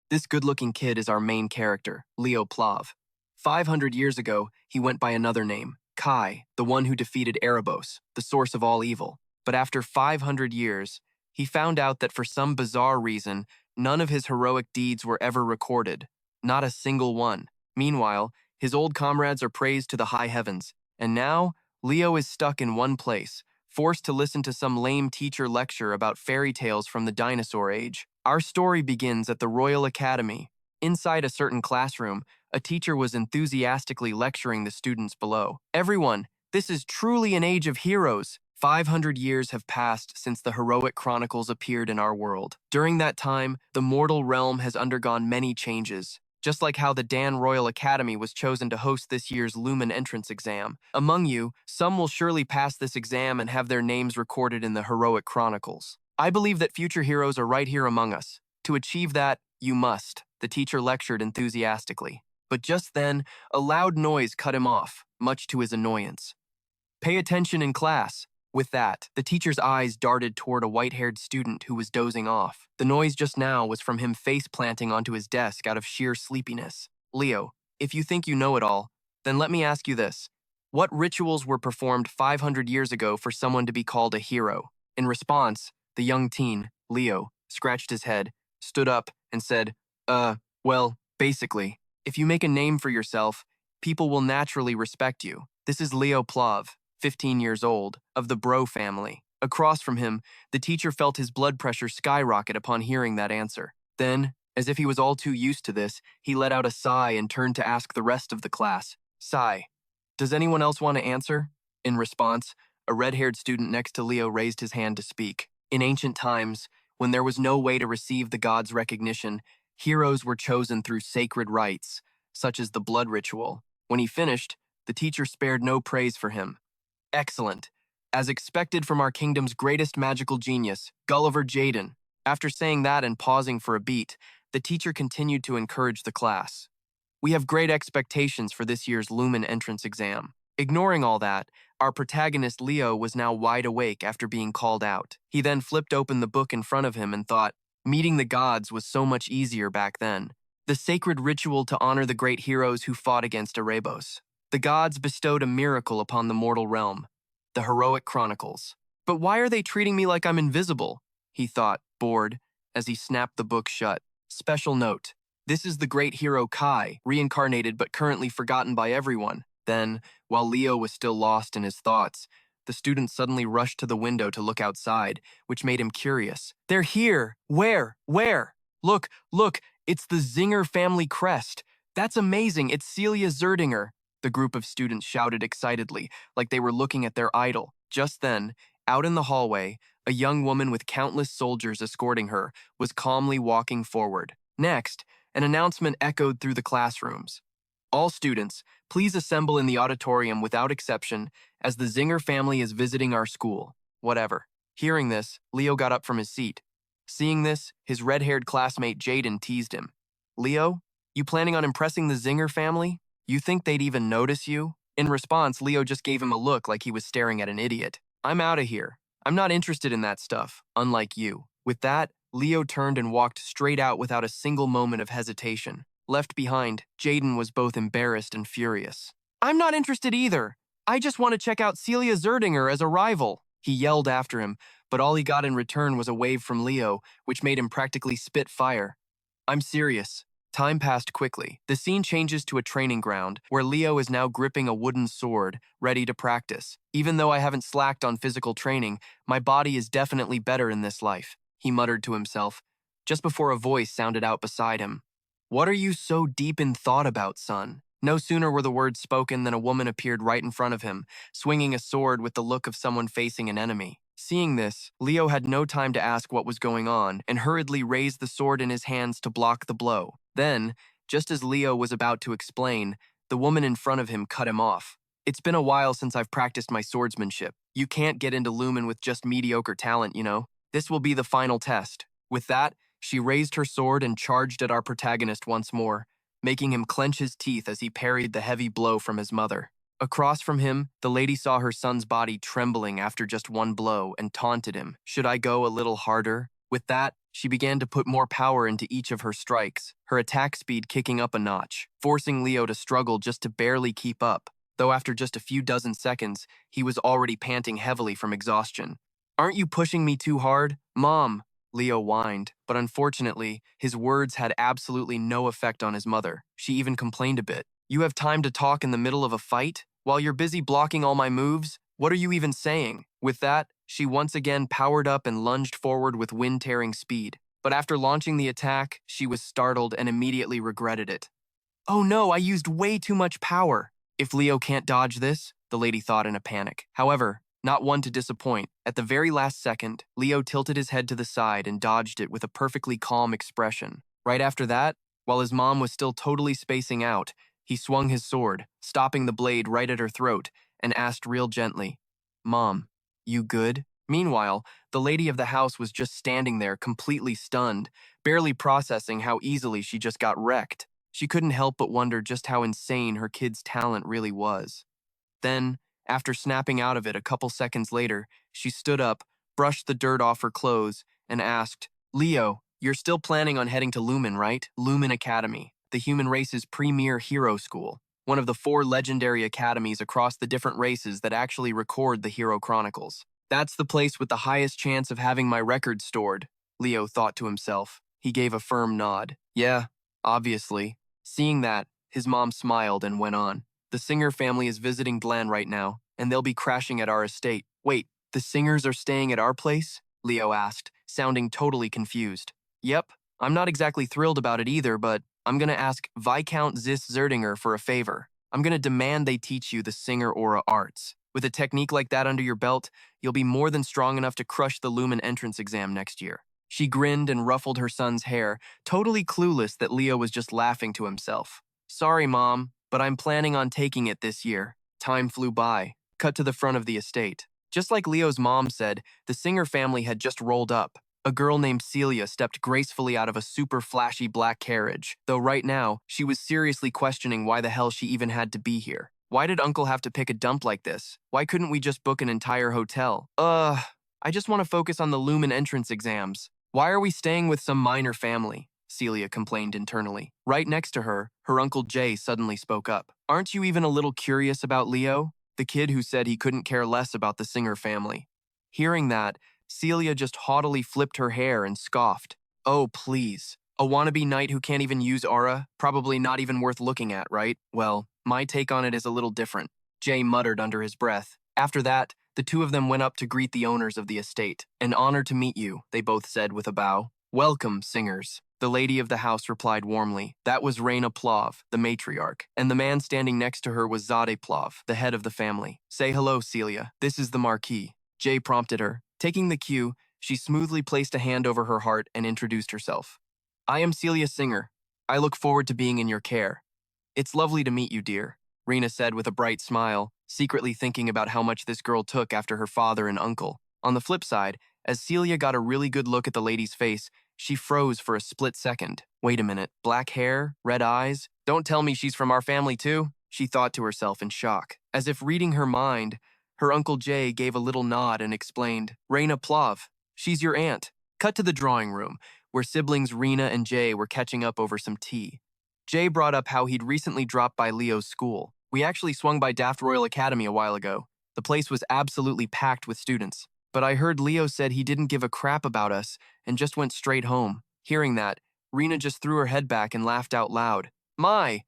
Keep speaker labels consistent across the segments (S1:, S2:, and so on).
S1: This good-looking kid is our main character, Leo Plov. 500 years ago, he went by another name, Kai, the one who defeated Erebos, the source of all evil. But after 500 years, he found out that for some bizarre reason, none of his heroic deeds were ever recorded. Not a single one. Meanwhile, his old comrades are praised to the high heavens. And now, Leo is stuck in one place, forced to listen to some lame teacher lecture about fairy tales from the dinosaur age. Our story begins at the Royal Academy. Inside a certain classroom, a teacher was enthusiastically lecturing the students below. Everyone, this is truly an age of heroes. 500 years have passed since the Heroic Chronicles appeared in our world. During that time, the mortal realm has undergone many changes. Just like how the Dan Royal Academy was chosen to host this year's Lumen entrance exam. Among you, some will surely pass this exam and have their names recorded in the Heroic Chronicles. I believe that future heroes are right here among us. To achieve that, you must, the teacher lectured enthusiastically. But just then, a loud noise cut him off, much to his annoyance. Pay attention in class. With that, the teacher's eyes darted toward a white-haired student who was dozing off. The noise just now was from him face-planting onto his desk out of sheer sleepiness. Leo, if you think you know it all, then let me ask you this. What rituals were performed 500 years ago for someone to be called a hero? In response, the young teen, Leo, scratched his head, stood up, and said, well, basically, if you make a name for yourself, people will naturally respect you. This is Leo Plov, 15 years old, of the Bro family. Across from him, the teacher felt his blood pressure skyrocket upon hearing that answer. Then, as if he was all too used to this, he let out a sigh and turned to ask the rest of the class, "Sigh, does anyone else want to answer?" In response, a red-haired student next to Leo raised his hand to speak. In ancient times, when there was no way to receive the gods' recognition, heroes were chosen through sacred rites, such as the blood ritual. When he finished, the teacher spared no praise for him. Excellent. As expected from our kingdom's greatest magical genius, Gulliver Jaden. After saying that and pausing for a beat, the teacher continued to encourage the class. We have great expectations for this year's Lumen entrance exam. Ignoring all that, our protagonist Leo was now wide awake after being called out. He then flipped open the book in front of him and thought, meeting the gods was so much easier back then. The sacred ritual to honor the great heroes who fought against Erebos. The gods bestowed a miracle upon the mortal realm, the Heroic Chronicles. But why are they treating me like I'm invisible? He thought, bored, as he snapped the book shut. Special note, this is the great hero Kai, reincarnated but currently forgotten by everyone. Then, while Leo was still lost in his thoughts, the student suddenly rushed to the window to look outside, which made him curious. They're here! Where? Look, it's the Zinger family crest. That's amazing, it's Celia Zerdinger. The group of students shouted excitedly, like they were looking at their idol. Just then, out in the hallway, a young woman with countless soldiers escorting her was calmly walking forward. Next, an announcement echoed through the classrooms. All students, please assemble in the auditorium without exception, as the Zinger family is visiting our school. Whatever. Hearing this, Leo got up from his seat. Seeing this, his red-haired classmate Jaden teased him. Leo, you planning on impressing the Zinger family? You think they'd even notice you? In response, Leo just gave him a look like he was staring at an idiot. I'm out of here. I'm not interested in that stuff, unlike you. With that, Leo turned and walked straight out without a single moment of hesitation. Left behind, Jaden was both embarrassed and furious. I'm not interested either. I just want to check out Celia Zerdinger as a rival. He yelled after him, but all he got in return was a wave from Leo, which made him practically spit fire. I'm serious. Time passed quickly. The scene changes to a training ground, where Leo is now gripping a wooden sword, ready to practice. Even though I haven't slacked on physical training, my body is definitely better in this life, he muttered to himself, just before a voice sounded out beside him. What are you so deep in thought about, son? No sooner were the words spoken than a woman appeared right in front of him, swinging a sword with the look of someone facing an enemy. Seeing this, Leo had no time to ask what was going on and hurriedly raised the sword in his hands to block the blow. Then, just as Leo was about to explain, the woman in front of him cut him off. It's been a while since I've practiced my swordsmanship. You can't get into Lumen with just mediocre talent, you know. This will be the final test. With that, she raised her sword and charged at our protagonist once more, making him clench his teeth as he parried the heavy blow from his mother. Across from him, the lady saw her son's body trembling after just one blow and taunted him. Should I go a little harder? With that, she began to put more power into each of her strikes, her attack speed kicking up a notch, forcing Leo to struggle just to barely keep up, though after just a few dozen seconds, he was already panting heavily from exhaustion. "Aren't you pushing me too hard, Mom?" Leo whined, but unfortunately, his words had absolutely no effect on his mother. She even complained a bit. "You have time to talk in the middle of a fight? While you're busy blocking all my moves? What are you even saying?" With that, she once again powered up and lunged forward with wind-tearing speed. But after launching the attack, she was startled and immediately regretted it. "Oh no, I used way too much power." If Leo can't dodge this, the lady thought in a panic. However, not one to disappoint, at the very last second, Leo tilted his head to the side and dodged it with a perfectly calm expression. Right after that, while his mom was still totally spacing out, he swung his sword, stopping the blade right at her throat, and asked real gently, "Mom, you good?" Meanwhile, the lady of the house was just standing there completely stunned, barely processing how easily she just got wrecked. She couldn't help but wonder just how insane her kid's talent really was. Then, after snapping out of it a couple seconds later, she stood up, brushed the dirt off her clothes, and asked, "Leo, you're still planning on heading to Lumen, right? Lumen Academy, the human race's premier hero school, one of the 4 legendary academies across the different races that actually record the Hero Chronicles. That's the place with the highest chance of having my records stored," Leo thought to himself. He gave a firm nod. "Yeah, obviously." Seeing that, his mom smiled and went on. "The Singer family is visiting Glen right now, and they'll be crashing at our estate." "Wait, the Singers are staying at our place?" Leo asked, sounding totally confused. "Yep, I'm not exactly thrilled about it either, but I'm gonna ask Viscount Zerdinger for a favor. I'm gonna demand they teach you the Singer Aura arts. With a technique like that under your belt, you'll be more than strong enough to crush the Lumen entrance exam next year." She grinned and ruffled her son's hair, totally clueless that Leo was just laughing to himself. "Sorry, Mom, but I'm planning on taking it this year." Time flew by. Cut to the front of the estate. Just like Leo's mom said, the Singer family had just rolled up. A girl named Celia stepped gracefully out of a super flashy black carriage, though right now, she was seriously questioning why the hell she even had to be here. Why did Uncle have to pick a dump like this? Why couldn't we just book an entire hotel? I just want to focus on the Lumen entrance exams. Why are we staying with some minor family? Celia complained internally. Right next to her, her Uncle Jay suddenly spoke up. "Aren't you even a little curious about Leo? The kid who said he couldn't care less about the Singer family." Hearing that, Celia just haughtily flipped her hair and scoffed. "Oh, please. A wannabe knight who can't even use aura? Probably not even worth looking at, right? Well, my take on it is a little different," Jay muttered under his breath. After that, the two of them went up to greet the owners of the estate. "An honor to meet you," they both said with a bow. "Welcome, Singers." The lady of the house replied warmly. That was Leo Plov, the matriarch, and the man standing next to her was Zade Plov, the head of the family. "Say hello, Celia. This is the Marquis." Jay prompted her. Taking the cue, she smoothly placed a hand over her heart and introduced herself. "I am Celia Zinger. I look forward to being in your care." "It's lovely to meet you, dear," Rena said with a bright smile, secretly thinking about how much this girl took after her father and uncle. On the flip side, as Celia got a really good look at the lady's face, she froze for a split second. "Wait a minute, black hair, red eyes? Don't tell me she's from our family too?" she thought to herself in shock. As if reading her mind, her Uncle Jay gave a little nod and explained, "Rena Plov, she's your aunt." Cut to the drawing room, where siblings Rena and Jay were catching up over some tea. Jay brought up how he'd recently dropped by Leo's school. "We actually swung by Daft Royal Academy a while ago. The place was absolutely packed with students. But I heard Leo said he didn't give a crap about us and just went straight home." Hearing that, Rena just threw her head back and laughed out loud. My,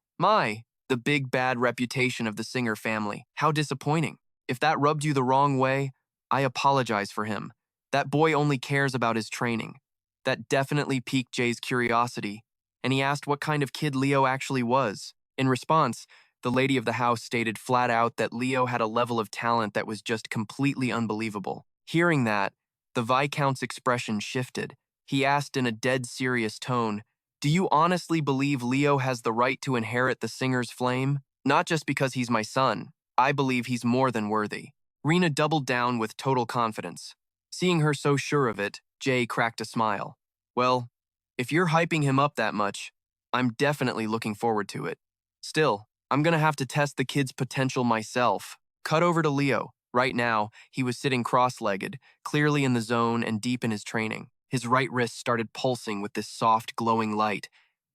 S1: the big bad reputation of the Singer family. How disappointing. If that rubbed you the wrong way, I apologize for him. That boy only cares about his training. That definitely piqued Jay's curiosity, and he asked what kind of kid Leo actually was. In response, the lady of the house stated flat out that Leo had a level of talent that was just completely unbelievable. Hearing that, the Viscount's expression shifted. He asked in a dead serious tone, "Do you honestly believe Leo has the right to inherit the Singer's flame? Not just because he's my son. I believe he's more than worthy." Rena doubled down with total confidence. Seeing her so sure of it, Jay cracked a smile. "Well, if you're hyping him up that much, I'm definitely looking forward to it. Still, I'm gonna have to test the kid's potential myself." Cut over to Leo. Right now, he was sitting cross-legged, clearly in the zone and deep in his training. His right wrist started pulsing with this soft, glowing light.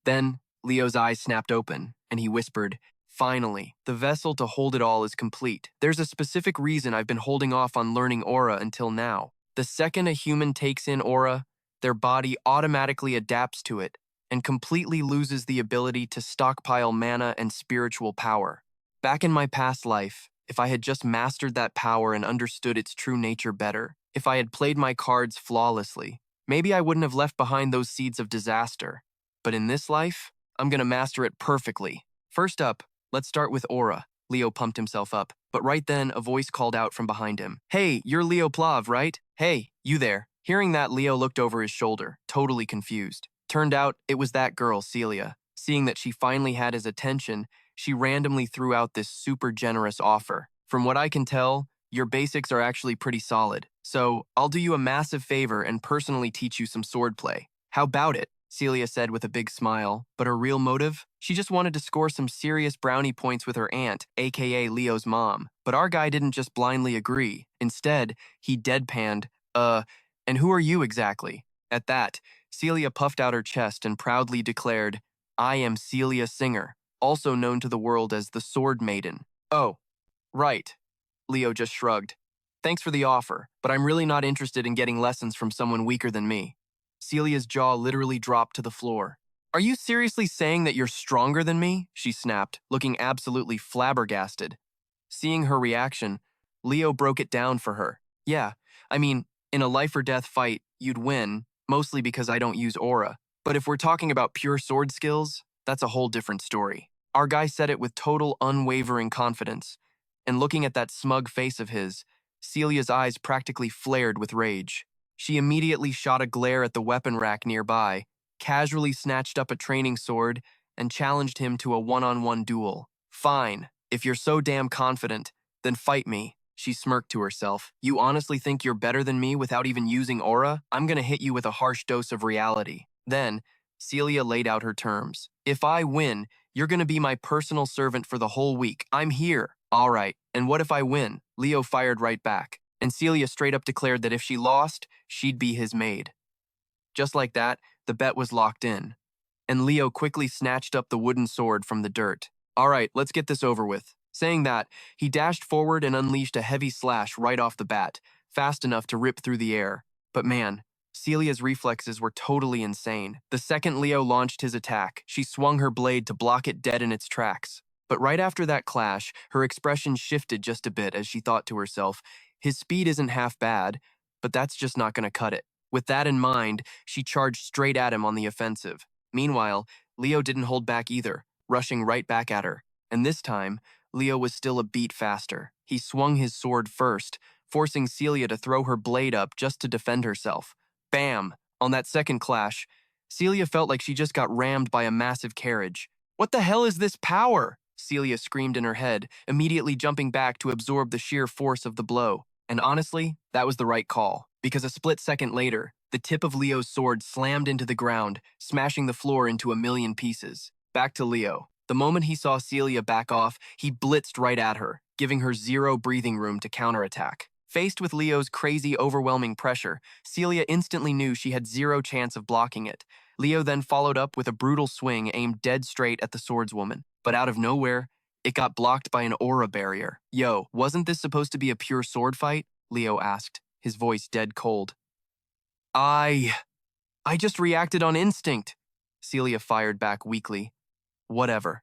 S1: Then, Leo's eyes snapped open, and he whispered, "Finally, the vessel to hold it all is complete. There's a specific reason I've been holding off on learning aura until now. The second a human takes in aura, their body automatically adapts to it and completely loses the ability to stockpile mana and spiritual power. Back in my past life, if I had just mastered that power and understood its true nature better, if I had played my cards flawlessly, maybe I wouldn't have left behind those seeds of disaster. But in this life, I'm gonna master it perfectly. First up, let's start with aura." Leo pumped himself up, but right then a voice called out from behind him. "Hey, you're Leo Plov, right? Hey, you there." Hearing that, Leo looked over his shoulder, totally confused. Turned out it was that girl, Celia. Seeing that she finally had his attention, she randomly threw out this super generous offer. "From what I can tell, your basics are actually pretty solid. So I'll do you a massive favor and personally teach you some swordplay. How about it?" Celia said with a big smile, but her real motive? She just wanted to score some serious brownie points with her aunt, aka Leo's mom. But our guy didn't just blindly agree. Instead, he deadpanned, "And who are you exactly?" At that, Celia puffed out her chest and proudly declared, "I am Celia Zinger, also known to the world as the Sword Maiden." "Oh, right." Leo just shrugged. "Thanks for the offer, but I'm really not interested in getting lessons from someone weaker than me." Celia's jaw literally dropped to the floor. "Are you seriously saying that you're stronger than me?" she snapped, looking absolutely flabbergasted. Seeing her reaction, Leo broke it down for her. "Yeah, I mean, in a life-or-death fight, you'd win, mostly because I don't use aura. But if we're talking about pure sword skills, that's a whole different story." Our guy said it with total unwavering confidence, and looking at that smug face of his, Celia's eyes practically flared with rage. She immediately shot a glare at the weapon rack nearby, casually snatched up a training sword, and challenged him to a one-on-one duel. "Fine, if you're so damn confident, then fight me," she smirked to herself. "You honestly think you're better than me without even using aura? I'm gonna hit you with a harsh dose of reality." Then, Celia laid out her terms. "If I win, you're gonna be my personal servant for the whole week. I'm here." "All right, and what if I win?" Leo fired right back, and Celia straight up declared that if she lost, she'd be his maid. Just like that, the bet was locked in, and Leo quickly snatched up the wooden sword from the dirt. "All right, let's get this over with." Saying that, he dashed forward and unleashed a heavy slash right off the bat, fast enough to rip through the air. But man, Celia's reflexes were totally insane. The second Leo launched his attack, she swung her blade to block it dead in its tracks. But right after that clash, her expression shifted just a bit as she thought to herself, his speed isn't half bad, but that's just not going to cut it. With that in mind, she charged straight at him on the offensive. Meanwhile, Leo didn't hold back either, rushing right back at her. And this time, Leo was still a beat faster. He swung his sword first, forcing Celia to throw her blade up just to defend herself. Bam! On that second clash, Celia felt like she just got rammed by a massive carriage. "What the hell is this power?" Celia screamed in her head, immediately jumping back to absorb the sheer force of the blow. And honestly, that was the right call, because a split second later, the tip of Leo's sword slammed into the ground, smashing the floor into a million pieces. Back to Leo. The moment he saw Celia back off, he blitzed right at her, giving her zero breathing room to counterattack. Faced with Leo's crazy, overwhelming pressure, Celia instantly knew she had zero chance of blocking it. Leo then followed up with a brutal swing aimed dead straight at the swordswoman. But out of nowhere, it got blocked by an aura barrier. "Yo, wasn't this supposed to be a pure sword fight?" Leo asked, his voice dead cold. I just reacted on instinct," Celia fired back weakly. "Whatever.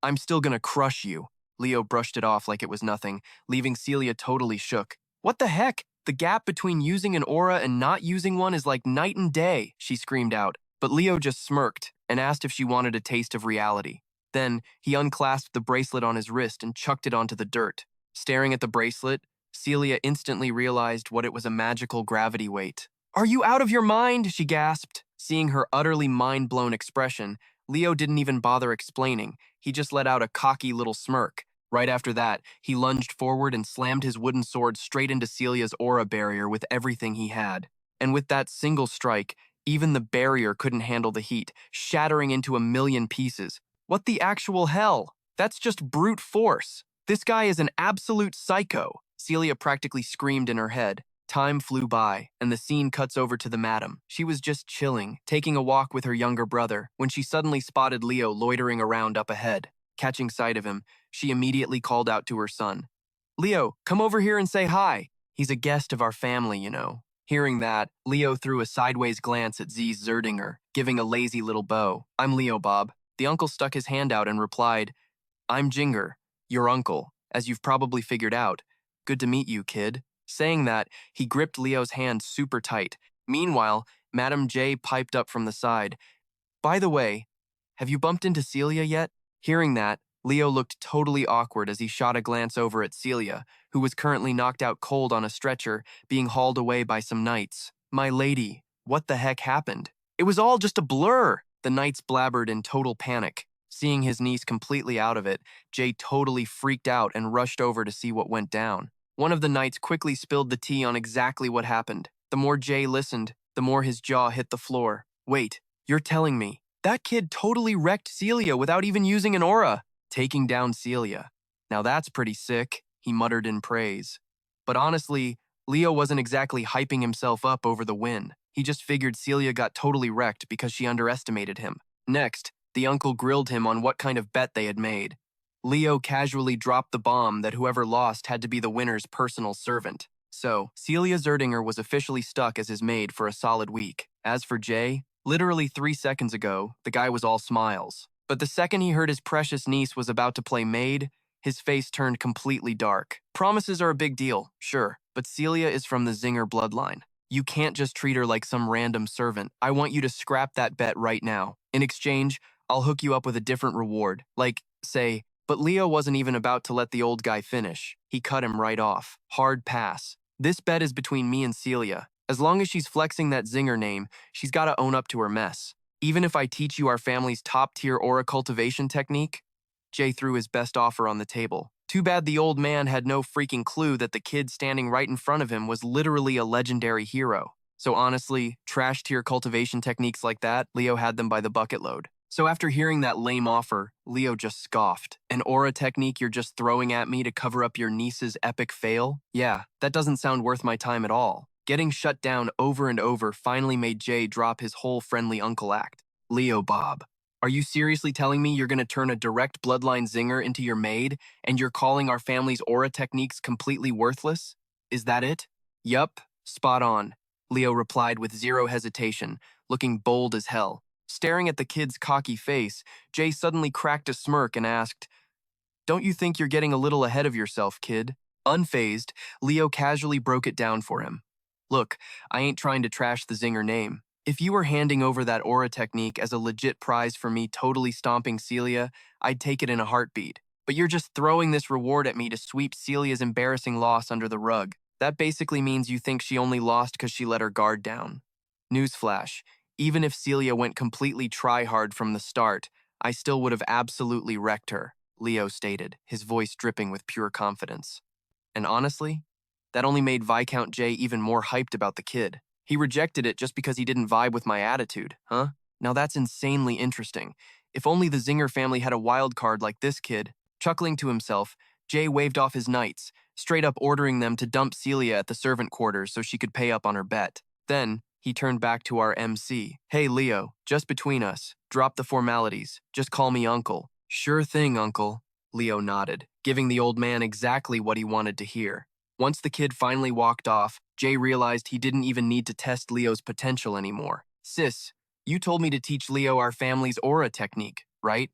S1: I'm still gonna crush you." Leo brushed it off like it was nothing, leaving Celia totally shook. "What the heck? The gap between using an aura and not using one is like night and day," she screamed out. But Leo just smirked and asked if she wanted a taste of reality. Then, he unclasped the bracelet on his wrist and chucked it onto the dirt. Staring at the bracelet, Celia instantly realized what it was: a magical gravity weight. "Are you out of your mind?" she gasped. Seeing her utterly mind-blown expression, Leo didn't even bother explaining. He just let out a cocky little smirk. Right after that, he lunged forward and slammed his wooden sword straight into Celia's aura barrier with everything he had. And with that single strike, even the barrier couldn't handle the heat, shattering into a million pieces. What the actual hell? That's just brute force. This guy is an absolute psycho, Celia practically screamed in her head. Time flew by, and the scene cuts over to the madam. She was just chilling, taking a walk with her younger brother, when she suddenly spotted Leo loitering around up ahead. Catching sight of him, she immediately called out to her son. Leo, come over here and say hi. He's a guest of our family, you know. Hearing that, Leo threw a sideways glance at Celia Zerdinger, giving a lazy little bow. I'm Leo, Bob. The uncle stuck his hand out and replied, I'm Zinger, your uncle, as you've probably figured out. Good to meet you, kid. Saying that, he gripped Leo's hand super tight. Meanwhile, Madam J piped up from the side. By the way, have you bumped into Celia yet? Hearing that, Leo looked totally awkward as he shot a glance over at Celia, who was currently knocked out cold on a stretcher, being hauled away by some knights. My lady, what the heck happened? It was all just a blur, the knights blabbered in total panic. Seeing his niece completely out of it, Jay totally freaked out and rushed over to see what went down. One of the knights quickly spilled the tea on exactly what happened. The more Jay listened, the more his jaw hit the floor. Wait, you're telling me that kid totally wrecked Celia without even using an aura? Taking down Celia. Now that's pretty sick, he muttered in praise. But honestly, Leo wasn't exactly hyping himself up over the win. He just figured Celia got totally wrecked because she underestimated him. Next, the uncle grilled him on what kind of bet they had made. Leo casually dropped the bomb that whoever lost had to be the winner's personal servant. So, Celia Zerdinger was officially stuck as his maid for a solid week. As for Jay, literally 3 seconds ago, the guy was all smiles. But the second he heard his precious niece was about to play maid, his face turned completely dark. Promises are a big deal, sure, but Celia is from the Zinger bloodline. You can't just treat her like some random servant. I want you to scrap that bet right now. In exchange, I'll hook you up with a different reward. Like, say, but Leo wasn't even about to let the old guy finish. He cut him right off. Hard pass. This bet is between me and Celia. As long as she's flexing that Zinger name, she's gotta own up to her mess. Even if I teach you our family's top-tier aura cultivation technique? Jay threw his best offer on the table. Too bad the old man had no freaking clue that the kid standing right in front of him was literally a legendary hero. So honestly, trash-tier cultivation techniques like that, Leo had them by the bucket load. So after hearing that lame offer, Leo just scoffed. An aura technique you're just throwing at me to cover up your niece's epic fail? Yeah, that doesn't sound worth my time at all. Getting shut down over and over finally made Jay drop his whole friendly uncle act. Leo Bob, are you seriously telling me you're gonna turn a direct bloodline Zinger into your maid, and you're calling our family's aura techniques completely worthless? Is that it? Yup, spot on, Leo replied with zero hesitation, looking bold as hell. Staring at the kid's cocky face, Jay suddenly cracked a smirk and asked, Don't you think you're getting a little ahead of yourself, kid? Unfazed, Leo casually broke it down for him. Look, I ain't trying to trash the Zinger name. If you were handing over that aura technique as a legit prize for me totally stomping Celia, I'd take it in a heartbeat. But you're just throwing this reward at me to sweep Celia's embarrassing loss under the rug. That basically means you think she only lost because she let her guard down. Newsflash, even if Celia went completely try-hard from the start, I still would have absolutely wrecked her, Leo stated, his voice dripping with pure confidence. And honestly, that only made Viscount J even more hyped about the kid. He rejected it just because he didn't vibe with my attitude, huh? Now that's insanely interesting. If only the Zinger family had a wild card like this kid. Chuckling to himself, Jay waved off his knights, straight up ordering them to dump Celia at the servant quarters so she could pay up on her bet. Then, he turned back to our MC. Hey Leo, just between us, drop the formalities, just call me uncle. Sure thing, uncle, Leo nodded, giving the old man exactly what he wanted to hear. Once the kid finally walked off, Jay realized he didn't even need to test Leo's potential anymore. Sis, you told me to teach Leo our family's aura technique, right?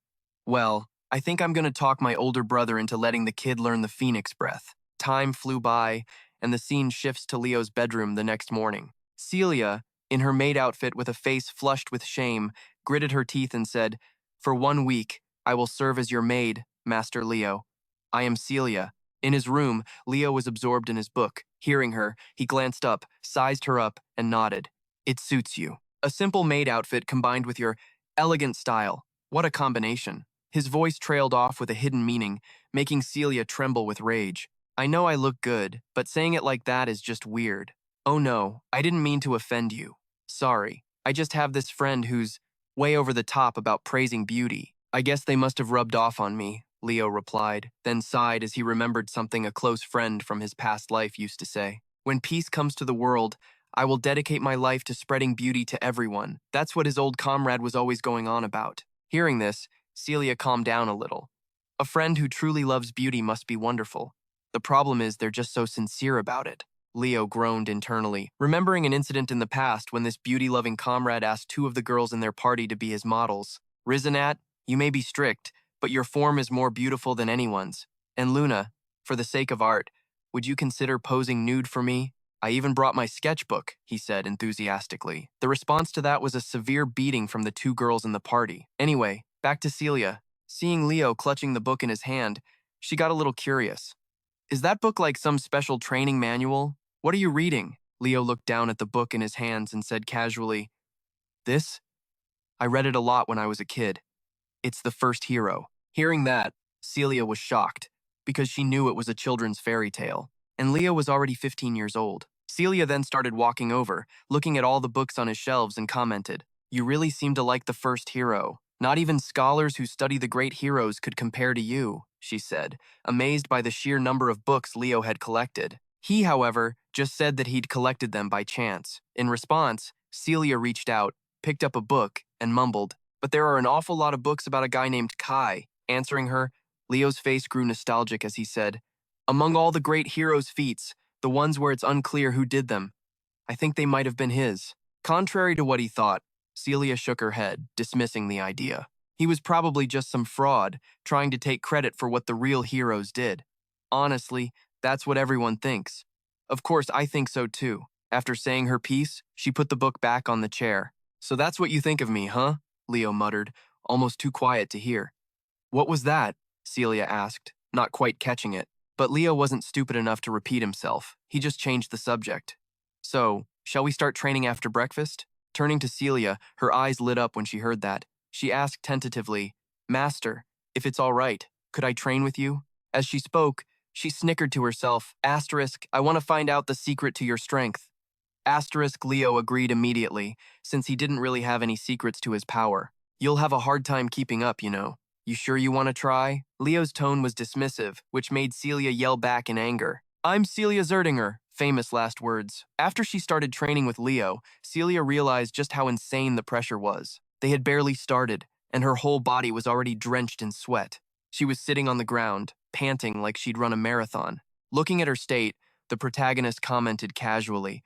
S1: Well, I think I'm gonna talk my older brother into letting the kid learn the phoenix breath. Time flew by, and the scene shifts to Leo's bedroom the next morning. Celia, in her maid outfit with a face flushed with shame, gritted her teeth and said, For 1 week, I will serve as your maid, Master Leo. I am Celia. In his room, Leo was absorbed in his book. Hearing her, he glanced up, sized her up, and nodded. It suits you. A simple maid outfit combined with your elegant style. What a combination. His voice trailed off with a hidden meaning, making Celia tremble with rage. I know I look good, but saying it like that is just weird. Oh no, I didn't mean to offend you. Sorry, I just have this friend who's way over the top about praising beauty. I guess they must have rubbed off on me, Leo replied, then sighed as he remembered something a close friend from his past life used to say. When peace comes to the world, I will dedicate my life to spreading beauty to everyone. That's what his old comrade was always going on about. Hearing this, Celia calmed down a little. A friend who truly loves beauty must be wonderful. The problem is they're just so sincere about it. Leo groaned internally, remembering an incident in the past when this beauty-loving comrade asked two of the girls in their party to be his models. Rizenat, you may be strict, but your form is more beautiful than anyone's. And Luna, for the sake of art, would you consider posing nude for me? I even brought my sketchbook, he said enthusiastically. The response to that was a severe beating from the two girls in the party. Anyway, back to Celia. Seeing Leo clutching the book in his hand, she got a little curious. Is that book like some special training manual? What are you reading? Leo looked down at the book in his hands and said casually, This? I read it a lot when I was a kid. It's the first hero. Hearing that, Celia was shocked, because she knew it was a children's fairy tale, and Leo was already 15 years old. Celia then started walking over, looking at all the books on his shelves and commented, You really seem to like the first hero. Not even scholars who study the great heroes could compare to you, she said, amazed by the sheer number of books Leo had collected. He, however, just said that he'd collected them by chance. In response, Celia reached out, picked up a book, and mumbled, But there are an awful lot of books about a guy named Kai. Answering her, Leo's face grew nostalgic as he said, Among all the great heroes' feats, the ones where it's unclear who did them, I think they might have been his. Contrary to what he thought, Celia shook her head, dismissing the idea. He was probably just some fraud, trying to take credit for what the real heroes did. Honestly, that's what everyone thinks. Of course, I think so too. After saying her piece, she put the book back on the chair. So that's what you think of me, huh? Leo muttered, almost too quiet to hear. What was that? Celia asked, not quite catching it. But Leo wasn't stupid enough to repeat himself. He just changed the subject. So, shall we start training after breakfast? Turning to Celia, her eyes lit up when she heard that. She asked tentatively, Master, if it's all right, could I train with you? As she spoke, she snickered to herself, I want to find out the secret to your strength. Leo agreed immediately, since he didn't really have any secrets to his power. You'll have a hard time keeping up, you know. You sure you want to try? Leo's tone was dismissive, which made Celia yell back in anger. I'm Celia Zerdinger, famous last words. After she started training with Leo, Celia realized just how insane the pressure was. They had barely started, and her whole body was already drenched in sweat. She was sitting on the ground, panting like she'd run a marathon. Looking at her state, the protagonist commented casually,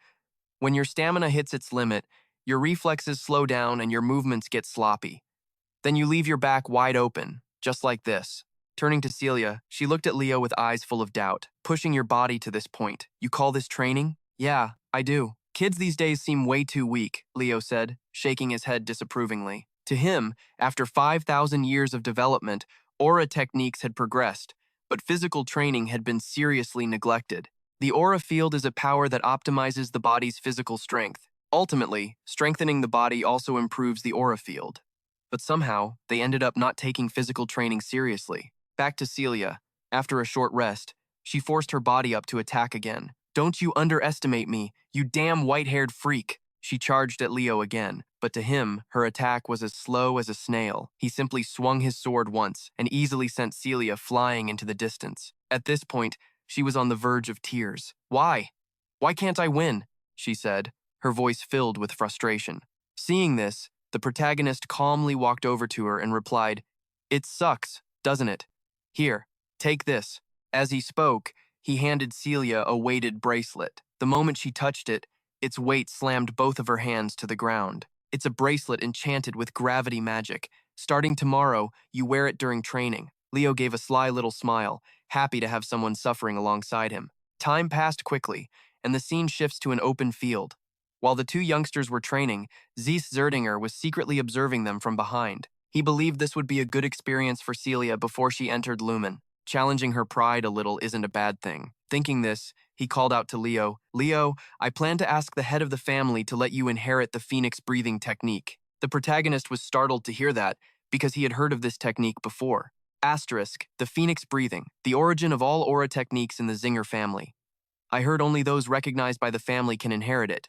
S1: When your stamina hits its limit, your reflexes slow down and your movements get sloppy. Then you leave your back wide open, just like this. Turning to Celia, she looked at Leo with eyes full of doubt. Pushing your body to this point. You call this training? Yeah, I do. Kids these days seem way too weak, Leo said, shaking his head disapprovingly. To him, after 5,000 years of development, aura techniques had progressed, but physical training had been seriously neglected. The aura field is a power that optimizes the body's physical strength. Ultimately, strengthening the body also improves the aura field. But somehow, they ended up not taking physical training seriously. Back to Celia. After a short rest, she forced her body up to attack again. Don't you underestimate me, you damn white-haired freak. She charged at Leo again, but to him, her attack was as slow as a snail. He simply swung his sword once and easily sent Celia flying into the distance. At this point, she was on the verge of tears. Why? Why can't I win? She said, her voice filled with frustration. Seeing this, the protagonist calmly walked over to her and replied, It sucks, doesn't it? Here, take this. As he spoke, he handed Celia a weighted bracelet. The moment she touched it, its weight slammed both of her hands to the ground. It's a bracelet enchanted with gravity magic. Starting tomorrow, you wear it during training. Leo gave a sly little smile, happy to have someone suffering alongside him. Time passed quickly, and the scene shifts to an open field. While the two youngsters were training, Zerdinger was secretly observing them from behind. He believed this would be a good experience for Celia before she entered Lumen. Challenging her pride a little isn't a bad thing. Thinking this, he called out to Leo, Leo, I plan to ask the head of the family to let you inherit the phoenix breathing technique. The protagonist was startled to hear that because he had heard of this technique before. The phoenix breathing, the origin of all aura techniques in the Zinger family. I heard only those recognized by the family can inherit it,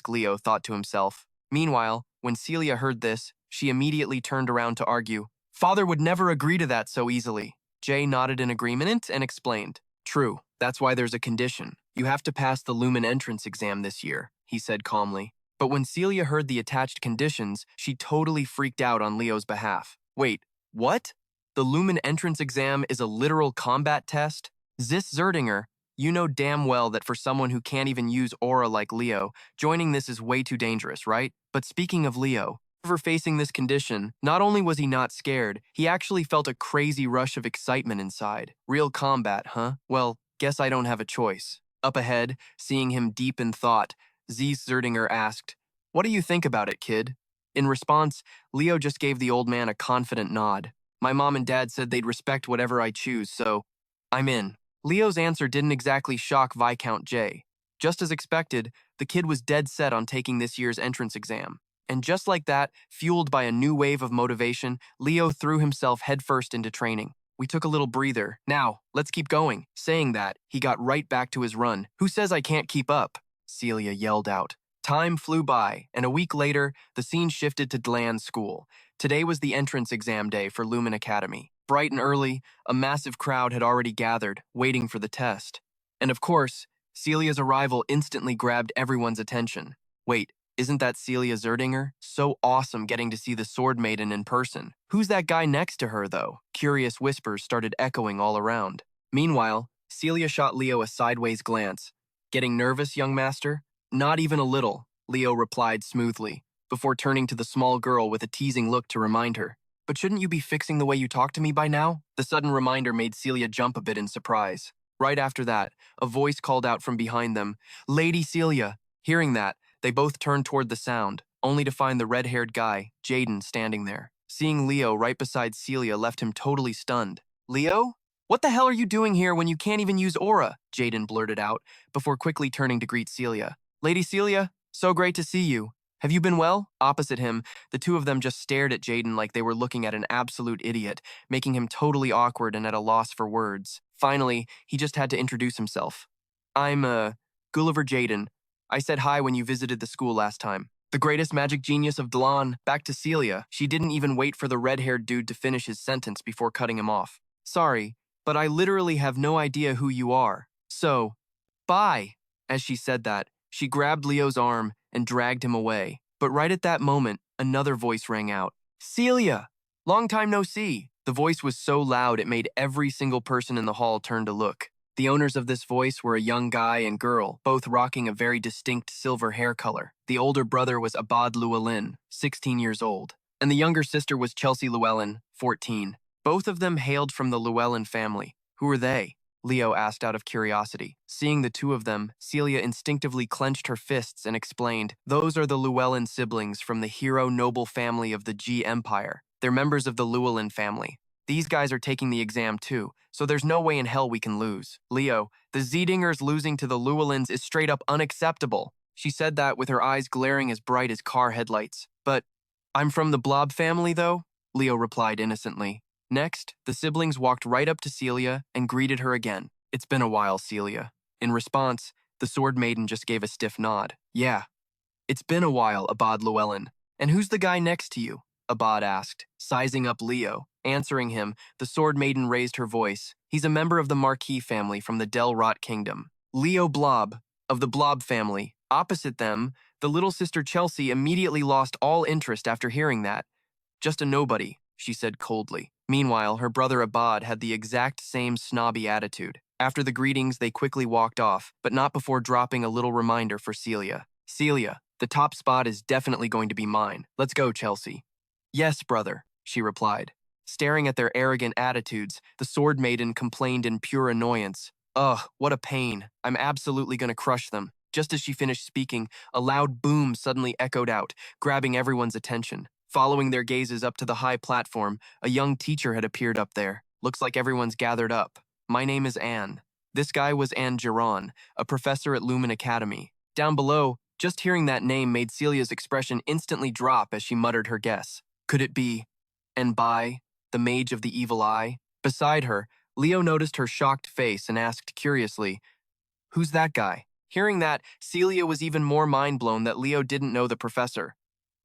S1: Leo thought to himself. Meanwhile, when Celia heard this, she immediately turned around to argue. Father would never agree to that so easily. Jay nodded in agreement and explained. True, that's why there's a condition. You have to pass the Lumen entrance exam this year, he said calmly. But when Celia heard the attached conditions, she totally freaked out on Leo's behalf. Wait, what? The Lumen entrance exam is a literal combat test? Zerdinger, you know damn well that for someone who can't even use aura like Leo, joining this is way too dangerous, right? But speaking of Leo, for facing this condition, not only was he not scared, he actually felt a crazy rush of excitement inside. Real combat, huh? Well, guess I don't have a choice. Up ahead, seeing him deep in thought, Zerdinger asked, "What do you think about it, kid?" In response, Leo just gave the old man a confident nod. My mom and dad said they'd respect whatever I choose, so I'm in. Leo's answer didn't exactly shock Viscount J. Just as expected, the kid was dead set on taking this year's entrance exam. And just like that, fueled by a new wave of motivation, Leo threw himself headfirst into training. We took a little breather. Now, let's keep going. Saying that, he got right back to his run. Who says I can't keep up? Celia yelled out. Time flew by, and a week later, the scene shifted to Dlan's school. Today was the entrance exam day for Lumen Academy. Bright and early, a massive crowd had already gathered, waiting for the test. And of course, Celia's arrival instantly grabbed everyone's attention. Wait, isn't that Celia Zerdinger? So awesome getting to see the Sword Maiden in person. Who's that guy next to her, though? Curious whispers started echoing all around. Meanwhile, Celia shot Leo a sideways glance. Getting nervous, young master? Not even a little, Leo replied smoothly, before turning to the small girl with a teasing look to remind her. But shouldn't you be fixing the way you talk to me by now? The sudden reminder made Celia jump a bit in surprise. Right after that, a voice called out from behind them, "Lady Celia!" Hearing that, they both turned toward the sound, only to find the red-haired guy, Jaden, standing there. Seeing Leo right beside Celia left him totally stunned. "Leo? What the hell are you doing here when you can't even use aura?" Jaden blurted out, before quickly turning to greet Celia. "Lady Celia, so great to see you. Have you been well?" Opposite him, the two of them just stared at Jaden like they were looking at an absolute idiot, making him totally awkward and at a loss for words. Finally, he just had to introduce himself. "I'm, Gulliver Jaden. I said hi when you visited the school last time." The greatest magic genius of Dlan, back to Celia. She didn't even wait for the red-haired dude to finish his sentence before cutting him off. "Sorry, but I literally have no idea who you are. So, bye." As she said that, she grabbed Leo's arm and dragged him away. But right at that moment, another voice rang out. "Celia! Long time no see." The voice was so loud it made every single person in the hall turn to look. The owners of this voice were a young guy and girl, both rocking a very distinct silver hair color. The older brother was Abad Llewellyn, 16 years old, and the younger sister was Chelsea Llewellyn, 14. Both of them hailed from the Llewellyn family. Who were they? Leo asked out of curiosity. Seeing the two of them, Celia instinctively clenched her fists and explained, "Those are the Llewellyn siblings from the hero noble family of the G Empire. They're members of the Llewellyn family. These guys are taking the exam too, so there's no way in hell we can lose. Leo, the Zerdingers losing to the Llewellyns is straight up unacceptable." She said that with her eyes glaring as bright as car headlights. "But I'm from the Blob family, though," Leo replied innocently. Next, the siblings walked right up to Celia and greeted her again. "It's been a while, Celia." In response, the Sword Maiden just gave a stiff nod. "Yeah, it's been a while, Abad Llewellyn. And who's the guy next to you?" Abad asked, sizing up Leo. Answering him, the Sword Maiden raised her voice. "He's a member of the Marquis family from the Del Rot Kingdom. Leo Blob, of the Blob family." Opposite them, the little sister Chelsea immediately lost all interest after hearing that. "Just a nobody," she said coldly. Meanwhile, her brother Abad had the exact same snobby attitude. After the greetings, they quickly walked off, but not before dropping a little reminder for Celia. "Celia, the top spot is definitely going to be mine. Let's go, Chelsea." "Yes, brother," she replied. Staring at their arrogant attitudes, the Sword Maiden complained in pure annoyance. "Ugh, what a pain. I'm absolutely going to crush them." Just as she finished speaking, a loud boom suddenly echoed out, grabbing everyone's attention. Following their gazes up to the high platform, a young teacher had appeared up there. "Looks like everyone's gathered up. My name is Anne." This guy was Anne Giron, a professor at Lumen Academy. Down below, just hearing that name made Celia's expression instantly drop as she muttered her guess. Could it be Enbai, the mage of the evil eye? Beside her, Leo noticed her shocked face and asked curiously, "Who's that guy?" Hearing that, Celia was even more mind-blown that Leo didn't know the professor.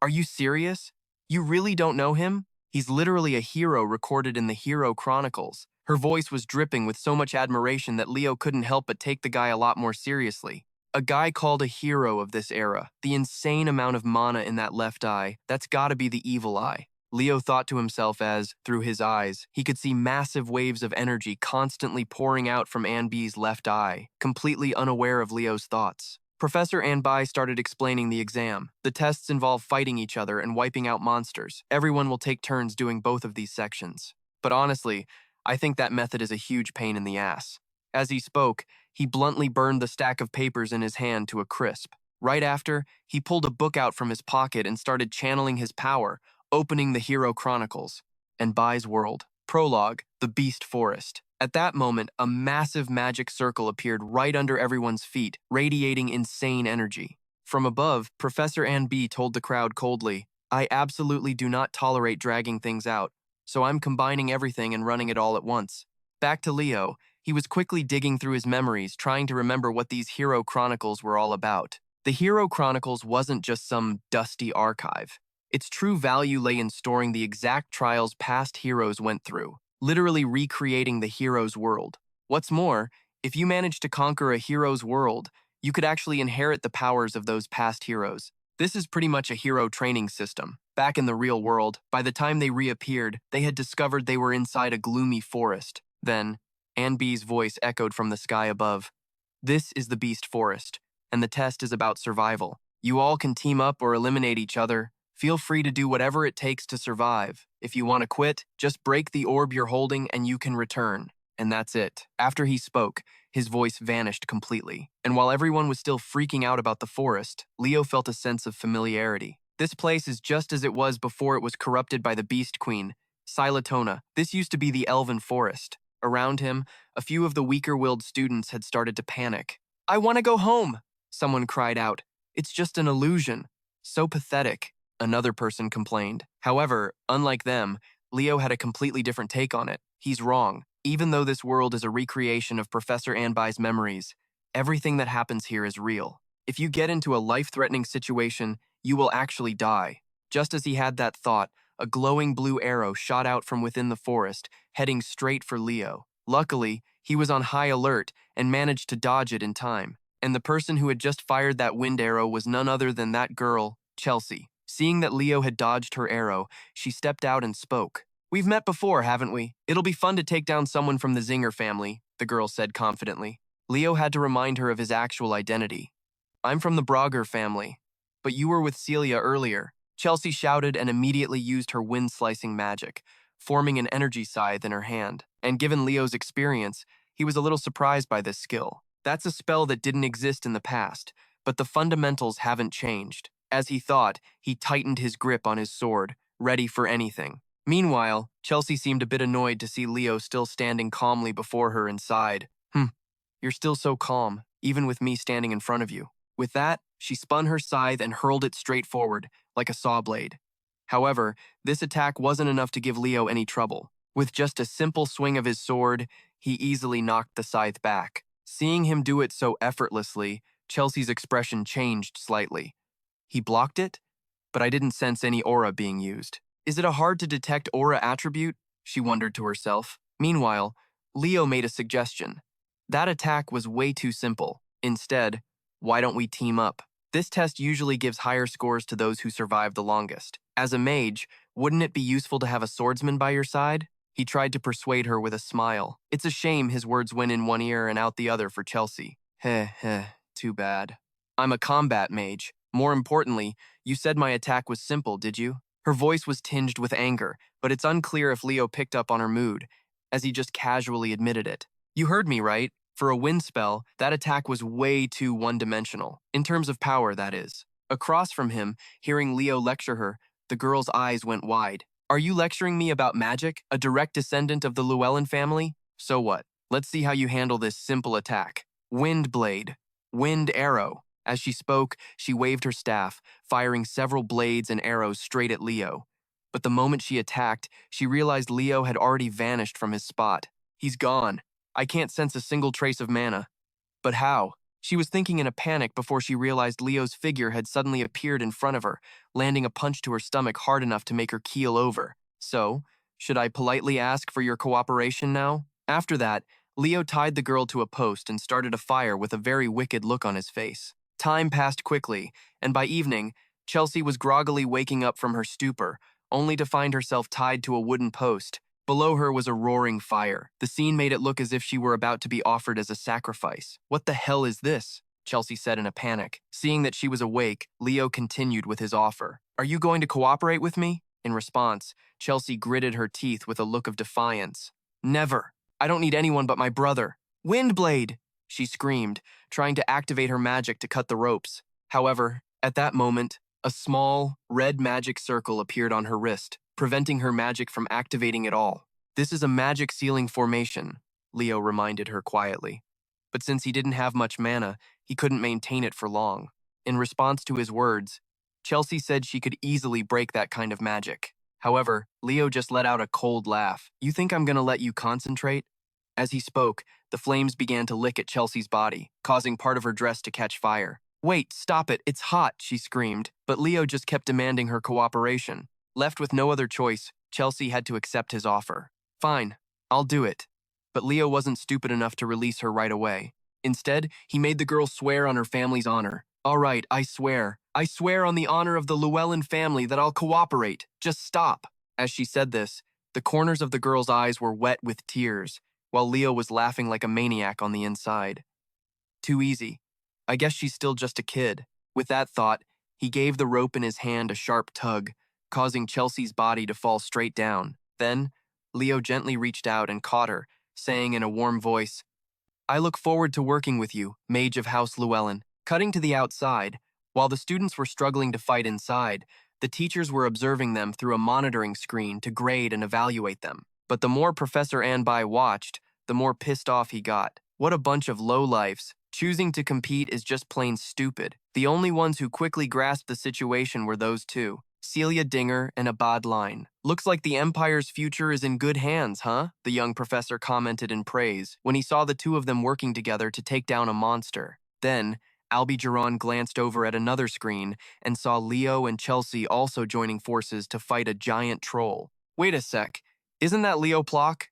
S1: "Are you serious? You really don't know him? He's literally a hero recorded in the Hero Chronicles. Her voice was dripping with so much admiration that Leo couldn't help but take the guy a lot more seriously. A guy called a hero of this era. The insane amount of mana in that left eye, that's gotta be the evil eye. Leo thought to himself as, through his eyes, he could see massive waves of energy constantly pouring out from Anbi's left eye, completely unaware of Leo's thoughts. Professor Anbi started explaining the exam. The tests involve fighting each other and wiping out monsters. Everyone will take turns doing both of these sections. But honestly, I think that method is a huge pain in the ass. As he spoke, he bluntly burned the stack of papers in his hand to a crisp. Right after, he pulled a book out from his pocket and started channeling his power, opening the Heroic Chronicles. Anbi's world. Prologue, the Beast Forest. At that moment, a massive magic circle appeared right under everyone's feet, radiating insane energy. From above, Professor Anbi told the crowd coldly, "I absolutely do not tolerate dragging things out, so I'm combining everything and running it all at once." Back to Leo, he was quickly digging through his memories, trying to remember what these Hero Chronicles were all about. The Hero Chronicles wasn't just some dusty archive. Its true value lay in storing the exact trials past heroes went through, literally recreating the hero's world. What's more, if you managed to conquer a hero's world, you could actually inherit the powers of those past heroes. This is pretty much a hero training system. Back in the real world, by the time they reappeared, they had discovered they were inside a gloomy forest. Then, Anbi's voice echoed from the sky above. "This is the Beast Forest, and the test is about survival. You all can team up or eliminate each other. Feel free to do whatever it takes to survive. If you want to quit, just break the orb you're holding and you can return." And that's it. After he spoke, his voice vanished completely. And while everyone was still freaking out about the forest, Leo felt a sense of familiarity. This place is just as it was before it was corrupted by the Beast Queen, Silatona. This used to be the Elven Forest. Around him, a few of the weaker-willed students had started to panic. "I want to go home," someone cried out. "It's just an illusion." "So pathetic," another person complained. However, unlike them, Leo had a completely different take on it. He's wrong. Even though this world is a recreation of Professor Anbi's memories, everything that happens here is real. If you get into a life-threatening situation, you will actually die. Just as he had that thought, a glowing blue arrow shot out from within the forest, heading straight for Leo. Luckily, he was on high alert and managed to dodge it in time. And the person who had just fired that wind arrow was none other than that girl, Chelsea. Seeing that Leo had dodged her arrow, she stepped out and spoke. "We've met before, haven't we? It'll be fun to take down someone from the Zinger family," the girl said confidently. Leo had to remind her of his actual identity. "I'm from the Brogger family, but you were with Celia earlier." Chelsea shouted and immediately used her wind-slicing magic, forming an energy scythe in her hand. And given Leo's experience, he was a little surprised by this skill. That's a spell that didn't exist in the past, but the fundamentals haven't changed. As he thought, he tightened his grip on his sword, ready for anything. Meanwhile, Chelsea seemed a bit annoyed to see Leo still standing calmly before her and sighed. You're still so calm, even with me standing in front of you." With that, she spun her scythe and hurled it straight forward, like a saw blade. However, this attack wasn't enough to give Leo any trouble. With just a simple swing of his sword, he easily knocked the scythe back. Seeing him do it so effortlessly, Chelsea's expression changed slightly. "He blocked it? But I didn't sense any aura being used. Is it a hard-to-detect aura attribute?" she wondered to herself. Meanwhile, Leo made a suggestion. That attack was way too simple. Instead, why don't we team up? This test usually gives higher scores to those who survive the longest. As a mage, wouldn't it be useful to have a swordsman by your side? He tried to persuade her with a smile. It's a shame his words went in one ear and out the other for Chelsea. Too bad. "I'm a combat mage. More importantly, you said my attack was simple, did you?" Her voice was tinged with anger, but it's unclear if Leo picked up on her mood, as he just casually admitted it. "You heard me, right? For a wind spell, that attack was way too one-dimensional. In terms of power, that is." Across from him, hearing Leo lecture her, the girl's eyes went wide. "Are you lecturing me about magic, a direct descendant of the Llewellyn family? So what? Let's see how you handle this simple attack. Wind blade. Wind arrow." As she spoke, she waved her staff, firing several blades and arrows straight at Leo. But the moment she attacked, she realized Leo had already vanished from his spot. "He's gone. I can't sense a single trace of mana." But how? She was thinking in a panic before she realized Leo's figure had suddenly appeared in front of her, landing a punch to her stomach hard enough to make her keel over. "So, should I politely ask for your cooperation now?" After that, Leo tied the girl to a post and started a fire with a very wicked look on his face. Time passed quickly, and by evening, Chelsea was groggily waking up from her stupor, only to find herself tied to a wooden post. Below her was a roaring fire. The scene made it look as if she were about to be offered as a sacrifice. "What the hell is this?" Chelsea said in a panic. Seeing that she was awake, Leo continued with his offer. "Are you going to cooperate with me?" In response, Chelsea gritted her teeth with a look of defiance. "Never. I don't need anyone but my brother." "Windblade!" she screamed, trying to activate her magic to cut the ropes. However, at that moment, a small, red magic circle appeared on her wrist, preventing her magic from activating at all. "This is a magic sealing formation," Leo reminded her quietly. But since he didn't have much mana, he couldn't maintain it for long. In response to his words, Chelsea said she could easily break that kind of magic. However, Leo just let out a cold laugh. "You think I'm gonna let you concentrate?" As he spoke, the flames began to lick at Chelsea's body, causing part of her dress to catch fire. "Wait, stop it, it's hot," she screamed, but Leo just kept demanding her cooperation. Left with no other choice, Chelsea had to accept his offer. "Fine, I'll do it." But Leo wasn't stupid enough to release her right away. Instead, he made the girl swear on her family's honor. "All right, I swear on the honor of the Llewellyn family that I'll cooperate. Just stop." As she said this, the corners of the girl's eyes were wet with tears, while Leo was laughing like a maniac on the inside. Too easy. I guess she's still just a kid. With that thought, he gave the rope in his hand a sharp tug, causing Chelsea's body to fall straight down. Then, Leo gently reached out and caught her, saying in a warm voice, "I look forward to working with you, Mage of House Llewellyn." Cutting to the outside, while the students were struggling to fight inside, the teachers were observing them through a monitoring screen to grade and evaluate them. But the more Professor Anbai watched, the more pissed off he got. What a bunch of lowlifes. Choosing to compete is just plain stupid. The only ones who quickly grasped the situation were those two, Celia Zerdinger and Abad Line. "Looks like the Empire's future is in good hands, huh?" the young professor commented in praise when he saw the two of them working together to take down a monster. Then, Albigeron glanced over at another screen and saw Leo and Chelsea also joining forces to fight a giant troll. "Wait a sec, isn't that Leoplav?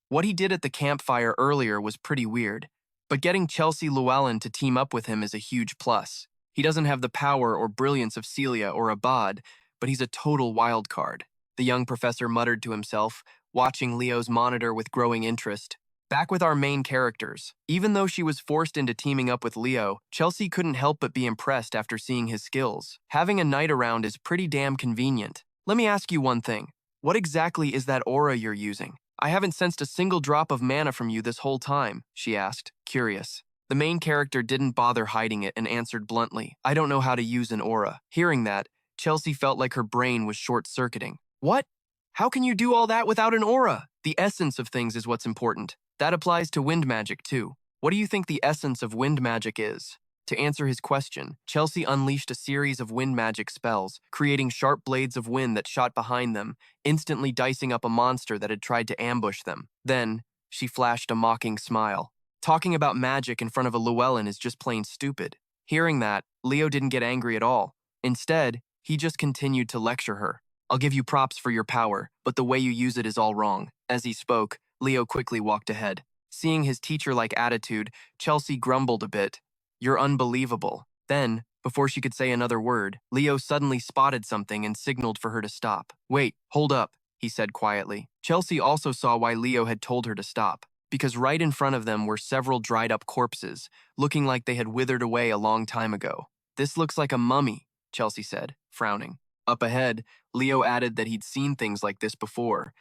S1: What he did at the campfire earlier was pretty weird, but getting Chelsea Llewellyn to team up with him is a huge plus. He doesn't have the power or brilliance of Celia or Abad, but he's a total wild card," the young professor muttered to himself, watching Leo's monitor with growing interest. Back with our main characters. Even though she was forced into teaming up with Leo, Chelsea couldn't help but be impressed after seeing his skills. Having a knight around is pretty damn convenient. "Let me ask you one thing. What exactly is that aura you're using? I haven't sensed a single drop of mana from you this whole time," she asked, curious. The main character didn't bother hiding it and answered bluntly, "I don't know how to use an aura." Hearing that, Chelsea felt like her brain was short-circuiting. "What? How can you do all that without an aura?" "The essence of things is what's important. That applies to wind magic, too. What do you think the essence of wind magic is?" To answer his question, Chelsea unleashed a series of wind magic spells, creating sharp blades of wind that shot behind them, instantly dicing up a monster that had tried to ambush them. Then, she flashed a mocking smile. Talking about magic in front of a Llewellyn is just plain stupid. Hearing that, Leo didn't get angry at all. Instead, he just continued to lecture her. "I'll give you props for your power, but the way you use it is all wrong." As he spoke, Leo quickly walked ahead. Seeing his teacher-like attitude, Chelsea grumbled a bit. "You're unbelievable." Then, before she could say another word, Leo suddenly spotted something and signaled for her to stop. "Wait, hold up," he said quietly. Chelsea also saw why Leo had told her to stop, because right in front of them were several dried-up corpses, looking like they had withered away a long time ago. "This looks like a mummy," Chelsea said, frowning. Up ahead, Leo added that he'd seen things like this before.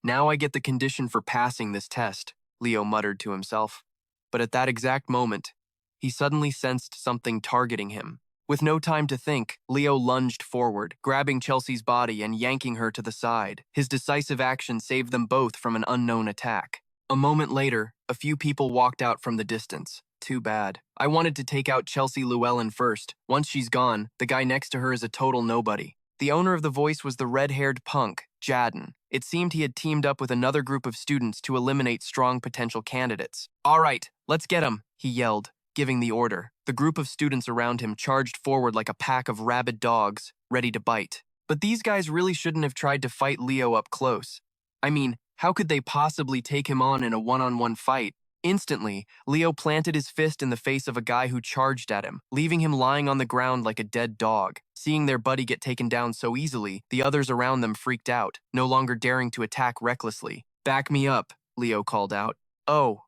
S1: "Now I get the condition for passing this test," Leo muttered to himself. But at that exact moment, he suddenly sensed something targeting him. With no time to think, Leo lunged forward, grabbing Chelsea's body and yanking her to the side. His decisive action saved them both from an unknown attack. A moment later, a few people walked out from the distance. Too bad. I wanted to take out Chelsea Llewellyn first. Once she's gone, the guy next to her is a total nobody. The owner of the voice was the red-haired punk, Jaden. It seemed he had teamed up with another group of students to eliminate strong potential candidates. "All right, let's get him," he yelled, giving the order. The group of students around him charged forward like a pack of rabid dogs, ready to bite. But these guys really shouldn't have tried to fight Leo up close. I mean, How could they possibly take him on in a one-on-one fight? Instantly, Leo planted his fist in the face of a guy who charged at him, leaving him lying on the ground like a dead dog. Seeing their buddy get taken down so easily, the others around them freaked out, no longer daring to attack recklessly. "Back me up," Leo called out. "Oh,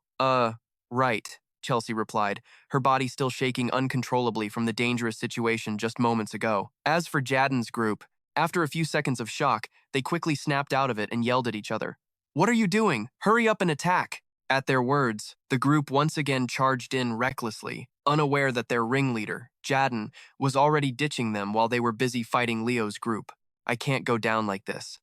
S1: right," Chelsea replied, her body still shaking uncontrollably from the dangerous situation just moments ago. As for Jadden's group, after a few seconds of shock, they quickly snapped out of it and yelled at each other. "What are you doing? Hurry up and attack!" At their words, the group once again charged in recklessly, unaware that their ringleader, Jadden, was already ditching them while they were busy fighting Leo's group. "I can't go down like this.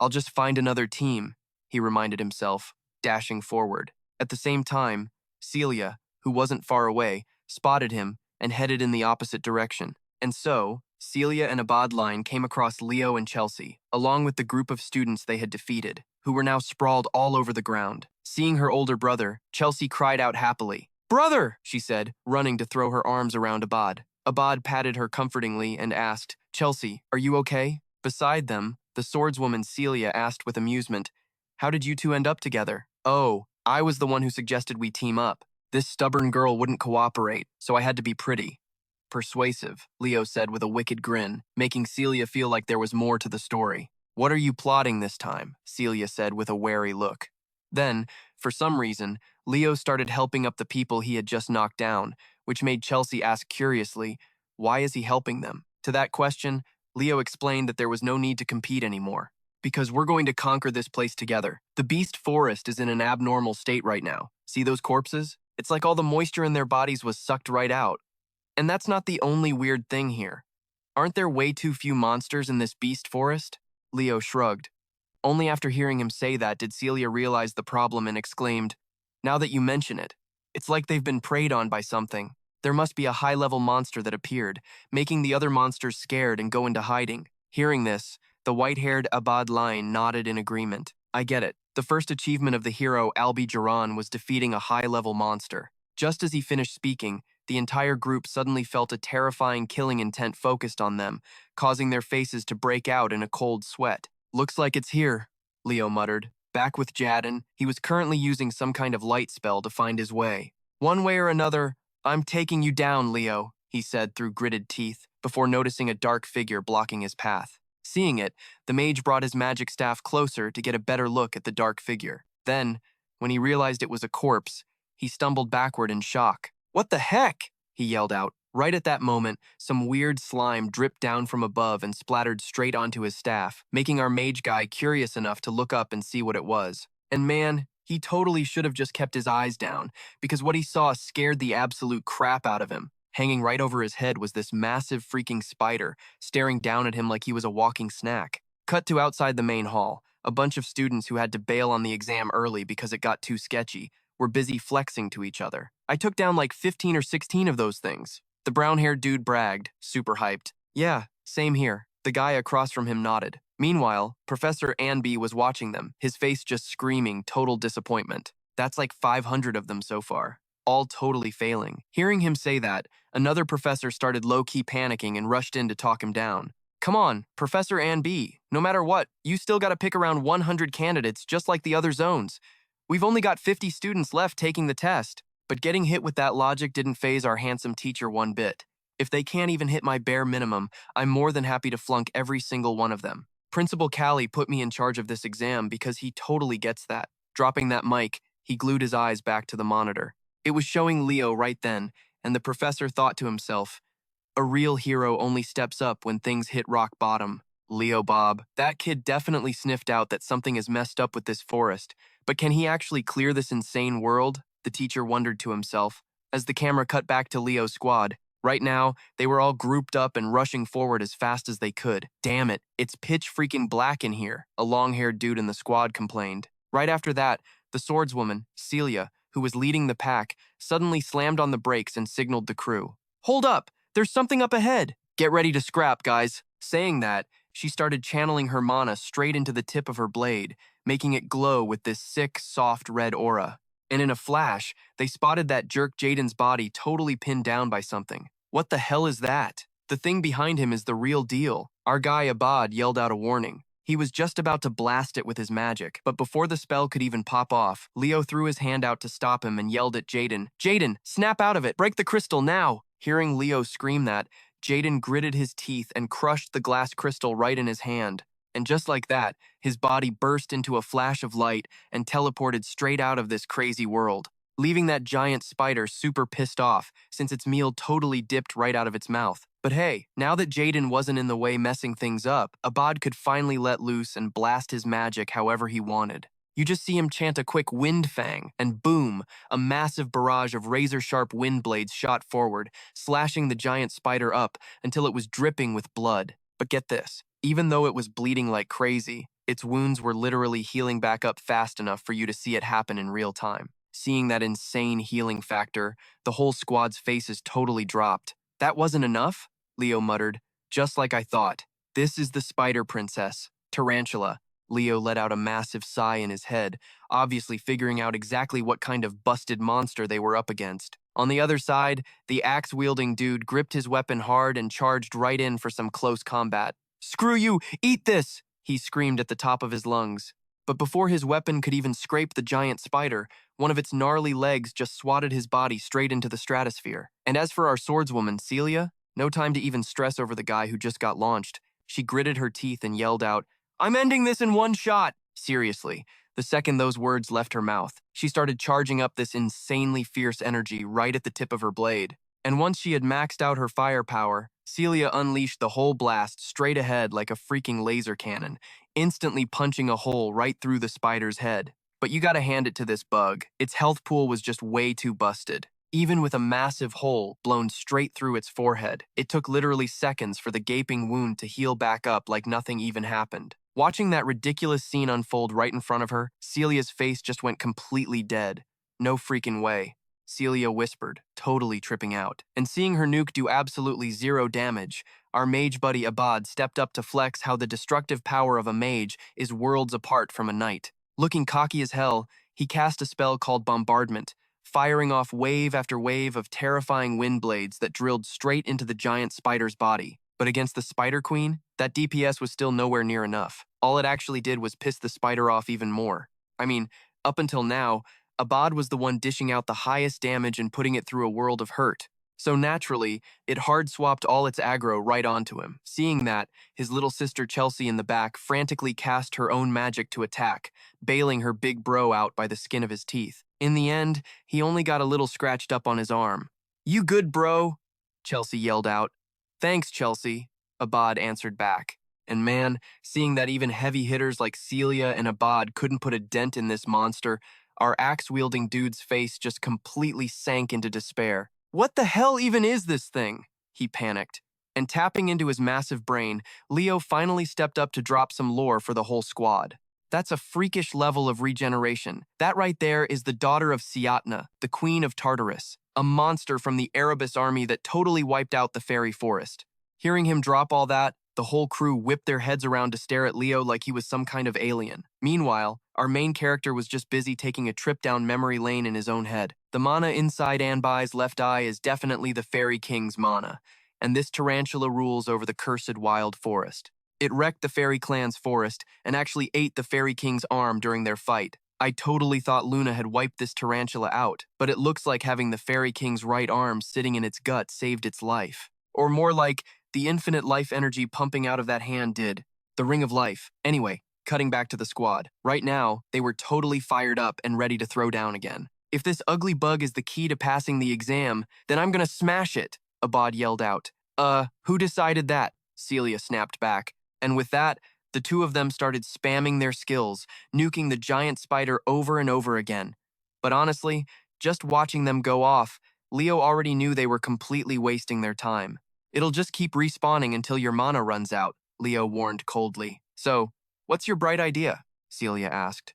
S1: I'll just find another team," he reminded himself, dashing forward. At the same time, Celia, who wasn't far away, spotted him and headed in the opposite direction. And so, Celia and Abadline came across Leo and Chelsea, along with the group of students they had defeated, who were now sprawled all over the ground. Seeing her older brother, Chelsea cried out happily. "Brother!" she said, running to throw her arms around Abad. Abad patted her comfortingly and asked, "Chelsea, are you okay?" Beside them, the swordswoman Celia asked with amusement, "How did you two end up together?" "Oh, I was the one who suggested we team up. This stubborn girl wouldn't cooperate, so I had to be pretty." "Persuasive," Leo said with a wicked grin, making Celia feel like there was more to the story. "What are you plotting this time?" Celia said with a wary look. Then, for some reason, Leo started helping up the people he had just knocked down, which made Chelsea ask curiously, why is he helping them? To that question, Leo explained that there was no need to compete anymore. "Because we're going to conquer this place together. The beast forest is in an abnormal state right now. See those corpses? It's like all the moisture in their bodies was sucked right out. And that's not the only weird thing here. Aren't there way too few monsters in this beast forest?" Leo shrugged. Only after hearing him say that did Celia realize the problem and exclaimed, "Now that you mention it, it's like they've been preyed on by something. There must be a high-level monster that appeared, making the other monsters scared and go into hiding." Hearing this, the white-haired Abad Lion nodded in agreement. "I get it. The first achievement of the hero Albi Jaran was defeating a high-level monster." Just as he finished speaking, the entire group suddenly felt a terrifying killing intent focused on them, causing their faces to break out in a cold sweat. "Looks like it's here," Leo muttered. Back with Jadden, he was currently using some kind of light spell to find his way. "One way or another, I'm taking you down, Leo," he said through gritted teeth, before noticing a dark figure blocking his path. Seeing it, the mage brought his magic staff closer to get a better look at the dark figure. Then, when he realized it was a corpse, he stumbled backward in shock. "What the heck?" he yelled out. Right at that moment, some weird slime dripped down from above and splattered straight onto his staff, making our mage guy curious enough to look up and see what it was. And man, he totally should have just kept his eyes down, because what he saw scared the absolute crap out of him. Hanging right over his head was this massive freaking spider, staring down at him like he was a walking snack. Cut to outside the main hall. A bunch of students who had to bail on the exam early because it got too sketchy were busy flexing to each other. "I took down like 15 or 16 of those things." The brown-haired dude bragged, super hyped. "Yeah, same here." The guy across from him nodded. Meanwhile, Professor Anby was watching them, his face just screaming total disappointment. "That's like 500 of them so far, all totally failing." Hearing him say that, another professor started low-key panicking and rushed in to talk him down. "Come on, Professor Anby, no matter what, you still gotta pick around 100 candidates just like the other zones. We've only got 50 students left taking the test." But getting hit with that logic didn't faze our handsome teacher one bit. "If they can't even hit my bare minimum, I'm more than happy to flunk every single one of them. Principal Callie put me in charge of this exam because he totally gets that." Dropping that mic, he glued his eyes back to the monitor. It was showing Leo right then, and the professor thought to himself, "A real hero only steps up when things hit rock bottom." Leo Bob, that kid definitely sniffed out that something is messed up with this forest, but can he actually clear this insane world? The teacher wondered to himself. As the camera cut back to Leo's squad, right now, they were all grouped up and rushing forward as fast as they could. "Damn it, it's pitch freaking black in here," a long-haired dude in the squad complained. Right after that, the swordswoman, Celia, who was leading the pack, suddenly slammed on the brakes and signaled the crew. "Hold up, there's something up ahead. Get ready to scrap, guys." Saying that, she started channeling her mana straight into the tip of her blade, making it glow with this sick, soft red aura. And in a flash, they spotted that jerk Jaden's body totally pinned down by something. "What the hell is that?" The thing behind him is the real deal. Our guy Abad yelled out a warning. He was just about to blast it with his magic, but before the spell could even pop off, Leo threw his hand out to stop him and yelled at Jaden, "Jaden, snap out of it! Break the crystal now!" Hearing Leo scream that, Jaden gritted his teeth and crushed the glass crystal right in his hand. And just like that, his body burst into a flash of light and teleported straight out of this crazy world, leaving that giant spider super pissed off since its meal totally dipped right out of its mouth. But hey, now that Jaden wasn't in the way messing things up, Abad could finally let loose and blast his magic however he wanted. You just see him chant a quick wind fang, and boom, a massive barrage of razor-sharp wind blades shot forward, slashing the giant spider up until it was dripping with blood. But get this, even though it was bleeding like crazy, its wounds were literally healing back up fast enough for you to see it happen in real time. Seeing that insane healing factor, the whole squad's faces totally dropped. "That wasn't enough?" Leo muttered. "Just like I thought. This is the spider princess, Tarantula." Leo let out a massive sigh in his head, obviously figuring out exactly what kind of busted monster they were up against. On the other side, the axe-wielding dude gripped his weapon hard and charged right in for some close combat. "Screw you! Eat this!" he screamed at the top of his lungs. But before his weapon could even scrape the giant spider, one of its gnarly legs just swatted his body straight into the stratosphere. And as for our swordswoman, Celia, no time to even stress over the guy who just got launched. She gritted her teeth and yelled out, "I'm ending this in one shot!" Seriously, the second those words left her mouth, she started charging up this insanely fierce energy right at the tip of her blade. And once she had maxed out her firepower, Celia unleashed the whole blast straight ahead like a freaking laser cannon, instantly punching a hole right through the spider's head. But you gotta hand it to this bug. Its health pool was just way too busted. Even with a massive hole blown straight through its forehead, it took literally seconds for the gaping wound to heal back up like nothing even happened. Watching that ridiculous scene unfold right in front of her, Celia's face just went completely dead. "No freaking way," Celia whispered, totally tripping out. And seeing her nuke do absolutely zero damage, our mage buddy Abad stepped up to flex how the destructive power of a mage is worlds apart from a knight. Looking cocky as hell, he cast a spell called Bombardment, firing off wave after wave of terrifying wind blades that drilled straight into the giant spider's body. But against the Spider Queen, that DPS was still nowhere near enough. All it actually did was piss the spider off even more. I mean, up until now, Abad was the one dishing out the highest damage and putting it through a world of hurt. So naturally, it hard-swapped all its aggro right onto him. Seeing that, his little sister Chelsea in the back frantically cast her own magic to attack, bailing her big bro out by the skin of his teeth. In the end, he only got a little scratched up on his arm. "You good, bro?" Chelsea yelled out. "Thanks, Chelsea," Abad answered back. And man, seeing that even heavy hitters like Celia and Abad couldn't put a dent in this monster, our axe-wielding dude's face just completely sank into despair. "What the hell even is this thing?" he panicked. And tapping into his massive brain, Leo finally stepped up to drop some lore for the whole squad. That's a freakish level of regeneration. That right there is the daughter of Siatna, the queen of Tartarus, a monster from the Erebos army that totally wiped out the fairy forest. Hearing him drop all that, the whole crew whipped their heads around to stare at Leo like he was some kind of alien. Meanwhile, our main character was just busy taking a trip down memory lane in his own head. The mana inside Anbai's left eye is definitely the Fairy King's mana, and this tarantula rules over the cursed wild forest. It wrecked the Fairy Clan's forest and actually ate the Fairy King's arm during their fight. I totally thought Luna had wiped this tarantula out, but it looks like having the Fairy King's right arm sitting in its gut saved its life. Or more like, the infinite life energy pumping out of that hand did. The Ring of Life. Anyway, cutting back to the squad. Right now, they were totally fired up and ready to throw down again. "If this ugly bug is the key to passing the exam, then I'm gonna smash it," Abad yelled out. Who decided that?" Celia snapped back. And with that, the two of them started spamming their skills, nuking the giant spider over and over again. But honestly, just watching them go off, Leo already knew they were completely wasting their time. "It'll just keep respawning until your mana runs out," Leo warned coldly. "So, what's your bright idea?" Celia asked.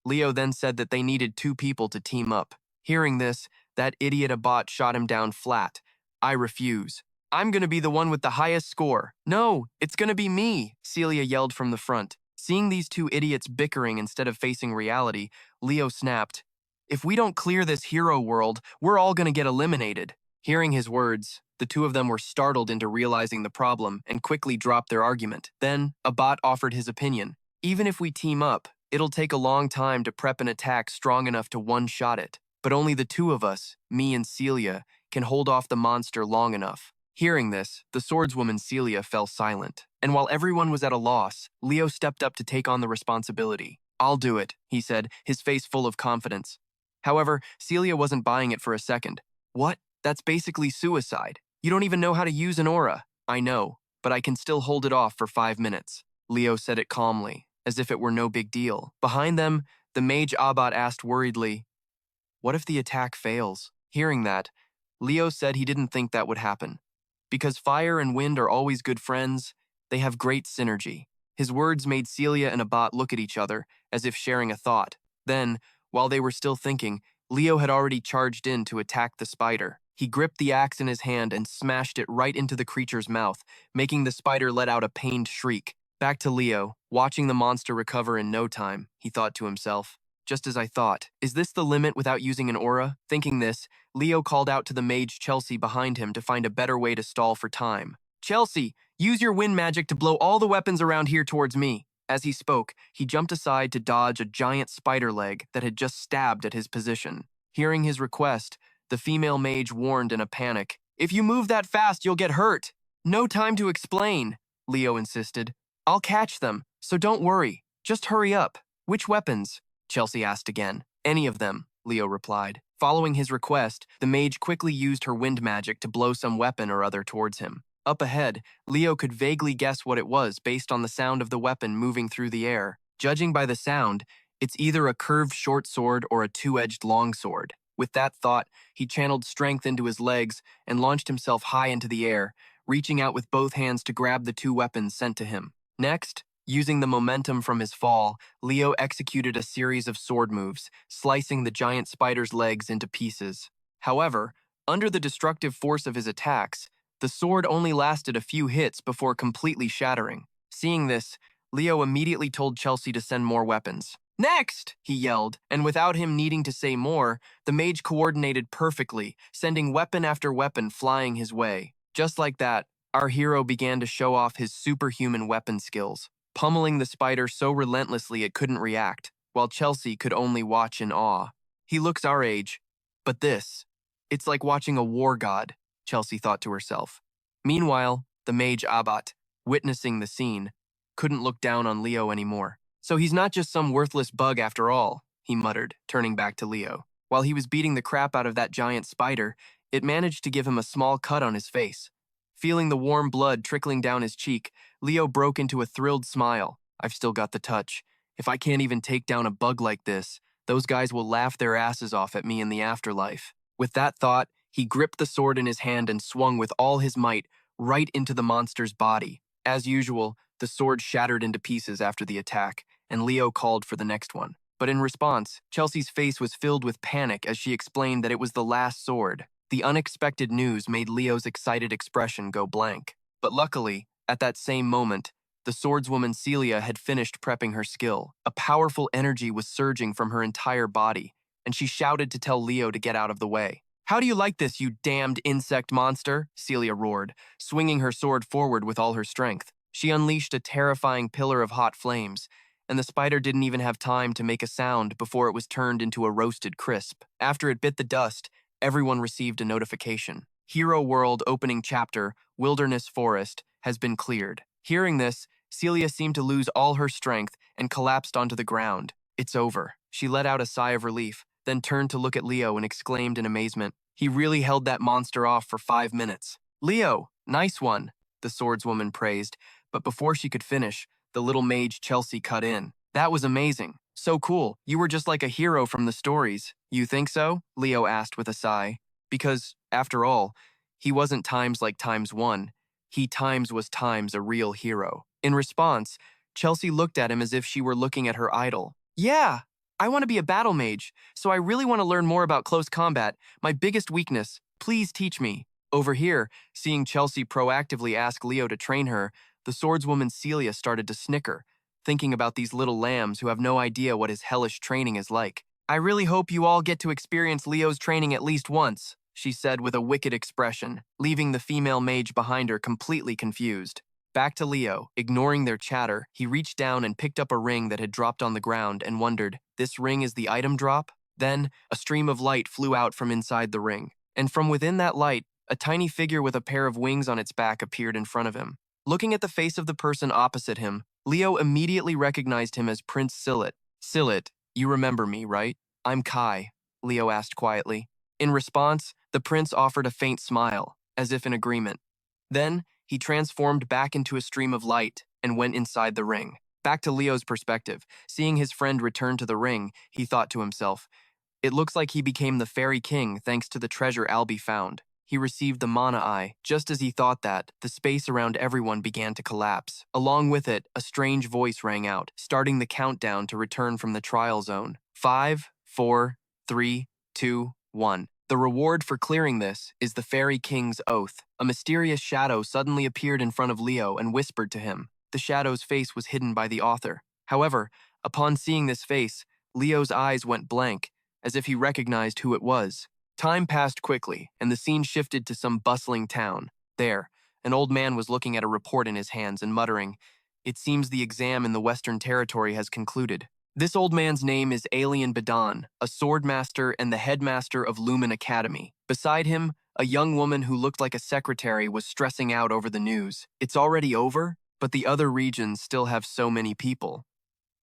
S1: Leo then said that they needed 2 people to team up. Hearing this, that idiot Abot shot him down flat. "I refuse. I'm gonna be the one with the highest score." "No, it's gonna be me," Celia yelled from the front. Seeing these 2 idiots bickering instead of facing reality, Leo snapped, "If we don't clear this hero world, we're all gonna get eliminated." Hearing his words, The two of them were startled into realizing the problem and quickly dropped their argument. Then, a bot offered his opinion. Even if we team up, it'll take a long time to prep an attack strong enough to one-shot it. But only the two of us, me and Celia, can hold off the monster long enough. Hearing this, the swordswoman Celia fell silent. And while everyone was at a loss, Leo stepped up to take on the responsibility. "I'll do it," he said, his face full of confidence. However, Celia wasn't buying it for a second. "What? That's basically suicide. You don't even know how to use an aura." "I know, but I can still hold it off for 5 minutes." Leo said it calmly, as if it were no big deal. Behind them, the mage Abbat asked worriedly, "What if the attack fails?" Hearing that, Leo said he didn't think that would happen. Because fire and wind are always good friends, they have great synergy. His words made Celia and Abbat look at each other, as if sharing a thought. Then, while they were still thinking, Leo had already charged in to attack the spider. He gripped the axe in his hand and smashed it right into the creature's mouth, making the spider let out a pained shriek. Back to Leo, watching the monster recover in no time, he thought to himself. Just as I thought. Is this the limit without using an aura? Thinking this, Leo called out to the mage Chelsea behind him to find a better way to stall for time. "Chelsea, use your wind magic to blow all the weapons around here towards me." As he spoke, he jumped aside to dodge a giant spider leg that had just stabbed at his position. Hearing his request, the female mage warned in a panic, "If you move that fast, you'll get hurt." "No time to explain," Leo insisted. "I'll catch them, so don't worry. Just hurry up." "Which weapons?" Chelsea asked again. "Any of them," Leo replied. Following his request, the mage quickly used her wind magic to blow some weapon or other towards him. Up ahead, Leo could vaguely guess what it was based on the sound of the weapon moving through the air. Judging by the sound, it's either a curved short sword or a two-edged long sword. With that thought, he channeled strength into his legs and launched himself high into the air, reaching out with both hands to grab the two weapons sent to him. Next, using the momentum from his fall, Leo executed a series of sword moves, slicing the giant spider's legs into pieces. However, under the destructive force of his attacks, the sword only lasted a few hits before completely shattering. Seeing this, Leo immediately told Chelsea to send more weapons. "Next!" he yelled, and without him needing to say more, the mage coordinated perfectly, sending weapon after weapon flying his way. Just like that, our hero began to show off his superhuman weapon skills, pummeling the spider so relentlessly it couldn't react, while Chelsea could only watch in awe. "He looks our age, but it's like watching a war god," Chelsea thought to herself. Meanwhile, the mage Abbat, witnessing the scene, couldn't look down on Leo anymore. "So he's not just some worthless bug after all," he muttered, turning back to Leo. While he was beating the crap out of that giant spider, it managed to give him a small cut on his face. Feeling the warm blood trickling down his cheek, Leo broke into a thrilled smile. "I've still got the touch. If I can't even take down a bug like this, those guys will laugh their asses off at me in the afterlife." With that thought, he gripped the sword in his hand and swung with all his might right into the monster's body. As usual, the sword shattered into pieces after the attack, and Leo called for the next one. But in response, Chelsea's face was filled with panic as she explained that it was the last sword. The unexpected news made Leo's excited expression go blank. But luckily, at that same moment, the swordswoman Celia had finished prepping her skill. A powerful energy was surging from her entire body, and she shouted to tell Leo to get out of the way. "How do you like this, you damned insect monster?" Celia roared, swinging her sword forward with all her strength. She unleashed a terrifying pillar of hot flames, and the spider didn't even have time to make a sound before it was turned into a roasted crisp. After it bit the dust, everyone received a notification. Hero World opening chapter, Wilderness Forest, has been cleared. Hearing this, Celia seemed to lose all her strength and collapsed onto the ground. "It's over." She let out a sigh of relief, then turned to look at Leo and exclaimed in amazement, "He really held that monster off for 5 minutes." "Leo, nice one," the swordswoman praised, but before she could finish, the little mage Chelsea cut in. "That was amazing. So cool. You were just like a hero from the stories." "You think so?" Leo asked with a sigh. Because, after all, he wasn't times like times one. He times was times a real hero. In response, Chelsea looked at him as if she were looking at her idol. "Yeah, I want to be a battle mage, so I really want to learn more about close combat, my biggest weakness. Please teach me." Over here, seeing Chelsea proactively ask Leo to train her, the swordswoman Celia started to snicker, thinking about these little lambs who have no idea what his hellish training is like. "I really hope you all get to experience Leo's training at least once," she said with a wicked expression, leaving the female mage behind her completely confused. Back to Leo. Ignoring their chatter, he reached down and picked up a ring that had dropped on the ground and wondered, this ring is the item drop? Then, a stream of light flew out from inside the ring, and from within that light, a tiny figure with a pair of wings on its back appeared in front of him. Looking at the face of the person opposite him, Leo immediately recognized him as Prince Silit. Silit, you remember me, right? I'm Kai, Leo asked quietly. In response, the prince offered a faint smile, as if in agreement. Then, he transformed back into a stream of light and went inside the ring. Back to Leo's perspective, seeing his friend return to the ring, he thought to himself, it looks like he became the fairy king thanks to the treasure Albie found. He received the mana eye. Just as he thought that, the space around everyone began to collapse. Along with it, a strange voice rang out, starting the countdown to return from the trial zone. 5, 4, 3, 2, 1. The reward for clearing this is the Fairy King's Oath. A mysterious shadow suddenly appeared in front of Leo and whispered to him. The shadow's face was hidden by the author. However, upon seeing this face, Leo's eyes went blank, as if he recognized who it was. Time passed quickly, and the scene shifted to some bustling town. There, an old man was looking at a report in his hands and muttering, it seems the exam in the Western Territory has concluded. This old man's name is Alien Badan, a swordmaster and the headmaster of Lumen Academy. Beside him, a young woman who looked like a secretary was stressing out over the news. It's already over, but the other regions still have so many people.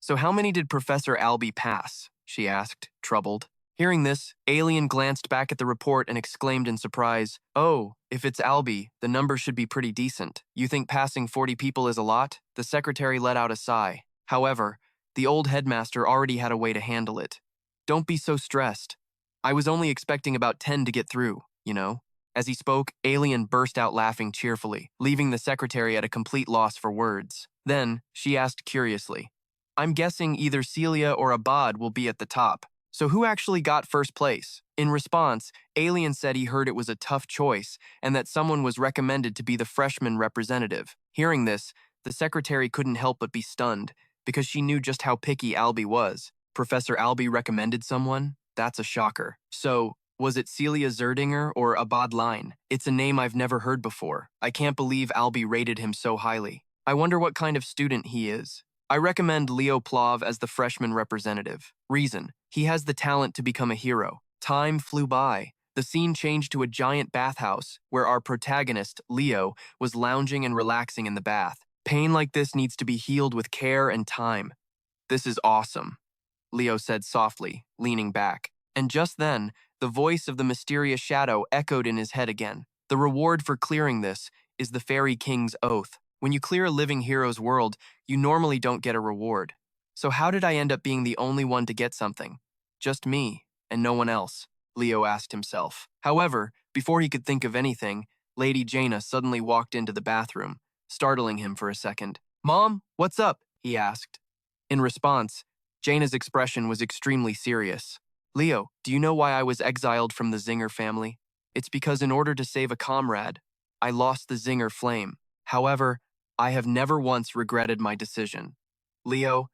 S1: So how many did Professor Albie pass? She asked, troubled. Hearing this, Alien glanced back at the report and exclaimed in surprise, oh, if it's Albie, the number should be pretty decent. You think passing 40 people is a lot? The secretary let out a sigh. However, the old headmaster already had a way to handle it. Don't be so stressed. I was only expecting about 10 to get through, you know? As he spoke, Alien burst out laughing cheerfully, leaving the secretary at a complete loss for words. Then, she asked curiously, I'm guessing either Celia or Abad will be at the top. So who actually got first place? In response, Alien said he heard it was a tough choice and that someone was recommended to be the freshman representative. Hearing this, the secretary couldn't help but be stunned, because she knew just how picky Albie was. Professor Albie recommended someone? That's a shocker. So, was it Celia Zerdinger or Abad Line? It's a name I've never heard before. I can't believe Albie rated him so highly. I wonder what kind of student he is. I recommend Leo Plov as the freshman representative. Reason, he has the talent to become a hero. Time flew by. The scene changed to a giant bathhouse, where our protagonist, Leo, was lounging and relaxing in the bath. Pain like this needs to be healed with care and time. This is awesome, Leo said softly, leaning back. And just then, the voice of the mysterious shadow echoed in his head again. The reward for clearing this is the Fairy King's Oath. When you clear a living hero's world, you normally don't get a reward. So how did I end up being the only one to get something? Just me, and no one else, Leo asked himself. However, before he could think of anything, Lady Jaina suddenly walked into the bathroom, startling him for a second. Mom, what's up? He asked. In response, Jaina's expression was extremely serious. Leo, do you know why I was exiled from the Zinger family? It's because in order to save a comrade, I lost the Zinger flame. However, I have never once regretted my decision. Leo,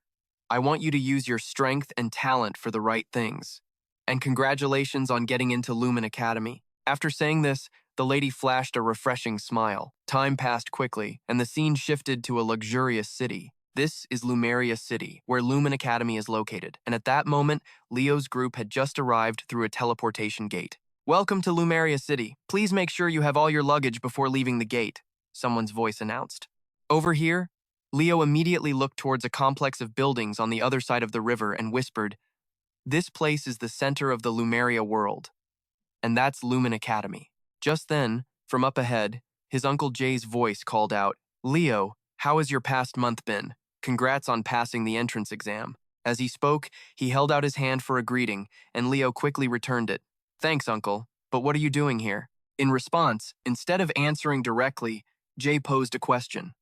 S1: I want you to use your strength and talent for the right things. And congratulations on getting into Lumen Academy. After saying this, the lady flashed a refreshing smile. Time passed quickly, and the scene shifted to a luxurious city. This is Lumeria City, where Lumen Academy is located, and at that moment, Leo's group had just arrived through a teleportation gate. Welcome to Lumeria City. Please make sure you have all your luggage before leaving the gate, someone's voice announced. Over here, Leo immediately looked towards a complex of buildings on the other side of the river and whispered, this place is the center of the Lumeria world, and that's Lumen Academy. Just then, from up ahead, his Uncle Jay's voice called out, Leo, how has your past month been? Congrats on passing the entrance exam. As he spoke, he held out his hand for a greeting, and Leo quickly returned it. Thanks, Uncle, but what are you doing here? In response, instead of answering directly, Jay posed a question.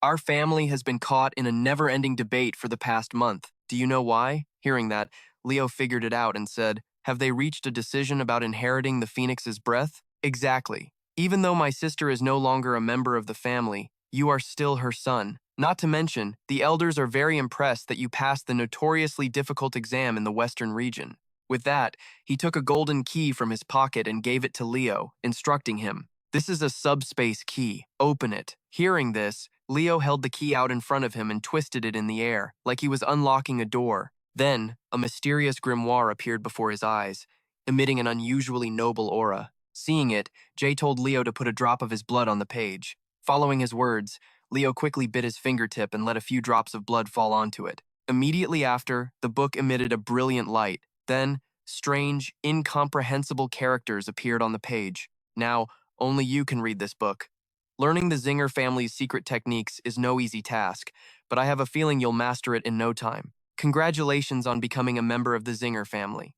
S1: Our family has been caught in a never-ending debate for the past month. Do you know why? Hearing that, Leo figured it out and said, have they reached a decision about inheriting the Phoenix's breath? Exactly. Even though my sister is no longer a member of the family, you are still her son. Not to mention, the elders are very impressed that you passed the notoriously difficult exam in the Western region. With that, he took a golden key from his pocket and gave it to Leo, instructing him, "This is a subspace key. Open it." Hearing this, Leo held the key out in front of him and twisted it in the air, like he was unlocking a door. Then, a mysterious grimoire appeared before his eyes, emitting an unusually noble aura. Seeing it, Jay told Leo to put a drop of his blood on the page. Following his words, Leo quickly bit his fingertip and let a few drops of blood fall onto it. Immediately after, the book emitted a brilliant light. Then, strange, incomprehensible characters appeared on the page. Now, only you can read this book. Learning the Zinger family's secret techniques is no easy task, but I have a feeling you'll master it in no time. Congratulations on becoming a member of the Zinger family.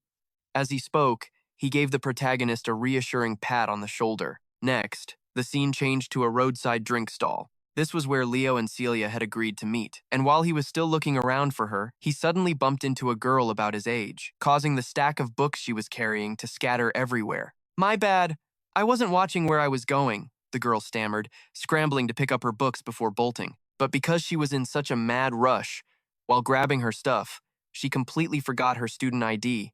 S1: As he spoke, he gave the protagonist a reassuring pat on the shoulder. Next, the scene changed to a roadside drink stall. This was where Leo and Celia had agreed to meet, and while he was still looking around for her, he suddenly bumped into a girl about his age, causing the stack of books she was carrying to scatter everywhere. "My bad. I wasn't watching where I was going," the girl stammered, scrambling to pick up her books before bolting. But because she was in such a mad rush, while grabbing her stuff, she completely forgot her student ID,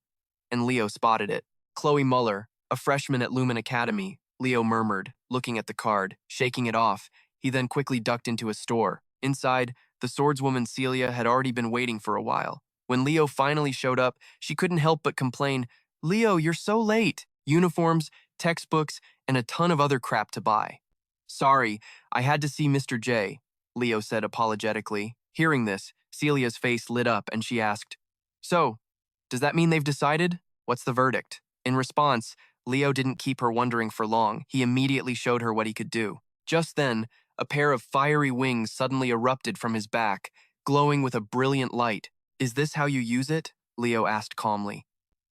S1: and Leo spotted it. "Chloe Muller, a freshman at Lumen Academy," Leo murmured, looking at the card, shaking it off. He then quickly ducked into a store. Inside, the swordswoman Celia had already been waiting for a while. When Leo finally showed up, she couldn't help but complain, "Leo, you're so late." Uniforms, textbooks, and a ton of other crap to buy. "Sorry, I had to see Mr. J," Leo said apologetically. Hearing this, Celia's face lit up and she asked, "So, does that mean they've decided? What's the verdict?" In response, Leo didn't keep her wondering for long. He immediately showed her what he could do. Just then, a pair of fiery wings suddenly erupted from his back, glowing with a brilliant light. "Is this how you use it?" Leo asked calmly.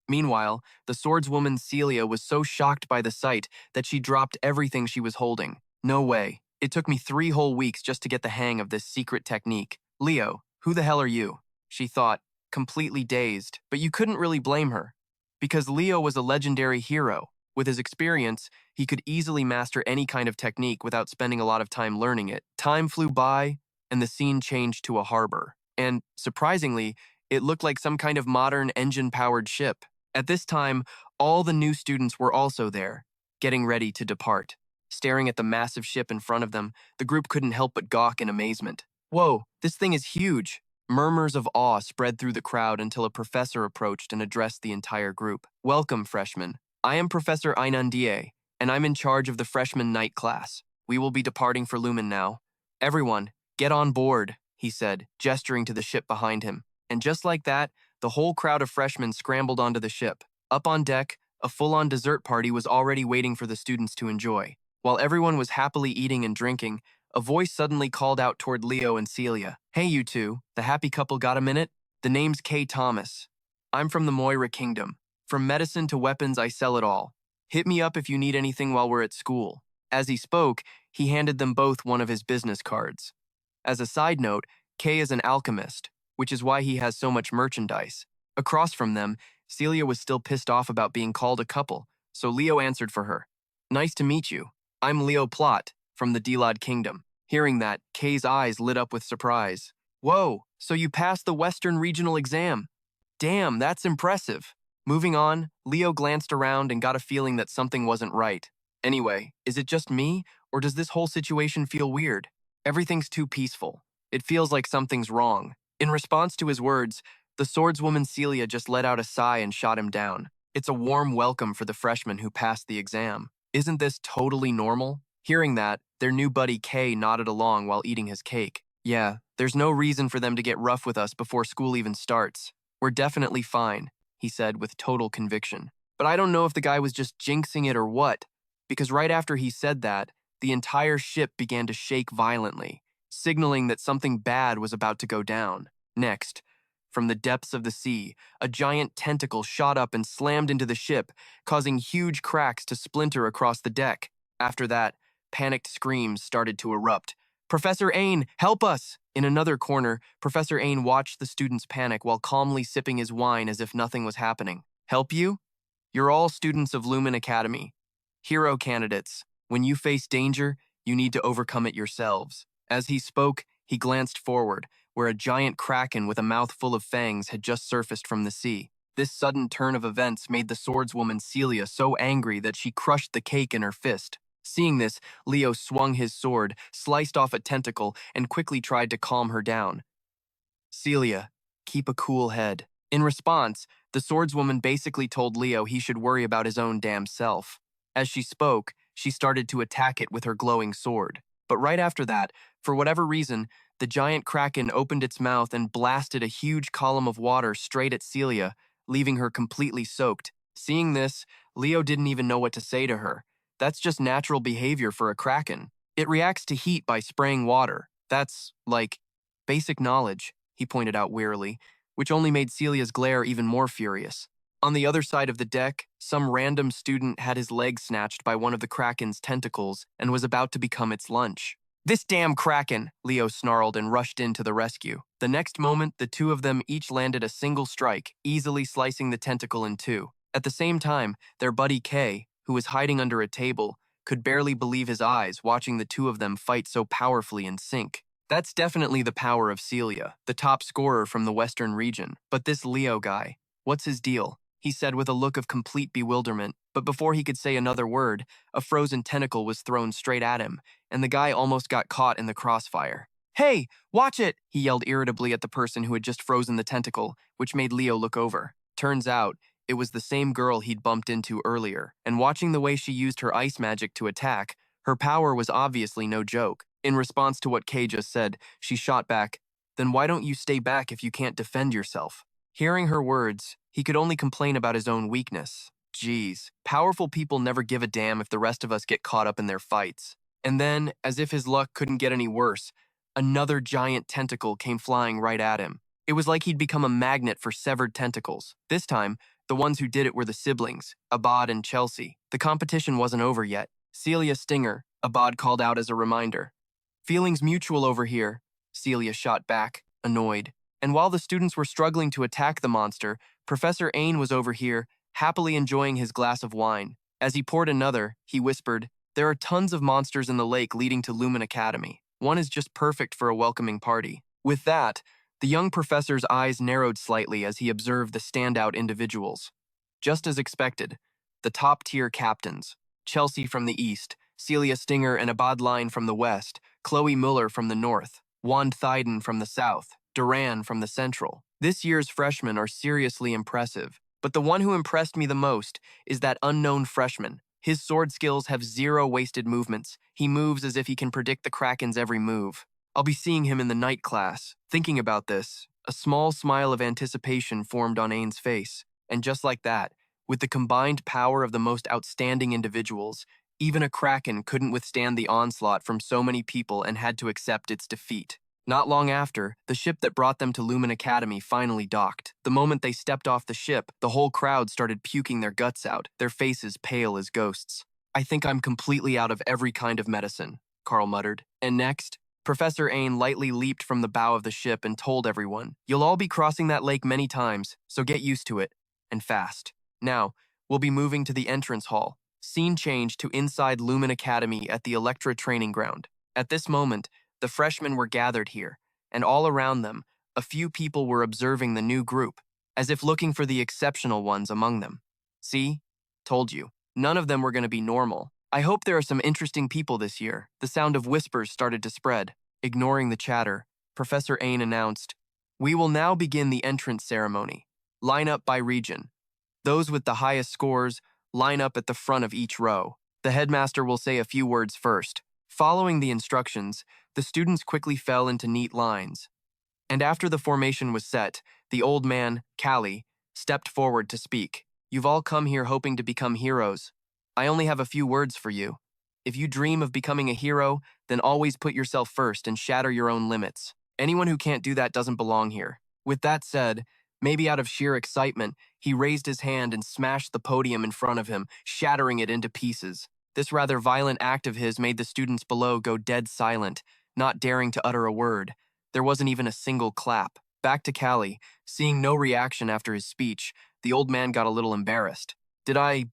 S1: Meanwhile, the swordswoman Celia was so shocked by the sight that she dropped everything she was holding. "No way. It took me 3 whole weeks just to get the hang of this secret technique." "Leo, who the hell are you?" she thought, completely dazed. But you couldn't really blame her, because Leo was a legendary hero. With his experience, he could easily master any kind of technique without spending a lot of time learning it. Time flew by, and the scene changed to a harbor. And, surprisingly, it looked like some kind of modern engine-powered ship. At this time, all the new students were also there, getting ready to depart. Staring at the massive ship in front of them, the group couldn't help but gawk in amazement. "Whoa, this thing is huge!" Murmurs of awe spread through the crowd until a professor approached and addressed the entire group. "Welcome, freshmen. I am Professor Ainandie, and I'm in charge of the freshman night class. We will be departing for Lumen now. Everyone, get on board," he said, gesturing to the ship behind him. And just like that, the whole crowd of freshmen scrambled onto the ship. Up on deck, a full-on dessert party was already waiting for the students to enjoy. While everyone was happily eating and drinking, a voice suddenly called out toward Leo and Celia. "Hey, you two, the happy couple, got a minute? The name's K. Thomas. I'm from the Moira Kingdom. From medicine to weapons, I sell it all. Hit me up if you need anything while we're at school." As he spoke, he handed them both one of his business cards. As a side note, Kay is an alchemist, which is why he has so much merchandise. Across from them, Celia was still pissed off about being called a couple, so Leo answered for her. "Nice to meet you. I'm Leo Plov, from the Delod Kingdom." Hearing that, Kay's eyes lit up with surprise. "Whoa, so you passed the Western Regional exam. Damn, that's impressive." Moving on, Leo glanced around and got a feeling that something wasn't right. Anyway, is it just me, or does this whole situation feel weird? Everything's too peaceful. It feels like something's wrong. In response to his words, the swordswoman Celia just let out a sigh and shot him down. It's a warm welcome for the freshman who passed the exam. Isn't this totally normal? Hearing that, their new buddy Kay nodded along while eating his cake. "Yeah, there's no reason for them to get rough with us before school even starts. We're definitely fine," he said with total conviction. But I don't know if the guy was just jinxing it or what, because right after he said that, the entire ship began to shake violently, signaling that something bad was about to go down. Next, from the depths of the sea, a giant tentacle shot up and slammed into the ship, causing huge cracks to splinter across the deck. After that, panicked screams started to erupt. "Professor Ain, help us!" In another corner, Professor Ain watched the students panic while calmly sipping his wine as if nothing was happening. "Help you? You're all students of Lumen Academy. Hero candidates. When you face danger, you need to overcome it yourselves." As he spoke, he glanced forward, where a giant kraken with a mouth full of fangs had just surfaced from the sea. This sudden turn of events made the swordswoman Celia so angry that she crushed the cake in her fist. Seeing this, Leo swung his sword, sliced off a tentacle, and quickly tried to calm her down. Celia, keep a cool head. In response, the swordswoman basically told Leo he should worry about his own damn self. As she spoke, she started to attack it with her glowing sword. But right after that, for whatever reason, the giant kraken opened its mouth and blasted a huge column of water straight at Celia, leaving her completely soaked. Seeing this, Leo didn't even know what to say to her. That's just natural behavior for a kraken. It reacts to heat by spraying water. That's, like, basic knowledge, he pointed out wearily, which only made Celia's glare even more furious. On the other side of the deck, some random student had his leg snatched by one of the kraken's tentacles and was about to become its lunch. "This damn kraken!" Leo snarled and rushed in to the rescue. The next moment, the two of them each landed a single strike, easily slicing the tentacle in two. At the same time, their buddy Kay, who was hiding under a table, could barely believe his eyes watching the two of them fight so powerfully in sync. That's definitely the power of Celia, the top scorer from the Western region. But this Leo guy, what's his deal? He said with a look of complete bewilderment, but before he could say another word, a frozen tentacle was thrown straight at him, and the guy almost got caught in the crossfire. "Hey, watch it!" he yelled irritably at the person who had just frozen the tentacle, which made Leo look over. Turns out, it was the same girl he'd bumped into earlier, and watching the way she used her ice magic to attack, her power was obviously no joke. In response to what Kay just said, she shot back, "Then why don't you stay back if you can't defend yourself?" Hearing her words, he could only complain about his own weakness. Geez, powerful people never give a damn if the rest of us get caught up in their fights. And then, as if his luck couldn't get any worse, another giant tentacle came flying right at him. It was like he'd become a magnet for severed tentacles. This time, the ones who did it were the siblings, Abad and Chelsea. The competition wasn't over yet. "Celia Stinger," Abad called out as a reminder. "Feelings mutual over here," Celia shot back, annoyed. And while the students were struggling to attack the monster, Professor Ain was over here, happily enjoying his glass of wine. As he poured another, he whispered, "There are tons of monsters in the lake leading to Lumen Academy. One is just perfect for a welcoming party." With that, the young professor's eyes narrowed slightly as he observed the standout individuals. Just as expected, the top-tier captains, Chelsea from the east, Celia Stinger and Abad Line from the west, Chloe Muller from the north, Wand Thyden from the south, Duran from the central. This year's freshmen are seriously impressive, but the one who impressed me the most is that unknown freshman. His sword skills have zero wasted movements. He moves as if he can predict the Kraken's every move. I'll be seeing him in the night class. Thinking about this, a small smile of anticipation formed on Ain's face, and just like that, with the combined power of the most outstanding individuals, even a Kraken couldn't withstand the onslaught from so many people and had to accept its defeat. Not long after, the ship that brought them to Lumen Academy finally docked. The moment they stepped off the ship, the whole crowd started puking their guts out, their faces pale as ghosts. "I think I'm completely out of every kind of medicine," Carl muttered. And next, Professor Ain lightly leaped from the bow of the ship and told everyone, "You'll all be crossing that lake many times, so get used to it, and fast. Now, we'll be moving to the entrance hall." Scene changed to inside Lumen Academy at the Electra training ground. At this moment, the freshmen were gathered here, and all around them, a few people were observing the new group, as if looking for the exceptional ones among them. "See? Told you. None of them were going to be normal. I hope there are some interesting people this year." The sound of whispers started to spread. Ignoring the chatter, Professor Ain announced, "We will now begin the entrance ceremony. Line up by region. Those with the highest scores line up at the front of each row. The headmaster will say a few words first." Following the instructions, the students quickly fell into neat lines. And after the formation was set, the old man, Callie, stepped forward to speak. "You've all come here hoping to become heroes. I only have a few words for you. If you dream of becoming a hero, then always put yourself first and shatter your own limits. Anyone who can't do that doesn't belong here." With that said, maybe out of sheer excitement, he raised his hand and smashed the podium in front of him, shattering it into pieces. This rather violent act of his made the students below go dead silent, not daring to utter a word. There wasn't even a single clap. Back to Callie. Seeing no reaction after his speech, the old man got a little embarrassed. "Did I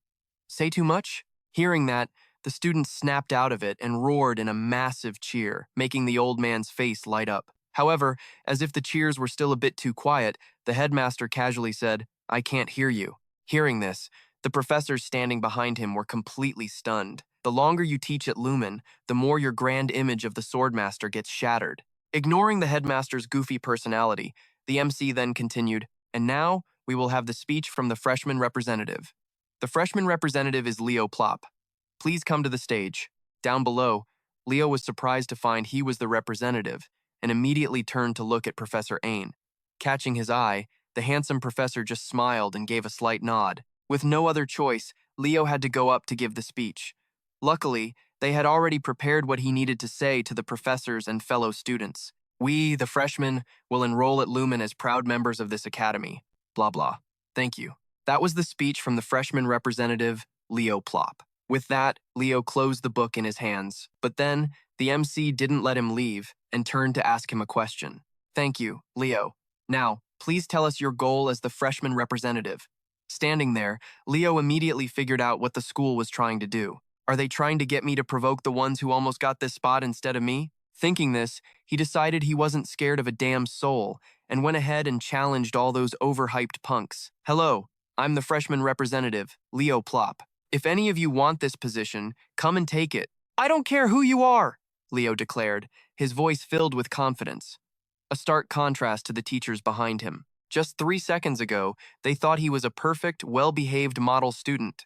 S1: say too much?" Hearing that, the students snapped out of it and roared in a massive cheer, making the old man's face light up. However, as if the cheers were still a bit too quiet, the headmaster casually said, I can't hear you. Hearing this, the professors standing behind him were completely stunned. The longer you teach at Lumen, the more your grand image of the swordmaster gets shattered. Ignoring the headmaster's goofy personality, the MC then continued, and now we will have the speech from the freshman representative. The freshman representative is Leo Plov. Please come to the stage. Down below, Leo was surprised to find he was the representative and immediately turned to look at Professor Ain. Catching his eye, the handsome professor just smiled and gave a slight nod. With no other choice, Leo had to go up to give the speech. Luckily, they had already prepared what he needed to say to the professors and fellow students. We, the freshmen, will enroll at Lumen as proud members of this academy. Blah blah. Thank you. That was the speech from the freshman representative, Leo Plov. With that, Leo closed the book in his hands, but then the MC didn't let him leave and turned to ask him a question. Thank you, Leo. Now, please tell us your goal as the freshman representative. Standing there, Leo immediately figured out what the school was trying to do. Are they trying to get me to provoke the ones who almost got this spot instead of me? Thinking this, he decided he wasn't scared of a damn soul and went ahead and challenged all those overhyped punks. Hello, I'm the freshman representative, Leo Plov. If any of you want this position, come and take it. I don't care who you are, Leo declared, his voice filled with confidence. A stark contrast to the teachers behind him. Just 3 seconds ago, they thought he was a perfect, well-behaved model student.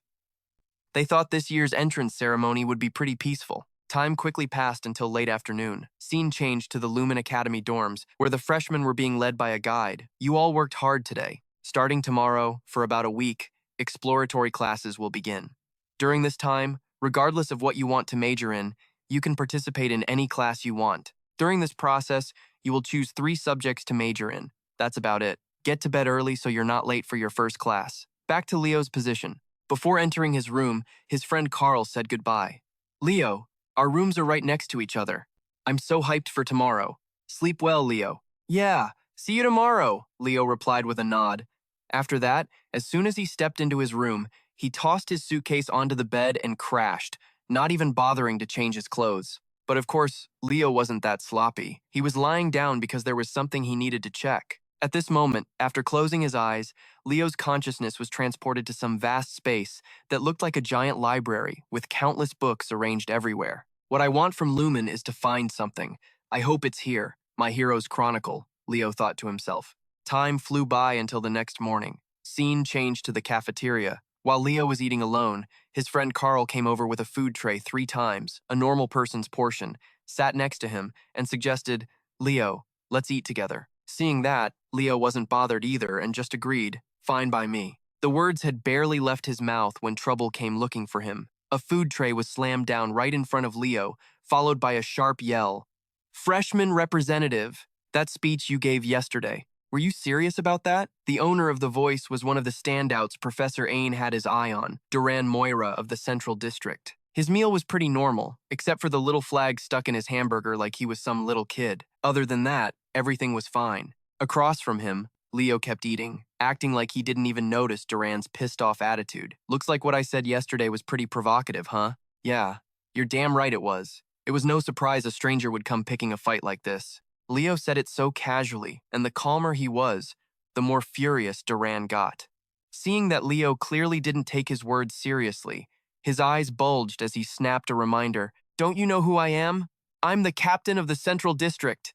S1: They thought this year's entrance ceremony would be pretty peaceful. Time quickly passed until late afternoon. Scene changed to the Lumen Academy dorms, where the freshmen were being led by a guide. You all worked hard today. Starting tomorrow, for about a week, exploratory classes will begin. During this time, regardless of what you want to major in, you can participate in any class you want. During this process, you will choose 3 subjects to major in. That's about it. Get to bed early so you're not late for your first class. Back to Leo's position. Before entering his room, his friend Carl said goodbye. Leo, our rooms are right next to each other. I'm so hyped for tomorrow. Sleep well, Leo. Yeah, see you tomorrow, Leo replied with a nod. After that, as soon as he stepped into his room, he tossed his suitcase onto the bed and crashed, not even bothering to change his clothes. But of course, Leo wasn't that sloppy. He was lying down because there was something he needed to check. At this moment, after closing his eyes, Leo's consciousness was transported to some vast space that looked like a giant library with countless books arranged everywhere. What I want from Lumen is to find something. I hope it's here, my hero's Chronicle, Leo thought to himself. Time flew by until the next morning. Scene changed to the cafeteria. While Leo was eating alone, his friend Carl came over with a food tray 3 times, a normal person's portion, sat next to him, and suggested, Leo, let's eat together. Seeing that, Leo wasn't bothered either and just agreed, fine by me. The words had barely left his mouth when trouble came looking for him. A food tray was slammed down right in front of Leo, followed by a sharp yell. Freshman representative, that speech you gave yesterday. Were you serious about that? The owner of the voice was one of the standouts Professor Ain had his eye on, Duran Moira of the Central District. His meal was pretty normal, except for the little flag stuck in his hamburger like he was some little kid. Other than that, everything was fine. Across from him, Leo kept eating, acting like he didn't even notice Duran's pissed-off attitude. Looks like what I said yesterday was pretty provocative, huh? Yeah, you're damn right it was. It was no surprise a stranger would come picking a fight like this. Leo said it so casually, and the calmer he was, the more furious Duran got. Seeing that Leo clearly didn't take his words seriously, his eyes bulged as he snapped a reminder. Don't you know who I am? I'm the captain of the Central District.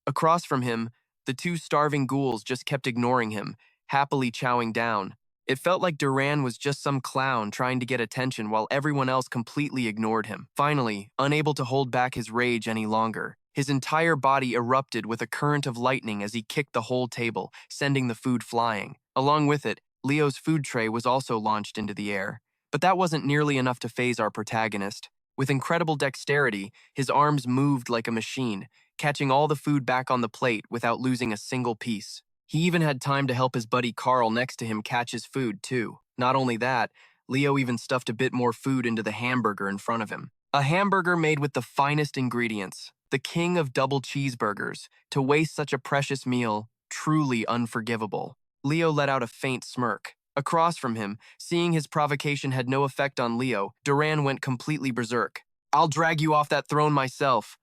S1: Across from him, the 2 starving ghouls just kept ignoring him, happily chowing down. It felt like Duran was just some clown trying to get attention while everyone else completely ignored him. Finally, unable to hold back his rage any longer, his entire body erupted with a current of lightning as he kicked the whole table, sending the food flying. Along with it, Leo's food tray was also launched into the air. But that wasn't nearly enough to faze our protagonist. With incredible dexterity, his arms moved like a machine, catching all the food back on the plate without losing a single piece. He even had time to help his buddy Carl next to him catch his food, too. Not only that, Leo even stuffed a bit more food into the hamburger in front of him. A hamburger made with the finest ingredients, the king of double cheeseburgers. To waste such a precious meal, truly unforgivable. Leo let out a faint smirk. Across from him, seeing his provocation had no effect on Leo, Duran went completely berserk. I'll drag you off that throne myself.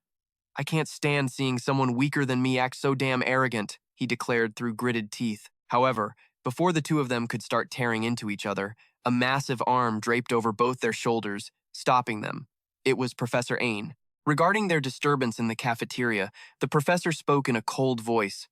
S1: I can't stand seeing someone weaker than me act so damn arrogant, he declared through gritted teeth. However, Before the two of them could start tearing into each other, a massive arm draped over both their shoulders, stopping them. It was Professor Ain. Regarding their disturbance in the cafeteria, the professor spoke in a cold voice.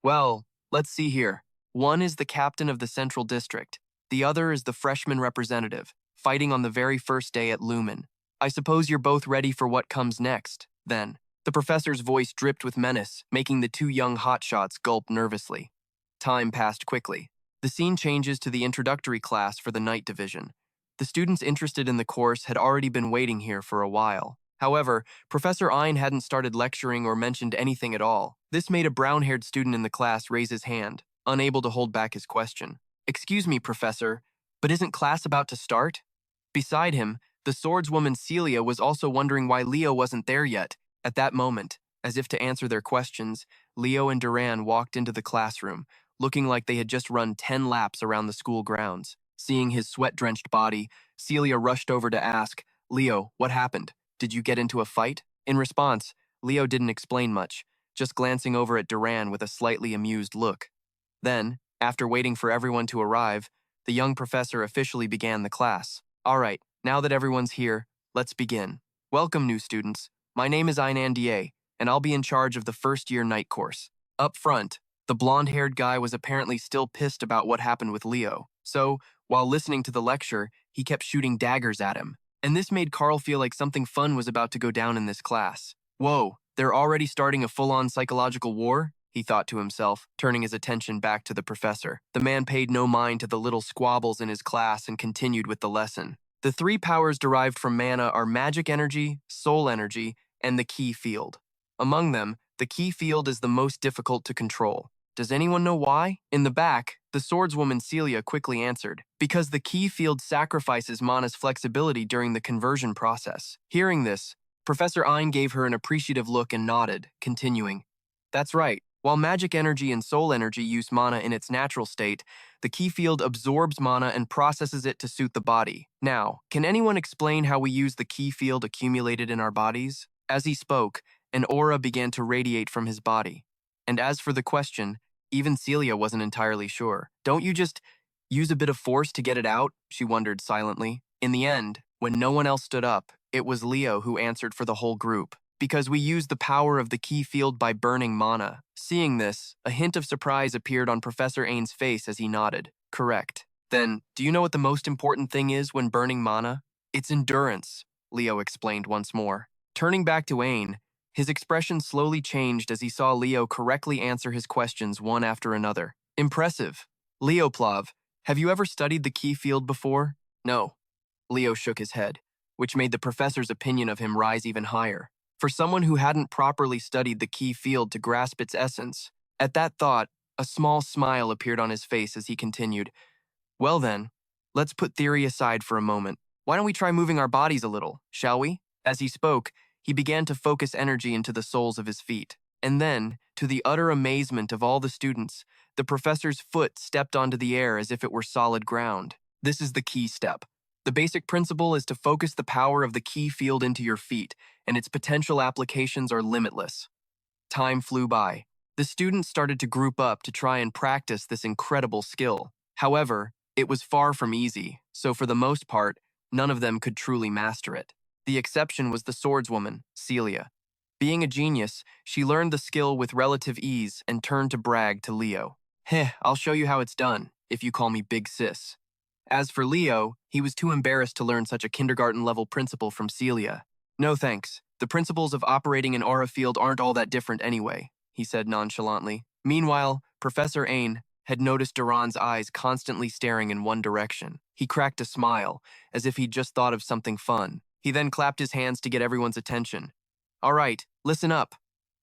S1: Well, let's see here. One is the captain of the Central District. The other is the freshman representative, fighting on the very first day at Lumen. I suppose you're both ready for what comes next, then. The professor's voice dripped with menace, making the two young hotshots gulp nervously. Time passed quickly. The scene changes to the introductory class for the night division. The students interested in the course had already been waiting here for a while. However, Professor Ein hadn't started lecturing or mentioned anything at all. This made a brown-haired student in the class raise his hand, unable to hold back his question. Excuse me, Professor, but isn't class about to start? Beside him, the swordswoman Celia was also wondering why Leo wasn't there yet. At that moment, as if to answer their questions, Leo and Duran walked into the classroom, looking like they had just run 10 laps around the school grounds. Seeing his sweat-drenched body, Celia rushed over to ask, Leo, what happened? Did you get into a fight? In response, Leo didn't explain much, just glancing over at Duran with a slightly amused look. Then, after waiting for everyone to arrive, the young professor officially began the class. All right, now that everyone's here, let's begin. Welcome, new students. My name is Einan Da, and I'll be in charge of the first-year night course. Up front, the blonde-haired guy was apparently still pissed about what happened with Leo, so, while listening to the lecture, he kept shooting daggers at him. And this made Carl feel like something fun was about to go down in this class. Whoa, they're already starting a full-on psychological war? He thought to himself, turning his attention back to the professor. The man paid no mind to the little squabbles in his class and continued with the lesson. The three powers derived from mana are magic energy, soul energy, and the key field. Among them, the key field is the most difficult to control. Does anyone know why? In the back, the swordswoman Celia quickly answered, because the key field sacrifices mana's flexibility during the conversion process. Hearing this, Professor Ein gave her an appreciative look and nodded, continuing, That's right. While magic energy and soul energy use mana in its natural state, the key field absorbs mana and processes it to suit the body. Now, can anyone explain how we use the key field accumulated in our bodies? As he spoke, an aura began to radiate from his body. And as for the question, even Celia wasn't entirely sure. Don't you just use a bit of force to get it out? She wondered silently. In the end, when no one else stood up, it was Leo who answered for the whole group. Because we use the power of the key field by burning mana. Seeing this, a hint of surprise appeared on Professor Ain's face as he nodded. Correct. Then, do you know what the most important thing is when burning mana? It's endurance, Leo explained once more. Turning back to Ain, his expression slowly changed as he saw Leo correctly answer his questions one after another. Impressive. Leoplav, have you ever studied the key field before? No. Leo shook his head, which made the professor's opinion of him rise even higher. For someone who hadn't properly studied the key field to grasp its essence, at that thought, a small smile appeared on his face as he continued, Well then, let's put theory aside for a moment. Why don't we try moving our bodies a little, shall we? As he spoke, he began to focus energy into the soles of his feet. And then, to the utter amazement of all the students, the professor's foot stepped onto the air as if it were solid ground. This is the key step. The basic principle is to focus the power of the key field into your feet, and its potential applications are limitless. Time flew by. The students started to group up to try and practice this incredible skill. However, it was far from easy, so for the most part, none of them could truly master it. The exception was the swordswoman, Celia. Being a genius, she learned the skill with relative ease and turned to brag to Leo. Heh, I'll show you how it's done, if you call me Big Sis. As for Leo, he was too embarrassed to learn such a kindergarten-level principle from Celia. No thanks. The principles of operating an aura field aren't all that different anyway, he said nonchalantly. Meanwhile, Professor Ain had noticed Duran's eyes constantly staring in one direction. He cracked a smile, as if he'd just thought of something fun. He then clapped his hands to get everyone's attention. All right, listen up.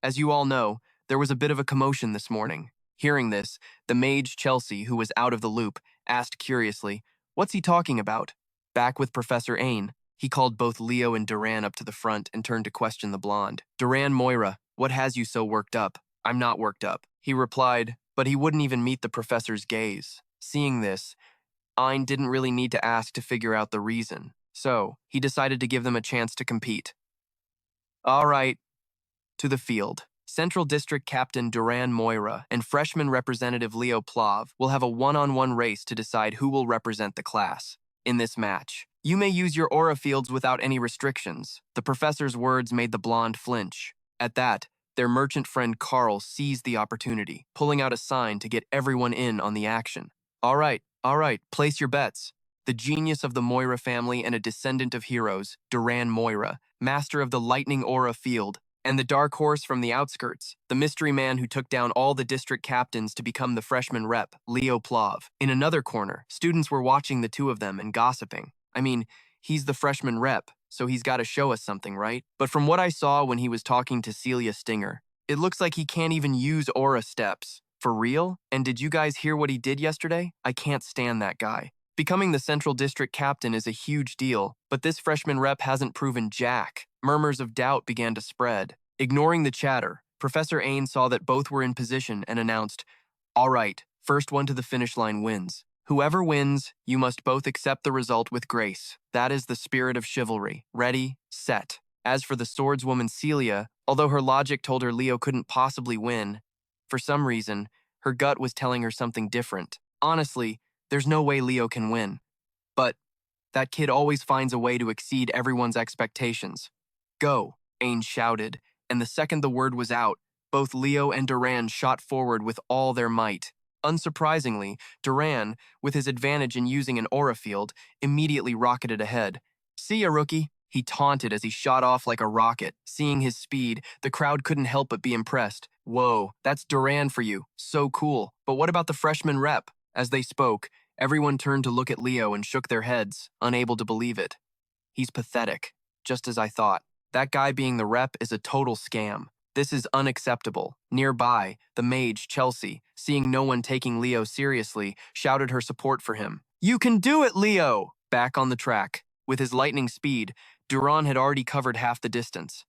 S1: As you all know, there was a bit of a commotion this morning. Hearing this, the mage Chelsea, who was out of the loop, asked curiously, What's he talking about? Back with Professor Ain, he called both Leo and Duran up to the front and turned to question the blonde. Duran Moira, what has you so worked up? I'm not worked up, he replied, but he wouldn't even meet the professor's gaze. Seeing this, Ain didn't really need to ask to figure out the reason, so he decided to give them a chance to compete. All right, to the field. Central District Captain Duran Moira and freshman representative Leo Plov will have a one-on-one race to decide who will represent the class. In this match, you may use your aura fields without any restrictions. The professor's words made the blonde flinch. At that, their merchant friend Carl seized the opportunity, pulling out a sign to get everyone in on the action. All right, place your bets. The genius of the Moira family and a descendant of heroes, Duran Moira, master of the lightning aura field, and the dark horse from the outskirts, the mystery man who took down all the district captains to become the freshman rep, Leo Plov. In another corner, students were watching the two of them and gossiping. I mean, he's the freshman rep, so he's got to show us something, right? But from what I saw when he was talking to Celia Zerdinger, it looks like he can't even use aura steps. For real? And did you guys hear what he did yesterday? I can't stand that guy. Becoming the Central District Captain is a huge deal, but this freshman rep hasn't proven jack. Murmurs of doubt began to spread. Ignoring the chatter, Professor Ain saw that both were in position and announced, "All right, first one to the finish line wins. Whoever wins, you must both accept the result with grace. That is the spirit of chivalry. Ready, set." As for the swordswoman Celia, although her logic told her Leo couldn't possibly win, for some reason, her gut was telling her something different. Honestly, there's no way Leo can win. But that kid always finds a way to exceed everyone's expectations. "Go," Ain shouted, and the second the word was out, both Leo and Duran shot forward with all their might. Unsurprisingly, Duran, with his advantage in using an aura field, immediately rocketed ahead. "See ya, rookie," he taunted as he shot off like a rocket. Seeing his speed, the crowd couldn't help but be impressed. "Whoa, that's Duran for you. So cool. But what about the freshman rep?" As they spoke, everyone turned to look at Leo and shook their heads, unable to believe it. "He's pathetic, just as I thought. That guy being the rep is a total scam. This is unacceptable." Nearby, the mage, Chelsea, seeing no one taking Leo seriously, shouted her support for him. "You can do it, Leo!" Back on the track. With his lightning speed, Duran had already covered half the distance.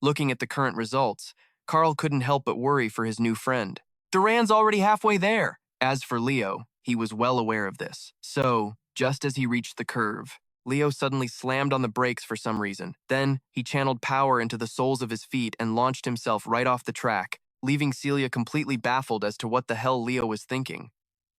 S1: Looking at the current results, Carl couldn't help but worry for his new friend. "Duran's already halfway there." As for Leo, he was well aware of this. So, just as he reached the curve, Leo suddenly slammed on the brakes for some reason. Then, he channeled power into the soles of his feet and launched himself right off the track, leaving Celia completely baffled as to what the hell Leo was thinking.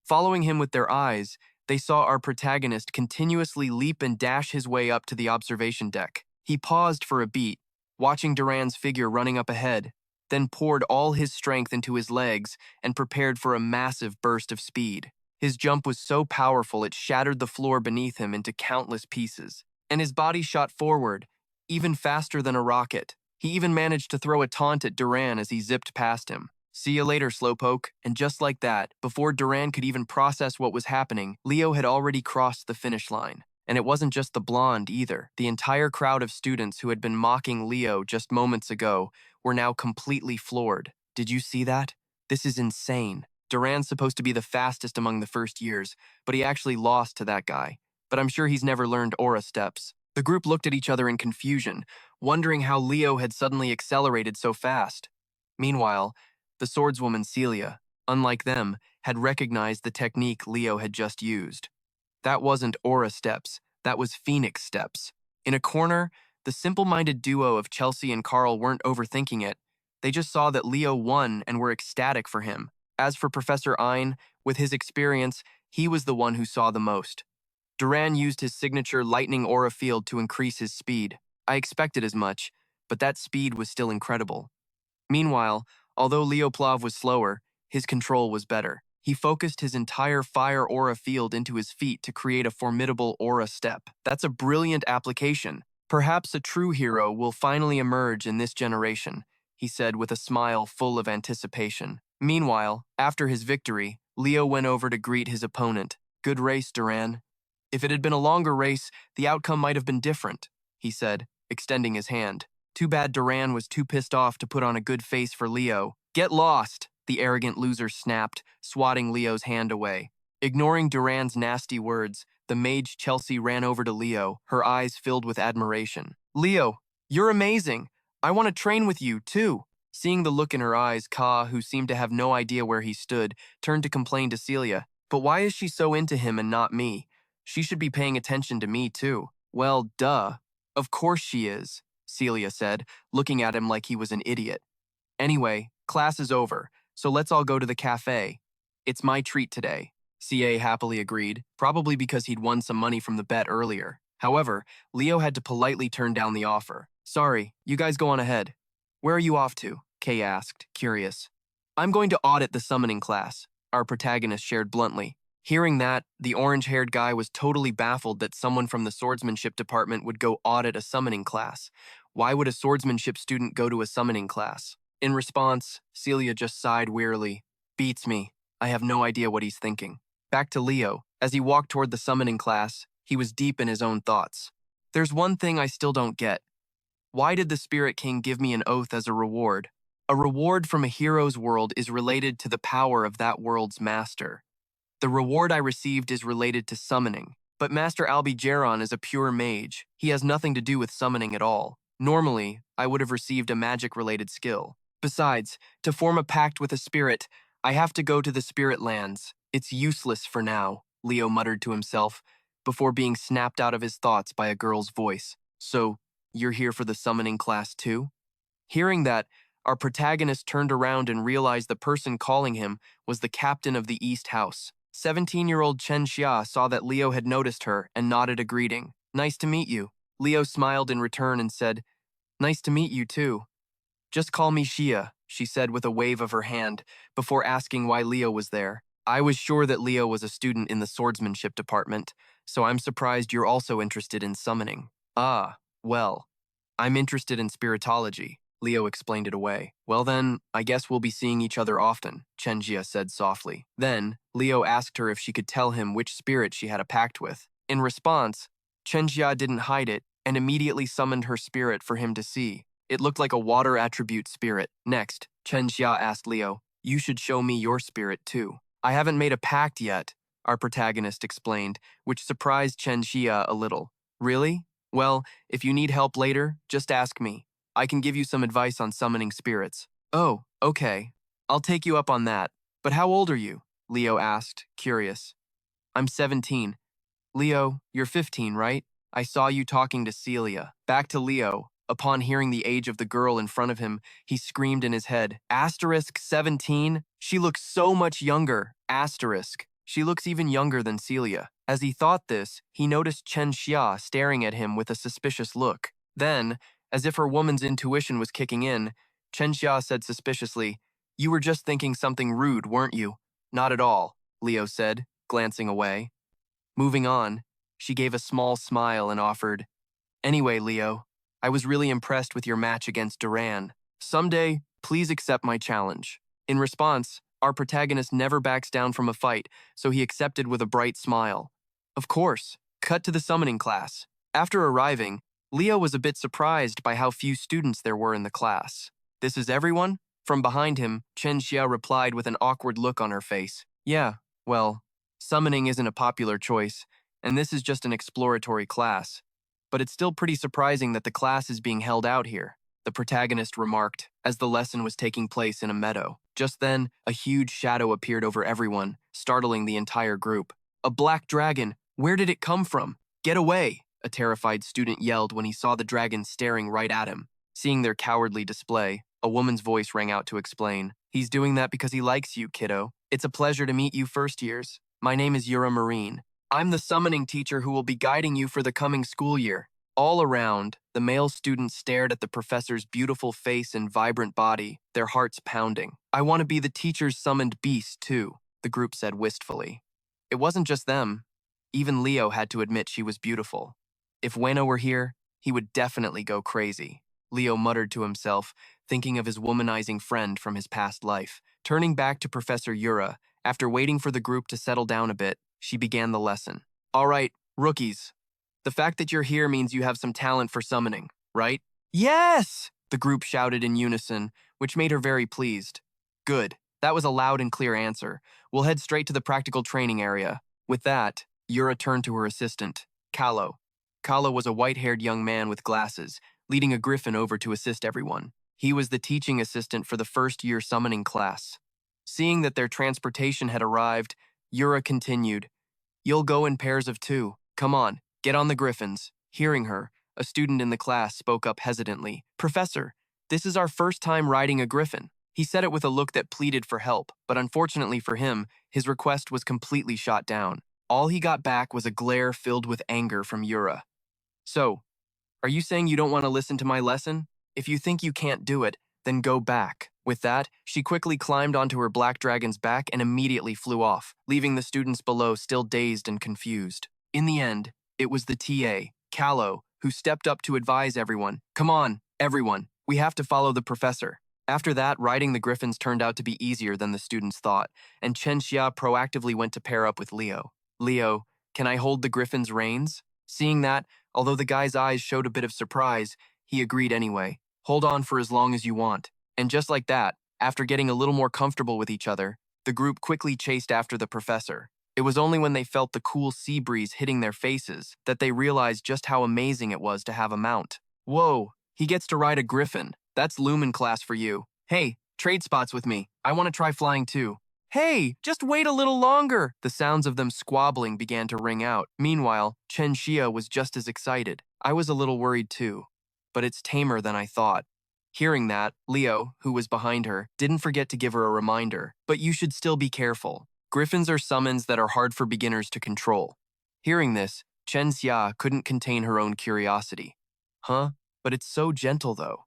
S1: Following him with their eyes, they saw our protagonist continuously leap and dash his way up to the observation deck. He paused for a beat, watching Duran's figure running up ahead, then poured all his strength into his legs and prepared for a massive burst of speed. His jump was so powerful it shattered the floor beneath him into countless pieces, and his body shot forward, even faster than a rocket. He even managed to throw a taunt at Duran as he zipped past him. "See you later, slowpoke." And just like that, before Duran could even process what was happening, Leo had already crossed the finish line. And it wasn't just the blonde either. The entire crowd of students who had been mocking Leo just moments ago were now completely floored. Did you see that? This is insane. Duran's supposed to be the fastest among the first years, but he actually lost to that guy. But I'm sure he's never learned aura steps. The group looked at each other in confusion, wondering how Leo had suddenly accelerated so fast. Meanwhile, the swordswoman Celia, unlike them, had recognized the technique Leo had just used. That wasn't aura steps, that was phoenix steps. In a corner, the simple-minded duo of Chelsea and Carl weren't overthinking it. They just saw that Leo won and were ecstatic for him. As for Professor Ein, with his experience, he was the one who saw the most. Duran used his signature lightning aura field to increase his speed. I expected as much, but that speed was still incredible. Meanwhile, although Leoplav was slower, his control was better. He focused his entire fire aura field into his feet to create a formidable aura step. That's a brilliant application. "Perhaps a true hero will finally emerge in this generation," he said with a smile full of anticipation. Meanwhile, after his victory, Leo went over to greet his opponent. "Good race, Duran." "If it had been a longer race, the outcome might have been different," he said, extending his hand. Too bad Duran was too pissed off to put on a good face for Leo. "Get lost," the arrogant loser snapped, swatting Leo's hand away. Ignoring Duran's nasty words, the mage Chelsea ran over to Leo, her eyes filled with admiration. "Leo, you're amazing. I want to train with you, too." Seeing the look in her eyes, Ka, who seemed to have no idea where he stood, turned to complain to Celia. "But why is she so into him and not me? She should be paying attention to me, too." "Well, duh. Of course she is," Celia said, looking at him like he was an idiot. Anyway, class is over, so let's all go to the cafe. It's my treat today. CA happily agreed, probably because he'd won some money from the bet earlier. However, Leo had to politely turn down the offer. Sorry, you guys go on ahead. Where are you off to? Kay asked, curious. I'm going to audit the summoning class, our protagonist shared bluntly. Hearing that, the orange-haired guy was totally baffled that someone from the swordsmanship department would go audit a summoning class. Why would a swordsmanship student go to a summoning class? In response, Celia just sighed wearily. Beats me. I have no idea what he's thinking. Back to Leo. As he walked toward the summoning class, he was deep in his own thoughts. There's one thing I still don't get. Why did the Spirit King give me an oath as a reward? A reward from a hero's world is related to the power of that world's master. The reward I received is related to summoning, but Master Albigeron is a pure mage. He has nothing to do with summoning at all. Normally, I would have received a magic-related skill. Besides, to form a pact with a spirit, I have to go to the spirit lands. It's useless for now, Leo muttered to himself, before being snapped out of his thoughts by a girl's voice. So, you're here for the summoning class too? Hearing that, our protagonist turned around and realized the person calling him was the captain of the East House. 17-year-old Chen Xia saw that Leo had noticed her and nodded a greeting. Nice to meet you. Leo smiled in return and said, Nice to meet you too. Just call me Xia, she said with a wave of her hand, before asking why Leo was there. I was sure that Leo was a student in the swordsmanship department, so I'm surprised you're also interested in summoning. Ah, well, I'm interested in spiritology. Leo explained it away. Well then, I guess we'll be seeing each other often, Chen Jia said softly. Then, Leo asked her if she could tell him which spirit she had a pact with. In response, Chen Jia didn't hide it and immediately summoned her spirit for him to see. It looked like a water attribute spirit. Next, Chen Jia asked Leo, you should show me your spirit too. I haven't made a pact yet, our protagonist explained, which surprised Chen Jia a little. Really? Well, if you need help later, just ask me. I can give you some advice on summoning spirits. Oh, okay. I'll take you up on that. But how old are you? Leo asked, curious. I'm 17. Leo, you're 15, right? I saw you talking to Celia. Back to Leo. Upon hearing the age of the girl in front of him, he screamed in his head, Asterisk 17? She looks so much younger. Asterisk. She looks even younger than Celia. As he thought this, he noticed Chen Xia staring at him with a suspicious look. Then, as if her woman's intuition was kicking in, Chen Xia said suspiciously, You were just thinking something rude, weren't you? Not at all, Leo said, glancing away. Moving on, she gave a small smile and offered, Anyway, Leo, I was really impressed with your match against Duran. Someday, please accept my challenge. In response, our protagonist never backs down from a fight, so he accepted with a bright smile. Of course, cut to the summoning class. After arriving, Leo was a bit surprised by how few students there were in the class. This is everyone? From behind him, Chen Xia replied with an awkward look on her face. Yeah, well, summoning isn't a popular choice, and this is just an exploratory class. But it's still pretty surprising that the class is being held out here, the protagonist remarked, as the lesson was taking place in a meadow. Just then, a huge shadow appeared over everyone, startling the entire group. A black dragon! Where did it come from? Get away! A terrified student yelled when he saw the dragon staring right at him. Seeing their cowardly display, a woman's voice rang out to explain. He's doing that because he likes you, kiddo. It's a pleasure to meet you first years. My name is Yura Marine. I'm the summoning teacher who will be guiding you for the coming school year. All around, the male students stared at the professor's beautiful face and vibrant body, their hearts pounding. I want to be the teacher's summoned beast, too, the group said wistfully. It wasn't just them. Even Leo had to admit she was beautiful. If Weno were here, he would definitely go crazy. Leo muttered to himself, thinking of his womanizing friend from his past life. Turning back to Professor Yura, after waiting for the group to settle down a bit, she began the lesson. All right, rookies. The fact that you're here means you have some talent for summoning, right? Yes! The group shouted in unison, which made her very pleased. Good. That was a loud and clear answer. We'll head straight to the practical training area. With that, Yura turned to her assistant, Kalo. Kalo was a white-haired young man with glasses, leading a griffin over to assist everyone. He was the teaching assistant for the first-year summoning class. Seeing that their transportation had arrived, Yura continued, You'll go in pairs of 2. Come on, get on the griffins. Hearing her, a student in the class spoke up hesitantly. Professor, This is our first time riding a griffin. He said it with a look that pleaded for help, but unfortunately for him, his request was completely shot down. All he got back was a glare filled with anger from Yura. So, are you saying you don't want to listen to my lesson? If you think you can't do it, then go back. With that, she quickly climbed onto her black dragon's back and immediately flew off, leaving the students below still dazed and confused. In the end, it was the TA, Callow, who stepped up to advise everyone. Come on, everyone, we have to follow the professor. After that, riding the griffins turned out to be easier than the students thought, and Chen Xia proactively went to pair up with Leo. Leo, can I hold the griffin's reins? Seeing that, although the guy's eyes showed a bit of surprise, he agreed anyway. Hold on for as long as you want. And just like that, after getting a little more comfortable with each other, the group quickly chased after the professor. It was only when they felt the cool sea breeze hitting their faces that they realized just how amazing it was to have a mount. Whoa, he gets to ride a griffin. That's Lumen class for you. Hey, trade spots with me. I want to try flying too. Hey, just wait a little longer! The sounds of them squabbling began to ring out. Meanwhile, Chen Xia was just as excited. I was a little worried too, but it's tamer than I thought. Hearing that, Leo, who was behind her, didn't forget to give her a reminder. But you should still be careful. Griffins are summons that are hard for beginners to control. Hearing this, Chen Xia couldn't contain her own curiosity. Huh? But it's so gentle though.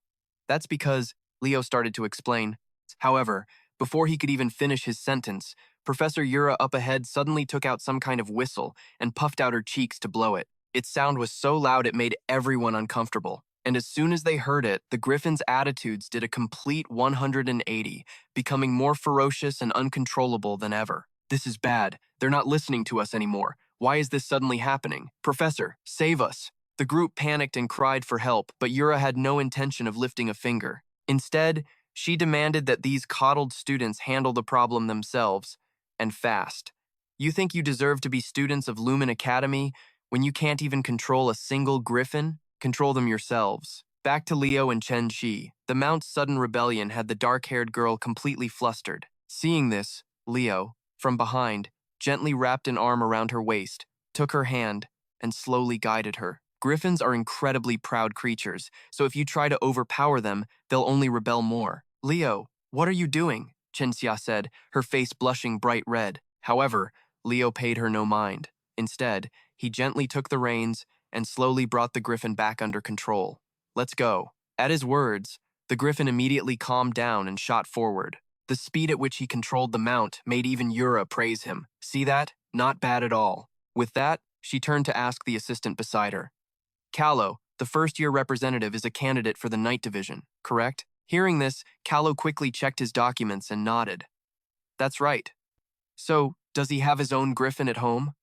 S1: That's because, Leo started to explain. However, before he could even finish his sentence, Professor Yura up ahead suddenly took out some kind of whistle and puffed out her cheeks to blow it. Its sound was so loud it made everyone uncomfortable. And as soon as they heard it, the griffins' attitudes did a complete 180, becoming more ferocious and uncontrollable than ever. This is bad. They're not listening to us anymore. Why is this suddenly happening? Professor, save us. The group panicked and cried for help, but Yura had no intention of lifting a finger. Instead, she demanded that these coddled students handle the problem themselves, and fast. You think you deserve to be students of Lumen Academy when you can't even control a single griffin? Control them yourselves. Back to Leo and Chen Shi. The Mount's sudden rebellion had the dark-haired girl completely flustered. Seeing this, Leo, from behind, gently wrapped an arm around her waist, took her hand, and slowly guided her. Griffins are incredibly proud creatures, so if you try to overpower them, they'll only rebel more. Leo, what are you doing? Chen Xia said, her face blushing bright red. However, Leo paid her no mind. Instead, he gently took the reins and slowly brought the griffin back under control. Let's go. At his words, the griffin immediately calmed down and shot forward. The speed at which he controlled the mount made even Yura praise him. See that? Not bad at all. With that, she turned to ask the assistant beside her. Callow, the first-year representative, is a candidate for the Night Division, correct? Hearing this, Callow quickly checked his documents and nodded. That's right. So, does he have his own griffin at home?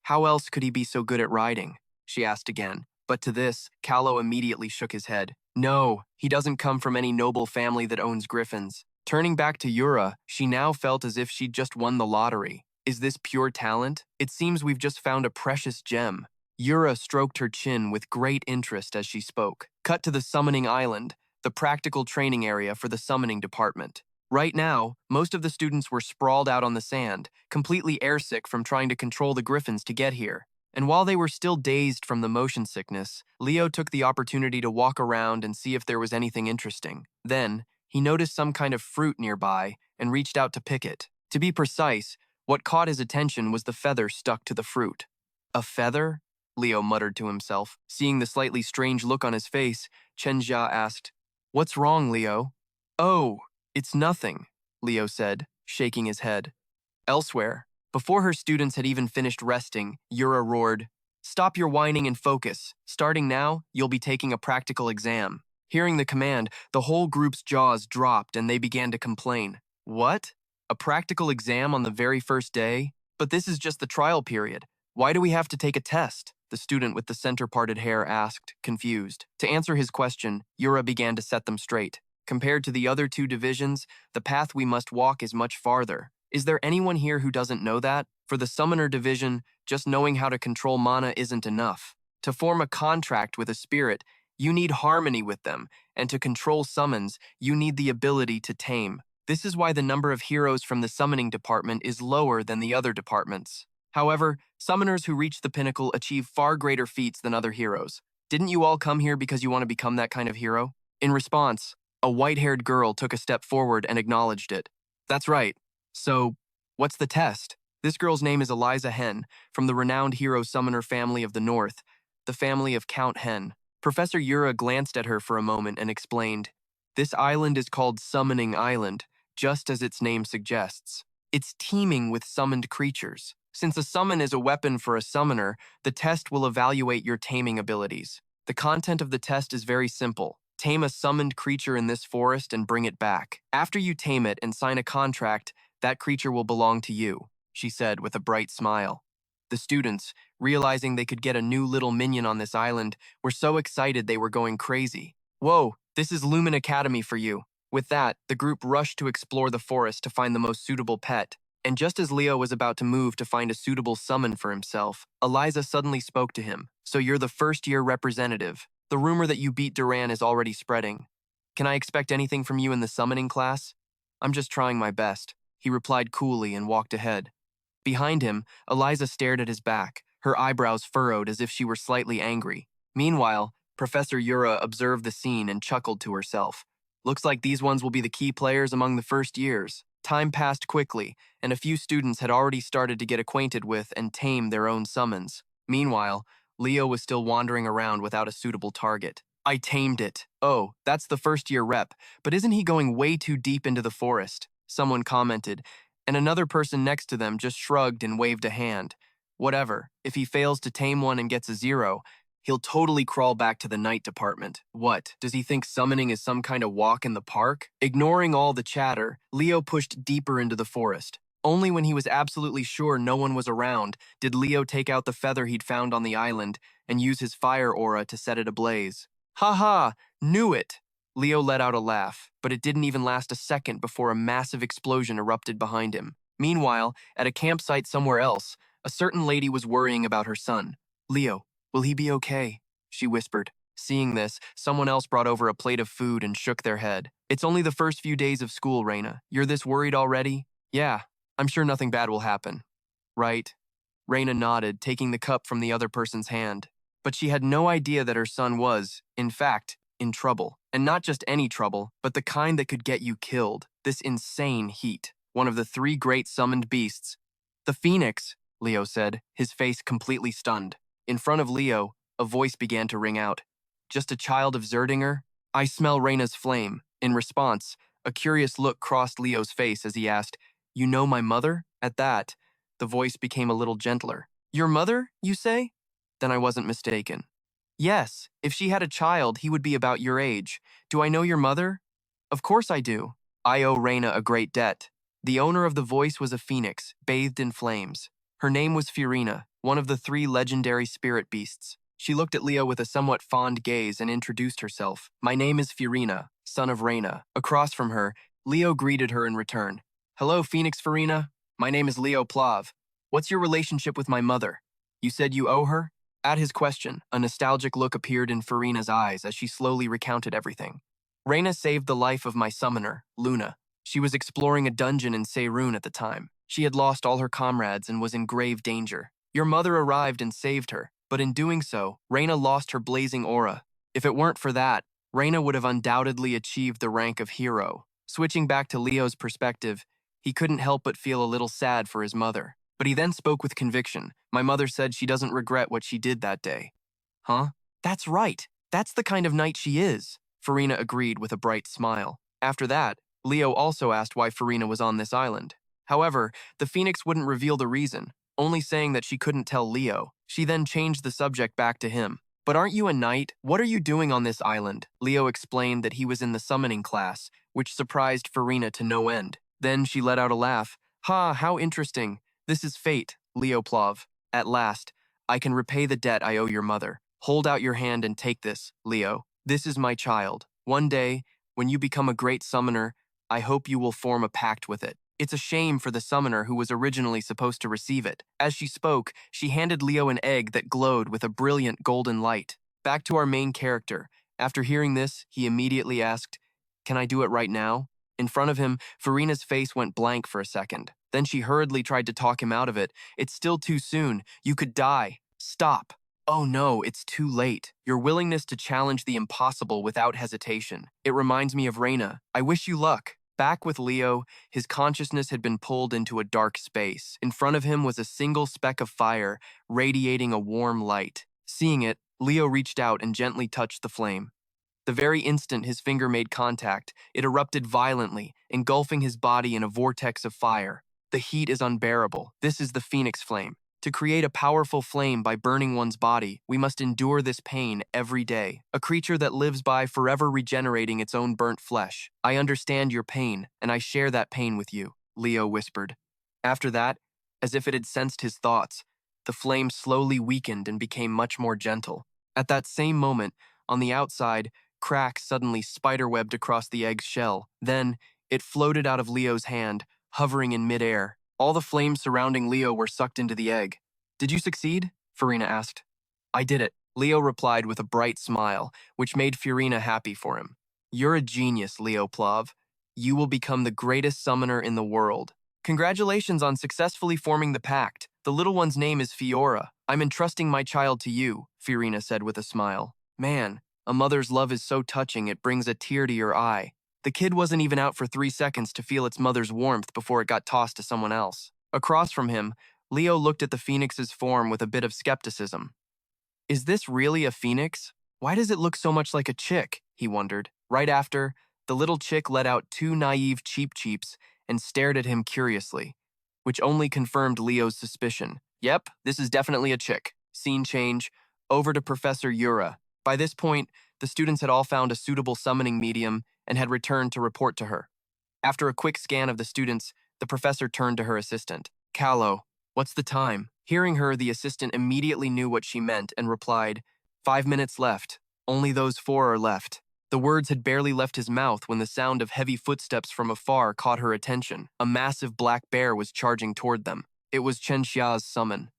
S1: How else could he be so good at riding? She asked again. But to this, Callow immediately shook his head. No, he doesn't come from any noble family that owns griffins. Turning back to Yura, she now felt as if she'd just won the lottery. Is this pure talent? It seems we've just found a precious gem. Yura stroked her chin with great interest as she spoke. Cut to the Summoning Island, the practical training area for the Summoning Department. Right now, most of the students were sprawled out on the sand, completely airsick from trying to control the griffins to get here. And while they were still dazed from the motion sickness, Leo took the opportunity to walk around and see if there was anything interesting. Then, he noticed some kind of fruit nearby and reached out to pick it. To be precise, what caught his attention was the feather stuck to the fruit. A feather? Leo muttered to himself. Seeing the slightly strange look on his face, Chen Jia asked, "What's wrong, Leo?" "Oh, it's nothing," Leo said, shaking his head. Elsewhere, before her students had even finished resting, Yura roared, "Stop your whining and focus. Starting now, you'll be taking a practical exam." Hearing the command, the whole group's jaws dropped and they began to complain. What? A practical exam on the very first day? But this is just the trial period. Why do we have to take a test? The student with the center-parted hair asked, confused. To answer his question, Yura began to set them straight. Compared to the other two divisions, the path we must walk is much farther. Is there anyone here who doesn't know that? For the Summoner Division, just knowing how to control mana isn't enough. To form a contract with a spirit, you need harmony with them, and to control summons, you need the ability to tame. This is why the number of heroes from the Summoning Department is lower than the other departments. However, summoners who reach the pinnacle achieve far greater feats than other heroes. Didn't you all come here because you want to become that kind of hero? In response, A white-haired girl took a step forward and acknowledged it. That's right. So, what's the test? This girl's name is Eliza Hen, from the renowned hero summoner family of the North, the family of Count Hen. Professor Yura glanced at her for a moment and explained, "This island is called Summoning Island, just as its name suggests. It's teeming with summoned creatures. Since a summon is a weapon for a summoner, the test will evaluate your taming abilities. The content of the test is very simple. Tame a summoned creature in this forest and bring it back. After you tame it and sign a contract, that creature will belong to you," she said with a bright smile. The students, realizing they could get a new little minion on this island, were so excited they were going crazy. "Whoa, this is Lumen Academy for you." With that, the group rushed to explore the forest to find the most suitable pet. And just as Leo was about to move to find a suitable summon for himself, Eliza suddenly spoke to him. "So you're the first-year representative. The rumor that you beat Duran is already spreading. Can I expect anything from you in the summoning class?" "I'm just trying my best," he replied coolly and walked ahead. Behind him, Eliza stared at his back, her eyebrows furrowed as if she were slightly angry. Meanwhile, Professor Yura observed the scene and chuckled to herself. "Looks like these ones will be the key players among the first years." Time passed quickly, and a few students had already started to get acquainted with and tame their own summons. Meanwhile, Leo was still wandering around without a suitable target. "I tamed it." "Oh, that's the first-year rep, but isn't he going way too deep into the forest?" someone commented, and another person next to them just shrugged and waved a hand. "Whatever, if he fails to tame one and gets a 0, he'll totally crawl back to the night department." What, does he think summoning is some kind of walk in the park? Ignoring all the chatter, Leo pushed deeper into the forest. Only when he was absolutely sure no one was around did Leo take out the feather he'd found on the island and use his fire aura to set it ablaze. "Ha ha! Knew it!" Leo let out a laugh, but it didn't even last a second before a massive explosion erupted behind him. Meanwhile, at a campsite somewhere else, a certain lady was worrying about her son. "Leo, will he be okay?" she whispered. Seeing this, someone else brought over a plate of food and shook their head. "It's only the first few days of school, Reina. You're this worried already?" "Yeah, I'm sure nothing bad will happen." "Right?" Reina nodded, taking the cup from the other person's hand. But she had no idea that her son was, in fact, in trouble. And not just any trouble, but the kind that could get you killed. This insane heat. One of the 3 great summoned beasts. "The Phoenix," Leo said, his face completely stunned. In front of Leo, a voice began to ring out. "Just a child of Zerdinger?" "I smell Reina's flame." In response, a curious look crossed Leo's face as he asked, "You know my mother?" At that, the voice became a little gentler. "Your mother, you say?" Then I wasn't mistaken. "Yes, if she had a child, he would be about your age. Do I know your mother?" "Of course I do. I owe Reina a great debt." The owner of the voice was a phoenix, bathed in flames. Her name was Fiorina, one of the 3 legendary spirit beasts. She looked at Leo with a somewhat fond gaze and introduced herself. "My name is Fiorina, son of Reina." Across from her, Leo greeted her in return. "Hello, Phoenix Fiorina. My name is Leo Plov. What's your relationship with my mother? You said you owe her?" At his question, a nostalgic look appeared in Fiorina's eyes as she slowly recounted everything. "Reina saved the life of my summoner, Luna. She was exploring a dungeon in Seirun at the time. She had lost all her comrades and was in grave danger. Your mother arrived and saved her, but in doing so, Reina lost her blazing aura. If it weren't for that, Reina would have undoubtedly achieved the rank of hero." Switching back to Leo's perspective, he couldn't help but feel a little sad for his mother. But he then spoke with conviction. "My mother said she doesn't regret what she did that day." "Huh? That's right. That's the kind of knight she is," Fiorina agreed with a bright smile. After that, Leo also asked why Fiorina was on this island. However, the Phoenix wouldn't reveal the reason, only saying that she couldn't tell Leo. She then changed the subject back to him. "But aren't you a knight? What are you doing on this island?" Leo explained that he was in the summoning class, which surprised Fiorina to no end. Then she let out a laugh. "Ha, how interesting. This is fate, Leoplav. At last, I can repay the debt I owe your mother. Hold out your hand and take this, Leo. This is my child. One day, when you become a great summoner, I hope you will form a pact with it. It's a shame for the summoner who was originally supposed to receive it." As she spoke, she handed Leo an egg that glowed with a brilliant golden light. Back to our main character. After hearing this, he immediately asked, "Can I do it right now?" In front of him, Fiorina's face went blank for a second. Then she hurriedly tried to talk him out of it. "It's still too soon. You could die. Stop." Oh no, it's too late. Your willingness to challenge the impossible without hesitation. It reminds me of Reyna. I wish you luck. Back with Leo, his consciousness had been pulled into a dark space. In front of him was a single speck of fire, radiating a warm light. Seeing it, Leo reached out and gently touched the flame. The very instant his finger made contact, it erupted violently, engulfing his body in a vortex of fire. The heat is unbearable. This is the Phoenix Flame. To create a powerful flame by burning one's body, we must endure this pain every day. A creature that lives by forever regenerating its own burnt flesh. I understand your pain, and I share that pain with you, Leo whispered. After that, as if it had sensed his thoughts, the flame slowly weakened and became much more gentle. At that same moment, on the outside, cracks suddenly spiderwebbed across the egg's shell. Then, it floated out of Leo's hand, hovering in midair. All the flames surrounding Leo were sucked into the egg. Did you succeed? Farina asked. I did it, Leo replied with a bright smile, which made Farina happy for him. You're a genius, Leo Plov. You will become the greatest summoner in the world. Congratulations on successfully forming the pact. The little one's name is Fiora. I'm entrusting my child to you, Farina said with a smile. Man, a mother's love is so touching it brings a tear to your eye. The kid wasn't even out for 3 seconds to feel its mother's warmth before it got tossed to someone else. Across from him, Leo looked at the phoenix's form with a bit of skepticism. Is this really a phoenix? Why does it look so much like a chick? He wondered. Right after, the little chick let out 2 naive cheeps and stared at him curiously, which only confirmed Leo's suspicion. Yep, this is definitely a chick. Scene change, over to Professor Yura. By this point, the students had all found a suitable summoning medium and had returned to report to her. After a quick scan of the students, the professor turned to her assistant. Callow, what's the time? Hearing her, the assistant immediately knew what she meant and replied, 5 minutes left. Only those 4 are left. The words had barely left his mouth when the sound of heavy footsteps from afar caught her attention. A massive black bear was charging toward them. It was Chen Xia's summon.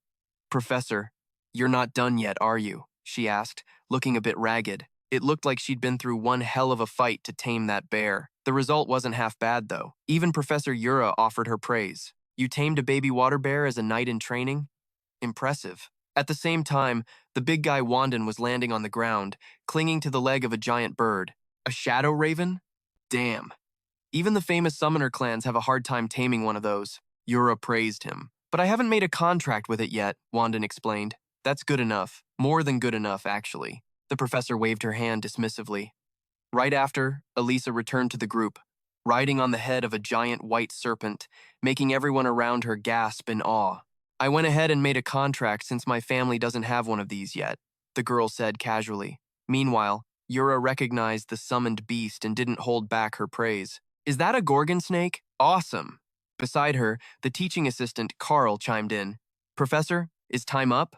S1: Professor, you're not done yet, are you? She asked, looking a bit ragged. It looked like she'd been through one hell of a fight to tame that bear. The result wasn't half bad, though. Even Professor Yura offered her praise. You tamed a baby water bear as a knight in training? Impressive. At the same time, the big guy Wanden was landing on the ground, clinging to the leg of a giant bird. A shadow raven? Damn. Even the famous summoner clans have a hard time taming one of those. Yura praised him. But I haven't made a contract with it yet, Wanden explained. That's good enough. More than good enough, actually. The professor waved her hand dismissively. Right after, Elisa returned to the group, riding on the head of a giant white serpent, making everyone around her gasp in awe. I went ahead and made a contract since my family doesn't have one of these yet, the girl said casually. Meanwhile, Yura recognized the summoned beast and didn't hold back her praise. Is that a gorgon snake? Awesome. Beside her, the teaching assistant, Carl, chimed in. Professor, is time up?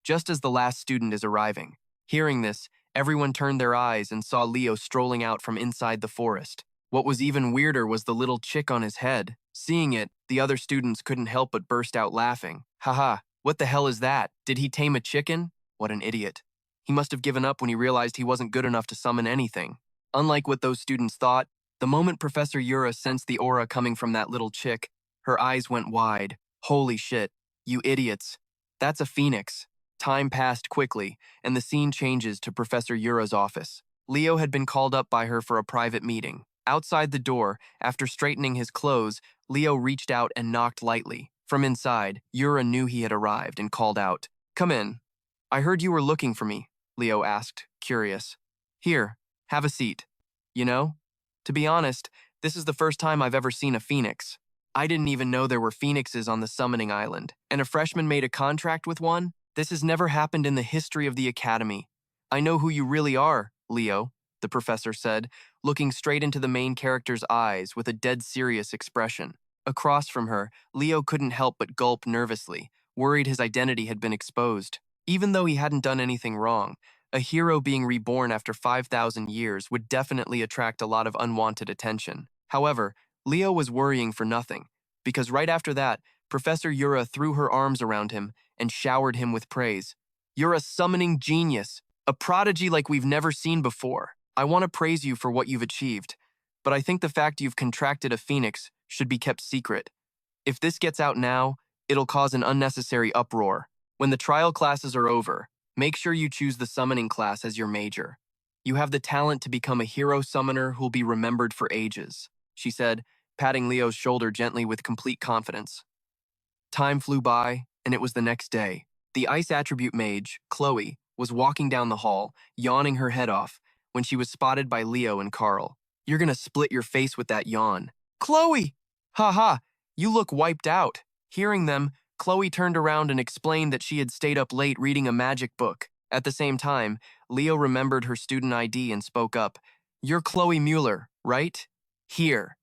S1: Just as the last student is arriving. Hearing this, everyone turned their eyes and saw Leo strolling out from inside the forest. What was even weirder was the little chick on his head. Seeing it, the other students couldn't help but burst out laughing. Haha, what the hell is that? Did he tame a chicken? What an idiot. He must have given up when he realized he wasn't good enough to summon anything. Unlike what those students thought, the moment Professor Yura sensed the aura coming from that little chick, her eyes went wide. Holy shit, you idiots. That's a phoenix. Time passed quickly, and the scene changes to Professor Yura's office. Leo had been called up by her for a private meeting. Outside the door, after straightening his clothes, Leo reached out and knocked lightly. From inside, Yura knew he had arrived and called out, Come in. I heard you were looking for me, Leo asked, curious. Here, have a seat. You know, to be honest, this is the first time I've ever seen a phoenix. I didn't even know there were phoenixes on the summoning island, and a freshman made a contract with one? This has never happened in the history of the Academy. I know who you really are, Leo, the professor said, looking straight into the main character's eyes with a dead serious expression. Across from her, Leo couldn't help but gulp nervously, worried his identity had been exposed. Even though he hadn't done anything wrong, a hero being reborn after 5,000 years would definitely attract a lot of unwanted attention. However, Leo was worrying for nothing, because right after that, Professor Yura threw her arms around him and showered him with praise. You're a summoning genius, a prodigy like we've never seen before. I want to praise you for what you've achieved, but I think the fact you've contracted a phoenix should be kept secret. If this gets out now, it'll cause an unnecessary uproar. When the trial classes are over, Make sure you choose the summoning class as your major. You have the talent to become a hero summoner who'll be remembered for ages, she said, patting Leo's shoulder gently with complete confidence. Time flew by, and it was the next day. The ice attribute mage, Chloe, was walking down the hall, yawning her head off, when she was spotted by Leo and Carl. You're gonna split your face with that yawn. Chloe! Ha, you look wiped out. Hearing them, Chloe turned around and explained that she had stayed up late reading a magic book. At the same time, Leo remembered her student ID and spoke up. You're Chloe Mueller, right? Here.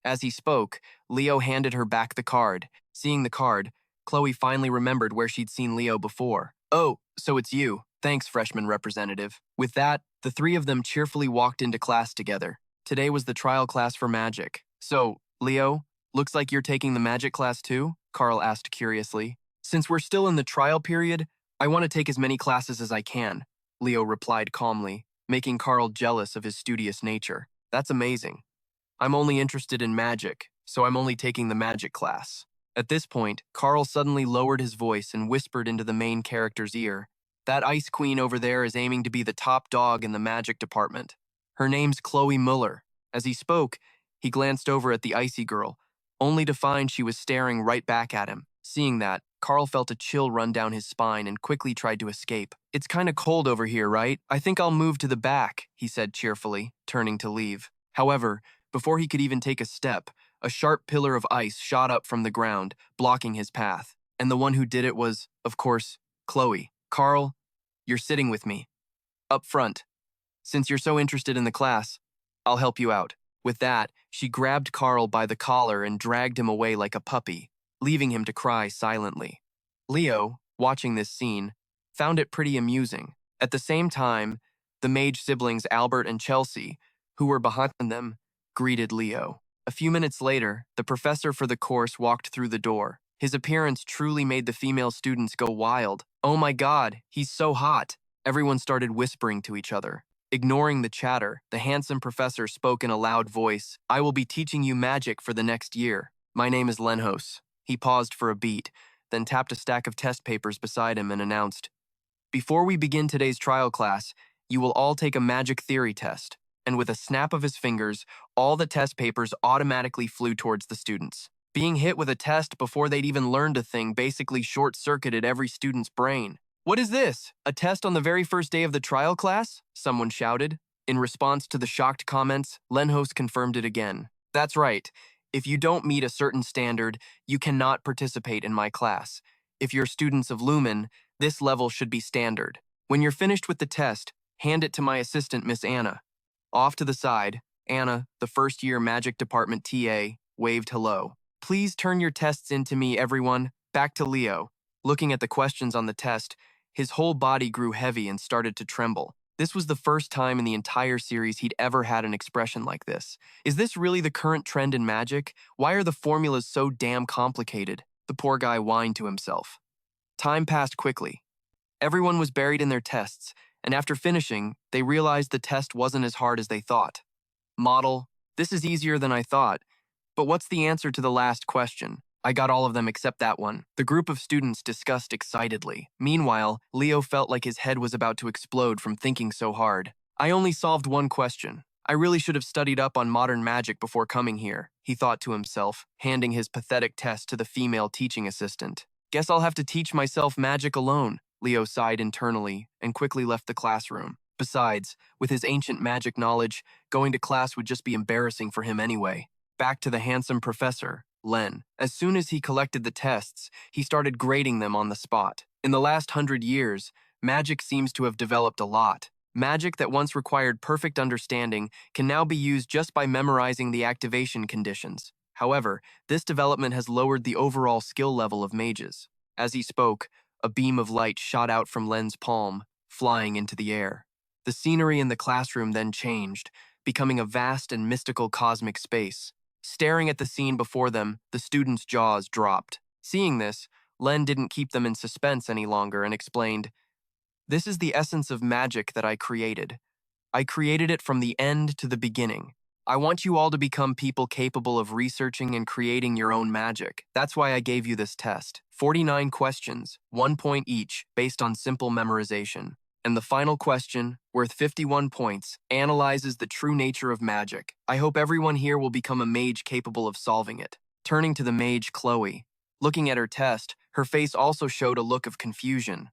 S1: As he spoke, Leo handed her back the card. Seeing the card, Chloe finally remembered where she'd seen Leo before. Oh, so it's you. Thanks, freshman representative. With that, the three of them cheerfully walked into class together. Today was the trial class for magic. So, Leo, looks like you're taking the magic class too? Carl asked curiously. Since we're still in the trial period, I want to take as many classes as I can, Leo replied calmly, making Carl jealous of his studious nature. That's amazing. I'm only interested in magic, so I'm only taking the magic class. At this point, Carl suddenly lowered his voice and whispered into the main character's ear. That ice queen over there is aiming to be the top dog in the magic department. Her name's Chloe Mueller. As he spoke, he glanced over at the icy girl, only to find she was staring right back at him. Seeing that, Carl felt a chill run down his spine and quickly tried to escape. It's kinda cold over here, right? I think I'll move to the back, he said cheerfully, turning to leave. However, before he could even take a step, a sharp pillar of ice shot up from the ground, blocking his path. And the one who did it was, of course, Chloe. Carl, you're sitting with me. Up front. Since you're so interested in the class, I'll help you out. With that, she grabbed Carl by the collar and dragged him away like a puppy, leaving him to cry silently. Leo, watching this scene, found it pretty amusing. At the same time, the mage siblings Albert and Chelsea, who were behind them, greeted Leo. A few minutes later, the professor for the course walked through the door. His appearance truly made the female students go wild. Oh my god, he's so hot! Everyone started whispering to each other. Ignoring the chatter, the handsome professor spoke in a loud voice. I will be teaching you magic for the next year. My name is Lenhos. He paused for a beat, then tapped a stack of test papers beside him and announced, before we begin today's trial class, you will all take a magic theory test. And with a snap of his fingers, all the test papers automatically flew towards the students. Being hit with a test before they'd even learned a thing basically short-circuited every student's brain. What is this? A test on the very first day of the trial class? Someone shouted. In response to the shocked comments, Lenhos confirmed it again. That's right. If you don't meet a certain standard, you cannot participate in my class. If you're students of Lumen, this level should be standard. When you're finished with the test, hand it to my assistant, Miss Anna. Off to the side, Anna, the first-year magic department TA, waved hello. Please turn your tests in to me, everyone. Back to Leo. Looking at the questions on the test, his whole body grew heavy and started to tremble. This was the first time in the entire series he'd ever had an expression like this. Is this really the current trend in magic? Why are the formulas so damn complicated? The poor guy whined to himself. Time passed quickly. Everyone was buried in their tests, and after finishing, they realized the test wasn't as hard as they thought. Model, this is easier than I thought, but what's the answer to the last question? I got all of them except that one. The group of students discussed excitedly. Meanwhile, Leo felt like his head was about to explode from thinking so hard. I only solved one question. I really should have studied up on modern magic before coming here, he thought to himself, handing his pathetic test to the female teaching assistant. Guess I'll have to teach myself magic alone, Leo sighed internally and quickly left the classroom. Besides, with his ancient magic knowledge, going to class would just be embarrassing for him anyway. Back to the handsome professor, Len. As soon as he collected the tests, he started grading them on the spot. In the last 100 years, magic seems to have developed a lot. Magic that once required perfect understanding can now be used just by memorizing the activation conditions. However, this development has lowered the overall skill level of mages. As he spoke, a beam of light shot out from Len's palm, flying into the air. The scenery in the classroom then changed, becoming a vast and mystical cosmic space. Staring at the scene before them, the students' jaws dropped. Seeing this, Len didn't keep them in suspense any longer and explained, this is the essence of magic that I created. I created it from the end to the beginning. I want you all to become people capable of researching and creating your own magic. That's why I gave you this test. 49 questions, 1 point each, based on simple memorization. And the final question, worth 51 points, analyzes the true nature of magic. I hope everyone here will become a mage capable of solving it. Turning to the mage Chloe. Looking at her test, her face also showed a look of confusion.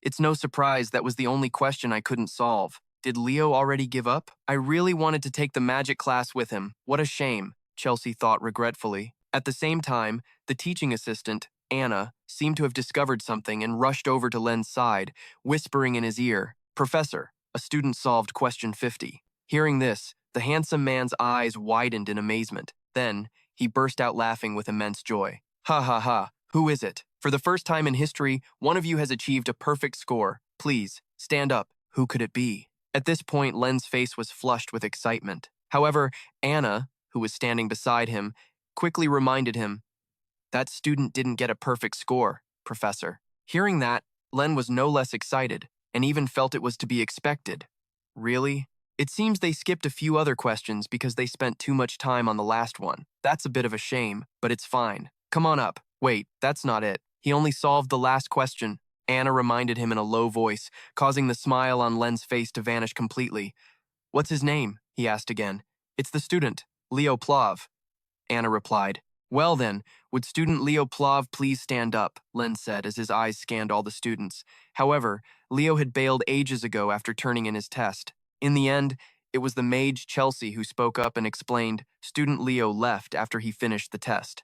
S1: It's no surprise that was the only question I couldn't solve. Did Leo already give up? I really wanted to take the magic class with him. What a shame, Chelsea thought regretfully. At the same time, the teaching assistant, Anna, seemed to have discovered something and rushed over to Len's side, whispering in his ear, "Professor, a student solved question 50. Hearing this, the handsome man's eyes widened in amazement. Then, he burst out laughing with immense joy. Ha ha ha, who is it? For the first time in history, one of you has achieved a perfect score. Please, stand up. Who could it be? At this point, Len's face was flushed with excitement. However, Anna, who was standing beside him, quickly reminded him, "That student didn't get a perfect score, Professor." Hearing that, Len was no less excited, and even felt it was to be expected. Really? It seems they skipped a few other questions because they spent too much time on the last one. That's a bit of a shame, but it's fine. Come on up. Wait, that's not it. He only solved the last question. Anna reminded him in a low voice, causing the smile on Len's face to vanish completely. "What's his name?" he asked again. "It's the student, Leo Plov," Anna replied. "Well then, would student Leo Plov please stand up?" Len said as his eyes scanned all the students. However, Leo had bailed ages ago after turning in his test. In the end, it was the mage Chelsea who spoke up and explained student Leo left after he finished the test.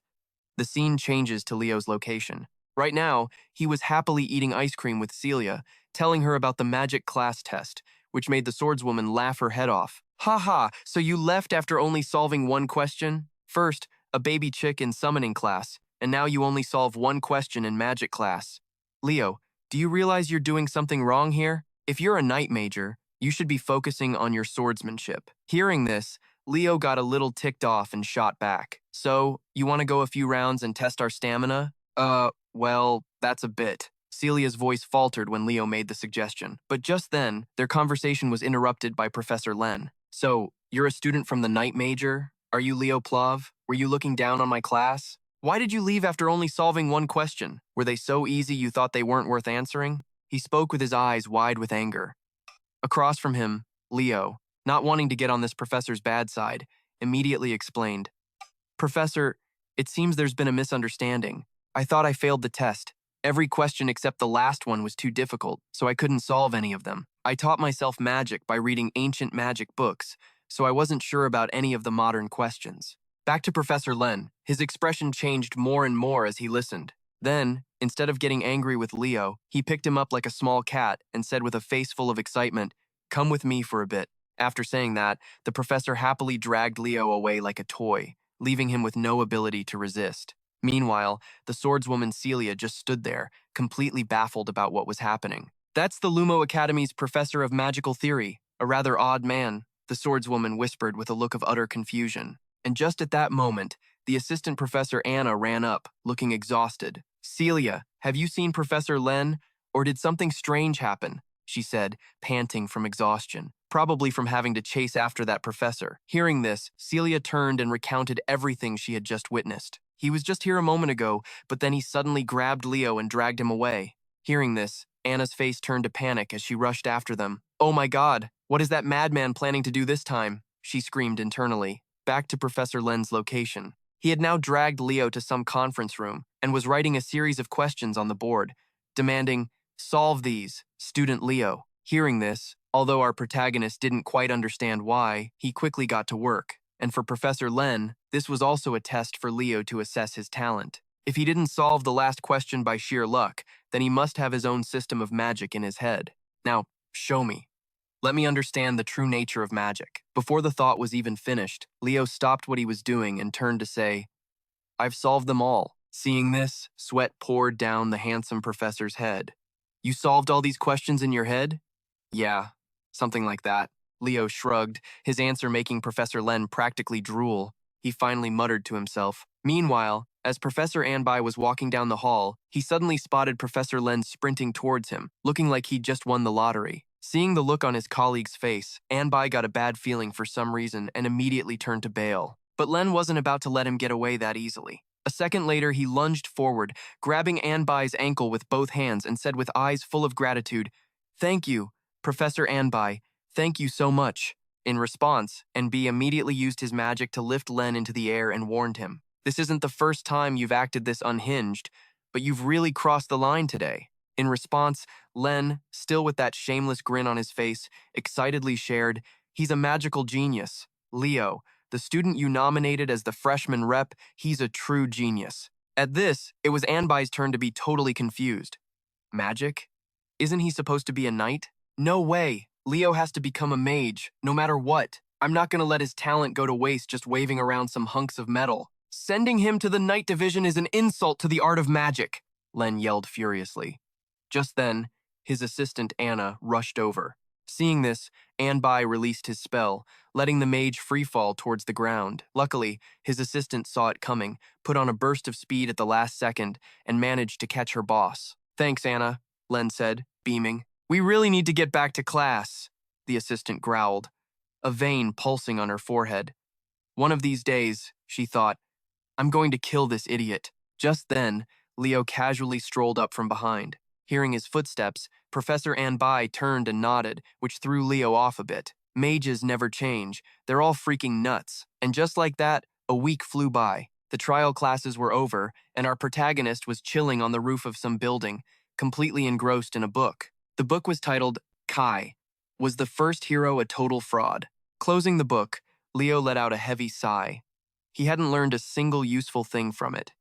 S1: The scene changes to Leo's location. Right now, he was happily eating ice cream with Celia, telling her about the magic class test, which made the swordswoman laugh her head off. "Ha ha, so you left after only solving one question? First, a baby chick in summoning class, and now you only solve one question in magic class. Leo, do you realize you're doing something wrong here? If you're a knight major, you should be focusing on your swordsmanship." Hearing this, Leo got a little ticked off and shot back. "So, you want to go a few rounds and test our stamina?" Well, that's a bit. Celia's voice faltered when Leo made the suggestion. But just then, their conversation was interrupted by Professor Len. "So, you're a student from the Night Major? Are you Leo Plov? Were you looking down on my class? Why did you leave after only solving one question? Were they so easy you thought they weren't worth answering?" He spoke with his eyes wide with anger. Across from him, Leo, not wanting to get on this professor's bad side, immediately explained, "Professor, it seems there's been a misunderstanding. I thought I failed the test. Every question except the last one was too difficult, so I couldn't solve any of them. I taught myself magic by reading ancient magic books, so I wasn't sure about any of the modern questions." Back to Professor Len. His expression changed more and more as he listened. Then, instead of getting angry with Leo, he picked him up like a small cat and said with a face full of excitement, "Come with me for a bit." After saying that, the professor happily dragged Leo away like a toy, leaving him with no ability to resist. Meanwhile, the swordswoman Celia just stood there, completely baffled about what was happening. "That's the Lumen Academy's professor of magical theory, a rather odd man," the swordswoman whispered with a look of utter confusion. And just at that moment, the assistant professor Anna ran up, looking exhausted. "Celia, have you seen Professor Len? Or did something strange happen?" she said, panting from exhaustion, probably from having to chase after that professor. Hearing this, Celia turned and recounted everything she had just witnessed. "He was just here a moment ago, but then he suddenly grabbed Leo and dragged him away." Hearing this, Anna's face turned to panic as she rushed after them. "Oh my God, what is that madman planning to do this time?" she screamed internally. Back to Professor Len's location. He had now dragged Leo to some conference room and was writing a series of questions on the board, demanding, "Solve these, student Leo." Hearing this, although our protagonist didn't quite understand why, he quickly got to work. And for Professor Len, this was also a test for Leo to assess his talent. If he didn't solve the last question by sheer luck, then he must have his own system of magic in his head. "Now, show me. Let me understand the true nature of magic." Before the thought was even finished, Leo stopped what he was doing and turned to say, "I've solved them all." Seeing this, sweat poured down the handsome professor's head. "You solved all these questions in your head?" "Yeah, something like that." Leo shrugged, his answer making Professor Len practically drool. He finally muttered to himself. Meanwhile, as Professor Anbai was walking down the hall, he suddenly spotted Professor Len sprinting towards him, looking like he'd just won the lottery. Seeing the look on his colleague's face, Anbai got a bad feeling for some reason and immediately turned to bail. But Len wasn't about to let him get away that easily. A second later, he lunged forward, grabbing Anbai's ankle with both hands and said with eyes full of gratitude, "Thank you, Professor Anbai. Thank you so much." In response, Anbai immediately used his magic to lift Len into the air and warned him, "This isn't the first time you've acted this unhinged, but you've really crossed the line today." In response, Len, still with that shameless grin on his face, excitedly shared, "He's a magical genius. Leo, the student you nominated as the freshman rep, he's a true genius." At this, it was Anbai's turn to be totally confused. Magic? Isn't he supposed to be a knight? No way. Leo has to become a mage, no matter what. I'm not gonna let his talent go to waste just waving around some hunks of metal. Sending him to the knight division is an insult to the art of magic, Len yelled furiously. Just then, his assistant Anna rushed over. Seeing this, Anbai released his spell, letting the mage freefall towards the ground. Luckily, his assistant saw it coming, put on a burst of speed at the last second, and managed to catch her boss. "Thanks, Anna," Len said, beaming. "We really need to get back to class," the assistant growled, a vein pulsing on her forehead. One of these days, she thought, I'm going to kill this idiot. Just then, Leo casually strolled up from behind. Hearing his footsteps, Professor Anbai turned and nodded, which threw Leo off a bit. Mages never change. They're all freaking nuts. And just like that, a week flew by. The trial classes were over, and our protagonist was chilling on the roof of some building, completely engrossed in a book. The book was titled Kai. Was the first hero a total fraud? Closing the book, Leo let out a heavy sigh. He hadn't learned a single useful thing from it.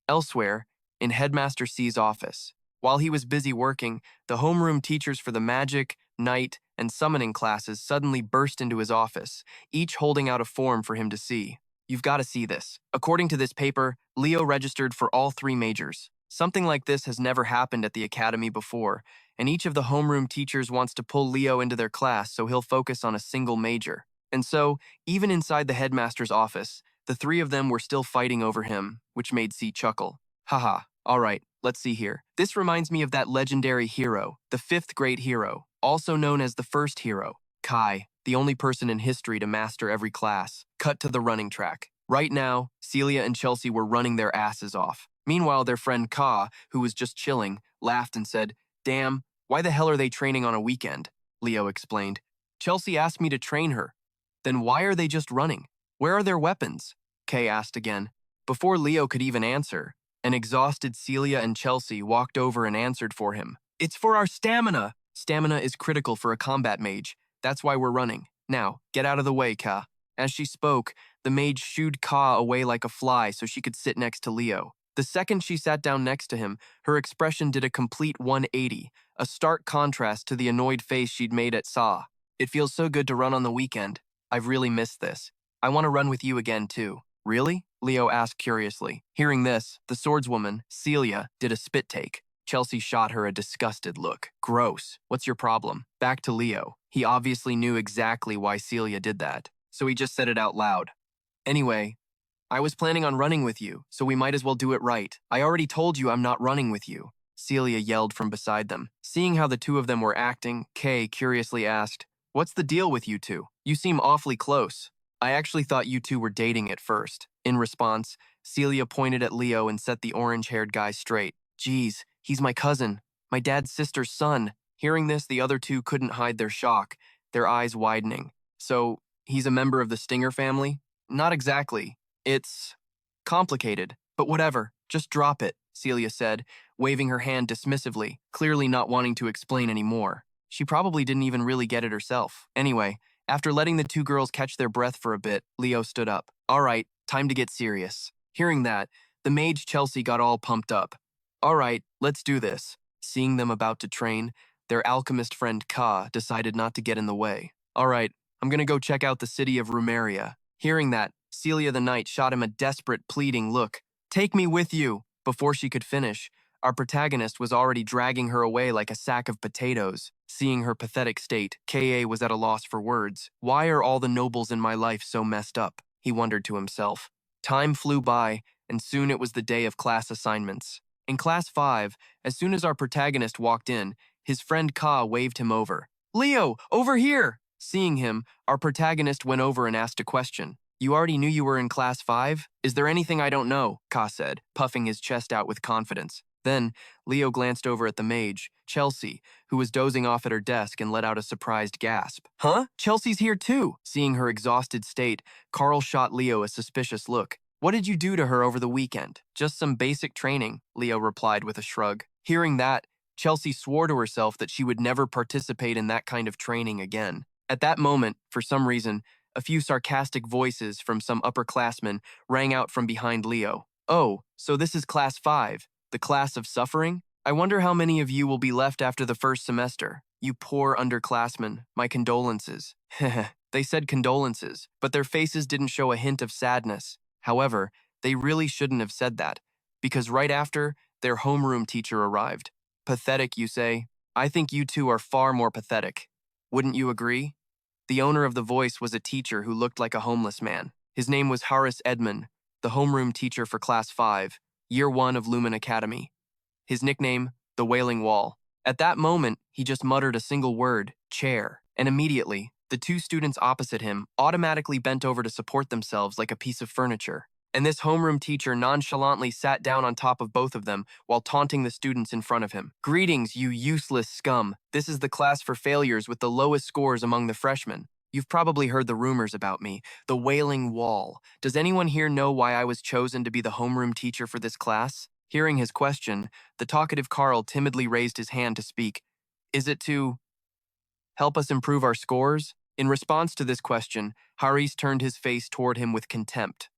S1: Elsewhere, in Headmaster C's office, while he was busy working, the homeroom teachers for the magic, night, and summoning classes suddenly burst into his office, each holding out a form for him to see. You've got to see this. According to this paper, Leo registered for all 3 majors. Something like this has never happened at the academy before, and each of the homeroom teachers wants to pull Leo into their class so he'll focus on a single major. And so, even inside the headmaster's office, the 3 of them were still fighting over him, which made C chuckle. Haha, all right, let's see here. This reminds me of that legendary hero, the 5th great hero, also known as the first hero, Kai, the only person in history to master every class. Cut to the running track. Right now, Celia and Chelsea were running their asses off. Meanwhile, their friend Ka, who was just chilling, laughed and said, "Damn, why the hell are they training on a weekend?" Leo explained. "Chelsea asked me to train her." "Then why are they just running? Where are their weapons?" Kay asked again. Before Leo could even answer, an exhausted Celia and Chelsea walked over and answered for him. "It's for our stamina." Stamina is critical for a combat mage. That's why we're running. Now, get out of the way, Ka. As she spoke, the mage shooed Ka away like a fly so she could sit next to Leo. The second she sat down next to him, her expression did a complete 180, a stark contrast to the annoyed face she'd made at Sa. "It feels so good to run on the weekend. I've really missed this. I want to run with you again, too." "Really?" Leo asked curiously. Hearing this, the swordswoman, Celia, did a spit take. Chelsea shot her a disgusted look. "Gross. What's your problem?" Back to Leo. He obviously knew exactly why Celia did that, so he just said it out loud. "Anyway, I was planning on running with you, so we might as well do it right. I already told you I'm not running with you," Celia yelled from beside them. Seeing how the 2 of them were acting, Kay curiously asked, "What's the deal with you 2? You seem awfully close." "I actually thought you 2 were dating at first." In response, Celia pointed at Leo and set the orange-haired guy straight. "Geez, he's my cousin, my dad's sister's son." Hearing this, the other 2 couldn't hide their shock, their eyes widening. "So, he's a member of the Stinger family?" "Not exactly. It's complicated, but whatever, just drop it," Celia said, waving her hand dismissively, clearly not wanting to explain any more. She probably didn't even really get it herself. Anyway, after letting the 2 girls catch their breath for a bit, Leo stood up. "All right, time to get serious." Hearing that, the mage Chelsea got all pumped up. "All right, let's do this." Seeing them about to train, their alchemist friend Ka decided not to get in the way. "All right, I'm gonna go check out the city of Rumeria." Hearing that, Celia the Knight shot him a desperate, pleading look. "Take me with you." Before she could finish, our protagonist was already dragging her away like a sack of potatoes. Seeing her pathetic state, Ka was at a loss for words. Why are all the nobles in my life so messed up? He wondered to himself. Time flew by, and soon it was the day of class assignments. In Class 5, as soon as our protagonist walked in, his friend Ka waved him over. Leo, over here! Seeing him, our protagonist went over and asked a question. You already knew you were in Class 5? Is there anything I don't know? Ka said, puffing his chest out with confidence. Then, Leo glanced over at the mage, Chelsea, who was dozing off at her desk and let out a surprised gasp. Huh? Chelsea's here too! Seeing her exhausted state, Carl shot Leo a suspicious look. What did you do to her over the weekend? Just some basic training, Leo replied with a shrug. Hearing that, Chelsea swore to herself that she would never participate in that kind of training again. At that moment, for some reason, a few sarcastic voices from some upperclassmen rang out from behind Leo. Oh, so this is Class 5, the class of suffering? I wonder how many of you will be left after the first semester. You poor underclassmen, my condolences. Heh. They said condolences, but their faces didn't show a hint of sadness. However, they really shouldn't have said that, because right after, their homeroom teacher arrived. Pathetic, you say? I think you two are far more pathetic. Wouldn't you agree? The owner of the voice was a teacher who looked like a homeless man. His name was Harris Edmund, the homeroom teacher for Class 5, Year 1 of Lumen Academy. His nickname, the Wailing Wall. At that moment, he just muttered a single word, chair, and immediately, the two students opposite him automatically bent over to support themselves like a piece of furniture. And this homeroom teacher nonchalantly sat down on top of both of them while taunting the students in front of him. Greetings, you useless scum. This is the class for failures with the lowest scores among the freshmen. You've probably heard the rumors about me, the Wailing Wall. Does anyone here know why I was chosen to be the homeroom teacher for this class? Hearing his question, the talkative Carl timidly raised his hand to speak. Is it to help us improve our scores? In response to this question, Haris turned his face toward him with contempt.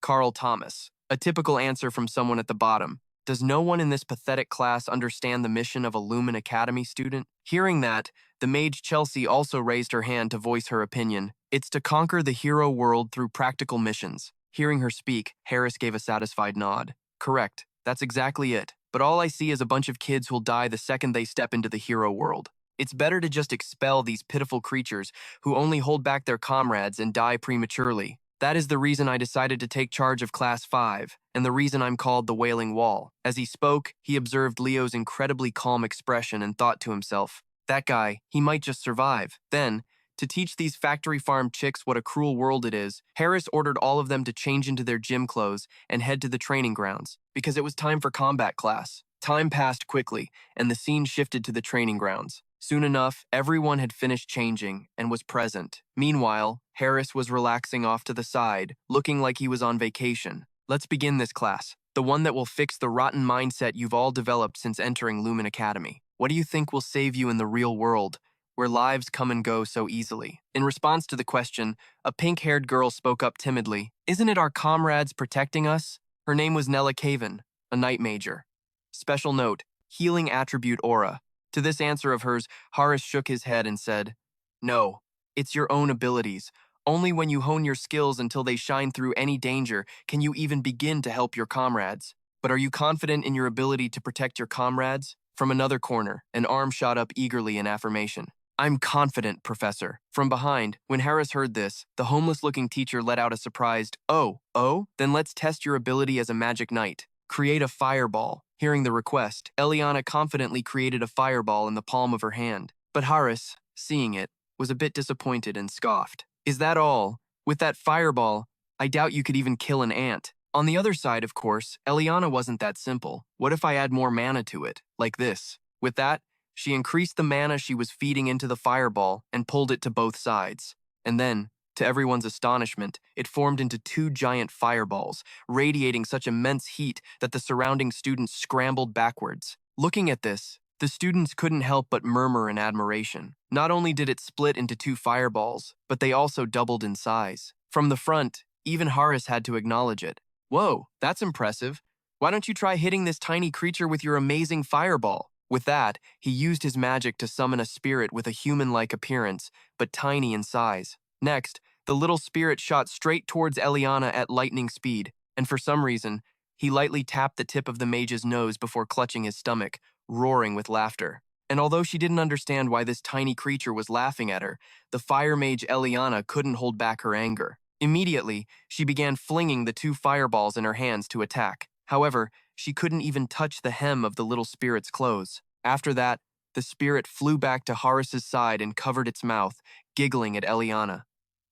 S1: Carl Thomas, a typical answer from someone at the bottom. Does no one in this pathetic class understand the mission of a Lumen Academy student? Hearing that, the mage Chelsea also raised her hand to voice her opinion. It's to conquer the hero world through practical missions. Hearing her speak, Harris gave a satisfied nod. Correct, that's exactly it. But all I see is a bunch of kids who'll die the second they step into the hero world. It's better to just expel these pitiful creatures who only hold back their comrades and die prematurely. That is the reason I decided to take charge of Class 5, and the reason I'm called the Wailing Wall. As he spoke, he observed Leo's incredibly calm expression and thought to himself, that guy, he might just survive. Then, to teach these factory farm chicks what a cruel world it is, Harris ordered all of them to change into their gym clothes and head to the training grounds, because it was time for combat class. Time passed quickly, and the scene shifted to the training grounds. Soon enough, everyone had finished changing and was present. Meanwhile, Harris was relaxing off to the side, looking like he was on vacation. Let's begin this class, the one that will fix the rotten mindset you've all developed since entering Lumen Academy. What do you think will save you in the real world, where lives come and go so easily? In response to the question, a pink-haired girl spoke up timidly. Isn't it our comrades protecting us? Her name was Nella Caven, a night major. Special note, healing attribute aura. To this answer of hers, Harris shook his head and said, No, it's your own abilities. Only when you hone your skills until they shine through any danger can you even begin to help your comrades. But are you confident in your ability to protect your comrades? From another corner, an arm shot up eagerly in affirmation. I'm confident, Professor. From behind, when Harris heard this, the homeless-looking teacher let out a surprised, Oh? Then let's test your ability as a magic knight. Create a fireball. Hearing the request, Eliana confidently created a fireball in the palm of her hand. But Harris, seeing it, was a bit disappointed and scoffed. Is that all? With that fireball, I doubt you could even kill an ant. On the other side, of course, Eliana wasn't that simple. What if I add more mana to it, like this? With that, she increased the mana she was feeding into the fireball and pulled it to both sides. And then, to everyone's astonishment, it formed into two giant fireballs, radiating such immense heat that the surrounding students scrambled backwards. Looking at this, the students couldn't help but murmur in admiration. Not only did it split into two fireballs, but they also doubled in size. From the front, even Harris had to acknowledge it. Whoa, that's impressive. Why don't you try hitting this tiny creature with your amazing fireball? With that, he used his magic to summon a spirit with a human-like appearance, but tiny in size. Next, the little spirit shot straight towards Eliana at lightning speed, and for some reason, he lightly tapped the tip of the mage's nose before clutching his stomach, roaring with laughter. And although she didn't understand why this tiny creature was laughing at her, the fire mage Eliana couldn't hold back her anger. Immediately, she began flinging the two fireballs in her hands to attack. However, she couldn't even touch the hem of the little spirit's clothes. After that, The spirit flew back to Horace's side and covered its mouth, giggling at Eliana.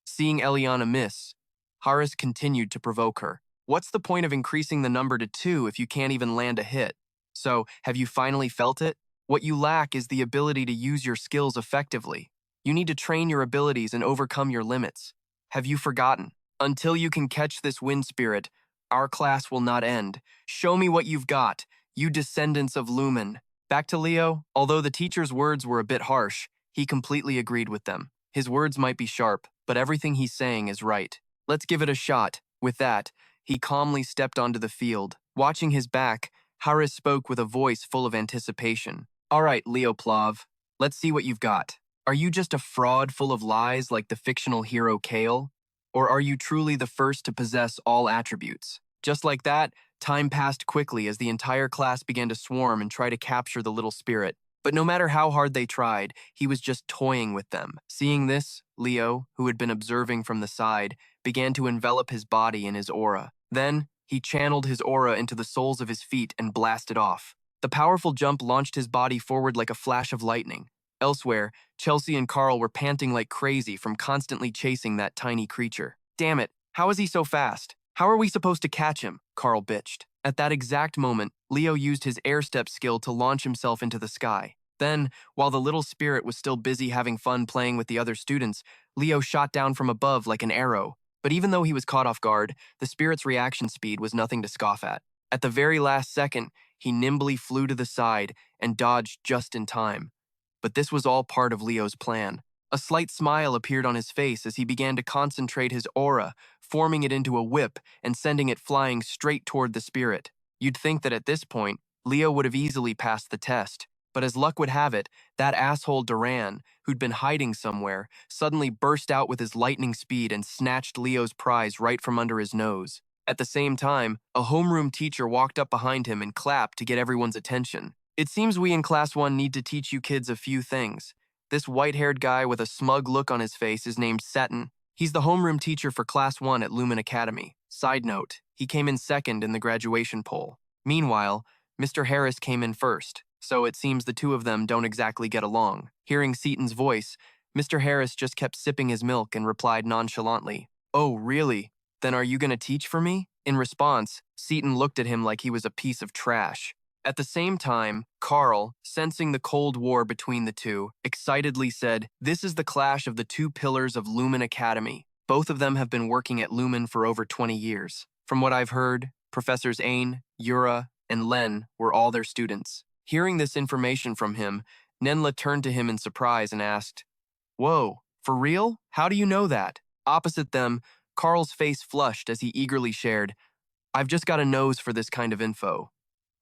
S1: Seeing Eliana miss, Horace continued to provoke her. What's the point of increasing the number to 2 if you can't even land a hit? So, have you finally felt it? What you lack is the ability to use your skills effectively. You need to train your abilities and overcome your limits. Have you forgotten? Until you can catch this wind spirit, our class will not end. Show me what you've got, you descendants of Lumen. Back to Leo. Although the teacher's words were a bit harsh, he completely agreed with them. His words might be sharp, but everything he's saying is right. Let's give it a shot. With that, he calmly stepped onto the field. Watching his back, Harris spoke with a voice full of anticipation. All right, Leo Plov, let's see what you've got. Are you just a fraud full of lies like the fictional hero Kale? Or are you truly the first to possess all attributes? Just like that, time passed quickly as the entire class began to swarm and try to capture the little spirit. But no matter how hard they tried, he was just toying with them. Seeing this, Leo, who had been observing from the side, began to envelop his body in his aura. Then, he channeled his aura into the soles of his feet and blasted off. The powerful jump launched his body forward like a flash of lightning. Elsewhere, Chelsea and Carl were panting like crazy from constantly chasing that tiny creature. Damn it, how is he so fast? How are we supposed to catch him? Carl bitched. At that exact moment, Leo used his air step skill to launch himself into the sky. Then, while the little spirit was still busy having fun playing with the other students, Leo shot down from above like an arrow. But even though he was caught off guard, the spirit's reaction speed was nothing to scoff at. At the very last second, he nimbly flew to the side and dodged just in time. But this was all part of Leo's plan. A slight smile appeared on his face as he began to concentrate his aura, forming it into a whip and sending it flying straight toward the spirit. You'd think that at this point, Leo would have easily passed the test. But as luck would have it, that asshole Duran, who'd been hiding somewhere, suddenly burst out with his lightning speed and snatched Leo's prize right from under his nose. At the same time, a homeroom teacher walked up behind him and clapped to get everyone's attention. It seems we in Class 1 need to teach you kids a few things. This white-haired guy with a smug look on his face is named Seton. He's the homeroom teacher for Class 1 at Lumen Academy. Side note, he came in second in the graduation poll. Meanwhile, Mr. Harris came in first, so it seems the two of them don't exactly get along. Hearing Seton's voice, Mr. Harris just kept sipping his milk and replied nonchalantly, "Oh, really? Then are you going to teach for me?" In response, Seton looked at him like he was a piece of trash. At the same time, Carl, sensing the Cold War between the two, excitedly said, "This is the clash of the two pillars of Lumen Academy. Both of them have been working at Lumen for over 20 years. From what I've heard, Professors Ain, Yura, and Len were all their students." Hearing this information from him, Nenla turned to him in surprise and asked, "Whoa, for real? How do you know that?" Opposite them, Carl's face flushed as he eagerly shared, "I've just got a nose for this kind of info."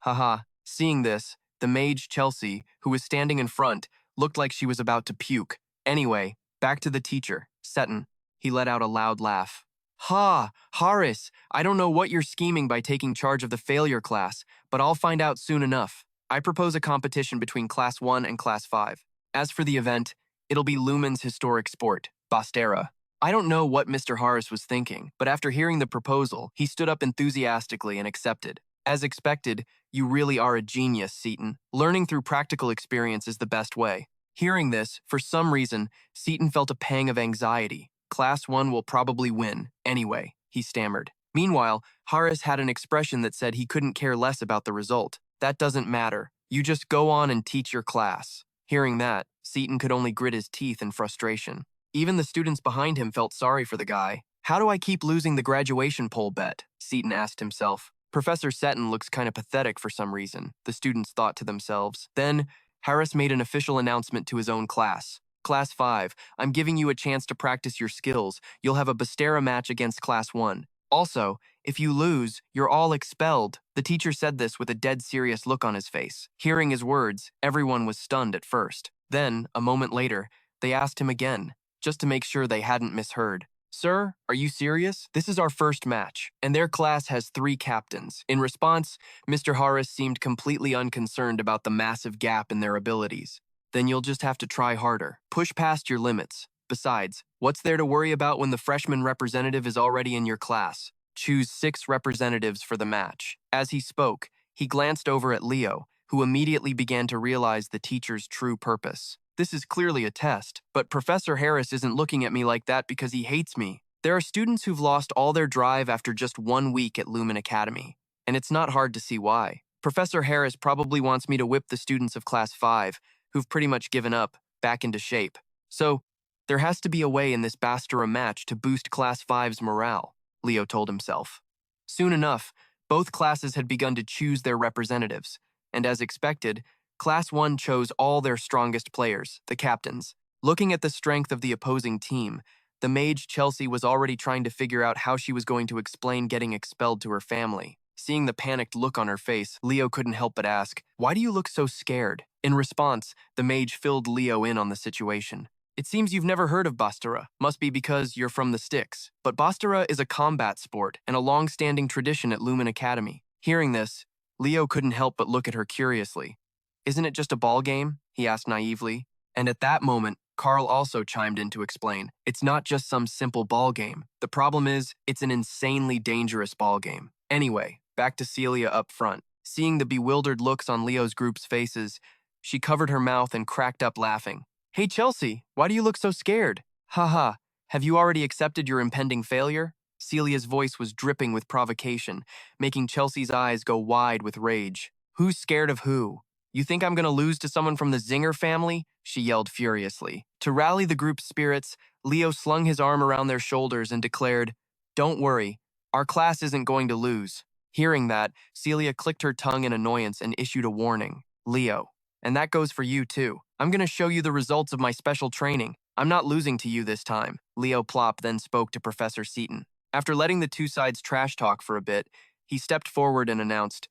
S1: Haha. Seeing this, the mage Chelsea, who was standing in front, looked like she was about to puke. Anyway, back to the teacher, Seton. He let out a loud laugh. "Ha, Harris, I don't know what you're scheming by taking charge of the failure class, but I'll find out soon enough. I propose a competition between Class 1 and Class 5. As for the event, it'll be Lumen's historic sport, Bastera." I don't know what Mr. Harris was thinking, but after hearing the proposal, he stood up enthusiastically and accepted. As expected, you really are a genius, Seton. Learning through practical experience is the best way. Hearing this, for some reason, Seton felt a pang of anxiety. Class 1 will probably win, anyway, he stammered. Meanwhile, Harris had an expression that said he couldn't care less about the result. That doesn't matter. You just go on and teach your class. Hearing that, Seton could only grit his teeth in frustration. Even the students behind him felt sorry for the guy. How do I keep losing the graduation poll bet? Seton asked himself. Professor Seton looks kind of pathetic for some reason, the students thought to themselves. Then, Harris made an official announcement to his own class. Class 5, I'm giving you a chance to practice your skills. You'll have a Bastera match against Class 1. Also, if you lose, you're all expelled. The teacher said this with a dead serious look on his face. Hearing his words, everyone was stunned at first. Then, a moment later, they asked him again, just to make sure they hadn't misheard. "Sir, are you serious? This is our first match, and their class has 3 captains." In response, Mr. Harris seemed completely unconcerned about the massive gap in their abilities. "Then you'll just have to try harder. Push past your limits. Besides, what's there to worry about when the freshman representative is already in your class? Choose 6 representatives for the match." As he spoke, he glanced over at Leo, who immediately began to realize the teacher's true purpose. This is clearly a test, but Professor Harris isn't looking at me like that because he hates me. There are students who've lost all their drive after just 1 week at Lumen Academy, and it's not hard to see why. Professor Harris probably wants me to whip the students of Class 5, who've pretty much given up, back into shape. So, there has to be a way in this Bastara match to boost Class 5's morale, Leo told himself. Soon enough, both classes had begun to choose their representatives, and as expected, Class 1 chose all their strongest players, the captains. Looking at the strength of the opposing team, the mage Chelsea was already trying to figure out how she was going to explain getting expelled to her family. Seeing the panicked look on her face, Leo couldn't help but ask, "Why do you look so scared?" In response, the mage filled Leo in on the situation. "It seems you've never heard of Bastara. Must be because you're from the sticks. But Bastara is a combat sport and a long-standing tradition at Lumen Academy." Hearing this, Leo couldn't help but look at her curiously. "Isn't it just a ball game?" he asked naively. And at that moment, Carl also chimed in to explain, "It's not just some simple ball game. The problem is, it's an insanely dangerous ball game." Anyway, back to Celia up front. Seeing the bewildered looks on Leo's group's faces, she covered her mouth and cracked up laughing. "Hey Chelsea, why do you look so scared?" "Haha, have you already accepted your impending failure?" Celia's voice was dripping with provocation, making Chelsea's eyes go wide with rage. "Who's scared of who? You think I'm gonna lose to someone from the Zinger family?" she yelled furiously. To rally the group's spirits, Leo slung his arm around their shoulders and declared, "Don't worry, our class isn't going to lose." Hearing that, Celia clicked her tongue in annoyance and issued a warning. "Leo, and that goes for you too. I'm gonna show you the results of my special training. I'm not losing to you this time." Leo Plov then spoke to Professor Seaton. After letting the two sides trash talk for a bit, he stepped forward and announced,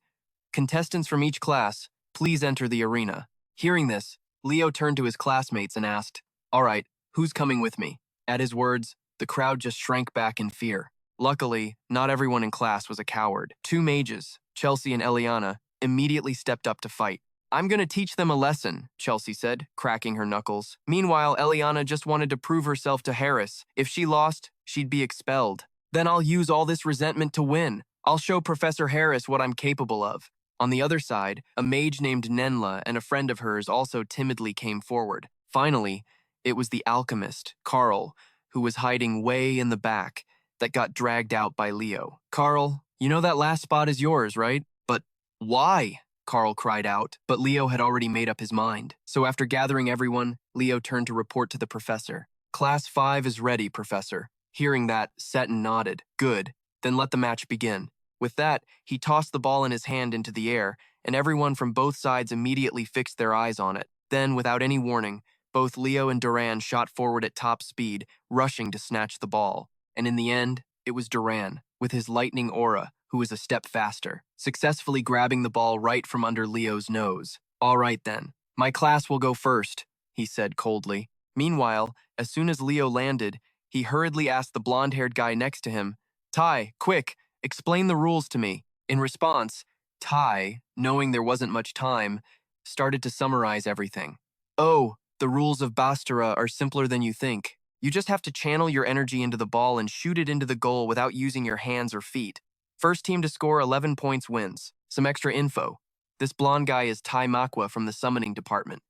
S1: "Contestants from each class, please enter the arena." Hearing this, Leo turned to his classmates and asked, "All right, who's coming with me?" At his words, the crowd just shrank back in fear. Luckily, not everyone in class was a coward. Two mages, Chelsea and Eliana, immediately stepped up to fight. "I'm gonna teach them a lesson," Chelsea said, cracking her knuckles. Meanwhile, Eliana just wanted to prove herself to Harris. If she lost, she'd be expelled. "Then I'll use all this resentment to win. I'll show Professor Harris what I'm capable of." On the other side, a mage named Nenla and a friend of hers also timidly came forward. Finally, it was the alchemist, Carl, who was hiding way in the back, that got dragged out by Leo. "Carl, you know that last spot is yours, right?" "But why?" Carl cried out, but Leo had already made up his mind. So after gathering everyone, Leo turned to report to the professor. "Class 5 is ready, Professor." Hearing that, Seton nodded. "Good, then let the match begin." With that, he tossed the ball in his hand into the air, and everyone from both sides immediately fixed their eyes on it. Then, without any warning, both Leo and Duran shot forward at top speed, rushing to snatch the ball. And in the end, it was Duran, with his lightning aura, who was a step faster, successfully grabbing the ball right from under Leo's nose. "All right then, my class will go first," he said coldly. Meanwhile, as soon as Leo landed, he hurriedly asked the blonde-haired guy next to him, "Tai, quick, explain the rules to me." In response, Tai, knowing there wasn't much time, started to summarize everything. "Oh, the rules of Bastara are simpler than you think. You just have to channel your energy into the ball and shoot it into the goal without using your hands or feet. First team to score 11 points wins." Some extra info. This blonde guy is Tai Makwa from the summoning department.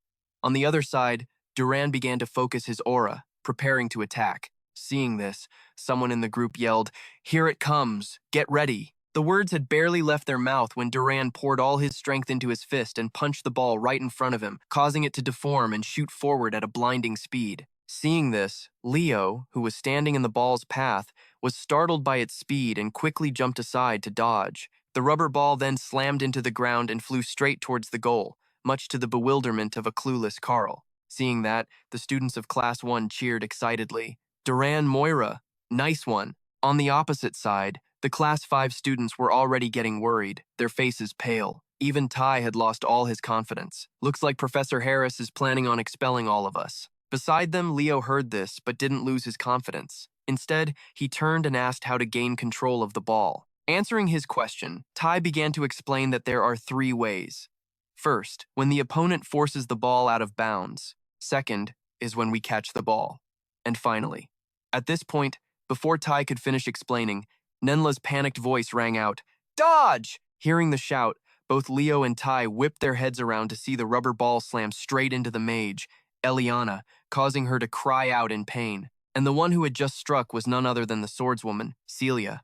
S1: On the other side, Duran began to focus his aura, preparing to attack. Seeing this, someone in the group yelled, "Here it comes! Get ready!" The words had barely left their mouth when Duran poured all his strength into his fist and punched the ball right in front of him, causing it to deform and shoot forward at a blinding speed. Seeing this, Leo, who was standing in the ball's path, was startled by its speed and quickly jumped aside to dodge. The rubber ball then slammed into the ground and flew straight towards the goal, much to the bewilderment of a clueless Carl. Seeing that, the students of Class 1 cheered excitedly. "Duran Moira, nice one." On the opposite side, the Class 5 students were already getting worried, their faces pale. Even Tai had lost all his confidence. "Looks like Professor Harris is planning on expelling all of us." Beside them, Leo heard this, but didn't lose his confidence. Instead, he turned and asked how to gain control of the ball. Answering his question, Tai began to explain that there are 3 ways. First, when the opponent forces the ball out of bounds. Second is when we catch the ball. And finally. At this point, before Tai could finish explaining, Nenla's panicked voice rang out, "Dodge!" Hearing the shout, Both Leo and Tai whipped their heads around to see the rubber ball slam straight into the mage, Eliana, causing her to cry out in pain. And the one who had just struck was none other than the swordswoman, Celia.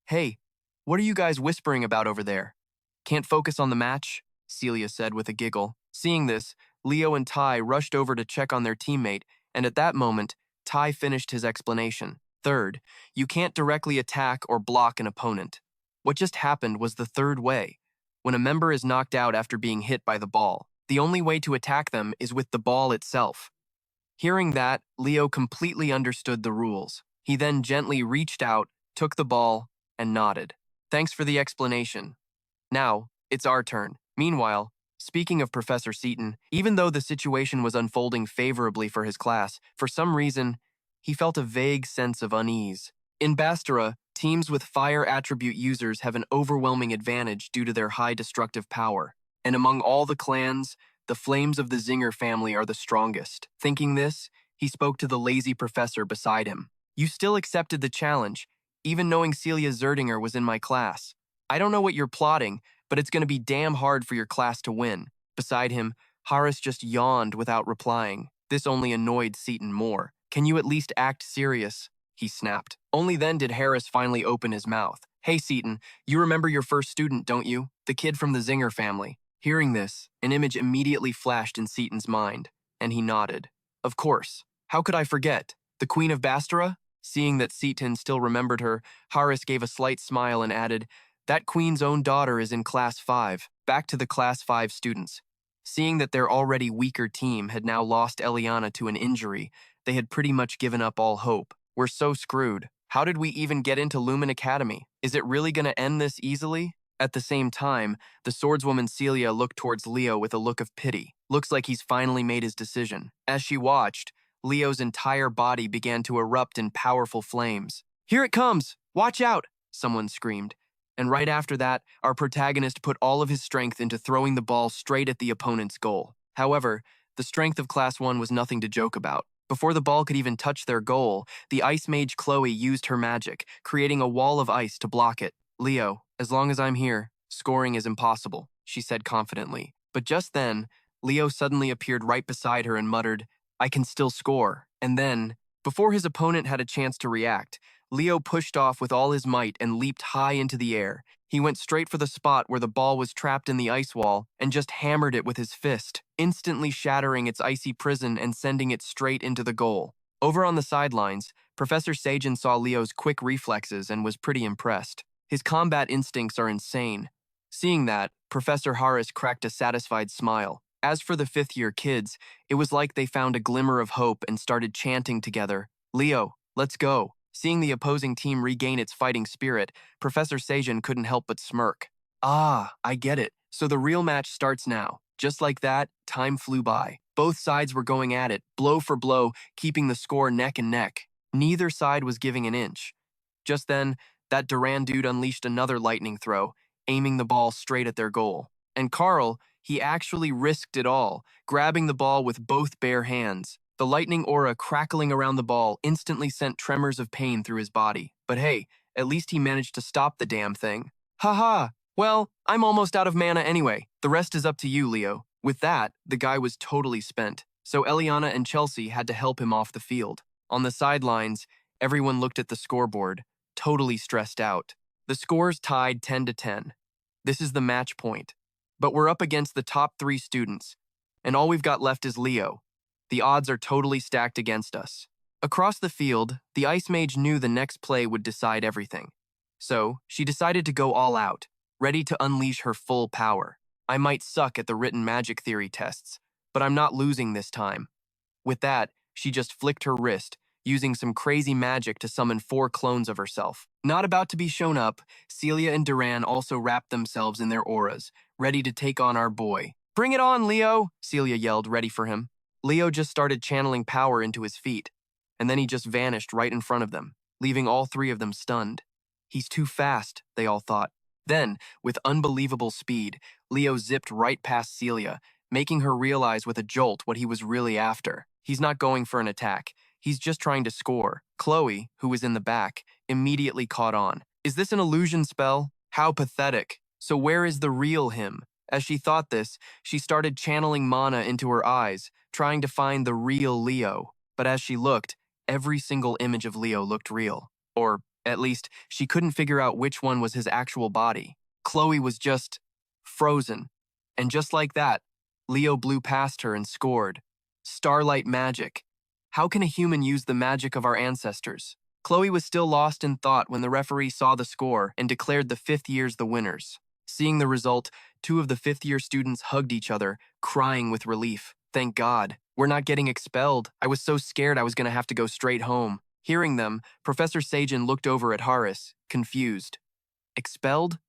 S1: "Hey, what are you guys whispering about over there? Can't focus on the match?" Celia said with a giggle. Seeing this, Leo and Tai rushed over to check on their teammate, and at that moment, Tai finished his explanation. Third, you can't directly attack or block an opponent. What just happened was the third way. When a member is knocked out after being hit by the ball, the only way to attack them is with the ball itself. Hearing that, Leo completely understood the rules. He then gently reached out, took the ball, and nodded. "Thanks for the explanation. Now, it's our turn." Meanwhile, speaking of Professor Seaton, even though the situation was unfolding favorably for his class, for some reason, he felt a vague sense of unease. In Bastara, teams with fire attribute users have an overwhelming advantage due to their high destructive power. And among all the clans, the flames of the Zinger family are the strongest. Thinking this, he spoke to the lazy professor beside him. "You still accepted the challenge, even knowing Celia Zerdinger was in my class. I don't know what you're plotting, but it's going to be damn hard for your class to win." Beside him, Harris just yawned without replying. This only annoyed Seaton more. "Can you at least act serious?" he snapped. Only then did Harris finally open his mouth. "Hey Seaton, you remember your first student, don't you? The kid from the Zinger family." Hearing this, an image immediately flashed in Seaton's mind, and he nodded. "Of course. How could I forget? The Queen of Bastara?" Seeing that Seaton still remembered her, Harris gave a slight smile and added, "That queen's own daughter is in Class 5. Back to the Class 5 students." Seeing that their already weaker team had now lost Eliana to an injury, they had pretty much given up all hope. "We're so screwed. How did we even get into Lumen Academy? Is it really going to end this easily?" At the same time, the swordswoman Celia looked towards Leo with a look of pity. Looks like he's finally made his decision. As she watched, Leo's entire body began to erupt in powerful flames. "Here it comes! Watch out!" someone screamed. And right after that, our protagonist put all of his strength into throwing the ball straight at the opponent's goal. However, the strength of Class 1 was nothing to joke about. Before the ball could even touch their goal, the ice mage Chloe used her magic, creating a wall of ice to block it. "Leo, as long as I'm here, scoring is impossible," she said confidently. But just then, Leo suddenly appeared right beside her and muttered, "I can still score." And then, before his opponent had a chance to react, Leo pushed off with all his might and leaped high into the air. He went straight for the spot where the ball was trapped in the ice wall and just hammered it with his fist, instantly shattering its icy prison and sending it straight into the goal. Over on the sidelines, Professor Sajan saw Leo's quick reflexes and was pretty impressed. His combat instincts are insane. Seeing that, Professor Harris cracked a satisfied smile. As for the fifth-year kids, it was like they found a glimmer of hope and started chanting together, "Leo, let's go." Seeing the opposing team regain its fighting spirit, Professor Sajan couldn't help but smirk. "Ah, I get it. So the real match starts now." Just like that, time flew by. Both sides were going at it, blow for blow, keeping the score neck and neck. Neither side was giving an inch. Just then, that Duran dude unleashed another lightning throw, aiming the ball straight at their goal. And Carl, he actually risked it all, grabbing the ball with both bare hands. The lightning aura crackling around the ball instantly sent tremors of pain through his body. But hey, at least he managed to stop the damn thing. "Haha, well, I'm almost out of mana anyway. The rest is up to you, Leo." With that, the guy was totally spent, so Eliana and Chelsea had to help him off the field. On the sidelines, everyone looked at the scoreboard, totally stressed out. The scores tied 10-10. This is the match point. But we're up against the top 3 students, and all we've got left is Leo. The odds are totally stacked against us. Across the field, the Ice Mage knew the next play would decide everything. So, she decided to go all out, ready to unleash her full power. "I might suck at the written magic theory tests, but I'm not losing this time." With that, she just flicked her wrist, using some crazy magic to summon 4 clones of herself. Not about to be shown up, Celia and Duran also wrapped themselves in their auras, ready to take on our boy. "Bring it on, Leo!" Celia yelled, ready for him. Leo just started channeling power into his feet, and then he just vanished right in front of them, leaving all 3 of them stunned. "He's too fast," they all thought. Then, with unbelievable speed, Leo zipped right past Celia, making her realize with a jolt what he was really after. He's not going for an attack. He's just trying to score. Chloe, who was in the back, immediately caught on. "Is this an illusion spell? How pathetic." So where is the real him? As she thought this, she started channeling mana into her eyes, trying to find the real Leo. But as she looked, every single image of Leo looked real. Or, at least, she couldn't figure out which one was his actual body. Chloe was just frozen. And just like that, Leo blew past her and scored. Starlight magic. How can a human use the magic of our ancestors? Chloe was still lost in thought when the referee saw the score and declared the fifth years the winners. Seeing the result, two of the fifth-year students hugged each other, crying with relief. Thank God. We're not getting expelled. I was so scared I was going to have to go straight home. Hearing them, Professor Sajin looked over at Haris, confused. Expelled?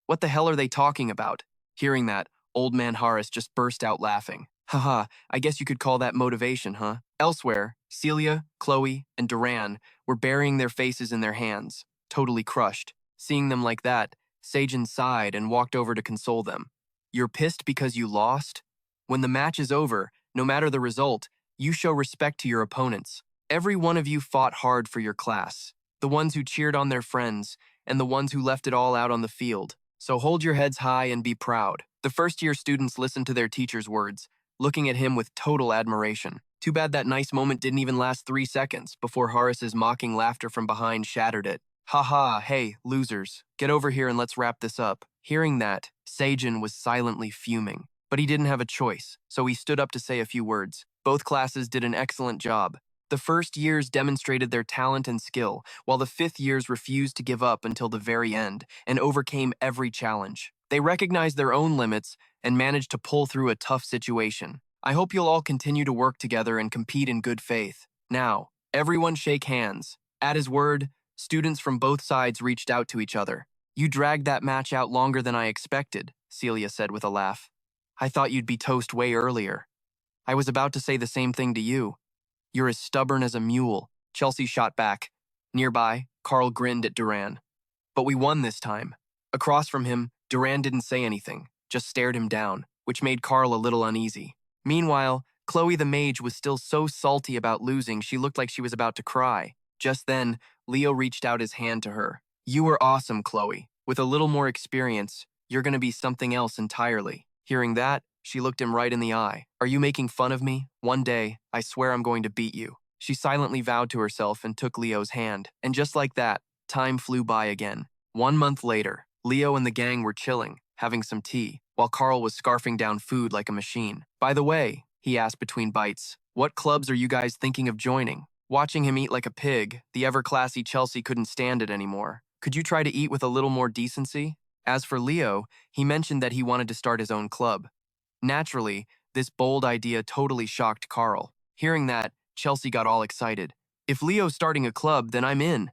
S1: What the hell are they talking about? Hearing that, old man Haris just burst out laughing. Haha, I guess you could call that motivation, huh? Elsewhere, Celia, Chloe, and Duran were burying their faces in their hands, totally crushed. Seeing them like that, Sajin sighed and walked over to console them. You're pissed because you lost? When the match is over, no matter the result, you show respect to your opponents. Every one of you fought hard for your class, the ones who cheered on their friends, and the ones who left it all out on the field. So hold your heads high and be proud. The first-year students listened to their teacher's words, looking at him with total admiration. Too bad that nice moment didn't even last 3 seconds before Horace's mocking laughter from behind shattered it. Haha, hey, losers. Get over here and let's wrap this up. Hearing that, Sajin was silently fuming. But he didn't have a choice, so he stood up to say a few words. Both classes did an excellent job. The first years demonstrated their talent and skill, while the fifth years refused to give up until the very end and overcame every challenge. They recognized their own limits and managed to pull through a tough situation. I hope you'll all continue to work together and compete in good faith. Now, everyone shake hands. At his word, students from both sides reached out to each other. You dragged that match out longer than I expected, Celia said with a laugh. I thought you'd be toast way earlier. I was about to say the same thing to you. You're as stubborn as a mule, Chelsea shot back. Nearby, Carl grinned at Duran. But we won this time. Across from him, Duran didn't say anything, just stared him down, which made Carl a little uneasy. Meanwhile, Chloe the mage was still so salty about losing she looked like she was about to cry. Just then, Leo reached out his hand to her. You were awesome, Chloe. With a little more experience, you're going to be something else entirely. Hearing that, she looked him right in the eye. Are you making fun of me? One day, I swear I'm going to beat you. She silently vowed to herself and took Leo's hand. And just like that, time flew by again. 1 month later, Leo and the gang were chilling, having some tea, while Carl was scarfing down food like a machine. By the way, he asked between bites, what clubs are you guys thinking of joining? Watching him eat like a pig, the ever-classy Chelsea couldn't stand it anymore. Could you try to eat with a little more decency? As for Leo, he mentioned that he wanted to start his own club. Naturally, this bold idea totally shocked Carl. Hearing that, Chelsea got all excited. If Leo's starting a club, then I'm in.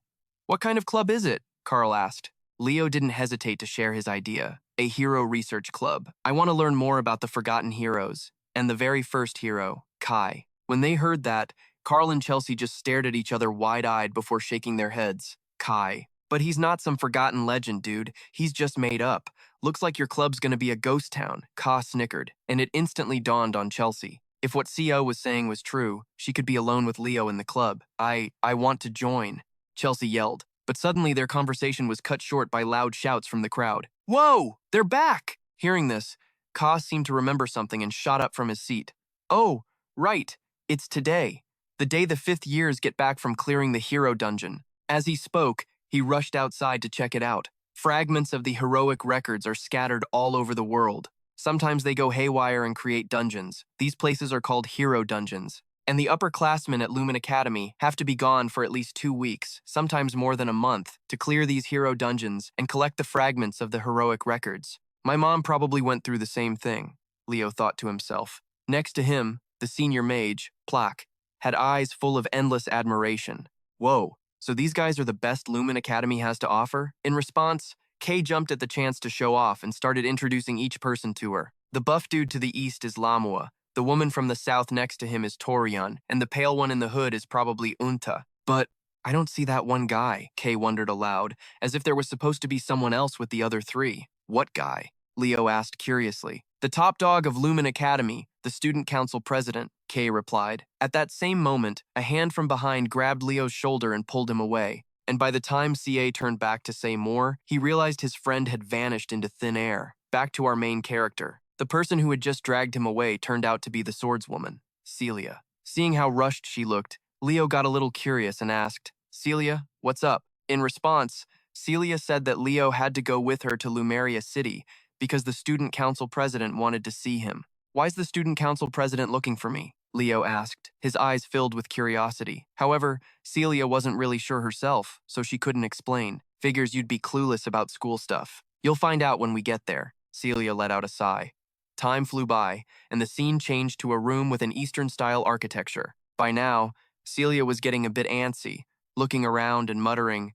S1: What kind of club is it? Carl asked. Leo didn't hesitate to share his idea. A hero research club. I want to learn more about the forgotten heroes. And the very first hero, Kai. When they heard that, Carl and Chelsea just stared at each other wide-eyed before shaking their heads. Kai. But he's not some forgotten legend, dude. He's just made up. Looks like your club's gonna be a ghost town, Ka snickered, and it instantly dawned on Chelsea. If what CO was saying was true, she could be alone with Leo in the club. I want to join, Chelsea yelled. But suddenly their conversation was cut short by loud shouts from the crowd. Whoa, they're back! Hearing this, Ka seemed to remember something and shot up from his seat. Oh, right, it's today. The day the fifth years get back from clearing the hero dungeon. As he spoke, he rushed outside to check it out. Fragments of the heroic records are scattered all over the world. Sometimes they go haywire and create dungeons. These places are called hero dungeons. And the upperclassmen at Lumen Academy have to be gone for at least 2 weeks, sometimes more than a month, to clear these hero dungeons and collect the fragments of the heroic records. My mom probably went through the same thing, Leo thought to himself. Next to him, the senior mage, Plak, had eyes full of endless admiration. Whoa. So these guys are the best Lumen Academy has to offer? In response, Kay jumped at the chance to show off and started introducing each person to her. The buff dude to the east is Lamua, the woman from the south next to him is Torian, and the pale one in the hood is probably Unta. But I don't see that one guy, Kay wondered aloud, as if there was supposed to be someone else with the other three. What guy? Leo asked curiously. The top dog of Lumen Academy, the student council president, Kay replied. At that same moment, a hand from behind grabbed Leo's shoulder and pulled him away. and by the time CA turned back to say more, he realized his friend had vanished into thin air. Back to our main character. The person who had just dragged him away turned out to be the swordswoman, Celia. Seeing how rushed she looked, Leo got a little curious and asked, "Celia, what's up?" In response, Celia said that Leo had to go with her to Lumeria City because the student council president wanted to see him. "Why's the student council president looking for me?" Leo asked, his eyes filled with curiosity. However, Celia wasn't really sure herself, so she couldn't explain. "Figures you'd be clueless about school stuff. You'll find out when we get there." Celia let out a sigh. Time flew by, and the scene changed to a room with an Eastern-style architecture. By now, Celia was getting a bit antsy, looking around and muttering,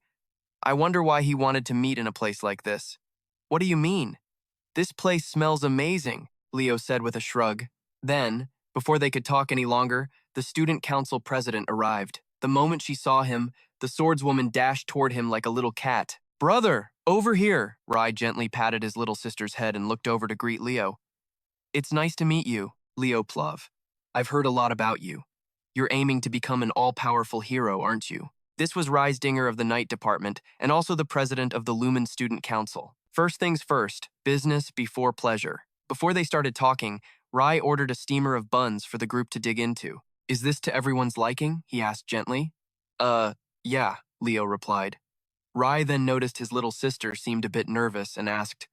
S1: "I wonder why he wanted to meet in a place like this." "What do you mean?" "This place smells amazing," Leo said with a shrug. Then, before they could talk any longer, the student council president arrived. The moment she saw him, the swordswoman dashed toward him like a little cat. "Brother, over here!" Rai gently patted his little sister's head and looked over to greet Leo. "It's nice to meet you, Leo Plov. I've heard a lot about you. You're aiming to become an all-powerful hero, aren't you?" This was Zinger of the Night Department and also the president of the Lumen Student Council. First things first, business before pleasure. Before they started talking, Rai ordered a steamer of buns for the group to dig into. "Is this to everyone's liking?" he asked gently. Yeah," Leo replied. Rai then noticed his little sister seemed a bit nervous and asked,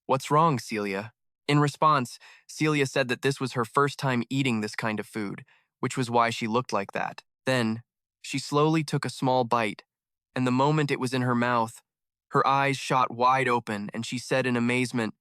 S1: "What's wrong, Celia?" In response, Celia said that this was her first time eating this kind of food, which was why she looked like that. Then, she slowly took a small bite, and the moment it was in her mouth, her eyes shot wide open and she said in amazement,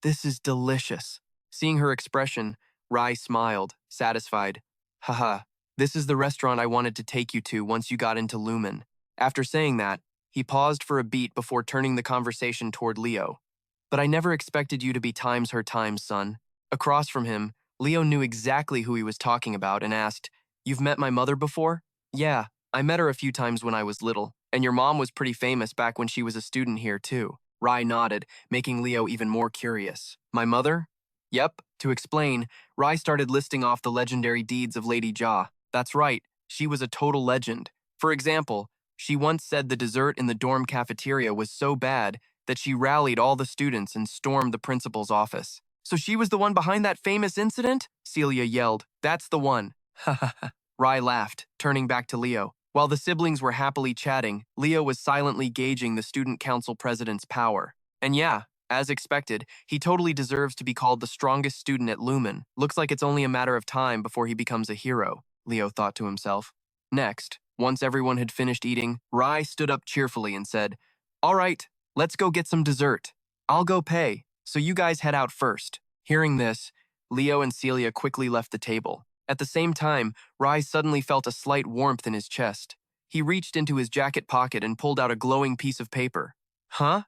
S1: "This is delicious." Seeing her expression, Rai smiled, satisfied. "Haha, this is the restaurant I wanted to take you to once you got into Lumen." After saying that, he paused for a beat before turning the conversation toward Leo. "But I never expected you to be times her times, son." Across from him, Leo knew exactly who he was talking about and asked, "You've met my mother before?" "Yeah, I met her a few times when I was little, and your mom was pretty famous back when she was a student here too." Rai nodded, making Leo even more curious. "My mother?" "Yep." To explain, Rai started listing off the legendary deeds of Lady Ja. "That's right, she was a total legend. For example, she once said the dessert in the dorm cafeteria was so bad that she rallied all the students and stormed the principal's office." "So she was the one behind that famous incident?" Celia yelled. "That's the one." "Ha ha ha." Rai laughed, turning back to Leo. While the siblings were happily chatting, Leo was silently gauging the student council president's power. And yeah, as expected, he totally deserves to be called the strongest student at Lumen. Looks like it's only a matter of time before he becomes a hero, Leo thought to himself. Next, once everyone had finished eating, Rai stood up cheerfully and said, "All right, let's go get some dessert. I'll go pay, so you guys head out first." Hearing this, Leo and Celia quickly left the table. At the same time, Rai suddenly felt a slight warmth in his chest. He reached into his jacket pocket and pulled out a glowing piece of paper. "Huh?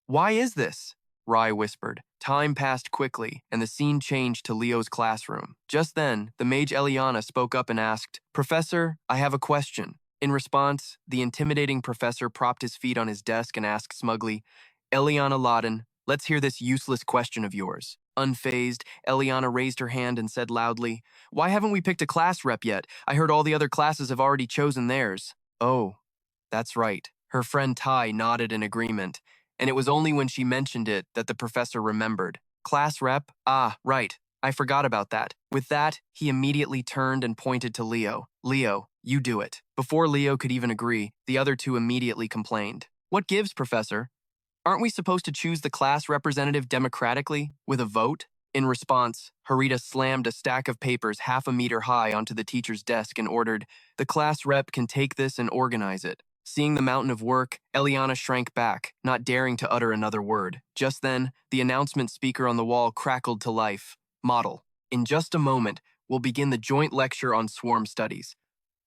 S1: Why is this?" Rai whispered. Time passed quickly, and the scene changed to Leo's classroom. Just then, the mage Eliana spoke up and asked, "Professor, I have a question." In response, the intimidating professor propped his feet on his desk and asked smugly, "Eliana Loden, let's hear this useless question of yours." Unfazed, Eliana raised her hand and said loudly, "Why haven't we picked a class rep yet? I heard all the other classes have already chosen theirs." "Oh, that's right." Her friend Tai nodded in agreement, and it was only when she mentioned it that the professor remembered. "Class rep? Ah, right. I forgot about that." With that, he immediately turned and pointed to Leo. "Leo, you do it." Before Leo could even agree, the other two immediately complained. "What gives, Professor? Aren't we supposed to choose the class representative democratically, with a vote?" In response, Harita slammed a stack of papers half a meter high onto the teacher's desk and ordered, "The class rep can take this and organize it." Seeing the mountain of work, Eliana shrank back, not daring to utter another word. Just then, the announcement speaker on the wall crackled to life. "Model. In just a moment, we'll begin the joint lecture on swarm studies.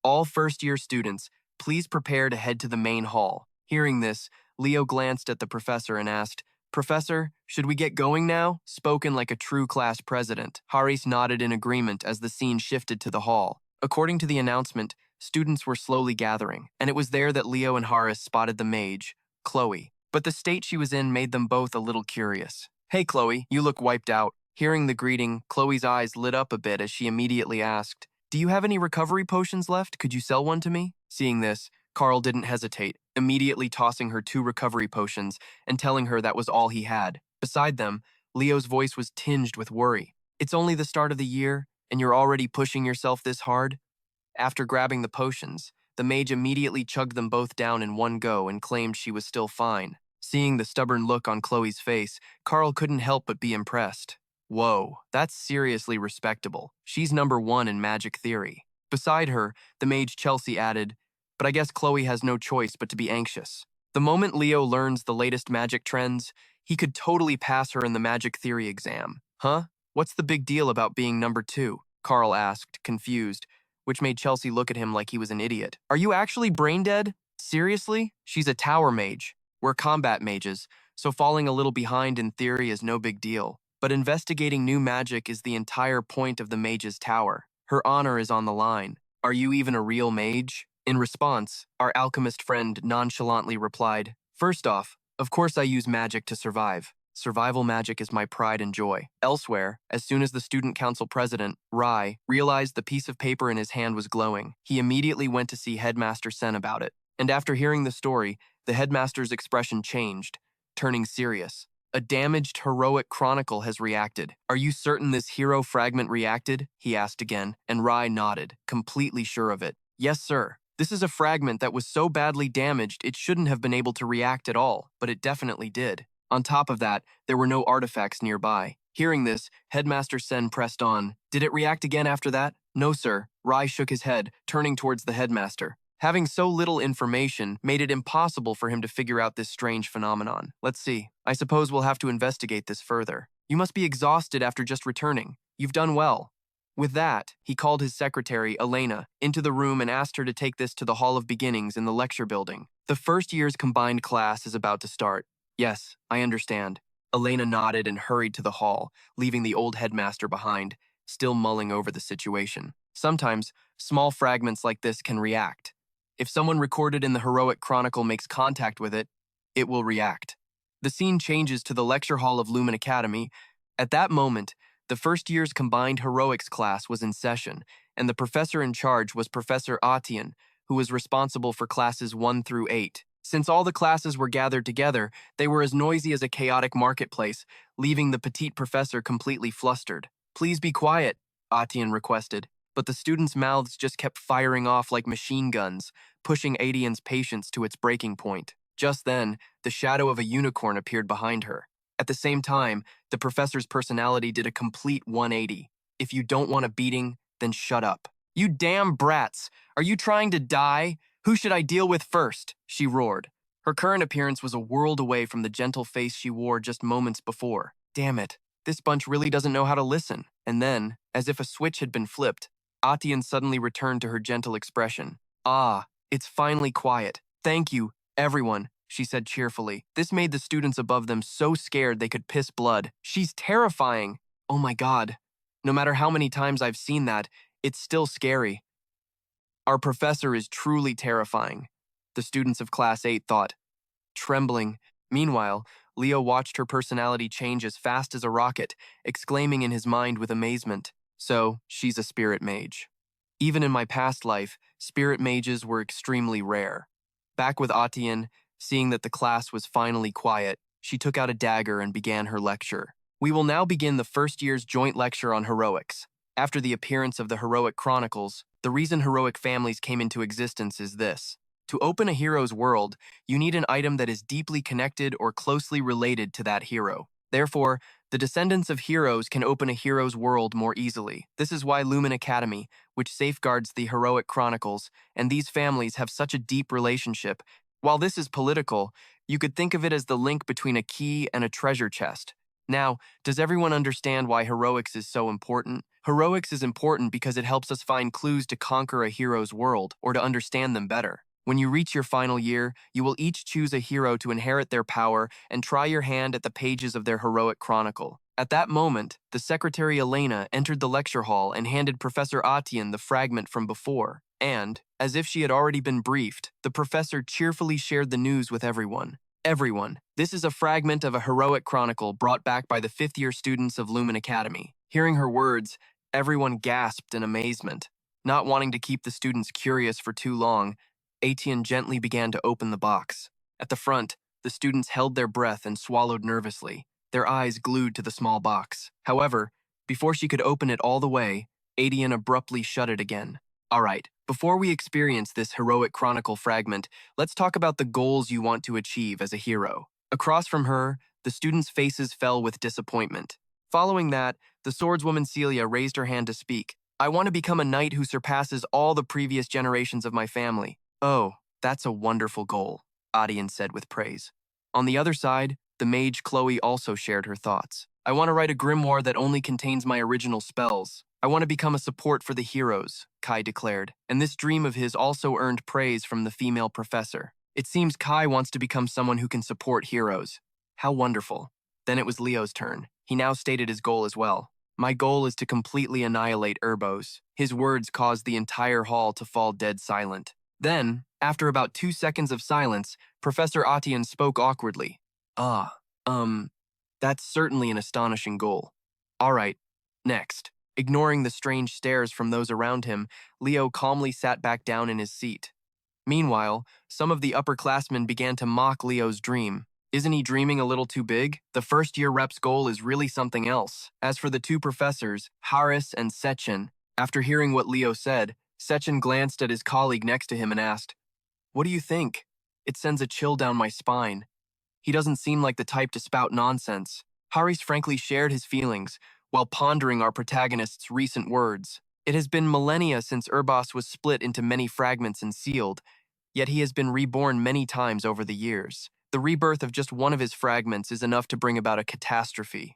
S1: All first-year students, please prepare to head to the main hall." Hearing this, Leo glanced at the professor and asked, "Professor, should we get going now?" Spoken like a true class president. Haris nodded in agreement as the scene shifted to the hall. According to the announcement, students were slowly gathering, and it was there that Leo and Haris spotted the mage, Chloe. But the state she was in made them both a little curious. "Hey, Chloe, you look wiped out." Hearing the greeting, Chloe's eyes lit up a bit as she immediately asked, "Do you have any recovery potions left? Could you sell one to me?" Seeing this, Carl didn't hesitate, immediately tossing her 2 recovery potions and telling her that was all he had. Beside them, Leo's voice was tinged with worry. It's only the start of the year, and you're already pushing yourself this hard? After grabbing the potions, the mage immediately chugged them both down in one go and claimed she was still fine. Seeing the stubborn look on Chloe's face, Carl couldn't help but be impressed. Whoa, that's seriously respectable. She's #1 in magic theory. Beside her, the mage Chelsea added, but I guess Chloe has no choice but to be anxious. The moment Leo learns the latest magic trends, he could totally pass her in the magic theory exam. Huh? What's the big deal about being #2? Carl asked, confused, which made Chelsea look at him like he was an idiot. Are you actually brain dead? Seriously? She's a tower mage. We're combat mages, so falling a little behind in theory is no big deal. But investigating new magic is the entire point of the mage's tower. Her honor is on the line. Are you even a real mage? In response, our alchemist friend nonchalantly replied, first off, of course I use magic to survive. Survival magic is my pride and joy. Elsewhere, as soon as the student council president, Rai, realized the piece of paper in his hand was glowing, he immediately went to see Headmaster Sen about it. And after hearing the story, the headmaster's expression changed, turning serious. A damaged Heroic Chronicle has reacted. Are you certain this hero fragment reacted? He asked again, and Rai nodded, completely sure of it. Yes, sir. This is a fragment that was so badly damaged it shouldn't have been able to react at all, but it definitely did. On top of that, there were no artifacts nearby. Hearing this, Headmaster Sen pressed on. Did it react again after that? No, sir. Rai shook his head, turning towards the headmaster. Having so little information made it impossible for him to figure out this strange phenomenon. Let's see. I suppose we'll have to investigate this further. You must be exhausted after just returning. You've done well. With that, he called his secretary, Elena, into the room and asked her to take this to the Hall of Beginnings in the lecture building. The first year's combined class is about to start. Yes, I understand. Elena nodded and hurried to the hall, leaving the old headmaster behind, still mulling over the situation. Sometimes, small fragments like this can react. If someone recorded in the Heroic Chronicle makes contact with it, it will react. The scene changes to the lecture hall of Lumen Academy. At that moment, the first year's combined heroics class was in session, and the professor in charge was Professor Atian, who was responsible for classes 1 through 8. Since all the classes were gathered together, they were as noisy as a chaotic marketplace, leaving the petite professor completely flustered. Please be quiet, Atian requested, but the students' mouths just kept firing off like machine guns, pushing Adian's patience to its breaking point. Just then, the shadow of a unicorn appeared behind her. At the same time, the professor's personality did a complete 180. If you don't want a beating, then shut up. You damn brats! Are you trying to die? Who should I deal with first? She roared. Her current appearance was a world away from the gentle face she wore just moments before. Damn it, this bunch really doesn't know how to listen. And then, as if a switch had been flipped, Atian suddenly returned to her gentle expression. Ah, it's finally quiet. Thank you, everyone, she said cheerfully. This made the students above them so scared they could piss blood. She's terrifying. Oh my god. No matter how many times I've seen that, it's still scary. Our professor is truly terrifying, the students of Class 8 thought, trembling. Meanwhile, Leo watched her personality change as fast as a rocket, exclaiming in his mind with amazement, so she's a spirit mage. Even in my past life, spirit mages were extremely rare. Back with Atian, seeing that the class was finally quiet, she took out a dagger and began her lecture. We will now begin the first year's joint lecture on heroics. After the appearance of the Heroic Chronicles, the reason heroic families came into existence is this. To open a hero's world, you need an item that is deeply connected or closely related to that hero. Therefore, the descendants of heroes can open a hero's world more easily. This is why Lumen Academy, which safeguards the Heroic Chronicles, and these families have such a deep relationship. While this is political, you could think of it as the link between a key and a treasure chest. Now, does everyone understand why heroics is so important? Heroics is important because it helps us find clues to conquer a hero's world or to understand them better. When you reach your final year, you will each choose a hero to inherit their power and try your hand at the pages of their heroic chronicle. At that moment, the secretary Elena entered the lecture hall and handed Professor Atian the fragment from before, and, as if she had already been briefed, the professor cheerfully shared the news with everyone. Everyone, this is a fragment of a heroic chronicle brought back by the fifth-year students of Lumen Academy. Hearing her words, everyone gasped in amazement. Not wanting to keep the students curious for too long, Etienne gently began to open the box. At the front, the students held their breath and swallowed nervously, their eyes glued to the small box. However, before she could open it all the way, Etienne abruptly shut it again. All right, before we experience this heroic chronicle fragment, let's talk about the goals you want to achieve as a hero. Across from her, the students' faces fell with disappointment. Following that, the swordswoman Celia raised her hand to speak. I want to become a knight who surpasses all the previous generations of my family. Oh, that's a wonderful goal, Adian said with praise. On the other side, the mage Chloe also shared her thoughts. I want to write a grimoire that only contains my original spells. I want to become a support for the heroes, Kai declared, and this dream of his also earned praise from the female professor. It seems Kai wants to become someone who can support heroes. How wonderful. Then it was Leo's turn. He now stated his goal as well. My goal is to completely annihilate Erebos. His words caused the entire hall to fall dead silent. Then, after about 2 seconds of silence, Professor Atian spoke awkwardly. That's certainly an astonishing goal. All right, next. Ignoring the strange stares from those around him, Leo calmly sat back down in his seat. Meanwhile, some of the upperclassmen began to mock Leo's dream. Isn't he dreaming a little too big? The first-year rep's goal is really something else. As for the two professors, Haris and Sechin, after hearing what Leo said, Sechin glanced at his colleague next to him and asked, "What do you think?" It sends a chill down my spine. He doesn't seem like the type to spout nonsense. Haris frankly shared his feelings, while pondering our protagonist's recent words. It has been millennia since Erebos was split into many fragments and sealed, yet he has been reborn many times over the years. The rebirth of just one of his fragments is enough to bring about a catastrophe.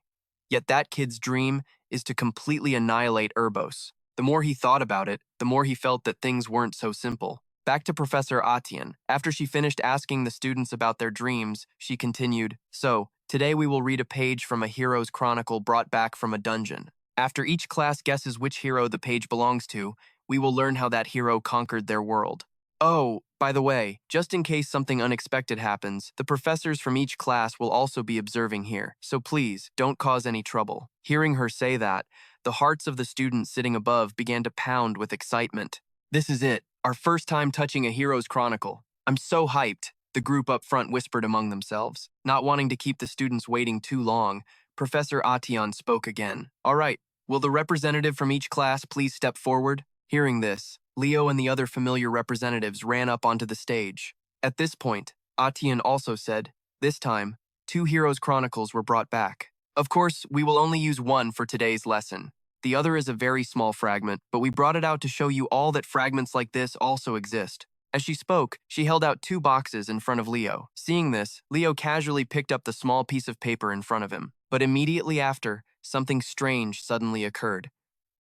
S1: Yet that kid's dream is to completely annihilate Erebos. The more he thought about it, the more he felt that things weren't so simple. Back to Professor Atian. After she finished asking the students about their dreams, she continued, So, today we will read a page from a hero's chronicle brought back from a dungeon. After each class guesses which hero the page belongs to, we will learn how that hero conquered their world. Oh, by the way, just in case something unexpected happens, the professors from each class will also be observing here, so please, don't cause any trouble. Hearing her say that, the hearts of the students sitting above began to pound with excitement. This is it, our first time touching a hero's chronicle. I'm so hyped, the group up front whispered among themselves. Not wanting to keep the students waiting too long, Professor Atian spoke again. All right, will the representative from each class please step forward? Hearing this, Leo and the other familiar representatives ran up onto the stage. At this point, Atian also said, this time, 2 heroes' chronicles were brought back. Of course, we will only use one for today's lesson. The other is a very small fragment, but we brought it out to show you all that fragments like this also exist. As she spoke, she held out 2 boxes in front of Leo. Seeing this, Leo casually picked up the small piece of paper in front of him. But immediately after, something strange suddenly occurred.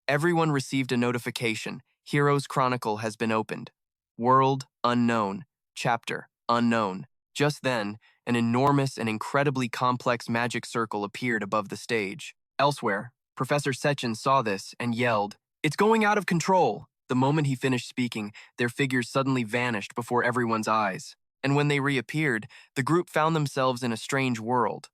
S1: Everyone received a notification. Hero's Chronicle has been opened. World unknown. Chapter unknown. Just then, an enormous and incredibly complex magic circle appeared above the stage. Elsewhere, Professor Sechin saw this and yelled, "It's going out of control!" The moment he finished speaking, their figures suddenly vanished before everyone's eyes. And when they reappeared, the group found themselves in a strange world.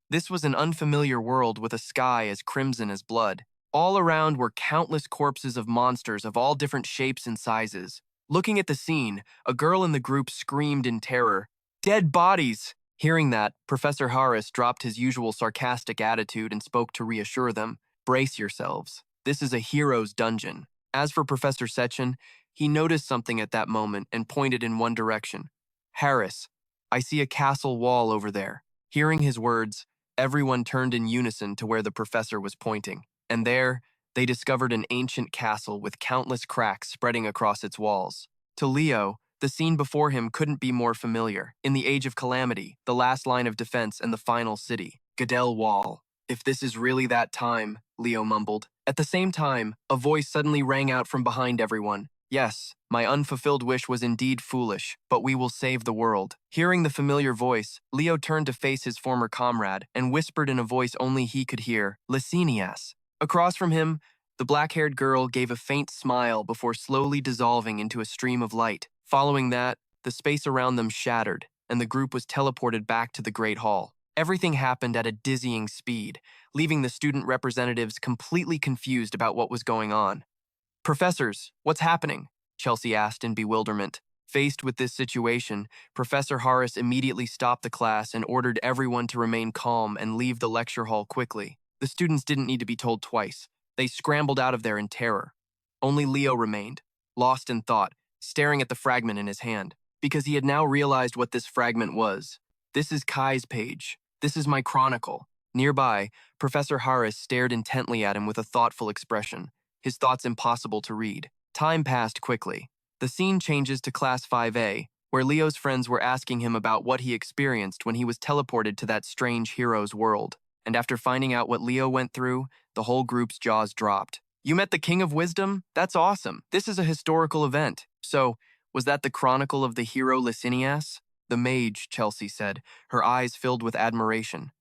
S1: This was an unfamiliar world with a sky as crimson as blood. All around were countless corpses of monsters of all different shapes and sizes. Looking at the scene, a girl in the group screamed in terror, "Dead bodies!" Hearing that, Professor Harris dropped his usual sarcastic attitude and spoke to reassure them, "Brace yourselves. This is a hero's dungeon." As for Professor Sechin, he noticed something at that moment and pointed in one direction. "Harris, I see a castle wall over there." Hearing his words, everyone turned in unison to where the professor was pointing. And there, they discovered an ancient castle with countless cracks spreading across its walls. To Leo, the scene before him couldn't be more familiar. In the Age of Calamity, the last line of defense and the final city, Gadel Wall. "If this is really that time," Leo mumbled. At the same time, a voice suddenly rang out from behind everyone. "Yes, my unfulfilled wish was indeed foolish, but we will save the world." Hearing the familiar voice, Leo turned to face his former comrade and whispered in a voice only he could hear, "Licinias." Across from him, the black-haired girl gave a faint smile before slowly dissolving into a stream of light. Following that, the space around them shattered, and the group was teleported back to the Great Hall. Everything happened at a dizzying speed, leaving the student representatives completely confused about what was going on. "Professors, what's happening?" Chelsea asked in bewilderment. Faced with this situation, Professor Harris immediately stopped the class and ordered everyone to remain calm and leave the lecture hall quickly. The students didn't need to be told twice. They scrambled out of there in terror. Only Leo remained, lost in thought, staring at the fragment in his hand, because he had now realized what this fragment was. This is Kai's page. This is my chronicle. Nearby, Professor Harris stared intently at him with a thoughtful expression, his thoughts impossible to read. Time passed quickly. The scene changes to Class 5A, where Leo's friends were asking him about what he experienced when he was teleported to that strange hero's world. And after finding out what Leo went through, the whole group's jaws dropped. You met the King of Wisdom? That's awesome. This is a historical event. So, was that the Chronicle of the hero Licinias? The mage, Chelsea said, her eyes filled with admiration.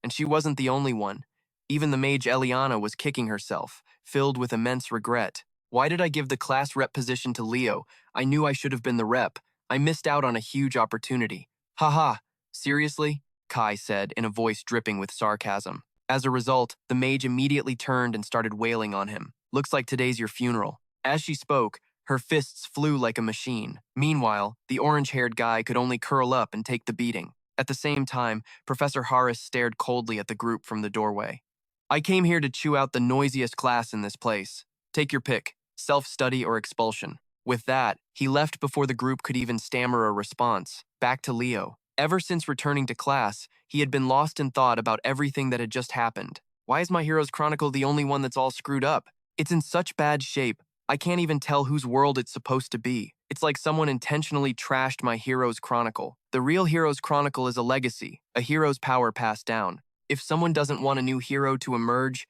S1: And she wasn't the only one. Even the mage Eliana was kicking herself, filled with immense regret. Why did I give the class rep position to Leo? I knew I should have been the rep. I missed out on a huge opportunity. Haha, seriously? Kai said in a voice dripping with sarcasm. As a result, the mage immediately turned and started wailing on him. Looks like today's your funeral. As she spoke, her fists flew like a machine. Meanwhile, the orange-haired guy could only curl up and take the beating. At the same time, Professor Harris stared coldly at the group from the doorway. I came here to chew out the noisiest class in this place. Take your pick, self-study or expulsion. With that, he left before the group could even stammer a response. Back to Leo. Ever since returning to class, he had been lost in thought about everything that had just happened. Why is my hero's chronicle the only one that's all screwed up? It's in such bad shape, I can't even tell whose world it's supposed to be. It's like someone intentionally trashed my hero's chronicle. The real hero's chronicle is a legacy, a hero's power passed down. If someone doesn't want a new hero to emerge,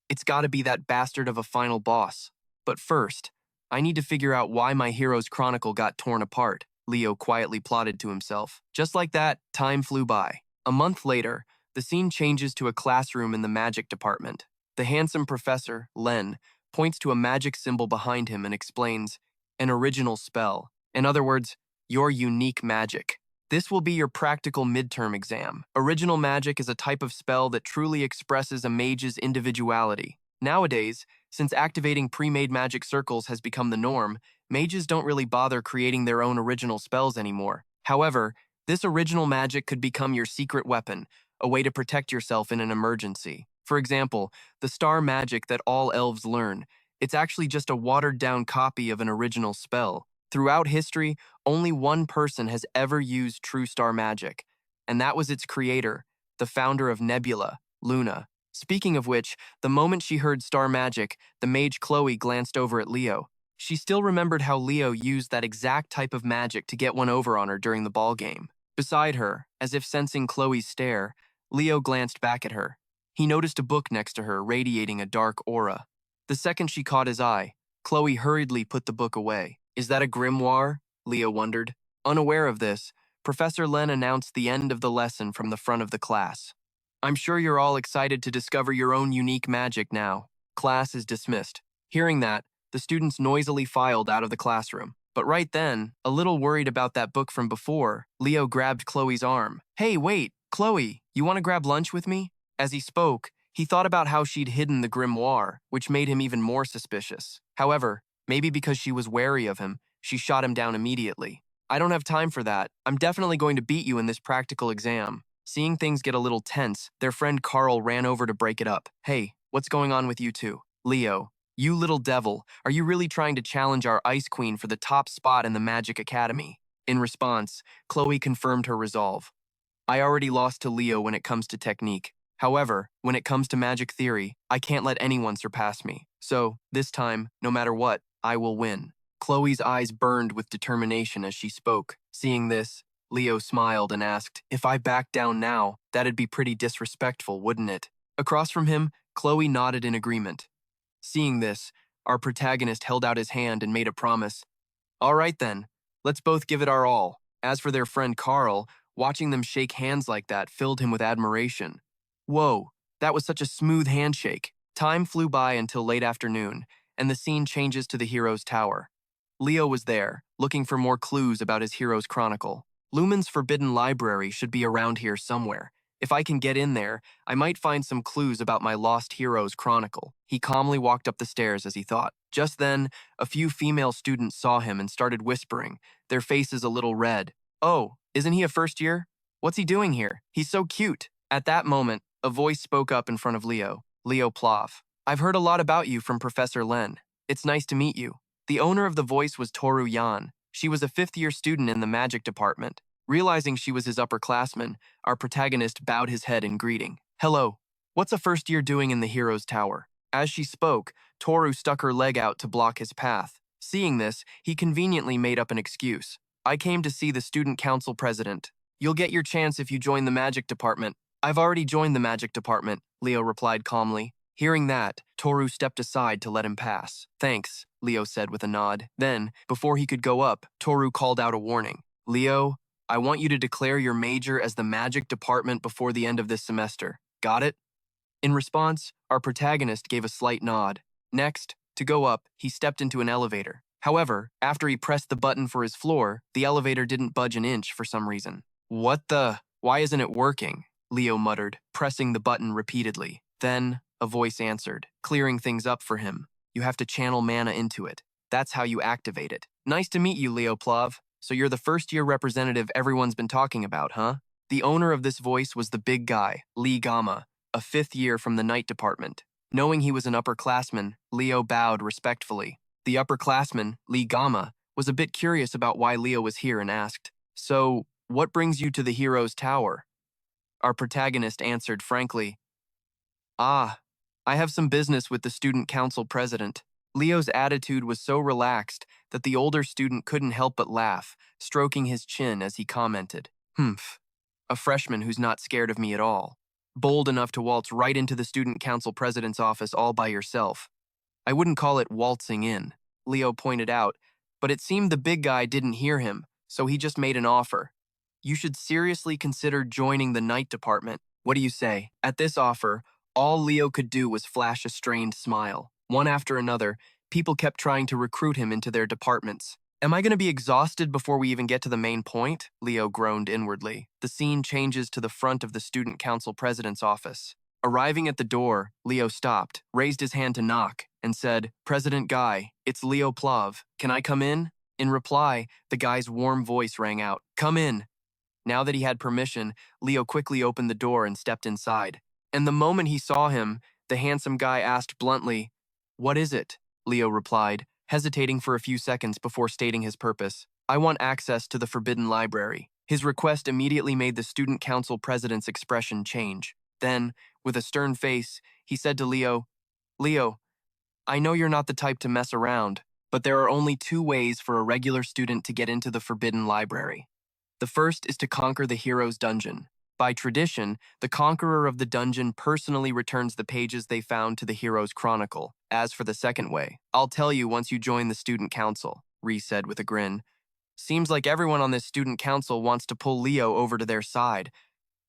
S1: it's gotta be that bastard of a final boss. But first, I need to figure out why my hero's chronicle got torn apart, Leo quietly plotted to himself. Just like that, time flew by. A month later, the scene changes to a classroom in the magic department. The handsome professor, Len, points to a magic symbol behind him and explains, an original spell. In other words, your unique magic. This will be your practical midterm exam. Original magic is a type of spell that truly expresses a mage's individuality. Nowadays, since activating pre-made magic circles has become the norm, mages don't really bother creating their own original spells anymore. However, this original magic could become your secret weapon, a way to protect yourself in an emergency. For example, the star magic that all elves learn. It's actually just a watered-down copy of an original spell. Throughout history, only one person has ever used true star magic, and that was its creator, the founder of Nebula, Luna. Speaking of which, the moment she heard star magic, the mage Chloe glanced over at Leo. She still remembered how Leo used that exact type of magic to get one over on her during the ball game. Beside her, as if sensing Chloe's stare, Leo glanced back at her. He noticed a book next to her radiating a dark aura. The second she caught his eye, Chloe hurriedly put the book away. Is that a grimoire? Leo wondered. Unaware of this, Professor Len announced the end of the lesson from the front of the class. I'm sure you're all excited to discover your own unique magic now. Class is dismissed. Hearing that, the students noisily filed out of the classroom. But right then, a little worried about that book from before, Leo grabbed Chloe's arm. Hey, wait, Chloe, you want to grab lunch with me? As he spoke, he thought about how she'd hidden the grimoire, which made him even more suspicious. However, maybe because she was wary of him, she shot him down immediately. I don't have time for that. I'm definitely going to beat you in this practical exam. Seeing things get a little tense, their friend Carl ran over to break it up. Hey, what's going on with you two? Leo, you little devil, are you really trying to challenge our Ice Queen for the top spot in the Magic Academy? In response, Chloe confirmed her resolve. I already lost to Leo when it comes to technique. However, when it comes to magic theory, I can't let anyone surpass me. So, this time, no matter what, I will win. Chloe's eyes burned with determination as she spoke. Seeing this, Leo smiled and asked, if I back down now, that'd be pretty disrespectful, wouldn't it? Across from him, Chloe nodded in agreement. Seeing this, our protagonist held out his hand and made a promise. All right then, let's both give it our all. As for their friend Carl, watching them shake hands like that filled him with admiration. Whoa, that was such a smooth handshake. Time flew by until late afternoon, and the scene changes to the hero's tower. Leo was there, looking for more clues about his hero's chronicle. Lumen's forbidden library should be around here somewhere. If I can get in there, I might find some clues about my lost hero's chronicle. He calmly walked up the stairs as he thought. Just then, a few female students saw him and started whispering, their faces a little red. Oh, isn't he a first year? What's he doing here? He's so cute. At that moment, a voice spoke up in front of Leo Plov. I've heard a lot about you from Professor Len. It's nice to meet you. The owner of the voice was Toru Yan. She was a fifth-year student in the magic department. Realizing she was his upperclassman, our protagonist bowed his head in greeting. Hello. What's a first year doing in the hero's tower? As she spoke, Toru stuck her leg out to block his path. Seeing this, he conveniently made up an excuse. I came to see the student council president. You'll get your chance if you join the magic department. I've already joined the magic department, Leo replied calmly. Hearing that, Toru stepped aside to let him pass. Thanks, Leo said with a nod. Then, before he could go up, Toru called out a warning. Leo, I want you to declare your major as the magic department before the end of this semester. Got it? In response, our protagonist gave a slight nod. Next, to go up, he stepped into an elevator. However, after he pressed the button for his floor, the elevator didn't budge an inch for some reason. What the? Why isn't it working? Leo muttered, pressing the button repeatedly. Then, a voice answered, clearing things up for him. You have to channel mana into it. That's how you activate it. Nice to meet you, Leo Plov. So you're the first-year representative everyone's been talking about, huh? The owner of this voice was the big guy, Lee Gamma, a fifth year from the night department. Knowing he was an upperclassman, Leo bowed respectfully. The upperclassman, Lee Gamma, was a bit curious about why Leo was here and asked, So, what brings you to the hero's tower? Our protagonist answered frankly, I have some business with the student council president. Leo's attitude was so relaxed that the older student couldn't help but laugh, stroking his chin as he commented, Humph, a freshman who's not scared of me at all. Bold enough to waltz right into the student council president's office all by yourself. I wouldn't call it waltzing in, Leo pointed out, but it seemed the big guy didn't hear him, so he just made an offer. You should seriously consider joining the night department. What do you say? At this offer, all Leo could do was flash a strained smile. One after another, people kept trying to recruit him into their departments. Am I going to be exhausted before we even get to the main point? Leo groaned inwardly. The scene changes to the front of the student council president's office. Arriving at the door, Leo stopped, raised his hand to knock, and said, President Guy, it's Leo Plov. Can I come in? In reply, the guy's warm voice rang out, Come in. Now that he had permission, Leo quickly opened the door and stepped inside. And the moment he saw him, the handsome guy asked bluntly, What is it? Leo replied, hesitating for a few seconds before stating his purpose. I want access to the Forbidden Library. His request immediately made the student council president's expression change. Then, with a stern face, he said to Leo, Leo, I know you're not the type to mess around, but there are only two ways for a regular student to get into the Forbidden Library. The first is to conquer the hero's dungeon. By tradition, the conqueror of the dungeon personally returns the pages they found to the hero's chronicle. As for the second way, I'll tell you once you join the student council, Ree said with a grin. Seems like everyone on this student council wants to pull Leo over to their side.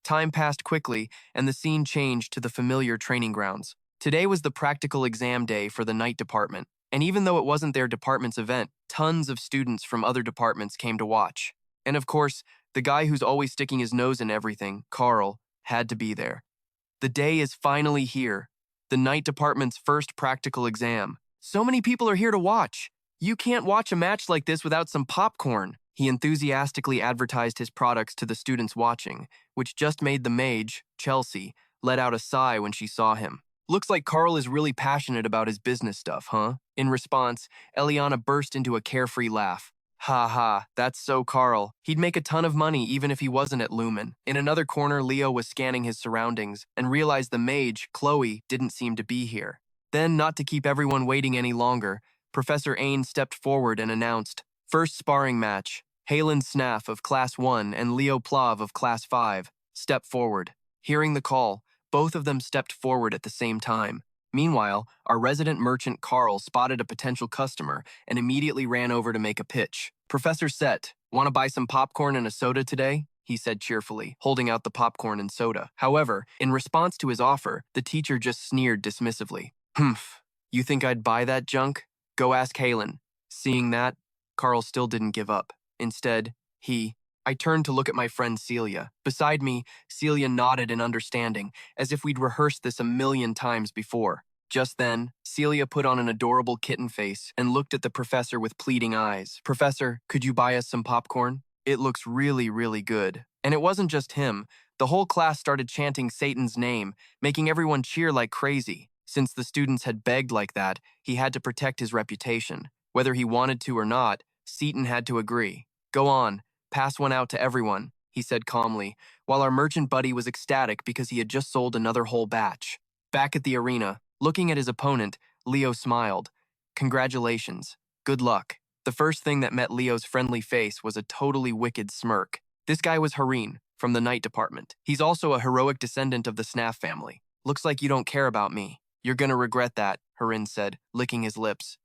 S1: Time passed quickly, and the scene changed to the familiar training grounds. Today was the practical exam day for the night department, and even though it wasn't their department's event, tons of students from other departments came to watch. And of course, the guy who's always sticking his nose in everything, Carl, had to be there. The day is finally here. The night department's first practical exam. So many people are here to watch. You can't watch a match like this without some popcorn. He enthusiastically advertised his products to the students watching, which just made the mage, Chelsea, let out a sigh when she saw him. Looks like Carl is really passionate about his business stuff, huh? In response, Eliana burst into a carefree laugh. Ha ha, that's so Carl. He'd make a ton of money even if he wasn't at Lumen. In another corner, Leo was scanning his surroundings and realized the mage, Chloe, didn't seem to be here. Then, not to keep everyone waiting any longer, Professor Ain stepped forward and announced, First sparring match, Halen Snaff of Class 1 and Leo Plov of Class 5. Step forward. Hearing the call, both of them stepped forward at the same time. Meanwhile, our resident merchant Carl spotted a potential customer and immediately ran over to make a pitch. Professor Set, want to buy some popcorn and a soda today? He said cheerfully, holding out the popcorn and soda. However, in response to his offer, the teacher just sneered dismissively. Humph, you think I'd buy that junk? Go ask Halen. Seeing that, Carl still didn't give up. Instead, I turned to look at my friend Celia. Beside me, Celia nodded in understanding, as if we'd rehearsed this a million times before. Just then, Celia put on an adorable kitten face and looked at the professor with pleading eyes. "Professor, could you buy us some popcorn? It looks really, really good." And it wasn't just him. The whole class started chanting Satan's name, making everyone cheer like crazy. Since the students had begged like that, he had to protect his reputation. Whether he wanted to or not, Seton had to agree. "Go on, pass one out to everyone," he said calmly, while our merchant buddy was ecstatic because he had just sold another whole batch. Back at the arena, looking at his opponent, Leo smiled. "Congratulations. Good luck." The first thing that met Leo's friendly face was a totally wicked smirk. This guy was Hareen, from the Night Department. He's also a heroic descendant of the Snaff family. "Looks like you don't care about me. You're gonna regret that," Hareen said, licking his lips.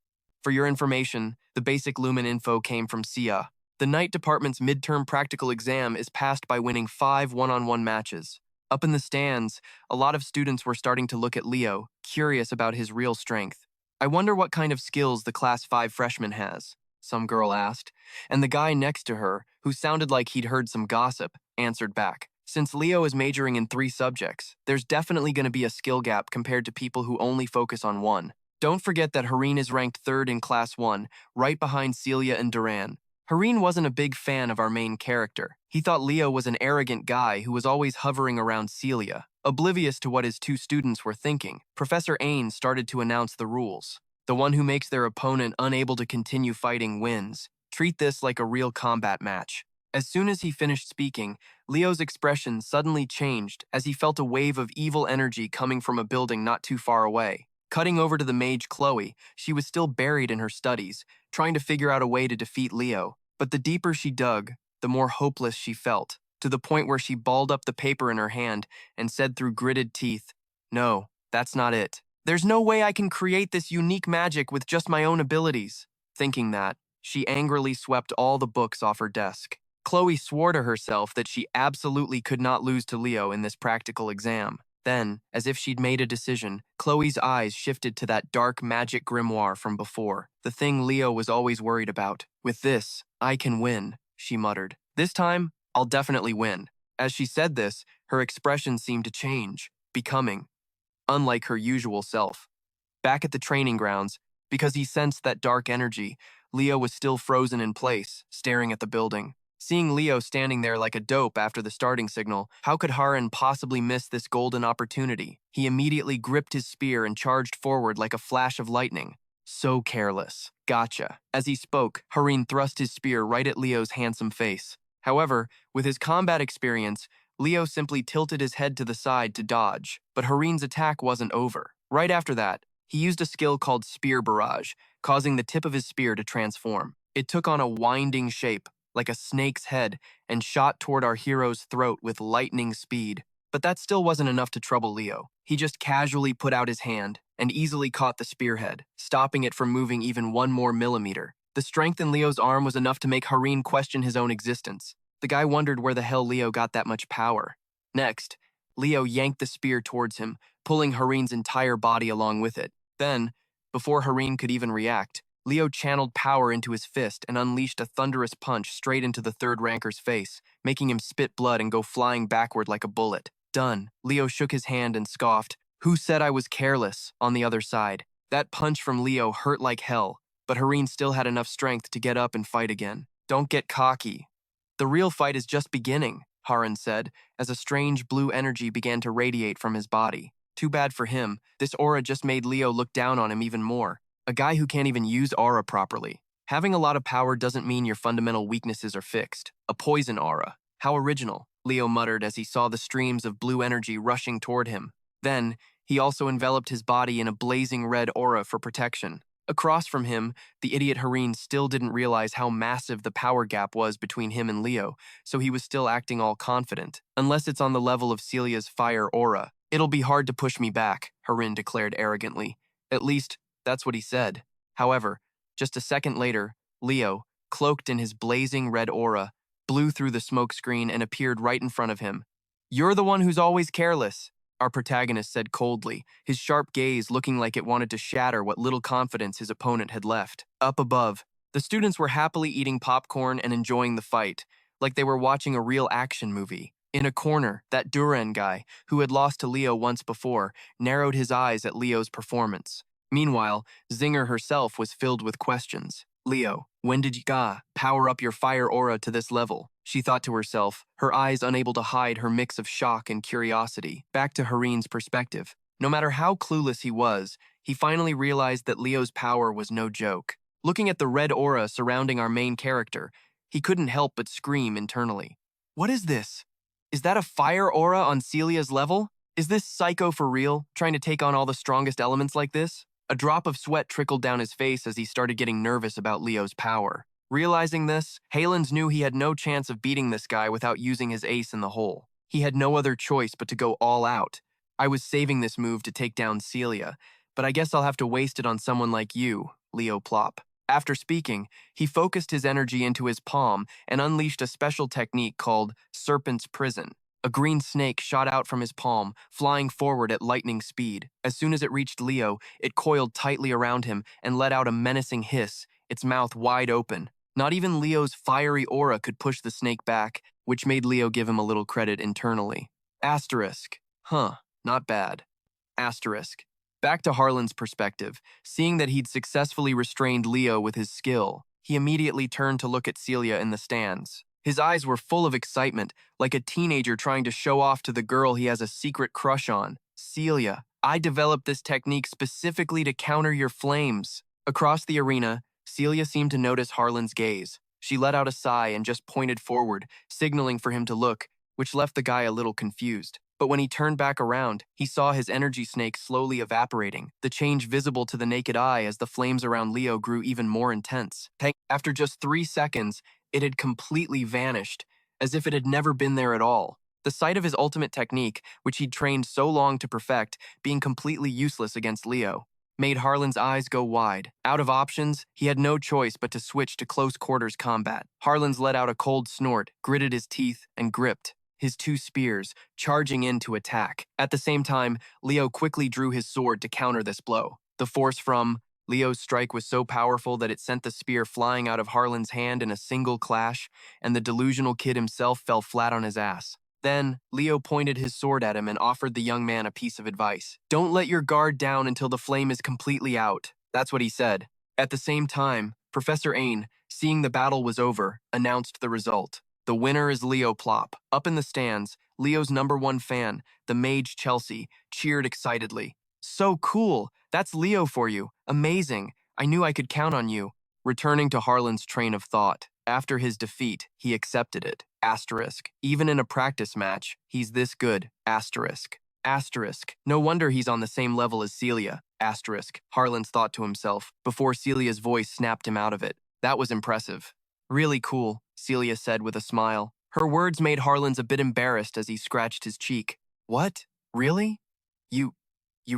S1: "For your information, the basic Lumen info came from Sia. The Night Department's midterm practical exam is passed by winning 5 one-on-one matches." Up in the stands, a lot of students were starting to look at Leo, curious about his real strength. "I wonder what kind of skills the Class 5 freshman has," some girl asked, and the guy next to her, who sounded like he'd heard some gossip, answered back. "Since Leo is majoring in 3 subjects, there's definitely going to be a skill gap compared to people who only focus on one. Don't forget that Hareen is ranked 3rd in Class 1, right behind Celia and Duran." Hareen wasn't a big fan of our main character. He thought Leo was an arrogant guy who was always hovering around Celia. Oblivious to what his 2 students were thinking, Professor Ain started to announce the rules. "The one who makes their opponent unable to continue fighting wins. Treat this like a real combat match." As soon as he finished speaking, Leo's expression suddenly changed as he felt a wave of evil energy coming from a building not too far away. Cutting over to the mage Chloe, she was still buried in her studies, trying to figure out a way to defeat Leo. But the deeper she dug, the more hopeless she felt, to the point where she balled up the paper in her hand and said through gritted teeth, "No, that's not it. There's no way I can create this unique magic with just my own abilities." Thinking that, she angrily swept all the books off her desk. Chloe swore to herself that she absolutely could not lose to Leo in this practical exam. Then, as if she'd made a decision, Chloe's eyes shifted to that dark magic grimoire from before, the thing Leo was always worried about. "With this, I can win," she muttered. "This time, I'll definitely win." As she said this, her expression seemed to change, becoming unlike her usual self. Back at the training grounds, because he sensed that dark energy, Leo was still frozen in place, staring at the building. Seeing Leo standing there like a dope after the starting signal, how could Haran possibly miss this golden opportunity? He immediately gripped his spear and charged forward like a flash of lightning. So careless. "Gotcha." As he spoke, Hareen thrust his spear right at Leo's handsome face. However, with his combat experience, Leo simply tilted his head to the side to dodge, but Hareen's attack wasn't over. Right after that, he used a skill called Spear Barrage, causing the tip of his spear to transform. It took on a winding shape, like a snake's head, and shot toward our hero's throat with lightning speed. But that still wasn't enough to trouble Leo. He just casually put out his hand and easily caught the spearhead, stopping it from moving even 1 more millimeter. The strength in Leo's arm was enough to make Hareen question his own existence. The guy wondered where the hell Leo got that much power. Next, Leo yanked the spear towards him, pulling Hareen's entire body along with it. Then, before Hareen could even react, Leo channeled power into his fist and unleashed a thunderous punch straight into the 3rd ranker's face, making him spit blood and go flying backward like a bullet. Done. Leo shook his hand and scoffed. "Who said I was careless?" on the other side. That punch from Leo hurt like hell, but Hareen still had enough strength to get up and fight again. "Don't get cocky. The real fight is just beginning," Haran said, as a strange blue energy began to radiate from his body. Too bad for him, this aura just made Leo look down on him even more. A guy who can't even use aura properly. Having a lot of power doesn't mean your fundamental weaknesses are fixed. A poison aura. How original, Leo muttered as he saw the streams of blue energy rushing toward him. Then, he also enveloped his body in a blazing red aura for protection. Across from him, the idiot Hareen still didn't realize how massive the power gap was between him and Leo, so he was still acting all confident. "Unless it's on the level of Celia's fire aura, it'll be hard to push me back," Hareen declared arrogantly. At least, that's what he said. However, just a second later, Leo, cloaked in his blazing red aura, blew through the smoke screen and appeared right in front of him. "You're the one who's always careless," our protagonist said coldly, his sharp gaze looking like it wanted to shatter what little confidence his opponent had left. Up above, the students were happily eating popcorn and enjoying the fight. like they were watching a real action movie. In a corner, that Duran guy, who had lost to Leo once before, narrowed his eyes at Leo's performance. Meanwhile, Zinger herself was filled with questions. Leo, when did you power up your fire aura to this level? She thought to herself, her eyes unable to hide her mix of shock and curiosity. Back to Hareen's perspective. No matter how clueless he was, he finally realized that Leo's power was no joke. Looking at the red aura surrounding our main character, he couldn't help but scream internally. What is this? Is that a fire aura on Celia's level? Is this psycho for real, trying to take on all the strongest elements like this? A drop of sweat trickled down his face as he started getting nervous about Leo's power. Realizing this, Halens knew he had no chance of beating this guy without using his ace in the hole. He had no other choice but to go all out. I was saving this move to take down Celia, but I guess I'll have to waste it on someone like you, Leo Plov. After speaking, he focused his energy into his palm and unleashed a special technique called Serpent's Prison. A green snake shot out from his palm, flying forward at lightning speed. As soon as it reached Leo, it coiled tightly around him and let out a menacing hiss, its mouth wide open. Not even Leo's fiery aura could push the snake back, which made Leo give him a little credit internally. Asterisk. Huh, not bad. Asterisk. Back to Harlan's perspective, seeing that he'd successfully restrained Leo with his skill, he immediately turned to look at Celia in the stands. His eyes were full of excitement, like a teenager trying to show off to the girl he has a secret crush on. Celia, I developed this technique specifically to counter your flames. Across the arena, Celia seemed to notice Harlan's gaze. She let out a sigh and just pointed forward, signaling for him to look, which left the guy a little confused. But when he turned back around, he saw his energy snake slowly evaporating, the change visible to the naked eye as the flames around Leo grew even more intense. After just 3 seconds, it had completely vanished, as if it had never been there at all. The sight of his ultimate technique, which he'd trained so long to perfect, being completely useless against Leo, made Harlan's eyes go wide. Out of options, he had no choice but to switch to close-quarters combat. Harlan's let out a cold snort, gritted his teeth, and gripped his 2 spears, charging in to attack. At the same time, Leo quickly drew his sword to counter this blow. The force from Leo's strike was so powerful that it sent the spear flying out of Harlan's hand in a single clash, and the delusional kid himself fell flat on his ass. Then, Leo pointed his sword at him and offered the young man a piece of advice. Don't let your guard down until the flame is completely out. That's what he said. At the same time, Professor Ain, seeing the battle was over, announced the result. The winner is Leo Plov. Up in the stands, Leo's #1 fan, the mage Chelsea, cheered excitedly. So cool! That's Leo for you. Amazing. I knew I could count on you. Returning to Harlan's train of thought, after his defeat, he accepted it. Asterisk. Even in a practice match, he's this good. Asterisk. Asterisk. No wonder he's on the same level as Celia. Asterisk. Harlan thought to himself, before Celia's voice snapped him out of it. That was impressive. Really cool, Celia said with a smile. Her words made Harlan's a bit embarrassed as he scratched his cheek. What? Really? You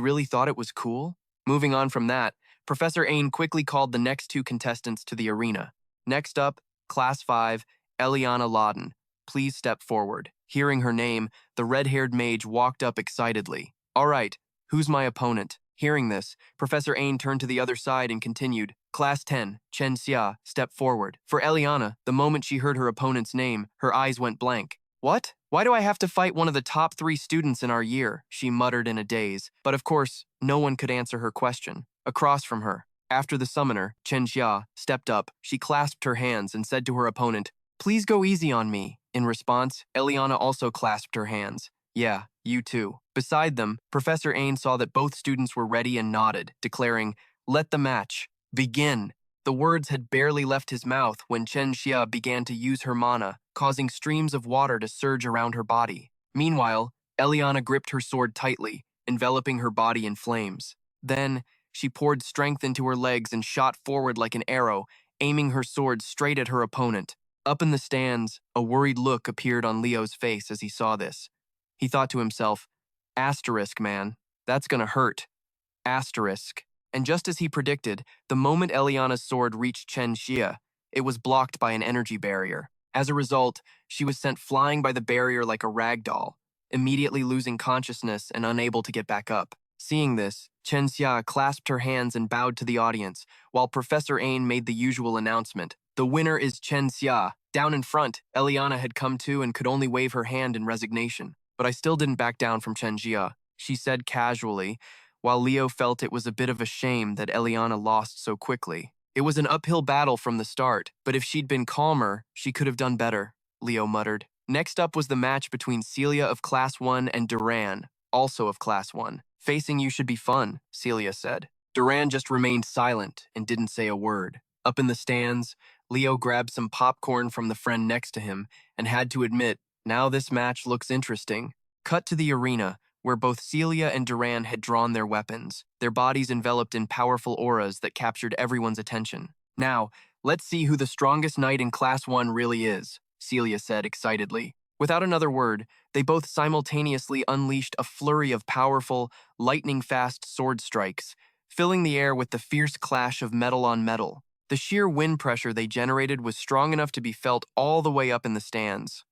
S1: really thought it was cool? Moving on from that, Professor Ain quickly called the next 2 contestants to the arena. Next up, Class 5, Eliana Lawden. Please step forward. Hearing her name, the red-haired mage walked up excitedly. All right, who's my opponent? Hearing this, Professor Ain turned to the other side and continued. Class 10, Chen Xia, step forward. For Eliana, the moment she heard her opponent's name, her eyes went blank. What? Why do I have to fight one of the top 3 students in our year? She muttered in a daze. But of course, no one could answer her question. Across from her, after the summoner, Chen Xia, stepped up, she clasped her hands and said to her opponent, Please go easy on me. In response, Eliana also clasped her hands. Yeah, you too. Beside them, Professor Ain saw that both students were ready and nodded, declaring, Let the match begin. The words had barely left his mouth when Chen Xia began to use her mana, causing streams of water to surge around her body. Meanwhile, Eliana gripped her sword tightly, enveloping her body in flames. Then, she poured strength into her legs and shot forward like an arrow, aiming her sword straight at her opponent. Up in the stands, a worried look appeared on Leo's face as he saw this. He thought to himself, Asterisk, man, that's gonna hurt. Asterisk. And just as he predicted, the moment Eliana's sword reached Chen Xia, it was blocked by an energy barrier. As a result, she was sent flying by the barrier like a rag doll, immediately losing consciousness and unable to get back up. Seeing this, Chen Xia clasped her hands and bowed to the audience, while Professor Ain made the usual announcement. The winner is Chen Xia. Down in front, Eliana had come to and could only wave her hand in resignation. But I still didn't back down from Chenjia, she said casually, while Leo felt it was a bit of a shame that Eliana lost so quickly. It was an uphill battle from the start, but if she'd been calmer, she could have done better, Leo muttered. Next up was the match between Celia of Class 1 and Duran, also of Class 1. Facing you should be fun, Celia said. Duran just remained silent and didn't say a word. Up in the stands, Leo grabbed some popcorn from the friend next to him and had to admit, now this match looks interesting. Cut to the arena, where both Celia and Duran had drawn their weapons, their bodies enveloped in powerful auras that captured everyone's attention. Now, let's see who the strongest knight in Class 1 really is, Celia said excitedly. Without another word, they both simultaneously unleashed a flurry of powerful, lightning-fast sword strikes, filling the air with the fierce clash of metal on metal. The sheer wind pressure they generated was strong enough to be felt all the way up in the stands.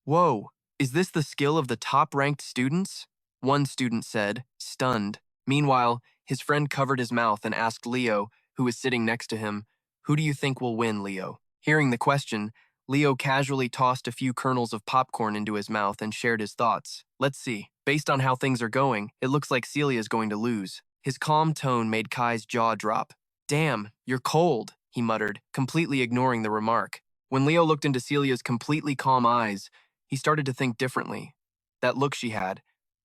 S1: Whoa, is this the skill of the top-ranked students? One student said, stunned. Meanwhile, his friend covered his mouth and asked Leo, who was sitting next to him, "Who do you think will win, Leo?" Hearing the question, Leo casually tossed a few kernels of popcorn into his mouth and shared his thoughts. Let's see. Based on how things are going, it looks like Celia's going to lose. His calm tone made Kai's jaw drop. Damn, you're cold, he muttered, completely ignoring the remark. When Leo looked into Celia's completely calm eyes, he started to think differently. That look she had,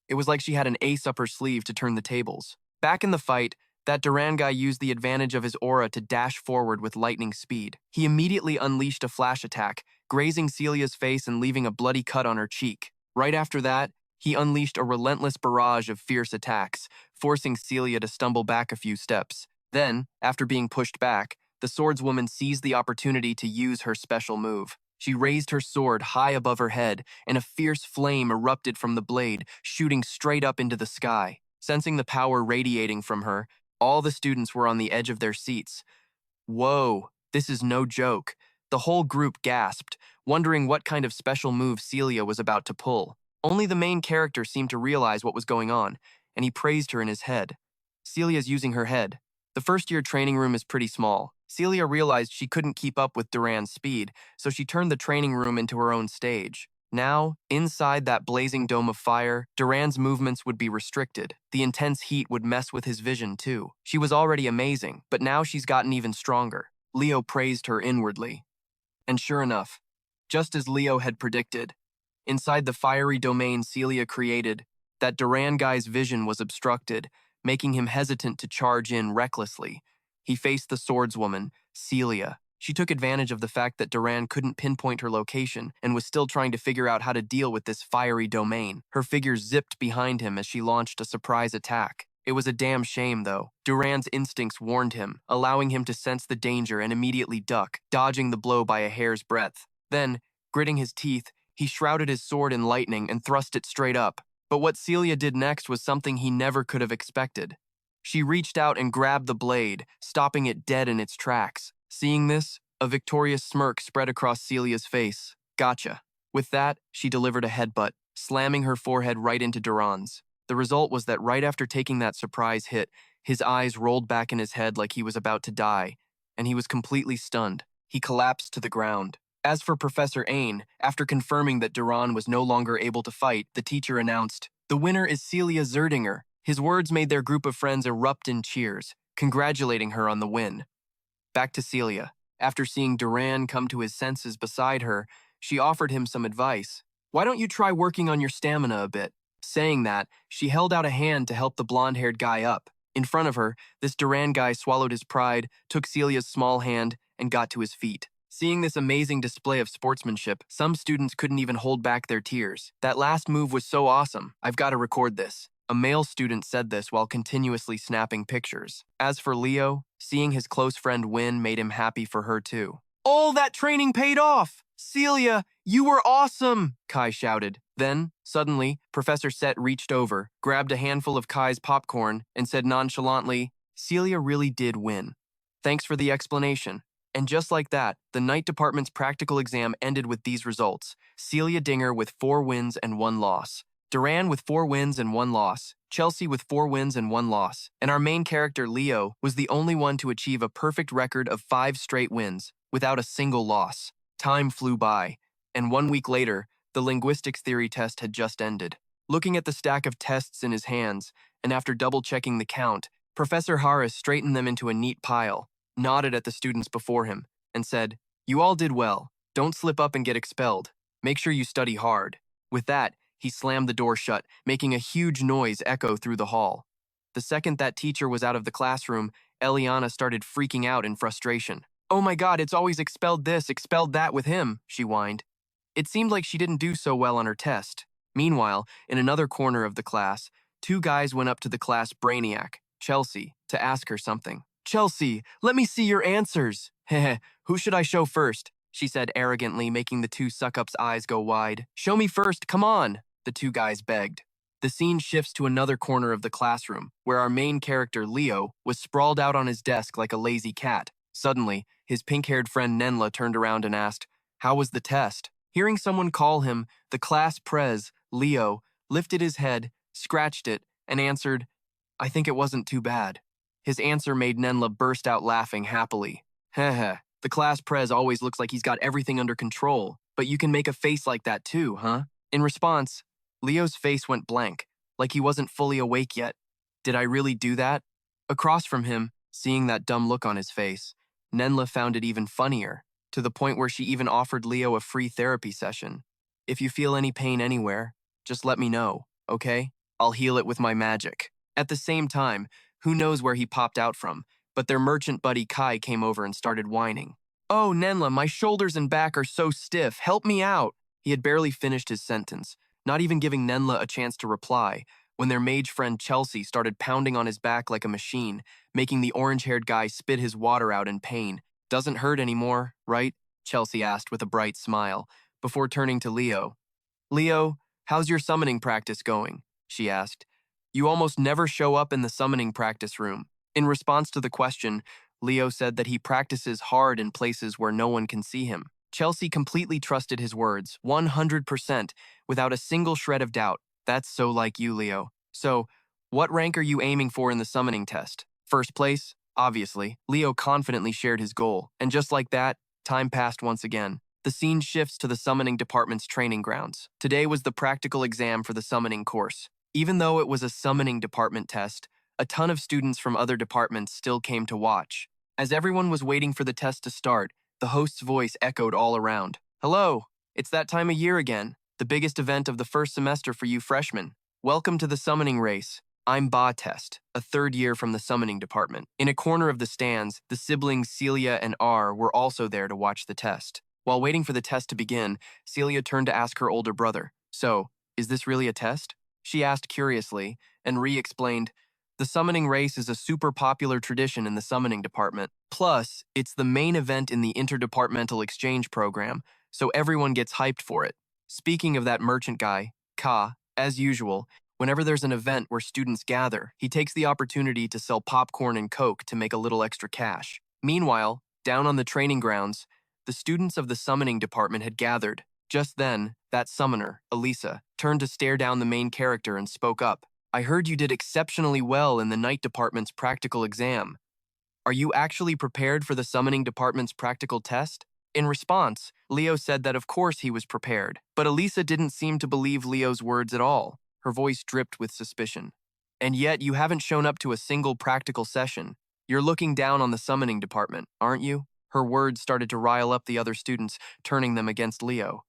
S1: it was like she had an ace up her sleeve to turn the tables. Back in the fight, that Duran guy used the advantage of his aura to dash forward with lightning speed. He immediately unleashed a flash attack, grazing Celia's face and leaving a bloody cut on her cheek. Right after that, he unleashed a relentless barrage of fierce attacks, forcing Celia to stumble back a few steps. Then, after being pushed back, the swordswoman seized the opportunity to use her special move. She raised her sword high above her head, and a fierce flame erupted from the blade, shooting straight up into the sky. Sensing the power radiating from her, all the students were on the edge of their seats. Whoa, this is no joke. The whole group gasped, wondering what kind of special move Celia was about to pull. Only the main character seemed to realize what was going on, and he praised her in his head. Celia's using her head. The first-year training room is pretty small. Celia realized she couldn't keep up with Duran's speed, so she turned the training room into her own stage. Now, inside that blazing dome of fire, Duran's movements would be restricted. The intense heat would mess with his vision, too. She was already amazing, but now she's gotten even stronger. Leo praised her inwardly. And sure enough, just as Leo had predicted, inside the fiery domain Celia created, that Duran guy's vision was obstructed, making him hesitant to charge in recklessly. He faced the swordswoman, Celia. She took advantage of the fact that Duran couldn't pinpoint her location and was still trying to figure out how to deal with this fiery domain. Her figure zipped behind him as she launched a surprise attack. It was a damn shame, though. Duran's instincts warned him, allowing him to sense the danger and immediately duck, dodging the blow by a hair's breadth. Then, gritting his teeth, he shrouded his sword in lightning and thrust it straight up. But what Celia did next was something he never could have expected. She reached out and grabbed the blade, stopping it dead in its tracks. Seeing this, a victorious smirk spread across Celia's face. Gotcha. With that, she delivered a headbutt, slamming her forehead right into Duran's. The result was that right after taking that surprise hit, his eyes rolled back in his head like he was about to die, and he was completely stunned. He collapsed to the ground. As for Professor Ain, after confirming that Duran was no longer able to fight, the teacher announced, "The winner is Celia Zerdinger." His words made their group of friends erupt in cheers, congratulating her on the win. Back to Celia. After seeing Duran come to his senses beside her, she offered him some advice. "Why don't you try working on your stamina a bit?" Saying that, she held out a hand to help the blonde-haired guy up. In front of her, this Duran guy swallowed his pride, took Celia's small hand, and got to his feet. Seeing this amazing display of sportsmanship, some students couldn't even hold back their tears. "That last move was so awesome. I've got to record this." A male student said this while continuously snapping pictures. As for Leo, seeing his close friend win made him happy for her too. "All that training paid off! Celia, you were awesome!" Kai shouted. Then, suddenly, Professor Set reached over, grabbed a handful of Kai's popcorn, and said nonchalantly, "Celia really did win. Thanks for the explanation." And just like that, the night department's practical exam ended with these results. Celia Dinger with 4 wins and 1 loss. Duran with 4 wins and 1 loss. Chelsea with 4 wins and 1 loss. And our main character, Leo, was the only one to achieve a perfect record of 5 straight wins, without a single loss. Time flew by, and 1 week later, the linguistics theory test had just ended. Looking at the stack of tests in his hands, and after double-checking the count, Professor Harris straightened them into a neat pile, nodded at the students before him, and said, "You all did well. Don't slip up and get expelled. Make sure you study hard." With that, he slammed the door shut, making a huge noise echo through the hall. The second that teacher was out of the classroom, Eliana started freaking out in frustration. "Oh my God, it's always expelled this, expelled that with him," she whined. It seemed like she didn't do so well on her test. Meanwhile, in another corner of the class, two guys went up to the class brainiac, Chelsea, to ask her something. "Chelsea, let me see your answers." "Heh, who should I show first?" she said arrogantly, making the two suck-ups' eyes go wide. "Show me first, come on," the two guys begged. The scene shifts to another corner of the classroom, where our main character, Leo, was sprawled out on his desk like a lazy cat. Suddenly, his pink-haired friend Nenla turned around and asked, "How was the test?" Hearing someone call him, the class prez, Leo, lifted his head, scratched it, and answered, "I think it wasn't too bad." His answer made Nenla burst out laughing happily. "Heh, the class prez always looks like he's got everything under control, but you can make a face like that too, huh?" In response, Leo's face went blank, like he wasn't fully awake yet. Did I really do that? Across from him, seeing that dumb look on his face, Nenla found it even funnier, to the point where she even offered Leo a free therapy session. "If you feel any pain anywhere, just let me know, okay? I'll heal it with my magic." At the same time, who knows where he popped out from, but their merchant buddy Kai came over and started whining. "Oh, Nenla, my shoulders and back are so stiff. Help me out." He had barely finished his sentence, not even giving Nenla a chance to reply, when their mage friend Chelsea started pounding on his back like a machine, making the orange-haired guy spit his water out in pain. "Doesn't hurt anymore, right?" Chelsea asked with a bright smile, before turning to Leo. "Leo, how's your summoning practice going?" she asked. "You almost never show up in the summoning practice room." In response to the question, Leo said that he practices hard in places where no one can see him. Chelsea completely trusted his words, 100%, without a single shred of doubt. "That's so like you, Leo. So, what rank are you aiming for in the summoning test?" "First place, obviously." Leo confidently shared his goal, and just like that, time passed once again. The scene shifts to the summoning department's training grounds. Today was the practical exam for the summoning course. Even though it was a summoning department test, a ton of students from other departments still came to watch. As everyone was waiting for the test to start, the host's voice echoed all around. "Hello, it's that time of year again, the biggest event of the first semester for you freshmen. Welcome to the summoning race. I'm Ba Test, a third year from the summoning department." In a corner of the stands, the siblings Celia and R were also there to watch the test. While waiting for the test to begin, Celia turned to ask her older brother, "So, is this really a test?" She asked curiously, and explained, "The summoning race is a super popular tradition in the summoning department. Plus, it's the main event in the interdepartmental exchange program, so everyone gets hyped for it." Speaking of that merchant guy, Ka, as usual, whenever there's an event where students gather, he takes the opportunity to sell popcorn and Coke to make a little extra cash. Meanwhile, down on the training grounds, the students of the summoning department had gathered. Just then, that summoner, Elisa, turned to stare down the main character and spoke up. "I heard you did exceptionally well in the night department's practical exam. Are you actually prepared for the summoning department's practical test?" In response, Leo said that of course he was prepared, but Elisa didn't seem to believe Leo's words at all. Her voice dripped with suspicion. "And yet you haven't shown up to a single practical session. You're looking down on the summoning department, aren't you?" Her words started to rile up the other students, turning them against Leo.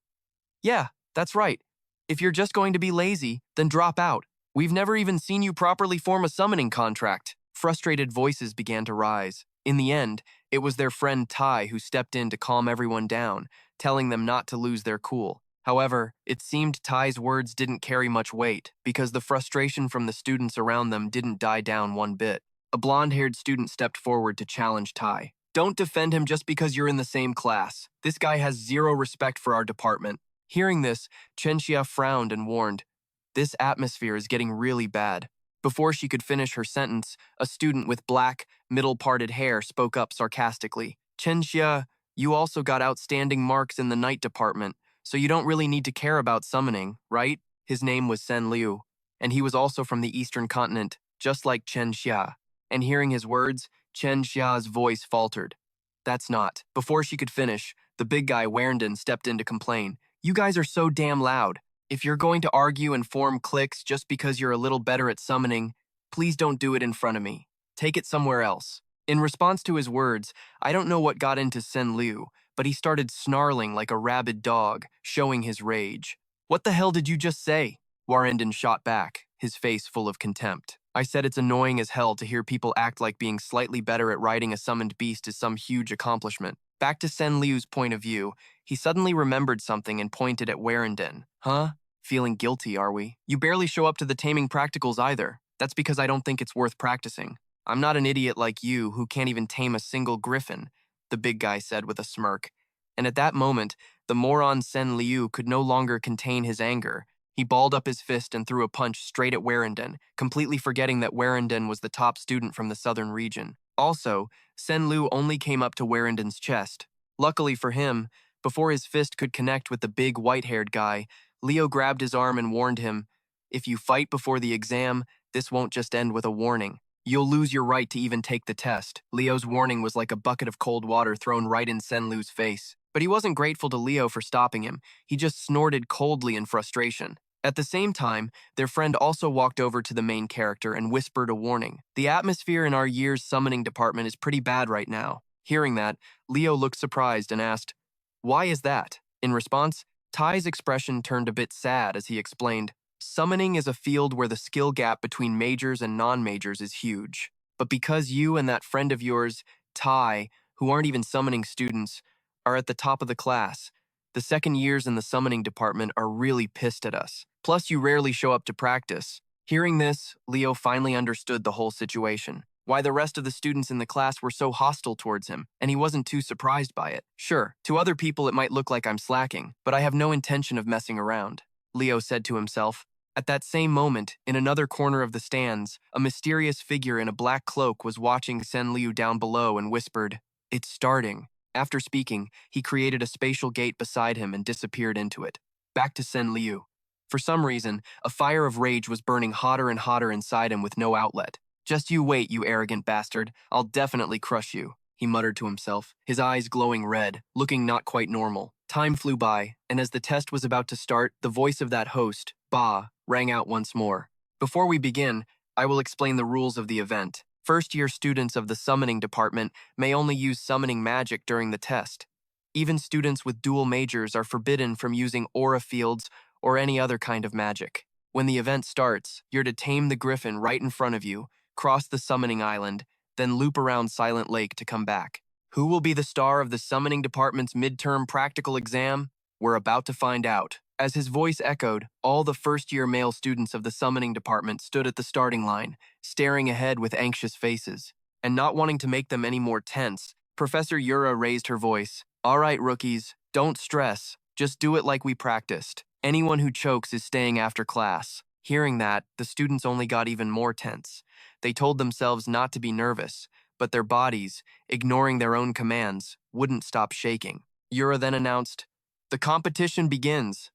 S1: "Yeah, that's right. If you're just going to be lazy, then drop out. We've never even seen you properly form a summoning contract." Frustrated voices began to rise. In the end, it was their friend Ty who stepped in to calm everyone down, telling them not to lose their cool. However, it seemed Ty's words didn't carry much weight, because the frustration from the students around them didn't die down one bit. A blonde-haired student stepped forward to challenge Ty. "Don't defend him just because you're in the same class. This guy has zero respect for our department." Hearing this, Chenxia frowned and warned, "This atmosphere is getting really bad." Before she could finish her sentence, a student with black, middle-parted hair spoke up sarcastically. "Chenxia, you also got outstanding marks in the night department, so you don't really need to care about summoning, right?" His name was Sen Liu, and he was also from the Eastern Continent, just like Chenxia. And hearing his words, Chenxia's voice faltered. "That's not." Before she could finish, The big guy, Warrington, stepped in to complain. You guys are so damn loud. If you're going to argue and form cliques just because you're a little better at summoning, please don't do it in front of me. Take it somewhere else. In response to his words, I don't know what got into Sen Liu, but he started snarling like a rabid dog, showing his rage. What the hell did you just say? Warrington shot back, his face full of contempt. I said it's annoying as hell to hear people act like being slightly better at riding a summoned beast is some huge accomplishment. Back to Sen Liu's point of view, he suddenly remembered something and pointed at Warrington. Huh? Feeling guilty, are we? You barely show up to the Taming practicals either. That's because I don't think it's worth practicing. I'm not an idiot like you who can't even tame a single griffin, the big guy said with a smirk. And at that moment, the moron Sen Liu could no longer contain his anger. He balled up his fist and threw a punch straight at Warrington, completely forgetting that Warrington was the top student from the southern region. Also, Sen Liu only came up to Warrington's chest. Luckily for him, before his fist could connect with the big white-haired guy, Leo grabbed his arm and warned him, if you fight before the exam, this won't just end with a warning. You'll lose your right to even take the test. Leo's warning was like a bucket of cold water thrown right in Sen Liu's face. But he wasn't grateful to Leo for stopping him. He just snorted coldly in frustration. At the same time, their friend also walked over to the main character and whispered a warning. The atmosphere in our year's summoning department is pretty bad right now. Hearing that, Leo looked surprised and asked, why is that? In response, Ty's expression turned a bit sad as he explained, summoning is a field where the skill gap between majors and non-majors is huge. But because you and that friend of yours, Ty, who aren't even summoning students, are at the top of the class, the second years in the summoning department are really pissed at us. Plus, you rarely show up to practice. Hearing this, Leo finally understood the whole situation. Why the rest of the students in the class were so hostile towards him, and he wasn't too surprised by it. Sure, to other people it might look like I'm slacking, but I have no intention of messing around, Leo said to himself. At that same moment, in another corner of the stands, a mysterious figure in a black cloak was watching Sen Liu down below and whispered, it's starting. After speaking, he created a spatial gate beside him and disappeared into it. Back to Sen Liu. For some reason, a fire of rage was burning hotter and hotter inside him with no outlet. Just you wait, you arrogant bastard. I'll definitely crush you, he muttered to himself, his eyes glowing red, looking not quite normal. Time flew by, and as the test was about to start, the voice of that host, Ba, rang out once more. Before we begin, I will explain the rules of the event. First-year students of the summoning department may only use summoning magic during the test. Even students with dual majors are forbidden from using aura fields or any other kind of magic. When the event starts, you're to tame the griffin right in front of you, cross the summoning island, then loop around Silent Lake to come back. Who will be the star of the summoning department's midterm practical exam? We're about to find out. As his voice echoed, all the first-year male students of the summoning department stood at the starting line, staring ahead with anxious faces. And not wanting to make them any more tense, Professor Yura raised her voice. All right, rookies, don't stress. Just do it like we practiced. Anyone who chokes is staying after class. Hearing that, the students only got even more tense. They told themselves not to be nervous, but their bodies, ignoring their own commands, wouldn't stop shaking. Yura then announced, the competition begins.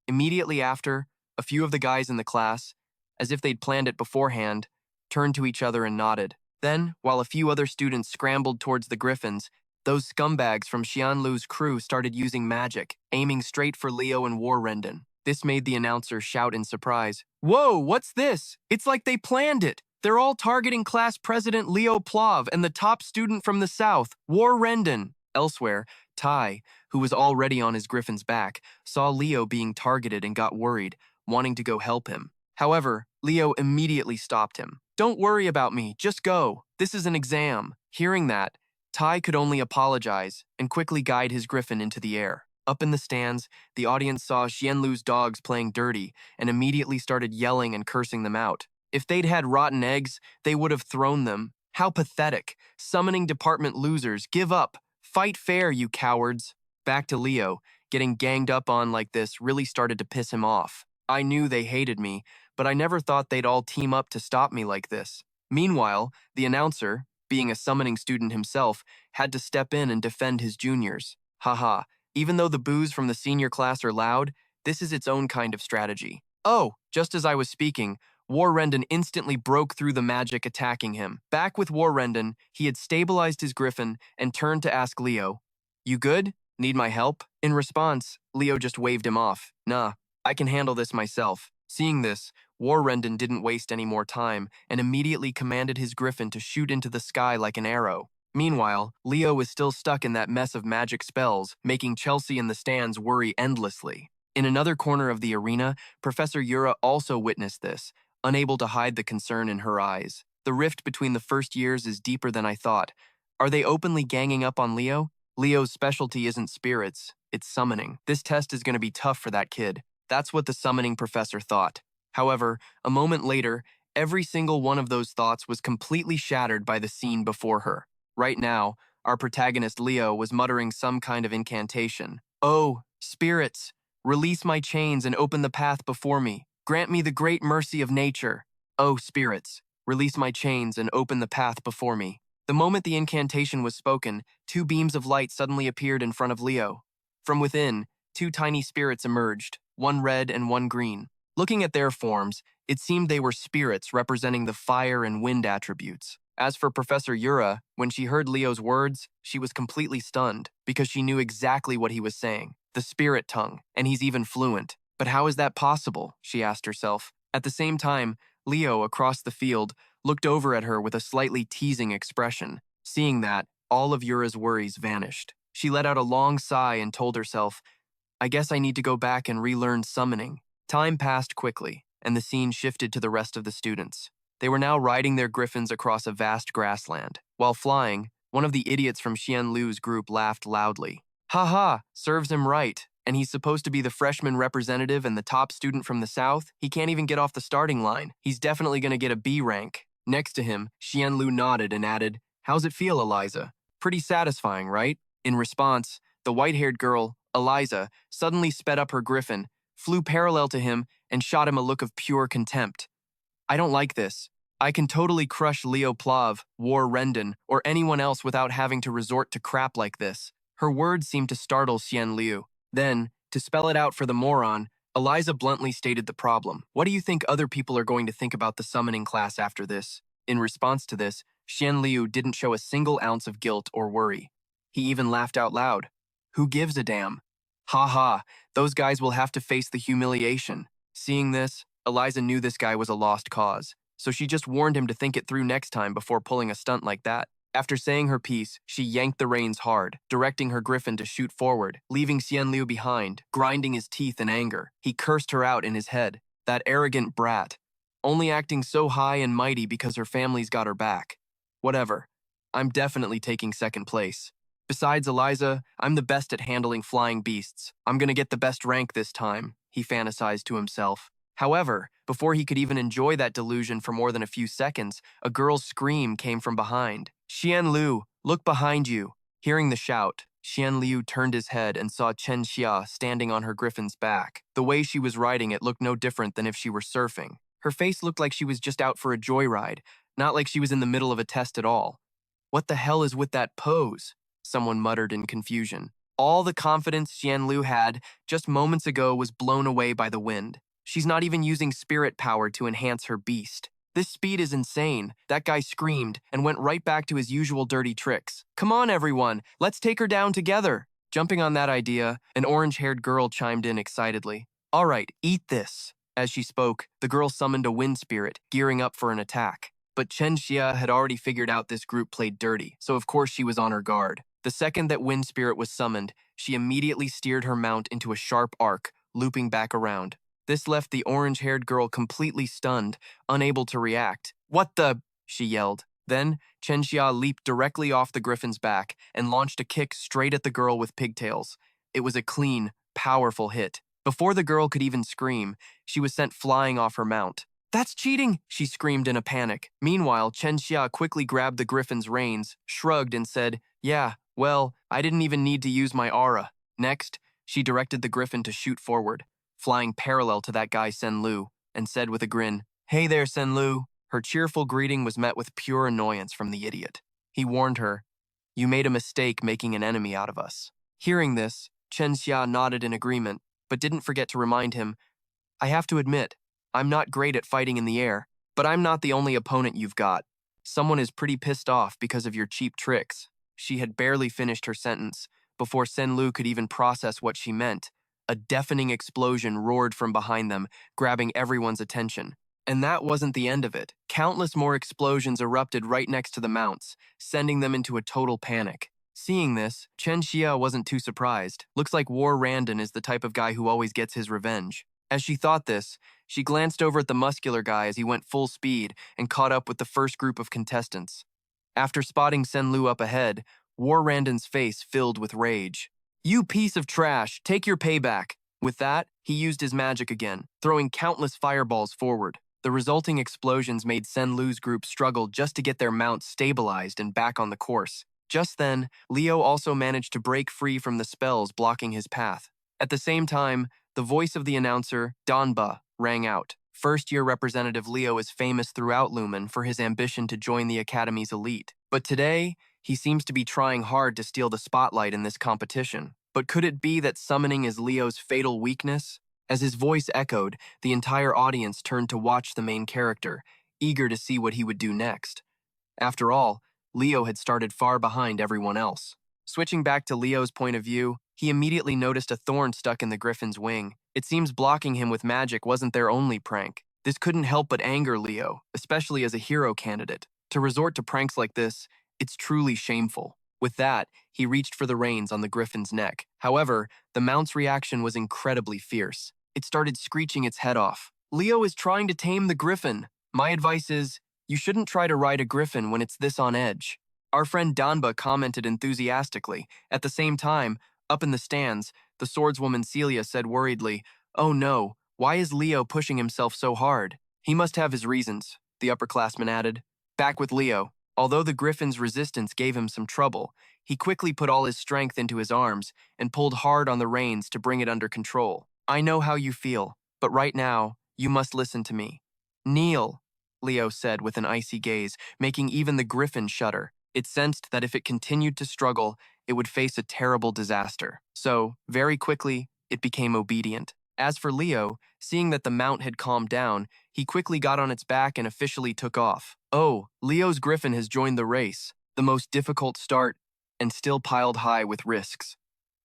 S1: Immediately after, a few of the guys in the class, as if they'd planned it beforehand, turned to each other and nodded. Then, while a few other students scrambled towards the griffins, those scumbags from Xianlu's crew started using magic, aiming straight for Leo and Warrington. This made the announcer shout in surprise. Whoa, what's this? It's like they planned it. They're all targeting class president Leo Plov and the top student from the south, Warrington. Elsewhere, Ty, who was already on his griffin's back, saw Leo being targeted and got worried, wanting to go help him. However, Leo immediately stopped him. Don't worry about me, just go. This is an exam. Hearing that, Ty could only apologize and quickly guide his griffin into the air. Up in the stands, the audience saw Xianlu's dogs playing dirty and immediately started yelling and cursing them out. If they'd had rotten eggs, they would have thrown them. How pathetic. Summoning department losers, give up. Fight fair, you cowards. Back to Leo, getting ganged up on like this really started to piss him off. I knew they hated me, but I never thought they'd all team up to stop me like this. Meanwhile, the announcer, being a summoning student himself, had to step in and defend his juniors. Haha, even though the boos from the senior class are loud, this is its own kind of strategy. Oh, just as I was speaking, Warrington instantly broke through the magic attacking him. Back with Warrington, he had stabilized his griffin and turned to ask Leo, you good? Need my help? In response, Leo just waved him off. Nah, I can handle this myself. Seeing this, Warrenden didn't waste any more time and immediately commanded his griffin to shoot into the sky like an arrow. Meanwhile, Leo was still stuck in that mess of magic spells, making Chelsea in the stands worry endlessly. In another corner of the arena, Professor Yura also witnessed this, unable to hide the concern in her eyes. The rift between the first years is deeper than I thought. Are they openly ganging up on Leo? Leo's specialty isn't spirits, it's summoning. This test is going to be tough for that kid. That's what the summoning professor thought. However, a moment later, every single one of those thoughts was completely shattered by the scene before her. Right now, our protagonist Leo was muttering some kind of incantation. Oh, spirits, release my chains and open the path before me. Grant me the great mercy of nature. Oh, spirits, release my chains and open the path before me. The moment the incantation was spoken, two beams of light suddenly appeared in front of Leo. From within, two tiny spirits emerged, one red and one green. Looking at their forms, it seemed they were spirits representing the fire and wind attributes. As for Professor Yura, when she heard Leo's words, she was completely stunned because she knew exactly what he was saying. The spirit tongue, and he's even fluent. But how is that possible? She asked herself. At the same time, Leo, across the field, looked over at her with a slightly teasing expression. Seeing that, all of Yura's worries vanished. She let out a long sigh and told herself, I guess I need to go back and relearn summoning. Time passed quickly, and the scene shifted to the rest of the students. They were now riding their griffins across a vast grassland. While flying, one of the idiots from Xian Lu's group laughed loudly. Ha ha, serves him right. And he's supposed to be the freshman representative and the top student from the South? He can't even get off the starting line. He's definitely going to get a B rank. Next to him, Xian Lu nodded and added, How's it feel, Eliza? Pretty satisfying, right? In response, the white-haired girl, Eliza, suddenly sped up her griffin, flew parallel to him, and shot him a look of pure contempt. I don't like this. I can totally crush Leo Plov, Warrenden, or anyone else without having to resort to crap like this. Her words seemed to startle Xian Liu. Then, to spell it out for the moron, Eliza bluntly stated the problem. What do you think other people are going to think about the summoning class after this? In response to this, Xian Liu didn't show a single ounce of guilt or worry. He even laughed out loud. Who gives a damn? Ha ha, those guys will have to face the humiliation. Seeing this, Eliza knew this guy was a lost cause, so she just warned him to think it through next time before pulling a stunt like that. After saying her piece, she yanked the reins hard, directing her griffin to shoot forward, leaving Xian Liu behind, grinding his teeth in anger. He cursed her out in his head. That arrogant brat. Only acting so high and mighty because her family's got her back. Whatever. I'm definitely taking second place. Besides Eliza, I'm the best at handling flying beasts. I'm gonna get the best rank this time, he fantasized to himself. However, before he could even enjoy that delusion for more than a few seconds, a girl's scream came from behind. Xian Lu, look behind you. Hearing the shout, Xian Liu turned his head and saw Chen Xia standing on her griffin's back. The way she was riding it looked no different than if she were surfing. Her face looked like she was just out for a joyride, not like she was in the middle of a test at all. What the hell is with that pose? Someone muttered in confusion. All the confidence Xian Lu had just moments ago was blown away by the wind. She's not even using spirit power to enhance her beast. This speed is insane. That guy screamed and went right back to his usual dirty tricks. Come on, everyone, let's take her down together. Jumping on that idea, an orange-haired girl chimed in excitedly. All right, eat this. As she spoke, the girl summoned a wind spirit, gearing up for an attack. But Chen Xia had already figured out this group played dirty, so of course she was on her guard. The second that wind spirit was summoned, she immediately steered her mount into a sharp arc, looping back around. This left the orange-haired girl completely stunned, unable to react. What the? She yelled. Then, Chen Xia leaped directly off the griffin's back and launched a kick straight at the girl with pigtails. It was a clean, powerful hit. Before the girl could even scream, she was sent flying off her mount. That's cheating, she screamed in a panic. Meanwhile, Chen Xia quickly grabbed the griffin's reins, shrugged and said, Yeah, well, I didn't even need to use my aura. Next, she directed the griffin to shoot forward, flying parallel to that guy Sen Lu, and said with a grin, Hey there, Sen Lu. Her cheerful greeting was met with pure annoyance from the idiot. He warned her, You made a mistake making an enemy out of us. Hearing this, Chen Xia nodded in agreement, but didn't forget to remind him, I have to admit, I'm not great at fighting in the air, but I'm not the only opponent you've got. Someone is pretty pissed off because of your cheap tricks. She had barely finished her sentence, Before Senlu could even process what she meant, a deafening explosion roared from behind them, grabbing everyone's attention. And that wasn't the end of it. Countless more explosions erupted right next to the mounts, sending them into a total panic. Seeing this, Chen Xia wasn't too surprised. Looks like War Randon is the type of guy who always gets his revenge. As she thought this, she glanced over at the muscular guy as he went full speed and caught up with the first group of contestants. After spotting Senlu up ahead, War Randon's face filled with rage. "You piece of trash, take your payback." With that, he used his magic again, throwing countless fireballs forward. The resulting explosions made Senlu's group struggle just to get their mounts stabilized and back on the course. Just then, Leo also managed to break free from the spells blocking his path. At the same time, the voice of the announcer, Danba, rang out. First-year representative Leo is famous throughout Lumen for his ambition to join the Academy's elite. But today, he seems to be trying hard to steal the spotlight in this competition. But could it be that summoning is Leo's fatal weakness? As his voice echoed, the entire audience turned to watch the main character, eager to see what he would do next. After all, Leo had started far behind everyone else. Switching back to Leo's point of view, he immediately noticed a thorn stuck in the griffin's wing. It seems blocking him with magic wasn't their only prank. This couldn't help but anger Leo, especially as a hero candidate. To resort to pranks like this, it's truly shameful. With that, he reached for the reins on the griffin's neck. However, the mount's reaction was incredibly fierce. It started screeching its head off. "Leo is trying to tame the griffin. My advice is, you shouldn't try to ride a griffin when it's this on edge." Our friend Danba commented enthusiastically. At the same time, up in the stands, the swordswoman Celia said worriedly, "Oh no, why is Leo pushing himself so hard?" "He must have his reasons," the upperclassman added. Back with Leo. Although the griffin's resistance gave him some trouble, he quickly put all his strength into his arms and pulled hard on the reins to bring it under control. "I know how you feel, but right now, you must listen to me." "Kneel," Leo said with an icy gaze, making even the griffin shudder. It sensed that if it continued to struggle, it would face a terrible disaster. So, very quickly, it became obedient. As for Leo, seeing that the mount had calmed down, he quickly got on its back and officially took off. Oh, Leo's griffin has joined the race, the most difficult start, and still piled high with risks.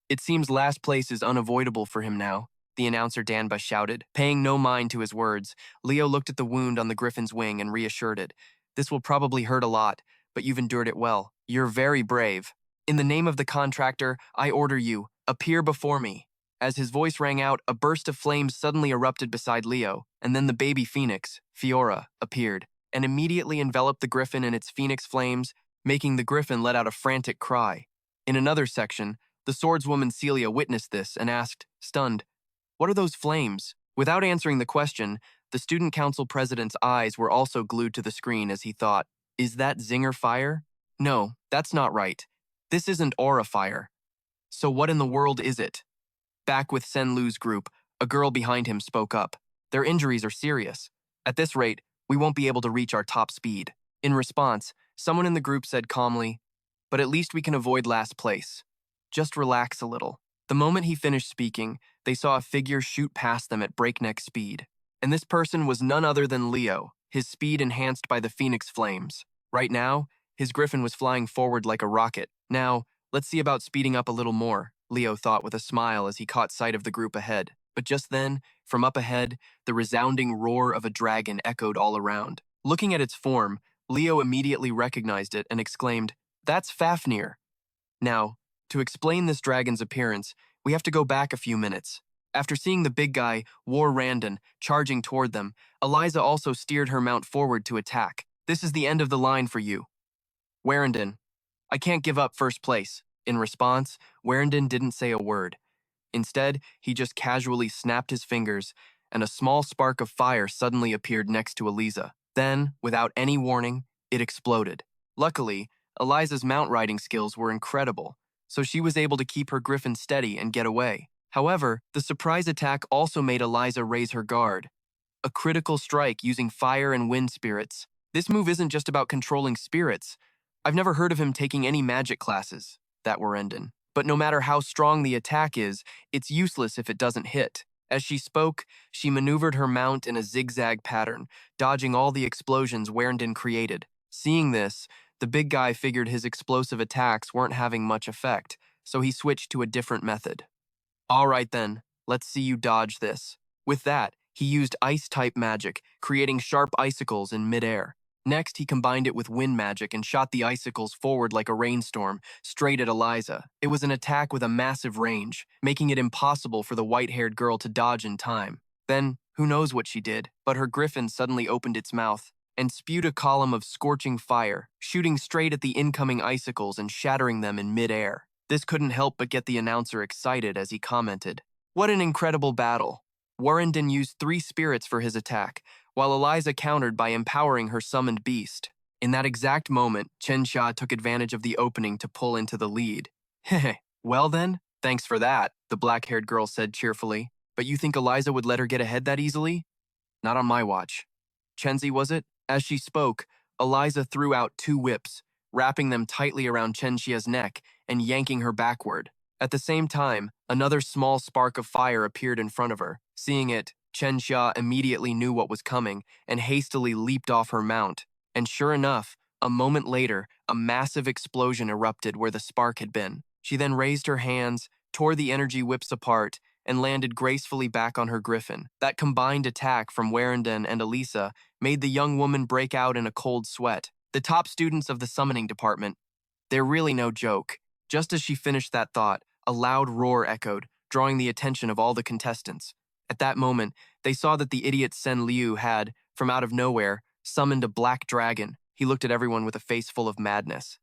S1: "It seems last place is unavoidable for him now," the announcer Danba shouted. Paying no mind to his words, Leo looked at the wound on the griffin's wing and reassured it. "This will probably hurt a lot, but you've endured it well. You're very brave. In the name of the contractor, I order you, appear before me." As his voice rang out, a burst of flames suddenly erupted beside Leo, and then the baby phoenix, Fiora, appeared, and immediately enveloped the griffin in its phoenix flames, making the griffin let out a frantic cry. In another section, the swordswoman Celia witnessed this and asked, stunned, "What are those flames?" Without answering the question, the student council president's eyes were also glued to the screen as he thought, "Is that Zinger fire? No, that's not right. This isn't aura fire. So what in the world is it?" Back with Senlu's group, a girl behind him spoke up. "Their injuries are serious. At this rate, we won't be able to reach our top speed." In response, someone in the group said calmly, "But at least we can avoid last place. Just relax a little." The moment he finished speaking, they saw a figure shoot past them at breakneck speed. And this person was none other than Leo, his speed enhanced by the phoenix flames. Right now, his griffin was flying forward like a rocket. "Now, let's see about speeding up a little more," Leo thought with a smile as he caught sight of the group ahead. But just then, from up ahead, the resounding roar of a dragon echoed all around. Looking at its form, Leo immediately recognized it and exclaimed, "That's Fafnir." Now, to explain this dragon's appearance, we have to go back a few minutes. After seeing the big guy, War Randon, charging toward them, Eliza also steered her mount forward to attack. "This is the end of the line for you, Warrendon. I can't give up first place." In response, Warrendon didn't say a word. Instead, he just casually snapped his fingers, and a small spark of fire suddenly appeared next to Eliza. Then, without any warning, it exploded. Luckily, Eliza's mount riding skills were incredible, so she was able to keep her griffin steady and get away. However, the surprise attack also made Eliza raise her guard. A critical strike using fire and wind spirits. This move isn't just about controlling spirits. I've never heard of him taking any magic classes, that were endin'. But no matter how strong the attack is, it's useless if it doesn't hit. As she spoke, she maneuvered her mount in a zigzag pattern, dodging all the explosions Warrendon created. Seeing this, the big guy figured his explosive attacks weren't having much effect, so he switched to a different method. All right then, let's see you dodge this. With that, he used ice-type magic, creating sharp icicles in midair. Next, he combined it with wind magic and shot the icicles forward like a rainstorm, straight at Eliza. It was an attack with a massive range, making it impossible for the white-haired girl to dodge in time. Then, who knows what she did, but her griffin suddenly opened its mouth and spewed a column of scorching fire, shooting straight at the incoming icicles and shattering them in midair. This couldn't help but get the announcer excited as he commented, "What an incredible battle." Warrenden used 3 spirits for his attack, while Eliza countered by empowering her summoned beast. In that exact moment, Chen Xia took advantage of the opening to pull into the lead. Heh, well then, thanks for that, the black-haired girl said cheerfully. But you think Eliza would let her get ahead that easily? Not on my watch. Chenzi, was it? As she spoke, Eliza threw out 2 whips, wrapping them tightly around Chen Xia's neck and yanking her backward. At the same time, another small spark of fire appeared in front of her. Seeing it, Chen Xia immediately knew what was coming and hastily leaped off her mount. And sure enough, a moment later, a massive explosion erupted where the spark had been. She then raised her hands, tore the energy whips apart, and landed gracefully back on her griffin. That combined attack from Warrenden and Elisa made the young woman break out in a cold sweat. The top students of the summoning department, they're really no joke. Just as she finished that thought, a loud roar echoed, drawing the attention of all the contestants. At that moment, they saw that the idiot Sen Liu had, from out of nowhere, summoned a black dragon. He looked at everyone with a face full of madness.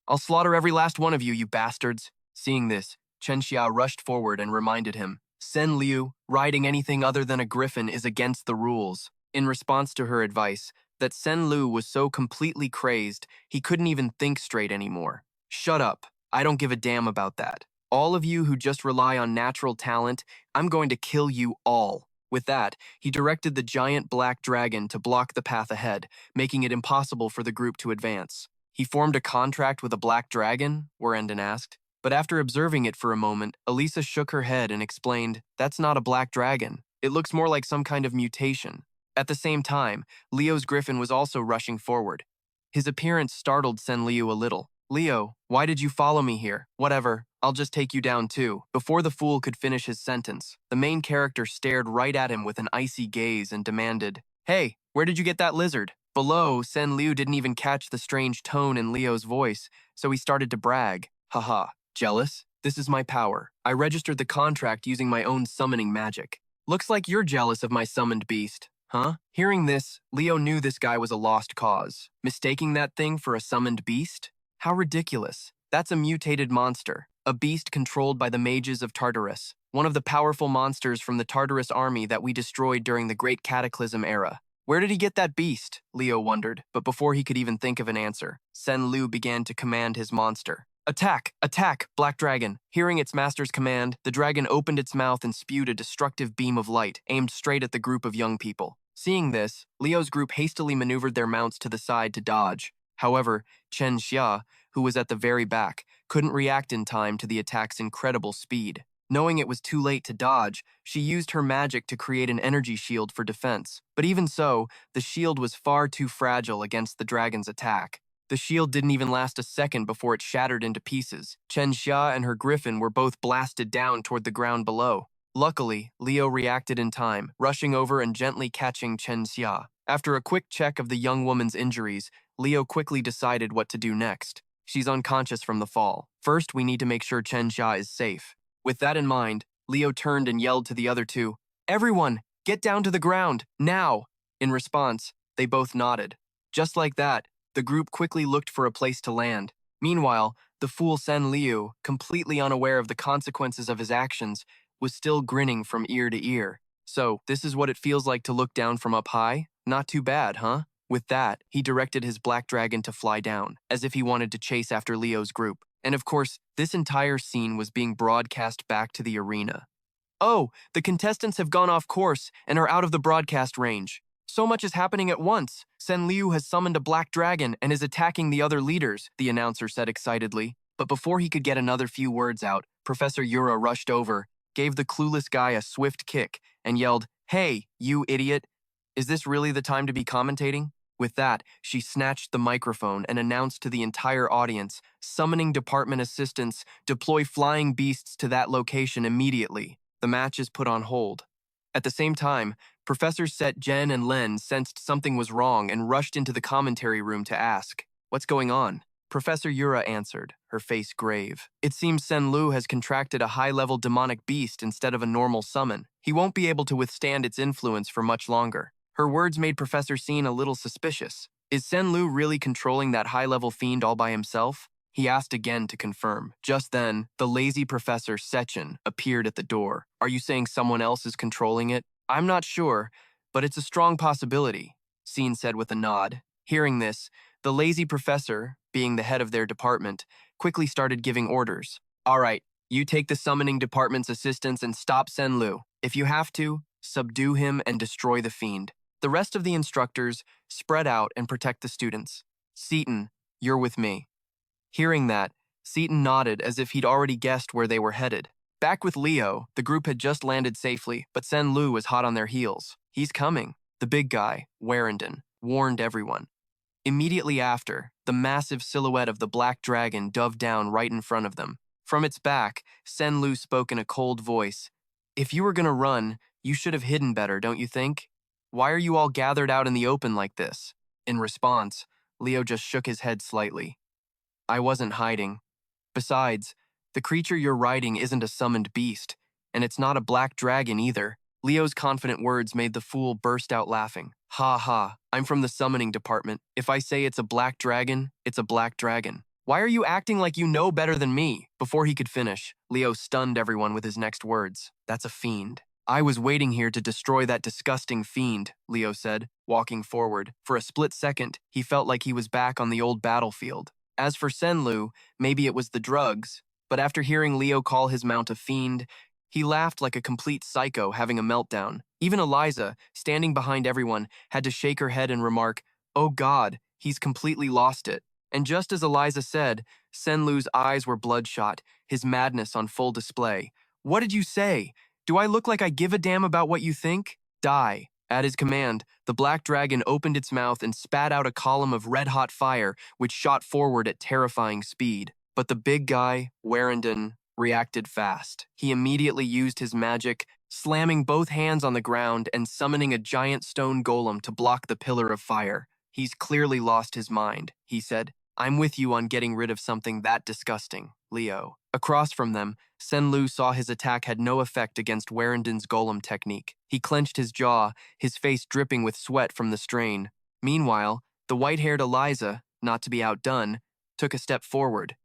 S1: "I'll slaughter every last one of you, you bastards." Seeing this, Chen Xia rushed forward and reminded him, "Sen Liu, riding anything other than a griffin is against the rules." In response to her advice, that Sen Liu was so completely crazed, he couldn't even think straight anymore. "Shut up. I don't give a damn about that. All of you who just rely on natural talent, I'm going to kill you all." With that, he directed the giant black dragon to block the path ahead, making it impossible for the group to advance. "He formed a contract with a black dragon?" Warrenden asked. But after observing it for a moment, Elisa shook her head and explained, "That's not a black dragon. It looks more like some kind of mutation." At the same time, Leo's griffin was also rushing forward. His appearance startled Sen Liu a little. "Leo, why did you follow me here? Whatever, I'll just take you down too." Before the fool could finish his sentence, the main character stared right at him with an icy gaze and demanded, "Hey, where did you get that lizard?" Below, Sen Liu didn't even catch the strange tone in Leo's voice, so he started to brag. "Haha, jealous? This is my power. I registered the contract using my own summoning magic. Looks like you're jealous of my summoned beast, huh?" Hearing this, Leo knew this guy was a lost cause. Mistaking that thing for a summoned beast? How ridiculous. That's a mutated monster, a beast controlled by the mages of Tartarus, one of the powerful monsters from the Tartarus army that we destroyed during the Great Cataclysm era. Where did he get that beast? Leo wondered, but before he could even think of an answer, Sen Liu began to command his monster. "Attack! Attack, Black Dragon!" Hearing its master's command, the dragon opened its mouth and spewed a destructive beam of light, aimed straight at the group of young people. Seeing this, Leo's group hastily maneuvered their mounts to the side to dodge. However, Chen Xia, who was at the very back, couldn't react in time to the attack's incredible speed. Knowing it was too late to dodge, she used her magic to create an energy shield for defense. But even so, the shield was far too fragile against the dragon's attack. The shield didn't even last a second before it shattered into pieces. Chen Xia and her griffin were both blasted down toward the ground below. Luckily, Leo reacted in time, rushing over and gently catching Chen Xia. After a quick check of the young woman's injuries, Leo quickly decided what to do next. She's unconscious from the fall. First, we need to make sure Chen Xia is safe. With that in mind, Leo turned and yelled to the other two, "Everyone, get down to the ground, now!" In response, they both nodded. Just like that, the group quickly looked for a place to land. Meanwhile, the fool Sen Liu, completely unaware of the consequences of his actions, was still grinning from ear to ear. "So, this is what it feels like to look down from up high? Not too bad, huh?" With that, he directed his black dragon to fly down, as if he wanted to chase after Leo's group. And of course, this entire scene was being broadcast back to the arena. "Oh, the contestants have gone off course and are out of the broadcast range. So much is happening at once. Sen Liu has summoned a black dragon and is attacking the other leaders," the announcer said excitedly. But before he could get another few words out, Professor Yura rushed over, gave the clueless guy a swift kick, and yelled, "Hey, you idiot. Is this really the time to be commentating?" With that, she snatched the microphone and announced to the entire audience, summoning department assistants, deploy flying beasts to that location immediately. The match is put on hold. At the same time, Professors Set, Jen, and Len sensed something was wrong and rushed into the commentary room to ask, "What's going on?" Professor Yura answered, her face grave. "It seems Senlu has contracted a high-level demonic beast instead of a normal summon. He won't be able to withstand its influence for much longer." Her words made Professor Seen a little suspicious. Is Senlu really controlling that high-level fiend all by himself? He asked again to confirm. Just then, the lazy Professor Sechin appeared at the door. "Are you saying someone else is controlling it?" "I'm not sure, but it's a strong possibility," Seen said with a nod. Hearing this, the lazy professor, being the head of their department, quickly started giving orders. "All right, you take the summoning department's assistants and stop Senlu. If you have to, subdue him and destroy the fiend. The rest of the instructors spread out and protect the students. Seaton, you're with me." Hearing that, Seaton nodded as if he'd already guessed where they were headed. Back with Leo, the group had just landed safely, but Senlu was hot on their heels. "He's coming." The big guy, Warrington, warned everyone. Immediately after, the massive silhouette of the black dragon dove down right in front of them. From its back, Senlu spoke in a cold voice. "If you were gonna run, you should have hidden better, don't you think? Why are you all gathered out in the open like this?" In response, Leo just shook his head slightly. "I wasn't hiding. Besides, the creature you're riding isn't a summoned beast, and it's not a black dragon either." Leo's confident words made the fool burst out laughing. "Ha ha, I'm from the summoning department. If I say it's a black dragon, it's a black dragon. Why are you acting like you know better than me?" Before he could finish, Leo stunned everyone with his next words. "That's a fiend." "I was waiting here to destroy that disgusting fiend," Leo said, walking forward. For a split second, he felt like he was back on the old battlefield. As for Senlu, maybe it was the drugs, but after hearing Leo call his mount a fiend, he laughed like a complete psycho having a meltdown. Even Eliza, standing behind everyone, had to shake her head and remark, "Oh God, he's completely lost it." And just as Eliza said, Senlu's eyes were bloodshot, his madness on full display. "What did you say? Do I look like I give a damn about what you think? Die." At his command, the black dragon opened its mouth and spat out a column of red-hot fire, which shot forward at terrifying speed. But the big guy, Warrington, reacted fast. He immediately used his magic, slamming both hands on the ground and summoning a giant stone golem to block the pillar of fire. "He's clearly lost his mind," he said. "I'm with you on getting rid of something that disgusting, Leo." Across from them, Senlu saw his attack had no effect against Warrington's golem technique. He clenched his jaw, his face dripping with sweat from the strain. Meanwhile, the white-haired Eliza, not to be outdone, took a step forward.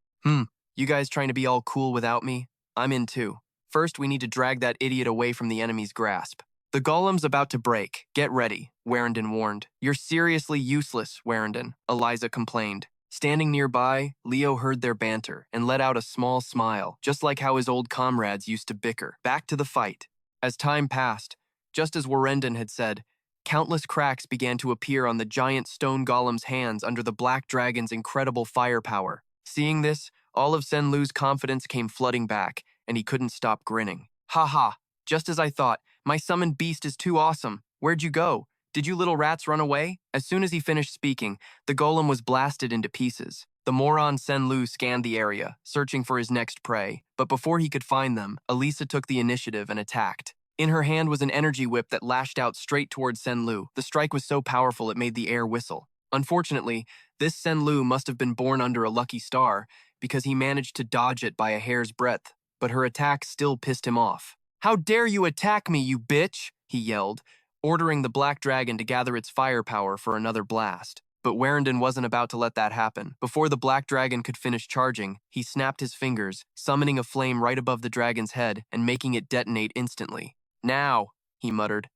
S1: You guys trying to be all cool without me? I'm in too. First, we need to drag that idiot away from the enemy's grasp." "The golem's about to break. Get ready," Warrington warned. "You're seriously useless, Warrington," Eliza complained. Standing nearby, Leo heard their banter and let out a small smile, just like how his old comrades used to bicker. Back to the fight. As time passed, just as Warrington had said, countless cracks began to appear on the giant stone golem's hands under the black dragon's incredible firepower. Seeing this, all of Senlu's confidence came flooding back, and he couldn't stop grinning. "Ha ha, just as I thought. My summoned beast is too awesome. Where'd you go? Did you little rats run away?" As soon as he finished speaking, the golem was blasted into pieces. The moron Senlu scanned the area, searching for his next prey, but before he could find them, Elisa took the initiative and attacked. In her hand was an energy whip that lashed out straight towards Senlu. The strike was so powerful it made the air whistle. Unfortunately, this Senlu must have been born under a lucky star, because he managed to dodge it by a hair's breadth, but her attack still pissed him off. "How dare you attack me, you bitch!" he yelled, ordering the black dragon to gather its firepower for another blast. But Warrington wasn't about to let that happen. Before the black dragon could finish charging, he snapped his fingers, summoning a flame right above the dragon's head and making it detonate instantly. "Now," he muttered.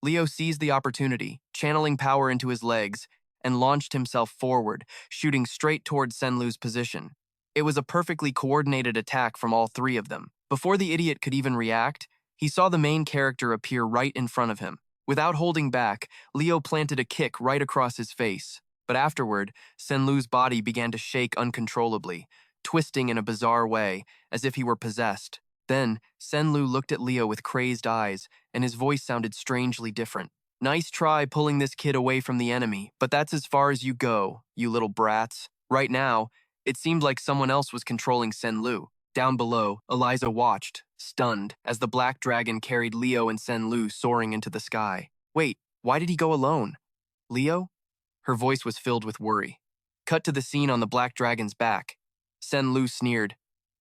S1: Leo seized the opportunity, channeling power into his legs, and launched himself forward, shooting straight towards Senlu's position. It was a perfectly coordinated attack from all three of them. Before the idiot could even react, he saw the main character appear right in front of him. Without holding back, Leo planted a kick right across his face. But afterward, Senlu's body began to shake uncontrollably, twisting in a bizarre way, as if he were possessed. Then, Senlu looked at Leo with crazed eyes, and his voice sounded strangely different. Nice try pulling this kid away from the enemy, but that's as far as you go, you little brats. Right now, it seemed like someone else was controlling Senlu. Down below, Eliza watched, stunned, as the black dragon carried Leo and Senlu soaring into the sky. Wait, why did he go alone? Leo? Her voice was filled with worry. Cut to the scene on the black dragon's back. Senlu sneered.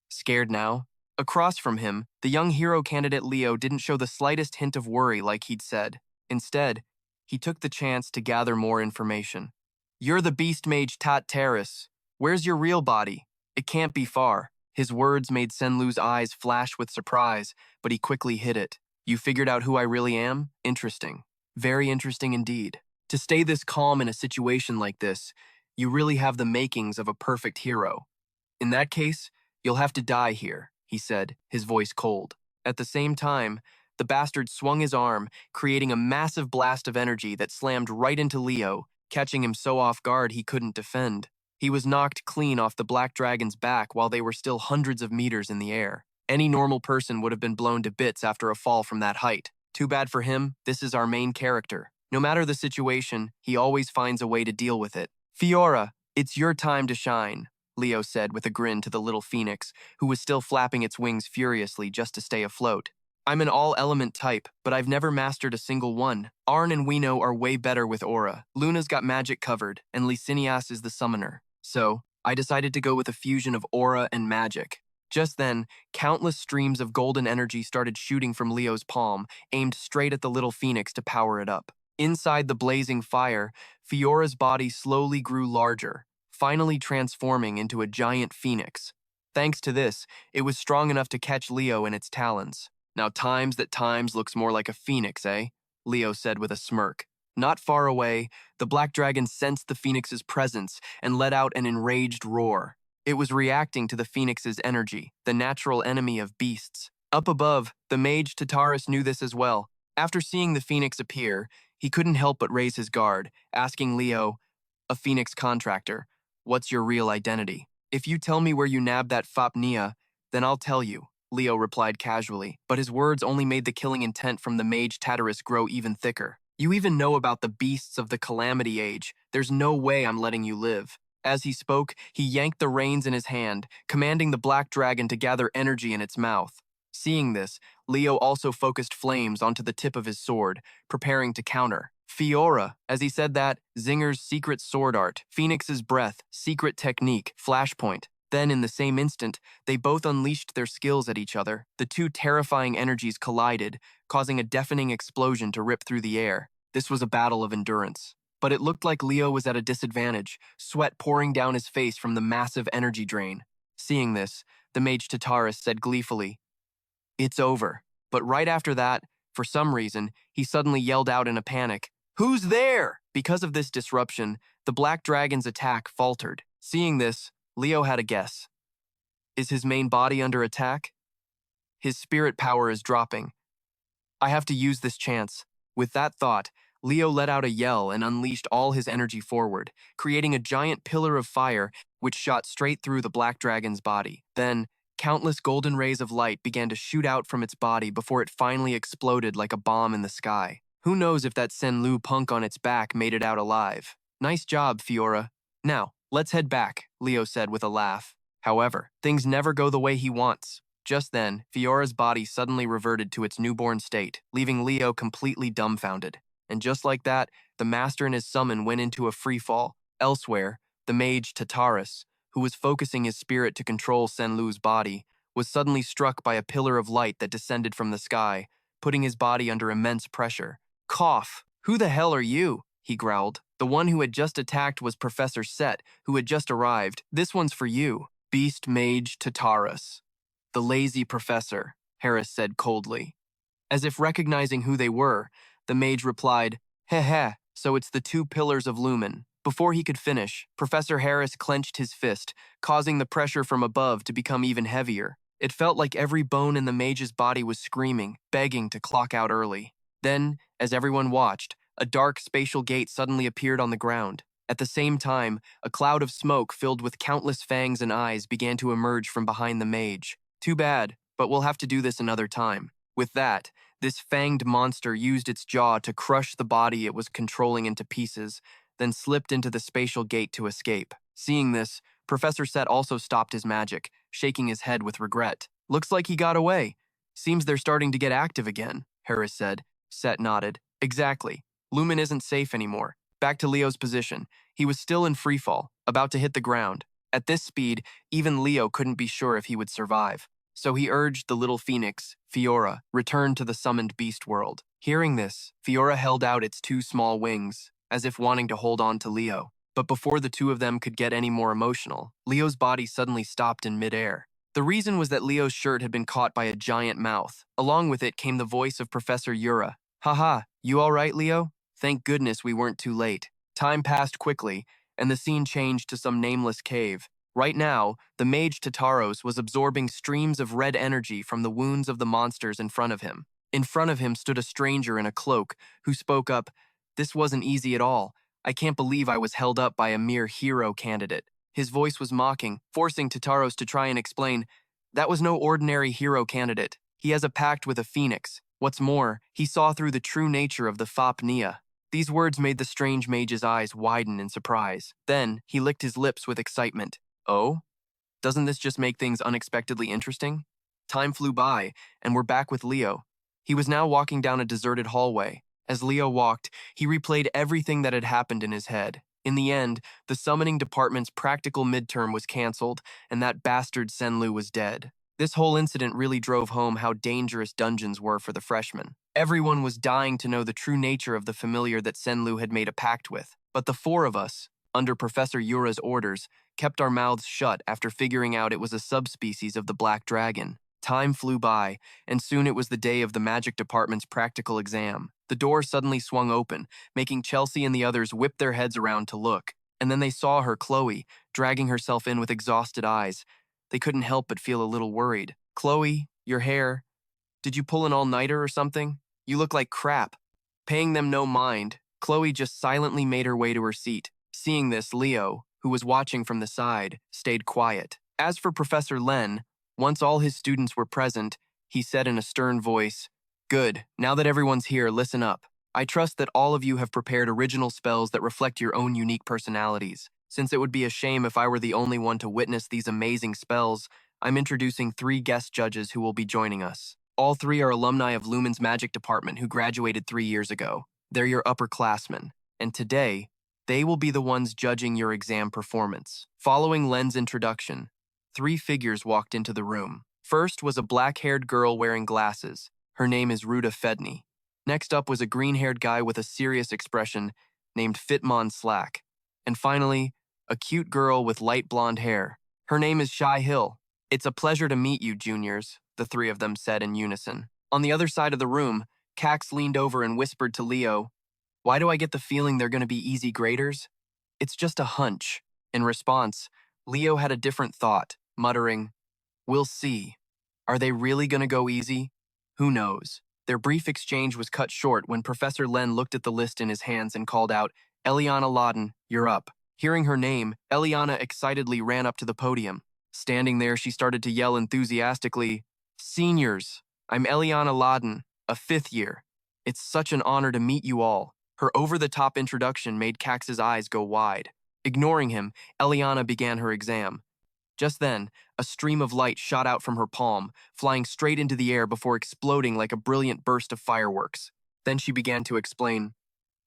S1: Scared now? Across from him, the young hero candidate Leo didn't show the slightest hint of worry like he'd said. Instead, he took the chance to gather more information. You're the beast mage Tat Terrace. Where's your real body? It can't be far. His words made Senlu's eyes flash with surprise, but he quickly hid it. You figured out who I really am? Interesting. Very interesting indeed. To stay this calm in a situation like this, you really have the makings of a perfect hero. In that case, you'll have to die here, he said, his voice cold. At the same time, the bastard swung his arm, creating a massive blast of energy that slammed right into Leo, catching him so off guard he couldn't defend. He was knocked clean off the black dragon's back while they were still hundreds of meters in the air. Any normal person would have been blown to bits after a fall from that height. Too bad for him, this is our main character. No matter the situation, he always finds a way to deal with it. Fiora, it's your time to shine, Leo said with a grin to the little phoenix, who was still flapping its wings furiously just to stay afloat. I'm an all-element type, but I've never mastered a single one. Arn and Wino are way better with aura. Luna's got magic covered, and Licinias is the summoner. So, I decided to go with a fusion of aura and magic. Just then, countless streams of golden energy started shooting from Leo's palm, aimed straight at the little phoenix to power it up. Inside the blazing fire, Fiora's body slowly grew larger, finally transforming into a giant phoenix. Thanks to this, it was strong enough to catch Leo in its talons. Now times looks more like a phoenix, eh? Leo said with a smirk. Not far away, the black dragon sensed the phoenix's presence and let out an enraged roar. It was reacting to the phoenix's energy, the natural enemy of beasts. Up above, the mage Tataris knew this as well. After seeing the phoenix appear, he couldn't help but raise his guard, asking Leo, a phoenix contractor, what's your real identity? If you tell me where you nabbed that Fapnia, then I'll tell you, Leo replied casually, but his words only made the killing intent from the mage Tataris grow even thicker. You even know about the beasts of the Calamity Age. There's no way I'm letting you live. As he spoke, he yanked the reins in his hand, commanding the black dragon to gather energy in its mouth. Seeing this, Leo also focused flames onto the tip of his sword, preparing to counter. Fiora, as he said that, Zinger's secret sword art, Phoenix's breath, secret technique, flashpoint. Then, in the same instant, they both unleashed their skills at each other. The two terrifying energies collided, causing a deafening explosion to rip through the air. This was a battle of endurance. But it looked like Leo was at a disadvantage, sweat pouring down his face from the massive energy drain. Seeing this, the mage Tataris said gleefully, "It's over." But right after that, for some reason, he suddenly yelled out in a panic, "Who's there?" Because of this disruption, the black dragon's attack faltered. Seeing this, Leo had a guess. Is his main body under attack? His spirit power is dropping. I have to use this chance. With that thought, Leo let out a yell and unleashed all his energy forward, creating a giant pillar of fire which shot straight through the black dragon's body. Then, countless golden rays of light began to shoot out from its body before it finally exploded like a bomb in the sky. Who knows if that Senlu punk on its back made it out alive. Nice job, Fiora. Now, let's head back, Leo said with a laugh. However, things never go the way he wants. Just then, Fiora's body suddenly reverted to its newborn state, leaving Leo completely dumbfounded. And just like that, the master and his summon went into a free fall. Elsewhere, the mage Tataris, who was focusing his spirit to control Senlu's body, was suddenly struck by a pillar of light that descended from the sky, putting his body under immense pressure. Cough! Who the hell are you? He growled. The one who had just attacked was Professor Set, who had just arrived. This one's for you. Beast Mage Tataris. The lazy professor, Harris said coldly. As if recognizing who they were, the mage replied, Heh, so it's the two pillars of Lumen. Before he could finish, Professor Harris clenched his fist, causing the pressure from above to become even heavier. It felt like every bone in the mage's body was screaming, begging to clock out early. Then, as everyone watched, a dark spatial gate suddenly appeared on the ground. At the same time, a cloud of smoke filled with countless fangs and eyes began to emerge from behind the mage. Too bad, but we'll have to do this another time. With that, This fanged monster used its jaw to crush the body it was controlling into pieces, then slipped into the spatial gate to escape. Seeing this, Professor Set also stopped his magic, shaking his head with regret. Looks like he got away. Seems they're starting to get active again, Harris said. Set nodded. Exactly. Lumen isn't safe anymore. Back to Leo's position. He was still in freefall, about to hit the ground. At this speed, even Leo couldn't be sure if he would survive. So he urged the little phoenix, Fiora, return to the summoned beast world. Hearing this, Fiora held out its two small wings, as if wanting to hold on to Leo. But before the two of them could get any more emotional, Leo's body suddenly stopped in midair. The reason was that Leo's shirt had been caught by a giant mouth. Along with it came the voice of Professor Yura. Haha, you all right, Leo? Thank goodness we weren't too late. Time passed quickly, and the scene changed to some nameless cave. Right now, the mage Tataros was absorbing streams of red energy from the wounds of the monsters in front of him. In front of him stood a stranger in a cloak who spoke up, "This wasn't easy at all. I can't believe I was held up by a mere hero candidate." His voice was mocking, forcing Tataros to try and explain, "That was no ordinary hero candidate. He has a pact with a phoenix. What's more, he saw through the true nature of the Fapnia." These words made the strange mage's eyes widen in surprise. Then, he licked his lips with excitement. Oh? Doesn't this just make things unexpectedly interesting? Time flew by, and we're back with Leo. He was now walking down a deserted hallway. As Leo walked, he replayed everything that had happened in his head. In the end, the summoning department's practical midterm was cancelled, and that bastard Senlu was dead. This whole incident really drove home how dangerous dungeons were for the freshmen. Everyone was dying to know the true nature of the familiar that Senlu had made a pact with. But the four of us, under Professor Yura's orders, kept our mouths shut after figuring out it was a subspecies of the black dragon. Time flew by, and soon it was the day of the magic department's practical exam. The door suddenly swung open, making Chelsea and the others whip their heads around to look. And then they saw her, Chloe, dragging herself in with exhausted eyes. They couldn't help but feel a little worried. "Chloe, your hair. Did you pull an all-nighter or something? You look like crap." Paying them no mind, Chloe just silently made her way to her seat. Seeing this, Leo, who was watching from the side, stayed quiet. As for Professor Len, once all his students were present, he said in a stern voice, "Good, now that everyone's here, listen up. I trust that all of you have prepared original spells that reflect your own unique personalities. Since it would be a shame if I were the only one to witness these amazing spells, I'm introducing 3 guest judges who will be joining us. All 3 are alumni of Lumen's magic department who graduated 3 years ago. They're your upperclassmen, and today, they will be the ones judging your exam performance." Following Len's introduction, 3 figures walked into the room. First was a black-haired girl wearing glasses. Her name is Ruta Fedney. Next up was a green-haired guy with a serious expression named Fitmon Slack. And finally, a cute girl with light blonde hair. Her name is Shy Hill. "It's a pleasure to meet you, juniors," the 3 of them said in unison. On the other side of the room, Cax leaned over and whispered to Leo, "Why do I get the feeling they're going to be easy graders?" "It's just a hunch." In response, Leo had a different thought, muttering, "We'll see. Are they really going to go easy? Who knows?" Their brief exchange was cut short when Professor Len looked at the list in his hands and called out, "Eliana Loden, you're up." Hearing her name, Eliana excitedly ran up to the podium. Standing there, she started to yell enthusiastically, "Seniors, I'm Eliana Loden, a 5th year. It's such an honor to meet you all." Her over-the-top introduction made Cax's eyes go wide. Ignoring him, Eliana began her exam. Just then, a stream of light shot out from her palm, flying straight into the air before exploding like a brilliant burst of fireworks. Then she began to explain,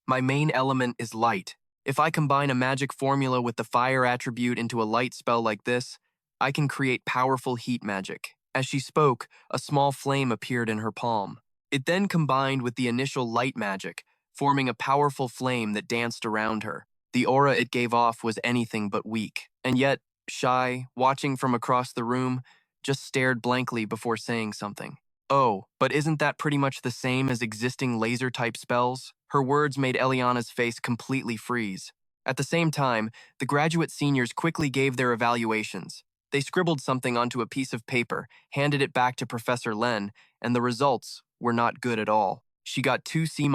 S1: "My main element is light. If I combine a magic formula with the fire attribute into a light spell like this, I can create powerful heat magic." As she spoke, a small flame appeared in her palm. It then combined with the initial light magic, forming a powerful flame that danced around her. The aura it gave off was anything but weak. And yet, Shy, watching from across the room, just stared blankly before saying something. "Oh, but isn't that pretty much the same as existing laser-type spells?" Her words made Eliana's face completely freeze. At the same time, the graduate seniors quickly gave their evaluations. They scribbled something onto a piece of paper, handed it back to Professor Len, and the results were not good at all. She got 2 C-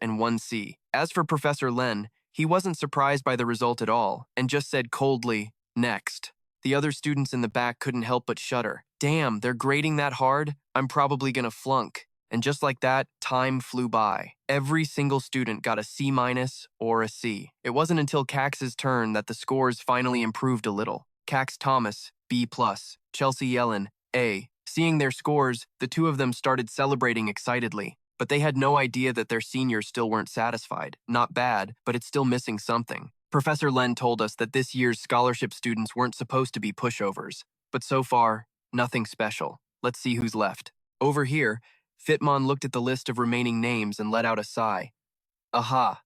S1: and 1 C. As for Professor Len, he wasn't surprised by the result at all, and just said coldly, "Next." The other students in the back couldn't help but shudder. "Damn, they're grading that hard? I'm probably gonna flunk." And just like that, time flew by. Every single student got a C- or a C. It wasn't until Cax's turn that the scores finally improved a little. Cax Thomas, B+, Chelsea Yellen, A. Seeing their scores, the two of them started celebrating excitedly. But they had no idea that their seniors still weren't satisfied. Not bad, but it's still missing something. Professor Len told us that this year's scholarship students weren't supposed to be pushovers. But so far, nothing special. Let's see who's left. Over here, Fitmon looked at the list of remaining names and let out a sigh. Aha,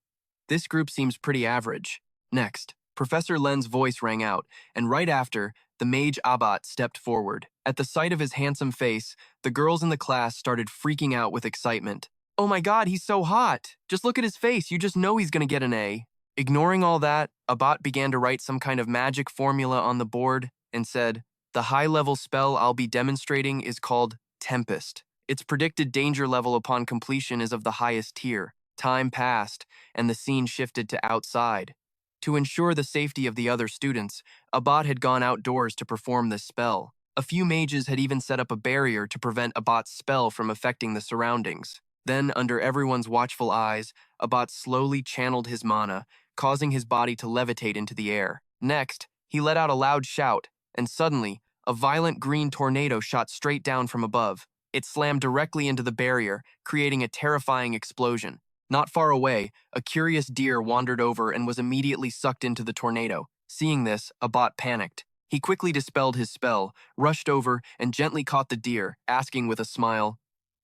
S1: this group seems pretty average. Next, Professor Len's voice rang out, and right after, the mage Abbat stepped forward. At the sight of his handsome face, the girls in the class started freaking out with excitement. Oh my god, he's so hot! Just look at his face, you just know he's gonna get an A. Ignoring all that, Abbat began to write some kind of magic formula on the board and said, "The high-level spell I'll be demonstrating is called Tempest. Its predicted danger level upon completion is of the highest tier." Time passed, and the scene shifted to outside. To ensure the safety of the other students, Abbat had gone outdoors to perform this spell. A few mages had even set up a barrier to prevent Abbat's spell from affecting the surroundings. Then, under everyone's watchful eyes, Abbat slowly channeled his mana, causing his body to levitate into the air. Next, he let out a loud shout, and suddenly, a violent green tornado shot straight down from above. It slammed directly into the barrier, creating a terrifying explosion. Not far away, a curious deer wandered over and was immediately sucked into the tornado. Seeing this, Abbat panicked. He quickly dispelled his spell, rushed over, and gently caught the deer, asking with a smile,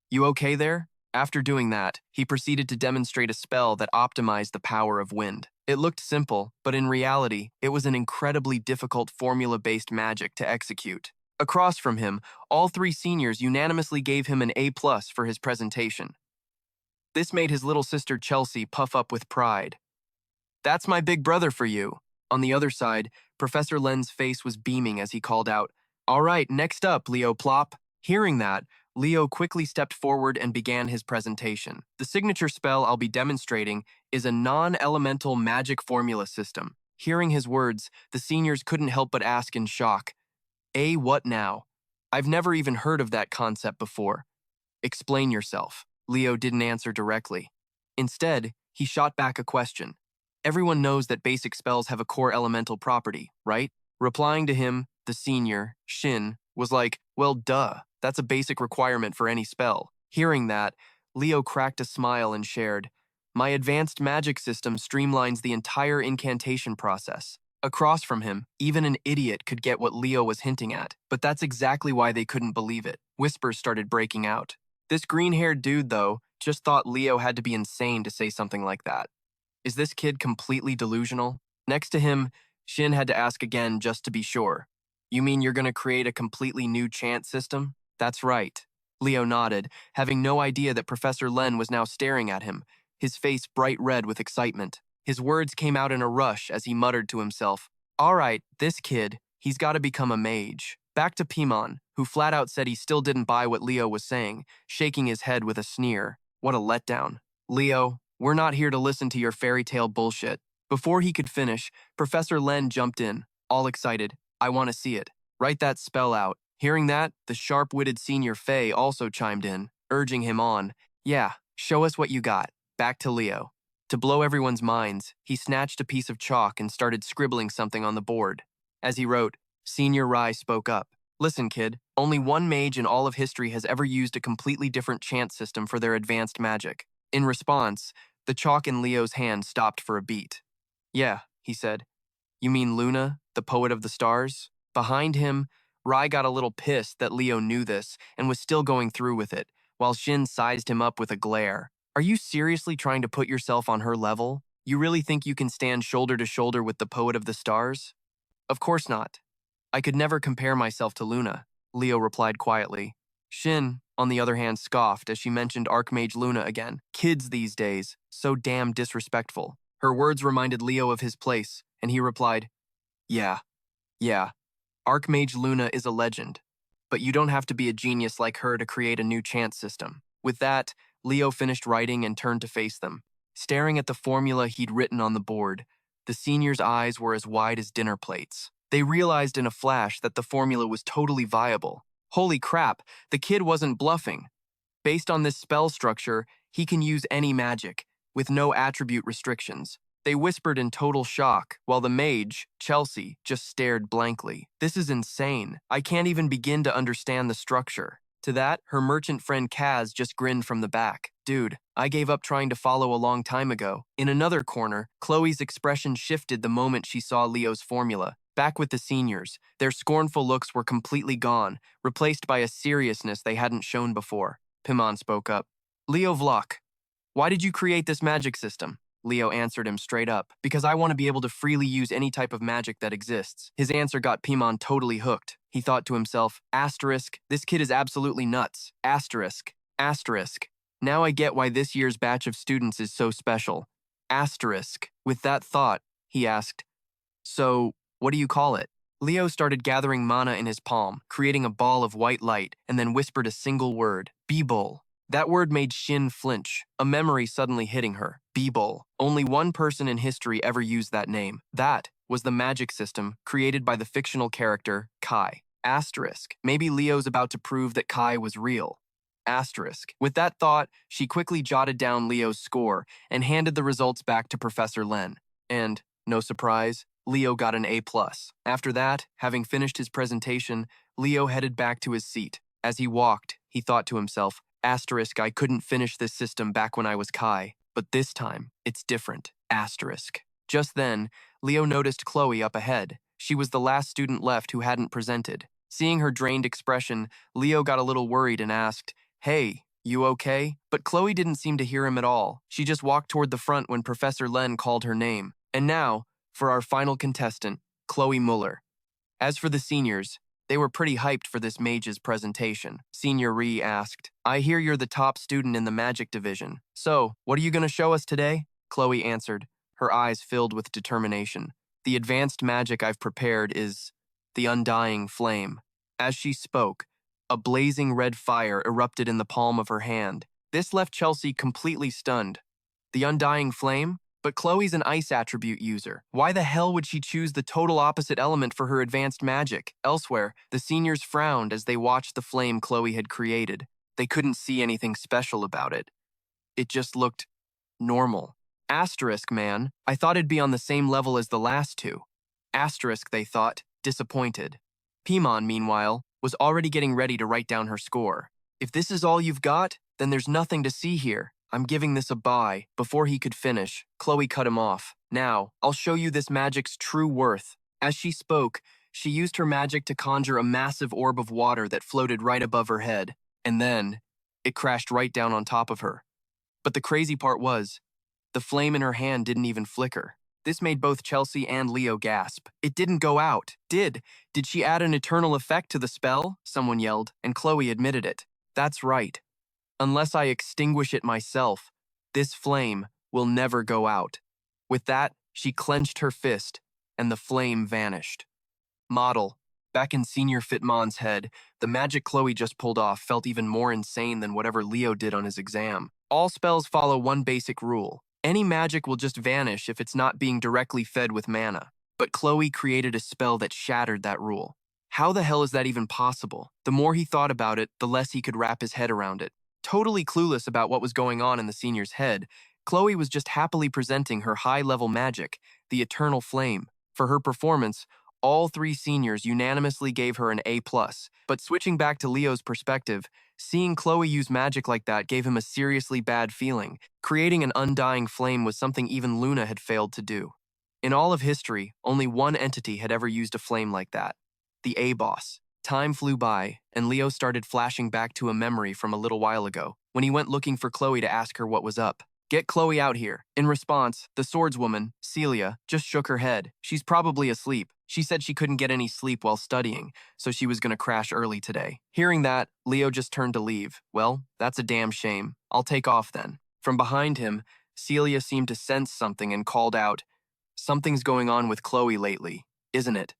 S1: "You okay there?" After doing that, he proceeded to demonstrate a spell that optimized the power of wind. It looked simple, but in reality, it was an incredibly difficult formula-based magic to execute. Across from him, all three seniors unanimously gave him an A+ for his presentation. This made his little sister Chelsea puff up with pride. "That's my big brother for you." On the other side, Professor Len's face was beaming as he called out, "All right, next up, Leo Plop." Hearing that, Leo quickly stepped forward and began his presentation. The signature spell I'll be demonstrating is a non-elemental magic formula system. Hearing his words, the seniors couldn't help but ask in shock, What now? I've never even heard of that concept before. Explain yourself." Leo didn't answer directly. Instead, he shot back a question. Everyone knows that basic spells have a core elemental property, right? Replying to him, the senior, Shin, was like, "Well, duh, that's a basic requirement for any spell." Hearing that, Leo cracked a smile and shared, "My advanced magic system streamlines the entire incantation process." Across from him, even an idiot could get what Leo was hinting at, but that's exactly why they couldn't believe it. Whispers started breaking out. This green-haired dude, though, just thought Leo had to be insane to say something like that. Is this kid completely delusional? Next to him, Shin had to ask again just to be sure. "You mean you're going to create a completely new chant system?" "That's right." Leo nodded, having no idea that Professor Len was now staring at him, his face bright red with excitement. His words came out in a rush as he muttered to himself, "All right, this kid, he's got to become a mage." Back to Pimon, who flat out said he still didn't buy what Leo was saying, shaking his head with a sneer. What a letdown. "Leo, we're not here to listen to your fairy tale bullshit." Before he could finish, Professor Len jumped in, all excited. "I want to see it. Write that spell out." Hearing that, the sharp-witted senior Faye also chimed in, urging him on. "Yeah, show us what you got." Back to Leo. To blow everyone's minds, he snatched a piece of chalk and started scribbling something on the board. As he wrote, Senior Rai spoke up. "Listen, kid, only one mage in all of history has ever used a completely different chant system for their advanced magic." In response, the chalk in Leo's hand stopped for a beat. "Yeah," he said. "You mean Luna, the poet of the stars?" Behind him, Rai got a little pissed that Leo knew this and was still going through with it, while Shin sized him up with a glare. "Are you seriously trying to put yourself on her level? You really think you can stand shoulder to shoulder with the poet of the stars?" "Of course not. I could never compare myself to Luna," Leo replied quietly. Shin, on the other hand, scoffed as she mentioned Archmage Luna again. Kids these days, so damn disrespectful. Her words reminded Leo of his place, and he replied, Yeah, Archmage Luna is a legend, but you don't have to be a genius like her to create a new chant system." With that, Leo finished writing and turned to face them. Staring at the formula he'd written on the board, the seniors' eyes were as wide as dinner plates. They realized in a flash that the formula was totally viable. Holy crap, the kid wasn't bluffing. Based on this spell structure, he can use any magic, with no attribute restrictions. They whispered in total shock, while the mage, Chelsea, just stared blankly. This is insane. I can't even begin to understand the structure. To that, her merchant friend Kaz just grinned from the back. Dude, I gave up trying to follow a long time ago. In another corner, Chloe's expression shifted the moment she saw Leo's formula. Back with the seniors, their scornful looks were completely gone, replaced by a seriousness they hadn't shown before. Pimon spoke up. Leo Vlok, why did you create this magic system? Leo answered him straight up. Because I want to be able to freely use any type of magic that exists. His answer got Pimon totally hooked. He thought to himself, asterisk, this kid is absolutely nuts. Asterisk, asterisk. Now I get why this year's batch of students is so special. Asterisk. With that thought, he asked, so, what do you call it? Leo started gathering mana in his palm, creating a ball of white light, and then whispered a single word, Beebol. That word made Shin flinch, a memory suddenly hitting her. Beebol. Only one person in history ever used that name. That was the magic system created by the fictional character, Kai. Asterisk. Maybe Leo's about to prove that Kai was real. Asterisk. With that thought, she quickly jotted down Leo's score and handed the results back to Professor Len. And, no surprise, Leo got an A+. After that, having finished his presentation, Leo headed back to his seat. As he walked, he thought to himself, asterisk, I couldn't finish this system back when I was Kai, but this time, it's different. Asterisk. Just then, Leo noticed Chloe up ahead. She was the last student left who hadn't presented. Seeing her drained expression, Leo got a little worried and asked, hey, you okay? But Chloe didn't seem to hear him at all. She just walked toward the front when Professor Len called her name. And now, for our final contestant, Chloe Muller. As for the seniors, they were pretty hyped for this mage's presentation. Senior Ree asked, I hear you're the top student in the magic division. So, what are you going to show us today? Chloe answered, her eyes filled with determination. The advanced magic I've prepared is the undying flame. As she spoke, a blazing red fire erupted in the palm of her hand. This left Chelsea completely stunned. The undying flame? But Chloe's an ice attribute user. Why the hell would she choose the total opposite element for her advanced magic? Elsewhere, the seniors frowned as they watched the flame Chloe had created. They couldn't see anything special about it. It just looked normal. Asterisk, man. I thought it'd be on the same level as the last two. Asterisk, they thought, disappointed. Pimon, meanwhile, was already getting ready to write down her score. If this is all you've got, then there's nothing to see here. I'm giving this a bye. Before he could finish, Chloe cut him off. Now, I'll show you this magic's true worth. As she spoke, she used her magic to conjure a massive orb of water that floated right above her head. And then, it crashed right down on top of her. But the crazy part was, the flame in her hand didn't even flicker. This made both Chelsea and Leo gasp. It didn't go out. Did she add an eternal effect to the spell? Someone yelled, and Chloe admitted it. That's right. Unless I extinguish it myself, this flame will never go out. With that, she clenched her fist, and the flame vanished. Model. Back in Senior Fitmon's head, the magic Chloe just pulled off felt even more insane than whatever Leo did on his exam. All spells follow one basic rule. Any magic will just vanish if it's not being directly fed with mana. But Chloe created a spell that shattered that rule. How the hell is that even possible? The more he thought about it, the less he could wrap his head around it. Totally clueless about what was going on in the senior's head, Chloe was just happily presenting her high-level magic, the Eternal Flame. For her performance, all three seniors unanimously gave her an A+, but switching back to Leo's perspective, seeing Chloe use magic like that gave him a seriously bad feeling. Creating an undying flame was something even Luna had failed to do. In all of history, only one entity had ever used a flame like that, the Erebos. Time flew by, and Leo started flashing back to a memory from a little while ago, when he went looking for Chloe to ask her what was up. Get Chloe out here. In response, the swordswoman, Celia, just shook her head. She's probably asleep. She said she couldn't get any sleep while studying, so she was gonna crash early today. Hearing that, Leo just turned to leave. Well, that's a damn shame. I'll take off then. From behind him, Celia seemed to sense something and called out, something's going on with Chloe lately, isn't it?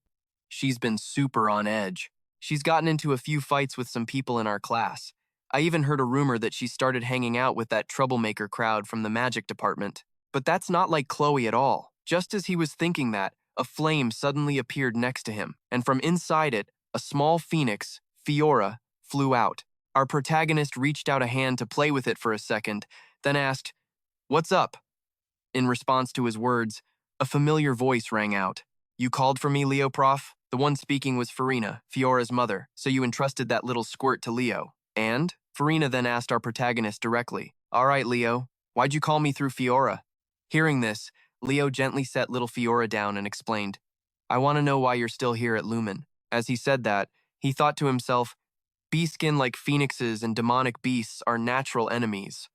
S1: She's been super on edge. She's gotten into a few fights with some people in our class. I even heard a rumor that she started hanging out with that troublemaker crowd from the magic department. But that's not like Chloe at all. Just as he was thinking that, a flame suddenly appeared next to him, and from inside it, a small phoenix, Fiora, flew out. Our protagonist reached out a hand to play with it for a second, then asked, "What's up?" In response to his words, a familiar voice rang out. "You called for me, Leo Prof?" The one speaking was Farina, Fiora's mother, so you entrusted that little squirt to Leo. And? Farina then asked our protagonist directly, "All right, Leo, why'd you call me through Fiora?" Hearing this, Leo gently set little Fiora down and explained, "I want to know why you're still here at Lumen." As he said that, he thought to himself, "Bee-skin like phoenixes and demonic beasts are natural enemies.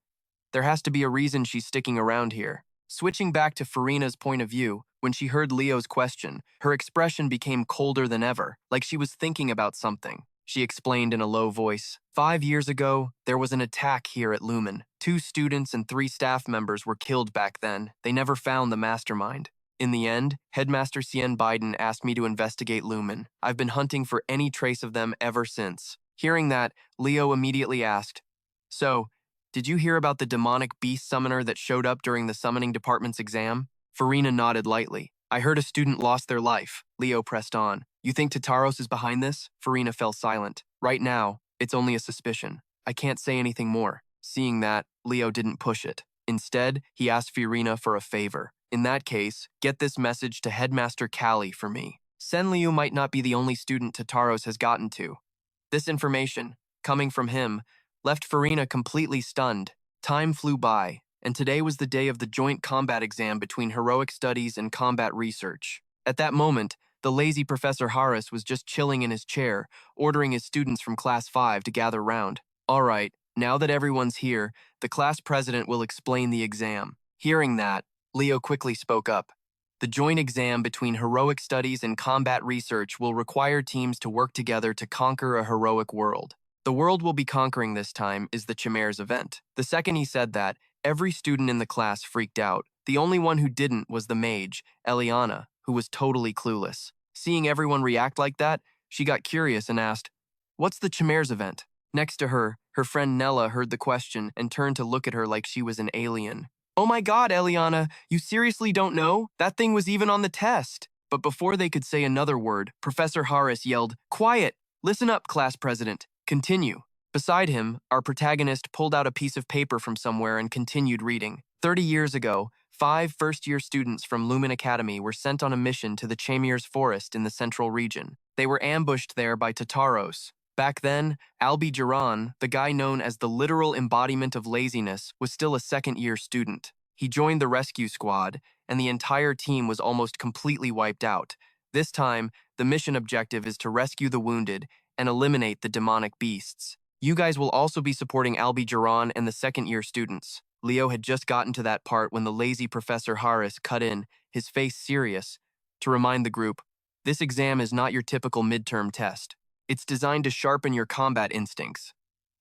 S1: There has to be a reason she's sticking around here." Switching back to Farina's point of view, when she heard Leo's question, her expression became colder than ever, like she was thinking about something. She explained in a low voice, "5 years ago, there was an attack here at Lumen. 2 students and 3 staff members were killed back then. They never found the mastermind. In the end, Headmaster Cien Biden asked me to investigate Lumen. I've been hunting for any trace of them ever since." Hearing that, Leo immediately asked, "So, did you hear about the demonic beast summoner that showed up during the summoning department's exam?" Farina nodded lightly. "I heard a student lost their life." Leo pressed on. "You think Tartaros is behind this?" Farina fell silent. "Right now, it's only a suspicion. I can't say anything more." Seeing that, Leo didn't push it. Instead, he asked Farina for a favor. "In that case, get this message to Headmaster Callie for me. Senliu might not be the only student Tartaros has gotten to." This information, coming from him, left Farina completely stunned. Time flew by, and today was the day of the joint combat exam between heroic studies and combat research. At that moment, the lazy Professor Harris was just chilling in his chair, ordering his students from Class 5 to gather round. "All right, now that everyone's here, the class president will explain the exam." Hearing that, Leo quickly spoke up. "The joint exam between heroic studies and combat research will require teams to work together to conquer a heroic world. The world we'll be conquering this time is the Chimera's event." The second he said that, every student in the class freaked out. The only one who didn't was the mage, Eliana, who was totally clueless. Seeing everyone react like that, she got curious and asked, "What's the Chimera's event?" Next to her, her friend Nella heard the question and turned to look at her like she was an alien. "Oh my god, Eliana, you seriously don't know? That thing was even on the test." But before they could say another word, Professor Harris yelled, "Quiet! Listen up, class president. Continue." Beside him, our protagonist pulled out a piece of paper from somewhere and continued reading. 30 years ago, 5 first-year students from Lumen Academy were sent on a mission to the Chamir's forest in the central region. They were ambushed there by Tartaros. Back then, Albi Jiran, the guy known as the literal embodiment of laziness, was still a second-year student. He joined the rescue squad, and the entire team was almost completely wiped out. This time, the mission objective is to rescue the wounded and eliminate the demonic beasts. You guys will also be supporting Albi Jiran and the second-year students. Leo had just gotten to that part when the lazy Professor Harris cut in, his face serious, to remind the group, "This exam is not your typical midterm test. It's designed to sharpen your combat instincts.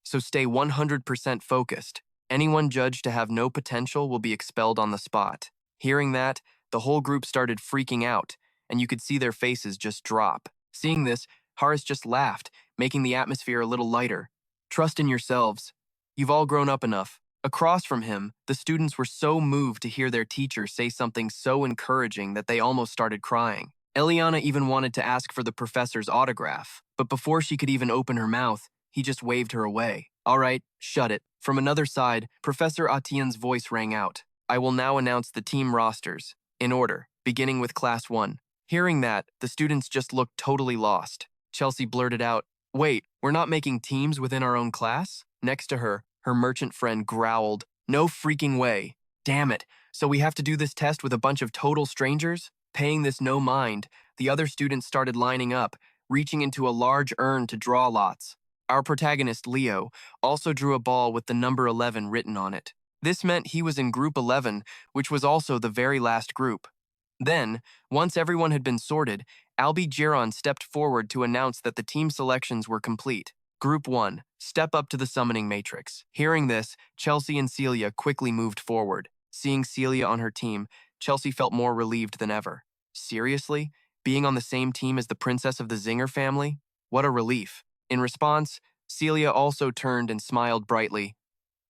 S1: So stay 100% focused. Anyone judged to have no potential will be expelled on the spot." Hearing that, the whole group started freaking out, and you could see their faces just drop. Seeing this, Harris just laughed, making the atmosphere a little lighter. "Trust in yourselves. You've all grown up enough." Across from him, the students were so moved to hear their teacher say something so encouraging that they almost started crying. Eliana even wanted to ask for the professor's autograph, but before she could even open her mouth, he just waved her away. "All right, shut it." From another side, Professor Atien's voice rang out. "I will now announce the team rosters, in order, beginning with Class 1. Hearing that, the students just looked totally lost. Chelsea blurted out, "Wait, we're not making teams within our own class?" Next to her, her merchant friend growled, "No freaking way. Damn it, so we have to do this test with a bunch of total strangers?" Paying this no mind, the other students started lining up, reaching into a large urn to draw lots. Our protagonist, Leo, also drew a ball with the number 11 written on it. This meant he was in Group 11, which was also the very last group. Then, once everyone had been sorted, Albi Jiran stepped forward to announce that the team selections were complete. Group 1, step up to the summoning matrix. Hearing this, Chelsea and Celia quickly moved forward. Seeing Celia on her team, Chelsea felt more relieved than ever. Seriously? Being on the same team as the princess of the Zinger family? What a relief. In response, Celia also turned and smiled brightly.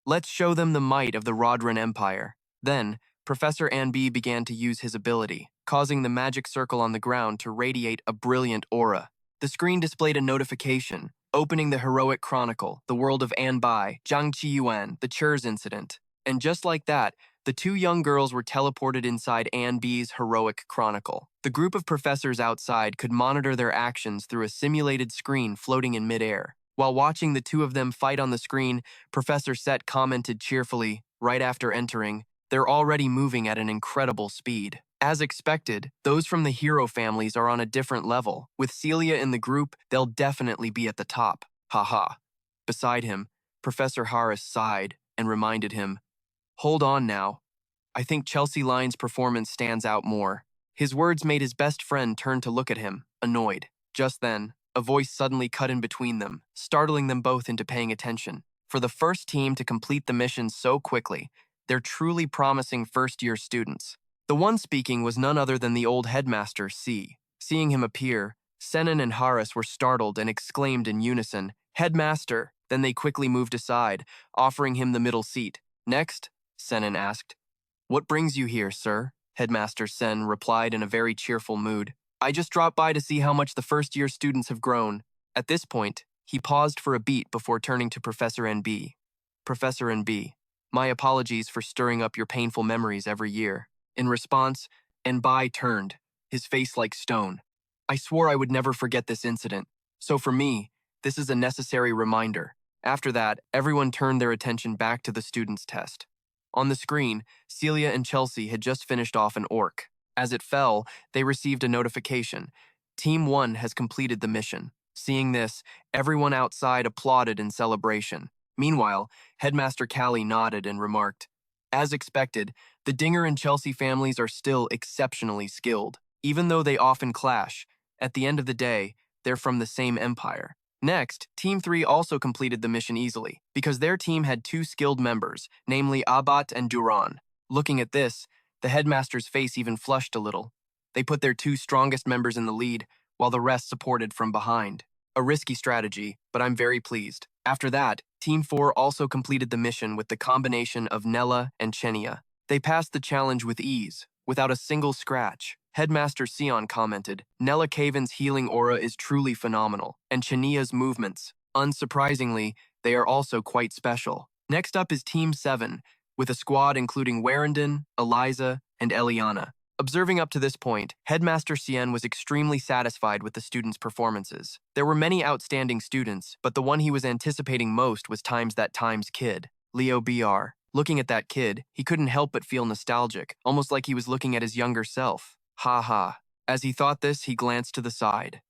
S1: "Let's show them the might of the Rodran Empire." Then, Professor Anby began to use his ability, causing the magic circle on the ground to radiate a brilliant aura. The screen displayed a notification. opening the Heroic Chronicle, the world of Anbai, Zhang Qiyuan, the Churs incident. And just like that, the two young girls were teleported inside Anbi's Heroic Chronicle. The group of professors outside could monitor their actions through a simulated screen floating in midair. While watching the two of them fight on the screen, Professor Set commented cheerfully, right after entering, "They're already moving at an incredible speed." As expected, those from the hero families are on a different level. With Celia in the group, they'll definitely be at the top. Haha. Beside him, Professor Harris sighed and reminded him, "Hold on now. I think Chelsea Lyne's performance stands out more." His words made his best friend turn to look at him, annoyed. Just then, a voice suddenly cut in between them, startling them both into paying attention. For the first team to complete the mission so quickly, they're truly promising first-year students. The one speaking was none other than the old headmaster, C. Seeing him appear, Senan and Harris were startled and exclaimed in unison, "Headmaster!" Then they quickly moved aside, offering him the middle seat. "Next?" Senan asked. "What brings you here, sir?" Headmaster Sen replied in a very cheerful mood. "I just dropped by to see how much the first-year students have grown." At this point, he paused for a beat before turning to Professor NB. "Professor NB, my apologies for stirring up your painful memories every year." In response, Nbai turned, his face like stone. "I swore I would never forget this incident, so for me, this is a necessary reminder." After that, everyone turned their attention back to the students' test. On the screen, Celia and Chelsea had just finished off an orc. As it fell, they received a notification. Team 1 has completed the mission. Seeing this, everyone outside applauded in celebration. Meanwhile, Headmaster Callie nodded and remarked, "As expected, the Dinger and Chelsea families are still exceptionally skilled. Even though they often clash, at the end of the day, they're from the same empire." Next, Team 3 also completed the mission easily, because their team had two skilled members, namely Abat and Duran. Looking at this, the headmaster's face even flushed a little. They put their two strongest members in the lead, while the rest supported from behind. A risky strategy, but I'm very pleased. After that, Team 4 also completed the mission with the combination of Nella and Chenia. They passed the challenge with ease, without a single scratch. Headmaster Sion commented, "Nella Caven's healing aura is truly phenomenal, and Chenia's movements. Unsurprisingly, they are also quite special." Next up is Team 7, with a squad including Warrendon, Eliza, and Eliana. Observing up to this point, Headmaster Sien was extremely satisfied with the students' performances. There were many outstanding students, but the one he was anticipating most was that times kid, Leo BR. Looking at that kid, he couldn't help but feel nostalgic, almost like he was looking at his younger self. Ha ha. As he thought this, he glanced to the side.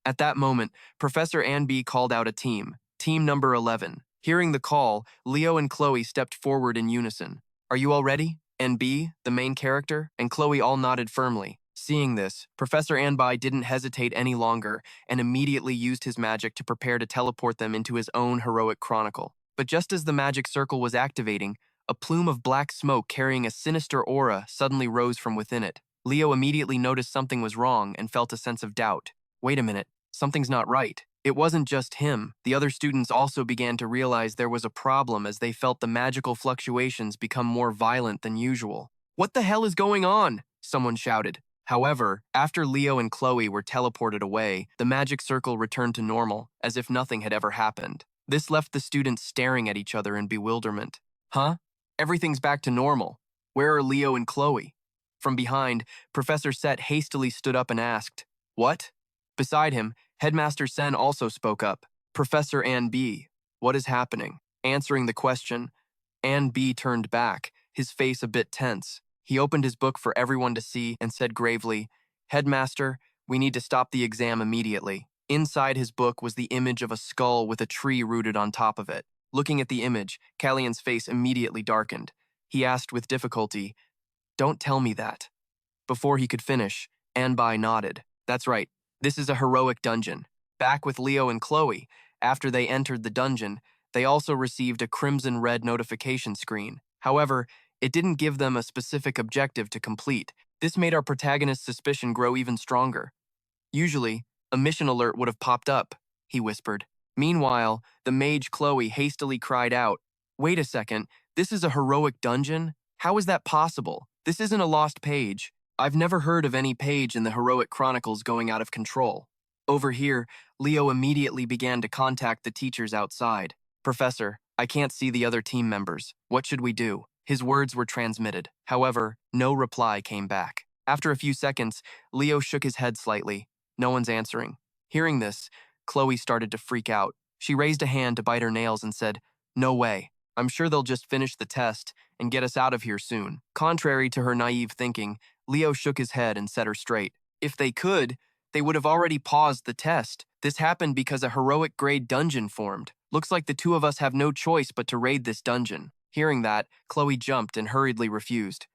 S1: At that moment, Professor Anby called out a team, Team number 11. Hearing the call, Leo and Chloe stepped forward in unison. "Are you all ready?" NB, the main character, and Chloe all nodded firmly. Seeing this, Professor Anby didn't hesitate any longer and immediately used his magic to prepare to teleport them into his own heroic chronicle. But just as the magic circle was activating, a plume of black smoke carrying a sinister aura suddenly rose from within it. Leo immediately noticed something was wrong and felt a sense of doubt. Wait a minute, something's not right. It wasn't just him. The other students also began to realize there was a problem as they felt the magical fluctuations become more violent than usual. "What the hell is going on?" someone shouted. However, after Leo and Chloe were teleported away, the magic circle returned to normal, as if nothing had ever happened. This left the students staring at each other in bewilderment. "Huh? Everything's back to normal. Where are Leo and Chloe?" From behind, Professor Set hastily stood up and asked, "What?" Beside him, Headmaster Sen also spoke up. "Professor Ann B, what is happening?" Answering the question, Ann B turned back, his face a bit tense. He opened his book for everyone to see and said gravely, "Headmaster, we need to stop the exam immediately." Inside his book was the image of a skull with a tree rooted on top of it. Looking at the image, Callian's face immediately darkened. He asked with difficulty, "Don't tell me that." Before he could finish, Anbai nodded. "That's right. This is a heroic dungeon." Back with Leo and Chloe, after they entered the dungeon, they also received a crimson-red notification screen. However, it didn't give them a specific objective to complete. This made our protagonist's suspicion grow even stronger. "Usually, a mission alert would have popped up," he whispered. Meanwhile, the mage Chloe hastily cried out, "Wait a second, this is a heroic dungeon? How is that possible? This isn't a lost page. I've never heard of any page in the Heroic Chronicles going out of control." Over here, Leo immediately began to contact the teachers outside. Professor, I can't see the other team members. What should we do? His words were transmitted. However, no reply came back. After a few seconds, Leo shook his head slightly. No one's answering. Hearing this, Chloe started to freak out. She raised a hand to bite her nails and said, "No way. I'm sure they'll just finish the test and get us out of here soon." Contrary to her naive thinking, Leo shook his head and set her straight. If they could, they would have already paused the test. This happened because a heroic grade dungeon formed. Looks like the two of us have no choice but to raid this dungeon. Hearing that, Chloe jumped and hurriedly refused.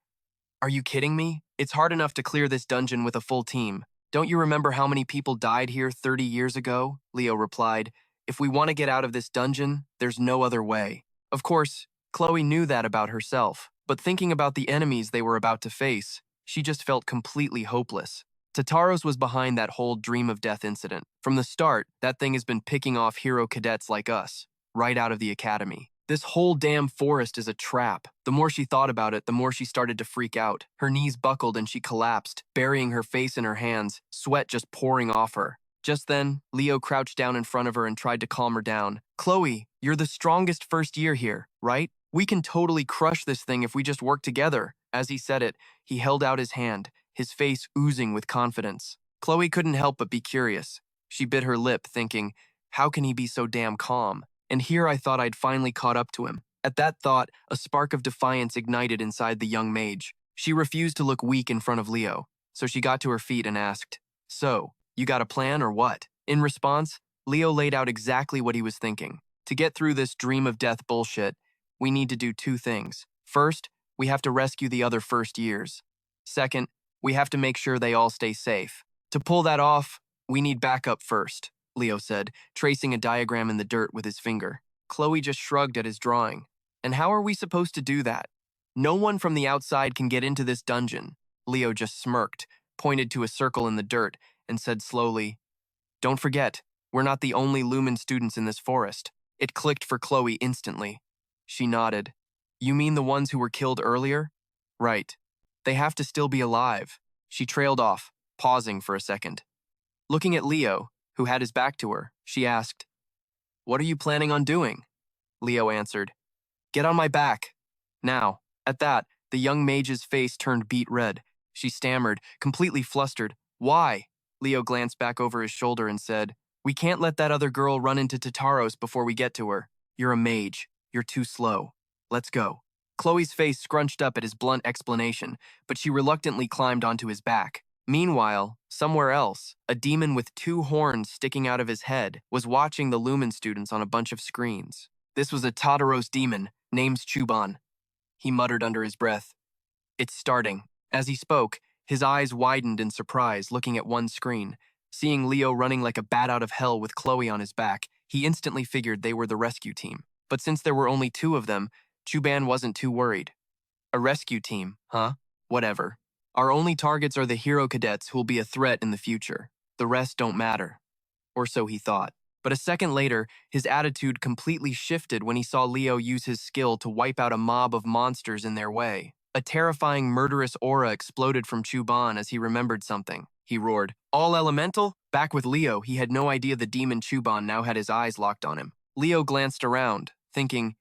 S1: Are you kidding me? It's hard enough to clear this dungeon with a full team. Don't you remember how many people died here 30 years ago? Leo replied. If we want to get out of this dungeon, there's no other way. Of course, Chloe knew that about herself, but thinking about the enemies they were about to face, she just felt completely hopeless. Tataros was behind that whole dream of death incident. From the start, that thing has been picking off hero cadets like us, right out of the academy. This whole damn forest is a trap. The more she thought about it, the more she started to freak out. Her knees buckled and she collapsed, burying her face in her hands, sweat just pouring off her. Just then, Leo crouched down in front of her and tried to calm her down. Chloe, you're the strongest first year here, right? We can totally crush this thing if we just work together. As he said it, he held out his hand, his face oozing with confidence. Chloe couldn't help but be curious. She bit her lip, thinking, how can he be so damn calm? And here I thought I'd finally caught up to him. At that thought, a spark of defiance ignited inside the young mage. She refused to look weak in front of Leo, so she got to her feet and asked, So, you got a plan or what? In response, Leo laid out exactly what he was thinking. To get through this dream of death bullshit, we need to do two things. First, we have to rescue the other first years. Second, we have to make sure they all stay safe. To pull that off, we need backup first, Leo said, tracing a diagram in the dirt with his finger. Chloe just shrugged at his drawing. And how are we supposed to do that? No one from the outside can get into this dungeon. Leo just smirked, pointed to a circle in the dirt, and said slowly, Don't forget, we're not the only Lumen students in this forest. It clicked for Chloe instantly. She nodded. You mean the ones who were killed earlier? Right. They have to still be alive. She trailed off, pausing for a second. Looking at Leo, who had his back to her, she asked, What are you planning on doing? Leo answered, Get on my back. Now, at that, the young mage's face turned beet red. She stammered, completely flustered. Why? Leo glanced back over his shoulder and said, We can't let that other girl run into Tataros before we get to her. You're a mage. You're too slow. Let's go. Chloe's face scrunched up at his blunt explanation, but she reluctantly climbed onto his back. Meanwhile, somewhere else, a demon with two horns sticking out of his head was watching the Lumen students on a bunch of screens. This was a Tataros demon, named Chuban. He muttered under his breath. It's starting. As he spoke, his eyes widened in surprise, looking at one screen. Seeing Leo running like a bat out of hell with Chloe on his back, he instantly figured they were the rescue team. But since there were only two of them, Chuban wasn't too worried. A rescue team, huh? Whatever. Our only targets are the hero cadets who'll be a threat in the future. The rest don't matter. Or so he thought. But a second later, his attitude completely shifted when he saw Leo use his skill to wipe out a mob of monsters in their way. A terrifying murderous aura exploded from Chuban as he remembered something. He roared, All elemental? Back with Leo, he had no idea the demon Chuban now had his eyes locked on him. Leo glanced around, thinking,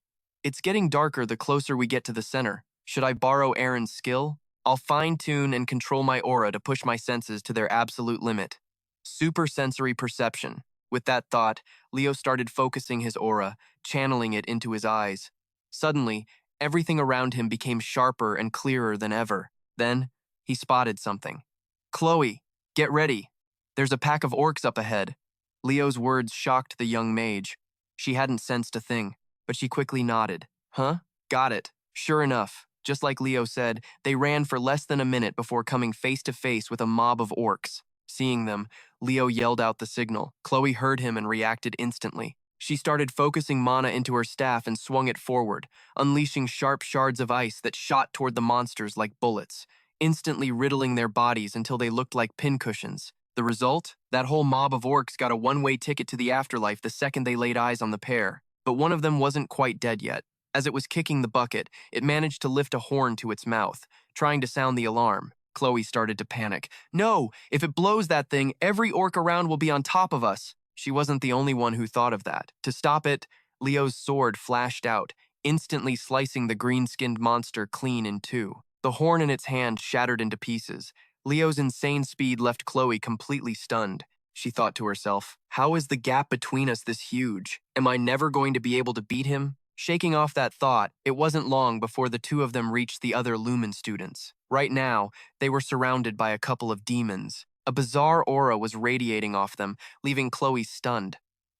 S1: It's getting darker the closer we get to the center. Should I borrow Aaron's skill? I'll fine-tune and control my aura to push my senses to their absolute limit. Supersensory perception. With that thought, Leo started focusing his aura, channeling it into his eyes. Suddenly, everything around him became sharper and clearer than ever. Then, he spotted something. Chloe, get ready. There's a pack of orcs up ahead. Leo's words shocked the young mage. She hadn't sensed a thing, but she quickly nodded. Huh? Got it. Sure enough, just like Leo said, they ran for less than a minute before coming face to face with a mob of orcs. Seeing them, Leo yelled out the signal. Chloe heard him and reacted instantly. She started focusing mana into her staff and swung it forward, unleashing sharp shards of ice that shot toward the monsters like bullets, instantly riddling their bodies until they looked like pincushions. The result? That whole mob of orcs got a one-way ticket to the afterlife the second they laid eyes on the pair. But one of them wasn't quite dead yet. As it was kicking the bucket, it managed to lift a horn to its mouth, trying to sound the alarm. Chloe started to panic. No, if it blows that thing, every orc around will be on top of us. She wasn't the only one who thought of that. To stop it, Leo's sword flashed out, instantly slicing the green-skinned monster clean in two. The horn in its hand shattered into pieces. Leo's insane speed left Chloe completely stunned. She thought to herself, how is the gap between us this huge? Am I never going to be able to beat him? Shaking off that thought, it wasn't long before the two of them reached the other Lumen students. Right now, they were surrounded by a couple of demons. A bizarre aura was radiating off them, leaving Chloe stunned.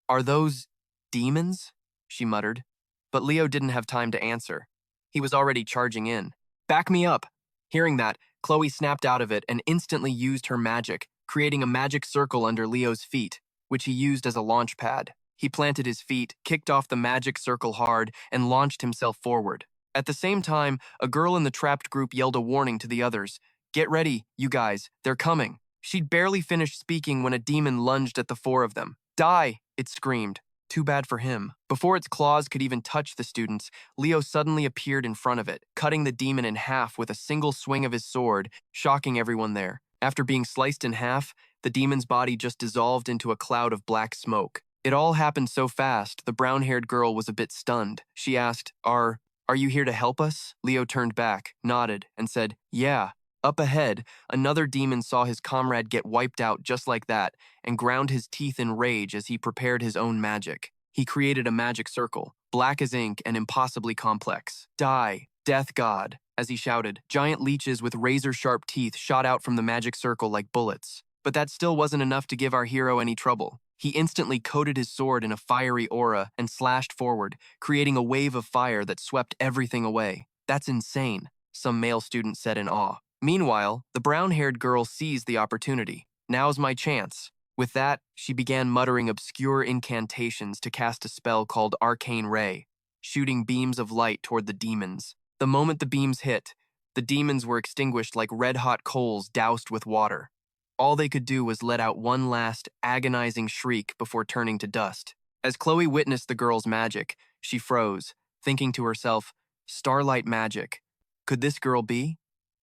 S1: Are those demons? She muttered. But Leo didn't have time to answer. He was already charging in. Back me up! Hearing that, Chloe snapped out of it and instantly used her magic, creating a magic circle under Leo's feet, which he used as a launch pad. He planted his feet, kicked off the magic circle hard, and launched himself forward. At the same time, a girl in the trapped group yelled a warning to the others. Get ready, you guys, they're coming. She'd barely finished speaking when a demon lunged at the four of them. Die, it screamed. Too bad for him. Before its claws could even touch the students, Leo suddenly appeared in front of it, cutting the demon in half with a single swing of his sword, shocking everyone there. After being sliced in half, the demon's body just dissolved into a cloud of black smoke. It all happened so fast, the brown-haired girl was a bit stunned. She asked, Are you here to help us? Leo turned back, nodded, and said, Yeah. Up ahead, another demon saw his comrade get wiped out just like that and ground his teeth in rage as he prepared his own magic. He created a magic circle, black as ink and impossibly complex. Die, death god, as he shouted. Giant leeches with razor-sharp teeth shot out from the magic circle like bullets. But that still wasn't enough to give our hero any trouble. He instantly coated his sword in a fiery aura and slashed forward, creating a wave of fire that swept everything away. That's insane, some male student said in awe. Meanwhile, the brown-haired girl seized the opportunity. Now's my chance. With that, she began muttering obscure incantations to cast a spell called Arcane Ray, shooting beams of light toward the demons. The moment the beams hit, the demons were extinguished like red-hot coals doused with water. All they could do was let out one last, agonizing shriek before turning to dust. As Chloe witnessed the girl's magic, she froze, thinking to herself, Starlight magic. Could this girl be?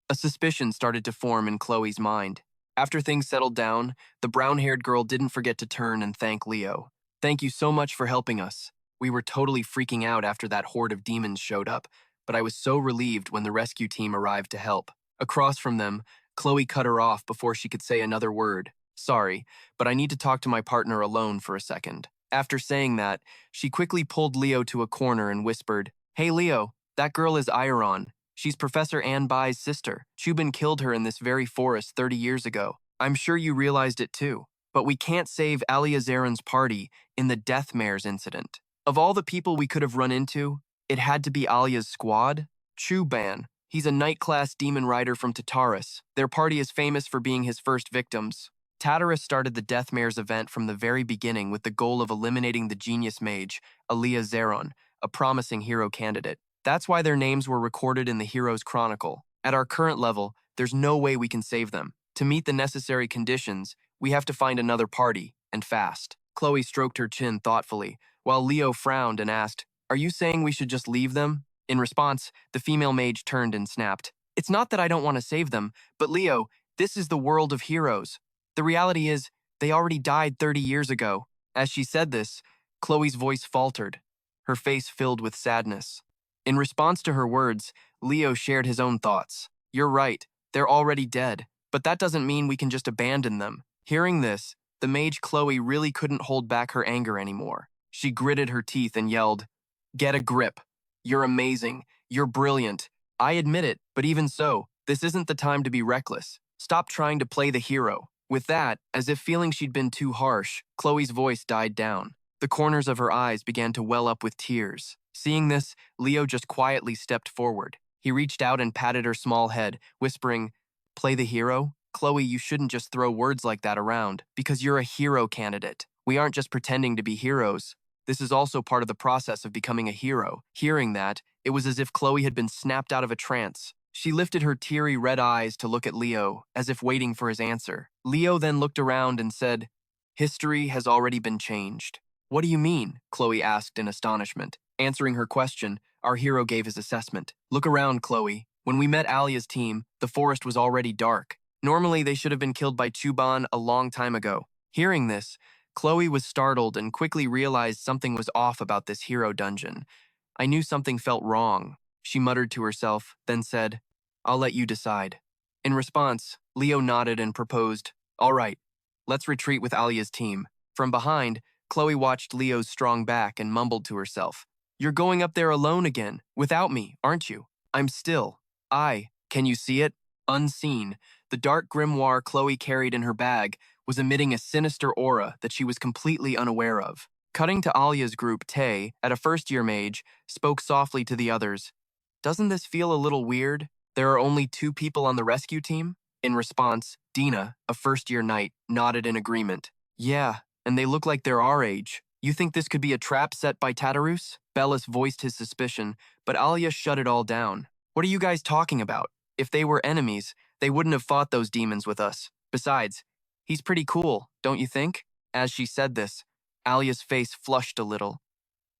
S1: A suspicion started to form in Chloe's mind. After things settled down, the brown-haired girl didn't forget to turn and thank Leo. Thank you so much for helping us. We were totally freaking out after that horde of demons showed up, but I was so relieved when the rescue team arrived to help. Across from them, Chloe cut her off before she could say another word. Sorry, but I need to talk to my partner alone for a second. After saying that, she quickly pulled Leo to a corner and whispered, Hey Leo, that girl is Iron. She's Professor Ann Bai's sister. Chubin killed her in this very forest 30 years ago. I'm sure you realized it too. But we can't save Alia Zaren's party in the Death Mares incident. Of all the people we could have run into, it had to be Alia's squad. Chuban. He's a night-class demon rider from Tartarus. Their party is famous for being his first victims. Tartarus started the Death Mares event from the very beginning with the goal of eliminating the genius mage, Alia Zaron, a promising hero candidate. That's why their names were recorded in the Heroic Chronicle. At our current level, there's no way we can save them. To meet the necessary conditions, we have to find another party, and fast. Chloe stroked her chin thoughtfully, while Leo frowned and asked, Are you saying we should just leave them? In response, the female mage turned and snapped, It's not that I don't want to save them, but Leo, this is the world of heroes. The reality is, they already died 30 years ago. As she said this, Chloe's voice faltered, her face filled with sadness. In response to her words, Leo shared his own thoughts. You're right, they're already dead, but that doesn't mean we can just abandon them. Hearing this, the mage Chloe really couldn't hold back her anger anymore. She gritted her teeth and yelled, Get a grip. You're amazing. You're brilliant. I admit it, but even so, this isn't the time to be reckless. Stop trying to play the hero. With that, as if feeling she'd been too harsh, Chloe's voice died down. The corners of her eyes began to well up with tears. Seeing this, Leo just quietly stepped forward. He reached out and patted her small head, whispering, Play the hero? Chloe, you shouldn't just throw words like that around, because you're a hero candidate. We aren't just pretending to be heroes. This is also part of the process of becoming a hero. Hearing that, it was as if Chloe had been snapped out of a trance. She lifted her teary red eyes to look at Leo, as if waiting for his answer. Leo then looked around and said, History has already been changed. What do you mean? Chloe asked in astonishment. Answering her question, our hero gave his assessment. Look around, Chloe. When we met Alia's team, the forest was already dark. Normally, they should have been killed by Chuban a long time ago. Hearing this, Chloe was startled and quickly realized something was off about this hero dungeon. I knew something felt wrong. She muttered to herself, then said, "I'll let you decide." In response, Leo nodded and proposed, "All right, let's retreat with Alia's team." From behind, Chloe watched Leo's strong back and mumbled to herself, "You're going up there alone again, without me, aren't you? I'm still. Can you see it?" Unseen, the dark grimoire Chloe carried in her bag was emitting a sinister aura that she was completely unaware of. Cutting to Alia's group, Tay, at a first-year mage, spoke softly to the others. "Doesn't this feel a little weird? There are only 2 people on the rescue team?" In response, Dina, a first-year knight, nodded in agreement. "Yeah, and they look like they're our age. You think this could be a trap set by Tatarus?" Bellis voiced his suspicion, but Alia shut it all down. "What are you guys talking about? If they were enemies, they wouldn't have fought those demons with us. Besides, he's pretty cool, don't you think?" As she said this, Alia's face flushed a little.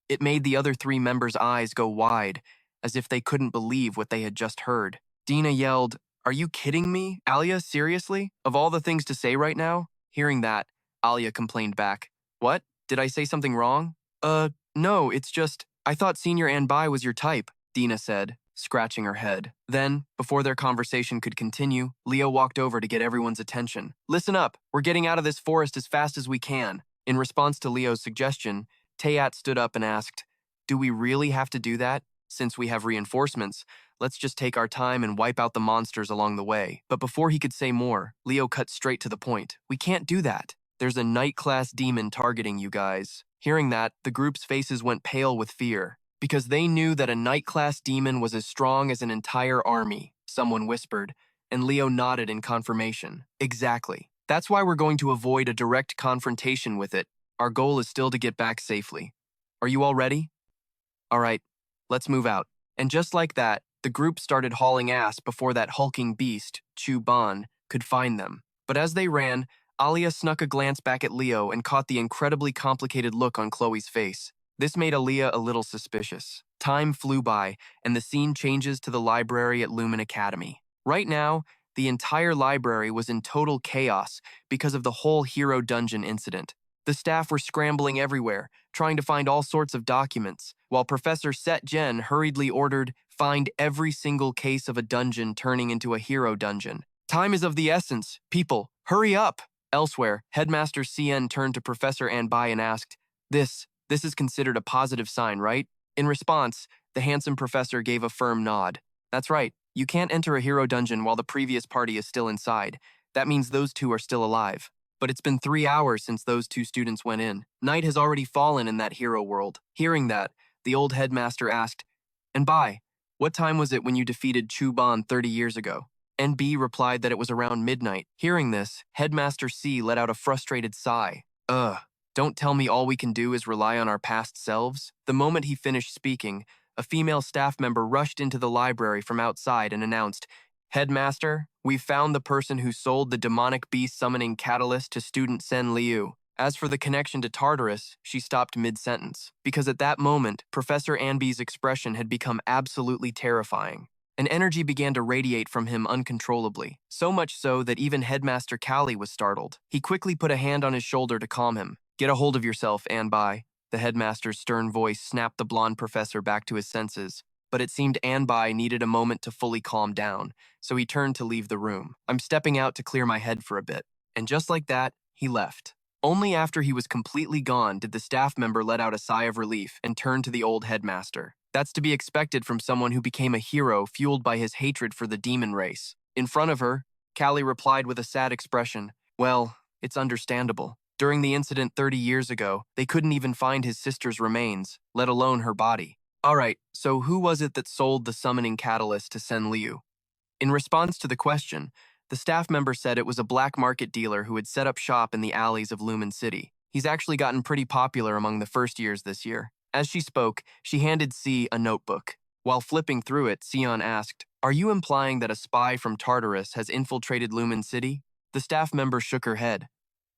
S1: It made the other 3 members' eyes go wide, as if they couldn't believe what they had just heard. Dina yelled, "Are you kidding me? Alia, seriously? Of all the things to say right now?" Hearing that, Alia complained back. "What? Did I say something wrong?" No, it's just, I thought Senior Anbai was your type," Dina said, scratching her head. Then, before their conversation could continue, Leo walked over to get everyone's attention. "Listen up, we're getting out of this forest as fast as we can." In response to Leo's suggestion, Tayat stood up and asked, "Do we really have to do that? Since we have reinforcements, let's just take our time and wipe out the monsters along the way." But before he could say more, Leo cut straight to the point. "We can't do that. There's a Knight-class demon targeting you guys." Hearing that, the group's faces went pale with fear, because they knew that a Knight-class demon was as strong as an entire army, someone whispered, and Leo nodded in confirmation. "Exactly. That's why we're going to avoid a direct confrontation with it. Our goal is still to get back safely. Are you all ready? All right, let's move out." And just like that, the group started hauling ass before that hulking beast, Chu Ban, could find them. But as they ran, Alia snuck a glance back at Leo and caught the incredibly complicated look on Chloe's face. This made Alia a little suspicious. Time flew by, and the scene changes to the library at Lumen Academy. Right now, the entire library was in total chaos because of the whole hero dungeon incident. The staff were scrambling everywhere, trying to find all sorts of documents, while Professor Set Jen hurriedly ordered, "Find every single case of a dungeon turning into a hero dungeon. Time is of the essence. People, hurry up!" Elsewhere, Headmaster CN turned to Professor Anbai and asked, This is considered a positive sign, right?" In response, the handsome professor gave a firm nod. "That's right. You can't enter a hero dungeon while the previous party is still inside. That means those 2 are still alive. But it's been 3 hours since those 2 students went in. Night has already fallen in that hero world." Hearing that, the old headmaster asked, "Anbai, what time was it when you defeated Chuban 30 years ago?" NB replied that it was around midnight. Hearing this, Headmaster C let out a frustrated sigh. Don't tell me all we can do is rely on our past selves." The moment he finished speaking, a female staff member rushed into the library from outside and announced, "Headmaster, we've found the person who sold the demonic beast summoning catalyst to student Sen Liu." As for the connection to Tartarus, she stopped mid-sentence, because at that moment, Professor Anby's expression had become absolutely terrifying. An energy began to radiate from him uncontrollably, so much so that even Headmaster Callie was startled. He quickly put a hand on his shoulder to calm him. "Get a hold of yourself, Anbai." The headmaster's stern voice snapped the blonde professor back to his senses, but it seemed Anbai needed a moment to fully calm down, so he turned to leave the room. "I'm stepping out to clear my head for a bit." And just like that, he left. Only after he was completely gone did the staff member let out a sigh of relief and turn to the old headmaster. That's to be expected from someone who became a hero fueled by his hatred for the demon race. In front of her, Callie replied with a sad expression, "Well, it's understandable. During the incident 30 years ago, they couldn't even find his sister's remains, let alone her body." All right, so who was it that sold the summoning catalyst to Sen Liu? In response to the question, the staff member said it was a black market dealer who had set up shop in the alleys of Lumen City. He's actually gotten pretty popular among the first years this year. As she spoke, she handed C a notebook. While flipping through it, Sion asked, "Are you implying that a spy from Tartarus has infiltrated Lumen City?" The staff member shook her head.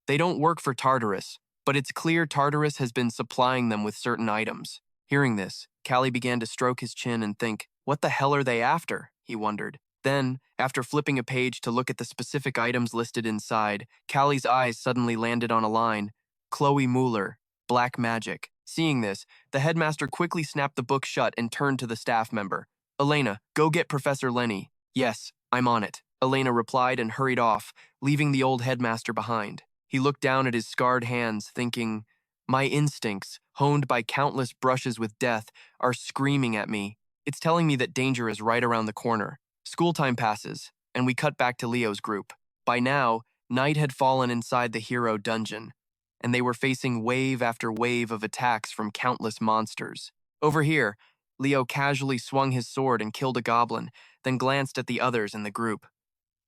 S1: "They don't work for Tartarus, but it's clear Tartarus has been supplying them with certain items." Hearing this, Callie began to stroke his chin and think, what the hell are they after? he wondered. Then, after flipping a page to look at the specific items listed inside, Callie's eyes suddenly landed on a line. Chloe Mueller, Black Magic. Seeing this, the headmaster quickly snapped the book shut and turned to the staff member. Elena, go get Professor Lenny. Yes, I'm on it. Elena replied and hurried off, leaving the old headmaster behind. He looked down at his scarred hands, thinking, my instincts, honed by countless brushes with death, are screaming at me. It's telling me that danger is right around the corner. School time passes, and we cut back to Leo's group. By now, night had fallen inside the hero dungeon, and they were facing wave after wave of attacks from countless monsters. Over here, Leo casually swung his sword and killed a goblin, then glanced at the others in the group.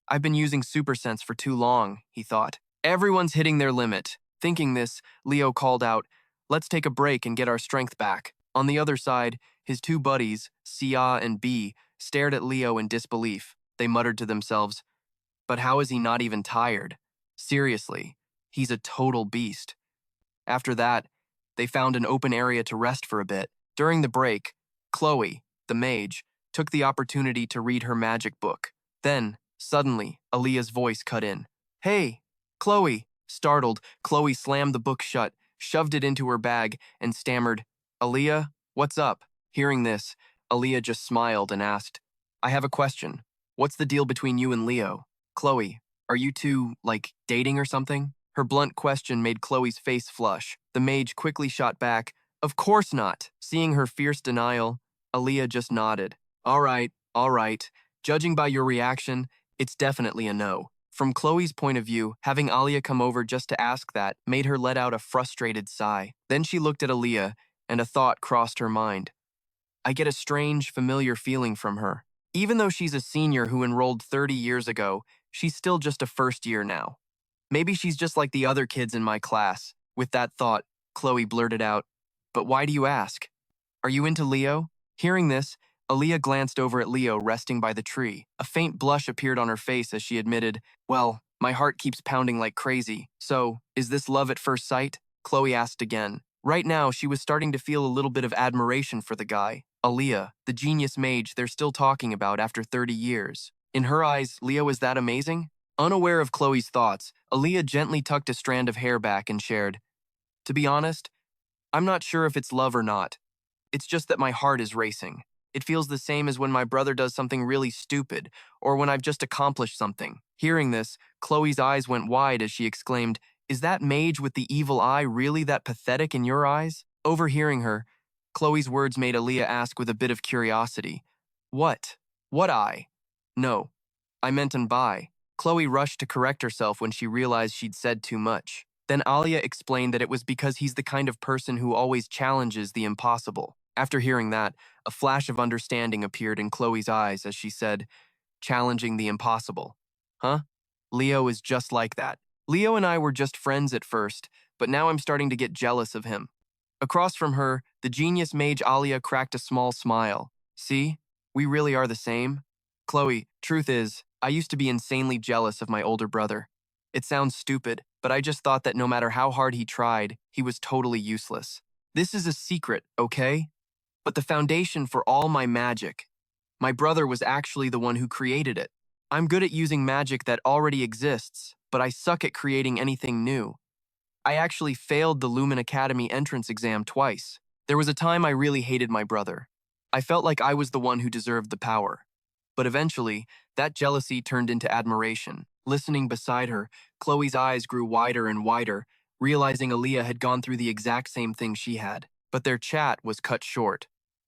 S1: I've been using super sense for too long, he thought. Everyone's hitting their limit. Thinking this, Leo called out, let's take a break and get our strength back. On the other side, his two buddies, Sia and B, stared at Leo in disbelief. They muttered to themselves, but how is he not even tired? Seriously, he's a total beast. After that, they found an open area to rest for a bit. During the break, Chloe, the mage, took the opportunity to read her magic book. Then, suddenly, Aaliyah's voice cut in. Hey, Chloe! Startled, Chloe slammed the book shut, shoved it into her bag, and stammered, Aaliyah, what's up? Hearing this, Aaliyah just smiled and asked, I have a question. What's the deal between you and Leo? Chloe, are you two, dating or something? Her blunt question made Chloe's face flush. The mage quickly shot back, of course not. Seeing her fierce denial, Aaliyah just nodded. All right. Judging by your reaction, it's definitely a no. From Chloe's point of view, having Aaliyah come over just to ask that made her let out a frustrated sigh. Then she looked at Aaliyah, and a thought crossed her mind. I get a strange, familiar feeling from her. Even though she's a senior who enrolled 30 years ago, she's still just a first year now. Maybe she's just like the other kids in my class. With that thought, Chloe blurted out, but why do you ask? Are you into Leo? Hearing this, Aaliyah glanced over at Leo resting by the tree. A faint blush appeared on her face as she admitted, well, my heart keeps pounding like crazy. So, is this love at first sight? Chloe asked again. Right now, she was starting to feel a little bit of admiration for the guy. Aaliyah, the genius mage they're still talking about after 30 years. In her eyes, Leo is that amazing? Unaware of Chloe's thoughts, Aaliyah gently tucked a strand of hair back and shared, to be honest, I'm not sure if it's love or not. It's just that my heart is racing. It feels the same as when my brother does something really stupid, or when I've just accomplished something. Hearing this, Chloe's eyes went wide as she exclaimed, is that mage with the evil eye really that pathetic in your eyes? Overhearing her, Chloe's words made Aaliyah ask with a bit of curiosity, what? What eye? No, I meant an bi. Chloe rushed to correct herself when she realized she'd said too much. Then Aaliyah explained that it was because he's the kind of person who always challenges the impossible. After hearing that, a flash of understanding appeared in Chloe's eyes as she said, challenging the impossible. Huh? Leo is just like that. Leo and I were just friends at first, but now I'm starting to get jealous of him. Across from her, the genius mage Aaliyah cracked a small smile. See? We really are the same. Chloe, truth is, I used to be insanely jealous of my older brother. It sounds stupid, but I just thought that no matter how hard he tried, he was totally useless. This is a secret, okay? But the foundation for all my magic. My brother was actually the one who created it. I'm good at using magic that already exists, but I suck at creating anything new. I actually failed the Lumen Academy entrance exam twice. There was a time I really hated my brother. I felt like I was the one who deserved the power. But eventually, that jealousy turned into admiration. Listening beside her, Chloe's eyes grew wider and wider, realizing Aaliyah had gone through the exact same thing she had. But their chat was cut short.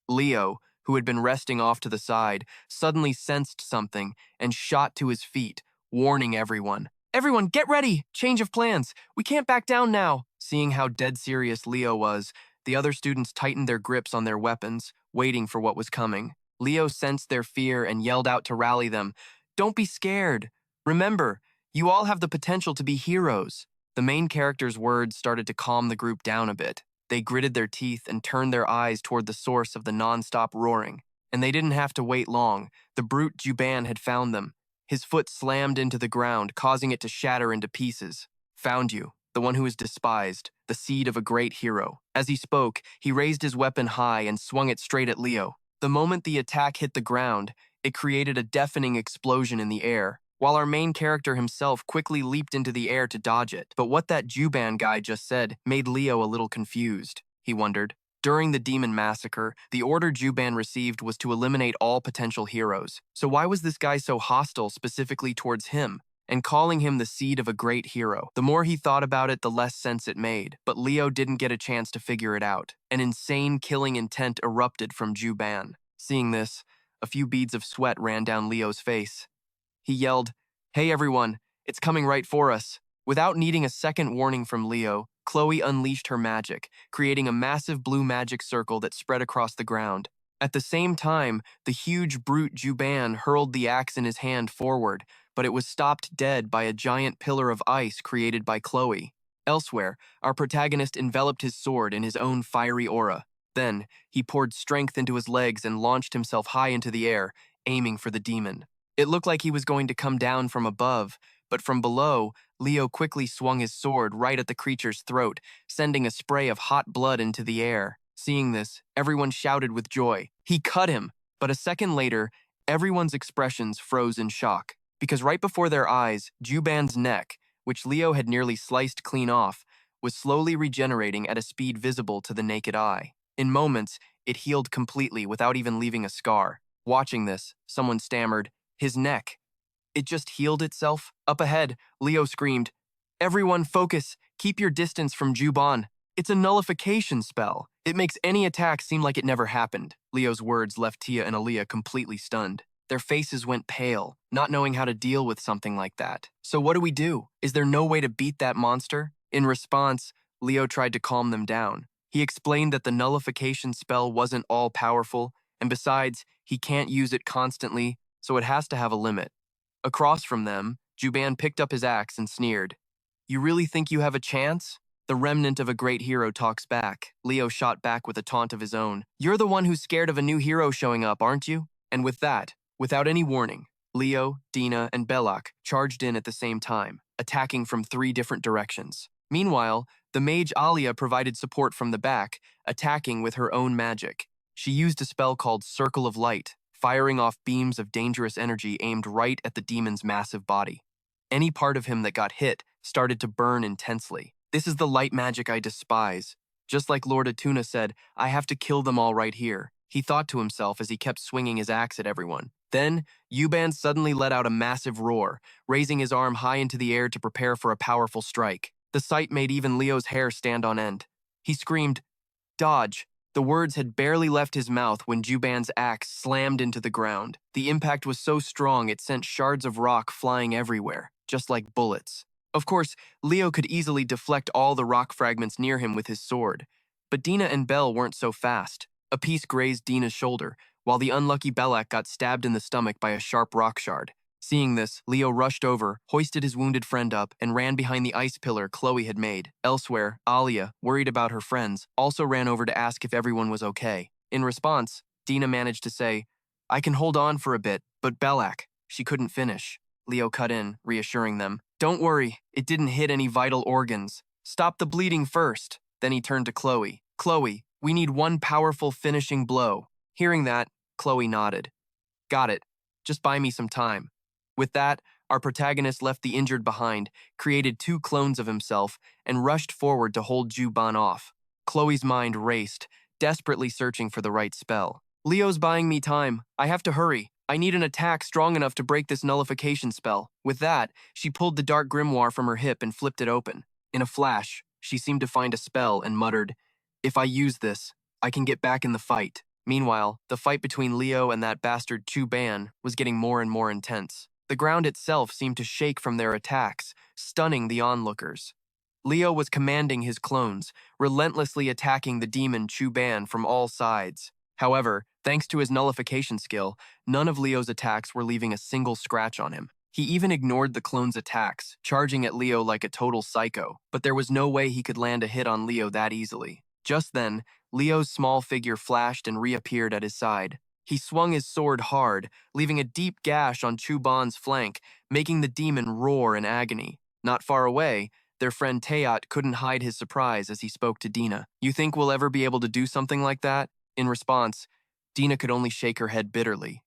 S1: Leo, who had been resting off to the side, suddenly sensed something and shot to his feet, warning everyone. Everyone, get ready! Change of plans! We can't back down now! Seeing how dead serious Leo was, the other students tightened their grips on their weapons, waiting for what was coming. Leo sensed their fear and yelled out to rally them. Don't be scared! Remember, you all have the potential to be heroes. The main character's words started to calm the group down a bit. They gritted their teeth and turned their eyes toward the source of the non-stop roaring. And they didn't have to wait long. The brute Juban had found them. His foot slammed into the ground, causing it to shatter into pieces. Found you, the one who is despised, the seed of a great hero. As he spoke, he raised his weapon high and swung it straight at Leo. The moment the attack hit the ground, It created a deafening explosion in the air, while our main character himself quickly leaped into the air to dodge it. But what that Juban guy just said made Leo a little confused. He wondered. During the demon massacre, the order Juban received was to eliminate all potential heroes. So why was this guy so hostile specifically towards him, and calling him the seed of a great hero? The more he thought about it, the less sense it made. But Leo didn't get a chance to figure it out. An insane killing intent erupted from Juban. Seeing this, a few beads of sweat ran down Leo's face. He yelled, "Hey everyone, it's coming right for us." Without needing a second warning from Leo, Chloe unleashed her magic, creating a massive blue magic circle that spread across the ground. At the same time, the huge brute Juban hurled the axe in his hand forward, but it was stopped dead by a giant pillar of ice created by Chloe. Elsewhere, our protagonist enveloped his sword in his own fiery aura. Then, he poured strength into his legs and launched himself high into the air, aiming for the demon. It looked like he was going to come down from above, but from below, Leo quickly swung his sword right at the creature's throat, sending a spray of hot blood into the air. Seeing this, everyone shouted with joy. He cut him! But a second later, everyone's expressions froze in shock, because right before their eyes, Juban's neck, which Leo had nearly sliced clean off, was slowly regenerating at a speed visible to the naked eye. In moments, it healed completely without even leaving a scar. Watching this, someone stammered, "His neck. It just healed itself?" Up ahead, Leo screamed, "Everyone focus! Keep your distance from Juban. It's a nullification spell. It makes any attack seem like it never happened." Leo's words left Tia and Aaliyah completely stunned. Their faces went pale, not knowing how to deal with something like that. "So what do we do? Is there no way to beat that monster?" In response, Leo tried to calm them down. He explained that the nullification spell wasn't all-powerful, and besides, he can't use it constantly, so it has to have a limit. Across from them, Juban picked up his axe and sneered. "You really think you have a chance?" The remnant of a great hero talks back. Leo shot back with a taunt of his own. "You're the one who's scared of a new hero showing up, aren't you?" And with that, without any warning, Leo, Dina, and Belak charged in at the same time, attacking from 3 different directions. Meanwhile, the mage Alia provided support from the back, attacking with her own magic. She used a spell called Circle of Light, firing off beams of dangerous energy aimed right at the demon's massive body. Any part of him that got hit started to burn intensely. "This is the light magic I despise. Just like Lord Atuna said, I have to kill them all right here," he thought to himself as he kept swinging his axe at everyone. Then, Juban suddenly let out a massive roar, raising his arm high into the air to prepare for a powerful strike. The sight made even Leo's hair stand on end. He screamed, "Dodge!" The words had barely left his mouth when Juban's axe slammed into the ground. The impact was so strong it sent shards of rock flying everywhere, just like bullets. Of course, Leo could easily deflect all the rock fragments near him with his sword. But Dina and Belle weren't so fast. A piece grazed Dina's shoulder, while the unlucky Belak got stabbed in the stomach by a sharp rock shard. Seeing this, Leo rushed over, hoisted his wounded friend up, and ran behind the ice pillar Chloe had made. Elsewhere, Alia, worried about her friends, also ran over to ask if everyone was okay. In response, Dina managed to say, "I can hold on for a bit, but Belak," she couldn't finish. Leo cut in, reassuring them, "Don't worry, it didn't hit any vital organs. Stop the bleeding first." Then he turned to Chloe. "Chloe, we need one powerful finishing blow." Hearing that, Chloe nodded. "Got it. Just buy me some time." With that, our protagonist left the injured behind, created 2 clones of himself, and rushed forward to hold Juban off. Chloe's mind raced, desperately searching for the right spell. "Leo's buying me time. I have to hurry. I need an attack strong enough to break this nullification spell." With that, she pulled the dark grimoire from her hip and flipped it open. In a flash, she seemed to find a spell and muttered, "If I use this, I can get back in the fight." Meanwhile, the fight between Leo and that bastard Juban was getting more and more intense. The ground itself seemed to shake from their attacks, stunning the onlookers. Leo was commanding his clones, relentlessly attacking the demon Juban from all sides. However, thanks to his nullification skill, none of Leo's attacks were leaving a single scratch on him. He even ignored the clone's attacks, charging at Leo like a total psycho, but there was no way he could land a hit on Leo that easily. Just then, Leo's small figure flashed and reappeared at his side. He swung his sword hard, leaving a deep gash on Juban's flank, making the demon roar in agony. Not far away, their friend Teot couldn't hide his surprise as he spoke to Dina. "You think we'll ever be able to do something like that?" In response, Dina could only shake her head bitterly.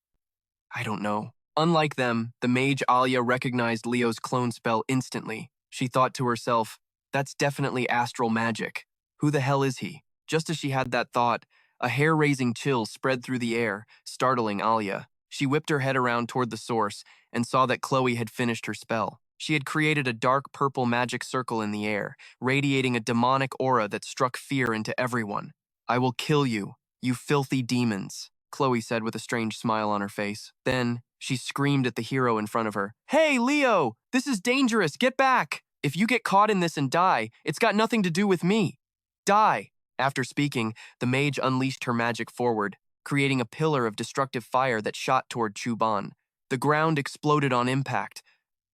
S1: I don't know. Unlike them, the mage Alia recognized Leo's clone spell instantly. She thought to herself, that's definitely astral magic. Who the hell is he? Just as she had that thought, a hair-raising chill spread through the air, startling Alia. She whipped her head around toward the source and saw that Chloe had finished her spell. She had created a dark purple magic circle in the air, radiating a demonic aura that struck fear into everyone. I will kill you, you filthy demons, Chloe said with a strange smile on her face. Then, she screamed at the hero in front of her. Hey, Leo! This is dangerous! Get back! If you get caught in this and die, it's got nothing to do with me. Die! After speaking, the mage unleashed her magic forward, creating a pillar of destructive fire that shot toward Chuban. The ground exploded on impact.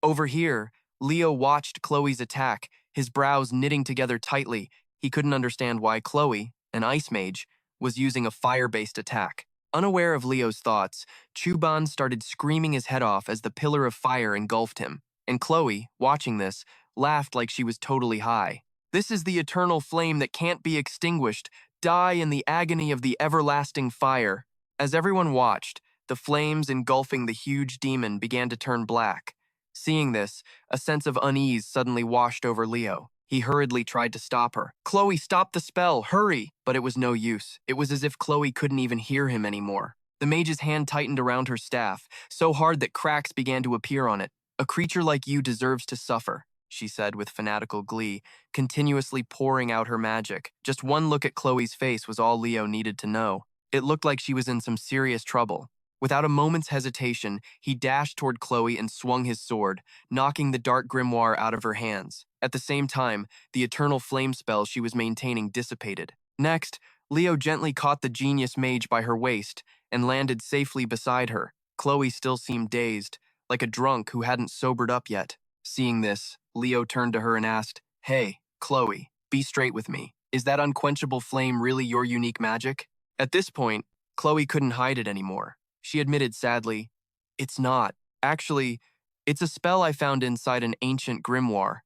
S1: Over here, Leo watched Chloe's attack, his brows knitting together tightly. He couldn't understand why Chloe, an ice mage, was using a fire-based attack. Unaware of Leo's thoughts, Chuban started screaming his head off as the pillar of fire engulfed him. And Chloe, watching this, laughed like she was totally high. This is the eternal flame that can't be extinguished. Die in the agony of the everlasting fire. As everyone watched, the flames engulfing the huge demon began to turn black. Seeing this, a sense of unease suddenly washed over Leo. He hurriedly tried to stop her. Chloe, stop the spell, hurry! But it was no use. It was as if Chloe couldn't even hear him anymore. The mage's hand tightened around her staff, so hard that cracks began to appear on it. A creature like you deserves to suffer, she said with fanatical glee, continuously pouring out her magic. Just one look at Chloe's face was all Leo needed to know. It looked like she was in some serious trouble. Without a moment's hesitation, he dashed toward Chloe and swung his sword, knocking the dark grimoire out of her hands. At the same time, the eternal flame spell she was maintaining dissipated. Next, Leo gently caught the genius mage by her waist and landed safely beside her. Chloe still seemed dazed, like a drunk who hadn't sobered up yet. Seeing this, Leo turned to her and asked, Hey, Chloe, be straight with me. Is that unquenchable flame really your unique magic? At this point, Chloe couldn't hide it anymore. She admitted sadly, It's not. Actually, it's a spell I found inside an ancient grimoire.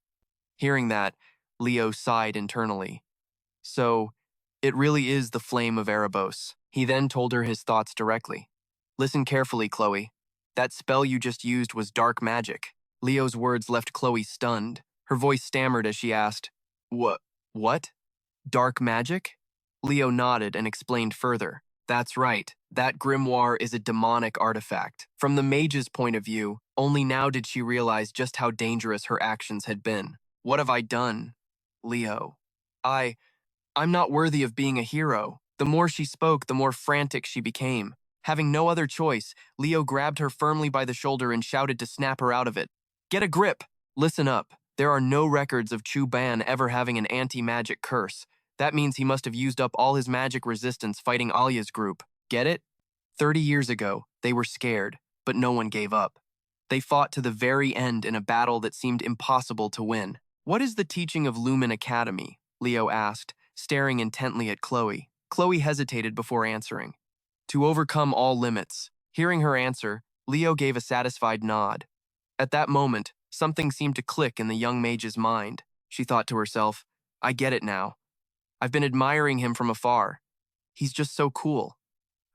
S1: Hearing that, Leo sighed internally. So, it really is the flame of Erebos. He then told her his thoughts directly. Listen carefully, Chloe. That spell you just used was dark magic. Leo's words left Chloe stunned. Her voice stammered as she asked, What? Dark magic? Leo nodded and explained further. That's right. That grimoire is a demonic artifact. From the mage's point of view, only now did she realize just how dangerous her actions had been. What have I done? Leo. I'm not worthy of being a hero. The more she spoke, the more frantic she became. Having no other choice, Leo grabbed her firmly by the shoulder and shouted to snap her out of it. Get a grip! Listen up. There are no records of Chu Ban ever having an anti-magic curse. That means he must have used up all his magic resistance fighting Alia's group. Get it? 30 years ago, they were scared, but no one gave up. They fought to the very end in a battle that seemed impossible to win. What is the teaching of Lumen Academy? Leo asked, staring intently at Chloe. Chloe hesitated before answering. To overcome all limits. Hearing her answer, Leo gave a satisfied nod. At that moment, something seemed to click in the young mage's mind. She thought to herself, I get it now. I've been admiring him from afar. He's just so cool.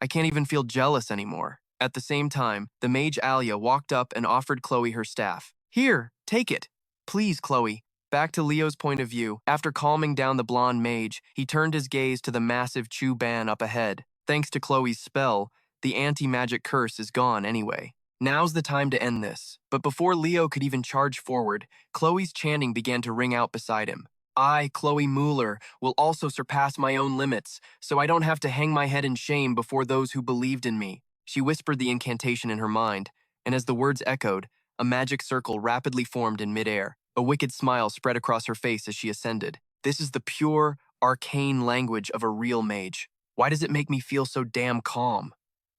S1: I can't even feel jealous anymore. At the same time, the mage Alia walked up and offered Chloe her staff. Here, take it. Please, Chloe. Back to Leo's point of view, after calming down the blonde mage, he turned his gaze to the massive Chu Ban up ahead. Thanks to Chloe's spell, the anti-magic curse is gone anyway. Now's the time to end this. But before Leo could even charge forward, Chloe's chanting began to ring out beside him. I, Chloe Mueller, will also surpass my own limits, so I don't have to hang my head in shame before those who believed in me. She whispered the incantation in her mind, and as the words echoed, a magic circle rapidly formed in midair. A wicked smile spread across her face as she ascended. This is the pure, arcane language of a real mage. Why does it make me feel so damn calm?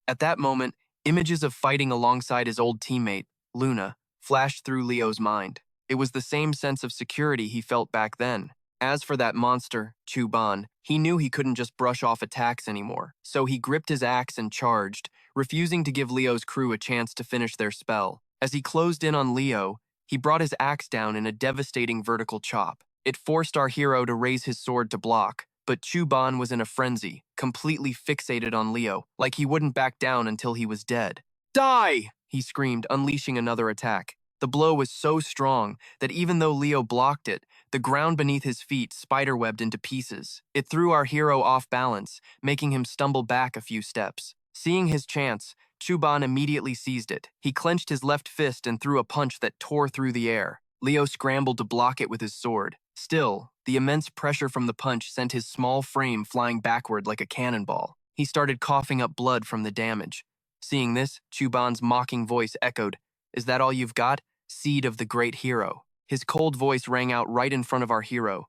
S1: At that moment, images of fighting alongside his old teammate, Luna, flashed through Leo's mind. It was the same sense of security he felt back then. As for that monster, Chu Ban, he knew he couldn't just brush off attacks anymore, so he gripped his axe and charged, refusing to give Leo's crew a chance to finish their spell. As he closed in on Leo, he brought his axe down in a devastating vertical chop. It forced our hero to raise his sword to block, but Chu Ban was in a frenzy, completely fixated on Leo, like he wouldn't back down until he was dead. Die! He screamed, unleashing another attack. The blow was so strong that even though Leo blocked it, the ground beneath his feet spiderwebbed into pieces. It threw our hero off balance, making him stumble back a few steps. Seeing his chance, Chuban immediately seized it. He clenched his left fist and threw a punch that tore through the air. Leo scrambled to block it with his sword. Still, the immense pressure from the punch sent his small frame flying backward like a cannonball. He started coughing up blood from the damage. Seeing this, Chuban's mocking voice echoed, "Is that all you've got? Seed of the great hero." His cold voice rang out right in front of our hero.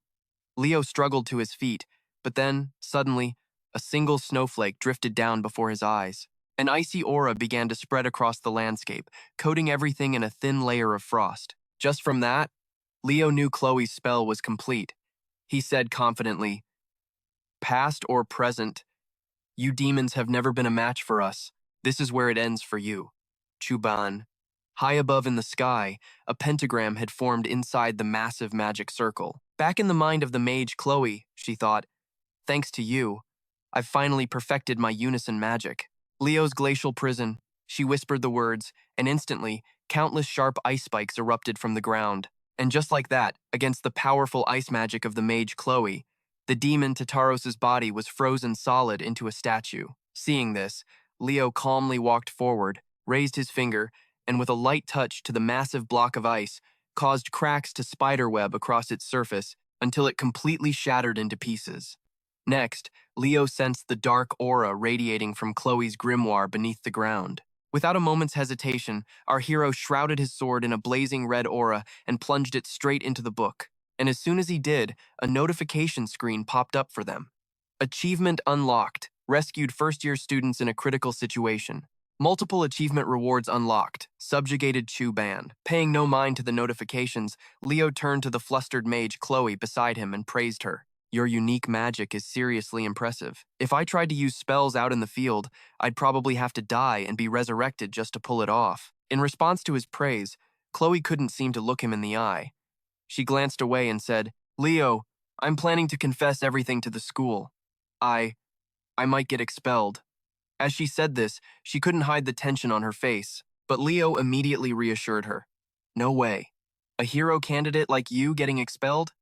S1: Leo struggled to his feet, but then, suddenly, a single snowflake drifted down before his eyes. An icy aura began to spread across the landscape, coating everything in a thin layer of frost. Just from that, Leo knew Chloe's spell was complete. He said confidently, "Past or present, you demons have never been a match for us. This is where it ends for you." Chuban. High above in the sky, a pentagram had formed inside the massive magic circle. Back in the mind of the mage Chloe, she thought, "Thanks to you, I've finally perfected my unison magic." Leo's glacial prison, she whispered the words, and instantly, countless sharp ice spikes erupted from the ground. And just like that, against the powerful ice magic of the mage Chloe, the demon Tataros's body was frozen solid into a statue. Seeing this, Leo calmly walked forward, raised his finger, and with a light touch to the massive block of ice, caused cracks to spiderweb across its surface until it completely shattered into pieces. Next, Leo sensed the dark aura radiating from Chloe's grimoire beneath the ground. Without a moment's hesitation, our hero shrouded his sword in a blazing red aura and plunged it straight into the book. And as soon as he did, a notification screen popped up for them. Achievement unlocked. Rescued first-year students in a critical situation. Multiple achievement rewards unlocked. Subjugated Chuban. Paying no mind to the notifications, Leo turned to the flustered mage Chloe beside him and praised her. "Your unique magic is seriously impressive. If I tried to use spells out in the field, I'd probably have to die and be resurrected just to pull it off." In response to his praise, Chloe couldn't seem to look him in the eye. She glanced away and said, "Leo, I'm planning to confess everything to the school. I might get expelled." As she said this, she couldn't hide the tension on her face, but Leo immediately reassured her. "No way. A hero candidate like you getting expelled?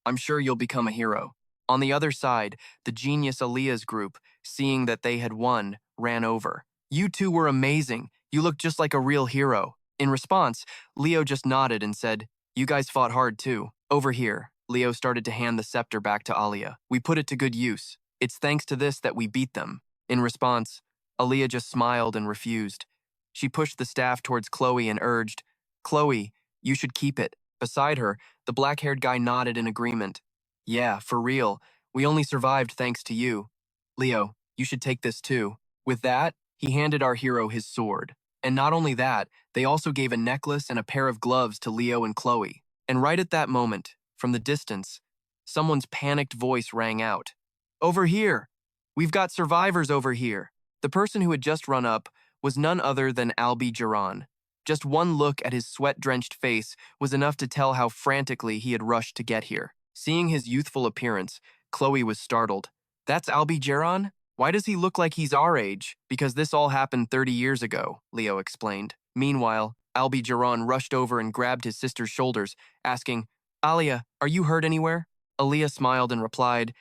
S1: I'm sure you'll become a hero." On the other side, the genius Aaliyah's group, seeing that they had won, ran over. "You two were amazing. You look just like a real hero." In response, Leo just nodded and said, "You guys fought hard too. Over here." Leo started to hand the scepter back to Aaliyah. "We put it to good use. It's thanks to this that we beat them." In response, Aaliyah just smiled and refused. She pushed the staff towards Chloe and urged, "Chloe, you should keep it." Beside her, the black-haired guy nodded in agreement. "Yeah, for real. We only survived thanks to you. Leo, you should take this too." With that, he handed our hero his sword. And not only that, they also gave a necklace and a pair of gloves to Leo and Chloe. And right at that moment, from the distance, someone's panicked voice rang out. "Over here! We've got survivors over here!" The person who had just run up was none other than Albie Geron. Just one look at his sweat-drenched face was enough to tell how frantically he had rushed to get here. Seeing his youthful appearance, Chloe was startled. "That's Albie Geron? Why does he look like he's our age?" "Because this all happened 30 years ago," Leo explained. Meanwhile, Albie Geron rushed over and grabbed his sister's shoulders, asking, "Alia, are you hurt anywhere?" Aaliyah smiled and replied,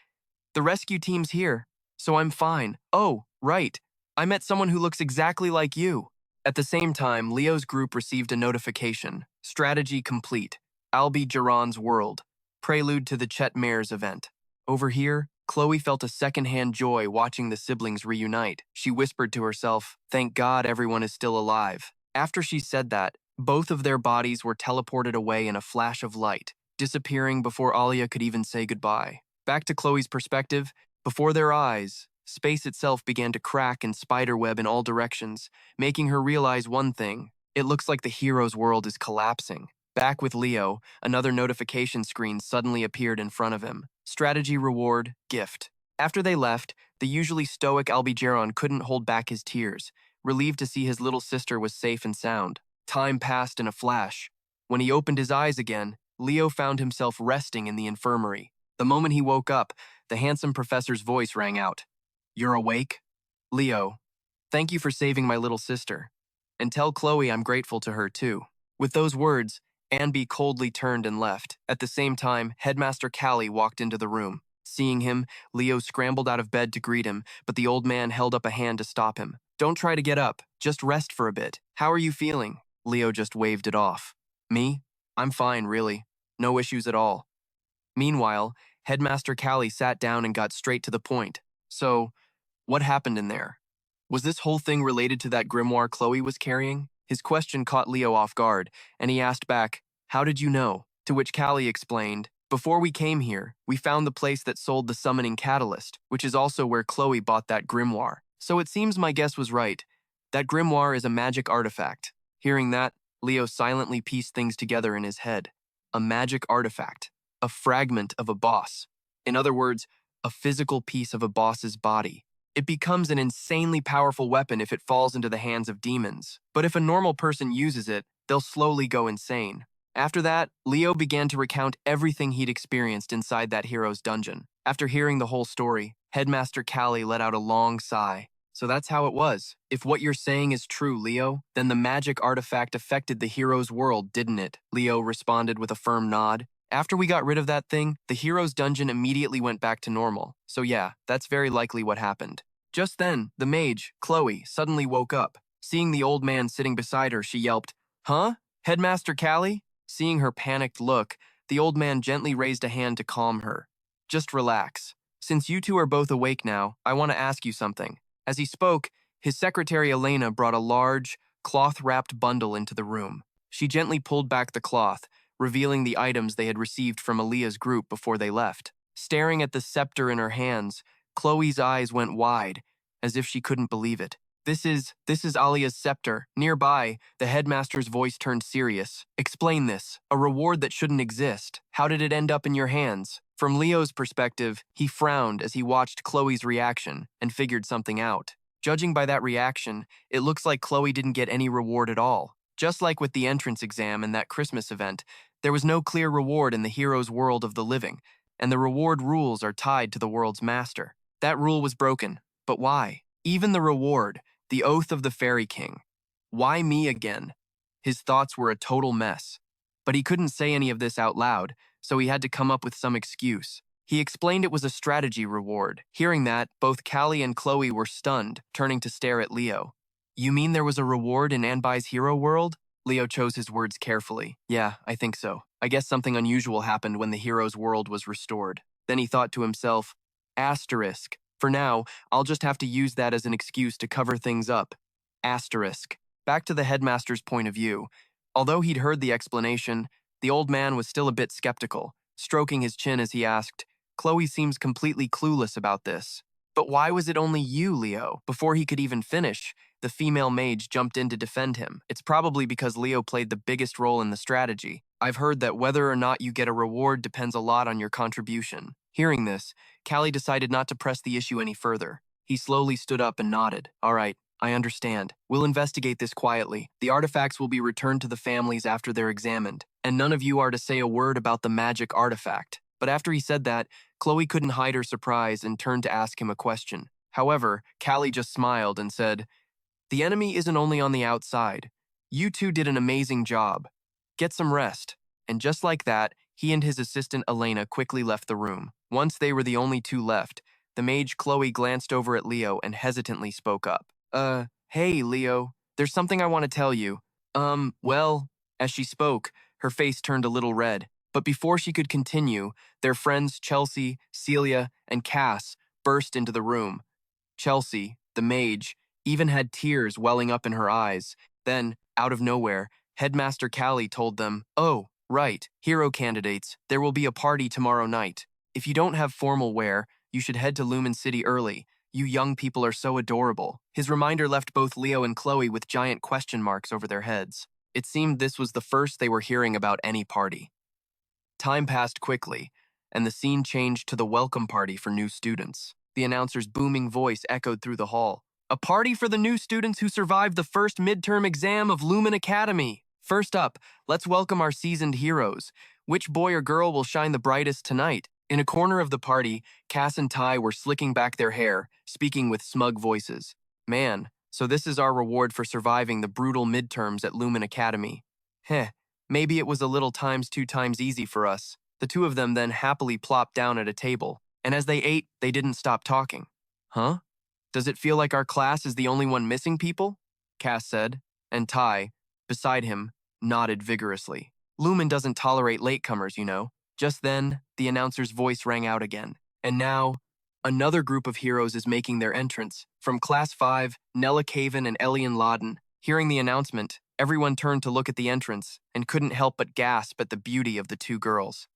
S1: "The rescue team's here, so I'm fine. Oh, right. I met someone who looks exactly like you." At the same time, Leo's group received a notification. Strategy complete. Albie Geron's world. Prelude to the Chet Mares event. Over here, Chloe felt a secondhand joy watching the siblings reunite. She whispered to herself, "Thank God everyone is still alive." After she said that, both of their bodies were teleported away in a flash of light, disappearing before Alia could even say goodbye. Back to Chloe's perspective, before their eyes, space itself began to crack and spiderweb in all directions, making her realize one thing. It looks like the hero's world is collapsing. Back with Leo, another notification screen suddenly appeared in front of him. Strategy reward, gift. After they left, the usually stoic Albie Geron couldn't hold back his tears, relieved to see his little sister was safe and sound. Time passed in a flash. When he opened his eyes again, Leo found himself resting in the infirmary. The moment he woke up, the handsome professor's voice rang out. "You're awake? Leo, thank you for saving my little sister. And tell Chloe I'm grateful to her, too." With those words, Anby coldly turned and left. At the same time, Headmaster Callie walked into the room. Seeing him, Leo scrambled out of bed to greet him, but the old man held up a hand to stop him. "Don't try to get up. Just rest for a bit. How are you feeling?" Leo just waved it off. "Me? I'm fine, really. No issues at all." Meanwhile, Headmaster Callie sat down and got straight to the point. "So, what happened in there? Was this whole thing related to that grimoire Chloe was carrying?" His question caught Leo off guard, and he asked back, "How did you know?" To which Callie explained, "Before we came here, we found the place that sold the summoning catalyst, which is also where Chloe bought that grimoire. So it seems my guess was right. That grimoire is a magic artifact." Hearing that, Leo silently pieced things together in his head. A magic artifact. A fragment of a boss. In other words, a physical piece of a boss's body. It becomes an insanely powerful weapon if it falls into the hands of demons. But if a normal person uses it, they'll slowly go insane. After that, Leo began to recount everything he'd experienced inside that hero's dungeon. After hearing the whole story, Headmaster Callie let out a long sigh. "So that's how it was. If what you're saying is true, Leo, then the magic artifact affected the hero's world, didn't it?" Leo responded with a firm nod. "After we got rid of that thing, the hero's dungeon immediately went back to normal. So yeah, that's very likely what happened." Just then, the mage, Chloe, suddenly woke up. Seeing the old man sitting beside her, she yelped, "Huh? Headmaster Callie?" Seeing her panicked look, the old man gently raised a hand to calm her. "Just relax. Since you two are both awake now, I want to ask you something." As he spoke, his secretary Elena brought a large, cloth-wrapped bundle into the room. She gently pulled back the cloth, revealing the items they had received from Aaliyah's group before they left. Staring at the scepter in her hands, Chloe's eyes went wide, as if she couldn't believe it. This is Alia's scepter." Nearby, the headmaster's voice turned serious. "Explain this. A reward that shouldn't exist. How did it end up in your hands?" From Leo's perspective, he frowned as he watched Chloe's reaction and figured something out. Judging by that reaction, it looks like Chloe didn't get any reward at all. Just like with the entrance exam and that Christmas event, there was no clear reward in the hero's world of the living, and the reward rules are tied to the world's master. That rule was broken, but why? Even the reward, the oath of the Fairy King. Why me again? His thoughts were a total mess. But he couldn't say any of this out loud, so he had to come up with some excuse. He explained it was a strategy reward. Hearing that, both Callie and Chloe were stunned, turning to stare at Leo. "You mean there was a reward in Anbai's hero world?" Leo chose his words carefully. "Yeah, I think so. I guess something unusual happened when the hero's world was restored." Then he thought to himself, "Asterisk. For now, I'll just have to use that as an excuse to cover things up." Asterisk. Back to the headmaster's point of view. Although he'd heard the explanation, the old man was still a bit skeptical, stroking his chin as he asked, "Chloe seems completely clueless about this." "But why was it only you, Leo?" Before he could even finish, the female mage jumped in to defend him. "It's probably because Leo played the biggest role in the strategy. I've heard that whether or not you get a reward depends a lot on your contribution." Hearing this, Callie decided not to press the issue any further. He slowly stood up and nodded. "All right, I understand. We'll investigate this quietly. The artifacts will be returned to the families after they're examined, and none of you are to say a word about the magic artifact." But after he said that, Chloe couldn't hide her surprise and turned to ask him a question. However, Callie just smiled and said, "The enemy isn't only on the outside. You two did an amazing job. Get some rest." And just like that, he and his assistant Elena quickly left the room. Once they were the only two left, the mage Chloe glanced over at Leo and hesitantly spoke up. Hey, Leo, there's something I want to tell you." Well," as she spoke, her face turned a little red. But before she could continue, their friends Chelsea, Celia, and Cass burst into the room. Chelsea, the mage, even had tears welling up in her eyes. Then, out of nowhere, Headmaster Callie told them, "Oh, right, hero candidates, there will be a party tomorrow night. If you don't have formal wear, you should head to Lumen City early. You young people are so adorable." His reminder left both Leo and Chloe with giant question marks over their heads. It seemed this was the first they were hearing about any party. Time passed quickly, and the scene changed to the welcome party for new students. The announcer's booming voice echoed through the hall. "A party for the new students who survived the first midterm exam of Lumen Academy. First up, let's welcome our seasoned heroes. Which boy or girl will shine the brightest tonight?" In a corner of the party, Cass and Ty were slicking back their hair, speaking with smug voices. "Man, So this is our reward for surviving the brutal midterms at Lumen Academy. Heh, maybe it was a little times 2 times easy for us. The two of them then happily plopped down at a table, and as they ate, they didn't stop talking. Huh? Does it feel like our class is the only one missing people? Cass said, and Ty, beside him, nodded vigorously. Lumen doesn't tolerate latecomers, you know. Just then, the announcer's voice rang out again. And now, another group of heroes is making their entrance. From Class 5, Nella Caven and Elian Laden. Hearing the announcement, everyone turned to look at the entrance and couldn't help but gasp at the beauty of the two girls.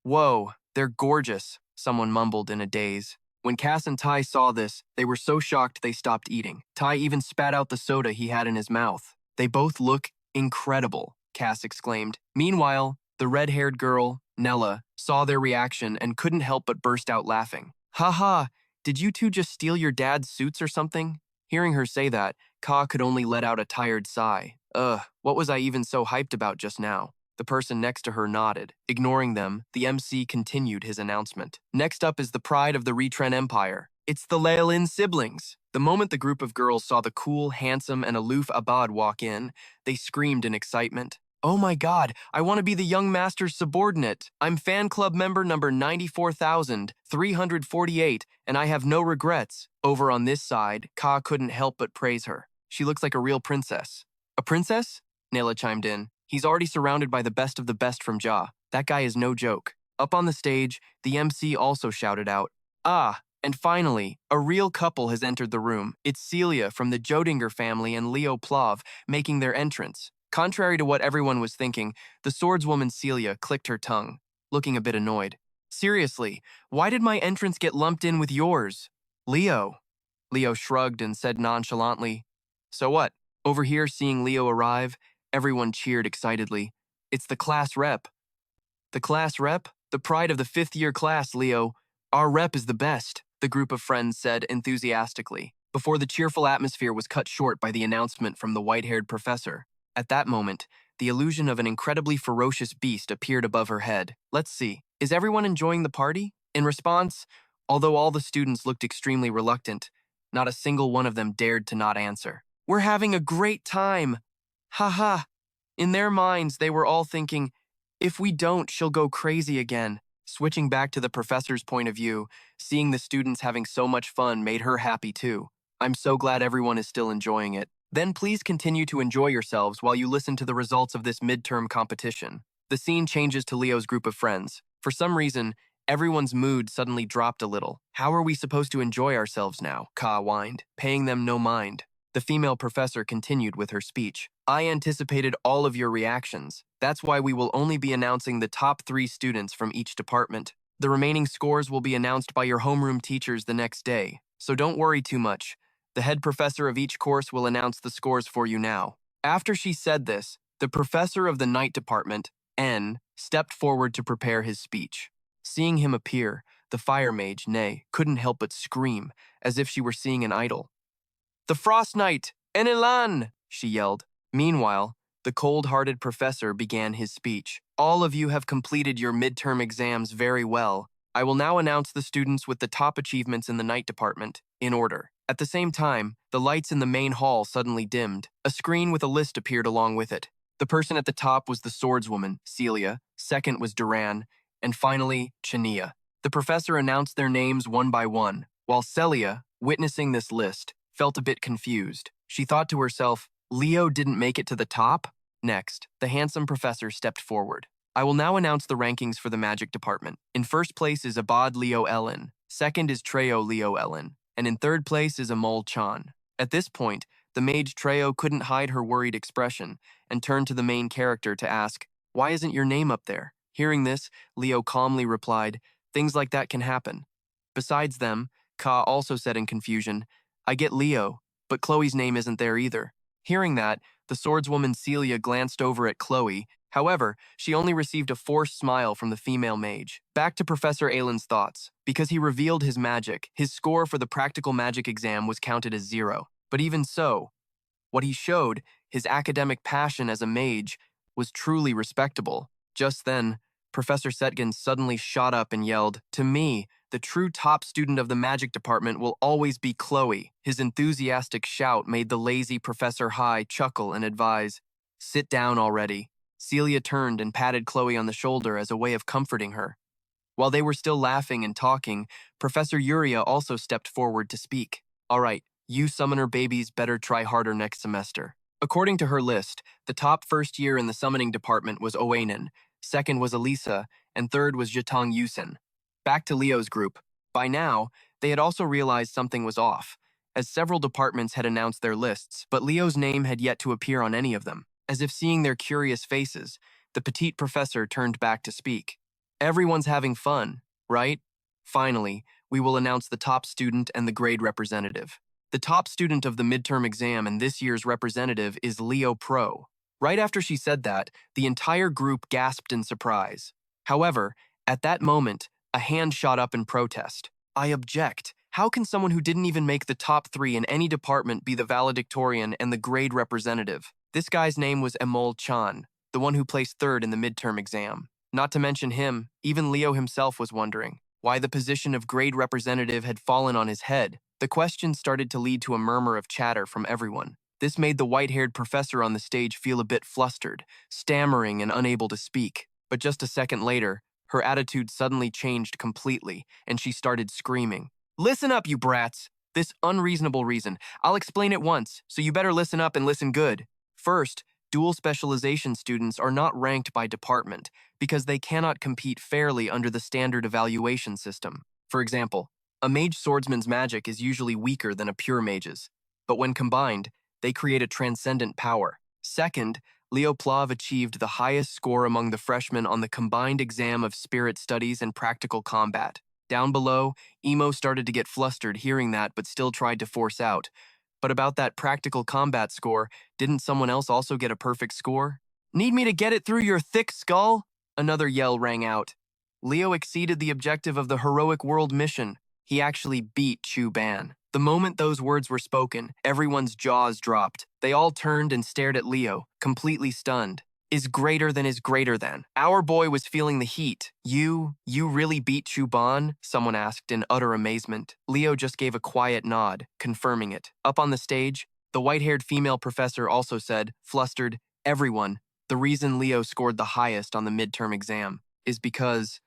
S1: Whoa, they're gorgeous, someone mumbled in a daze. When Cass and Ty saw this, they were so shocked they stopped eating. Ty even spat out the soda he had in his mouth. They both look incredible, Cass exclaimed. Meanwhile, the red-haired girl, Nella, saw their reaction and couldn't help but burst out laughing. Haha, did you two just steal your dad's suits or something? Hearing her say that, Ka could only let out a tired sigh. What was I even so hyped about just now? The person next to her nodded. Ignoring them, the MC continued his announcement. Next up is the pride of the Retren Empire. It's the Leolin siblings. The moment the group of girls saw the cool, handsome, and aloof Abad walk in, they screamed in excitement. Oh my god, I want to be the young master's subordinate. I'm fan club member number 94,348, and I have no regrets. Over on this side, Ka couldn't help but praise her. She looks like a real princess. A princess? Nayla chimed in. He's already surrounded by the best of the best from Ja. That guy is no joke. Up on the stage, the MC also shouted out, Ah, and finally, a real couple has entered the room. It's Celia from the Zerdinger family and Leo Plov making their entrance. Contrary to what everyone was thinking, the swordswoman Celia clicked her tongue, looking a bit annoyed. Seriously, why did my entrance get lumped in with yours? Leo. Leo shrugged and said nonchalantly, So what? Over here seeing Leo arrive, everyone cheered excitedly. It's the class rep. The class rep? The pride of the 5th-year class, Leo. Our rep is the best, the group of friends said enthusiastically, before the cheerful atmosphere was cut short by the announcement from the white-haired professor. At that moment, the illusion of an incredibly ferocious beast appeared above her head. Let's see, is everyone enjoying the party? In response, although all the students looked extremely reluctant, not a single one of them dared to not answer. We're having a great time. Ha. In their minds, they were all thinking, if we don't, she'll go crazy again. Switching back to the professor's point of view, seeing the students having so much fun made her happy too. I'm so glad everyone is still enjoying it. Then please continue to enjoy yourselves while you listen to the results of this midterm competition. The scene changes to Leo's group of friends. For some reason, everyone's mood suddenly dropped a little. How are we supposed to enjoy ourselves now? Ka whined, paying them no mind. The female professor continued with her speech. I anticipated all of your reactions. That's why we will only be announcing the top 3 students from each department. The remaining scores will be announced by your homeroom teachers the next day, so don't worry too much. The head professor of each course will announce the scores for you now. After she said this, the professor of the night department, N, stepped forward to prepare his speech. Seeing him appear, the fire mage, Nay, couldn't help but scream, as if she were seeing an idol. The Frost Knight, Enilan, she yelled. Meanwhile, the cold-hearted professor began his speech. All of you have completed your midterm exams very well. I will now announce the students with the top achievements in the night department, in order. At the same time, the lights in the main hall suddenly dimmed. A screen with a list appeared along with it. The person at the top was the swordswoman, Celia, second was Duran, and finally, Chania. The professor announced their names one by one, while Celia, witnessing this list, felt a bit confused. She thought to herself, Leo didn't make it to the top? Next, the handsome professor stepped forward. I will now announce the rankings for the magic department. In first place is Abad Leo Ellen, second is Treo Leo Ellen, and in third place is Amol Chan. At this point, the mage Treo couldn't hide her worried expression and turned to the main character to ask, Why isn't your name up there? Hearing this, Leo calmly replied, Things like that can happen. Besides them, Ka also said in confusion, I get Leo, but Chloe's name isn't there either. Hearing that, the swordswoman Celia glanced over at Chloe. However, she only received a forced smile from the female mage. Back to Professor Aylin's thoughts. Because he revealed his magic, his score for the practical magic exam was counted as 0. But even so, what he showed, his academic passion as a mage, was truly respectable. Just then, Professor Setgen suddenly shot up and yelled, "To me, the true top student of the magic department will always be Chloe." His enthusiastic shout made the lazy Professor High chuckle and advise, "Sit down already." Celia turned and patted Chloe on the shoulder as a way of comforting her. While they were still laughing and talking, Professor Yuria also stepped forward to speak. "All right, you summoner babies better try harder next semester." According to her list, the top first year in the summoning department was Owainen, second was Elisa, and third was Jatong Yusen. Back to Leo's group. By now, they had also realized something was off, as several departments had announced their lists, but Leo's name had yet to appear on any of them. As if seeing their curious faces, the petite professor turned back to speak. "Everyone's having fun, right? Finally, we will announce the top student and the grade representative. The top student of the midterm exam and this year's representative is Leo Pro." Right after she said that, the entire group gasped in surprise. However, at that moment, a hand shot up in protest. "I object. How can someone who didn't even make the top 3 in any department be the valedictorian and the grade representative?" This guy's name was Emol Chan, the one who placed third in the midterm exam. Not to mention him, even Leo himself was wondering why the position of grade representative had fallen on his head. The question started to lead to a murmur of chatter from everyone. This made the white-haired professor on the stage feel a bit flustered, stammering and unable to speak. But just a second later, her attitude suddenly changed completely, and she started screaming. "Listen up, you brats! This unreasonable reason. I'll explain it once, so you better listen up and listen good. First, dual specialization students are not ranked by department because they cannot compete fairly under the standard evaluation system. For example, a mage swordsman's magic is usually weaker than a pure mage's, but when combined, they create a transcendent power. Second, Leoplav achieved the highest score among the freshmen on the combined exam of spirit studies and practical combat. Down below, Emo started to get flustered hearing that but still tried to force out. But about that practical combat score, didn't someone else also get a perfect score? "Need me to get it through your thick skull?" Another yell rang out. Leo exceeded the objective of the heroic world mission. He actually beat Chu Ban. The moment those words were spoken, everyone's jaws dropped. They all turned and stared at Leo, completely stunned. "Is greater than. Our boy was feeling the heat. You really beat Chu Ban?" someone asked in utter amazement. Leo just gave a quiet nod, confirming it. Up on the stage, the white-haired female professor also said, flustered, "Everyone, the reason Leo scored the highest on the midterm exam is because..."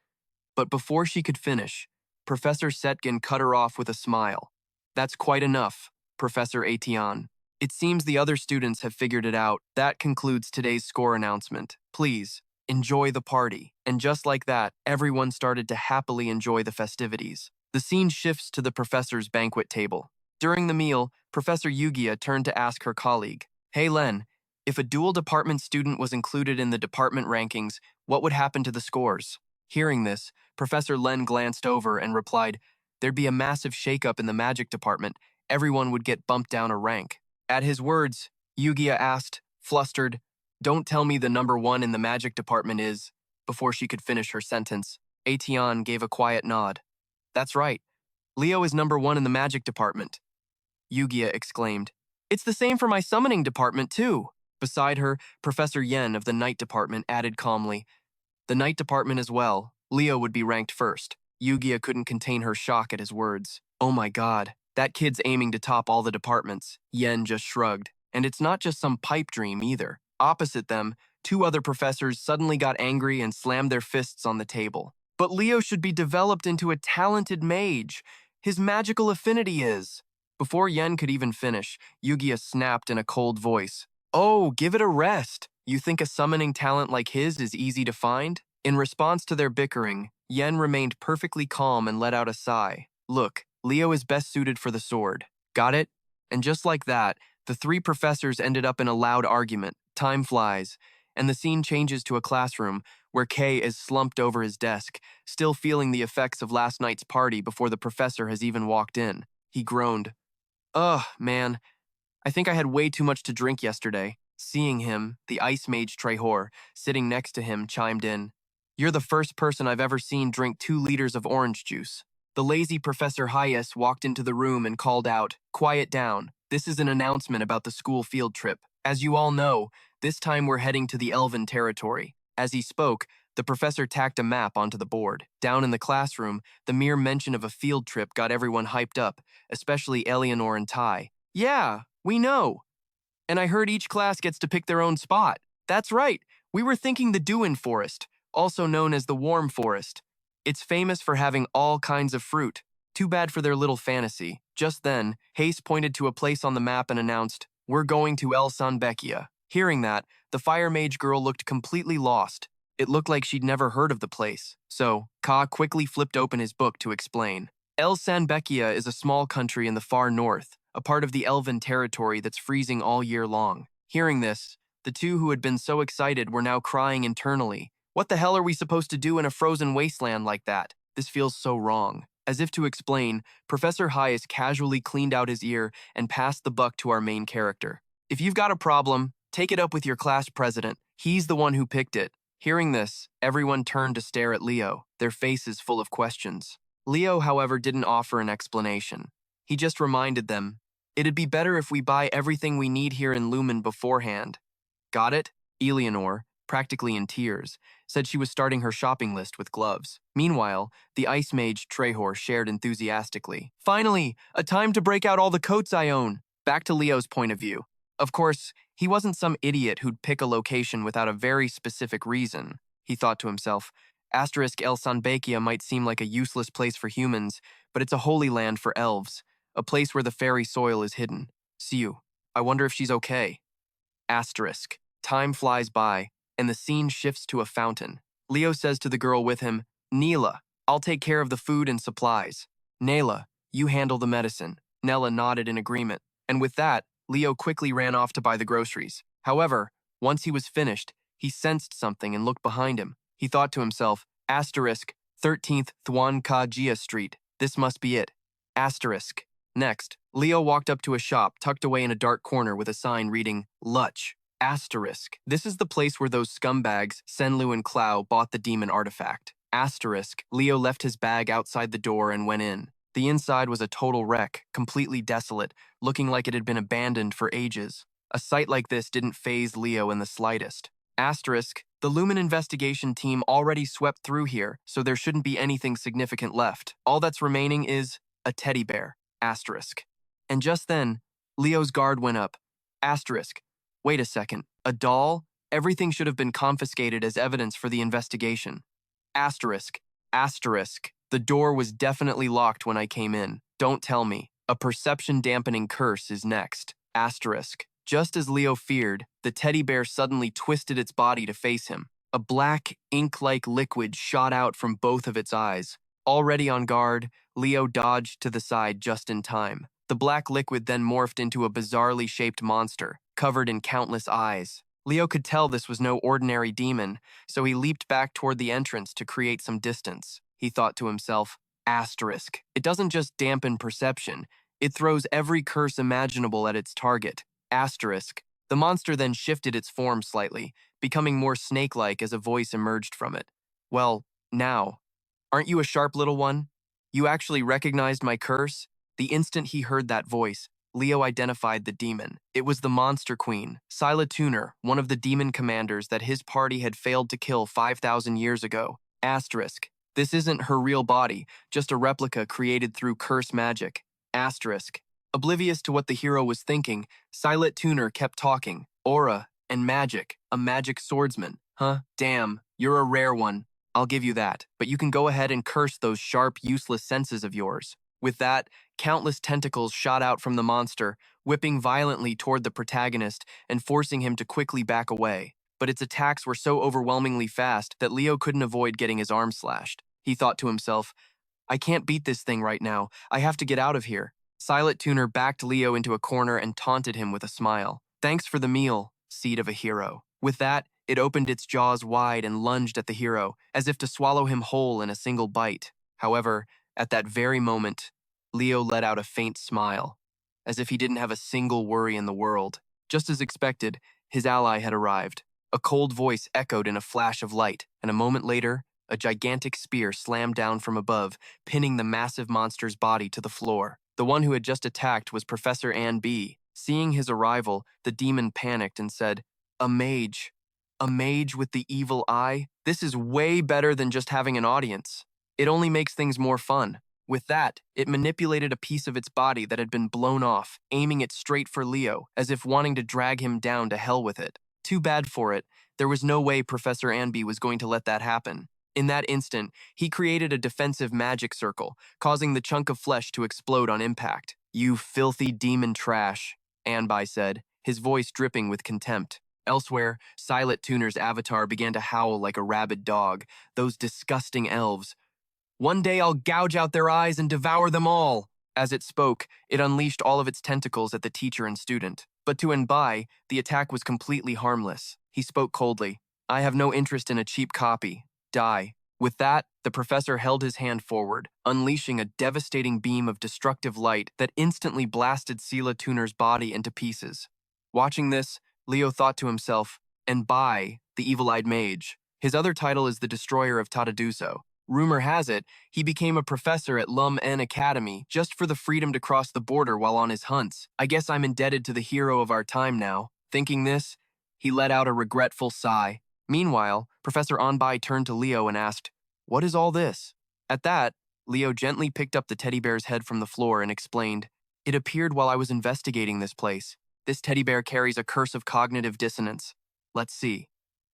S1: But before she could finish, Professor Setgen cut her off with a smile. "That's quite enough, Professor Atian. It seems the other students have figured it out. That concludes today's score announcement. Please, enjoy the party." And just like that, everyone started to happily enjoy the festivities. The scene shifts to the professor's banquet table. During the meal, Professor Yugia turned to ask her colleague, "Hey Len, if a dual department student was included in the department rankings, what would happen to the scores?" Hearing this, Professor Len glanced over and replied, "There'd be a massive shakeup in the magic department. Everyone would get bumped down a rank." At his words, Yugia asked, flustered, "Don't tell me the number 1 in the magic department is..." Before she could finish her sentence, Atian gave a quiet nod. "That's right. Leo is number 1 in the magic department." Yugia exclaimed, "It's the same for my summoning department, too." Beside her, Professor Yen of the night department added calmly, "The night department as well. Leo would be ranked first." Yugia couldn't contain her shock at his words. "Oh my god. That kid's aiming to top all the departments." Yen just shrugged. And it's not just some pipe dream either. Opposite them, 2 other professors suddenly got angry and slammed their fists on the table. "But Leo should be developed into a talented mage. His magical affinity is..." Before Yen could even finish, Yugia snapped in a cold voice, "Oh, give it a rest. You think a summoning talent like his is easy to find?" In response to their bickering, Yen remained perfectly calm and let out a sigh. "Look, Leo is best suited for the sword. Got it?" And just like that, the 3 professors ended up in a loud argument. Time flies, and the scene changes to a classroom where Kay is slumped over his desk, still feeling the effects of last night's party before the professor has even walked in. He groaned, "Ugh, man, I think I had way too much to drink yesterday." Seeing him, the ice mage Trehor, sitting next to him, chimed in, "You're the first person I've ever seen drink 2 liters of orange juice." The lazy Professor Hayes walked into the room and called out, "Quiet down. This is an announcement about the school field trip. As you all know, this time we're heading to the Elven territory." As he spoke, The professor tacked a map onto the board. Down in the classroom, the mere mention of a field trip got everyone hyped up, especially Eleanor and Ty. Yeah, we know. And I heard each class gets to pick their own spot. That's right, we were thinking the Duin Forest, also known as the Warm Forest. It's famous for having all kinds of fruit. Too bad for their little fantasy. Just then, Hayes pointed to a place on the map and announced, "We're going to El Sanbecchia." Hearing that, the fire mage girl looked completely lost. It looked like she'd never heard of the place. So, Ka quickly flipped open his book to explain. El Sanbecchia is a small country in the far north, a part of the elven territory that's freezing all year long. Hearing this, the two who had been so excited were now crying internally. What the hell are we supposed to do in a frozen wasteland like that? This feels so wrong. As if to explain, Professor Hyas casually cleaned out his ear and passed the buck to our main character. If you've got a problem, take it up with your class president. He's the one who picked it. Hearing this, everyone turned to stare at Leo, their faces full of questions. Leo, however, didn't offer an explanation. He just reminded them, "It'd be better if we buy everything we need here in Lumen beforehand." Got it? Eleanor, practically in tears, said she was starting her shopping list with gloves. Meanwhile, the ice mage Trehor shared enthusiastically. "Finally, a time to break out all the coats I own." Back to Leo's point of view. Of course, he wasn't some idiot who'd pick a location without a very specific reason. He thought to himself, Asterisk El Sanbecchia might seem like a useless place for humans, but it's a holy land for elves, a place where the fairy soil is hidden. Siu, I wonder if she's okay. Asterisk. Time flies by, and the scene shifts to a fountain. Leo says to the girl with him, "Neela, I'll take care of the food and supplies. Nayla, you handle the medicine." Nella nodded in agreement, and with that, Leo quickly ran off to buy the groceries. However, once he was finished, he sensed something and looked behind him. He thought to himself, Asterisk, 13th Thuan Ka Jia Street. This must be it. Asterisk. Next, Leo walked up to a shop tucked away in a dark corner with a sign reading, Luch. Asterisk. This is the place where those scumbags, Senlu and Clow, bought the demon artifact. Asterisk. Leo left his bag outside the door and went in. The inside was a total wreck, completely desolate, looking like it had been abandoned for ages. A sight like this didn't faze Leo in the slightest. Asterisk. The Lumen investigation team already swept through here, so there shouldn't be anything significant left. All that's remaining is a teddy bear. Asterisk. And just then, Leo's guard went up. Asterisk. Wait a second. A doll? Everything should have been confiscated as evidence for the investigation. Asterisk. Asterisk. The door was definitely locked when I came in. Don't tell me. A perception-dampening curse is next. Asterisk. Just as Leo feared, the teddy bear suddenly twisted its body to face him. A black, ink-like liquid shot out from both of its eyes. Already on guard, Leo dodged to the side just in time. The black liquid then morphed into a bizarrely shaped monster, covered in countless eyes. Leo could tell this was no ordinary demon, so he leaped back toward the entrance to create some distance. He thought to himself, Asterisk. It doesn't just dampen perception, it throws every curse imaginable at its target. Asterisk. The monster then shifted its form slightly, becoming more snake-like as a voice emerged from it. Well, now. Aren't you a sharp little one? You actually recognized my curse? The instant he heard that voice, Leo identified the demon. It was the Monster Queen, Scylla Tuner, one of the demon commanders that his party had failed to kill 5,000 years ago. Asterisk. This isn't her real body, just a replica created through curse magic. Asterisk. Oblivious to what the hero was thinking, Scylla Tuner kept talking. Aura and magic, a magic swordsman. Huh? Damn, you're a rare one. I'll give you that, but you can go ahead and curse those sharp, useless senses of yours. With that, countless tentacles shot out from the monster, whipping violently toward the protagonist and forcing him to quickly back away. But its attacks were so overwhelmingly fast that Leo couldn't avoid getting his arm slashed. He thought to himself, I can't beat this thing right now. I have to get out of here. Scylla Tuner backed Leo into a corner and taunted him with a smile. Thanks for the meal, seed of a hero. With that, it opened its jaws wide and lunged at the hero, as if to swallow him whole in a single bite. However, at that very moment, Leo let out a faint smile, as if he didn't have a single worry in the world. Just as expected, his ally had arrived. A cold voice echoed in a flash of light, and a moment later, a gigantic spear slammed down from above, pinning the massive monster's body to the floor. The one who had just attacked was Professor Ann B. Seeing his arrival, the demon panicked and said, A mage. A mage with the evil eye? This is way better than just having an audience. It only makes things more fun. With that, it manipulated a piece of its body that had been blown off, aiming it straight for Leo, as if wanting to drag him down to hell with it. Too bad for it. There was no way Professor Anby was going to let that happen. In that instant, he created a defensive magic circle, causing the chunk of flesh to explode on impact. "You filthy demon trash," Anby said, his voice dripping with contempt. Elsewhere, Silent Tuner's avatar began to howl like a rabid dog. Those disgusting elves. "One day I'll gouge out their eyes and devour them all." As it spoke, it unleashed all of its tentacles at the teacher and student. But to Anbai, the attack was completely harmless. He spoke coldly. "I have no interest in a cheap copy. Die." With that, the professor held his hand forward, unleashing a devastating beam of destructive light that instantly blasted Celia Tuner's body into pieces. Watching this, Leo thought to himself, Anbai, the evil-eyed mage. His other title is the Destroyer of Tadaduso. Rumor has it, he became a professor at Lumen Academy just for the freedom to cross the border while on his hunts. I guess I'm indebted to the hero of our time now. Thinking this, he let out a regretful sigh. Meanwhile, Professor Anbai turned to Leo and asked, "What is all this?" At that, Leo gently picked up the teddy bear's head from the floor and explained, "It appeared while I was investigating this place. This teddy bear carries a curse of cognitive dissonance. Let's see."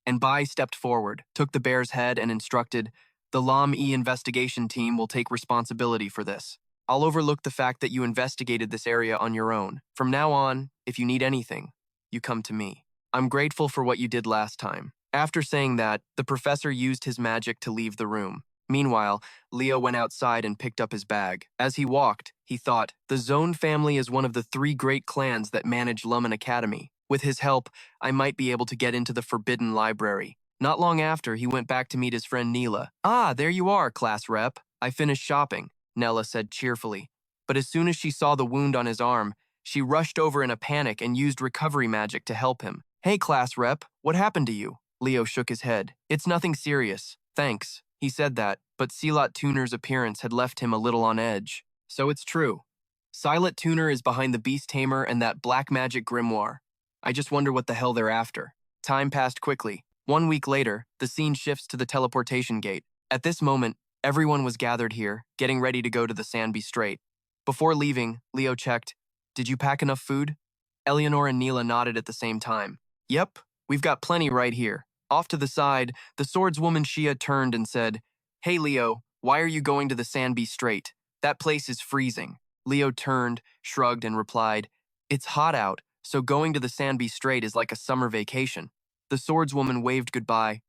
S1: Anbai stepped forward, took the bear's head and instructed, "The LAM-E investigation team will take responsibility for this. I'll overlook the fact that you investigated this area on your own. From now on, if you need anything, you come to me. I'm grateful for what you did last time." After saying that, the professor used his magic to leave the room. Meanwhile, Leo went outside and picked up his bag. As he walked, he thought, the Zone family is one of the 3 great clans that manage Lumen Academy. With his help, I might be able to get into the Forbidden Library. Not long after, he went back to meet his friend Neela. "Ah, there you are, class rep. I finished shopping," Nella said cheerfully. But as soon as she saw the wound on his arm, she rushed over in a panic and used recovery magic to help him. "Hey, class rep, what happened to you?" Leo shook his head. "It's nothing serious. Thanks." He said that, but Silent Tuner's appearance had left him a little on edge. So it's true. Silent Tuner is behind the Beast Tamer and that black magic grimoire. I just wonder what the hell they're after. Time passed quickly. 1 week later, the scene shifts to the teleportation gate. At this moment, everyone was gathered here, getting ready to go to the Sandby Strait. Before leaving, Leo checked, "Did you pack enough food?" Eleanor and Neela nodded at the same time. "Yep, we've got plenty right here." Off to the side, the swordswoman Shia turned and said, "Hey Leo, why are you going to the Sandby Strait? That place is freezing." Leo turned, shrugged, and replied, "It's hot out, so going to the Sandby Strait is like a summer vacation." The swordswoman waved goodbye.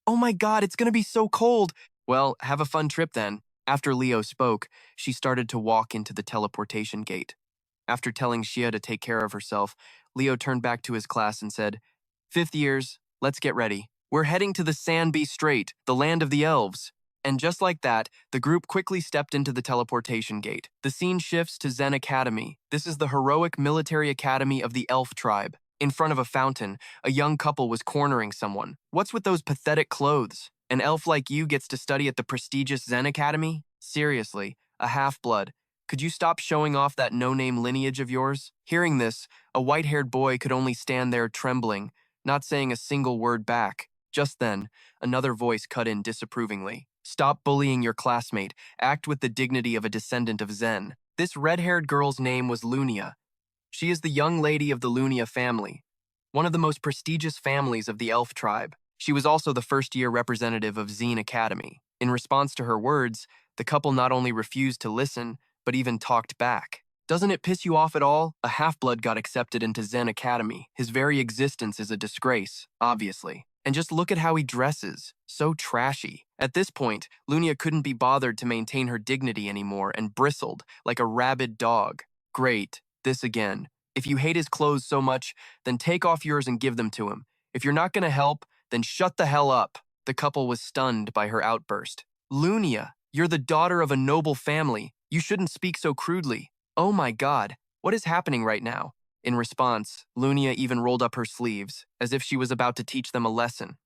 S1: "Oh my god, it's gonna be so cold!" "Well, have a fun trip then." After Leo spoke, she started to walk into the teleportation gate. After telling Shia to take care of herself, Leo turned back to his class and said, "Fifth years, let's get ready. We're heading to the Sandby Strait, the land of the elves." And just like that, the group quickly stepped into the teleportation gate. The scene shifts to Zen Academy. This is the heroic military academy of the elf tribe. In front of a fountain, a young couple was cornering someone. "What's with those pathetic clothes? An elf like you gets to study at the prestigious Zen Academy? Seriously, a half-blood. Could you stop showing off that no-name lineage of yours?" Hearing this, a white-haired boy could only stand there trembling, not saying a single word back. Just then, another voice cut in disapprovingly. "Stop bullying your classmate. Act with the dignity of a descendant of Zen." This red-haired girl's name was Lunia. She is the young lady of the Lunia family, one of the most prestigious families of the elf tribe. She was also the first-year representative of Zen Academy. In response to her words, the couple not only refused to listen, but even talked back. "Doesn't it piss you off at all? A half-blood got accepted into Zen Academy. His very existence is a disgrace, obviously. And just look at how he dresses. So trashy." At this point, Lunia couldn't be bothered to maintain her dignity anymore and bristled like a rabid dog. "Great, this again. If you hate his clothes so much, then take off yours and give them to him. If you're not going to help, then shut the hell up." The couple was stunned by her outburst. "Lunia, you're the daughter of a noble family. You shouldn't speak so crudely." "Oh my god, what is happening right now?" In response, Lunia even rolled up her sleeves, as if she was about to teach them a lesson.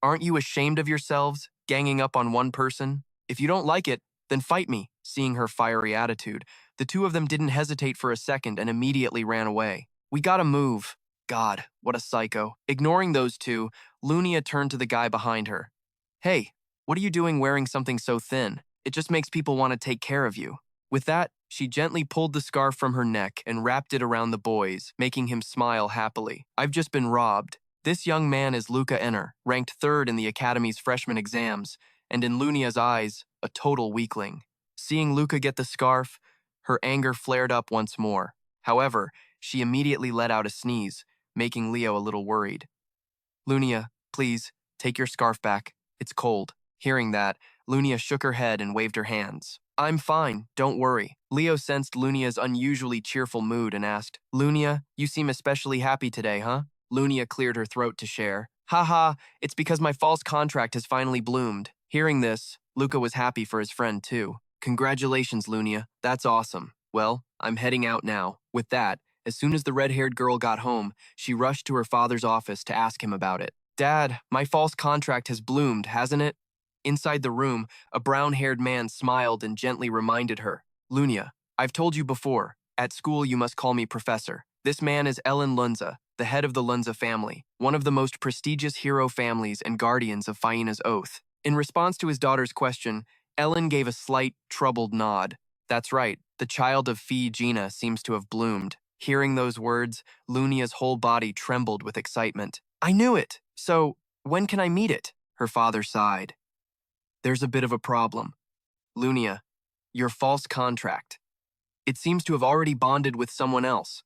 S1: "Aren't you ashamed of yourselves, ganging up on one person? If you don't like it, then fight me." Seeing her fiery attitude, the two of them didn't hesitate for a second and immediately ran away. "We gotta move." God, what a psycho. Ignoring those two, Lunia turned to the guy behind her. Hey, what are you doing wearing something so thin? It just makes people want to take care of you. With that, she gently pulled the scarf from her neck and wrapped it around the boys, making him smile happily. I've just been robbed. This young man is Luca Enner, ranked third in the Academy's freshman exams, and in Lunia's eyes, a total weakling. Seeing Luca get the scarf, her anger flared up once more. However, she immediately let out a sneeze, making Leo a little worried. Lunia, please, take your scarf back. It's cold. Hearing that, Lunia shook her head and waved her hands. I'm fine, don't worry. Leo sensed Lunia's unusually cheerful mood and asked, Lunia, you seem especially happy today, huh? Lunia cleared her throat to share. Haha, it's because my false contract has finally bloomed. Hearing this, Luca was happy for his friend too. Congratulations, Lunia. That's awesome. Well, I'm heading out now. With that, as soon as the red-haired girl got home, she rushed to her father's office to ask him about it. Dad, my false contract has bloomed, hasn't it? Inside the room, a brown-haired man smiled and gently reminded her. Lunia, I've told you before, at school you must call me Professor. This man is Ellen Lunza, the head of the Lunza family, one of the most prestigious hero families and guardians of Faina's oath. In response to his daughter's question, Ellen gave a slight, troubled nod. That's right, the child of Fee Gina seems to have bloomed. Hearing those words, Lunia's whole body trembled with excitement. I knew it! So, when can I meet it? Her father sighed. There's a bit of a problem. Lunia, your false contract. It seems to have already bonded with someone else.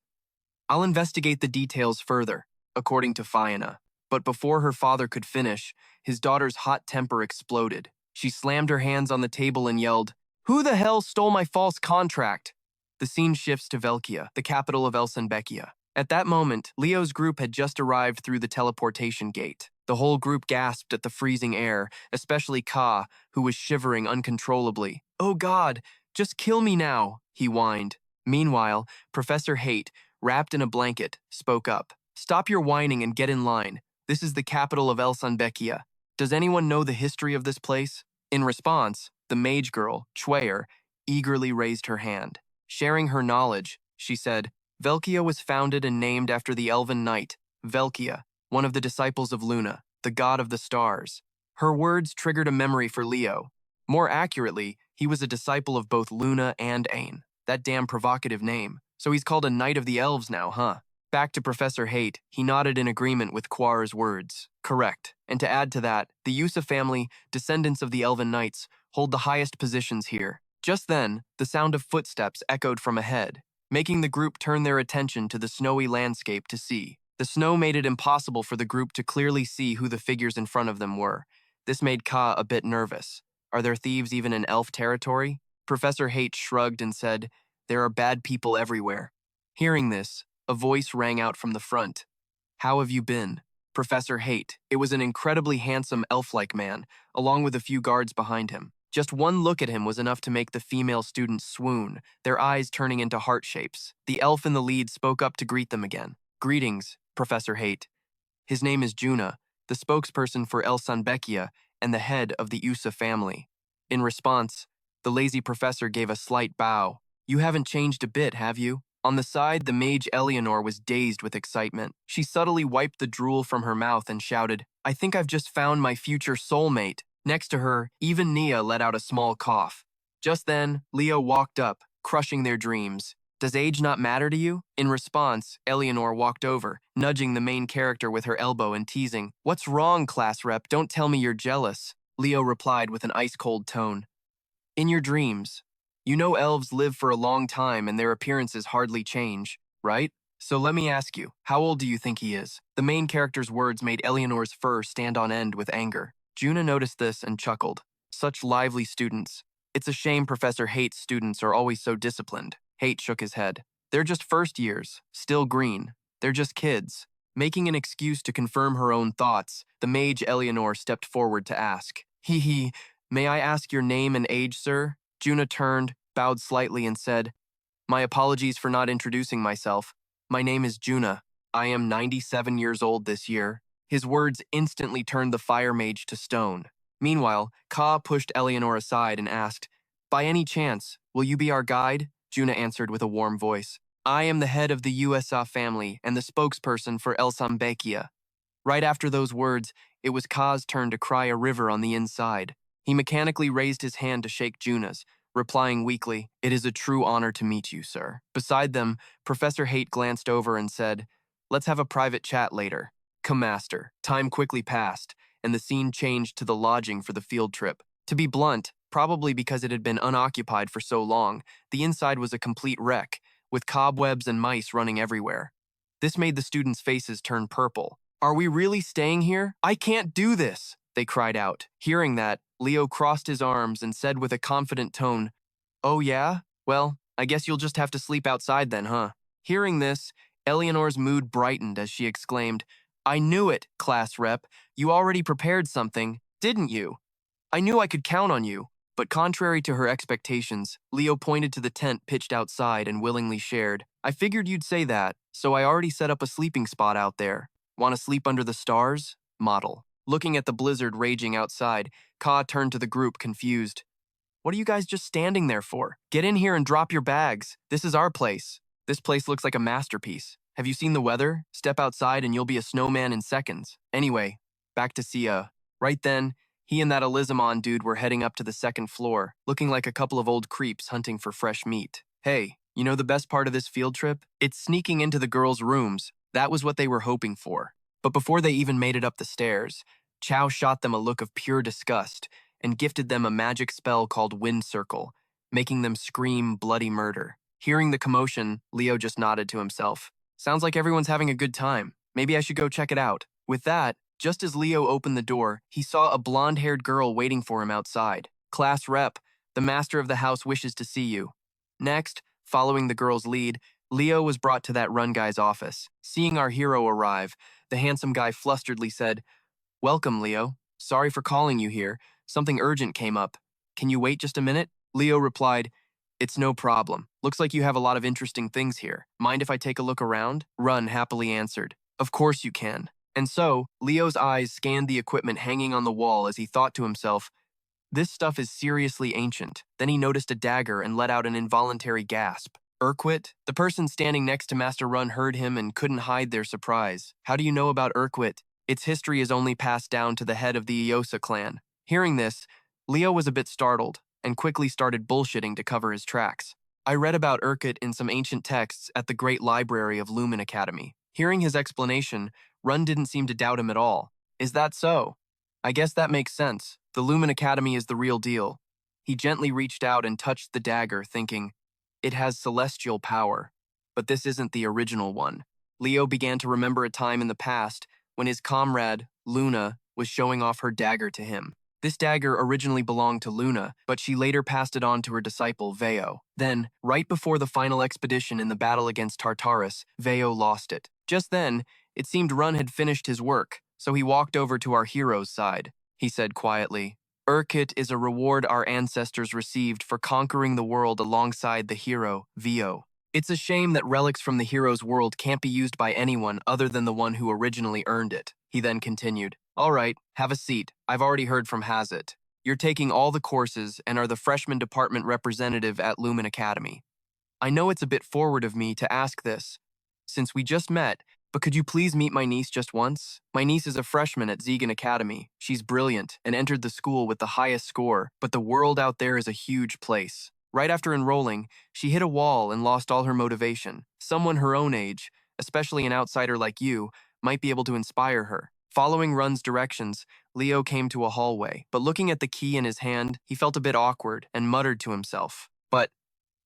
S1: I'll investigate the details further, according to Faina. But before her father could finish, his daughter's hot temper exploded. She slammed her hands on the table and yelled, Who the hell stole my false contract? The scene shifts to Velkia, the capital of Elsenbekia. At that moment, Leo's group had just arrived through the teleportation gate. The whole group gasped at the freezing air, especially Ka, who was shivering uncontrollably. Oh God, just kill me now, he whined. Meanwhile, Professor Haight, wrapped in a blanket, spoke up. Stop your whining and get in line. This is the capital of Elsenbekia. Does anyone know the history of this place? In response, the mage girl, Chwayer, eagerly raised her hand. Sharing her knowledge, she said, Velkia was founded and named after the elven knight, Velkia, one of the disciples of Luna, the god of the stars. Her words triggered a memory for Leo. More accurately, he was a disciple of both Luna and Ain. That damn provocative name. So he's called a knight of the elves now, huh? Back to Professor Haight, he nodded in agreement with Quar's words. Correct. And to add to that, the Yusa family, descendants of the elven knights, hold the highest positions here. Just then, the sound of footsteps echoed from ahead, making the group turn their attention to the snowy landscape to see. The snow made it impossible for the group to clearly see who the figures in front of them were. This made Ka a bit nervous. Are there thieves even in elf territory? Professor Haight shrugged and said, There are bad people everywhere. Hearing this, a voice rang out from the front. How have you been? Professor Haight. It was an incredibly handsome elf-like man, along with a few guards behind him. Just one look at him was enough to make the female students swoon, their eyes turning into heart shapes. The elf in the lead spoke up to greet them again. Greetings, Professor Haight. His name is Juna, the spokesperson for Elsanbekia and the head of the Usa family. In response, the lazy professor gave a slight bow. You haven't changed a bit, have you? On the side, the mage Eleanor was dazed with excitement. She subtly wiped the drool from her mouth and shouted, I think I've just found my future soulmate. Next to her, even Nia let out a small cough. Just then, Leo walked up, crushing their dreams. Does age not matter to you? In response, Eleanor walked over, nudging the main character with her elbow and teasing, What's wrong, class rep? Don't tell me you're jealous. Leo replied with an ice-cold tone. In your dreams. You know elves live for a long time and their appearances hardly change, right? So let me ask you, how old do you think he is? The main character's words made Eleanor's fur stand on end with anger. Juna noticed this and chuckled. Such lively students. It's a shame Professor Haight's students are always so disciplined. Haight shook his head. They're just first years, still green. They're just kids. Making an excuse to confirm her own thoughts, the mage Eleanor stepped forward to ask. Hee, may I ask your name and age, sir? Juna turned, bowed slightly and said, My apologies for not introducing myself. My name is Juna. I am 97 years old this year. His words instantly turned the fire mage to stone. Meanwhile, Ka pushed Eleanor aside and asked, By any chance, will you be our guide? Juna answered with a warm voice. I am the head of the USA family and the spokesperson for Elsambekia. Right after those words, it was Ka's turn to cry a river on the inside. He mechanically raised his hand to shake Juna's, replying weakly, "It is a true honor to meet you, sir." Beside them, Professor Haight glanced over and said, "Let's have a private chat later." "Come, Master." Time quickly passed, and the scene changed to the lodging for the field trip. To be blunt, probably because it had been unoccupied for so long, the inside was a complete wreck, with cobwebs and mice running everywhere. This made the students' faces turn purple. "Are we really staying here? I can't do this!" they cried out. Hearing that, Leo crossed his arms and said with a confident tone, "Oh yeah? Well, I guess you'll just have to sleep outside then, huh?" Hearing this, Eleanor's mood brightened as she exclaimed, "I knew it, class rep. You already prepared something, didn't you? I knew I could count on you." But contrary to her expectations, Leo pointed to the tent pitched outside and willingly shared. "I figured you'd say that, so I already set up a sleeping spot out there. Want to sleep under the stars? Model." Looking at the blizzard raging outside, Ka turned to the group, confused. "What are you guys just standing there for? Get in here and drop your bags. This is our place. This place looks like a masterpiece. Have you seen the weather? Step outside and you'll be a snowman in seconds. Anyway, back to Sia." Right then, he and that Elizamon dude were heading up to the second floor, looking like a couple of old creeps hunting for fresh meat. "Hey, you know the best part of this field trip? It's sneaking into the girls' rooms." That was what they were hoping for. But before they even made it up the stairs, Chow shot them a look of pure disgust and gifted them a magic spell called Wind Circle, making them scream bloody murder. Hearing the commotion, Leo just nodded to himself. "Sounds like everyone's having a good time. Maybe I should go check it out." With that, just as Leo opened the door, he saw a blonde-haired girl waiting for him outside. "Class rep, the master of the house wishes to see you." Next, following the girl's lead, Leo was brought to that run guy's office. Seeing our hero arrive, the handsome guy flusteredly said, "Welcome, Leo. Sorry for calling you here. Something urgent came up. Can you wait just a minute?" Leo replied, "It's no problem. Looks like you have a lot of interesting things here. Mind if I take a look around?" Run happily answered, "Of course you can." And so, Leo's eyes scanned the equipment hanging on the wall as he thought to himself, "This stuff is seriously ancient." Then he noticed a dagger and let out an involuntary gasp. "Urquit?" The person standing next to Master Run heard him and couldn't hide their surprise. "How do you know about Urquit? Its history is only passed down to the head of the Iosa clan." Hearing this, Leo was a bit startled and quickly started bullshitting to cover his tracks. "I read about Urquit in some ancient texts at the Great Library of Lumen Academy." Hearing his explanation, Run didn't seem to doubt him at all. "Is that so? I guess that makes sense. The Lumen Academy is the real deal." He gently reached out and touched the dagger, thinking, "It has celestial power, but this isn't the original one." Leo began to remember a time in the past when his comrade, Luna, was showing off her dagger to him. This dagger originally belonged to Luna, but she later passed it on to her disciple, Veo. Then, right before the final expedition in the battle against Tartarus, Veo lost it. Just then, it seemed Run had finished his work, so he walked over to our hero's side. He said quietly, "Urquit is a reward our ancestors received for conquering the world alongside the hero, Veo. It's a shame that relics from the hero's world can't be used by anyone other than the one who originally earned it." He then continued, "All right, have a seat. I've already heard from Hazit. You're taking all the courses and are the freshman department representative at Lumen Academy. I know it's a bit forward of me to ask this, since we just met, but could you please meet my niece just once? My niece is a freshman at Zinger Academy. She's brilliant and entered the school with the highest score, but the world out there is a huge place. Right after enrolling, she hit a wall and lost all her motivation. Someone her own age, especially an outsider like you, might be able to inspire her." Following Run's directions, Leo came to a hallway, but looking at the key in his hand, he felt a bit awkward and muttered to himself, "But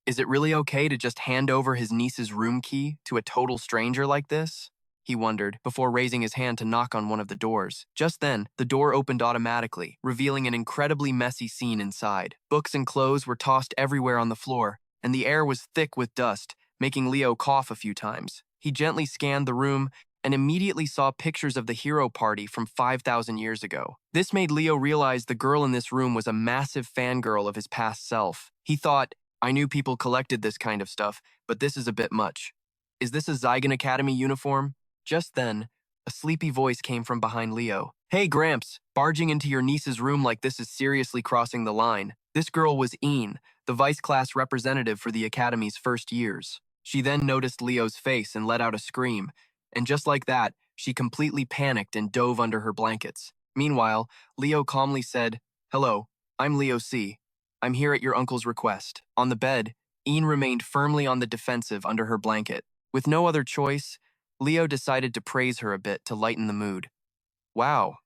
S1: is it really okay to just hand over his niece's room key to a total stranger like this?" He wondered, before raising his hand to knock on one of the doors. Just then, the door opened automatically, revealing an incredibly messy scene inside. Books and clothes were tossed everywhere on the floor, and the air was thick with dust, making Leo cough a few times. He gently scanned the room and immediately saw pictures of the hero party from 5,000 years ago. This made Leo realize the girl in this room was a massive fangirl of his past self. He thought, "I knew people collected this kind of stuff, but this is a bit much. Is this a Zinger Academy uniform?" Just then, a sleepy voice came from behind Leo. "Hey, Gramps, barging into your niece's room like this is seriously crossing the line." This girl was Ian, the vice class representative for the Academy's first years. She then noticed Leo's face and let out a scream, and just like that, She completely panicked and dove under her blankets. Meanwhile, Leo calmly said, "Hello, I'm Leo C. I'm here at your uncle's request." On the bed, Ian remained firmly on the defensive under her blanket. With no other choice, Leo decided to praise her a bit to lighten the mood. "Wow,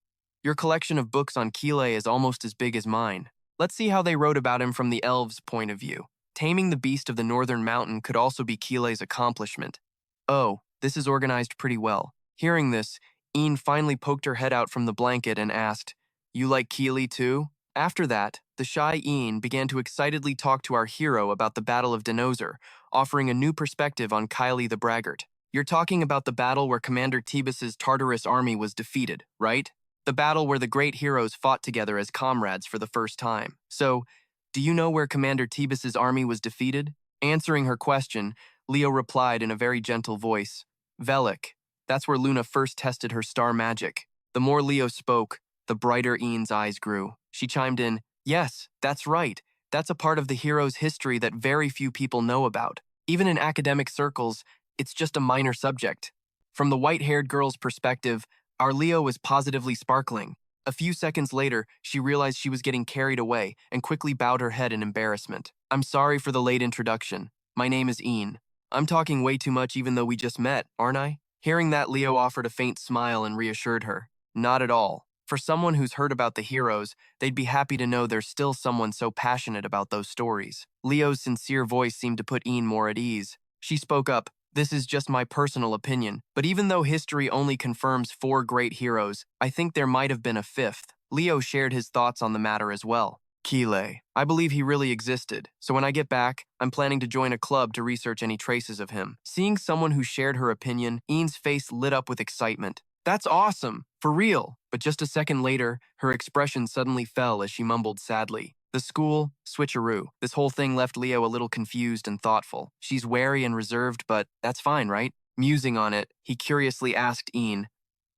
S1: your collection of books on Kile is almost as big as mine. Let's see how they wrote about him from the elves' point of view. Taming the beast of the northern mountain could also be Kile's accomplishment. Oh, this is organized pretty well." Hearing this, Ian finally poked her head out from the blanket and asked, "You like Kile too?" After that, the shy Ian began to excitedly talk to our hero about the Battle of Denozer, offering a new perspective on Kylie the Braggart. "You're talking about the battle where Commander Tebus's Tartarus army was defeated, right? The battle where the great heroes fought together as comrades for the first time. So, do you know where Commander Tebus's army was defeated?" Answering her question, Leo replied in a very gentle voice, "Velik. That's where Luna first tested her star magic." The more Leo spoke, the brighter Ian's eyes grew. She chimed in, "Yes, that's right. That's a part of the hero's history that very few people know about. Even in academic circles, it's just a minor subject." From the white-haired girl's perspective, our Leo was positively sparkling. A few seconds later, she realized she was getting carried away and quickly bowed her head in embarrassment. "I'm sorry for the late introduction. My name is Ian. I'm talking way too much even though we just met, aren't I?" Hearing that, Leo offered a faint smile and reassured her. "Not at all. For someone who's heard about the heroes, they'd be happy to know there's still someone so passionate about those stories." Leo's sincere voice seemed to put Ian more at ease. She spoke up, "This is just my personal opinion, but even though history only confirms 4 great heroes, I think there might have been a 5th. Leo shared his thoughts on the matter as well. "Kile. I believe he really existed, so when I get back, I'm planning to join a club to research any traces of him." Seeing someone who shared her opinion, Ian's face lit up with excitement. "That's awesome! For real!" But just a second later, her expression suddenly fell as she mumbled sadly, "The school, switcheroo." This whole thing left Leo a little confused and thoughtful. She's wary and reserved, but that's fine, right? Musing on it, he curiously asked Ian,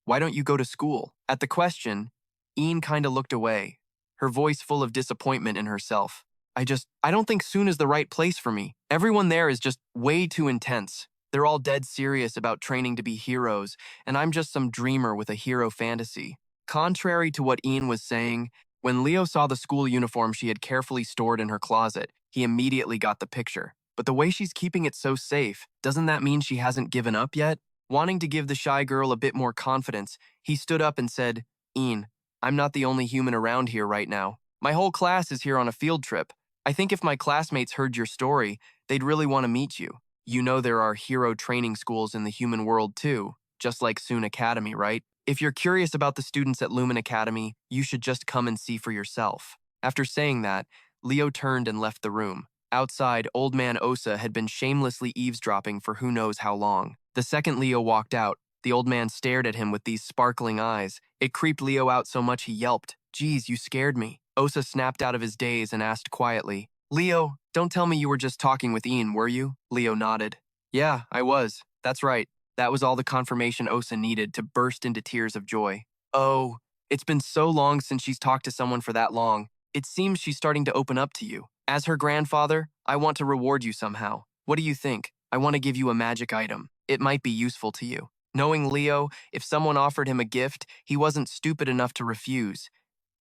S1: "Why don't you go to school?" At the question, Ian kinda looked away, her voice full of disappointment in herself. I don't think soon is the right place for me. Everyone there is just way too intense. They're all dead serious about training to be heroes, and I'm just some dreamer with a hero fantasy." Contrary to what Ian was saying, when Leo saw the school uniform she had carefully stored in her closet, he immediately got the picture. But the way she's keeping it so safe, doesn't that mean she hasn't given up yet? Wanting to give the shy girl a bit more confidence, he stood up and said, "Ian, I'm not the only human around here right now. My whole class is here on a field trip. I think if my classmates heard your story, they'd really want to meet you. You know there are hero training schools in the human world too, just like Soon Academy, right? If you're curious about the students at Lumen Academy, you should just come and see for yourself." After saying that, Leo turned and left the room. Outside, old man Osa had been shamelessly eavesdropping for who knows how long. The second Leo walked out, the old man stared at him with these sparkling eyes. It creeped Leo out so much he yelped, "Geez, you scared me." Osa snapped out of his daze and asked quietly, "Leo, don't tell me you were just talking with Ian, were you?" Leo nodded. "Yeah, I was. That's right." That was all the confirmation Osa needed to burst into tears of joy. "Oh, it's been so long since she's talked to someone for that long. It seems she's starting to open up to you. As her grandfather, I want to reward you somehow. What do you think? I want to give you a magic item. It might be useful to you." Knowing Leo, if someone offered him a gift, he wasn't stupid enough to refuse.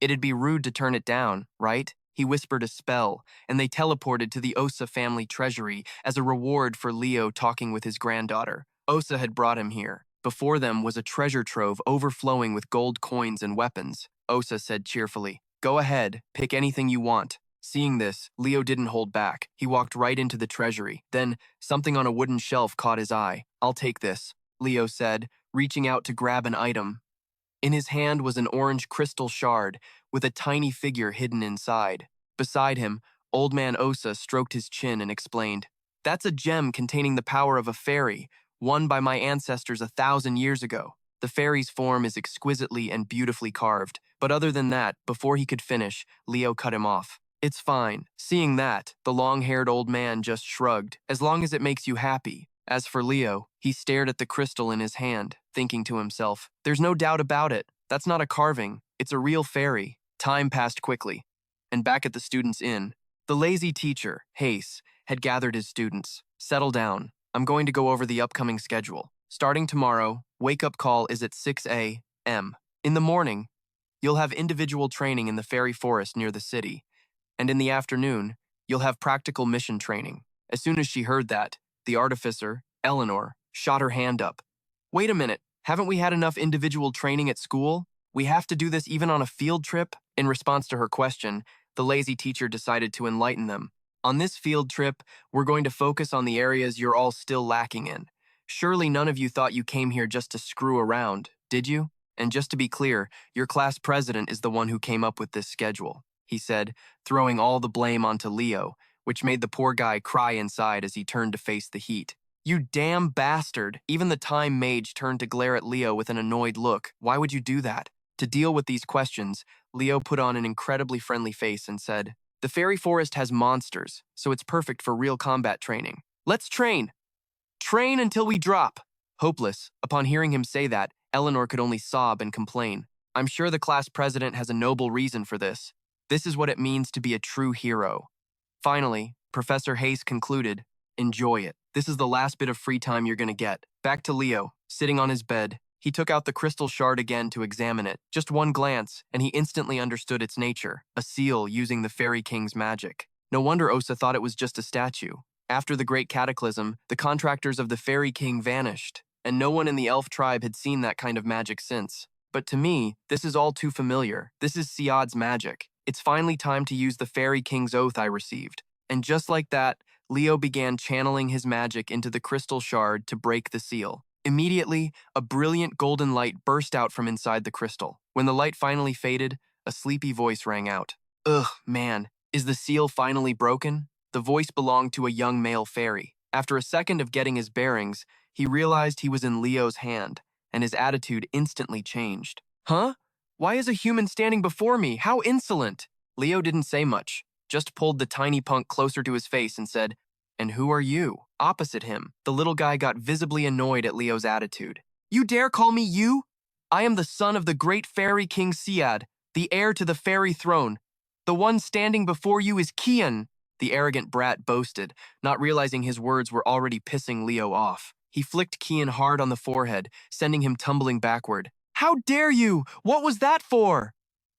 S1: It'd be rude to turn it down, right? He whispered a spell, and they teleported to the Osa family treasury as a reward for Leo talking with his granddaughter. Osa had brought him here. Before them was a treasure trove overflowing with gold coins and weapons. Osa said cheerfully, "Go ahead, pick anything you want." Seeing this, Leo didn't hold back. He walked right into the treasury. Then, something on a wooden shelf caught his eye. "I'll take this," Leo said, reaching out to grab an item. In his hand was an orange crystal shard with a tiny figure hidden inside. Beside him, old man Osa stroked his chin and explained, "That's a gem containing the power of a fairy, won by my ancestors 1,000 years ago. The fairy's form is exquisitely and beautifully carved, but other than that, before he could finish, Leo cut him off. "It's fine." Seeing that, the long-haired old man just shrugged, "As long as it makes you happy." As for Leo, he stared at the crystal in his hand, thinking to himself, "There's no doubt about it. That's not a carving. It's a real fairy." Time passed quickly, and back at the students' inn, the lazy teacher, Hayes, had gathered his students. "Settle down. I'm going to go over the upcoming schedule. Starting tomorrow, Wake-up call is at 6 a.m. In the morning, you'll have individual training in the fairy forest near the city, and in the afternoon, you'll have practical mission training. As soon as she heard that, the artificer, Eleanor, shot her hand up. Wait a minute, haven't we had enough individual training at school? We have to do this even on a field trip? In response to her question, the lazy teacher decided to enlighten them. On this field trip, we're going to focus on the areas you're all still lacking in. Surely none of you thought you came here just to screw around, did you? And just to be clear, your class president is the one who came up with this schedule, he said, throwing all the blame onto Leo, which made the poor guy cry inside as he turned to face the heat. You damn bastard! Even the time mage turned to glare at Leo with an annoyed look. Why would you do that? To deal with these questions, Leo put on an incredibly friendly face and said, "The fairy forest has monsters, so it's perfect for real combat training. Let's train! Train until we drop!" Hopeless, upon hearing him say that, Eleanor could only sob and complain. I'm sure the class president has a noble reason for this. This is what it means to be a true hero. Finally, Professor Hayes concluded, "Enjoy it. This is the last bit of free time you're going to get." Back to Leo, sitting on his bed. He took out the crystal shard again to examine it. Just one glance, and he instantly understood its nature, a seal using the Fairy King's magic. No wonder Osa thought it was just a statue. After the Great Cataclysm, the contractors of the Fairy King vanished, and no one in the elf tribe had seen that kind of magic since. But to me, this is all too familiar. This is Siad's magic. It's finally time to use the Fairy King's oath I received. And just like that, Leo began channeling his magic into the crystal shard to break the seal. Immediately, a brilliant golden light burst out from inside the crystal. When the light finally faded, a sleepy voice rang out. Ugh, man, is the seal finally broken? The voice belonged to a young male fairy. After a second of getting his bearings, he realized he was in Leo's hand, and his attitude instantly changed. Huh? Why is a human standing before me? How insolent! Leo didn't say much, just pulled the tiny punk closer to his face and said, "And who are you?" Opposite him, the little guy got visibly annoyed at Leo's attitude. You dare call me you? I am the son of the great fairy king Siad, the heir to the fairy throne. The one standing before you is Kian, the arrogant brat boasted, not realizing his words were already pissing Leo off. He flicked Kian hard on the forehead, sending him tumbling backward. How dare you? What was that for?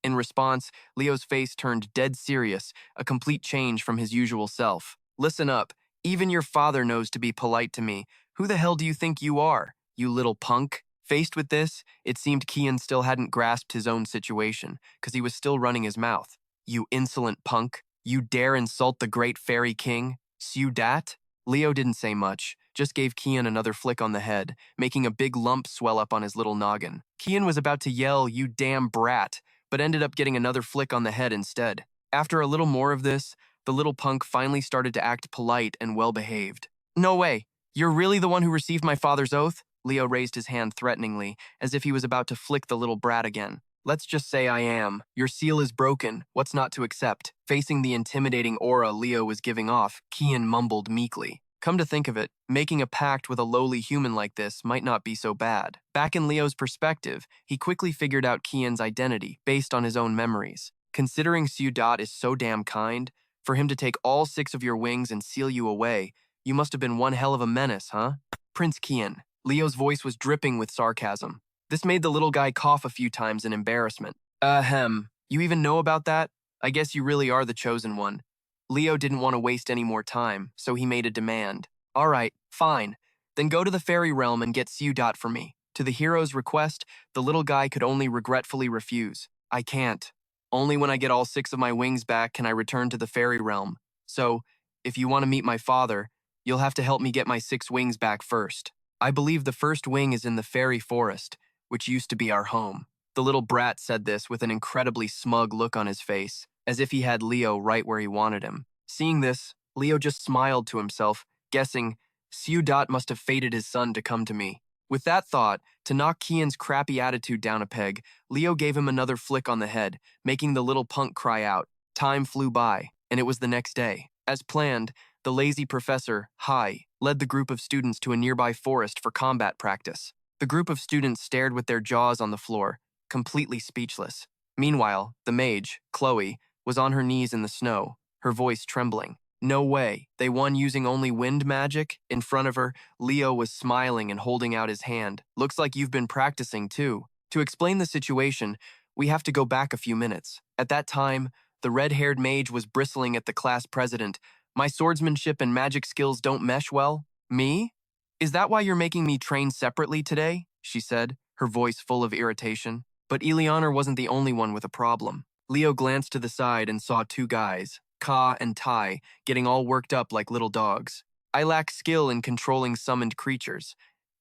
S1: In response, Leo's face turned dead serious, a complete change from his usual self. Listen up. Even your father knows to be polite to me. Who the hell do you think you are, you little punk? Faced with this, it seemed Kian still hadn't grasped his own situation, because he was still running his mouth. You insolent punk. You dare insult the great fairy king? Sudat? Leo didn't say much, just gave Kian another flick on the head, making a big lump swell up on his little noggin. Kian was about to yell, "You damn brat," but ended up getting another flick on the head instead. After a little more of this, the little punk finally started to act polite and well-behaved. No way! You're really the one who received my father's oath? Leo raised his hand threateningly, as if he was about to flick the little brat again. Let's just say I am. Your seal is broken. What's not to accept? Facing the intimidating aura Leo was giving off, Kian mumbled meekly. Come to think of it, making a pact with a lowly human like this might not be so bad. Back in Leo's perspective, he quickly figured out Kian's identity based on his own memories. Considering Sudat is so damn kind, for him to take all 6 of your wings and seal you away, you must have been one hell of a menace, huh? Prince Kian. Leo's voice was dripping with sarcasm. This made the little guy cough a few times in embarrassment. Ahem. You even know about that? I guess you really are the chosen one. Leo didn't want to waste any more time, so he made a demand. All right, fine. Then go to the fairy realm and get Sudat for me. To the hero's request, the little guy could only regretfully refuse. I can't. Only when I get all 6 of my wings back can I return to the fairy realm. So, if you want to meet my father, you'll have to help me get my 6 wings back first. I believe the first wing is in the fairy forest, which used to be our home. The little brat said this with an incredibly smug look on his face, as if he had Leo right where he wanted him. Seeing this, Leo just smiled to himself, guessing, Sudat must have fated his son to come to me. With that thought, to knock Kian's crappy attitude down a peg, Leo gave him another flick on the head, making the little punk cry out. Time flew by, and it was the next day. As planned, the lazy professor, Hai, led the group of students to a nearby forest for combat practice. The group of students stared with their jaws on the floor, completely speechless. Meanwhile, the mage, Chloe, was on her knees in the snow, her voice trembling. No way. They won using only wind magic? In front of her, Leo was smiling and holding out his hand. Looks like you've been practicing too. To explain the situation, we have to go back a few minutes. At that time, the red-haired mage was bristling at the class president. My swordsmanship and magic skills don't mesh well. Me? Is that why you're making me train separately today? She said, her voice full of irritation. But Eleanor wasn't the only one with a problem. Leo glanced to the side and saw two guys, Ka and Tai, getting all worked up like little dogs. I lack skill in controlling summoned creatures.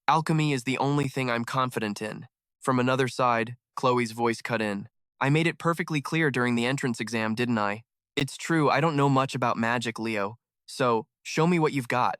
S1: Alchemy is the only thing I'm confident in. From another side, Chloe's voice cut in. I made it perfectly clear during the entrance exam, didn't I? It's true, I don't know much about magic, Leo. So, show me what you've got.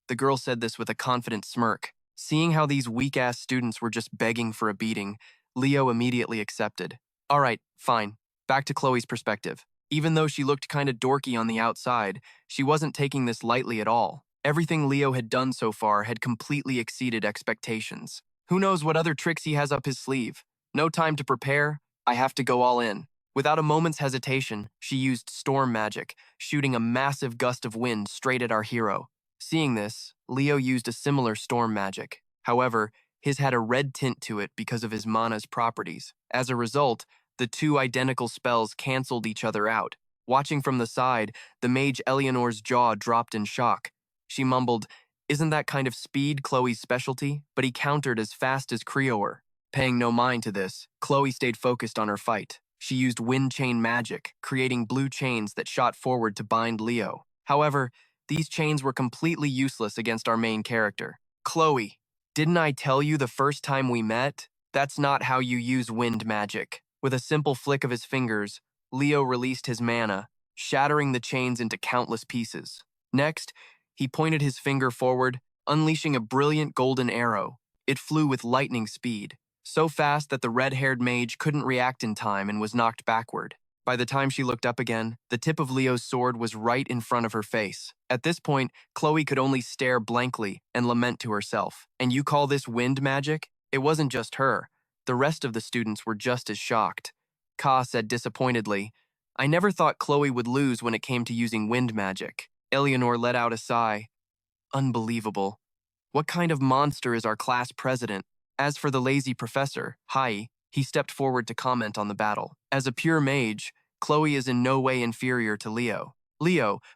S1: The girl said this with a confident smirk. Seeing how these weak-ass students were just begging for a beating, Leo immediately accepted. All right, fine. Back to Chloe's perspective. Even though she looked kinda dorky on the outside, she wasn't taking this lightly at all. Everything Leo had done so far had completely exceeded expectations. Who knows what other tricks he has up his sleeve? No time to prepare, I have to go all in. Without a moment's hesitation, she used storm magic, shooting a massive gust of wind straight at our hero. Seeing this, Leo used a similar storm magic. However, his had a red tint to it because of his mana's properties. As a result, the two identical spells canceled each other out. Watching from the side, the mage Eleanor's jaw dropped in shock. She mumbled, "Isn't that kind of speed Chloe's specialty?" But he countered as fast as Creoer. Paying no mind to this, Chloe stayed focused on her fight. She used wind chain magic, creating blue chains that shot forward to bind Leo. However, these chains were completely useless against our main character. Chloe, didn't I tell you the first time we met? That's not how you use wind magic. With a simple flick of his fingers, Leo released his mana, shattering the chains into countless pieces. Next, he pointed his finger forward, unleashing a brilliant golden arrow. It flew with lightning speed, so fast that the red-haired mage couldn't react in time and was knocked backward. By the time she looked up again, the tip of Leo's sword was right in front of her face. At this point, Chloe could only stare blankly and lament to herself. And you call this wind magic? It wasn't just her. The rest of the students were just as shocked. Ka said disappointedly, I never thought Chloe would lose when it came to using wind magic. Eleanor let out a sigh. Unbelievable. What kind of monster is our class president? As for the lazy professor, Hai, he stepped forward to comment on the battle. As a pure mage, Chloe is in no way inferior to Leo.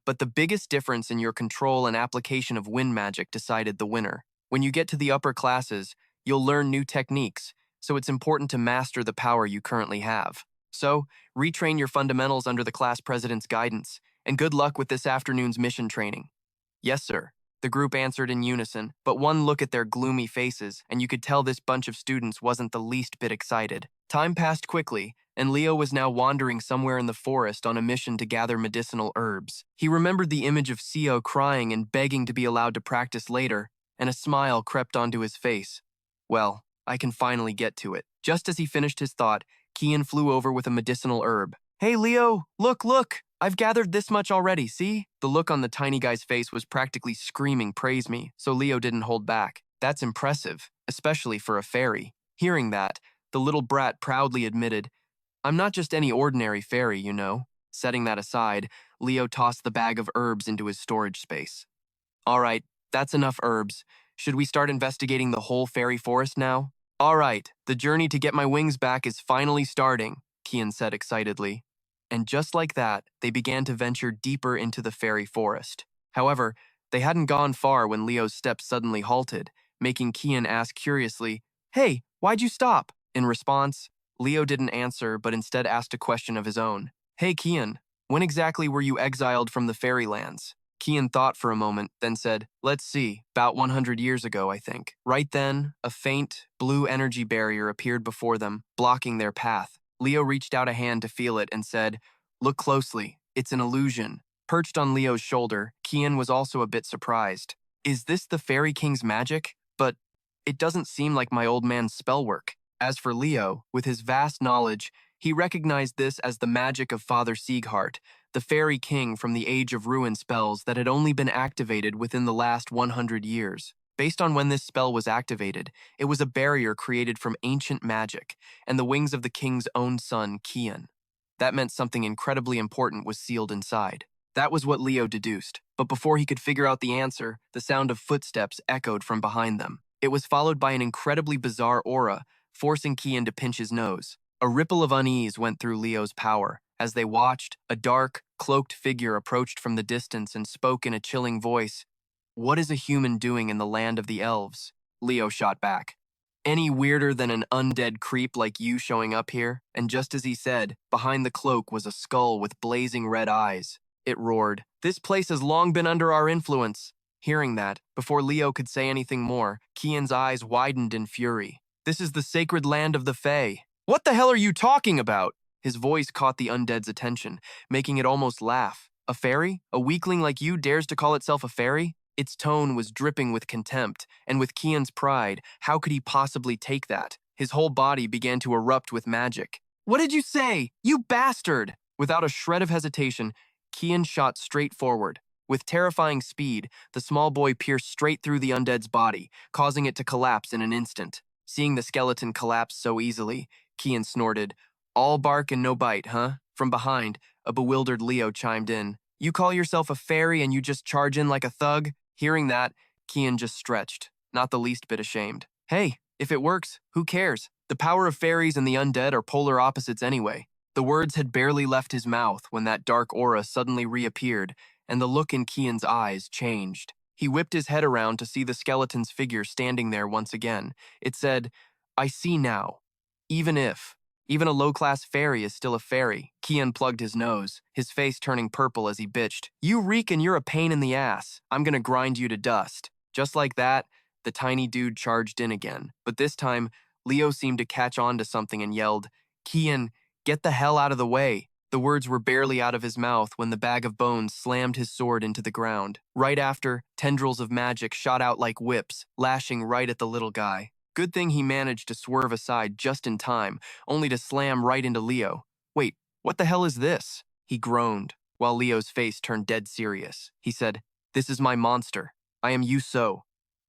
S1: But the biggest difference in your control and application of wind magic decided the winner. When you get to the upper classes, you'll learn new techniques, so it's important to master the power you currently have. So, retrain your fundamentals under the class president's guidance, and good luck with this afternoon's mission training. Yes, sir. The group answered in unison, but one look at their gloomy faces, and you could tell this bunch of students wasn't the least bit excited. Time passed quickly, and Leo was now wandering somewhere in the forest on a mission to gather medicinal herbs. He remembered the image of Sio crying and begging to be allowed to practice later, and a smile crept onto his face. Well, I can finally get to it. Just as he finished his thought, Kian flew over with a medicinal herb. Hey, Leo, look! I've gathered this much already, see? The look on the tiny guy's face was practically screaming praise me, so Leo didn't hold back. That's impressive, especially for a fairy. Hearing that, the little brat proudly admitted, I'm not just any ordinary fairy, you know. Setting that aside, Leo tossed the bag of herbs into his storage space. All right, that's enough herbs. Should we start investigating the whole fairy forest now? All right, the journey to get my wings back is finally starting, Kian said excitedly. And just like that, they began to venture deeper into the fairy forest. However, they hadn't gone far when Leo's steps suddenly halted, making Kian ask curiously, Hey, why'd you stop? In response, Leo didn't answer but instead asked a question of his own. Hey Kian, when exactly were you exiled from the fairylands? Kian thought for a moment, then said, Let's see, about 100 years ago, I think. Right then, a faint, blue energy barrier appeared before them, blocking their path. Leo reached out a hand to feel it and said, Look closely, it's an illusion. Perched on Leo's shoulder, Kian was also a bit surprised. Is this the Fairy King's magic? But it doesn't seem like my old man's spell work. As for Leo, with his vast knowledge, he recognized this as the magic of Father Sieghart, the Fairy King from the Age of Ruin spells that had only been activated within the last 100 years. Based on when this spell was activated, it was a barrier created from ancient magic and the wings of the king's own son, Kian. That meant something incredibly important was sealed inside. That was what Leo deduced, but before he could figure out the answer, the sound of footsteps echoed from behind them. It was followed by an incredibly bizarre aura, forcing Kian to pinch his nose. A ripple of unease went through Leo's power. As they watched, a dark, cloaked figure approached from the distance and spoke in a chilling voice. "What is a human doing in the land of the elves?" Leo shot back. "Any weirder than an undead creep like you showing up here?" And just as he said, behind the cloak was a skull with blazing red eyes. It roared, "This place has long been under our influence." Hearing that, before Leo could say anything more, Kian's eyes widened in fury. "This is the sacred land of the Fae." "What the hell are you talking about?" His voice caught the undead's attention, making it almost laugh. "A fairy? A weakling like you dares to call itself a fairy?" Its tone was dripping with contempt, and with Kian's pride, how could he possibly take that? His whole body began to erupt with magic. "What did you say? You bastard!" Without a shred of hesitation, Kian shot straight forward. With terrifying speed, the small boy pierced straight through the undead's body, causing it to collapse in an instant. Seeing the skeleton collapse so easily, Kian snorted, "All bark and no bite, huh?" From behind, a bewildered Leo chimed in. "You call yourself a fairy and you just charge in like a thug?" Hearing that, Kian just stretched, not the least bit ashamed. "Hey, if it works, who cares? The power of fairies and the undead are polar opposites anyway." The words had barely left his mouth when that dark aura suddenly reappeared, and the look in Kian's eyes changed. He whipped his head around to see the skeleton's figure standing there once again. It said, "I see now. Even a low-class fairy is still a fairy." Kian plugged his nose, his face turning purple as he bitched. "You reek and you're a pain in the ass. I'm gonna grind you to dust." Just like that, the tiny dude charged in again. But this time, Leo seemed to catch on to something and yelled, "Kian, get the hell out of the way." The words were barely out of his mouth when the bag of bones slammed his sword into the ground. Right after, tendrils of magic shot out like whips, lashing right at the little guy. Good thing he managed to swerve aside just in time, only to slam right into Leo. "Wait, what the hell is this?" He groaned, while Leo's face turned dead serious. He said, "This is my monster. I am Yuso.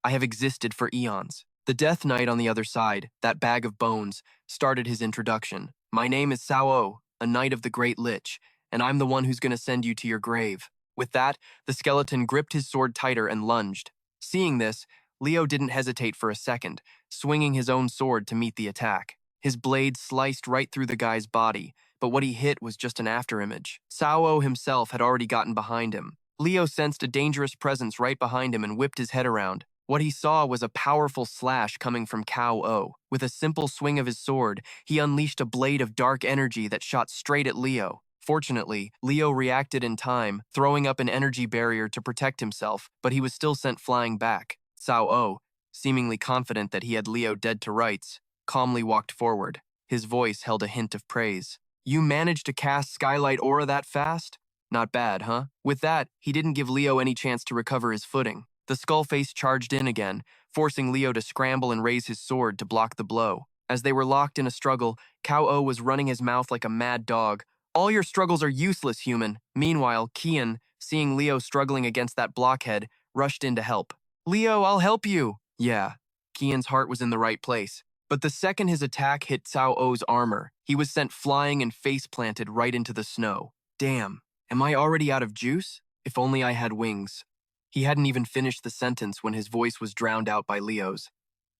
S1: I have existed for eons." The Death Knight on the other side, that bag of bones, started his introduction. "My name is Sao, a knight of the Great Lich, and I'm the one who's going to send you to your grave." With that, the skeleton gripped his sword tighter and lunged. Seeing this, Leo didn't hesitate for a second, swinging his own sword to meet the attack. His blade sliced right through the guy's body, but what he hit was just an afterimage. Sao himself had already gotten behind him. Leo sensed a dangerous presence right behind him and whipped his head around. What he saw was a powerful slash coming from Kao. With a simple swing of his sword, he unleashed a blade of dark energy that shot straight at Leo. Fortunately, Leo reacted in time, throwing up an energy barrier to protect himself, but he was still sent flying back. Sao, seemingly confident that he had Leo dead to rights, calmly walked forward. His voice held a hint of praise. "You managed to cast Skylight Aura that fast? Not bad, huh?" With that, he didn't give Leo any chance to recover his footing. The skullface charged in again, forcing Leo to scramble and raise his sword to block the blow. As they were locked in a struggle, Kao was running his mouth like a mad dog. "All your struggles are useless, human." Meanwhile, Kian, seeing Leo struggling against that blockhead, rushed in to help. "Leo, I'll help you." Yeah, Kian's heart was in the right place. But the second his attack hit Cao-O's armor, he was sent flying and face-planted right into the snow. "Damn, am I already out of juice? If only I had wings." He hadn't even finished the sentence when his voice was drowned out by Leo's.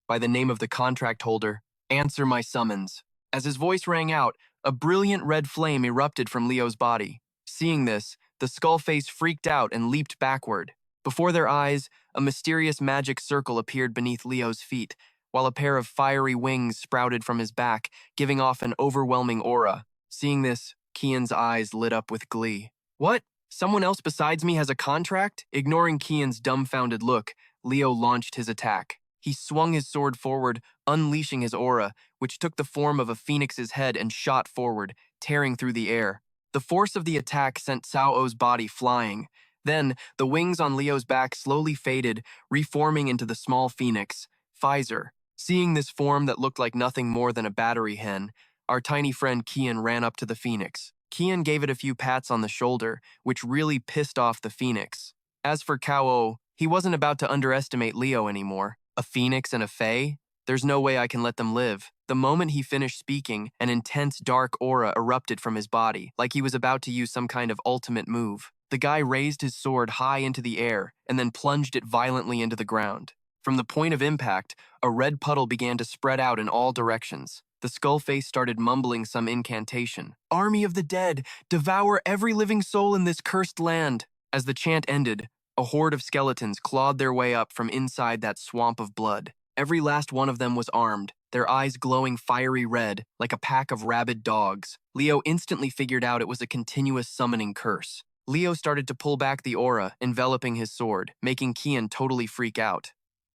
S1: "By the name of the contract holder, answer my summons." As his voice rang out, a brilliant red flame erupted from Leo's body. Seeing this, the skullface freaked out and leaped backward. Before their eyes, a mysterious magic circle appeared beneath Leo's feet, while a pair of fiery wings sprouted from his back, giving off an overwhelming aura. Seeing this, Kian's eyes lit up with glee. "What? Someone else besides me has a contract?" Ignoring Kian's dumbfounded look, Leo launched his attack. He swung his sword forward, unleashing his aura, which took the form of a phoenix's head and shot forward, tearing through the air. The force of the attack sent Sao-O's body flying. Then, the wings on Leo's back slowly faded, reforming into the small phoenix, Fizer. Seeing this form that looked like nothing more than a battery hen, our tiny friend Kian ran up to the phoenix. Kian gave it a few pats on the shoulder, which really pissed off the phoenix. As for Kao, he wasn't about to underestimate Leo anymore. A phoenix and a fae? There's no way I can let them live. The moment he finished speaking, an intense dark aura erupted from his body, like he was about to use some kind of ultimate move. The guy raised his sword high into the air and then plunged it violently into the ground. From the point of impact, a red puddle began to spread out in all directions. The skullface started mumbling some incantation. "Army of the dead, devour every living soul in this cursed land." As the chant ended, a horde of skeletons clawed their way up from inside that swamp of blood. Every last one of them was armed, their eyes glowing fiery red like a pack of rabid dogs. Leo instantly figured out it was a continuous summoning curse. Leo started to pull back the aura, enveloping his sword, making Kian totally freak out.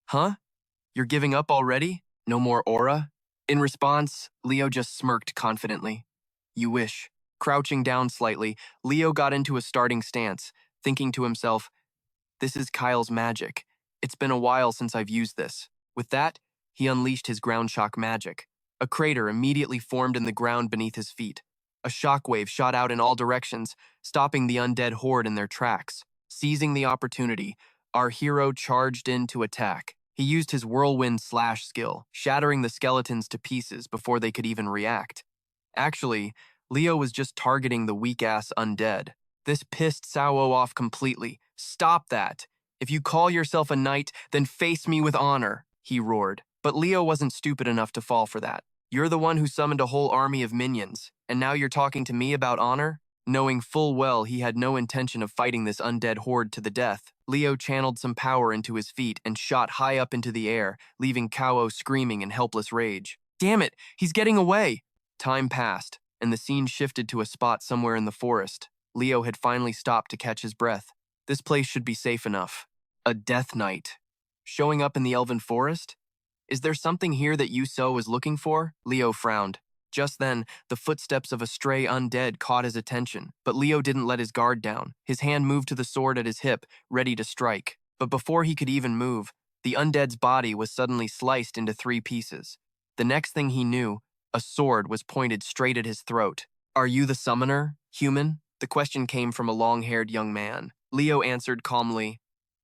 S1: "Huh? You're giving up already? No more aura?" In response, Leo just smirked confidently. "You wish." Crouching down slightly, Leo got into a starting stance, thinking to himself, "This is Kyle's magic. It's been a while since I've used this." With that, he unleashed his ground shock magic. A crater immediately formed in the ground beneath his feet. A shockwave shot out in all directions, stopping the undead horde in their tracks. Seizing the opportunity, our hero charged in to attack. He used his whirlwind slash skill, shattering the skeletons to pieces before they could even react. Actually, Leo was just targeting the weak-ass undead. This pissed Sao off completely. "Stop that! If you call yourself a knight, then face me with honor," he roared. But Leo wasn't stupid enough to fall for that. "You're the one who summoned a whole army of minions, and now you're talking to me about honor?" Knowing full well he had no intention of fighting this undead horde to the death, Leo channeled some power into his feet and shot high up into the air, leaving Kao screaming in helpless rage. "Damn it, he's getting away!" Time passed, and the scene shifted to a spot somewhere in the forest. Leo had finally stopped to catch his breath. This place should be safe enough. A death knight. Showing up in the elven forest? Is there something here that Yuso was looking for? Leo frowned. Just then, the footsteps of a stray undead caught his attention, but Leo didn't let his guard down. His hand moved to the sword at his hip, ready to strike. But before he could even move, the undead's body was suddenly sliced into 3 pieces. The next thing he knew, a sword was pointed straight at his throat. "Are you the summoner, human?" The question came from a long-haired young man. Leo answered calmly,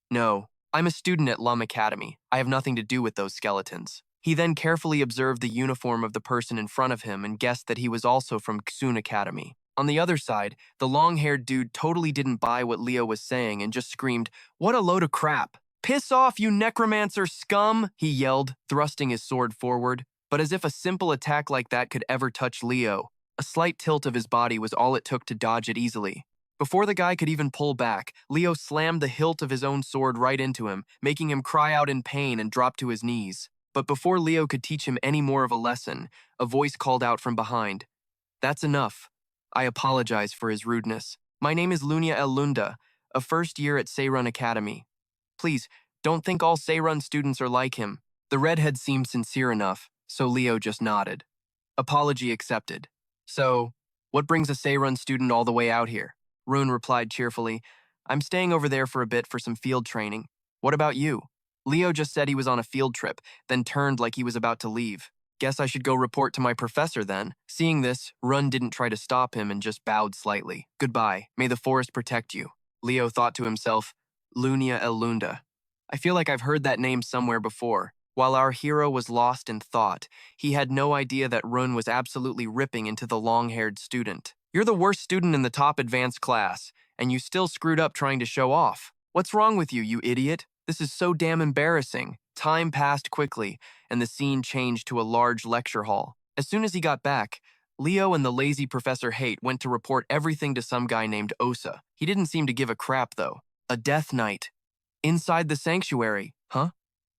S1: "No, I'm a student at Lumen Academy. I have nothing to do with those skeletons." He then carefully observed the uniform of the person in front of him and guessed that he was also from Xun Academy. On the other side, the long-haired dude totally didn't buy what Leo was saying and just screamed, "What a load of crap! Piss off, you necromancer scum!" he yelled, thrusting his sword forward. But as if a simple attack like that could ever touch Leo, a slight tilt of his body was all it took to dodge it easily. Before the guy could even pull back, Leo slammed the hilt of his own sword right into him, making him cry out in pain and drop to his knees. But before Leo could teach him any more of a lesson, a voice called out from behind, "That's enough. I apologize for his rudeness. My name is Lunia El Lunda, a first year at Seirun Academy. Please, don't think all Seirun students are like him." The redhead seemed sincere enough, so Leo just nodded. Apology accepted. "So, what brings a Seirun student all the way out here?" Rune replied cheerfully, "I'm staying over there for a bit for some field training. What about you?" Leo just said he was on a field trip, then turned like he was about to leave. "Guess I should go report to my professor then." Seeing this, Run didn't try to stop him and just bowed slightly. "Goodbye. May the forest protect you." Leo thought to himself, Lunia El Lunda. I feel like I've heard that name somewhere before. While our hero was lost in thought, he had no idea that Run was absolutely ripping into the long-haired student. "You're the worst student in the top advanced class, and you still screwed up trying to show off. What's wrong with you, you idiot? This is so damn embarrassing." Time passed quickly, and the scene changed to a large lecture hall. As soon as he got back, Leo and the lazy Professor Haight went to report everything to some guy named Osa. He didn't seem to give a crap, though. A death knight. Inside the sanctuary, huh?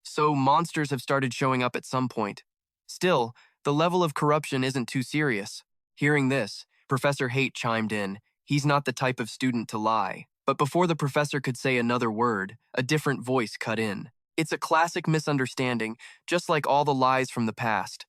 S1: So monsters have started showing up at some point. Still, the level of corruption isn't too serious. Hearing this, Professor Haight chimed in. He's not the type of student to lie. But before the professor could say another word, a different voice cut in. "It's a classic misunderstanding, just like all the lies from the past.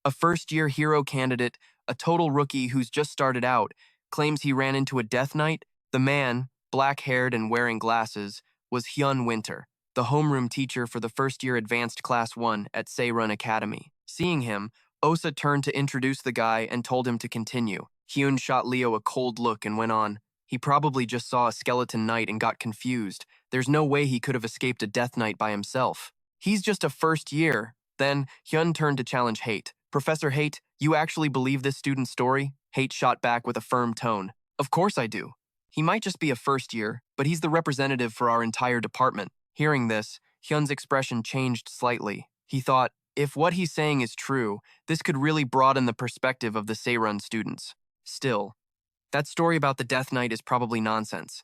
S1: A first-year hero candidate, a total rookie who's just started out, claims he ran into a death knight. The man, black-haired and wearing glasses, was Hyun Winter, the homeroom teacher for the first-year advanced Class 1 at Seirun Academy." Seeing him, Osa turned to introduce the guy and told him to continue. Hyun shot Leo a cold look and went on. "He probably just saw a skeleton knight and got confused. There's no way he could have escaped a death knight by himself. He's just a first year." Then, Hyun turned to challenge Haight. "Professor Haight, you actually believe this student's story?" Haight shot back with a firm tone. "Of course I do. He might just be a first year, but he's the representative for our entire department. Hearing this, Hyun's expression changed slightly. He thought, if what he's saying is true, this could really broaden the perspective of the Seirun students. Still, that story about the Death Knight is probably nonsense.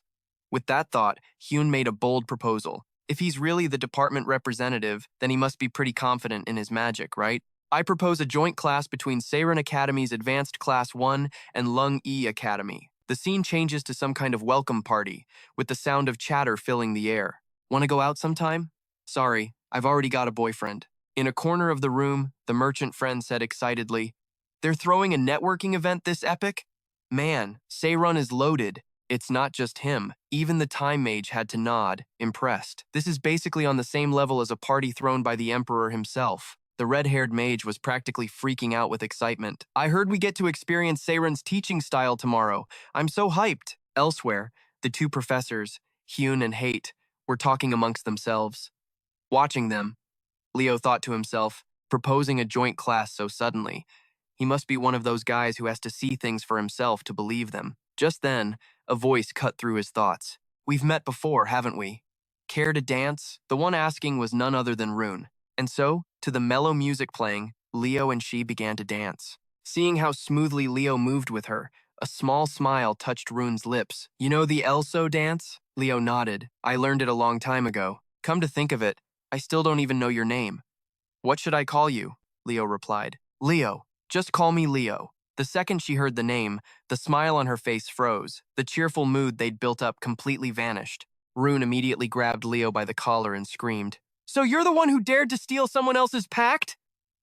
S1: With that thought, Hyun made a bold proposal. If he's really the department representative, then he must be pretty confident in his magic, right? I propose a joint class between Seirun Academy's Advanced Class 1 and Lung E Academy. The scene changes to some kind of welcome party, with the sound of chatter filling the air. Want to go out sometime? Sorry, I've already got a boyfriend. In a corner of the room, the merchant friend said excitedly, They're throwing a networking event this epic? Man, Seirun is loaded. It's not just him. Even the time mage had to nod, impressed. This is basically on the same level as a party thrown by the emperor himself. The red-haired mage was practically freaking out with excitement. I heard we get to experience Seirun's teaching style tomorrow. I'm so hyped. Elsewhere, the two professors, Hyun and Hate, were talking amongst themselves. Watching them, Leo thought to himself, proposing a joint class so suddenly. He must be one of those guys who has to see things for himself to believe them. Just then, a voice cut through his thoughts. We've met before, haven't we? Care to dance? The one asking was none other than Rune. And so, to the mellow music playing, Leo and she began to dance. Seeing how smoothly Leo moved with her, a small smile touched Rune's lips. You know the Elso dance? Leo nodded. I learned it a long time ago. Come to think of it, I still don't even know your name. What should I call you? Leo replied. Leo. Just call me Leo. The second she heard the name, the smile on her face froze. The cheerful mood they'd built up completely vanished. Rune immediately grabbed Leo by the collar and screamed, So you're the one who dared to steal someone else's pact?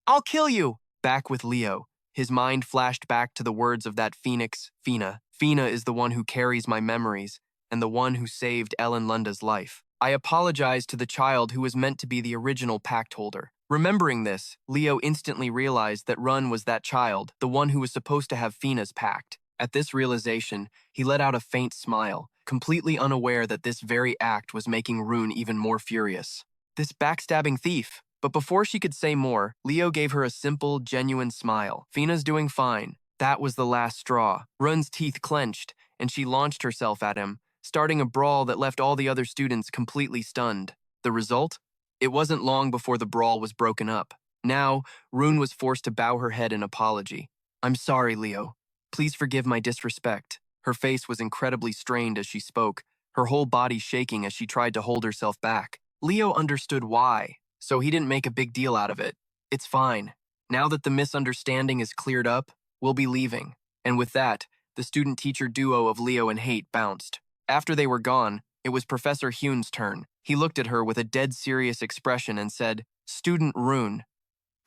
S1: I'll kill you! Back with Leo. His mind flashed back to the words of that phoenix, Fina. Fina is the one who carries my memories, and the one who saved Ellen Lunda's life. I apologized to the child who was meant to be the original pact holder. Remembering this, Leo instantly realized that Run was that child, the one who was supposed to have Fina's pact. At this realization, he let out a faint smile, completely unaware that this very act was making Rune even more furious. This backstabbing thief! But before she could say more, Leo gave her a simple, genuine smile. Fina's doing fine. That was the last straw. Run's teeth clenched, and she launched herself at him, starting a brawl that left all the other students completely stunned. The result? It wasn't long before the brawl was broken up. Now, Rune was forced to bow her head in apology. I'm sorry, Leo. Please forgive my disrespect. Her face was incredibly strained as she spoke, her whole body shaking as she tried to hold herself back. Leo understood why, so he didn't make a big deal out of it. It's fine. Now that the misunderstanding is cleared up, we'll be leaving. And with that, the student-teacher duo of Leo and Hate bounced. After they were gone, it was Professor Hyun's turn. He looked at her with a dead serious expression and said, Student Rune,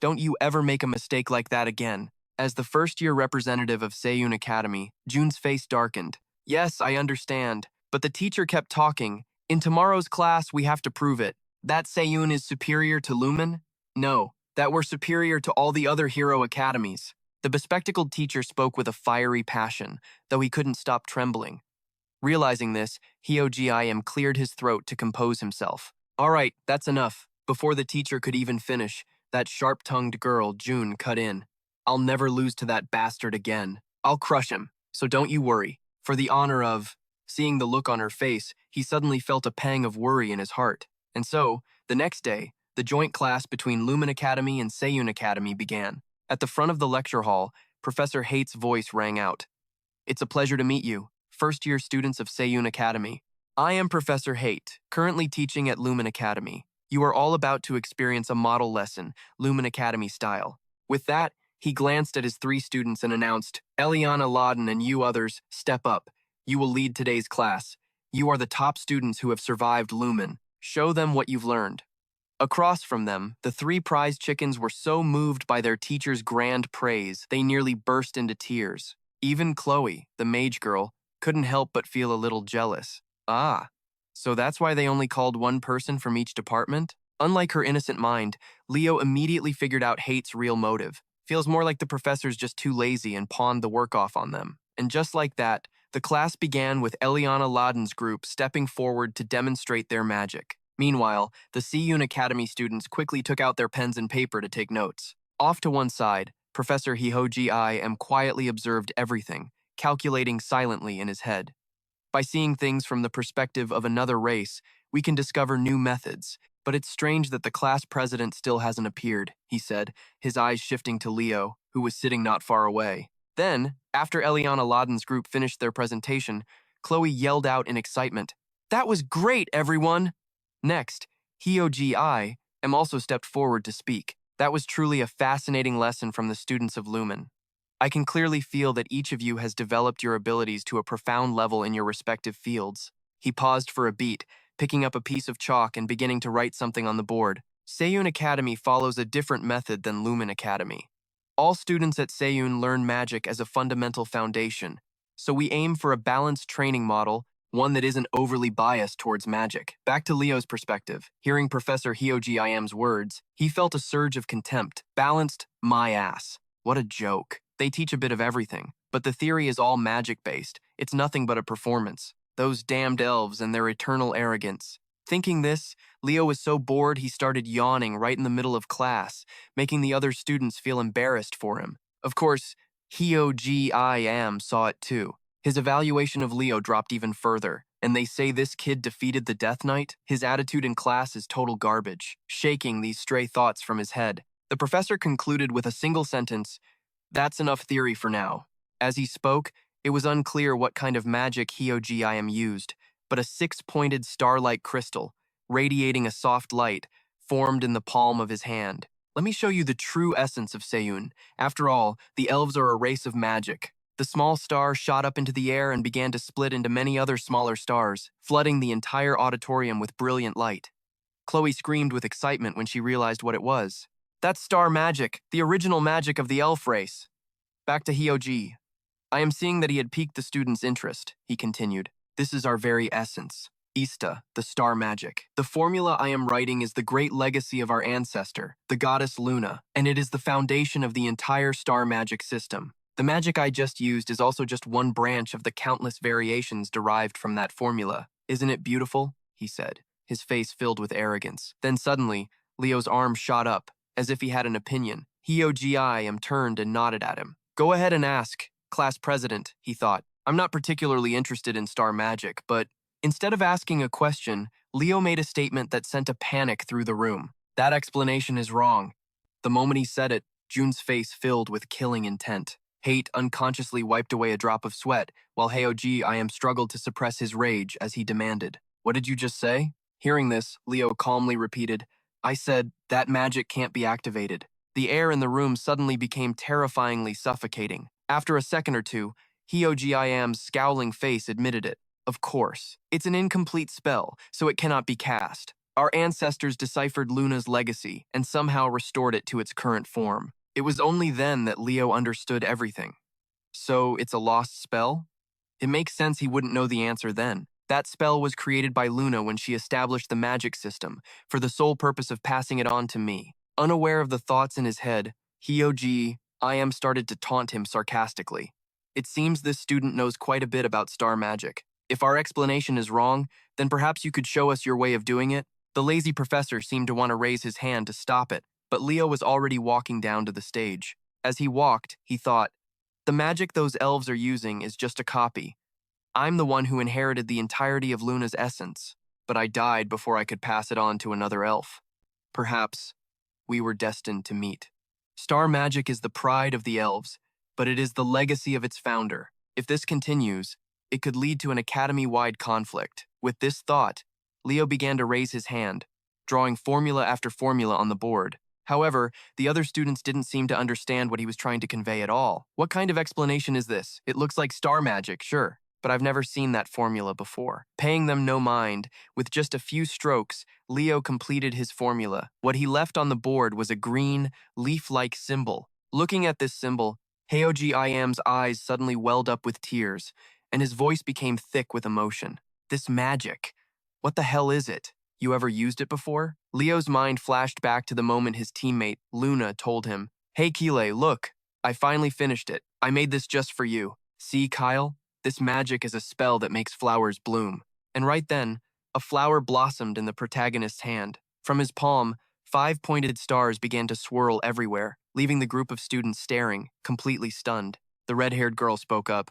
S1: don't you ever make a mistake like that again. As the first-year representative of Seiyun Academy, Jun's face darkened. Yes, I understand, but the teacher kept talking. In tomorrow's class, we have to prove it. That Seiyun is superior to Lumen? No, that we're superior to all the other hero academies. The bespectacled teacher spoke with a fiery passion, though he couldn't stop trembling. Realizing this, Hyojim cleared his throat to compose himself. All right, that's enough. Before the teacher could even finish, that sharp-tongued girl, June, cut in. I'll never lose to that bastard again. I'll crush him, so don't you worry. For the honor of... Seeing the look on her face, he suddenly felt a pang of worry in his heart. And so, the next day, the joint class between Lumen Academy and Seiyun Academy began. At the front of the lecture hall, Professor Hate's voice rang out. It's a pleasure to meet you, first-year students of Seiyun Academy. I am Professor Hate, currently teaching at Lumen Academy. You are all about to experience a model lesson, Lumen Academy style. With that, he glanced at his three students and announced, Eliana Loudon and you others, step up. You will lead today's class. You are the top students who have survived Lumen. Show them what you've learned. Across from them, the three prize chickens were so moved by their teacher's grand praise, they nearly burst into tears. Even Chloe, the mage girl, couldn't help but feel a little jealous. Ah, so that's why they only called one person from each department? Unlike her innocent mind, Leo immediately figured out Hate's real motive. Feels more like the professor's just too lazy and pawned the work off on them. And just like that, the class began with Eliana Loudon's group stepping forward to demonstrate their magic. Meanwhile, the Seiyun Academy students quickly took out their pens and paper to take notes. Off to one side, Professor Hihoji quietly observed everything, calculating silently in his head. By seeing things from the perspective of another race, we can discover new methods. But it's strange that the class president still hasn't appeared, he said, his eyes shifting to Leo, who was sitting not far away. Then, after Eliana Laden's group finished their presentation, Chloe yelled out in excitement, "That was great, everyone!" Next, Hyo-Ji also stepped forward to speak. That was truly a fascinating lesson from the students of Lumen. I can clearly feel that each of you has developed your abilities to a profound level in your respective fields. He paused for a beat, picking up a piece of chalk and beginning to write something on the board. Seiyun Academy follows a different method than Lumen Academy. All students at Seiyun learn magic as a fundamental foundation, so we aim for a balanced training model, one that isn't overly biased towards magic. Back to Leo's perspective, hearing Professor Hyo-Ji-Im's words, he felt a surge of contempt. Balanced? My ass. What a joke. They teach a bit of everything, but the theory is all magic-based. It's nothing but a performance. Those damned elves and their eternal arrogance. Thinking this, Leo was so bored he started yawning right in the middle of class, making the other students feel embarrassed for him. Of course, Hyo-Ji-Im saw it too. His evaluation of Leo dropped even further, and they say this kid defeated the Death Knight? His attitude in class is total garbage, shaking these stray thoughts from his head. The professor concluded with a single sentence, "That's enough theory for now." As he spoke, it was unclear what kind of magic Hyo-Ji-Im used, but a six-pointed star-like crystal, radiating a soft light, formed in the palm of his hand. Let me show you the true essence of Seiyun. After all, the elves are a race of magic. The small star shot up into the air and began to split into many other smaller stars, flooding the entire auditorium with brilliant light. Chloe screamed with excitement when she realized what it was. "That's star magic, the original magic of the elf race." Back to Hyo-Ji. "I am seeing that he had piqued the students' interest," he continued. "This is our very essence. Ista, the star magic. The formula I am writing is the great legacy of our ancestor, the goddess Luna, and it is the foundation of the entire star magic system. The magic I just used is also just one branch of the countless variations derived from that formula. Isn't it beautiful?" he said, his face filled with arrogance. Then suddenly, Leo's arm shot up, as if he had an opinion. Hyo-Ji-Im turned and nodded at him. "Go ahead and ask, class president," he thought. "I'm not particularly interested in star magic, but..." Instead of asking a question, Leo made a statement that sent a panic through the room. "That explanation is wrong." The moment he said it, Jun's face filled with killing intent. Hate unconsciously wiped away a drop of sweat, while Hyo-Ji-Im struggled to suppress his rage as he demanded, "What did you just say?" Hearing this, Leo calmly repeated, "I said, that magic can't be activated." The air in the room suddenly became terrifyingly suffocating. After a second or two, Hyo-Ji-Im's scowling face admitted it. "Of course. It's an incomplete spell, so it cannot be cast. Our ancestors deciphered Luna's legacy and somehow restored it to its current form. It was only then that Leo understood everything." "So it's a lost spell?" "It makes sense he wouldn't know the answer then. That spell was created by Luna when she established the magic system, for the sole purpose of passing it on to me." Unaware of the thoughts in his head, Hyo-Ji-Im started to taunt him sarcastically. "It seems this student knows quite a bit about star magic. If our explanation is wrong, then perhaps you could show us your way of doing it?" The lazy professor seemed to want to raise his hand to stop it, but Leo was already walking down to the stage. As he walked, he thought, "The magic those elves are using is just a copy. I'm the one who inherited the entirety of Luna's essence, but I died before I could pass it on to another elf. Perhaps we were destined to meet. Star magic is the pride of the elves, but it is the legacy of its founder. If this continues, it could lead to an academy-wide conflict." With this thought, Leo began to raise his hand, drawing formula after formula on the board. However, the other students didn't seem to understand what he was trying to convey at all. "What kind of explanation is this? It looks like star magic, sure, but I've never seen that formula before." Paying them no mind, with just a few strokes, Leo completed his formula. What he left on the board was a green, leaf-like symbol. Looking at this symbol, Hyo-Ji-Im's eyes suddenly welled up with tears, and his voice became thick with emotion. "This magic, what the hell is it? You ever used it before?" Leo's mind flashed back to the moment his teammate, Luna, told him, "Hey Kile, look, I finally finished it. I made this just for you. See, Kyle? This magic is a spell that makes flowers bloom." And right then, a flower blossomed in the protagonist's hand. From his palm, 5 pointed stars began to swirl everywhere, leaving the group of students staring, completely stunned. The red-haired girl spoke up.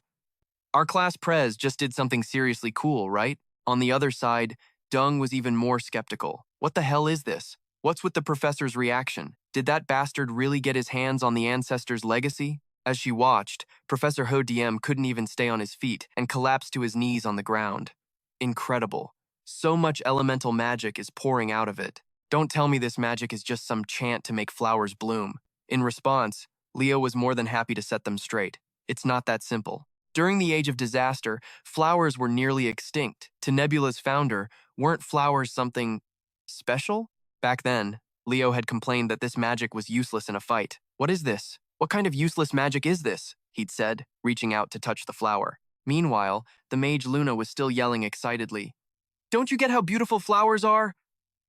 S1: Our class prez just did something seriously cool, right? On the other side, Dung was even more skeptical. What the hell is this? What's with the professor's reaction? Did that bastard really get his hands on the ancestors' legacy? As she watched, Professor Ho Diem couldn't even stay on his feet and collapsed to his knees on the ground. Incredible. So much elemental magic is pouring out of it. Don't tell me this magic is just some chant to make flowers bloom. In response, Leo was more than happy to set them straight. It's not that simple. During the Age of Disaster, flowers were nearly extinct. To Nebula's founder, weren't flowers something special? Back then, Leo had complained that this magic was useless in a fight. What is this? What kind of useless magic is this? He'd said, reaching out to touch the flower. Meanwhile, the mage Luna was still yelling excitedly. Don't you get how beautiful flowers are?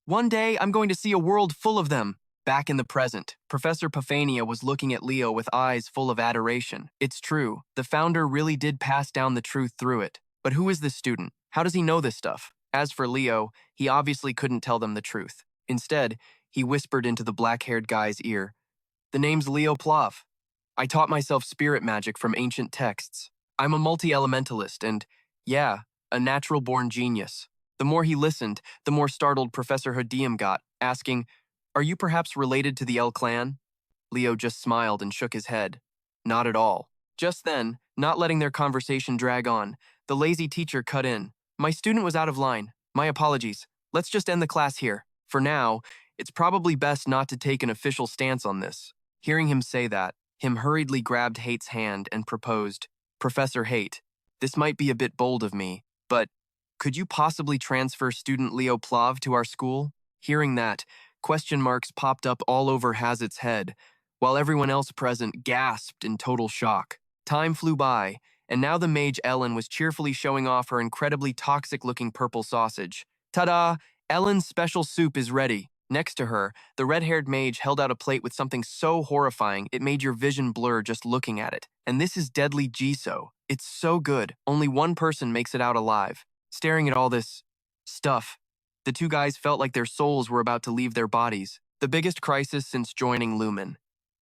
S1: One day, I'm going to see a world full of them. Back in the present, Professor Paphania was looking at Leo with eyes full of adoration. It's true, the founder really did pass down the truth through it. But who is this student? How does he know this stuff? As for Leo, he obviously couldn't tell them the truth. Instead, he whispered into the black-haired guy's ear. The name's Leo Plov. I taught myself spirit magic from ancient texts. I'm a multi-elementalist and, yeah, a natural-born genius. The more he listened, the more startled Professor Hodiem got, asking, Are you perhaps related to the El clan? Leo just smiled and shook his head. Not at all. Just then, not letting their conversation drag on, the lazy teacher cut in. My student was out of line. My apologies. Let's just end the class here. For now, it's probably best not to take an official stance on this. Hearing him say that, him hurriedly grabbed Hate's hand and proposed, Professor Hate, this might be a bit bold of me, but could you possibly transfer student Leo Plov to our school? Hearing that, question marks popped up all over Hazard's head, while everyone else present gasped in total shock. Time flew by, and now the mage Ellen was cheerfully showing off her incredibly toxic-looking purple sausage. Ta-da! Ellen's special soup is ready. Next to her, the red-haired mage held out a plate with something so horrifying it made your vision blur just looking at it. And this is deadly Jiso. It's so good, only one person makes it out alive. Staring at all this stuff, the two guys felt like their souls were about to leave their bodies. The biggest crisis since joining Lumen.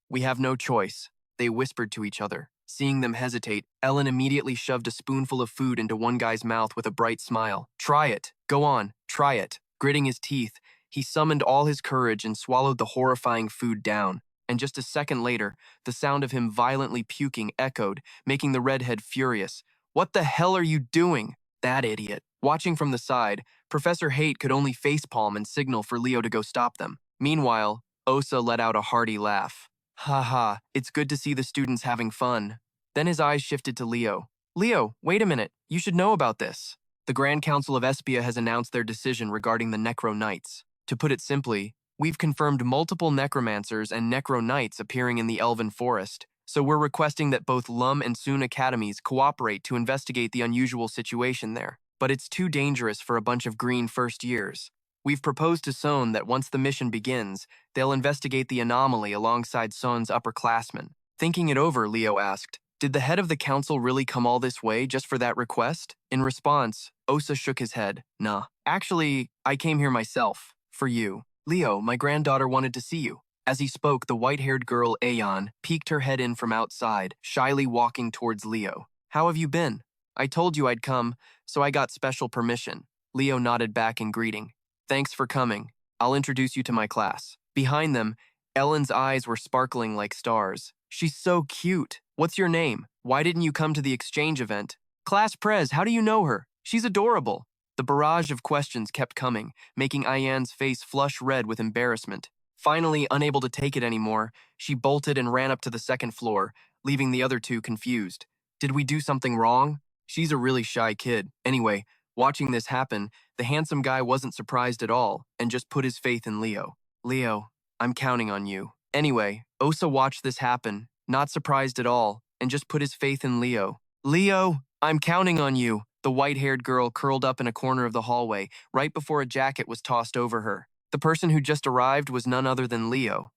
S1: We have no choice, they whispered to each other. Seeing them hesitate, Ellen immediately shoved a spoonful of food into one guy's mouth with a bright smile. Try it. Go on, try it. Gritting his teeth, he summoned all his courage and swallowed the horrifying food down. And just a second later, the sound of him violently puking echoed, making the redhead furious. What the hell are you doing? That idiot. Watching from the side, Professor Hate could only facepalm and signal for Leo to go stop them. Meanwhile, Osa let out a hearty laugh. Ha ha, it's good to see the students having fun. Then his eyes shifted to Leo. Leo, wait a minute, you should know about this. The Grand Council of Espia has announced their decision regarding the Necro Knights. To put it simply, we've confirmed multiple necromancers and necro knights appearing in the Elven Forest, so we're requesting that both Lum and Soon Academies cooperate to investigate the unusual situation there. But it's too dangerous for a bunch of green first years. We've proposed to Sohn that once the mission begins, they'll investigate the anomaly alongside Sohn's upperclassmen. Thinking it over, Leo asked, did the head of the council really come all this way just for that request? In response, Osa shook his head. Nah. Actually, I came here myself. For you. Leo, my granddaughter wanted to see you. As he spoke, the white-haired girl, Aeon, peeked her head in from outside, shyly walking towards Leo. How have you been? I told you I'd come, so I got special permission. Leo nodded back in greeting. Thanks for coming. I'll introduce you to my class. Behind them, Ellen's eyes were sparkling like stars. She's so cute. What's your name? Why didn't you come to the exchange event? Class Prez, how do you know her? She's adorable. The barrage of questions kept coming, making Ayan's face flush red with embarrassment. Finally, unable to take it anymore, she bolted and ran up to the second floor, leaving the other two confused. Did we do something wrong? She's a really shy kid. Anyway, watching this happen, the handsome guy wasn't surprised at all and just put his faith in Leo. Leo, I'm counting on you. Anyway, Osa watched this happen, not surprised at all, and just put his faith in Leo. Leo, I'm counting on you. The white-haired girl curled up in a corner of the hallway, right before a jacket was tossed over her. The person who just arrived was none other than Leo.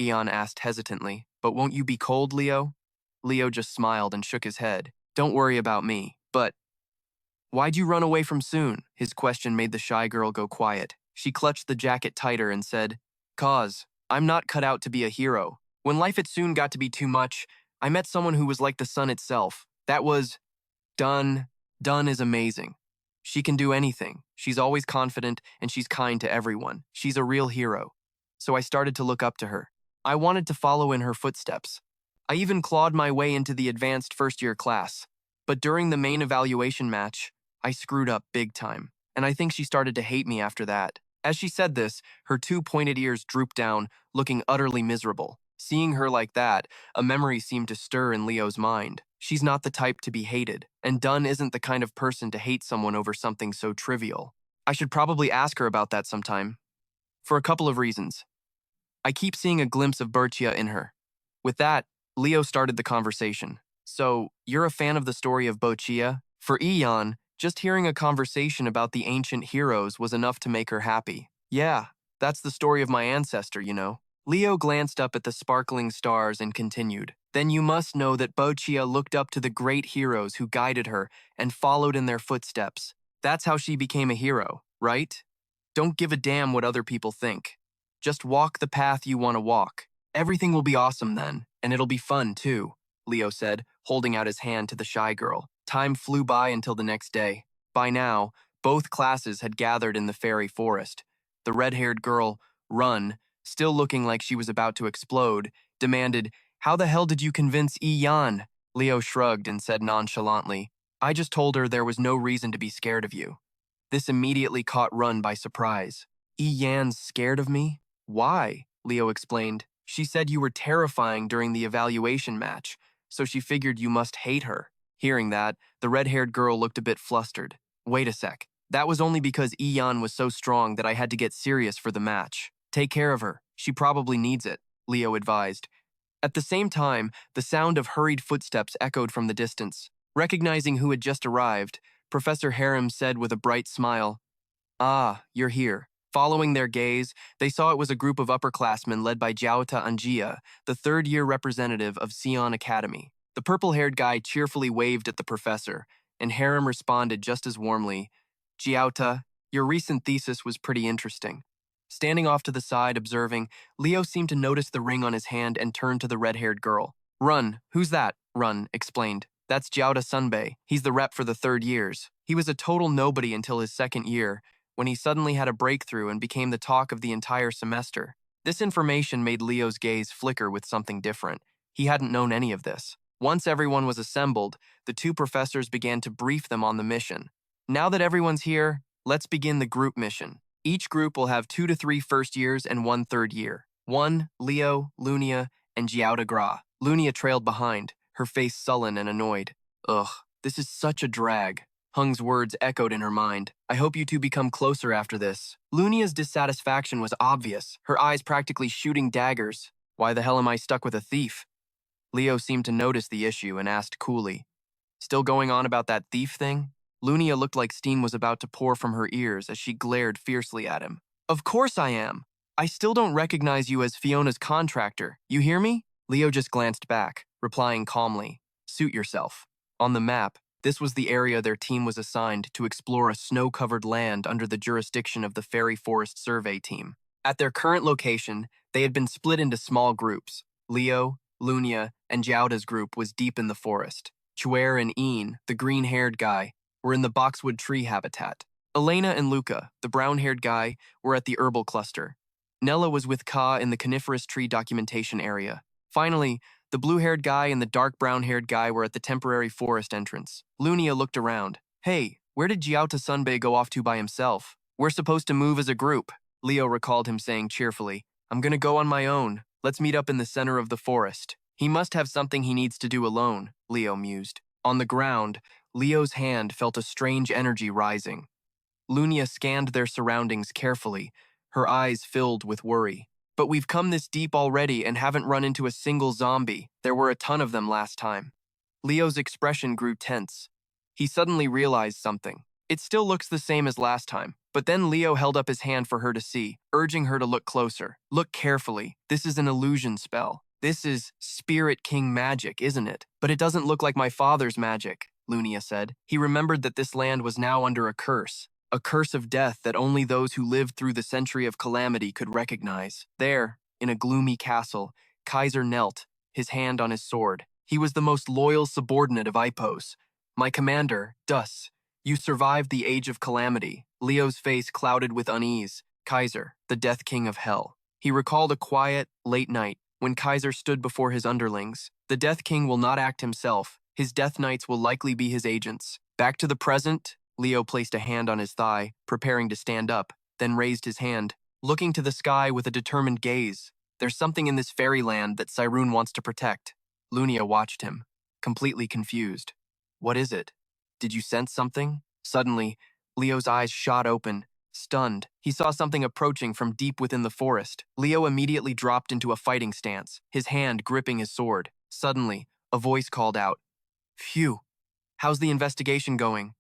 S1: Eon asked hesitantly, but won't you be cold, Leo? Leo just smiled and shook his head. Don't worry about me, but why'd you run away from Soon? His question made the shy girl go quiet. She clutched the jacket tighter and said, Cause, I'm not cut out to be a hero. When life at Soon got to be too much, I met someone who was like the sun itself. That was... Dun. Dun is amazing. She can do anything. She's always confident and she's kind to everyone. She's a real hero. So I started to look up to her. I wanted to follow in her footsteps. I even clawed my way into the advanced first-year class. But during the main evaluation match, I screwed up big time. And I think she started to hate me after that. As she said this, her two pointed ears drooped down, looking utterly miserable. Seeing her like that, a memory seemed to stir in Leo's mind. She's not the type to be hated, and Dunn isn't the kind of person to hate someone over something so trivial. I should probably ask her about that sometime. For a couple of reasons. I keep seeing a glimpse of Bertia in her. With that, Leo started the conversation. So, you're a fan of the story of Bochia? For Eon, just hearing a conversation about the ancient heroes was enough to make her happy. Yeah, that's the story of my ancestor, you know. Leo glanced up at the sparkling stars and continued. Then you must know that Bochia looked up to the great heroes who guided her and followed in their footsteps. That's how she became a hero, right? Don't give a damn what other people think. Just walk the path you want to walk. Everything will be awesome then, and it'll be fun too, Leo said, holding out his hand to the shy girl. Time flew by until the next day. By now, both classes had gathered in the fairy forest. The red-haired girl, Run, still looking like she was about to explode, demanded, "How the hell did you convince Yan?" Leo shrugged and said nonchalantly, "I just told her there was no reason to be scared of you." This immediately caught Run by surprise. Yan's scared of me? Why? Leo explained. She said you were terrifying during the evaluation match, so she figured you must hate her. Hearing that, the red-haired girl looked a bit flustered. Wait a sec. That was only because Yan was so strong that I had to get serious for the match. Take care of her. She probably needs it, Leo advised. At the same time, the sound of hurried footsteps echoed from the distance. Recognizing who had just arrived, Professor Harem said with a bright smile, "Ah, you're here." Following their gaze, they saw it was a group of upperclassmen led by Jiaota Anjia, the third-year representative of Sion Academy. The purple-haired guy cheerfully waved at the professor, and Harem responded just as warmly, "Jiaota, your recent thesis was pretty interesting." Standing off to the side, observing, Leo seemed to notice the ring on his hand and turned to the red-haired girl. "Run, who's that?" Run explained. "That's Jiaota Sunbei. He's the rep for the third years. He was a total nobody until his second year, when he suddenly had a breakthrough and became the talk of the entire semester." This information made Leo's gaze flicker with something different. He hadn't known any of this. Once everyone was assembled, the two professors began to brief them on the mission. "Now that everyone's here, let's begin the group mission. Each group will have 2 to 3 first years and 1 third year. 1, Leo, Lunia, and Jiaota Gra." Lunia trailed behind, her face sullen and annoyed. "Ugh, this is such a drag." Hung's words echoed in her mind. "I hope you two become closer after this." Lunia's dissatisfaction was obvious, her eyes practically shooting daggers. "Why the hell am I stuck with a thief?" Leo seemed to notice the issue and asked coolly, "Still going on about that thief thing?" Lunia looked like steam was about to pour from her ears as she glared fiercely at him. "Of course I am. I still don't recognize you as Fiona's contractor. You hear me?" Leo just glanced back, replying calmly, "Suit yourself." On the map, this was the area their team was assigned to explore a snow-covered land under the jurisdiction of the Fairy Forest Survey Team. At their current location, they had been split into small groups. Leo, Lunia, and Jiaota's group was deep in the forest. Chuer and Ian, the green-haired guy, were in the boxwood tree habitat. Elena and Luca, the brown-haired guy, were at the herbal cluster. Nella was with Ka in the coniferous tree documentation area. Finally, the blue-haired guy and the dark brown-haired guy were at the temporary forest entrance. Lunia looked around. "Hey, where did Jiaota Sunbei go off to by himself? We're supposed to move as a group." Leo recalled him saying cheerfully, "I'm gonna go on my own. Let's meet up in the center of the forest." He must have something he needs to do alone, Leo mused. On the ground, Leo's hand felt a strange energy rising. Lunia scanned their surroundings carefully, her eyes filled with worry. "But we've come this deep already and haven't run into a single zombie. There were a ton of them last time." Leo's expression grew tense. He suddenly realized something. "It still looks the same as last time." But then Leo held up his hand for her to see, urging her to look closer. "Look carefully. This is an illusion spell. This is Spirit King magic, isn't it?" "But it doesn't look like my father's magic," Lunia said. He remembered that this land was now under a curse of death that only those who lived through the century of calamity could recognize. There, in a gloomy castle, Kaiser knelt, his hand on his sword. He was the most loyal subordinate of Ipos, My commander, Dus, you survived the Age of Calamity. Leo's face clouded with unease. Kaiser, the Death King of Hell. He recalled a quiet, late night when Kaiser stood before his underlings. The Death King will not act himself. His Death Knights will likely be his agents. Back to the present, Leo placed a hand on his thigh, preparing to stand up, then raised his hand, looking to the sky with a determined gaze. There's something in this fairyland that Cyrune wants to protect. Lunia watched him, completely confused. What is it? Did you sense something? Suddenly, Leo's eyes shot open. Stunned, he saw something approaching from deep within the forest. Leo immediately dropped into a fighting stance, his hand gripping his sword. Suddenly, a voice called out, "Phew! How's the investigation going?"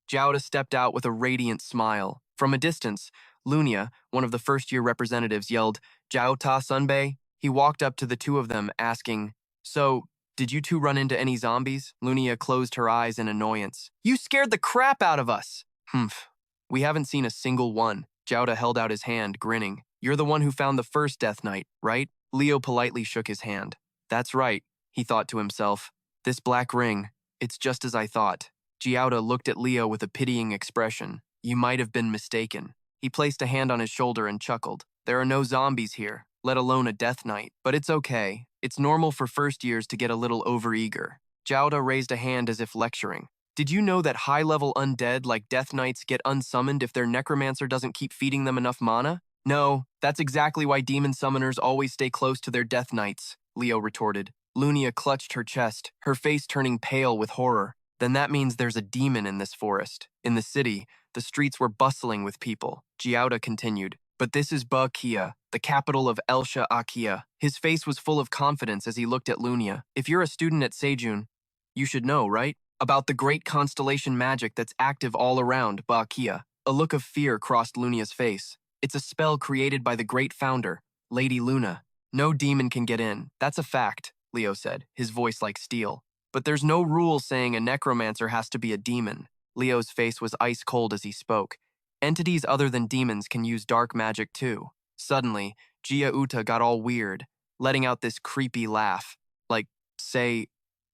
S1: Jouda stepped out with a radiant smile. From a distance, Lunia, one of the first-year representatives, yelled, "Jiao Ta Sunbei?" He walked up to the two of them, asking, "So, did you two run into any zombies?" Lunia closed her eyes in annoyance. "You scared the crap out of us!" "Humph. We haven't seen a single one." Jouda held out his hand, grinning. "You're the one who found the first Death Knight, right?" Leo politely shook his hand. "That's right," he thought to himself. "This black ring, it's just as I thought." Jouda looked at Leo with a pitying expression. "You might have been mistaken." He placed a hand on his shoulder and chuckled. "There are no zombies here, let alone a Death Knight. But it's okay. It's normal for first years to get a little overeager." Jouda raised a hand as if lecturing. "Did you know that high-level undead like Death Knights get unsummoned if their necromancer doesn't keep feeding them enough mana?" "No, that's exactly why demon summoners always stay close to their Death Knights," Leo retorted. Lunia clutched her chest, her face turning pale with horror. "Then that means there's a demon in this forest." In the city, the streets were bustling with people. Jouda continued, "But this is Ba-Kia, the capital of Elsha Akia." His face was full of confidence as he looked at Lunia. "If you're a student at Sejun, you should know, right? About the great constellation magic that's active all around Ba-Kia." A look of fear crossed Lunia's face. "It's a spell created by the great founder, Lady Luna. No demon can get in. That's a fact," Leo said, his voice like steel. "But there's no rule saying a necromancer has to be a demon." Leo's face was ice cold as he spoke. "Entities other than demons can use dark magic too." Suddenly, Gia Uta got all weird, letting out this creepy laugh. Like, say,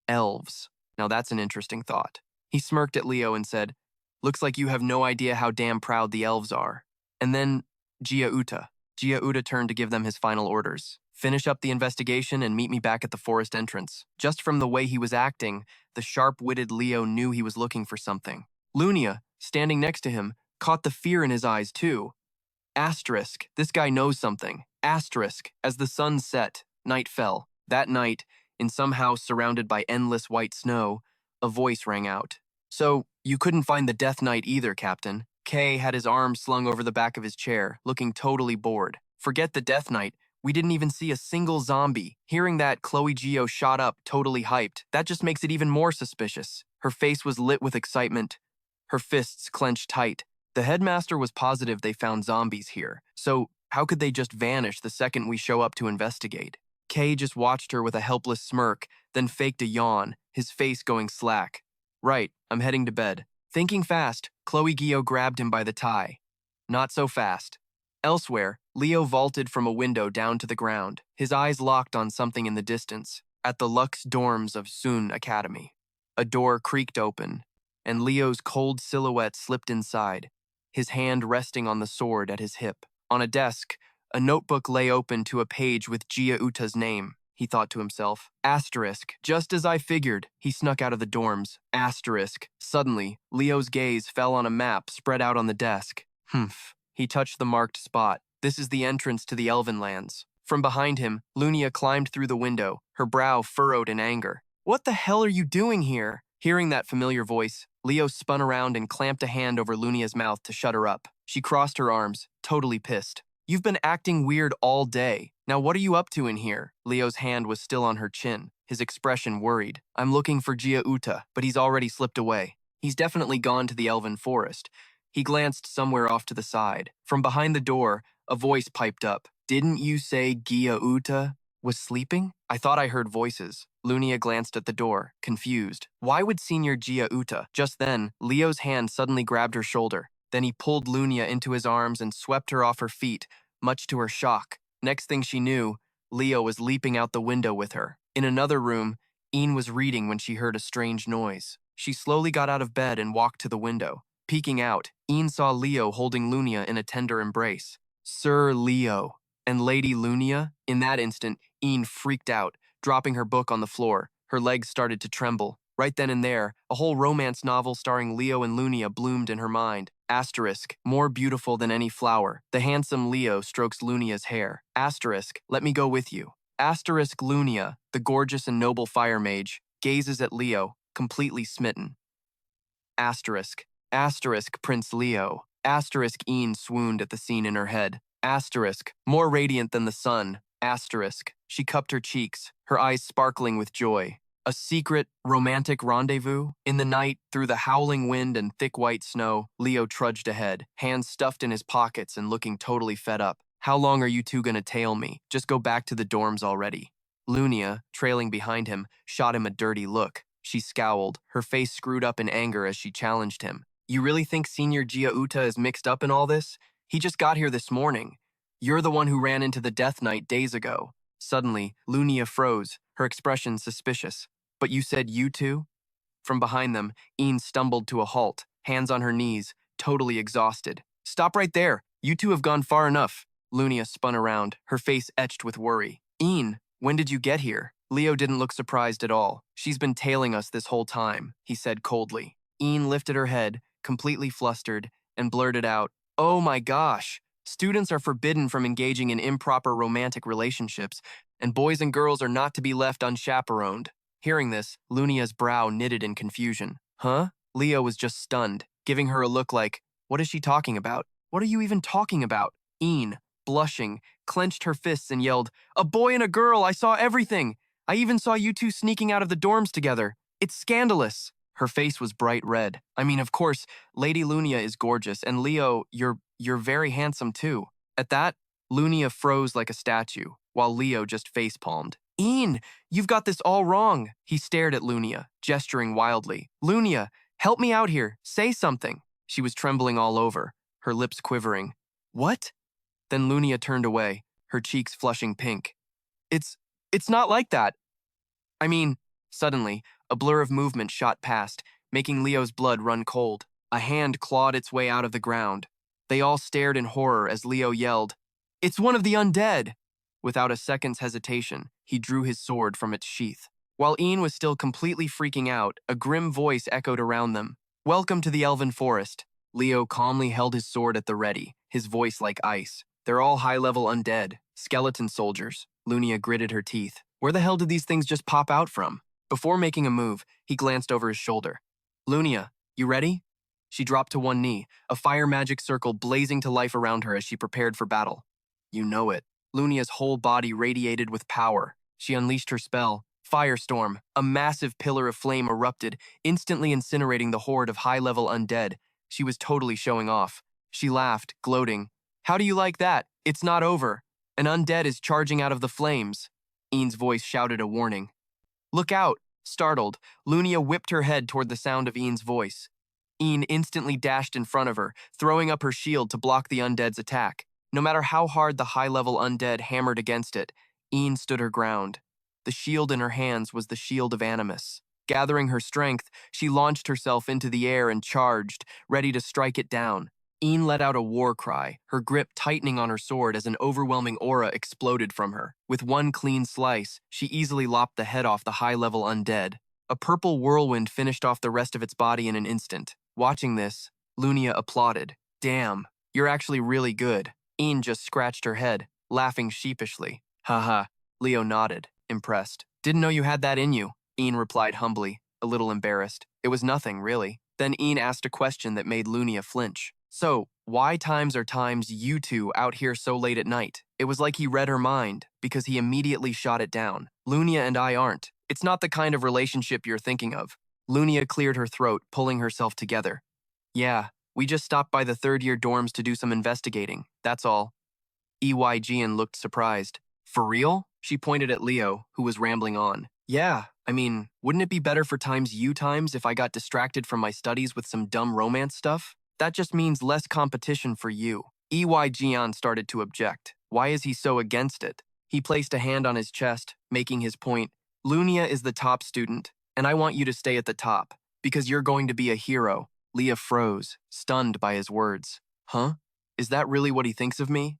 S1: elves. Now that's an interesting thought. He smirked at Leo and said, "Looks like you have no idea how damn proud the elves are." And then, Gia Uta turned to give them his final orders. "Finish up the investigation and meet me back at the forest entrance." Just from the way he was acting, the sharp-witted Leo knew he was looking for something. Lunia, standing next to him, caught the fear in his eyes too. Asterisk, this guy knows something. Asterisk, as the sun set, night fell. That night, in some house surrounded by endless white snow, a voice rang out. "So, you couldn't find the Death Knight either, Captain." Kay had his arms slung over the back of his chair, looking totally bored. "Forget the Death Knight. We didn't even see a single zombie." Hearing that, Chloe Geo shot up, totally hyped. "That just makes it even more suspicious." Her face was lit with excitement, her fists clenched tight. The headmaster was positive they found zombies here, so how could they just vanish the second we show up to investigate? Kay just watched her with a helpless smirk, then faked a yawn, his face going slack. "Right, I'm heading to bed." Thinking fast, Chloe Geo grabbed him by the tie. Not so fast. Elsewhere, Leo vaulted from a window down to the ground, his eyes locked on something in the distance, at the Lux dorms of Lumen Academy. A door creaked open, and Leo's cold silhouette slipped inside, his hand resting on the sword at his hip. On a desk, a notebook lay open to a page with Gia Uta's name. He thought to himself. Asterisk, just as I figured. He snuck out of the dorms. Asterisk. Suddenly, Leo's gaze fell on a map spread out on the desk. Humph. He touched the marked spot. This is the entrance to the Elven lands. From behind him, Lunia climbed through the window, her brow furrowed in anger. "What the hell are you doing here?" Hearing that familiar voice, Leo spun around and clamped a hand over Lunia's mouth to shut her up. She crossed her arms, totally pissed. "You've been acting weird all day. Now what are you up to in here?" Leo's hand was still on her chin, his expression worried. "I'm looking for Gia Uta, but he's already slipped away. He's definitely gone to the Elven forest." He glanced somewhere off to the side. From behind the door, a voice piped up. "Didn't you say Gia Uta was sleeping? I thought I heard voices." Lunia glanced at the door, confused. Why would Senior Gia Uta? Just then, Leo's hand suddenly grabbed her shoulder. Then he pulled Lunia into his arms and swept her off her feet, much to her shock. Next thing she knew, Leo was leaping out the window with her. In another room, Ian was reading when she heard a strange noise. She slowly got out of bed and walked to the window. Peeking out, Ian saw Leo holding Lunia in a tender embrace. Sir Leo and Lady Lunia? In that instant, Ian freaked out, dropping her book on the floor. Her legs started to tremble. Right then and there, a whole romance novel starring Leo and Lunia bloomed in her mind. Asterisk, more beautiful than any flower. The handsome Leo strokes Lunia's hair. Asterisk, let me go with you. Asterisk Lunia, the gorgeous and noble fire mage, gazes at Leo, completely smitten. Asterisk, asterisk Prince Leo. Asterisk Ian swooned at the scene in her head. Asterisk, more radiant than the sun. Asterisk, she cupped her cheeks, her eyes sparkling with joy. A secret, romantic rendezvous? In the night, through the howling wind and thick white snow, Leo trudged ahead, hands stuffed in his pockets and looking totally fed up. How long are you two gonna tail me? Just go back to the dorms already. Lunia, trailing behind him, shot him a dirty look. She scowled, her face screwed up in anger as she challenged him. You really think Senior Gia-Uta is mixed up in all this? He just got here this morning. You're the one who ran into the Death Knight days ago. Suddenly, Lunia froze, her expression suspicious. But you said you two? From behind them, Ian stumbled to a halt, hands on her knees, totally exhausted. Stop right there. You two have gone far enough. Lunia spun around, her face etched with worry. Ian, when did you get here? Leo didn't look surprised at all. She's been tailing us this whole time, he said coldly. Ian lifted her head, completely flustered, and blurted out, Oh my gosh! Students are forbidden from engaging in improper romantic relationships, and boys and girls are not to be left unchaperoned. Hearing this, Lunia's brow knitted in confusion. Huh? Leo was just stunned, giving her a look like, What is she talking about? What are you even talking about? Ian, blushing, clenched her fists and yelled, A boy and a girl! I saw everything! I even saw you two sneaking out of the dorms together. It's scandalous. Her face was bright red. I mean, of course, Lady Lunia is gorgeous, and Leo, you're very handsome too. At that, Lunia froze like a statue, while Leo just facepalmed. Ian, you've got this all wrong. He stared at Lunia, gesturing wildly. Lunia, help me out here. Say something. She was trembling all over, her lips quivering. What? Then Lunia turned away, her cheeks flushing pink. It's not like that. I mean, suddenly, a blur of movement shot past, making Leo's blood run cold. A hand clawed its way out of the ground. They all stared in horror as Leo yelled, It's one of the undead! Without a second's hesitation, he drew his sword from its sheath. While Ian was still completely freaking out, a grim voice echoed around them. Welcome to the Elven Forest. Leo calmly held his sword at the ready, his voice like ice. They're all high-level undead, skeleton soldiers. Lunia gritted her teeth. Where the hell did these things just pop out from? Before making a move, he glanced over his shoulder. Lunia, you ready? She dropped to one knee, a fire magic circle blazing to life around her as she prepared for battle. You know it. Lunia's whole body radiated with power. She unleashed her spell. Firestorm, a massive pillar of flame erupted, instantly incinerating the horde of high-level undead. She was totally showing off. She laughed, gloating. How do you like that? It's not over. An undead is charging out of the flames. Ian's voice shouted a warning. Look out! Startled, Lunia whipped her head toward the sound of Ian's voice. Ian instantly dashed in front of her, throwing up her shield to block the undead's attack. No matter how hard the high-level undead hammered against it, Ian stood her ground. The shield in her hands was the shield of Animus. Gathering her strength, she launched herself into the air and charged, ready to strike it down. Ian let out a war cry, her grip tightening on her sword as an overwhelming aura exploded from her. With one clean slice, she easily lopped the head off the high-level undead. A purple whirlwind finished off the rest of its body in an instant. Watching this, Lunia applauded. Damn, you're actually really good. Ian just scratched her head, laughing sheepishly. Haha, Leo nodded, impressed. Didn't know you had that in you, Ian replied humbly, a little embarrassed. It was nothing, really. Then Ian asked a question that made Lunia flinch. So, why times are times you two out here so late at night? It was like he read her mind, because he immediately shot it down. Lunia and I aren't. It's not the kind of relationship you're thinking of. Lunia cleared her throat, pulling herself together. Yeah, we just stopped by the third-year dorms to do some investigating, that's all. EYGN looked surprised. For real? She pointed at Leo, who was rambling on. Yeah, I mean, wouldn't it be better for times you times if I got distracted from my studies with some dumb romance stuff? That just means less competition for you. EYGN started to object. Why is he so against it? He placed a hand on his chest, making his point. Lunia is the top student, and I want you to stay at the top. Because you're going to be a hero. Leah froze, stunned by his words. Huh? Is that really what he thinks of me?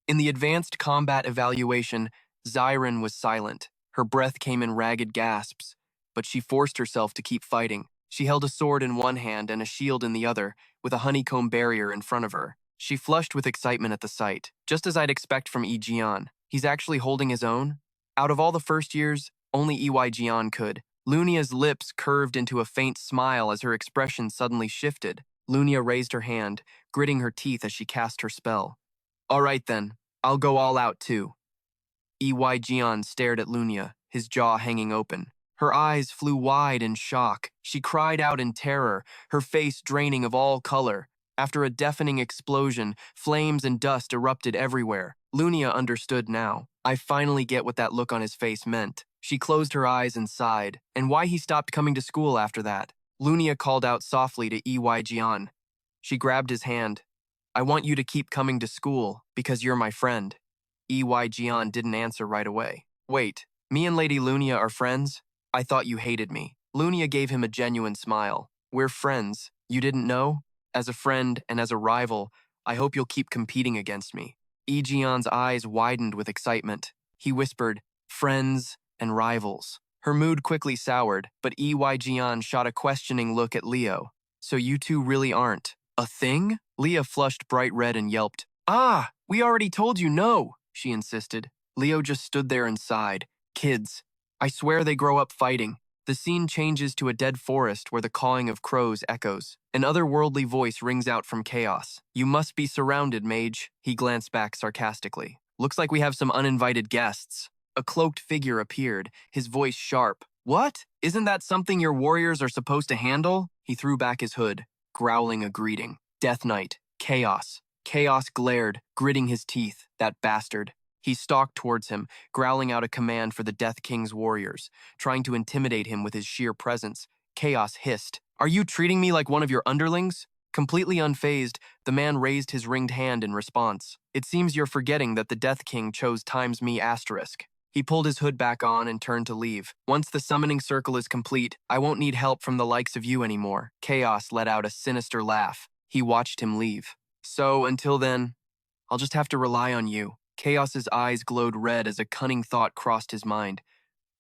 S1: In the advanced combat evaluation, Zyron was silent. Her breath came in ragged gasps, but she forced herself to keep fighting. She held a sword in one hand and a shield in the other, with a honeycomb barrier in front of her. She flushed with excitement at the sight, just as I'd expect from Yi Jian. He's actually holding his own? Out of all the first years, only Yi Jian could. Lunia's lips curved into a faint smile as her expression suddenly shifted. Lunia raised her hand, gritting her teeth as she cast her spell. All right then, I'll go all out too. Yi Jian stared at Lunia, his jaw hanging open. Her eyes flew wide in shock. She cried out in terror, her face draining of all color. After a deafening explosion, flames and dust erupted everywhere. Lunia understood now. I finally get what that look on his face meant. She closed her eyes and sighed, and why he stopped coming to school after that. Lunia called out softly to Yi Jian. She grabbed his hand. I want you to keep coming to school, because you're my friend. Yi Jian didn't answer right away. Wait, me and Lady Lunia are friends? I thought you hated me. Lunia gave him a genuine smile. We're friends. You didn't know? As a friend and as a rival, I hope you'll keep competing against me. Yi Jian's eyes widened with excitement. He whispered, friends and rivals. Her mood quickly soured, but Yi Jian shot a questioning look at Leo. So you two really aren't a thing? Leah flushed bright red and yelped. Ah, we already told you no, she insisted. Leo just stood there and sighed. Kids. I swear they grow up fighting. The scene changes to a dead forest where the cawing of crows echoes. An otherworldly voice rings out from chaos. You must be surrounded, mage. He glanced back sarcastically. Looks like we have some uninvited guests. A cloaked figure appeared, his voice sharp. What? Isn't that something your warriors are supposed to handle? He threw back his hood, growling a greeting. Death Knight. Chaos. Chaos glared, gritting his teeth. That bastard. He stalked towards him, growling out a command for the Death King's warriors, trying to intimidate him with his sheer presence. Chaos hissed. Are you treating me like one of your underlings? Completely unfazed, the man raised his ringed hand in response. It seems you're forgetting that the Death King chose times me asterisk. He pulled his hood back on and turned to leave. Once the summoning circle is complete, I won't need help from the likes of you anymore. Chaos let out a sinister laugh. He watched him leave. So, until then, I'll just have to rely on you. Chaos's eyes glowed red as a cunning thought crossed his mind.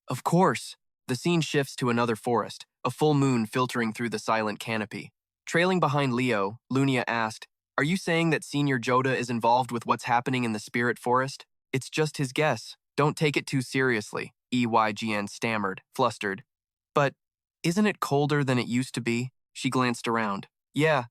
S1: Of course. The scene shifts to another forest, a full moon filtering through the silent canopy. Trailing behind Leo, Lunia asked, Are you saying that Senior Joda is involved with what's happening in the spirit forest? It's just his guess. Don't take it too seriously, Jian stammered, flustered. But isn't it colder than it used to be? She glanced around. Yeah,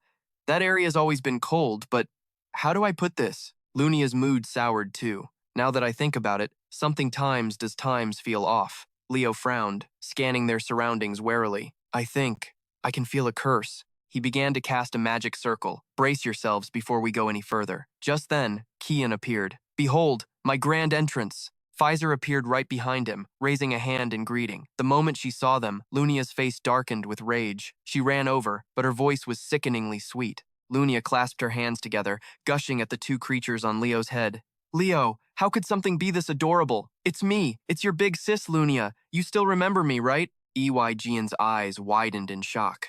S1: that area's always been cold, but how do I put this? Lunia's mood soured too. Now that I think about it, something does times feel off. Leo frowned, scanning their surroundings warily. I can feel a curse. He began to cast a magic circle. Brace yourselves before we go any further. Just then, Kian appeared. Behold, my grand entrance. Fizer appeared right behind him, raising a hand in greeting. The moment she saw them, Lunia's face darkened with rage. She ran over, but her voice was sickeningly sweet. Lunia clasped her hands together, gushing at the two creatures on Leo's head. Leo, how could something be this adorable? It's me. It's your big sis, Lunia. You still remember me, right? Jian's eyes widened in shock.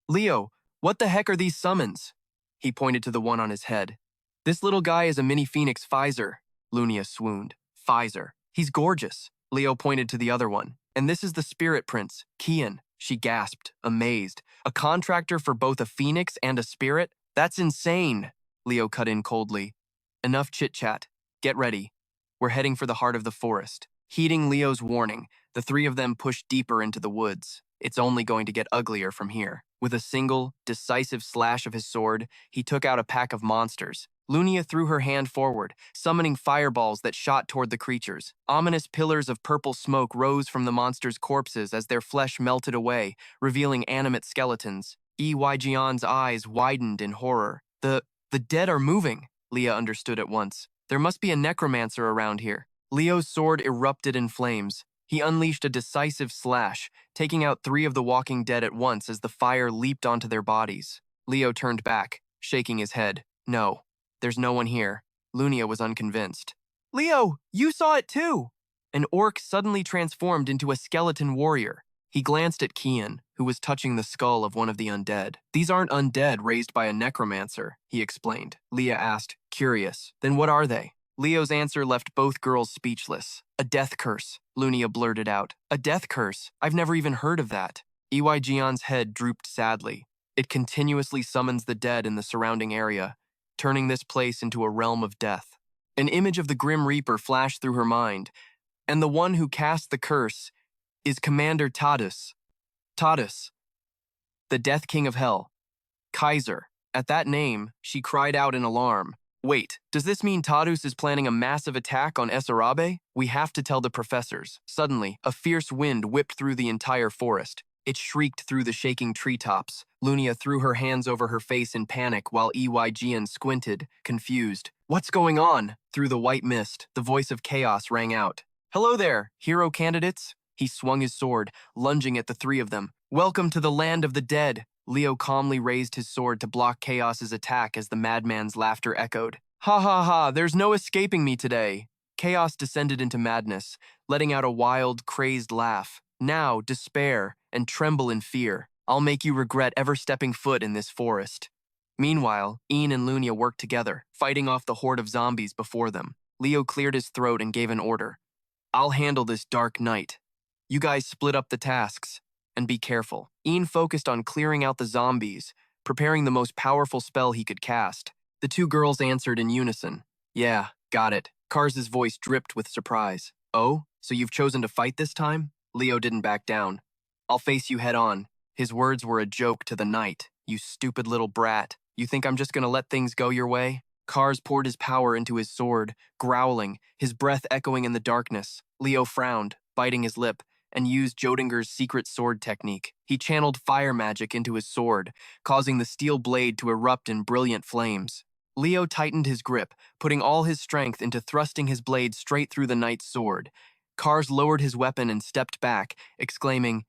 S1: Leo, what the heck are these summons? He pointed to the one on his head. This little guy is a mini phoenix Fizer. Lunia swooned. Fizer. He's gorgeous. Leo pointed to the other one. And this is the spirit prince, Kian. She gasped, amazed. A contractor for both a phoenix and a spirit? That's insane. Leo cut in coldly. Enough chit-chat. Get ready. We're heading for the heart of the forest. Heeding Leo's warning, the three of them pushed deeper into the woods. It's only going to get uglier from here. With a single, decisive slash of his sword, he took out a pack of monsters. Lunia threw her hand forward, summoning fireballs that shot toward the creatures. Ominous pillars of purple smoke rose from the monsters' corpses as their flesh melted away, revealing animate skeletons. Jian's eyes widened in horror. The dead are moving, Leah understood at once. There must be a necromancer around here. Leo's sword erupted in flames. He unleashed a decisive slash, taking out 3 of the walking dead at once as the fire leaped onto their bodies. Leo turned back, shaking his head. No, there's no one here. Lunia was unconvinced. Leo, you saw it too! An orc suddenly transformed into a skeleton warrior. He glanced at Kian, who was touching the skull of one of the undead. These aren't undead raised by a necromancer, he explained. Leah asked, curious. Then what are they? Leo's answer left both girls speechless. A death curse, Lunia blurted out. A death curse? I've never even heard of that. Jian's head drooped sadly. It continuously summons the dead in the surrounding area, turning this place into a realm of death. An image of the Grim Reaper flashed through her mind, and the one who cast the curse is Commander Tadas. Tadas, the Death King of Hell. Kaiser. At that name, she cried out in alarm. Wait, does this mean Tadas is planning a massive attack on Esarabe? We have to tell the professors. Suddenly, a fierce wind whipped through the entire forest. It shrieked through the shaking treetops. Lunia threw her hands over her face in panic while Jian squinted, confused. What's going on? Through the white mist, the voice of chaos rang out. Hello there, hero candidates. He swung his sword, lunging at the three of them. Welcome to the land of the dead. Leo calmly raised his sword to block Chaos's attack as the madman's laughter echoed. Ha ha ha, there's no escaping me today. Chaos descended into madness, letting out a wild, crazed laugh. Now, despair and tremble in fear. I'll make you regret ever stepping foot in this forest. Meanwhile, Ian and Lunia worked together, fighting off the horde of zombies before them. Leo cleared his throat and gave an order. I'll handle this dark night. You guys split up the tasks. And be careful. Ian focused on clearing out the zombies, preparing the most powerful spell he could cast. The two girls answered in unison. Yeah, got it. Kars's voice dripped with surprise. Oh, so you've chosen to fight this time? Leo didn't back down. I'll face you head on. His words were a joke to the knight. You stupid little brat. You think I'm just gonna let things go your way? Kars poured his power into his sword, growling, his breath echoing in the darkness. Leo frowned, biting his lip, and used Jodinger's secret sword technique. He channeled fire magic into his sword, causing the steel blade to erupt in brilliant flames. Leo tightened his grip, putting all his strength into thrusting his blade straight through the knight's sword. Kars lowered his weapon and stepped back, exclaiming,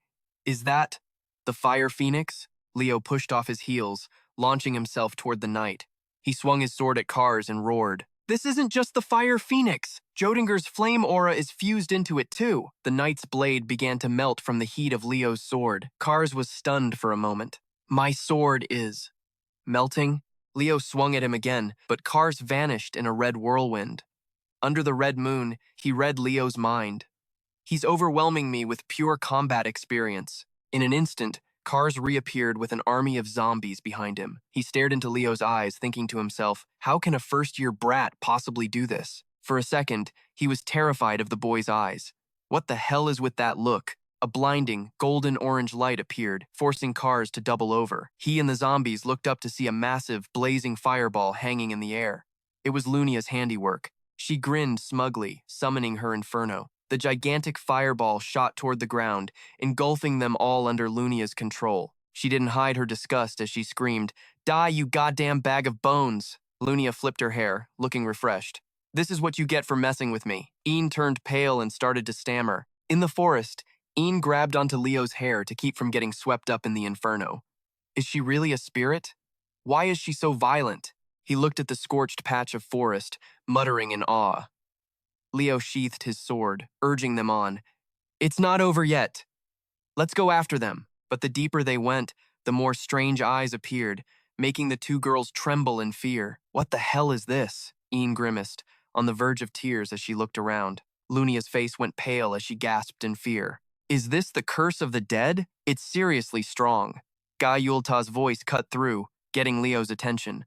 S1: Is that the Fire Phoenix? Leo pushed off his heels, launching himself toward the knight. He swung his sword at Kars and roared, This isn't just the Fire Phoenix! Jodinger's flame aura is fused into it too. The knight's blade began to melt from the heat of Leo's sword. Kars was stunned for a moment. My sword is melting? Leo swung at him again, but Kars vanished in a red whirlwind. Under the red moon, he read Leo's mind. He's overwhelming me with pure combat experience. In an instant, Kars reappeared with an army of zombies behind him. He stared into Leo's eyes, thinking to himself, how can a first-year brat possibly do this? For a second, he was terrified of the boy's eyes. What the hell is with that look? A blinding, golden-orange light appeared, forcing Kars to double over. He and the zombies looked up to see a massive, blazing fireball hanging in the air. It was Lunia's handiwork. She grinned smugly, summoning her inferno. The gigantic fireball shot toward the ground, engulfing them all under Lunia's control. She didn't hide her disgust as she screamed, Die, you goddamn bag of bones! Lunia flipped her hair, looking refreshed. This is what you get for messing with me. Ian turned pale and started to stammer. In the forest, Ian grabbed onto Leo's hair to keep from getting swept up in the inferno. Is she really a spirit? Why is she so violent? He looked at the scorched patch of forest, muttering in awe. Leo sheathed his sword, urging them on. It's not over yet. Let's go after them. But the deeper they went, the more strange eyes appeared, making the two girls tremble in fear. What the hell is this? Ian grimaced, on the verge of tears as she looked around. Lunia's face went pale as she gasped in fear. Is this the curse of the dead? It's seriously strong. Guy Yulta's voice cut through, getting Leo's attention.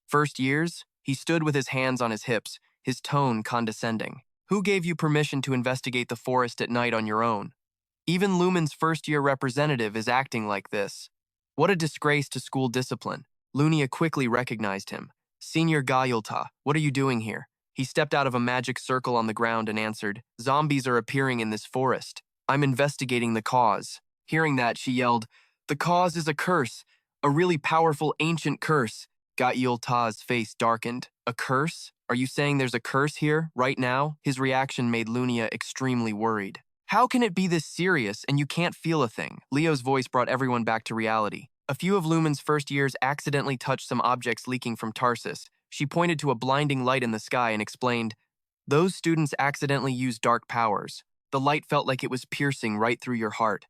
S1: First years, he stood with his hands on his hips, his tone condescending. Who gave you permission to investigate the forest at night on your own? Even Lumen's first-year representative is acting like this. What a disgrace to school discipline. Lunia quickly recognized him. Senior Gayulta, what are you doing here? He stepped out of a magic circle on the ground and answered, Zombies are appearing in this forest. I'm investigating the cause. Hearing that, she yelled, The cause is a curse, a really powerful ancient curse. Gayulta's face darkened. A curse? Are you saying there's a curse here, right now? His reaction made Lunia extremely worried. How can it be this serious and you can't feel a thing? Leo's voice brought everyone back to reality. A few of Lumen's first years accidentally touched some objects leaking from Tarsus. She pointed to a blinding light in the sky and explained, Those students accidentally used dark powers. The light felt like it was piercing right through your heart.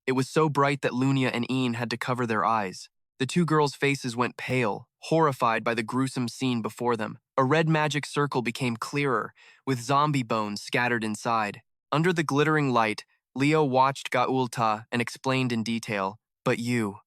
S1: It was so bright that Lunia and Ian had to cover their eyes. The two girls' faces went pale, horrified by the gruesome scene before them. A red magic circle became clearer, with zombie bones scattered inside. Under the glittering light, Leo watched Gaulta and explained in detail, "But you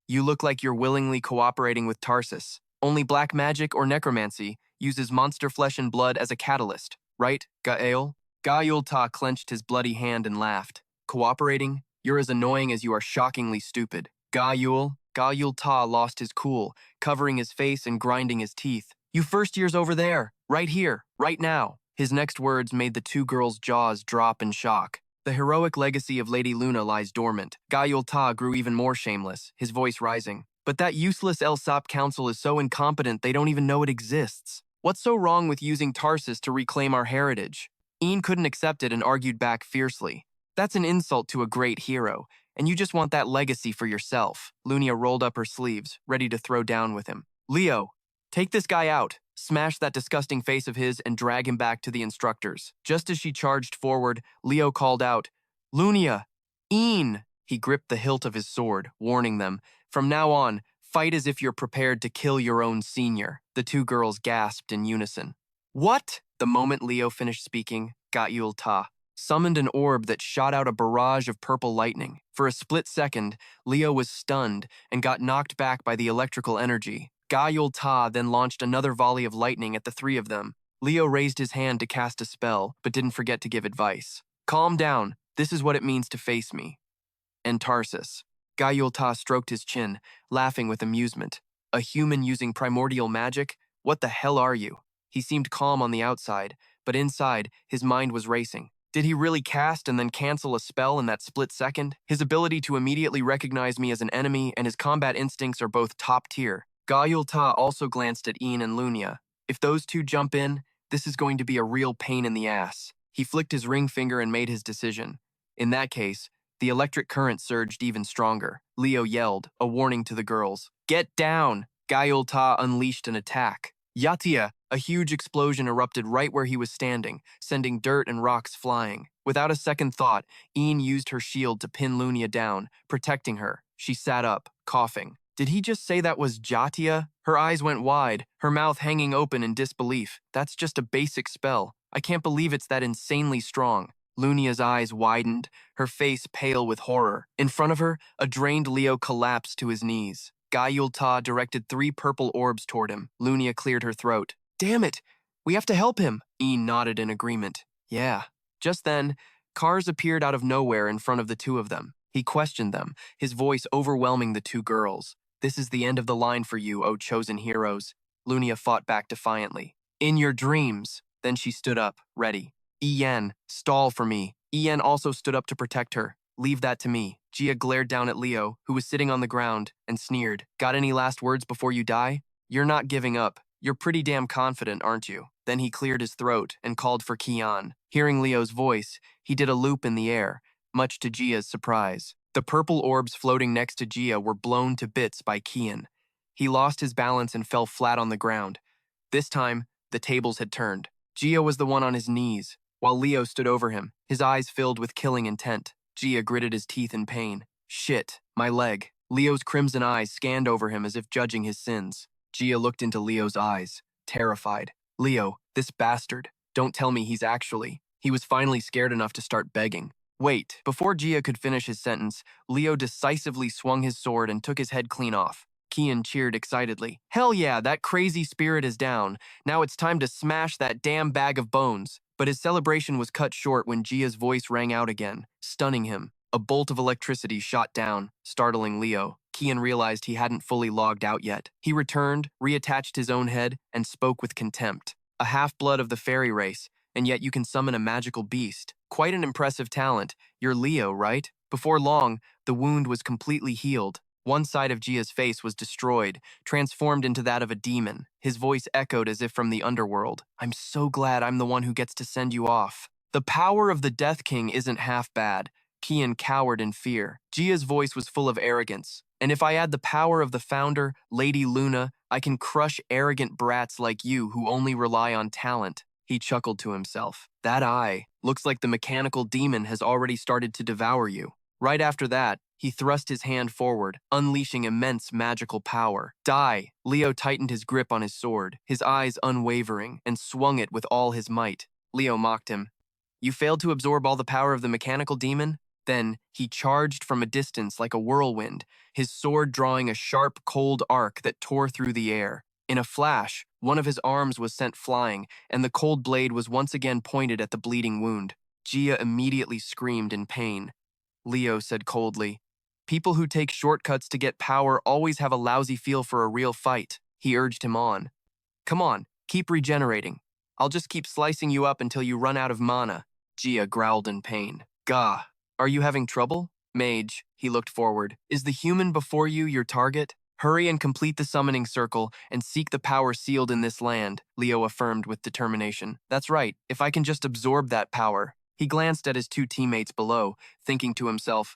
S1: look like you're willingly cooperating with Tarsus. Only black magic or necromancy uses monster flesh and blood as a catalyst, right, Gael?" Gaulta clenched his bloody hand and laughed. "Cooperating? You're as annoying as you are shockingly stupid." Gaulta lost his cool, covering his face and grinding his teeth. "You first years over there, right here, right now." His next words made the two girls' jaws drop in shock. The heroic legacy of Lady Luna lies dormant. Gaulta grew even more shameless, his voice rising. "But that useless El Sap Council is so incompetent they don't even know it exists. What's so wrong with using Tarsus to reclaim our heritage?" Ian couldn't accept it and argued back fiercely. "That's an insult to a great hero, and you just want that legacy for yourself." Lunia rolled up her sleeves, ready to throw down with him. "Leo, take this guy out. Smash that disgusting face of his and drag him back to the instructors." Just as she charged forward, Leo called out, "Lunia! Ian!" He gripped the hilt of his sword, warning them, "From now on, fight as if you're prepared to kill your own senior." The two girls gasped in unison. "What?" The moment Leo finished speaking, Gaulta summoned an orb that shot out a barrage of purple lightning. For a split second, Leo was stunned and got knocked back by the electrical energy. Gaulta then launched another volley of lightning at the three of them. Leo raised his hand to cast a spell, but didn't forget to give advice. "Calm down. This is what it means to face me. And Tarsus." Gaulta stroked his chin, laughing with amusement. "A human using primordial magic? What the hell are you?" He seemed calm on the outside, but inside, his mind was racing. Did he really cast and then cancel a spell in that split second? His ability to immediately recognize me as an enemy and his combat instincts are both top tier. Gaulta also glanced at Ian and Lunia. If those two jump in, this is going to be a real pain in the ass. He flicked his ring finger and made his decision. In that case, the electric current surged even stronger. Leo yelled, a warning to the girls. "Get down!" Gaulta unleashed an attack. Yatia! A huge explosion erupted right where he was standing, sending dirt and rocks flying. Without a second thought, Ian used her shield to pin Lunia down, protecting her. She sat up, coughing. Did he just say that was Jatia? Her eyes went wide, her mouth hanging open in disbelief. That's just a basic spell. I can't believe it's that insanely strong. Lunia's eyes widened, her face pale with horror. In front of her, a drained Leo collapsed to his knees. Gaulta directed 3 purple orbs toward him. Lunia cleared her throat. "Damn it! We have to help him!" Ian nodded in agreement. "Yeah." Just then, cars appeared out of nowhere in front of the two of them. He questioned them, his voice overwhelming the two girls. "This is the end of the line for you, O chosen heroes." Lunia fought back defiantly. "In your dreams." Then she stood up, ready. "Ian, stall for me." Ian also stood up to protect her. "Leave that to me." Gia glared down at Leo, who was sitting on the ground, and sneered. "Got any last words before you die? You're not giving up. You're pretty damn confident, aren't you?" Then he cleared his throat and called for Kian. Hearing Leo's voice, he did a loop in the air, much to Gia's surprise. The purple orbs floating next to Gia were blown to bits by Kian. He lost his balance and fell flat on the ground. This time, the tables had turned. Gia was the one on his knees, while Leo stood over him, his eyes filled with killing intent. Gia gritted his teeth in pain. "Shit, my leg." Leo's crimson eyes scanned over him as if judging his sins. Gia looked into Leo's eyes, terrified. "Leo, this bastard. Don't tell me he's actually..." He was finally scared enough to start begging. "Wait." Before Gia could finish his sentence, Leo decisively swung his sword and took his head clean off. Kian cheered excitedly. "Hell yeah, that crazy spirit is down. Now it's time to smash that damn bag of bones." But his celebration was cut short when Gia's voice rang out again, stunning him. A bolt of electricity shot down, startling Leo. Kian realized he hadn't fully logged out yet. He returned, reattached his own head, and spoke with contempt. "A half-blood of the fairy race, and yet you can summon a magical beast. Quite an impressive talent. You're Leo, right?" Before long, the wound was completely healed. One side of Gia's face was destroyed, transformed into that of a demon. His voice echoed as if from the underworld. "I'm so glad I'm the one who gets to send you off." "The power of the Death King isn't half bad." Kian cowered in fear. Gia's voice was full of arrogance. "And if I add the power of the founder, Lady Luna, I can crush arrogant brats like you who only rely on talent." He chuckled to himself. "That eye. Looks like the mechanical demon has already started to devour you." Right after that, he thrust his hand forward, unleashing immense magical power. Die! Leo tightened his grip on his sword, his eyes unwavering, and swung it with all his might. Leo mocked him. You failed to absorb all the power of the mechanical demon? Then he charged from a distance like a whirlwind, his sword drawing a sharp, cold arc that tore through the air. In a flash, one of his arms was sent flying, and the cold blade was once again pointed at the bleeding wound. Gia immediately screamed in pain. Leo said coldly, "People who take shortcuts to get power always have a lousy feel for a real fight." He urged him on. "Come on, keep regenerating. I'll just keep slicing you up until you run out of mana." Gia growled in pain. "Gah, are you having trouble?" "Mage," he looked forward. "Is the human before you your target? Hurry and complete the summoning circle and seek the power sealed in this land," Leo affirmed with determination. "That's right, if I can just absorb that power." He glanced at his two teammates below, thinking to himself,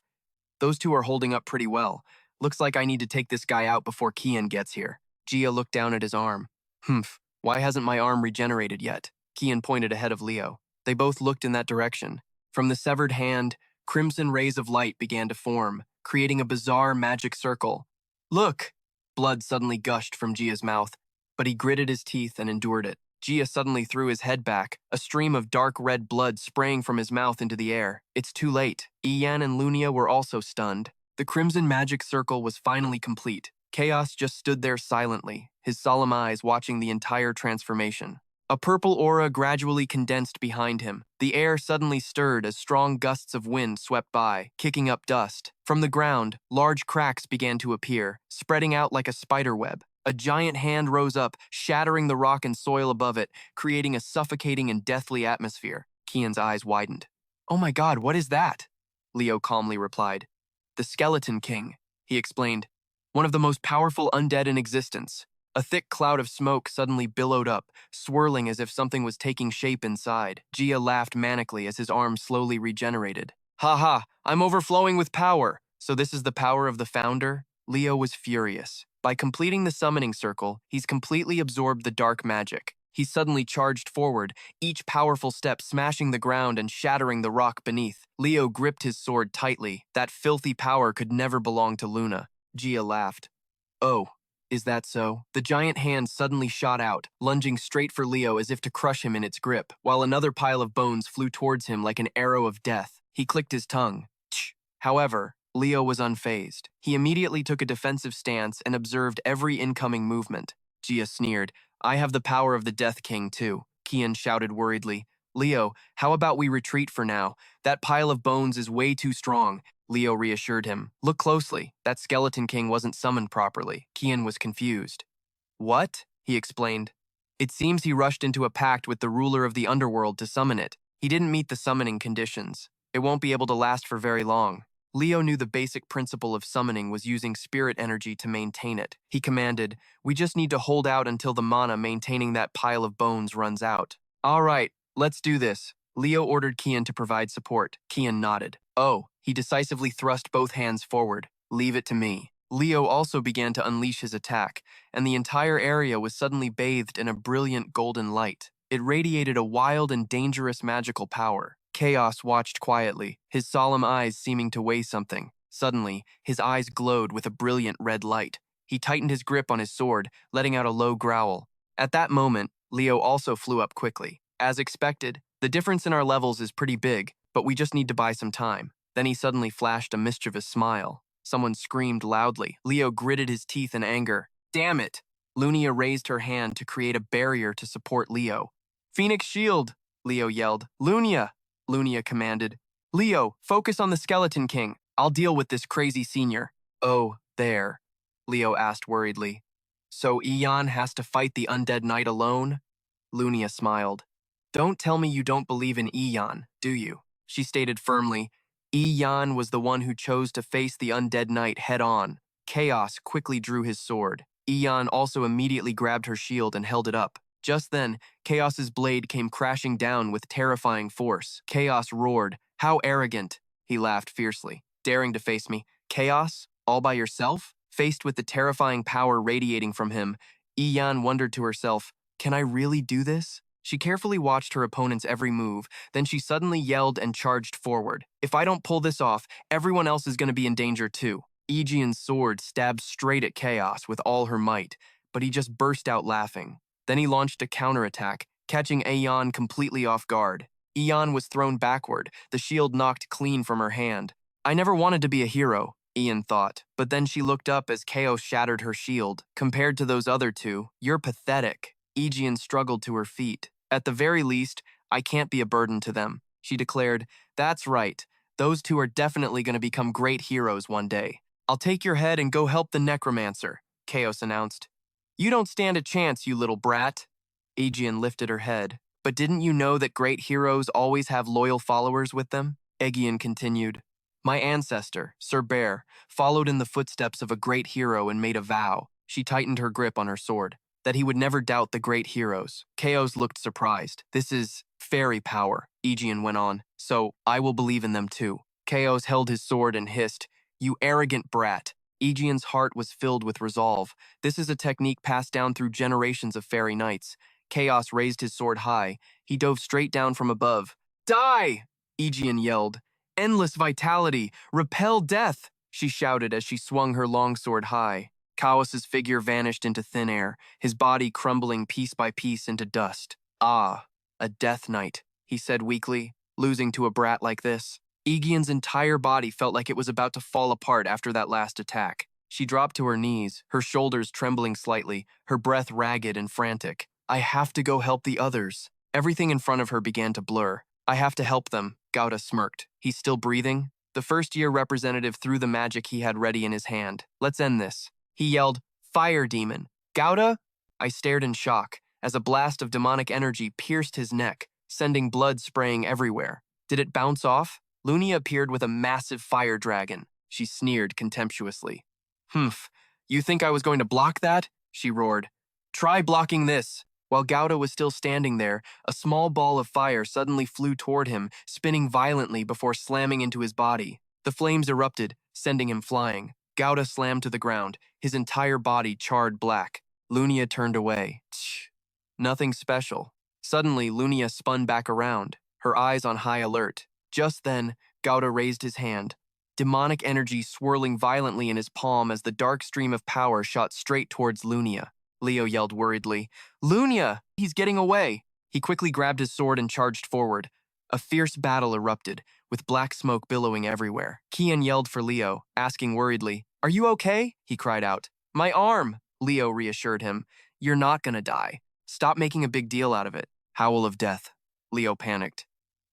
S1: "Those two are holding up pretty well. Looks like I need to take this guy out before Kian gets here." Gia looked down at his arm. "Humph, why hasn't my arm regenerated yet?" Kian pointed ahead of Leo. They both looked in that direction. From the severed hand, crimson rays of light began to form, creating a bizarre magic circle. "Look!" Blood suddenly gushed from Gia's mouth, but he gritted his teeth and endured it. Gia suddenly threw his head back, a stream of dark red blood spraying from his mouth into the air. It's too late. Ian and Lunia were also stunned. The crimson magic circle was finally complete. Chaos just stood there silently, his solemn eyes watching the entire transformation. A purple aura gradually condensed behind him. The air suddenly stirred as strong gusts of wind swept by, kicking up dust. From the ground, large cracks began to appear, spreading out like a spider web. A giant hand rose up, shattering the rock and soil above it, creating a suffocating and deathly atmosphere. Kian's eyes widened. "Oh my god, what is that?" Leo calmly replied. "The Skeleton King," he explained. "One of the most powerful undead in existence." A thick cloud of smoke suddenly billowed up, swirling as if something was taking shape inside. Gia laughed manically as his arm slowly regenerated. "Ha ha, I'm overflowing with power. So this is the power of the founder?" Leo was furious. By completing the summoning circle, he's completely absorbed the dark magic. He suddenly charged forward, each powerful step smashing the ground and shattering the rock beneath. Leo gripped his sword tightly. That filthy power could never belong to Luna. Gia laughed. "Oh, is that so?" The giant hand suddenly shot out, lunging straight for Leo as if to crush him in its grip, while another pile of bones flew towards him like an arrow of death. He clicked his tongue. Tch. However, Leo was unfazed. He immediately took a defensive stance and observed every incoming movement. Gia sneered. "I have the power of the Death King, too," Kian shouted worriedly. "Leo, how about we retreat for now? That pile of bones is way too strong." Leo reassured him. "Look closely. That Skeleton King wasn't summoned properly." Kian was confused. "What?" he explained. "It seems he rushed into a pact with the ruler of the underworld to summon it. He didn't meet the summoning conditions. It won't be able to last for very long." Leo knew the basic principle of summoning was using spirit energy to maintain it. He commanded, "We just need to hold out until the mana maintaining that pile of bones runs out." "All right, let's do this." Leo ordered Kian to provide support. Kian nodded. "Oh," he decisively thrust both hands forward. "Leave it to me." Leo also began to unleash his attack, and the entire area was suddenly bathed in a brilliant golden light. It radiated a wild and dangerous magical power. Chaos watched quietly, his solemn eyes seeming to weigh something. Suddenly, his eyes glowed with a brilliant red light. He tightened his grip on his sword, letting out a low growl. At that moment, Leo also flew up quickly. As expected, the difference in our levels is pretty big, but we just need to buy some time. Then he suddenly flashed a mischievous smile. Someone screamed loudly. Leo gritted his teeth in anger. "Damn it!" Lunia raised her hand to create a barrier to support Leo. "Phoenix Shield!" Leo yelled. "Lunia!" Lunia commanded. "Leo, focus on the Skeleton King. I'll deal with this crazy senior." "Oh, there," Leo asked worriedly. "So Eon has to fight the undead knight alone?" Lunia smiled. "Don't tell me you don't believe in Eon, do you?" She stated firmly. Eon was the one who chose to face the undead knight head-on. Chaos quickly drew his sword. Eon also immediately grabbed her shield and held it up. Just then, Chaos's blade came crashing down with terrifying force. Chaos roared. "How arrogant!" He laughed fiercely. "Daring to face me. Chaos? All by yourself?" Faced with the terrifying power radiating from him, Eon wondered to herself, "Can I really do this?" She carefully watched her opponent's every move, then she suddenly yelled and charged forward. If I don't pull this off, everyone else is going to be in danger too. Aegeon's sword stabbed straight at Chaos with all her might, but he just burst out laughing. Then he launched a counterattack, catching Aeon completely off guard. Aeon was thrown backward, the shield knocked clean from her hand. I never wanted to be a hero, Ian thought, but then she looked up as Chaos shattered her shield. Compared to those other two, you're pathetic. Aegeon struggled to her feet. At the very least, I can't be a burden to them, she declared. That's right. Those two are definitely going to become great heroes one day. I'll take your head and go help the necromancer, Chaos announced. You don't stand a chance, you little brat. Aegeon lifted her head. But didn't you know that great heroes always have loyal followers with them? Aegeon continued. My ancestor, Sir Bear, followed in the footsteps of a great hero and made a vow. She tightened her grip on her sword. That he would never doubt the great heroes. Chaos looked surprised. This is fairy power, Aegeon went on, so I will believe in them too. Chaos held his sword and hissed, You arrogant brat. Aegeon's heart was filled with resolve. This is a technique passed down through generations of fairy knights. Chaos raised his sword high. He dove straight down from above. Die! Aegeon yelled. Endless vitality! Repel death! She shouted as she swung her longsword high. Chaos's figure vanished into thin air, his body crumbling piece by piece into dust. Ah, a death knight, he said weakly, losing to a brat like this. Aegeon's entire body felt like it was about to fall apart after that last attack. She dropped to her knees, her shoulders trembling slightly, her breath ragged and frantic. I have to go help the others. Everything in front of her began to blur. I have to help them, Gauda smirked. He's still breathing? The first-year representative threw the magic he had ready in his hand. Let's end this. He yelled, Fire demon! Gauda? I stared in shock as a blast of demonic energy pierced his neck, sending blood spraying everywhere. Did it bounce off? Lunia appeared with a massive fire dragon. She sneered contemptuously. Humph, you think I was going to block that? She roared. Try blocking this. While Gauda was still standing there, a small ball of fire suddenly flew toward him, spinning violently before slamming into his body. The flames erupted, sending him flying. Gauda slammed to the ground, his entire body charred black. Lunia turned away. Tch, nothing special. Suddenly, Lunia spun back around, her eyes on high alert. Just then, Gauda raised his hand, demonic energy swirling violently in his palm as the dark stream of power shot straight towards Lunia. Leo yelled worriedly, Lunia! He's getting away! He quickly grabbed his sword and charged forward. A fierce battle erupted, with black smoke billowing everywhere. Kian yelled for Leo, asking worriedly, Are you okay? He cried out. My arm! Leo reassured him. You're not gonna die. Stop making a big deal out of it. Howl of death. Leo panicked.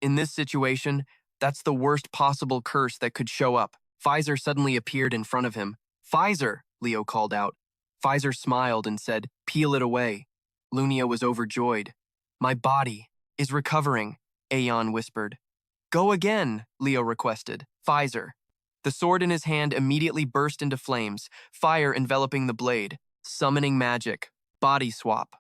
S1: In this situation, that's the worst possible curse that could show up. Fizer suddenly appeared in front of him. Fizer! Leo called out. Fizer smiled and said, Peel it away. Lunia was overjoyed. My body is recovering, Aeon whispered. Go again, Leo requested. Fizer. The sword in his hand immediately burst into flames, fire enveloping the blade. Summoning magic. Body swap.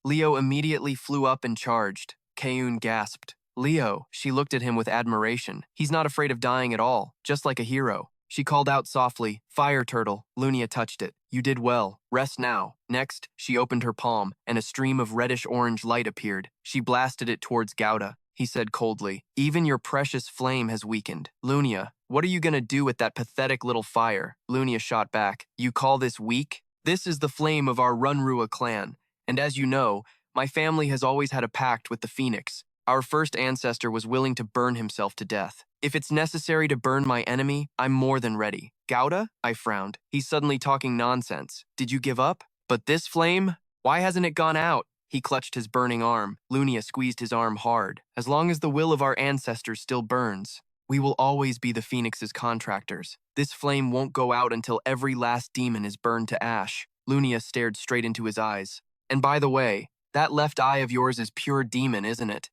S1: Leo immediately flew up and charged. Kayun gasped. Leo, she looked at him with admiration. He's not afraid of dying at all, just like a hero. She called out softly, Fire turtle. Lunia touched it. You did well. Rest now. Next, she opened her palm, and a stream of reddish-orange light appeared. She blasted it towards Gauda. He said coldly, Even your precious flame has weakened. Lunia, what are you gonna do with that pathetic little fire? Lunia shot back. You call this weak? This is the flame of our Runrua clan. And as you know, my family has always had a pact with the Phoenix. Our first ancestor was willing to burn himself to death. If it's necessary to burn my enemy, I'm more than ready. Gauda? I frowned. He's suddenly talking nonsense. Did you give up? But this flame? Why hasn't it gone out? He clutched his burning arm. Lunia squeezed his arm hard. As long as the will of our ancestors still burns, we will always be the Phoenix's contractors. This flame won't go out until every last demon is burned to ash. Lunia stared straight into his eyes. And by the way, that left eye of yours is pure demon, isn't it?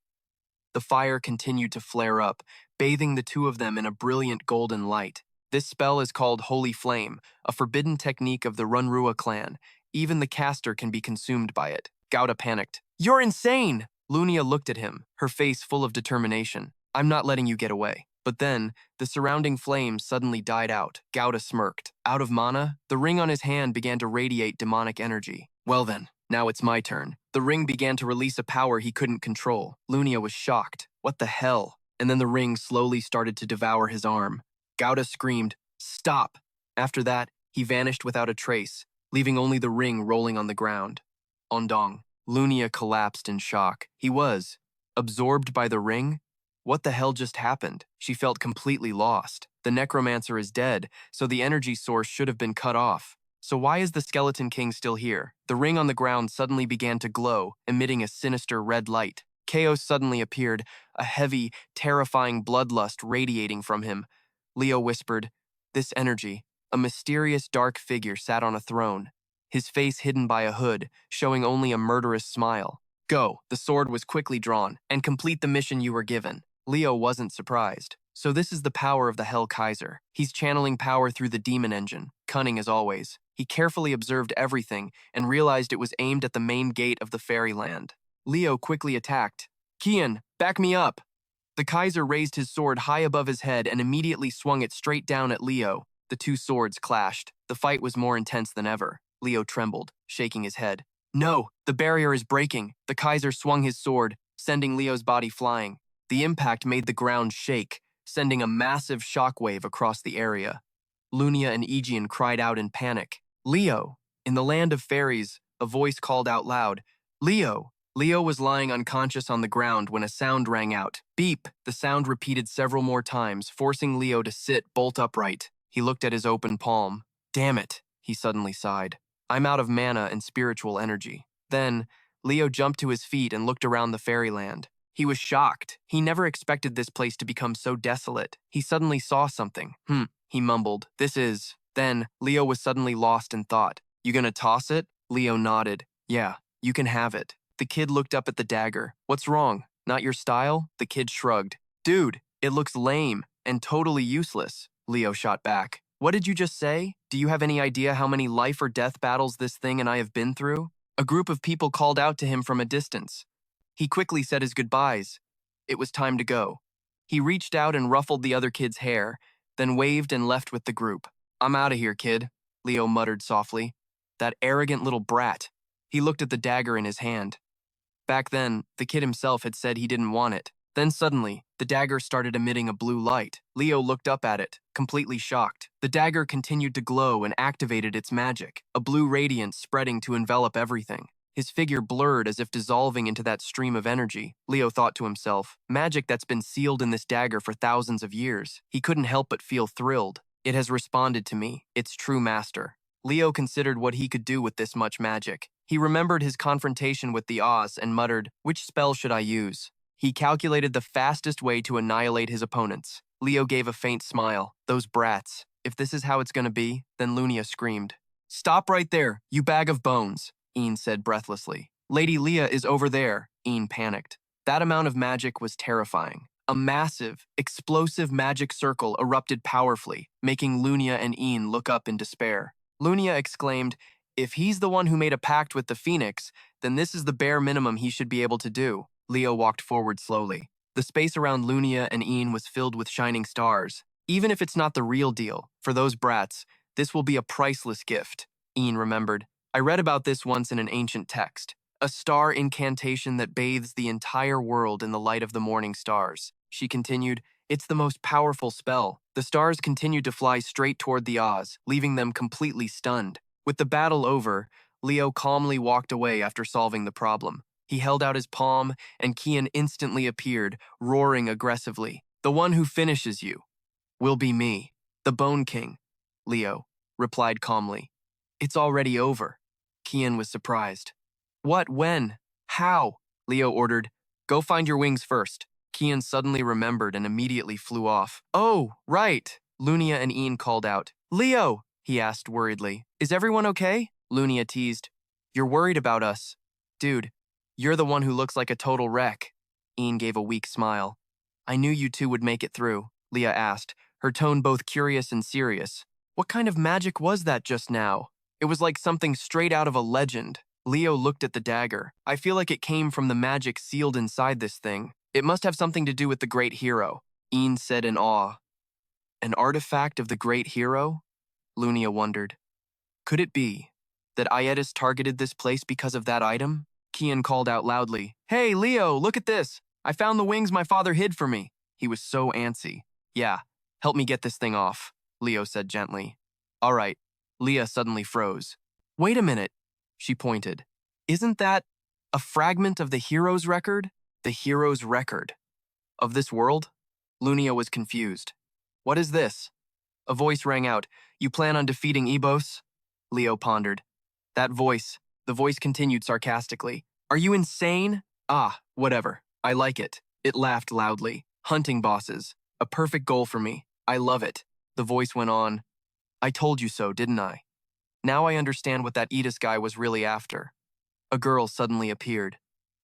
S1: The fire continued to flare up, bathing the two of them in a brilliant golden light. This spell is called Holy Flame, a forbidden technique of the Runrua clan. Even the caster can be consumed by it. Gauda panicked. You're insane! Lunia looked at him, her face full of determination. I'm not letting you get away. But then, the surrounding flames suddenly died out. Gauda smirked. Out of mana, the ring on his hand began to radiate demonic energy. Well then, Now it's my turn. The ring began to release a power he couldn't control. Lunia was shocked. What the hell? And then the ring slowly started to devour his arm. Gouda screamed, "Stop!" After that, he vanished without a trace, leaving only the ring rolling on the ground. Ondong. Lunia collapsed in shock. He was absorbed by the ring? What the hell just happened? She felt completely lost. The necromancer is dead, so the energy source should have been cut off. So why is the Skeleton King still here? The ring on the ground suddenly began to glow, emitting a sinister red light. Chaos suddenly appeared, a heavy, terrifying bloodlust radiating from him. Leo whispered, "This energy." A mysterious dark figure sat on a throne, his face hidden by a hood, showing only a murderous smile. "Go." The sword was quickly drawn, "and complete the mission you were given." Leo wasn't surprised. So this is the power of the Hell Kaiser. He's channeling power through the demon engine, cunning as always. He carefully observed everything and realized it was aimed at the main gate of the fairyland. Leo quickly attacked. "Kian, back me up!" The Kaiser raised his sword high above his head and immediately swung it straight down at Leo. The two swords clashed. The fight was more intense than ever. Leo trembled, shaking his head. "No, the barrier is breaking." The Kaiser swung his sword, sending Leo's body flying. The impact made the ground shake, sending a massive shockwave across the area. Lunia and Aegean cried out in panic. "Leo!" In the land of fairies, a voice called out loud, "Leo!" Leo was lying unconscious on the ground when a sound rang out. Beep! The sound repeated several more times, forcing Leo to sit bolt upright. He looked at his open palm. "Damn it," he suddenly sighed. "I'm out of mana and spiritual energy." Then, Leo jumped to his feet and looked around the fairyland. He was shocked. He never expected this place to become so desolate. He suddenly saw something. He mumbled. "This is..." Then, Leo was suddenly lost in thought. "You gonna toss it?" Leo nodded. "Yeah, you can have it." The kid looked up at the dagger. "What's wrong? Not your style?" The kid shrugged. "Dude, it looks lame and totally useless." Leo shot back. "What did you just say? Do you have any idea how many life or death battles this thing and I have been through?" A group of people called out to him from a distance. He quickly said his goodbyes. It was time to go. He reached out and ruffled the other kid's hair, then waved and left with the group. "I'm out of here, kid," Leo muttered softly. "That arrogant little brat." He looked at the dagger in his hand. Back then, the kid himself had said he didn't want it. Then suddenly, the dagger started emitting a blue light. Leo looked up at it, completely shocked. The dagger continued to glow and activated its magic, a blue radiance spreading to envelop everything. His figure blurred as if dissolving into that stream of energy. Leo thought to himself, magic that's been sealed in this dagger for thousands of years. He couldn't help but feel thrilled. It has responded to me, its true master. Leo considered what he could do with this much magic. He remembered his confrontation with the Oz and muttered, "Which spell should I use?" He calculated the fastest way to annihilate his opponents. Leo gave a faint smile. Those brats. If this is how it's gonna be, then Lunia screamed. "Stop right there, you bag of bones," Ian said breathlessly. "Lady Leah is over there," Ian panicked. That amount of magic was terrifying. A massive, explosive magic circle erupted powerfully, making Lunia and Ian look up in despair. Lunia exclaimed, "If he's the one who made a pact with the Phoenix, then this is the bare minimum he should be able to do." Leo walked forward slowly. The space around Lunia and Ian was filled with shining stars. "Even if it's not the real deal, for those brats, this will be a priceless gift," Ian remembered. "I read about this once in an ancient text. A star incantation that bathes the entire world in the light of the morning stars." She continued, "It's the most powerful spell." The stars continued to fly straight toward the Oz, leaving them completely stunned. With the battle over, Leo calmly walked away after solving the problem. He held out his palm, and Kian instantly appeared, roaring aggressively. "The one who finishes you will be me, the Bone King," Leo replied calmly. "It's already over." Kian was surprised. "What, when, how?" Leo ordered. "Go find your wings first." Kian suddenly remembered and immediately flew off. "Oh, right," Lunia and Ian called out. "Leo," he asked worriedly, "is everyone okay?" Lunia teased, "You're worried about us." "Dude, you're the one who looks like a total wreck." Ian gave a weak smile. "I knew you two would make it through," Leah asked, her tone both curious and serious. "What kind of magic was that just now?" It was like something straight out of a legend. Leo looked at the dagger. "I feel like it came from the magic sealed inside this thing. It must have something to do with the great hero," Ian said in awe. "An artifact of the great hero?" Lunia wondered. "Could it be?" That Aedes targeted this place because of that item? Kian called out loudly, "Hey, Leo, look at this! I found the wings my father hid for me." He was so antsy. "Yeah, help me get this thing off," Leo said gently. "All right." Leah suddenly froze. "Wait a minute," she pointed. "Isn't that a fragment of the hero's record? The hero's record of this world?" Lunia was confused. "What is this?" A voice rang out. "You plan on defeating Erebos?" Leo pondered. The voice continued sarcastically. "Are you insane?" "Ah, whatever. I like it." It laughed loudly. "Hunting bosses. A perfect goal for me. I love it." The voice went on. "I told you so, didn't I? Now I understand what that Edis guy was really after." A girl suddenly appeared.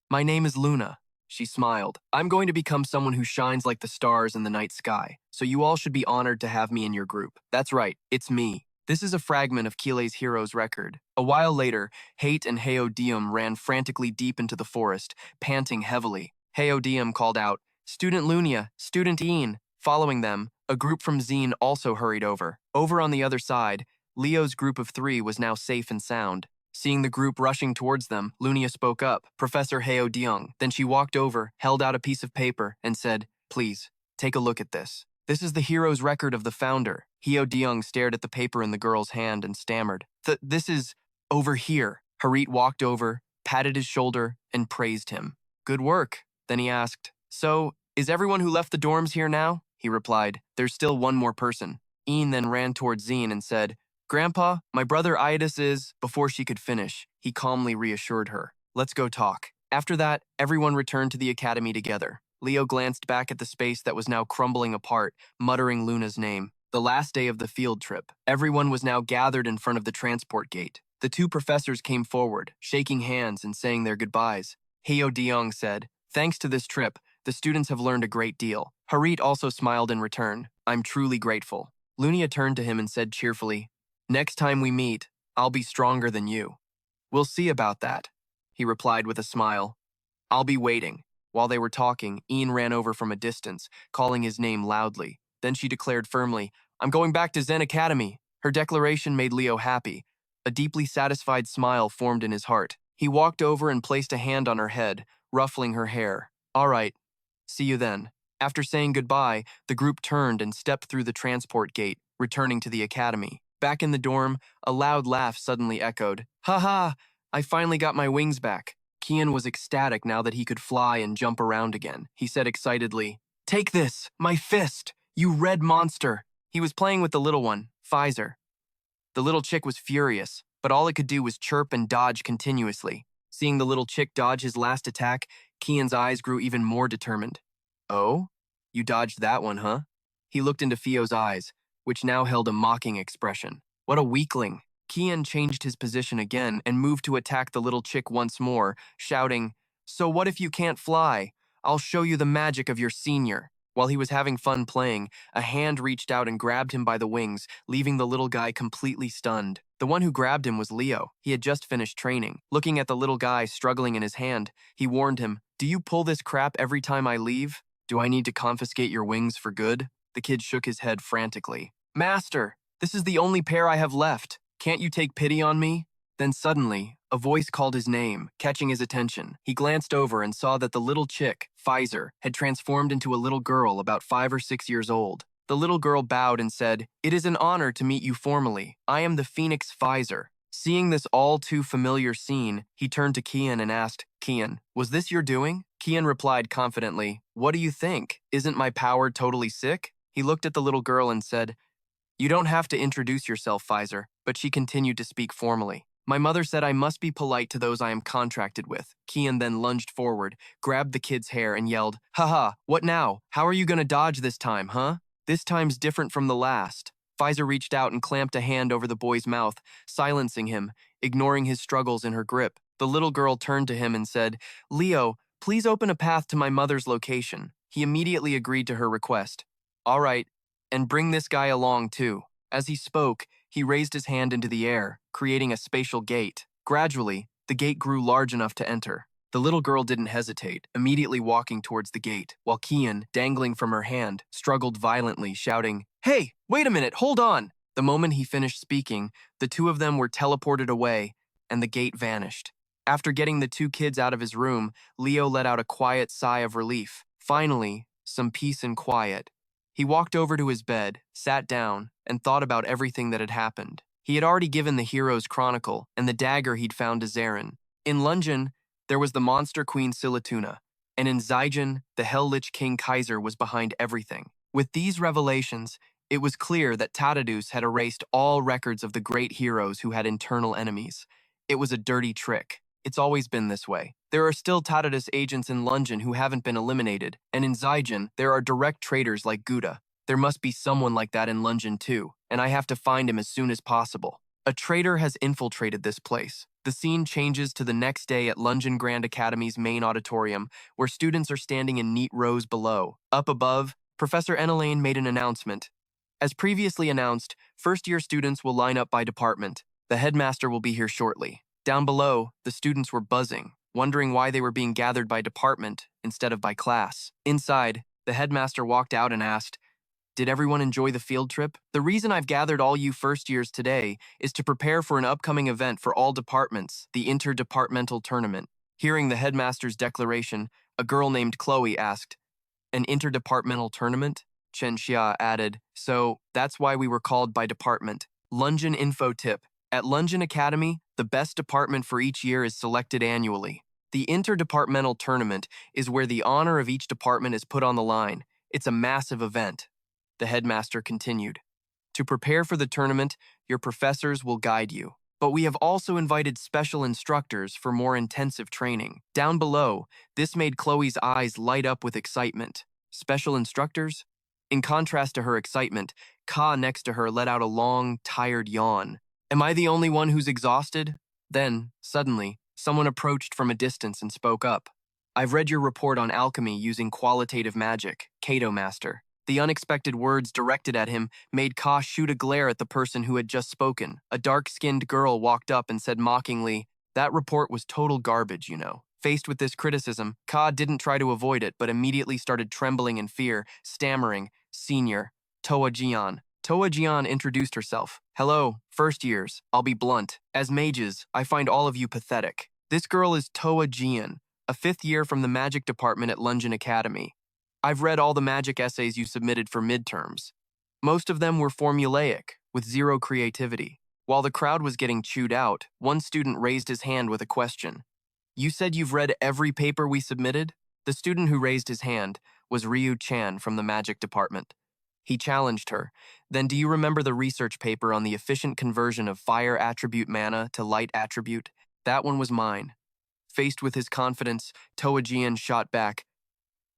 S1: "My name is Luna." She smiled. "I'm going to become someone who shines like the stars in the night sky, so you all should be honored to have me in your group. That's right, it's me." This is a fragment of Kile's hero's record. A while later, Hate and Heodium ran frantically deep into the forest, panting heavily. Heodium called out, "Student Lunia, Student Ian." Following them, a group from Zine also hurried over. Over on the other side, Leo's group of 3 was now safe and sound. Seeing the group rushing towards them, Lunia spoke up, "Professor Heodium." Then she walked over, held out a piece of paper, and said, "Please, take a look at this. This is the hero's record of the founder." Heodium stared at the paper in the girl's hand and stammered. This is over here." Harit walked over, patted his shoulder, and praised him. "Good work." Then he asked, "So, is everyone who left the dorms here now?" He replied, "There's still one more person." Ian then ran towards Zine and said, "Grandpa, my brother Idas is—" Before she could finish, he calmly reassured her, "Let's go talk." After that, everyone returned to the academy together. Leo glanced back at the space that was now crumbling apart, muttering Luna's name. The last day of the field trip. Everyone was now gathered in front of the transport gate. The 2 professors came forward, shaking hands and saying their goodbyes. Heo Deong said, "Thanks to this trip, the students have learned a great deal." Harit also smiled in return. "I'm truly grateful." Lunia turned to him and said cheerfully, "Next time we meet, I'll be stronger than you." "We'll see about that," he replied with a smile. "I'll be waiting." While they were talking, Ian ran over from a distance, calling his name loudly. Then she declared firmly, "I'm going back to Zen Academy." Her declaration made Leo happy. A deeply satisfied smile formed in his heart. He walked over and placed a hand on her head, ruffling her hair. "All right, see you then." After saying goodbye, the group turned and stepped through the transport gate, returning to the academy. Back in the dorm, a loud laugh suddenly echoed. "Ha ha! I finally got my wings back." Kian was ecstatic now that he could fly and jump around again. He said excitedly, "Take this, my fist, you red monster." He was playing with the little one, Fizer. The little chick was furious, but all it could do was chirp and dodge continuously. Seeing the little chick dodge his last attack, Kian's eyes grew even more determined. "Oh? You dodged that one, huh?" He looked into Fio's eyes, which now held a mocking expression. "What a weakling." Kian changed his position again and moved to attack the little chick once more, shouting, "So what if you can't fly? I'll show you the magic of your senior." While he was having fun playing, a hand reached out and grabbed him by the wings, leaving the little guy completely stunned. The one who grabbed him was Leo. He had just finished training. Looking at the little guy struggling in his hand, he warned him, "Do you pull this crap every time I leave? Do I need to confiscate your wings for good?" The kid shook his head frantically. "Master, this is the only pair I have left. Can't you take pity on me?" Then suddenly, a voice called his name, catching his attention. He glanced over and saw that the little chick, Fizer, had transformed into a little girl about 5 or 6 years old. The little girl bowed and said, "It is an honor to meet you formally. I am the Phoenix Fizer." Seeing this all too familiar scene, he turned to Kian and asked, "Kian, was this your doing?" Kian replied confidently, "What do you think? Isn't my power totally sick?" He looked at the little girl and said, "You don't have to introduce yourself, Fizer," but she continued to speak formally. "My mother said I must be polite to those I am contracted with." Kian then lunged forward, grabbed the kid's hair, and yelled, "Haha, what now? How are you gonna dodge this time, huh? This time's different from the last." Fizer reached out and clamped a hand over the boy's mouth, silencing him, ignoring his struggles in her grip. The little girl turned to him and said, "Leo, please open a path to my mother's location." He immediately agreed to her request. "All right, and bring this guy along too." As he spoke, he raised his hand into the air, creating a spatial gate. Gradually, the gate grew large enough to enter. The little girl didn't hesitate, immediately walking towards the gate, while Kian, dangling from her hand, struggled violently, shouting, "Hey, wait a minute, hold on!" The moment he finished speaking, the 2 of them were teleported away, and the gate vanished. After getting the two kids out of his room, Leo let out a quiet sigh of relief. Finally, some peace and quiet. He walked over to his bed, sat down, and thought about everything that had happened. He had already given the Heroic Chronicle and the dagger he'd found to Zarin. In Lungen, there was the monster queen Silatuna, and in Zigen, the Hell-Lich King Kaiser was behind everything. With these revelations, it was clear that Tadadus had erased all records of the great heroes who had internal enemies. It was a dirty trick. It's always been this way. There are still Tadadus agents in Lungen who haven't been eliminated, and in Zigen, there are direct traitors like Gouda. There must be someone like that in Lungen too, and I have to find him as soon as possible. A traitor has infiltrated this place. The scene changes to the next day at Lungen Grand Academy's main auditorium, where students are standing in neat rows below. Up above, Professor Enelaine made an announcement. As previously announced, first-year students will line up by department. The headmaster will be here shortly. Down below, the students were buzzing, wondering why they were being gathered by department instead of by class. Inside, the headmaster walked out and asked, "Did everyone enjoy the field trip? The reason I've gathered all you first years today is to prepare for an upcoming event for all departments, the interdepartmental tournament." Hearing the headmaster's declaration, a girl named Chloe asked, "An interdepartmental tournament?" Chen Xia added, "So that's why we were called by department." Lungen info tip. At Lumen Academy, the best department for each year is selected annually. The interdepartmental tournament is where the honor of each department is put on the line. It's a massive event. The headmaster continued. To prepare for the tournament, your professors will guide you. But we have also invited special instructors for more intensive training. Down below, this made Chloe's eyes light up with excitement. Special instructors? In contrast to her excitement, Ka next to her let out a long, tired yawn. Am I the only one who's exhausted? Then, suddenly, someone approached from a distance and spoke up. I've read your report on alchemy using qualitative magic, Kato Master. The unexpected words directed at him made Ka shoot a glare at the person who had just spoken. A dark-skinned girl walked up and said mockingly, "That report was total garbage, you know." Faced with this criticism, Ka didn't try to avoid it, but immediately started trembling in fear, stammering, "Senior, Toa Jian." Toa Jian introduced herself. "Hello, first years. I'll be blunt. As mages, I find all of you pathetic. This girl is Toa Jian, a fifth year from the magic department at Lumen Academy. I've read all the magic essays you submitted for midterms. Most of them were formulaic, with zero creativity." While the crowd was getting chewed out, one student raised his hand with a question. "You said you've read every paper we submitted?" The student who raised his hand was Ryu Chan from the magic department. He challenged her. "Then do you remember the research paper on the efficient conversion of fire attribute mana to light attribute? That one was mine." Faced with his confidence, Toa Jian shot back,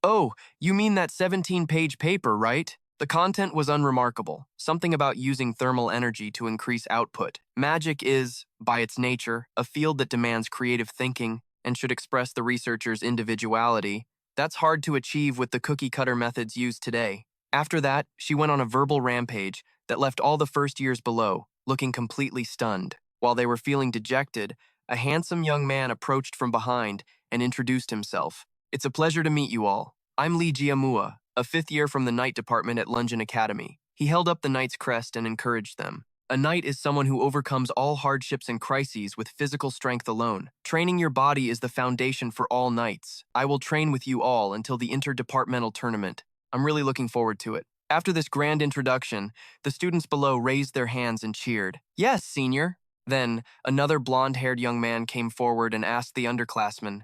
S1: "Oh, you mean that 17-page paper, right? The content was unremarkable. Something about using thermal energy to increase output. Magic is, by its nature, a field that demands creative thinking and should express the researcher's individuality. That's hard to achieve with the cookie-cutter methods used today." After that, she went on a verbal rampage that left all the first years below looking completely stunned. While they were feeling dejected, a handsome young man approached from behind and introduced himself. "It's a pleasure to meet you all. I'm Lee Jiamua, a fifth year from the Knight Department at Lumen Academy." He held up the Knight's crest and encouraged them. A Knight is someone who overcomes all hardships and crises with physical strength alone. Training your body is the foundation for all Knights. I will train with you all until the interdepartmental tournament. I'm really looking forward to it. After this grand introduction, the students below raised their hands and cheered. "Yes, senior." Then, another blonde-haired young man came forward and asked the underclassmen,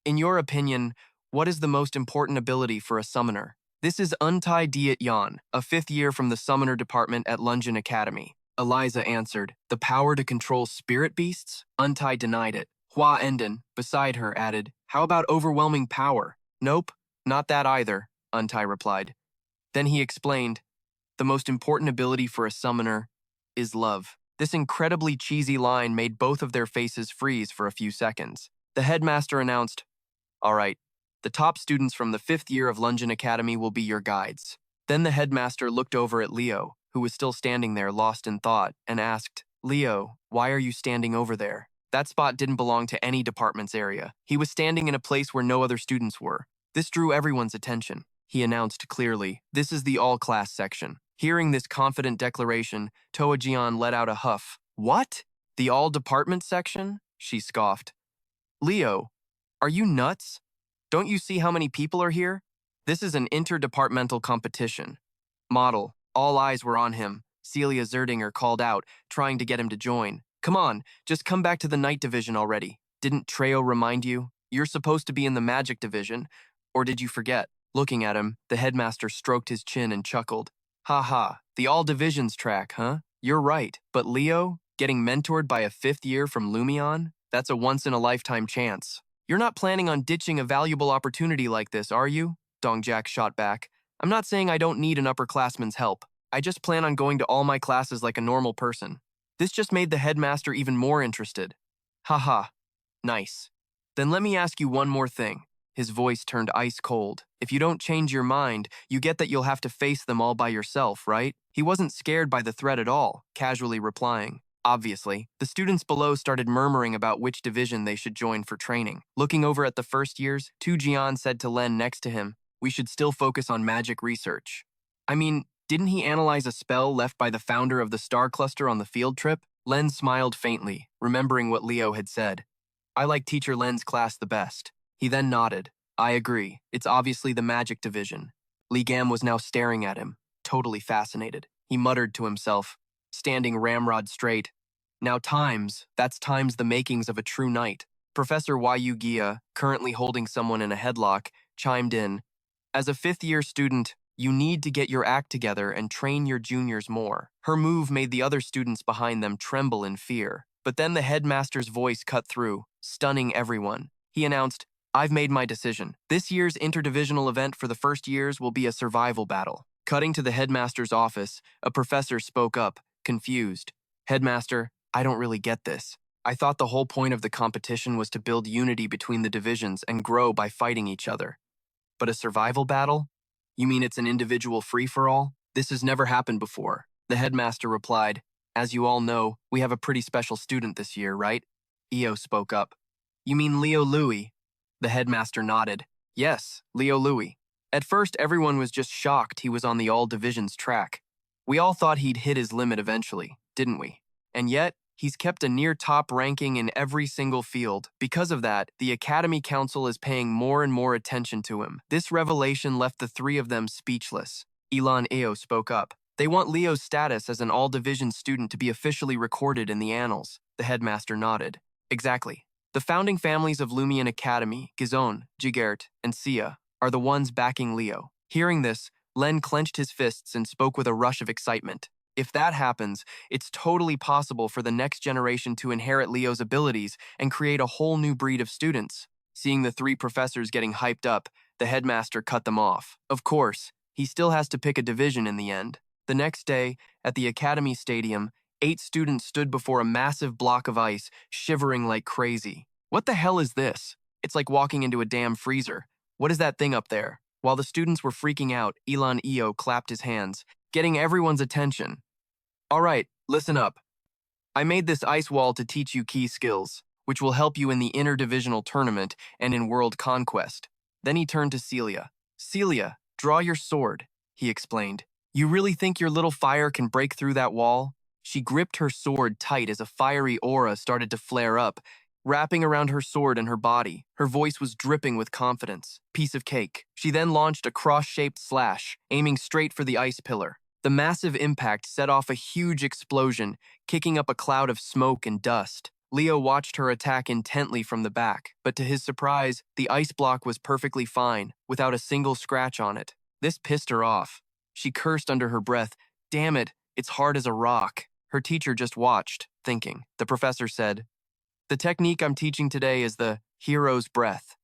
S1: "In your opinion, what is the most important ability for a summoner?" "This is Untai Diet Yan, a fifth year from the summoner department at Lumen Academy." Eliza answered, "The power to control spirit beasts?" Untai denied it. Hua Enden, beside her, added, "How about overwhelming power?" "Nope, not that either," Untai replied. Then he explained, "The most important ability for a summoner is love." This incredibly cheesy line made both of their faces freeze for a few seconds. The headmaster announced, "All right, the top students from the fifth year of Lumen Academy will be your guides." Then the headmaster looked over at Leo, who was still standing there lost in thought, and asked, "Leo, why are you standing over there?" That spot didn't belong to any department's area. He was standing in a place where no other students were. This drew everyone's attention. He announced clearly, "This is the all-class section." Hearing this confident declaration, Toa Jian let out a huff. "What? The all-department section? she scoffed. Leo, are you nuts? Don't you see how many people are here? This is an interdepartmental competition. Model, all eyes were on him. Celia Zerdinger called out, trying to get him to join. Come on, just come back to the night division already. Didn't Treo remind you? You're supposed to be in the magic division. Or did you forget? Looking at him, the headmaster stroked his chin and chuckled. Ha ha, the all divisions track, huh? You're right, but Leo, getting mentored by a fifth year from Lumion? That's a once-in-a-lifetime chance. You're not planning on ditching a valuable opportunity like this, are you? Dongjak shot back. I'm not saying I don't need an upperclassman's help. I just plan on going to all my classes like a normal person. This just made the headmaster even more interested. Haha, nice. Then let me ask you one more thing. His voice turned ice cold. If you don't change your mind, you get that you'll have to face them all by yourself, right? He wasn't scared by the threat at all, casually replying. Obviously, the students below started murmuring about which division they should join for training. Looking over at the first years, Tu Jian said to Len next to him, we should still focus on magic research. I mean, didn't he analyze a spell left by the founder of the star cluster on the field trip? Len smiled faintly, remembering what Leo had said. I like Teacher Len's class the best. He then nodded. I agree. It's obviously the magic division. Li Gam was now staring at him, totally fascinated. He muttered to himself, standing ramrod straight. Now that's times the makings of a true knight. Professor Yu Gia, currently holding someone in a headlock, chimed in. As a fifth-year student, you need to get your act together and train your juniors more. Her move made the other students behind them tremble in fear. But then the headmaster's voice cut through, stunning everyone. He announced, I've made my decision. This year's interdivisional event for the first years will be a survival battle. Cutting to the headmaster's office, a professor spoke up, confused. Headmaster, I don't really get this. I thought the whole point of the competition was to build unity between the divisions and grow by fighting each other. But a survival battle? You mean it's an individual free-for-all? This has never happened before. The headmaster replied, As you all know, we have a pretty special student this year, right? Io spoke up. You mean Leo Louis? The headmaster nodded. Yes, Leo Louis. At first, everyone was just shocked he was on the all-divisions track. We all thought he'd hit his limit eventually, didn't we? And yet, he's kept a near-top ranking in every single field. Because of that, the Academy Council is paying more and more attention to him. This revelation left the three of them speechless. Elan Eo spoke up. They want Leo's status as an all-division student to be officially recorded in the annals. The headmaster nodded. Exactly. The founding families of Lumen Academy, Gizon, Jigert, and Sia, are the ones backing Leo. Hearing this, Len clenched his fists and spoke with a rush of excitement. If that happens, it's totally possible for the next generation to inherit Leo's abilities and create a whole new breed of students. Seeing the three professors getting hyped up, the headmaster cut them off. Of course, he still has to pick a division in the end. The next day, at the Academy Stadium, 8 students stood before a massive block of ice, shivering like crazy. What the hell is this? It's like walking into a damn freezer. What is that thing up there? While the students were freaking out, Elan Eo clapped his hands, getting everyone's attention. All right, listen up. I made this ice wall to teach you key skills, which will help you in the interdivisional tournament and in world conquest. Then he turned to Celia. Celia, draw your sword, he explained. You really think your little fire can break through that wall? She gripped her sword tight as a fiery aura started to flare up, wrapping around her sword and her body. Her voice was dripping with confidence. Piece of cake. She then launched a cross-shaped slash, aiming straight for the ice pillar. The massive impact set off a huge explosion, kicking up a cloud of smoke and dust. Leo watched her attack intently from the back, but to his surprise, the ice block was perfectly fine, without a single scratch on it. This pissed her off. She cursed under her breath, Damn it, it's hard as a rock. Her teacher just watched, thinking. The professor said, The technique I'm teaching today is the hero's breath.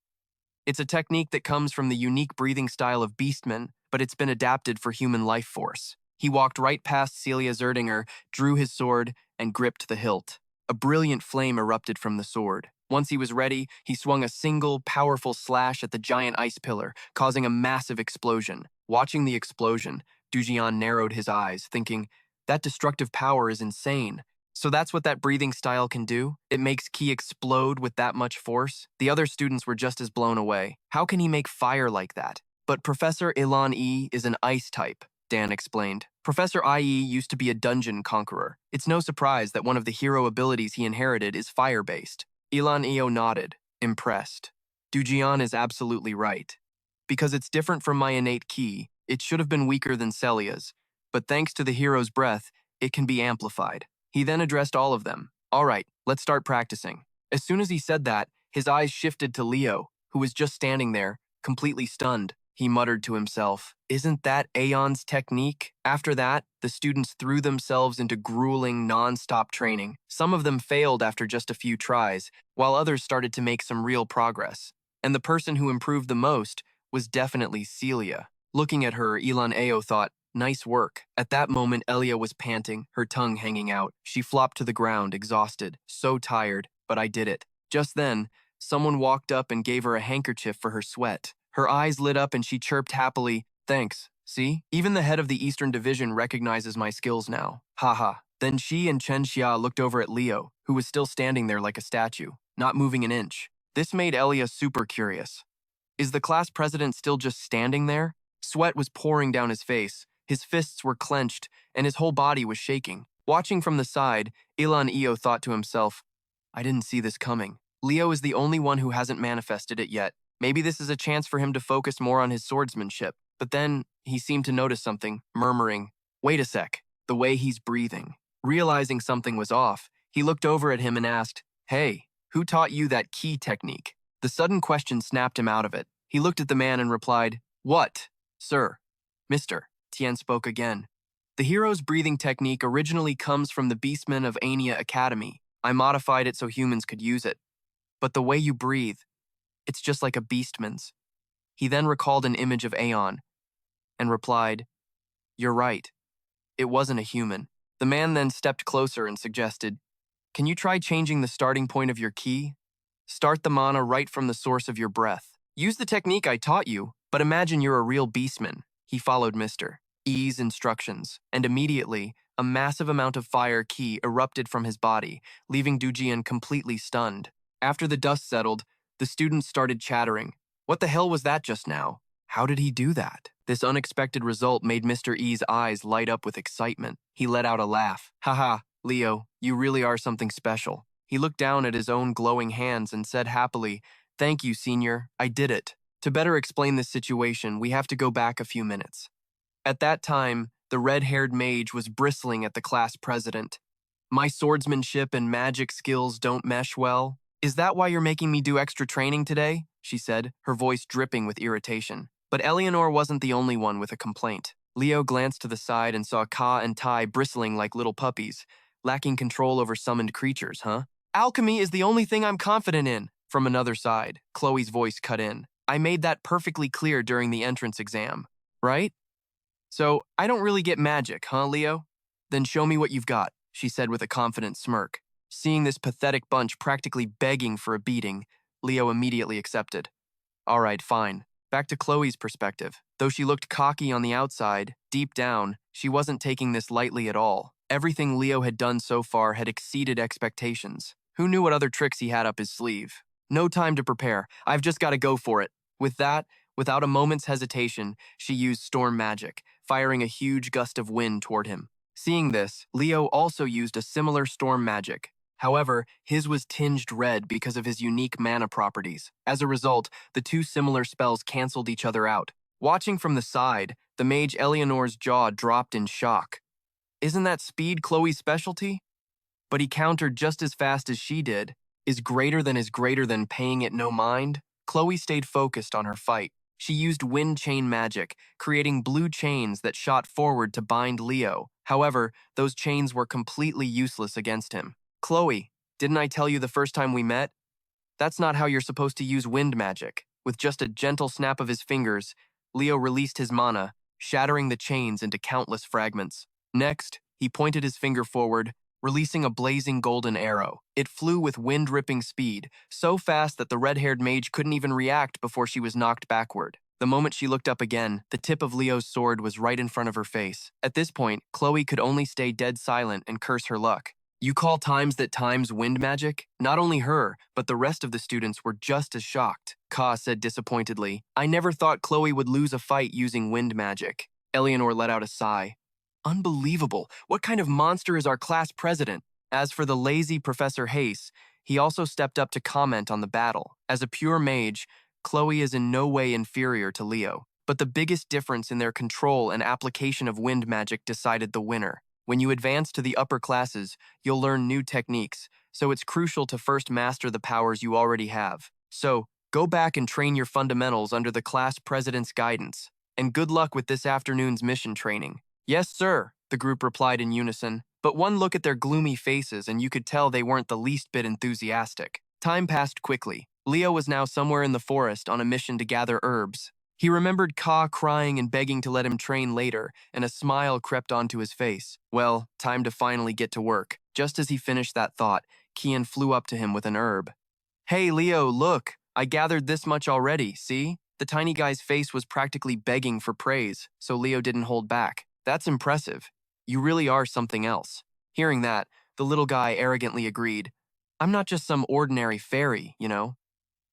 S1: It's a technique that comes from the unique breathing style of beastmen, but it's been adapted for human life force. He walked right past Celia Zerdinger, drew his sword, and gripped the hilt. A brilliant flame erupted from the sword. Once he was ready, he swung a single, powerful slash at the giant ice pillar, causing a massive explosion. Watching the explosion, Dujian narrowed his eyes, thinking, that destructive power is insane. So that's what that breathing style can do? It makes ki explode with that much force? The other students were just as blown away. How can he make fire like that? But Professor Ilan E is an ice type, Dan explained. Professor IE used to be a dungeon conqueror. It's no surprise that one of the hero abilities he inherited is fire-based. Ilan Eo nodded, impressed. Dujian is absolutely right. Because it's different from my innate ki, it should have been weaker than Celia's, but thanks to the hero's breath, it can be amplified. He then addressed all of them. All right, let's start practicing. As soon as he said that, his eyes shifted to Leo, who was just standing there, completely stunned. He muttered to himself, "Isn't that Aeon's technique?" After that, the students threw themselves into grueling, non-stop training. Some of them failed after just a few tries, while others started to make some real progress. And the person who improved the most was definitely Celia. Looking at her, Ilan Eo thought, "Nice work." At that moment, Elia was panting, her tongue hanging out. She flopped to the ground, exhausted, so tired, but I did it. Just then, someone walked up and gave her a handkerchief for her sweat. Her eyes lit up and she chirped happily, "Thanks, see? Even the head of the Eastern Division recognizes my skills now. Haha." Then she and Chen Xia looked over at Leo, who was still standing there like a statue, not moving an inch. This made Elia super curious. Is the class president still just standing there? Sweat was pouring down his face, his fists were clenched, and his whole body was shaking. Watching from the side, Ilan Eo thought to himself, "I didn't see this coming. Leo is the only one who hasn't manifested it yet. Maybe this is a chance for him to focus more on his swordsmanship." But then, he seemed to notice something, murmuring, "Wait a sec, the way he's breathing." Realizing something was off, he looked over at him and asked, "Hey, who taught you that key technique?" The sudden question snapped him out of it. He looked at the man and replied, "What? Sir." "Mister," Tien spoke again. "The hero's breathing technique originally comes from the Beastmen of Ania Academy. I modified it so humans could use it. But the way you breathe, it's just like a beastman's." He then recalled an image of Aeon and replied, "You're right. It wasn't a human." The man then stepped closer and suggested, "Can you try changing the starting point of your ki? Start the mana right from the source of your breath. Use the technique I taught you, but imagine you're a real beastman." He followed Mr. E's instructions, and immediately, a massive amount of fire ki erupted from his body, leaving Dujian completely stunned. After the dust settled, the students started chattering. What the hell was that just now? How did he do that? This unexpected result made Mr. E's eyes light up with excitement. He let out a laugh. "Haha, Leo, you really are something special." He looked down at his own glowing hands and said happily, "Thank you, senior, I did it." To better explain this situation, we have to go back a few minutes. At that time, the red-haired mage was bristling at the class president. "My swordsmanship and magic skills don't mesh well. Is that why you're making me do extra training today?" she said, her voice dripping with irritation. But Eleanor wasn't the only one with a complaint. Leo glanced to the side and saw Ka and Tai bristling like little puppies, lacking control over summoned creatures, huh? "Alchemy is the only thing I'm confident in." From another side, Chloe's voice cut in. "I made that perfectly clear during the entrance exam, right? So, I don't really get magic, huh, Leo? Then show me what you've got," she said with a confident smirk. Seeing this pathetic bunch practically begging for a beating, Leo immediately accepted. "All right, fine." Back to Chloe's perspective. Though she looked cocky on the outside, deep down, she wasn't taking this lightly at all. Everything Leo had done so far had exceeded expectations. Who knew what other tricks he had up his sleeve? "No time to prepare. I've just got to go for it." With that, without a moment's hesitation, she used storm magic, firing a huge gust of wind toward him. Seeing this, Leo also used a similar storm magic. However, his was tinged red because of his unique mana properties. As a result, the two similar spells canceled each other out. Watching from the side, the mage Eleanor's jaw dropped in shock. Isn't that speed Chloe's specialty? But he countered just as fast as she did. Is greater than paying it no mind? Chloe stayed focused on her fight. She used wind chain magic, creating blue chains that shot forward to bind Leo. However, those chains were completely useless against him. "Chloe, didn't I tell you the first time we met? That's not how you're supposed to use wind magic." With just a gentle snap of his fingers, Leo released his mana, shattering the chains into countless fragments. Next, he pointed his finger forward, releasing a blazing golden arrow. It flew with wind-ripping speed, so fast that the red-haired mage couldn't even react before she was knocked backward. The moment she looked up again, the tip of Leo's sword was right in front of her face. At this point, Chloe could only stay dead silent and curse her luck. "You call times wind magic?" Not only her, but the rest of the students were just as shocked. Ka said disappointedly, "I never thought Chloe would lose a fight using wind magic." Eleanor let out a sigh. "Unbelievable. What kind of monster is our class president?" As for the lazy Professor Hayes, He also stepped up to comment on the battle. As a pure mage, Chloe is in no way inferior to Leo, but the biggest difference in their control and application of wind magic decided the winner. When you advance to the upper classes, you'll learn new techniques, so it's crucial to first master the powers you already have. So, go back and train your fundamentals under the class president's guidance. And good luck with this afternoon's mission training. Yes, sir, the group replied in unison, but one look at their gloomy faces and you could tell they weren't the least bit enthusiastic. Time passed quickly. Leo was now somewhere in the forest on a mission to gather herbs. He remembered Ka crying and begging to let him train later, and a smile crept onto his face. Well, time to finally get to work. Just as he finished that thought, Kian flew up to him with an herb. Hey, Leo, look! I gathered this much already, see? The tiny guy's face was practically begging for praise, so Leo didn't hold back. That's impressive. You really are something else. Hearing that, the little guy arrogantly agreed. I'm not just some ordinary fairy, you know?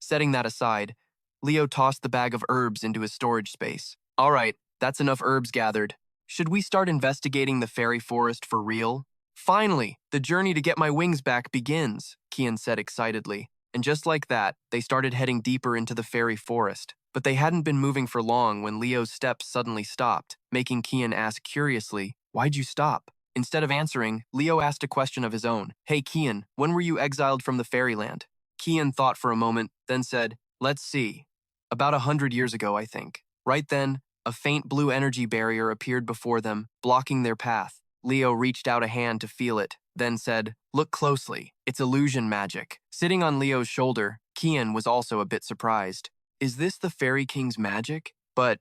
S1: Setting that aside, Leo tossed the bag of herbs into his storage space. All right, that's enough herbs gathered. Should we start investigating the fairy forest for real? Finally, the journey to get my wings back begins, Kian said excitedly. And just like that, they started heading deeper into the fairy forest. But they hadn't been moving for long when Leo's steps suddenly stopped, making Kian ask curiously, "Why'd you stop?" Instead of answering, Leo asked a question of his own. Hey Kian, when were you exiled from the fairyland? Kian thought for a moment, then said, let's see. About 100 years ago, I think. Right then, a faint blue energy barrier appeared before them, blocking their path. Leo reached out a hand to feel it, then said, look closely. It's illusion magic. Sitting on Leo's shoulder, Kian was also a bit surprised. Is this the Fairy King's magic? But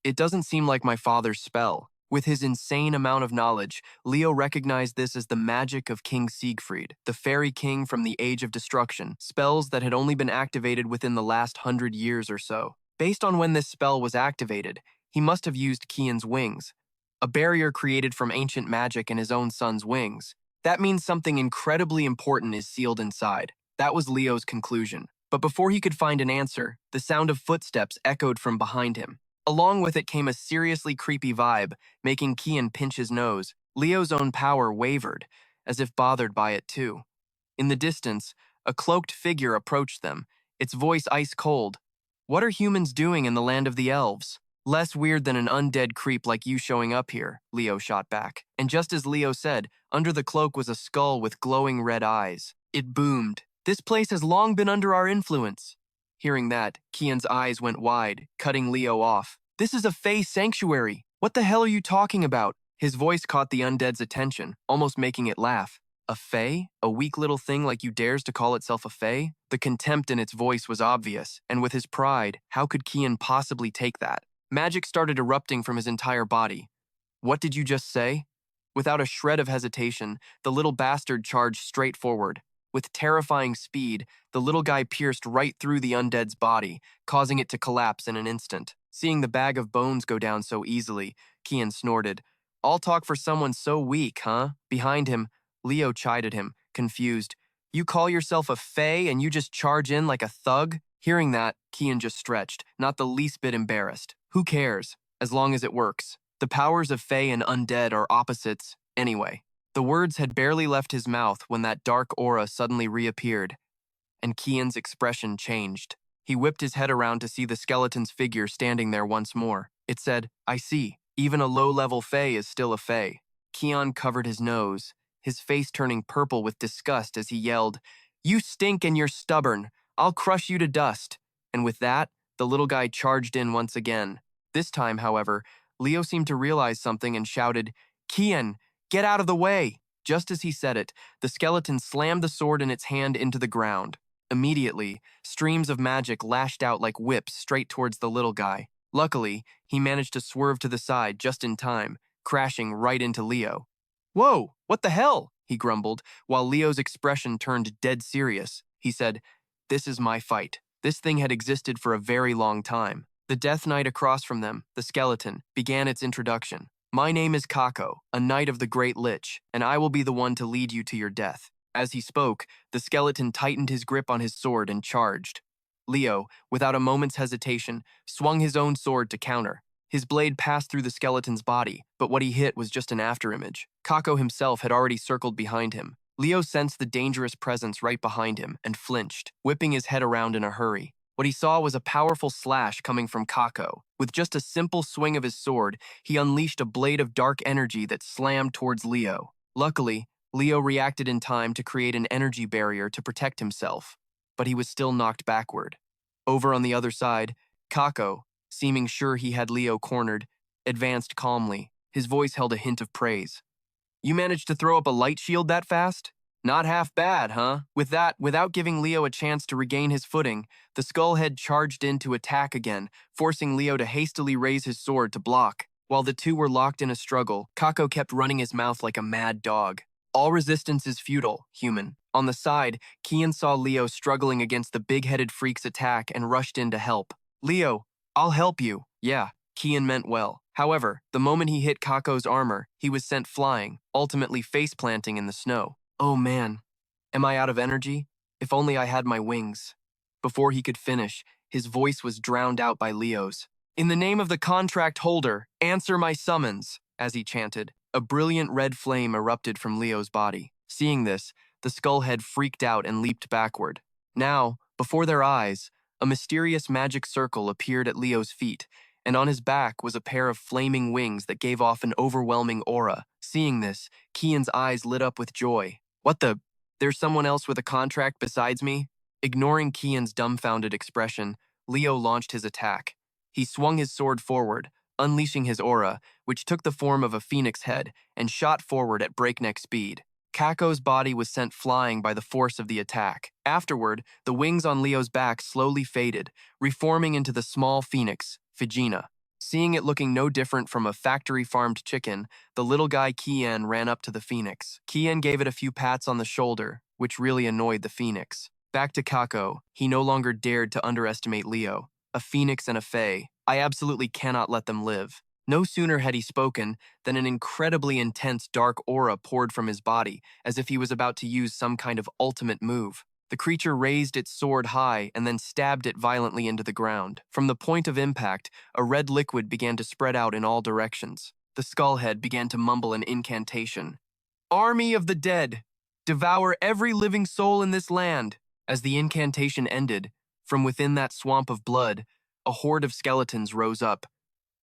S1: it doesn't seem like my father's spell. With his insane amount of knowledge, Leo recognized this as the magic of King Siegfried, the Fairy King from the Age of Destruction, spells that had only been activated within the last 100 years or so. Based on when this spell was activated, he must have used Kian's wings, a barrier created from ancient magic and his own son's wings. That means something incredibly important is sealed inside. That was Leo's conclusion. But before he could find an answer, the sound of footsteps echoed from behind him. Along with it came a seriously creepy vibe, making Kian pinch his nose. Leo's own power wavered, as if bothered by it too. In the distance, a cloaked figure approached them, its voice ice cold. What are humans doing in the land of the elves? Less weird than an undead creep like you showing up here, Leo shot back. And just as Leo said, under the cloak was a skull with glowing red eyes. It boomed. This place has long been under our influence. Hearing that, Kian's eyes went wide, cutting Leo off. This is a Fae sanctuary. What the hell are you talking about? His voice caught the undead's attention, almost making it laugh. A Fae? A weak little thing like you dares to call itself a Fae? The contempt in its voice was obvious, and with his pride, how could Kian possibly take that? Magic started erupting from his entire body. What did you just say? Without a shred of hesitation, the little bastard charged straight forward. With terrifying speed, the little guy pierced right through the undead's body, causing it to collapse in an instant. Seeing the bag of bones go down so easily, Kian snorted. All talk for someone so weak, huh? Behind him, Leo chided him, confused. You call yourself a Fae and you just charge in like a thug? Hearing that, Kian just stretched, not the least bit embarrassed. Who cares, as long as it works? The powers of Fae and undead are opposites, anyway. The words had barely left his mouth when that dark aura suddenly reappeared, and Kian's expression changed. He whipped his head around to see the skeleton's figure standing there once more. It said, I see. Even a low-level Fae is still a Fae. Kian covered his nose, his face turning purple with disgust as he yelled, You stink and you're stubborn. I'll crush you to dust. And with that, the little guy charged in once again. This time, however, Leo seemed to realize something and shouted, Kian, get out of the way! Just as he said it, the skeleton slammed the sword in its hand into the ground. Immediately, streams of magic lashed out like whips straight towards the little guy. Luckily, he managed to swerve to the side just in time, crashing right into Leo. Whoa, what the hell? He grumbled, while Leo's expression turned dead serious. He said, This is my fight. This thing had existed for a very long time. The Death Knight across from them, the skeleton, began its introduction. My name is Kako, a knight of the Great Lich, and I will be the one to lead you to your death. As he spoke, the skeleton tightened his grip on his sword and charged. Leo, without a moment's hesitation, swung his own sword to counter. His blade passed through the skeleton's body, but what he hit was just an afterimage. Kako himself had already circled behind him. Leo sensed the dangerous presence right behind him and flinched, whipping his head around in a hurry. What he saw was a powerful slash coming from Kako. With just a simple swing of his sword, he unleashed a blade of dark energy that slammed towards Leo. Luckily, Leo reacted in time to create an energy barrier to protect himself, but he was still knocked backward. Over on the other side, Kako, seeming sure he had Leo cornered, advanced calmly. His voice held a hint of praise. "You managed to throw up a light shield that fast? Not half bad, huh?" With that, without giving Leo a chance to regain his footing, the Skullhead charged in to attack again, forcing Leo to hastily raise his sword to block. While the two were locked in a struggle, Kako kept running his mouth like a mad dog. All resistance is futile, human. On the side, Kian saw Leo struggling against the big-headed freak's attack and rushed in to help. "Leo, I'll help you." Yeah, Kian meant well. However, the moment he hit Kako's armor, he was sent flying, ultimately face-planting in the snow. "Oh man, am I out of energy? If only I had my wings." Before he could finish, his voice was drowned out by Leo's. "In the name of the contract holder, answer my summons," as he chanted. A brilliant red flame erupted from Leo's body. Seeing this, the Skullhead freaked out and leaped backward. Now, before their eyes, a mysterious magic circle appeared at Leo's feet, and on his back was a pair of flaming wings that gave off an overwhelming aura. Seeing this, Kian's eyes lit up with joy. "What the? There's someone else with a contract besides me?" Ignoring Kian's dumbfounded expression, Leo launched his attack. He swung his sword forward, unleashing his aura, which took the form of a phoenix head, and shot forward at breakneck speed. Kako's body was sent flying by the force of the attack. Afterward, the wings on Leo's back slowly faded, reforming into the small phoenix, Figina. Seeing it looking no different from a factory-farmed chicken, the little guy Kian ran up to the phoenix. Kian gave it a few pats on the shoulder, which really annoyed the phoenix. Back to Kako, he no longer dared to underestimate Leo. A phoenix and a fae. I absolutely cannot let them live. No sooner had he spoken than an incredibly intense dark aura poured from his body, as if he was about to use some kind of ultimate move. The creature raised its sword high and then stabbed it violently into the ground. From the point of impact, a red liquid began to spread out in all directions. The Skullhead began to mumble an incantation. "Army of the dead, devour every living soul in this land." As the incantation ended, from within that swamp of blood, a horde of skeletons rose up.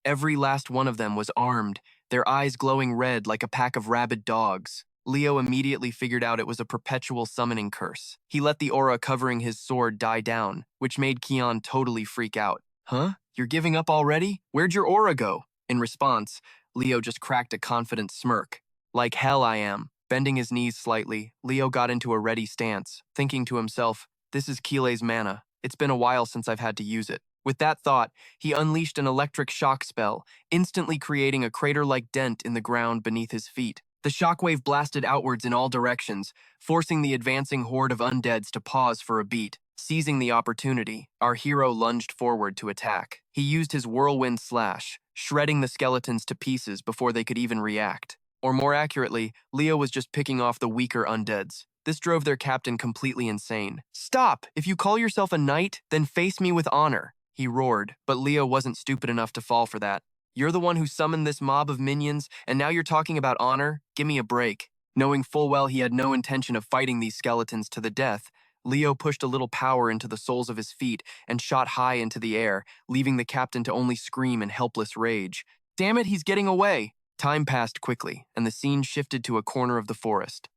S1: Every last one of them was armed, their eyes glowing red like a pack of rabid dogs. Leo immediately figured out it was a perpetual summoning curse. He let the aura covering his sword die down, which made Kian totally freak out. "Huh? You're giving up already? Where'd your aura go?" In response, Leo just cracked a confident smirk. "Like hell I am." Bending his knees slightly, Leo got into a ready stance, thinking to himself, "This is Kile's mana. It's been a while since I've had to use it." With that thought, he unleashed an electric shock spell, instantly creating a crater-like dent in the ground beneath his feet. The shockwave blasted outwards in all directions, forcing the advancing horde of undeads to pause for a beat. Seizing the opportunity, our hero lunged forward to attack. He used his whirlwind slash, shredding the skeletons to pieces before they could even react. Or more accurately, Leo was just picking off the weaker undeads. This drove their captain completely insane. "Stop! If you call yourself a knight, then face me with honor," he roared, but Leo wasn't stupid enough to fall for that. "You're the one who summoned this mob of minions, and now you're talking about honor? Give me a break." Knowing full well he had no intention of fighting these skeletons to the death, Leo pushed a little power into the soles of his feet and shot high into the air, leaving the captain to only scream in helpless rage. "Damn it, he's getting away!" Time passed quickly, and the scene shifted to a corner of the forest.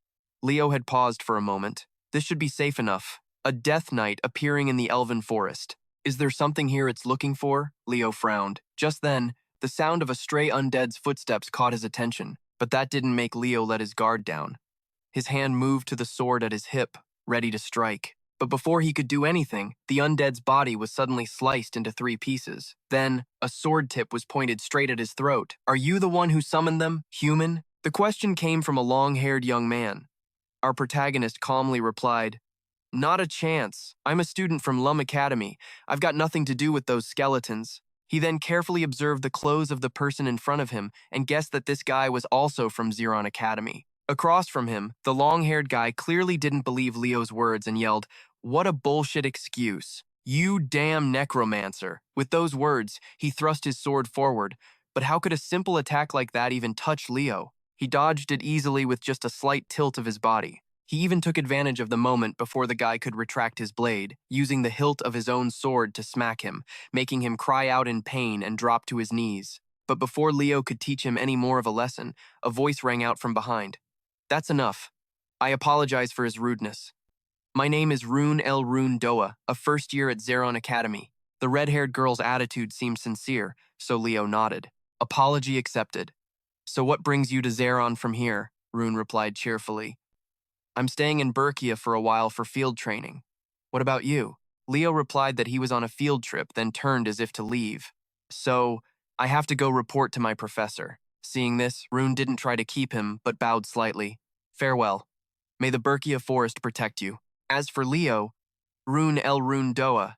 S1: Leo had paused for a moment. This should be safe enough. A death knight appearing in the elven forest. Is there something here it's looking for? Leo frowned. Just then, the sound of a stray undead's footsteps caught his attention, but that didn't make Leo let his guard down. His hand moved to the sword at his hip, ready to strike. But before he could do anything, the undead's body was suddenly sliced into 3 pieces. Then, a sword tip was pointed straight at his throat. "Are you the one who summoned them, human?" The question came from a long-haired young man. Our protagonist calmly replied, "Not a chance. I'm a student from Lumen Academy. I've got nothing to do with those skeletons." He then carefully observed the clothes of the person in front of him and guessed that this guy was also from Zinger Academy. Across from him, the long-haired guy clearly didn't believe Leo's words and yelled, "What a bullshit excuse. You damn necromancer." With those words, he thrust his sword forward, but how could a simple attack like that even touch Leo? He dodged it easily with just a slight tilt of his body. He even took advantage of the moment before the guy could retract his blade, using the hilt of his own sword to smack him, making him cry out in pain and drop to his knees. But before Leo could teach him any more of a lesson, a voice rang out from behind. "That's enough. I apologize for his rudeness. My name is Rune El Rune Doa, a first year at Zeron Academy." The red-haired girl's attitude seemed sincere, so Leo nodded. Apology accepted. "So what brings you to Zeron from here?" Rune replied cheerfully. "I'm staying in Berkia for a while for field training. What about you?" Leo replied that he was on a field trip, then turned as if to leave. "So, I have to go report to my professor." Seeing this, Rune didn't try to keep him, but bowed slightly. "Farewell. May the Berkia forest protect you." As for Leo, Rune El Rune Doa,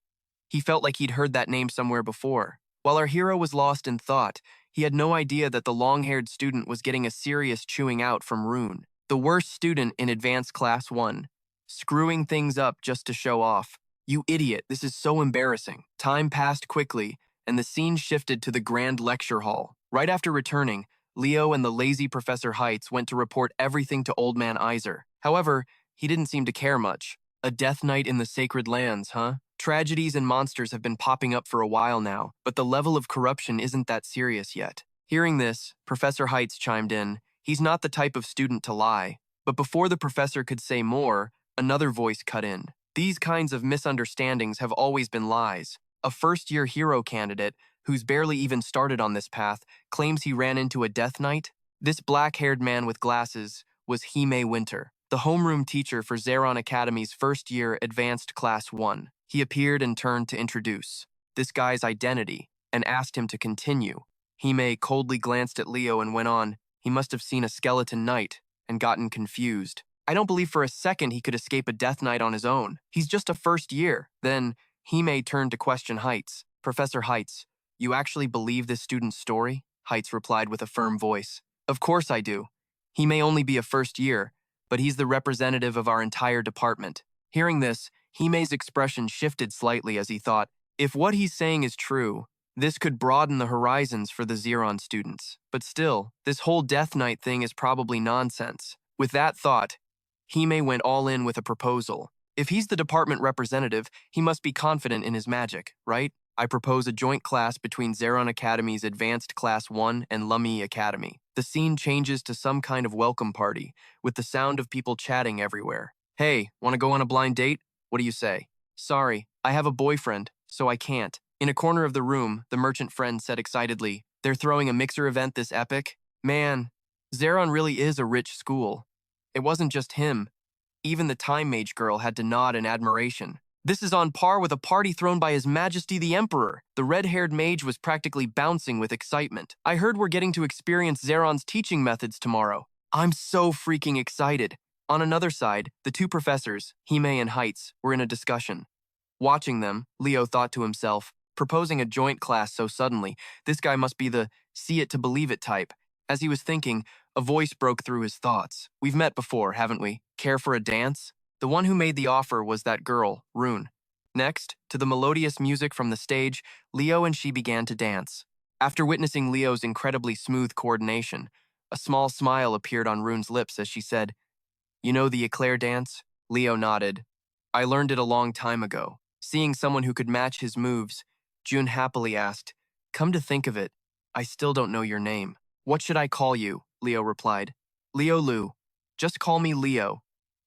S1: he felt like he'd heard that name somewhere before. While our hero was lost in thought, he had no idea that the long-haired student was getting a serious chewing out from Rune. The worst student in Advanced Class 1. Screwing things up just to show off. "You idiot, this is so embarrassing." Time passed quickly, and the scene shifted to the Grand Lecture Hall. Right after returning, Leo and the lazy Professor Heights went to report everything to Old Man Izer. However, he didn't seem to care much. A death knight in the sacred lands, huh? Tragedies and monsters have been popping up for a while now, but the level of corruption isn't that serious yet. Hearing this, Professor Heights chimed in. He's not the type of student to lie. But before the professor could say more, another voice cut in. "These kinds of misunderstandings have always been lies. A first-year hero candidate, who's barely even started on this path, claims he ran into a death knight." This black-haired man with glasses was Hime Winter, the homeroom teacher for Zeron Academy's first-year Advanced Class 1. He appeared and turned to introduce this guy's identity and asked him to continue. Hime coldly glanced at Leo and went on. He must have seen a skeleton knight and gotten confused. "I don't believe for a second he could escape a death knight on his own. He's just a first year." Then Hime turned to question Heights. "Professor Heights, you actually believe this student's story?" Heights replied with a firm voice. "Of course I do. He may only be a first year, but he's the representative of our entire department." Hearing this, Hime's expression shifted slightly as he thought, if what he's saying is true, this could broaden the horizons for the Zeron students. But still, this whole Death Knight thing is probably nonsense. With that thought, Hime went all in with a proposal. If he's the department representative, he must be confident in his magic, right? "I propose a joint class between Zeron Academy's Advanced Class 1 and Lumen Academy." The scene changes to some kind of welcome party, with the sound of people chatting everywhere. "Hey, want to go on a blind date? What do you say?" "Sorry, I have a boyfriend, so I can't." In a corner of the room, the merchant friend said excitedly, "They're throwing a mixer event this epic? Man, Zeron really is a rich school." It wasn't just him. Even the time mage girl had to nod in admiration. "This is on par with a party thrown by His Majesty the Emperor." The red-haired mage was practically bouncing with excitement. "I heard we're getting to experience Zeron's teaching methods tomorrow. I'm so freaking excited." On another side, the two professors, Hime and Heights, were in a discussion. Watching them, Leo thought to himself, proposing a joint class so suddenly, this guy must be the see it to believe it type. As he was thinking, a voice broke through his thoughts. "We've met before, haven't we? Care for a dance?" The one who made the offer was that girl, Rune. Next, to the melodious music from the stage, Leo and she began to dance. After witnessing Leo's incredibly smooth coordination, a small smile appeared on Rune's lips as she said, "You know the eclair dance?" Leo nodded. "I learned it a long time ago." Seeing someone who could match his moves, June happily asked, "Come to think of it, I still don't know your name." "What should I call you?" Leo replied. "Leo Lu. Just call me Leo."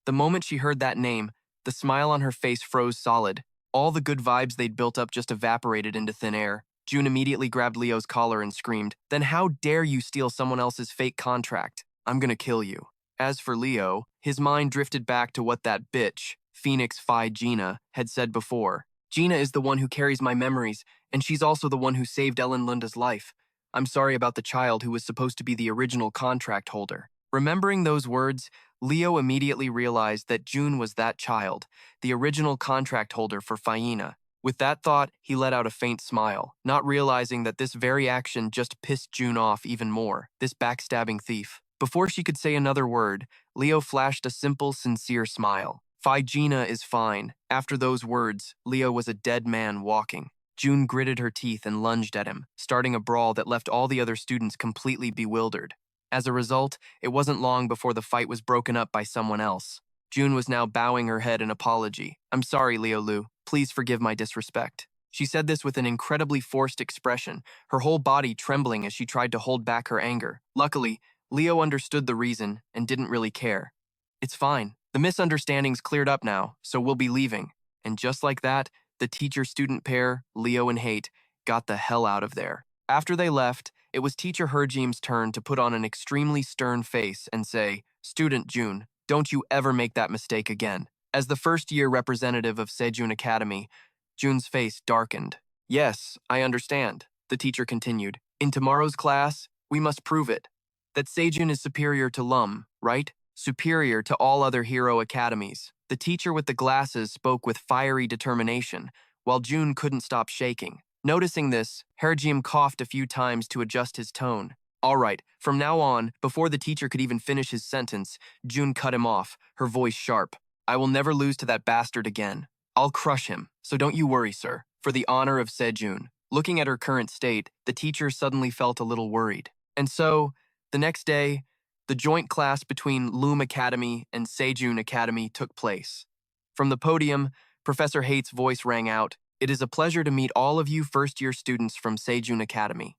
S1: The moment she heard that name, the smile on her face froze solid. All the good vibes they'd built up just evaporated into thin air. June immediately grabbed Leo's collar and screamed, "Then how dare you steal someone else's fake contract? I'm gonna kill you." As for Leo, his mind drifted back to what that bitch, Phoenix Phi Gina, had said before. "Gina is the one who carries my memories, and she's also the one who saved Ellen Lunda's life. I'm sorry about the child who was supposed to be the original contract holder." Remembering those words, Leo immediately realized that June was that child, the original contract holder for Phyena. With that thought, he let out a faint smile, not realizing that this very action just pissed June off even more, this backstabbing thief. Before she could say another word, Leo flashed a simple, sincere smile. Phygena is fine. After those words, Leo was a dead man walking. June gritted her teeth and lunged at him, starting a brawl that left all the other students completely bewildered. As a result, it wasn't long before the fight was broken up by someone else. June was now bowing her head in apology. I'm sorry, Leo Lu. Please forgive my disrespect. She said this with an incredibly forced expression, her whole body trembling as she tried to hold back her anger. Luckily, Leo understood the reason and didn't really care. It's fine. The misunderstanding's cleared up now, so we'll be leaving. And just like that, the teacher-student pair, Leo and Hate, got the hell out of there. After they left, it was teacher Herjim's turn to put on an extremely stern face and say, Student June, don't you ever make that mistake again. As the first-year representative of Sejun Academy, June's face darkened. Yes, I understand, the teacher continued. In tomorrow's class, we must prove it. That Sejun is superior to Lum, right? Superior to all other hero academies. The teacher with the glasses spoke with fiery determination, while June couldn't stop shaking. Noticing this, Herjim coughed a few times to adjust his tone. All right, from now on, before the teacher could even finish his sentence, June cut him off, her voice sharp. I will never lose to that bastard again. I'll crush him, so don't you worry, sir. For the honor of Sejun. Looking at her current state, the teacher suddenly felt a little worried. And so, the next day, the joint class between Lumen Academy and Sejun Academy took place. From the podium, Professor Hate's voice rang out, It is a pleasure to meet all of you first-year students from Sejun Academy.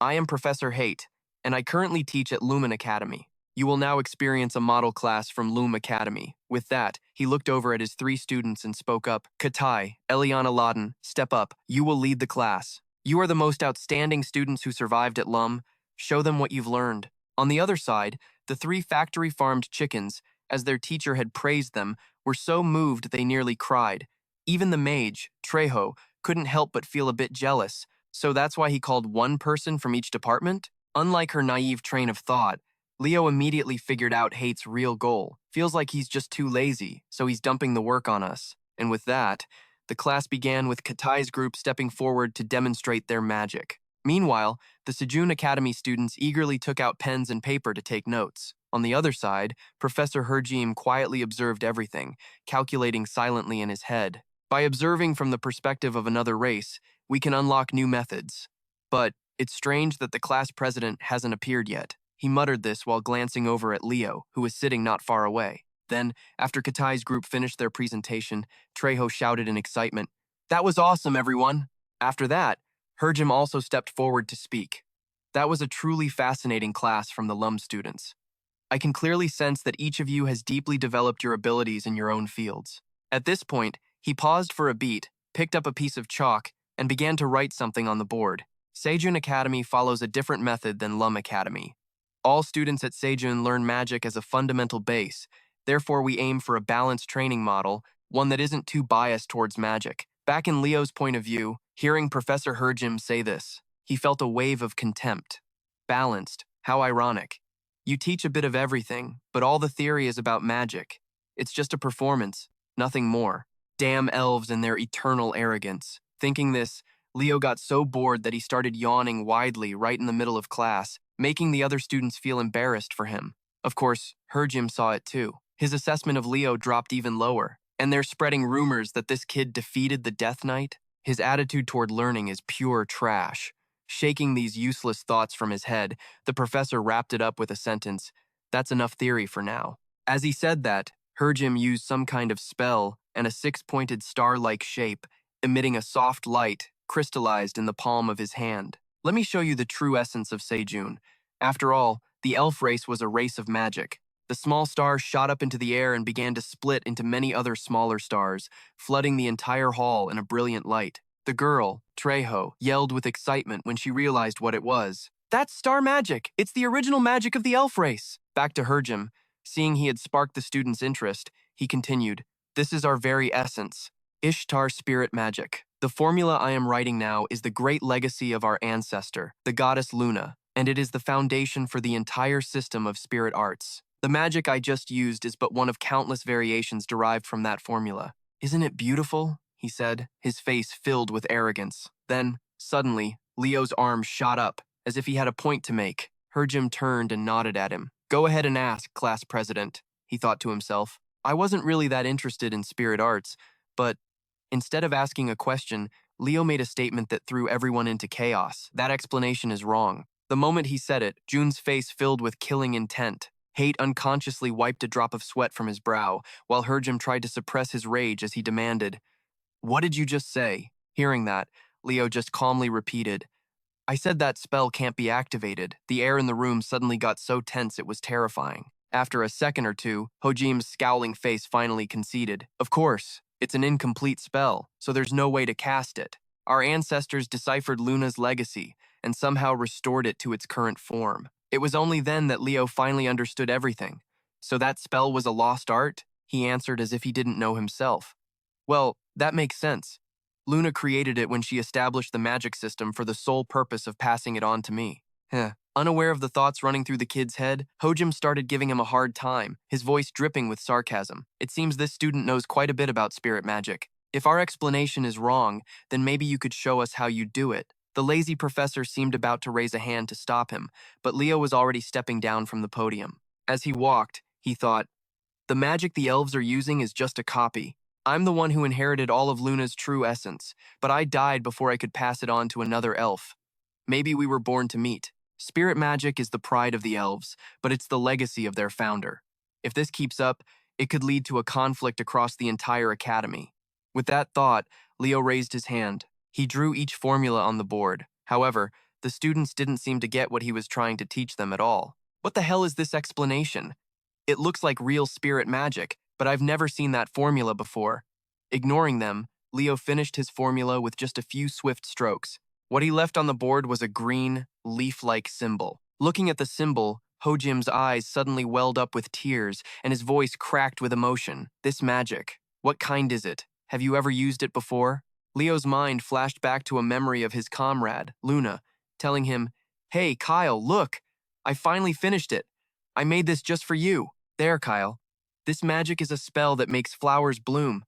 S1: I am Professor Hate, and I currently teach at Lumen Academy. You will now experience a model class from Lumen Academy. With that, he looked over at his 3 students and spoke up. Katai, Eliana Laden, step up. You will lead the class. You are the most outstanding students who survived at Lum. Show them what you've learned. On the other side, the 3 factory-farmed chickens, as their teacher had praised them, were so moved they nearly cried. Even the mage, Trejo, couldn't help but feel a bit jealous, so that's why he called one person from each department? Unlike her naive train of thought, Leo immediately figured out Hate's real goal. Feels like he's just too lazy, so he's dumping the work on us. And with that, the class began with Katai's group stepping forward to demonstrate their magic. Meanwhile, the Sejun Academy students eagerly took out pens and paper to take notes. On the other side, Professor Herjim quietly observed everything, calculating silently in his head. By observing from the perspective of another race, we can unlock new methods. But it's strange that the class president hasn't appeared yet. He muttered this while glancing over at Leo, who was sitting not far away. Then, after Katai's group finished their presentation, Trejo shouted in excitement, That was awesome, everyone! After that, Herjim also stepped forward to speak. That was a truly fascinating class from the Lum students. I can clearly sense that each of you has deeply developed your abilities in your own fields. At this point, he paused for a beat, picked up a piece of chalk, and began to write something on the board. Sejun Academy follows a different method than Lum Academy. All students at Sejun learn magic as a fundamental base, therefore we aim for a balanced training model, one that isn't too biased towards magic. Back in Leo's point of view, hearing Professor Herjim say this, he felt a wave of contempt. Balanced, how ironic. You teach a bit of everything, but all the theory is about magic. It's just a performance, nothing more. Damn elves and their eternal arrogance. Thinking this, Leo got so bored that he started yawning widely right in the middle of class, making the other students feel embarrassed for him. Of course, Herjim saw it too. His assessment of Leo dropped even lower, and they're spreading rumors that this kid defeated the Death Knight. His attitude toward learning is pure trash. Shaking these useless thoughts from his head, the professor wrapped it up with a sentence, That's enough theory for now. As he said that, Herjim used some kind of spell, and a 6-pointed star-like shape, emitting a soft light, crystallized in the palm of his hand. Let me show you the true essence of Sejun. After all, the elf race was a race of magic. The small star shot up into the air and began to split into many other smaller stars, flooding the entire hall in a brilliant light. The girl, Trejo, yelled with excitement when she realized what it was. That's star magic! It's the original magic of the elf race! Back to Herjim. Seeing he had sparked the students' interest, he continued, This is our very essence. Ishtar spirit magic. The formula I am writing now is the great legacy of our ancestor, the goddess Luna, and it is the foundation for the entire system of spirit arts. The magic I just used is but one of countless variations derived from that formula. Isn't it beautiful? He said, his face filled with arrogance. Then, suddenly, Leo's arm shot up, as if he had a point to make. Herjim turned and nodded at him. Go ahead and ask, class president, he thought to himself. I wasn't really that interested in spirit arts, but instead of asking a question, Leo made a statement that threw everyone into chaos. That explanation is wrong. The moment he said it, June's face filled with killing intent. Hate unconsciously wiped a drop of sweat from his brow, while Herjim tried to suppress his rage as he demanded, "What did you just say?" Hearing that, Leo just calmly repeated, "I said that spell can't be activated." The air in the room suddenly got so tense it was terrifying. After a second or two, Hojim's scowling face finally conceded. "Of course, it's an incomplete spell, so there's no way to cast it. Our ancestors deciphered Luna's legacy and somehow restored it to its current form. It was only then that Leo finally understood everything. So that spell was a lost art?" He answered as if he didn't know himself. "Well, that makes sense. Luna created it when she established the magic system for the sole purpose of passing it on to me." Unaware of the thoughts running through the kid's head, Hojim started giving him a hard time, his voice dripping with sarcasm. "It seems this student knows quite a bit about spirit magic. If our explanation is wrong, then maybe you could show us how you do it." The lazy professor seemed about to raise a hand to stop him, but Leo was already stepping down from the podium. As he walked, he thought, "The magic the elves are using is just a copy. I'm the one who inherited all of Luna's true essence, but I died before I could pass it on to another elf. Maybe we were born to meet. Spirit magic is the pride of the elves, but it's the legacy of their founder. If this keeps up, it could lead to a conflict across the entire academy." With that thought, Leo raised his hand. He drew each formula on the board. However, the students didn't seem to get what he was trying to teach them at all. "What the hell is this explanation? It looks like real spirit magic, but I've never seen that formula before." Ignoring them, Leo finished his formula with just a few swift strokes. What he left on the board was a green, leaf-like symbol. Looking at the symbol, Hojim's eyes suddenly welled up with tears and his voice cracked with emotion. "This magic, what kind is it? Have you ever used it before?" Leo's mind flashed back to a memory of his comrade, Luna, telling him, "Hey, Kyle, look! I finally finished it. I made this just for you." "There, Kyle. This magic is a spell that makes flowers bloom."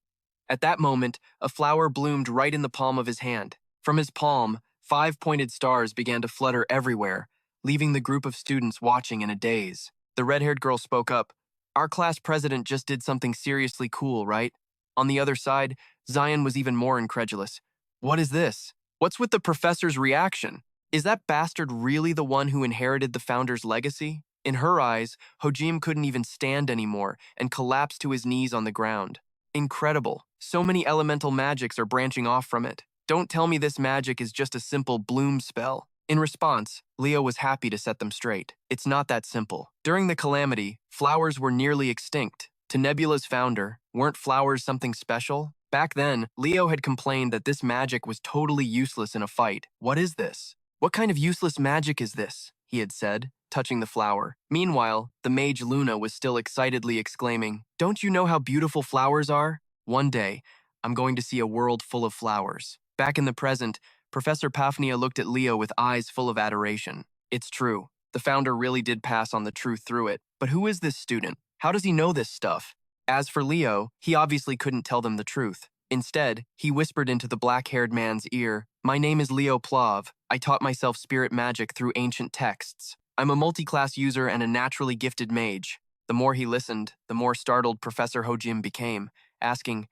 S1: At that moment, a flower bloomed right in the palm of his hand. From his palm, 5 pointed stars began to flutter everywhere, leaving the group of students watching in a daze. The red-haired girl spoke up. "Our class president just did something seriously cool, right?" On the other side, Zion was even more incredulous. "What is this? What's with the professor's reaction? Is that bastard really the one who inherited the founder's legacy?" In her eyes, Hojim couldn't even stand anymore and collapsed to his knees on the ground. "Incredible. So many elemental magics are branching off from it. Don't tell me this magic is just a simple bloom spell." In response, Leo was happy to set them straight. It's not that simple. During the calamity, flowers were nearly extinct. To Nebula's founder, weren't flowers something special? Back then, Leo had complained that this magic was totally useless in a fight. "What is this? What kind of useless magic is this?" he had said, touching the flower. Meanwhile, the mage Luna was still excitedly exclaiming, "Don't you know how beautiful flowers are? One day, I'm going to see a world full of flowers." Back in the present, Professor Pafnia looked at Leo with eyes full of adoration. It's true. The founder really did pass on the truth through it. But who is this student? How does he know this stuff? As for Leo, he obviously couldn't tell them the truth. Instead, he whispered into the black-haired man's ear, "My name is Leo Plov. I taught myself spirit magic through ancient texts. I'm a multi-class user and a naturally gifted mage." The more he listened, the more startled Professor Hojim became, asking,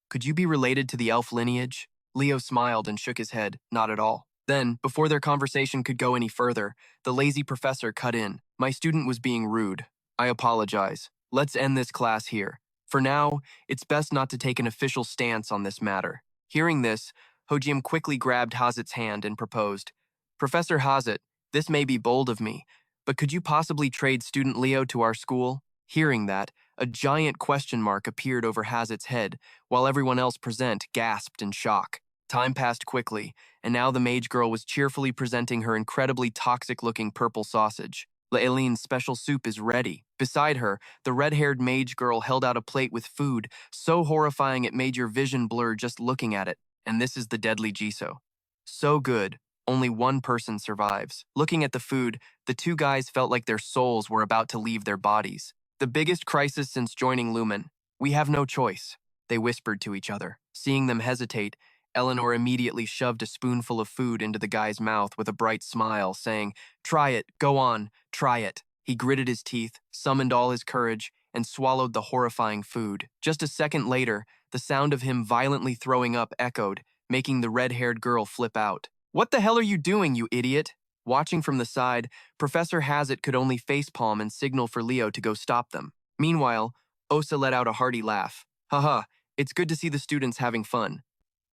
S1: "Could you be related to the elf lineage?" Leo smiled and shook his head, "Not at all." Then, before their conversation could go any further, the lazy professor cut in. "My student was being rude. I apologize. Let's end this class here. For now, it's best not to take an official stance on this matter." Hearing this, Hojim quickly grabbed Hazit's hand and proposed, "Professor Hazit, this may be bold of me, but could you possibly trade student Leo to our school?" Hearing that, a giant question mark appeared over Hazit's head, while everyone else present gasped in shock. Time passed quickly, and now the mage girl was cheerfully presenting her incredibly toxic-looking purple sausage. Laeline's special soup is ready. Beside her, the red-haired mage girl held out a plate with food, so horrifying it made your vision blur just looking at it. And this is the deadly Jiso. So good, only one person survives. Looking at the food, the two guys felt like their souls were about to leave their bodies. "The biggest crisis since joining Lumen. We have no choice," they whispered to each other. Seeing them hesitate, Eleanor immediately shoved a spoonful of food into the guy's mouth with a bright smile, saying, "Try it, go on, try it." He gritted his teeth, summoned all his courage, and swallowed the horrifying food. Just a second later, the sound of him violently throwing up echoed, making the red-haired girl flip out. "What the hell are you doing, you idiot? Watching from the side, Professor Hazit could only facepalm and signal for Leo to go stop them. Meanwhile, Osa let out a hearty laugh. Haha, it's good to see the students having fun.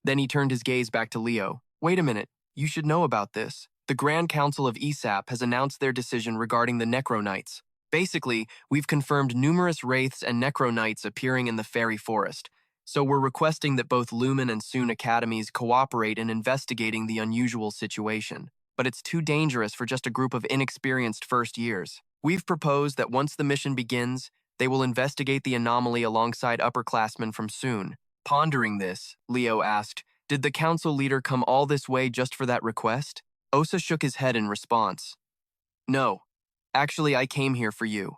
S1: Then he turned his gaze back to Leo. Wait a minute, you should know about this. The Grand Council of ESAP has announced their decision regarding the Necro Knights. Basically, we've confirmed numerous wraiths and Necro Knights appearing in the fairy forest. So we're requesting that both Lumen and Soon Academies cooperate in investigating the unusual situation. But it's too dangerous for just a group of inexperienced first years. We've proposed that once the mission begins, they will investigate the anomaly alongside upperclassmen from Soon. Pondering this, Leo asked, did the council leader come all this way just for that request? Osa shook his head in response. No. Actually, I came here for you.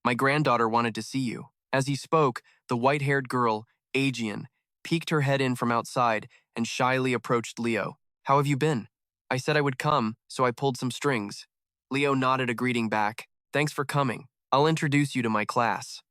S1: My granddaughter wanted to see you. As he spoke, the white-haired girl, Aegean, peeked her head in from outside and shyly approached Leo. How have you been? I said I would come, so I pulled some strings. Leo nodded a greeting back. Thanks for coming. I'll introduce you to my class.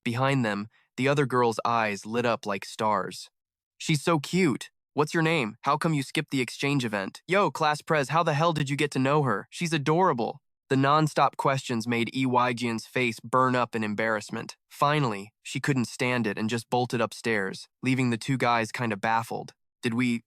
S1: Behind them, the other girl's eyes lit up like stars. She's so cute. What's your name? How come you skipped the exchange event? Yo, class prez, how the hell did you get to know her? She's adorable. The non-stop questions made Jian's face burn up in embarrassment. Finally, she couldn't stand it and just bolted upstairs, leaving the two guys kind of baffled. Did we,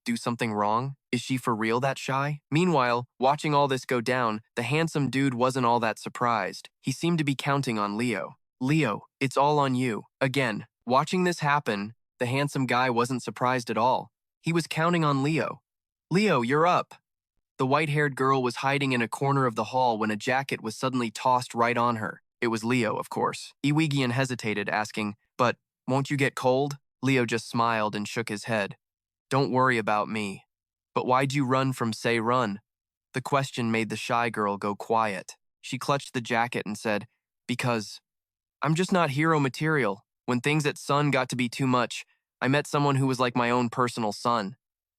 S1: do something wrong? Is she for real that shy? Meanwhile, watching all this go down, the handsome dude wasn't all that surprised. He seemed to be counting on Leo. Leo, it's all on you. Again, watching this happen, the handsome guy wasn't surprised at all. He was counting on Leo. Leo, you're up. The white-haired girl was hiding in a corner of the hall when a jacket was suddenly tossed right on her. It was Leo, of course. Jian hesitated, asking, but won't you get cold? Leo just smiled and shook his head. Don't worry about me. But why'd you run from say run? The question made the shy girl go quiet. She clutched the jacket and said, because I'm just not hero material. When things at Sun got to be too much, I met someone who was like my own personal son.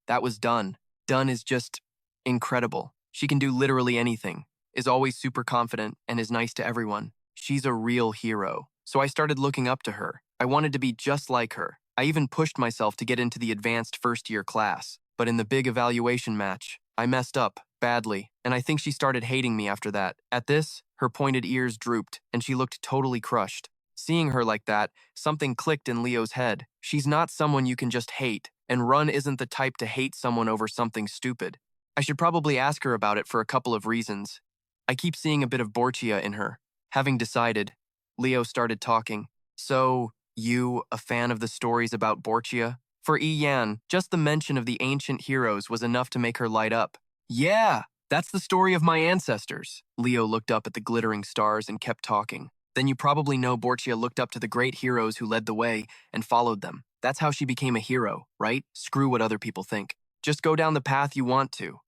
S1: That was Dun. Dun is just incredible. She can do literally anything, is always super confident, and is nice to everyone. She's a real hero. So I started looking up to her. I wanted to be just like her. I even pushed myself to get into the advanced first-year class. But in the big evaluation match, I messed up, badly, and I think she started hating me after that. At this, her pointed ears drooped, and she looked totally crushed. Seeing her like that, something clicked in Leo's head. She's not someone you can just hate, and Run isn't the type to hate someone over something stupid. I should probably ask her about it for a couple of reasons. I keep seeing a bit of Borchia in her. Having decided, Leo started talking. So, you, a fan of the stories about Borchia? For Yan, just the mention of the ancient heroes was enough to make her light up. Yeah, that's the story of my ancestors. Leo looked up at the glittering stars and kept talking. Then you probably know Borchia looked up to the great heroes who led the way and followed them. That's how she became a hero, right? Screw what other people think. Just go down the path you want to.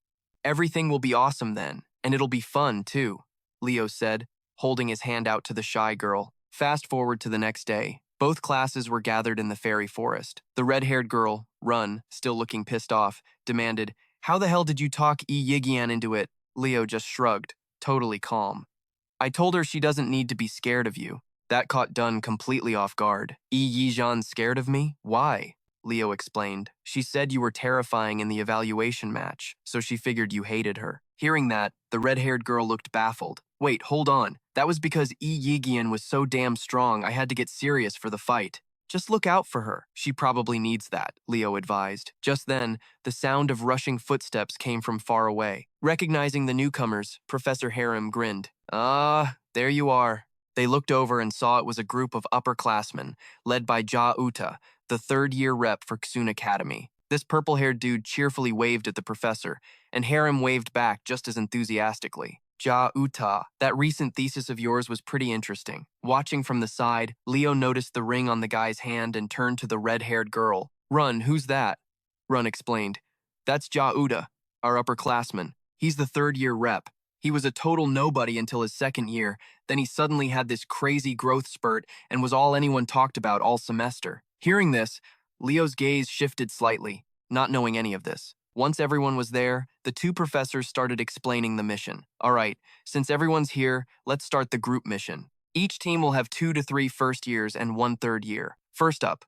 S1: Everything will be awesome then, and it'll be fun too, Leo said, holding his hand out to the shy girl. Fast forward to the next day. Both classes were gathered in the fairy forest. The red-haired girl, Run, still looking pissed off, demanded, how the hell did you talk Yigian into it? Leo just shrugged, totally calm. I told her she doesn't need to be scared of you. That caught Dun completely off guard. Yijian scared of me? Why? Leo explained. She said you were terrifying in the evaluation match, so she figured you hated her. Hearing that, the red-haired girl looked baffled. Wait, hold on. That was because Yigian was so damn strong I had to get serious for the fight. Just look out for her. She probably needs that, Leo advised. Just then, the sound of rushing footsteps came from far away. Recognizing the newcomers, Professor Harem grinned. Ah, there you are. They looked over and saw it was a group of upperclassmen, led by Ja Uta, the third-year rep for Soon Academy. This purple-haired dude cheerfully waved at the professor, and Harem waved back just as enthusiastically. Ja Uta, that recent thesis of yours was pretty interesting. Watching from the side, Leo noticed the ring on the guy's hand and turned to the red-haired girl. Run, who's that? Run explained. That's Ja Uta, our upperclassman. He's the third-year rep. He was a total nobody until his second year, then he suddenly had this crazy growth spurt and was all anyone talked about all semester. Hearing this, Leo's gaze shifted slightly, not knowing any of this. Once everyone was there, the two professors started explaining the mission. All right, since everyone's here, let's start the group mission. Each team will have 2 to 3 first years and 1 third year. First up,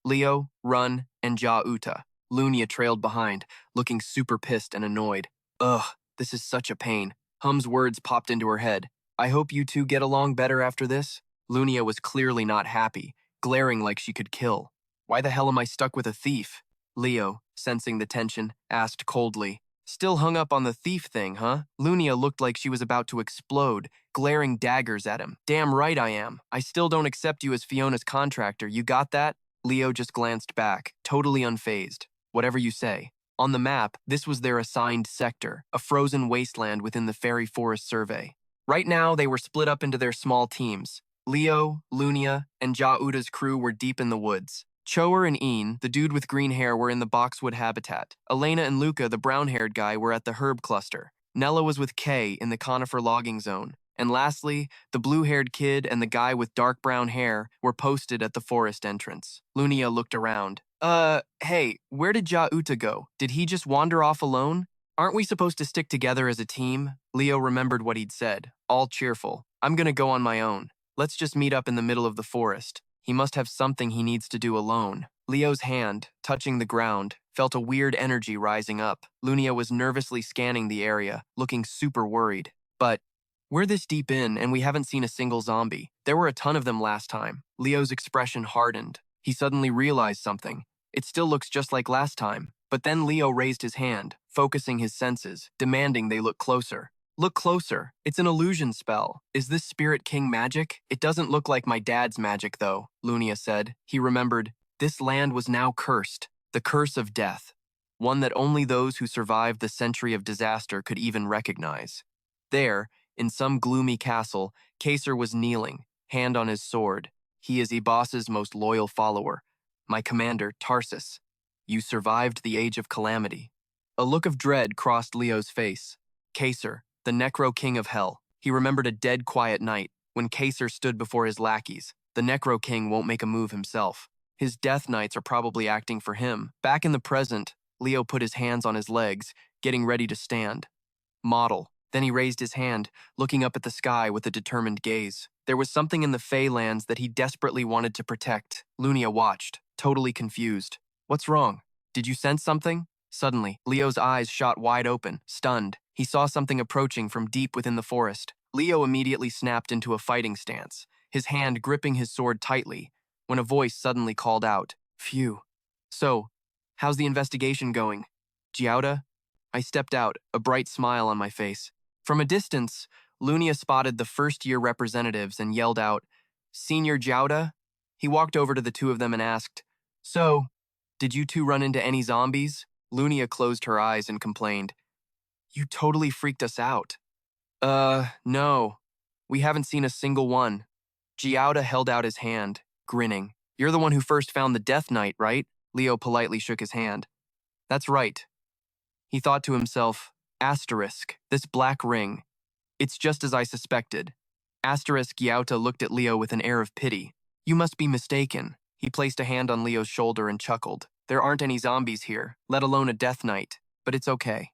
S1: Leo, Run, and Ja Uta. Lunia trailed behind, looking super pissed and annoyed. Ugh, This is such a pain. Hum's words popped into her head. I hope you two get along better after this. Lunia was clearly not happy, glaring like she could kill. Why the hell am I stuck with a thief? Leo, sensing the tension, asked coldly. Still hung up on the thief thing, huh? Lunia looked like she was about to explode, glaring daggers at him. Damn right I am. I still don't accept you as Fiona's contractor. You got that? Leo just glanced back, totally unfazed. Whatever you say. On the map, this was their assigned sector, a frozen wasteland within the Fairy Forest Survey. Right now, they were split up into their small teams. Leo, Lunia, and Ja Uda's crew were deep in the woods. Choer and Ian, the dude with green hair, were in the boxwood habitat. Elena and Luca, the brown-haired guy, were at the herb cluster. Nella was with Kay in the conifer logging zone. And lastly, the blue-haired kid and the guy with dark brown hair were posted at the forest entrance. Lunia looked around. Hey, where did Ja Uta go? Did he just wander off alone? Aren't we supposed to stick together as a team? Leo remembered what he'd said, all cheerful. I'm gonna go on my own. Let's just meet up in the middle of the forest. He must have something he needs to do alone. Leo's hand, touching the ground, felt a weird energy rising up. Lunia was nervously scanning the area, looking super worried. But we're this deep in, and we haven't seen a single zombie. There were a ton of them last time. Leo's expression hardened. He suddenly realized something. It still looks just like last time. But then Leo raised his hand, focusing his senses, demanding they look closer. Look closer. It's an illusion spell. Is this Spirit King magic? It doesn't look like my dad's magic, though, Lunia said. He remembered. This land was now cursed. The curse of death. One that only those who survived the century of disaster could even recognize. There, in some gloomy castle, Kaser was kneeling, hand on his sword. He is Ebos's most loyal follower. My commander, Tarsus. You survived the Age of Calamity. A look of dread crossed Leo's face. Kaser, the Necro King of Hell. He remembered a dead quiet night when Kaser stood before his lackeys. The Necro King won't make a move himself. His death knights are probably acting for him. Back in the present, Leo put his hands on his legs, getting ready to stand. Model. Then he raised his hand, looking up at the sky with a determined gaze. There was something in the Fey lands that he desperately wanted to protect. Lunia watched, totally confused. What's wrong? Did you sense something? Suddenly, Leo's eyes shot wide open, stunned. He saw something approaching from deep within the forest. Leo immediately snapped into a fighting stance, his hand gripping his sword tightly, when a voice suddenly called out, Phew. So, how's the investigation going? Giauda? I stepped out, a bright smile on my face. From a distance, Lunia spotted the first-year representatives and yelled out, Senior Giauda? He walked over to the two of them and asked, So, did you two run into any zombies? Lunia closed her eyes and complained, You totally freaked us out. No. We haven't seen a single one. Giauda held out his hand, grinning. You're the one who first found the Death Knight, right? Leo politely shook his hand. That's right. He thought to himself, Asterisk, this black ring. It's just as I suspected. Asterisk Giauda looked at Leo with an air of pity. You must be mistaken. He placed a hand on Leo's shoulder and chuckled. There aren't any zombies here, let alone a Death Knight, but it's okay.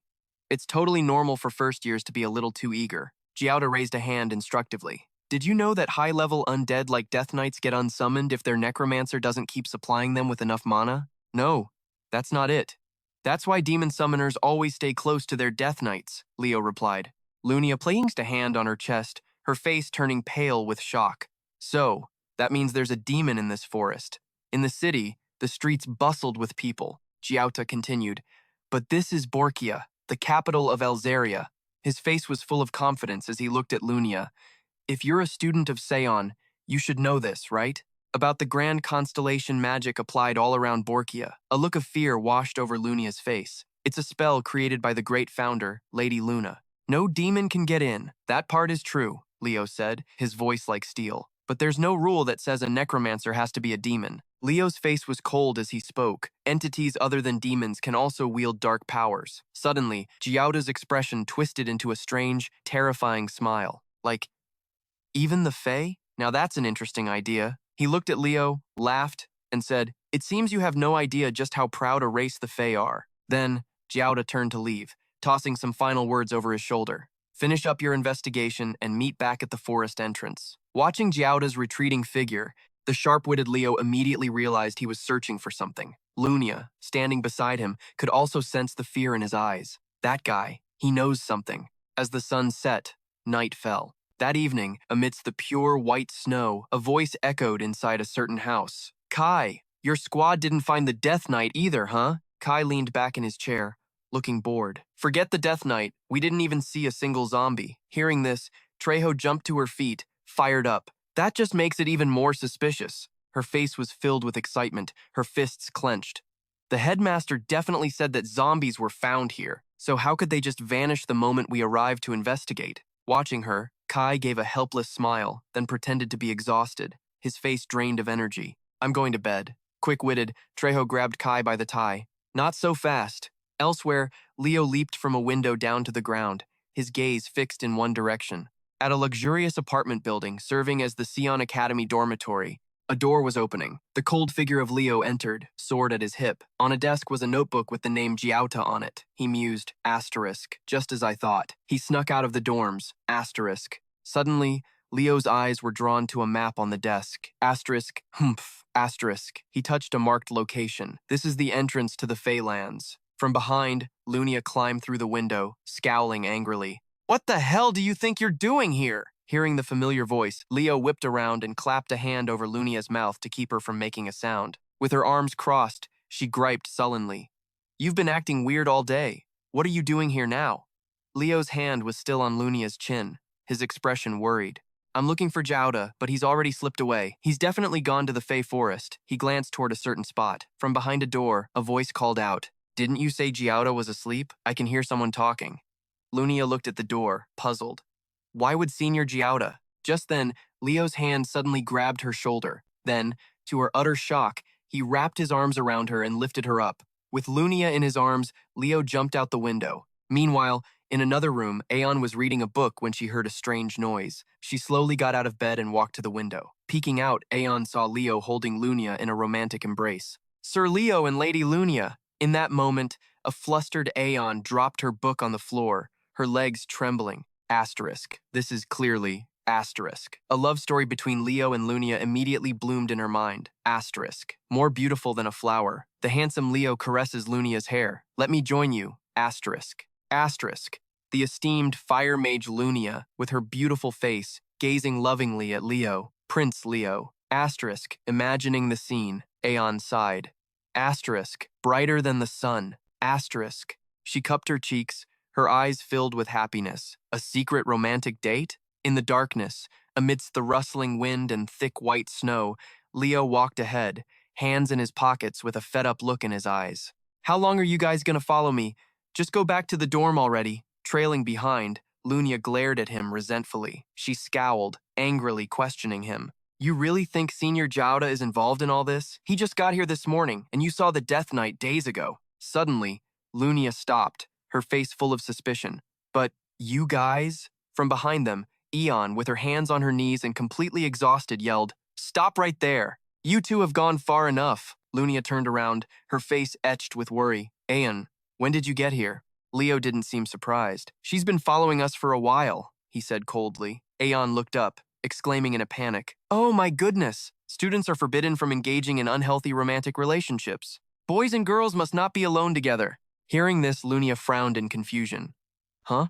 S1: It's totally normal for first years to be a little too eager. Giauda raised a hand instructively. Did you know that high-level undead like Death Knights get unsummoned if their necromancer doesn't keep supplying them with enough mana? No, that's not it. That's why demon summoners always stay close to their Death Knights, Leo replied. Lunia placed a hand on her chest, her face turning pale with shock. So, that means there's a demon in this forest. In the city, the streets bustled with people. Giauda continued. But this is Borkia, the capital of Elzaria. His face was full of confidence as he looked at Lunia. If you're a student of Seon, you should know this, right? About the grand constellation magic applied all around Borkia. A look of fear washed over Lunia's face. It's a spell created by the great founder, Lady Luna. No demon can get in. That part is true, Leo said, his voice like steel. But there's no rule that says a necromancer has to be a demon. Leo's face was cold as he spoke. Entities other than demons can also wield dark powers. Suddenly, Giauda's expression twisted into a strange, terrifying smile. Like, even the Fae? Now that's an interesting idea. He looked at Leo, laughed, and said, It seems you have no idea just how proud a race the Fae are. Then, Giauda turned to leave, tossing some final words over his shoulder. Finish up your investigation and meet back at the forest entrance. Watching Giauda's retreating figure, the sharp-witted Leo immediately realized he was searching for something. Lunia, standing beside him, could also sense the fear in his eyes. That guy. He knows something. As the sun set, night fell. That evening, amidst the pure white snow, a voice echoed inside a certain house. Kai, your squad didn't find the Death Knight either, huh? Kai leaned back in his chair, looking bored. Forget the Death Knight. We didn't even see a single zombie. Hearing this, Trejo jumped to her feet, fired up. That just makes it even more suspicious. Her face was filled with excitement, her fists clenched. The headmaster definitely said that zombies were found here, so how could they just vanish the moment we arrived to investigate? Watching her, Kai gave a helpless smile, then pretended to be exhausted, his face drained of energy. I'm going to bed. Quick-witted, Trejo grabbed Kai by the tie. Not so fast. Elsewhere, Leo leaped from a window down to the ground, his gaze fixed in one direction. At a luxurious apartment building serving as the Lumen Academy dormitory, a door was opening. The cold figure of Leo entered, sword at his hip. On a desk was a notebook with the name Jiauta on it. He mused, asterisk, just as I thought. He snuck out of the dorms, asterisk. Suddenly, Leo's eyes were drawn to a map on the desk. Asterisk, humph, asterisk. He touched a marked location. This is the entrance to the Feylands. From behind, Lunia climbed through the window, scowling angrily. What the hell do you think you're doing here? Hearing the familiar voice, Leo whipped around and clapped a hand over Lunia's mouth to keep her from making a sound. With her arms crossed, she griped sullenly. You've been acting weird all day. What are you doing here now? Leo's hand was still on Lunia's chin, his expression worried. I'm looking for Jouda, but he's already slipped away. He's definitely gone to the Fey Forest. He glanced toward a certain spot. From behind a door, a voice called out. Didn't you say Jouda was asleep? I can hear someone talking. Lunia looked at the door, puzzled. Why would Senior Jouda? Just then, Leo's hand suddenly grabbed her shoulder. Then, to her utter shock, he wrapped his arms around her and lifted her up. With Lunia in his arms, Leo jumped out the window. Meanwhile, in another room, Aeon was reading a book when she heard a strange noise. She slowly got out of bed and walked to the window. Peeking out, Aeon saw Leo holding Lunia in a romantic embrace. Sir Leo and Lady Lunia. In that moment, a flustered Aeon dropped her book on the floor, her legs trembling. Asterisk. This is clearly asterisk. A love story between Leo and Lunia immediately bloomed in her mind. Asterisk. More beautiful than a flower. The handsome Leo caresses Lunia's hair. Let me join you. Asterisk. Asterisk. The esteemed fire mage Lunia, with her beautiful face, gazing lovingly at Leo. Prince Leo. Asterisk. Imagining the scene. Aeon sighed. Asterisk. Brighter than the sun. Asterisk. She cupped her cheeks, her eyes filled with happiness. A secret romantic date? In the darkness, amidst the rustling wind and thick white snow, Leo walked ahead, hands in his pockets with a fed-up look in his eyes. How long are you guys gonna follow me? Just go back to the dorm already. Trailing behind, Lunia glared at him resentfully. She scowled, angrily questioning him. You really think Senior Jouda is involved in all this? He just got here this morning, and you saw the Death Knight days ago. Suddenly, Lunia stopped, her face full of suspicion. But you guys? From behind them, Aeon, with her hands on her knees and completely exhausted, yelled, Stop right there. You two have gone far enough. Lunia turned around, her face etched with worry. Aeon, when did you get here? Leo didn't seem surprised. She's been following us for a while, he said coldly. Aeon looked up, exclaiming in a panic, Oh my goodness! Students are forbidden from engaging in unhealthy romantic relationships. Boys and girls must not be alone together. Hearing this, Lunia frowned in confusion. Huh?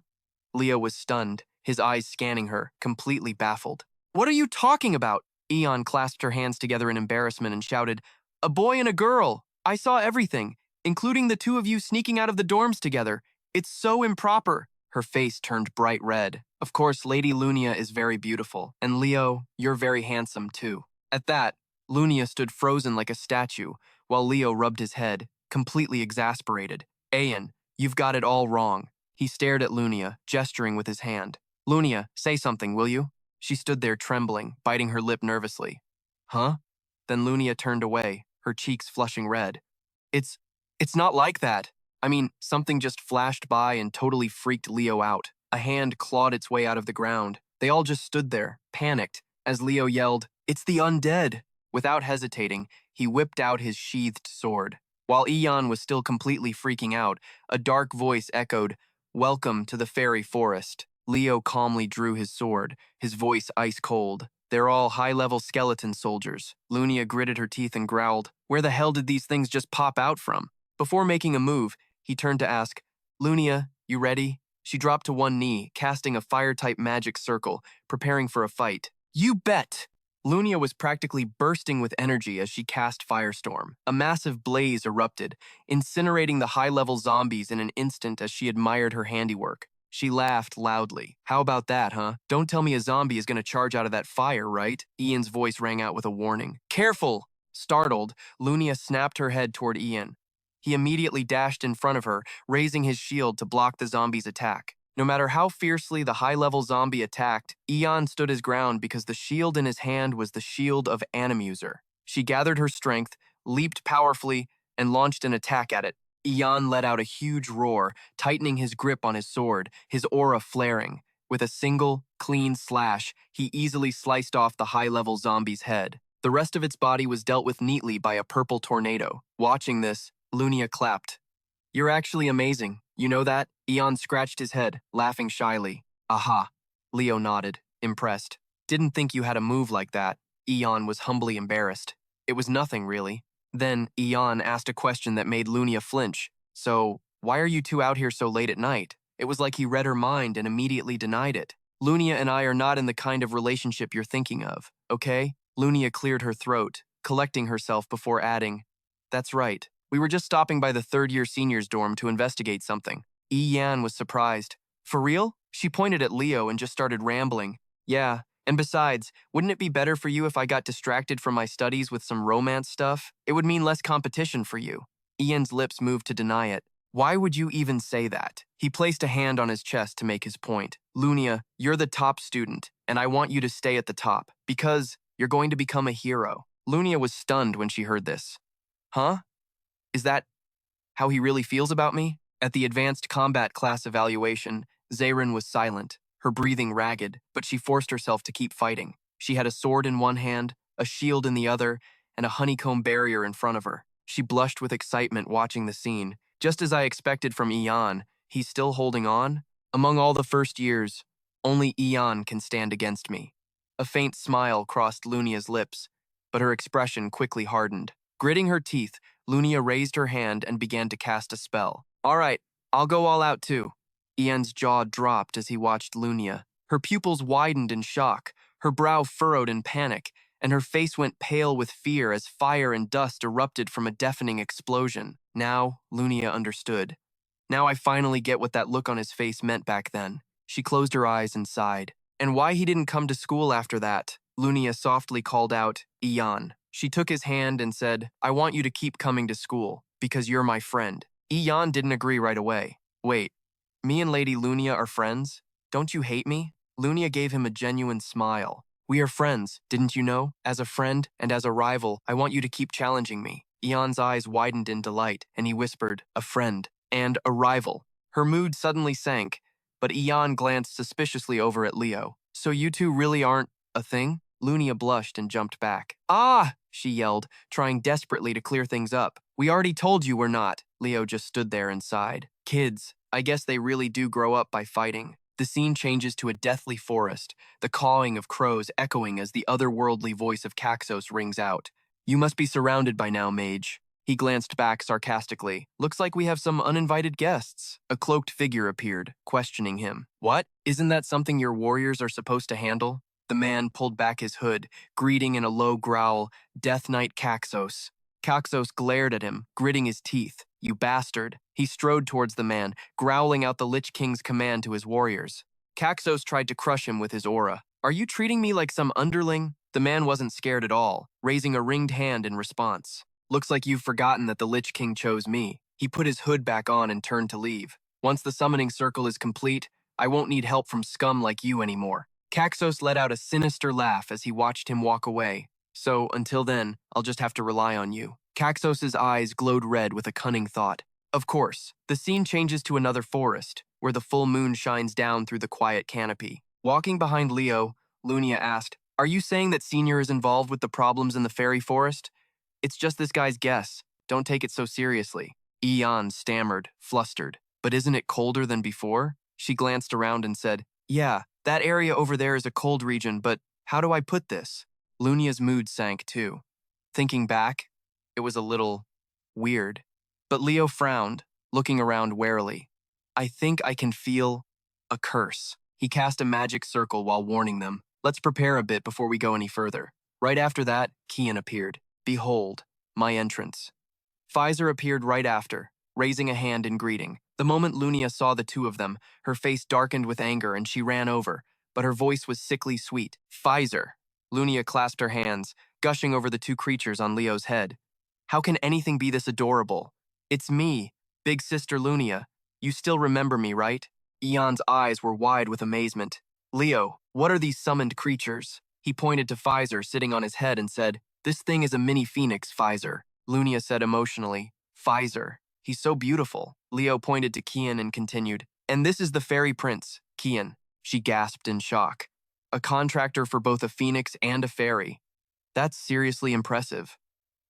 S1: Leo was stunned, his eyes scanning her, completely baffled. What are you talking about? Aeon clasped her hands together in embarrassment and shouted, A boy and a girl! I saw everything, including the two of you sneaking out of the dorms together. It's so improper. Her face turned bright red. Of course, Lady Lunia is very beautiful, and Leo, you're very handsome too. At that, Lunia stood frozen like a statue, while Leo rubbed his head, completely exasperated. Aeon, you've got it all wrong. He stared at Lunia, gesturing with his hand. Lunia, say something, will you? She stood there trembling, biting her lip nervously. Huh? Then Lunia turned away, her cheeks flushing red. It's not like that. I mean, something just flashed by and totally freaked Leo out. A hand clawed its way out of the ground. They all just stood there, panicked, as Leo yelled, It's the undead! Without hesitating, he whipped out his sheathed sword. While Aeon was still completely freaking out, a dark voice echoed, Welcome to the fairy forest. Leo calmly drew his sword, his voice ice cold. They're all high-level skeleton soldiers. Lunia gritted her teeth and growled, Where the hell did these things just pop out from? Before making a move, he turned to ask, Lunia, you ready? She dropped to one knee, casting a fire-type magic circle, preparing for a fight. You bet! Lunia was practically bursting with energy as she cast Firestorm. A massive blaze erupted, incinerating the high-level zombies in an instant as she admired her handiwork. She laughed loudly. How about that, huh? Don't tell me a zombie is going to charge out of that fire, right? Ian's voice rang out with a warning. Careful! Startled, Lunia snapped her head toward Ian. He immediately dashed in front of her, raising his shield to block the zombie's attack. No matter how fiercely the high-level zombie attacked, Ian stood his ground because the shield in his hand was the shield of Animuser. She gathered her strength, leaped powerfully, and launched an attack at it. Ian let out a huge roar, tightening his grip on his sword, his aura flaring. With a single, clean slash, he easily sliced off the high-level zombie's head. The rest of its body was dealt with neatly by a purple tornado. Watching this, Lunia clapped. You're actually amazing. You know that? Ian scratched his head, laughing shyly. Aha. Leo nodded, impressed. Didn't think you had a move like that. Ian was humbly embarrassed. It was nothing, really. Then Ian asked a question that made Lunia flinch. So, why are you two out here so late at night? It was like he read her mind and immediately denied it. Lunia and I are not in the kind of relationship you're thinking of, okay? Lunia cleared her throat, collecting herself before adding, That's right. We were just stopping by the third-year seniors' dorm to investigate something. Yan was surprised. For real? She pointed at Leo and just started rambling. Yeah, and besides, wouldn't it be better for you if I got distracted from my studies with some romance stuff? It would mean less competition for you. Ian's lips moved to deny it. Why would you even say that? He placed a hand on his chest to make his point. Lunia, you're the top student, and I want you to stay at the top, because you're going to become a hero. Lunia was stunned when she heard this. Huh? Is that how he really feels about me? At the advanced combat class evaluation, Zarin was silent, her breathing ragged, but she forced herself to keep fighting. She had a sword in one hand, a shield in the other, and a honeycomb barrier in front of her. She blushed with excitement watching the scene. Just as I expected from Ian, he's still holding on. Among all the first years, only Ian can stand against me. A faint smile crossed Lunia's lips, but her expression quickly hardened. Gritting her teeth, Lunia raised her hand and began to cast a spell. All right, I'll go all out too. Ian's jaw dropped as he watched Lunia. Her pupils widened in shock, her brow furrowed in panic, and her face went pale with fear as fire and dust erupted from a deafening explosion. Now, Lunia understood. Now I finally get what that look on his face meant back then. She closed her eyes and sighed. And why he didn't come to school after that? Lunia softly called out, Ian. She took his hand and said, I want you to keep coming to school, because you're my friend. Ian didn't agree right away. Wait, me and Lady Lunia are friends? Don't you hate me? Lunia gave him a genuine smile. We are friends, didn't you know? As a friend and as a rival, I want you to keep challenging me. Ian's eyes widened in delight, and he whispered, a friend and a rival. Her mood suddenly sank, but Ian glanced suspiciously over at Leo. So you two really aren't a thing? Lunia blushed and jumped back. Ah! She yelled, trying desperately to clear things up. We already told you we're not. Leo just stood there and sighed. Kids, I guess they really do grow up by fighting. The scene changes to a deathly forest, the cawing of crows echoing as the otherworldly voice of Caxos rings out. You must be surrounded by now, mage. He glanced back sarcastically. Looks like we have some uninvited guests. A cloaked figure appeared, questioning him. What? Isn't that something your warriors are supposed to handle? The man pulled back his hood, greeting in a low growl, Death Knight Caxos. Caxos glared at him, gritting his teeth. You bastard. He strode towards the man, growling out the Lich King's command to his warriors. Caxos tried to crush him with his aura. Are you treating me like some underling? The man wasn't scared at all, raising a ringed hand in response. Looks like you've forgotten that the Lich King chose me. He put his hood back on and turned to leave. Once the summoning circle is complete, I won't need help from scum like you anymore. Caxos let out a sinister laugh as he watched him walk away. So, until then, I'll just have to rely on you. Caxos's eyes glowed red with a cunning thought. Of course, the scene changes to another forest, where the full moon shines down through the quiet canopy. Walking behind Leo, Lunia asked, Are you saying that Senior is involved with the problems in the fairy forest? It's just this guy's guess. Don't take it so seriously. Ian stammered, flustered. But isn't it colder than before? She glanced around and said, Yeah, that area over there is a cold region, but how do I put this? Lunia's mood sank too. Thinking back, it was a little weird. But Leo frowned, looking around warily. I think I can feel A curse. He cast a magic circle while warning them. Let's prepare a bit before we go any further. Right after that, Kian appeared. Behold, my entrance. Fizer appeared right after, raising a hand in greeting. The moment Lunia saw the two of them, her face darkened with anger and she ran over, but her voice was sickly sweet. Fizer. Lunia clasped her hands, gushing over the two creatures on Leo's head. How can anything be this adorable? It's me, big sister Lunia. You still remember me, right? Eon's eyes were wide with amazement. Leo, what are these summoned creatures? He pointed to Fizer sitting on his head and said, This thing is a mini phoenix, Fizer. Lunia said emotionally, Fizer. He's so beautiful. Leo pointed to Kian and continued, And this is the fairy prince, Kian. She gasped in shock. A contractor for both a phoenix and a fairy. That's seriously impressive.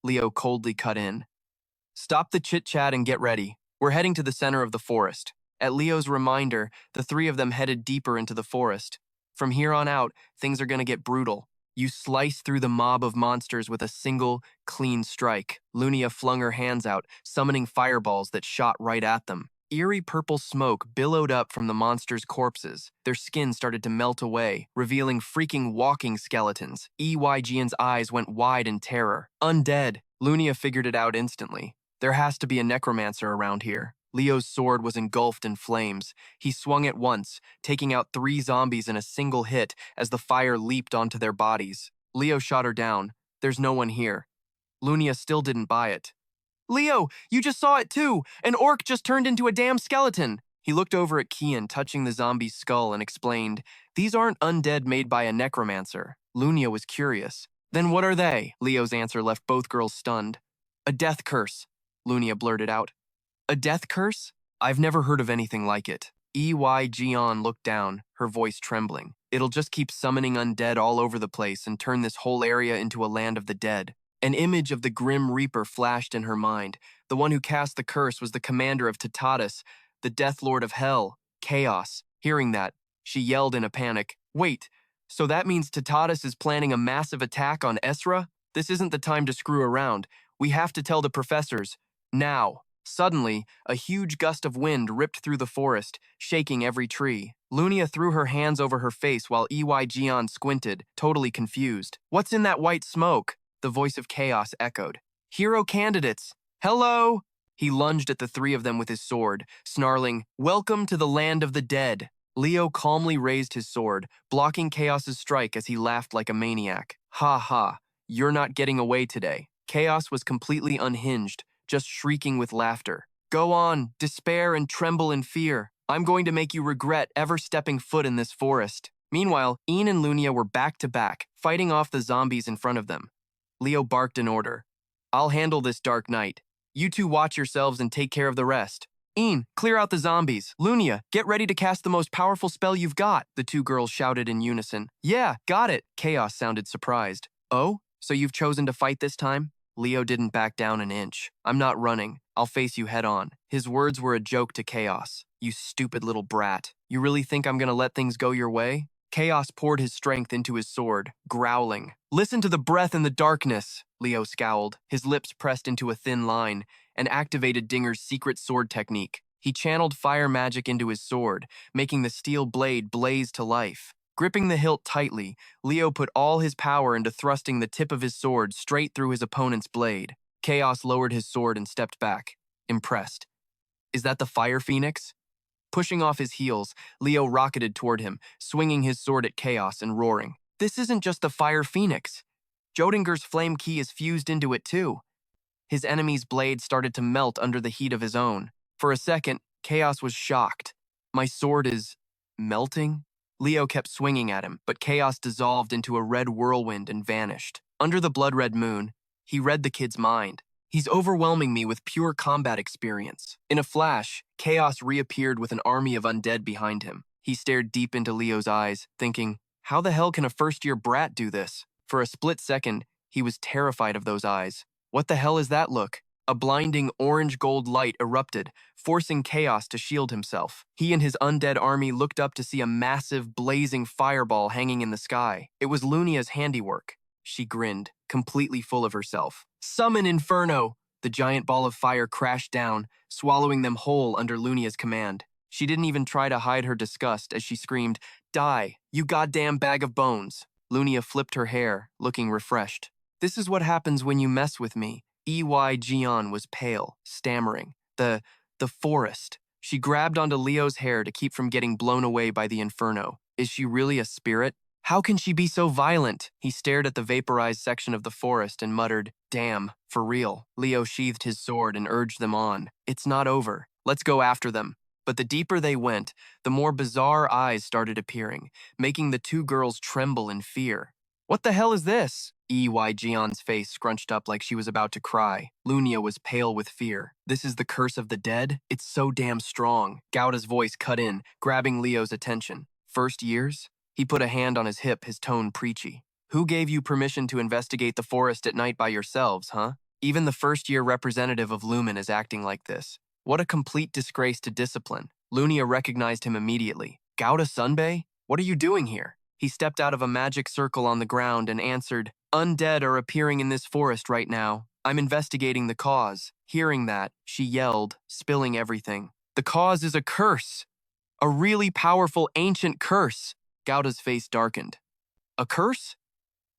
S1: Leo coldly cut in. Stop the chit-chat and get ready. We're heading to the center of the forest. At Leo's reminder, the three of them headed deeper into the forest. From here on out, things are going to get brutal. You slice through the mob of monsters with a single, clean strike. Lunia flung her hands out, summoning fireballs that shot right at them. Eerie purple smoke billowed up from the monsters' corpses. Their skin started to melt away, revealing freaking walking skeletons. Jian's eyes went wide in terror. Undead. Lunia figured it out instantly. There has to be a necromancer around here. Leo's sword was engulfed in flames. He swung it once, taking out 3 zombies in a single hit as the fire leaped onto their bodies. Leo shot her down. There's no one here. Lunia still didn't buy it. Leo, you just saw it too! An orc just turned into a damn skeleton! He looked over at Kian, touching the zombie's skull, and explained, These aren't undead made by a necromancer. Lunia was curious. Then what are they? Leo's answer left both girls stunned. A death curse, Lunia blurted out. A death curse? I've never heard of anything like it. Jian looked down, her voice trembling. It'll just keep summoning undead all over the place and turn this whole area into a land of the dead. An image of the Grim Reaper flashed in her mind. The one who cast the curse was the commander of Tatatus, the Death Lord of Hell, Chaos. Hearing that, she yelled in a panic, Wait, so that means Tatatus is planning a massive attack on Esra? This isn't the time to screw around. We have to tell the professors. Now. Suddenly, a huge gust of wind ripped through the forest, shaking every tree. Lunia threw her hands over her face while Jian squinted, totally confused. What's in that white smoke? The voice of Chaos echoed. Hero candidates! Hello! He lunged at the 3 of them with his sword, snarling, Welcome to the land of the dead. Leo calmly raised his sword, blocking Chaos's strike as he laughed like a maniac. Ha ha, you're not getting away today. Chaos was completely unhinged, just shrieking with laughter. Go on, despair and tremble in fear. I'm going to make you regret ever stepping foot in this forest. Meanwhile, Ian and Lunia were back to back, fighting off the zombies in front of them. Leo barked an order. I'll handle this dark night. You two watch yourselves and take care of the rest. Ian, clear out the zombies. Lunia, get ready to cast the most powerful spell you've got, the 2 girls shouted in unison. Yeah, got it. Chaos sounded surprised. Oh, so you've chosen to fight this time? Leo didn't back down an inch. I'm not running. I'll face you head on. His words were a joke to Chaos. You stupid little brat. You really think I'm gonna let things go your way? Chaos poured his strength into his sword, growling. Listen to the breath in the darkness, Leo scowled, his lips pressed into a thin line, and activated Dinger's secret sword technique. He channeled fire magic into his sword, making the steel blade blaze to life. Gripping the hilt tightly, Leo put all his power into thrusting the tip of his sword straight through his opponent's blade. Chaos lowered his sword and stepped back, impressed. Is that the Fire Phoenix? Pushing off his heels, Leo rocketed toward him, swinging his sword at Chaos and roaring. This isn't just the Fire Phoenix. Jodinger's flame key is fused into it too. His enemy's blade started to melt under the heat of his own. For a second, Chaos was shocked. My sword is melting? Leo kept swinging at him, but Chaos dissolved into a red whirlwind and vanished. Under the blood-red moon, he read the kid's mind. He's overwhelming me with pure combat experience. In a flash, Chaos reappeared with an army of undead behind him. He stared deep into Leo's eyes, thinking, how the hell can a first-year brat do this? For a split second, he was terrified of those eyes. What the hell is that look? A blinding orange-gold light erupted, forcing Chaos to shield himself. He and his undead army looked up to see a massive, blazing fireball hanging in the sky. It was Lunia's handiwork. She grinned, completely full of herself. Summon Inferno! The giant ball of fire crashed down, swallowing them whole under Lunia's command. She didn't even try to hide her disgust as she screamed, "Die, you goddamn bag of bones!" Lunia flipped her hair, looking refreshed. "This is what happens when you mess with me." Jian was pale, stammering. The forest. She grabbed onto Leo's hair to keep from getting blown away by the inferno. Is she really a spirit? How can she be so violent? He stared at the vaporized section of the forest and muttered, "Damn, for real." Leo sheathed his sword and urged them on. "It's not over. Let's go after them." But the deeper they went, the more bizarre eyes started appearing, making the two girls tremble in fear. "What the hell is this?" Jian's face scrunched up like she was about to cry. Lunia was pale with fear. "This is the curse of the dead? It's so damn strong." Gauda's voice cut in, grabbing Leo's attention. "First years?" He put a hand on his hip, his tone preachy. "Who gave you permission to investigate the forest at night by yourselves, huh? Even the first-year representative of Lumen is acting like this. What a complete disgrace to discipline." Lunia recognized him immediately. "Gauda Sunbei? What are you doing here?" He stepped out of a magic circle on the ground and answered, "Undead are appearing in this forest right now. I'm investigating the cause." Hearing that, she yelled, spilling everything. "The cause is a curse! A really powerful ancient curse!" Gauda's face darkened. "A curse?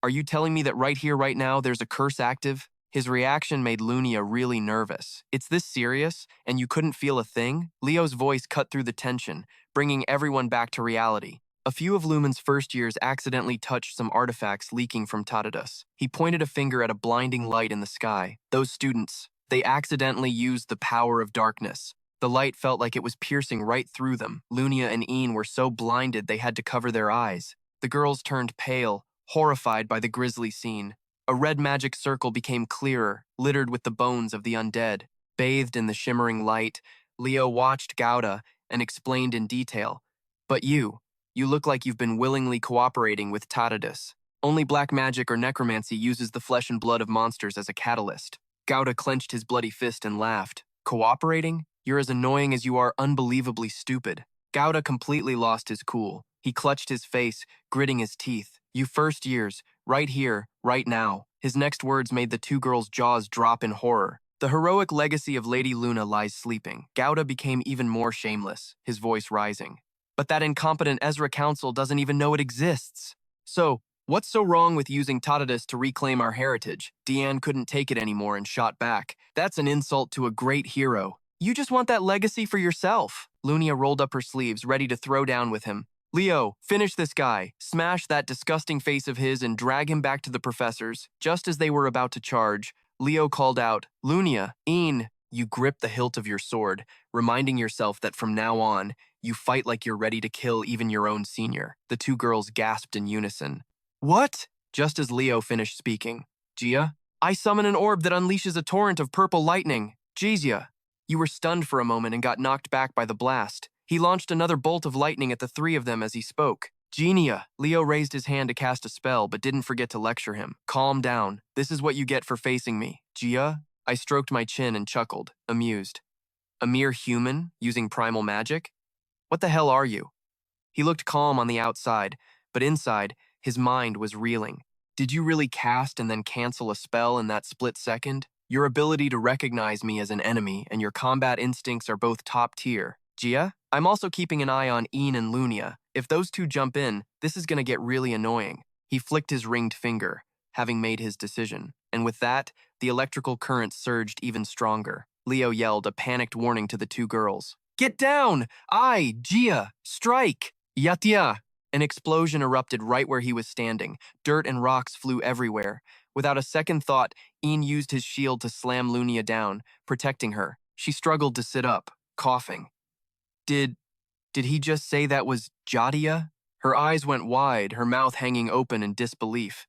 S1: Are you telling me that right here, right now, there's a curse active?" His reaction made Lunia really nervous. "It's this serious, and you couldn't feel a thing?" Leo's voice cut through the tension, bringing everyone back to reality. A few of Lumen's first years accidentally touched some artifacts leaking from Tadadus. He pointed a finger at a blinding light in the sky. "Those students, they accidentally used the power of darkness." The light felt like it was piercing right through them. Lunia and Ian were so blinded they had to cover their eyes. The girls turned pale, horrified by the grisly scene. A red magic circle became clearer, littered with the bones of the undead. Bathed in the shimmering light, Leo watched Gauda and explained in detail. "But you look like you've been willingly cooperating with Tadadus. Only black magic or necromancy uses the flesh and blood of monsters as a catalyst." Gauda clenched his bloody fist and laughed. "Cooperating? You're as annoying as you are unbelievably stupid." Gauda completely lost his cool. He clutched his face, gritting his teeth. "You first years, right here, right now." His next words made the two girls' jaws drop in horror. "The heroic legacy of Lady Luna lies sleeping." Gauda became even more shameless, his voice rising. "But that incompetent Ezra Council doesn't even know it exists. So, what's so wrong with using Tadadus to reclaim our heritage?" Deanne couldn't take it anymore and shot back. "That's an insult to a great hero. You just want that legacy for yourself." Lunia rolled up her sleeves, ready to throw down with him. "Leo, finish this guy. Smash that disgusting face of his and drag him back to the professors." Just as they were about to charge, Leo called out, "Lunia, Ian." You grip the hilt of your sword, reminding yourself that from now on, you fight like you're ready to kill even your own senior. The two girls gasped in unison. "What?" Just as Leo finished speaking. "Gia, I summon an orb that unleashes a torrent of purple lightning." "Jizia." You were stunned for a moment and got knocked back by the blast. He launched another bolt of lightning at the three of them as he spoke. "Genia." Leo raised his hand to cast a spell, but didn't forget to lecture him. "Calm down. This is what you get for facing me." "Gia?" I stroked my chin and chuckled, amused. "A mere human, using primal magic? What the hell are you?" He looked calm on the outside, but inside, his mind was reeling. "Did you really cast and then cancel a spell in that split second? Your ability to recognize me as an enemy and your combat instincts are both top tier. Gia, I'm also keeping an eye on Ian and Lunia. If those two jump in, this is going to get really annoying." He flicked his ringed finger, having made his decision. And with that, the electrical current surged even stronger. Leo yelled a panicked warning to the two girls. "Get down! Gia, strike! Yatia!" An explosion erupted right where he was standing. Dirt and rocks flew everywhere. Without a second thought, Ian used his shield to slam Lunia down, protecting her. She struggled to sit up, coughing. Did he just say that was Jadia? Her eyes went wide, her mouth hanging open in disbelief.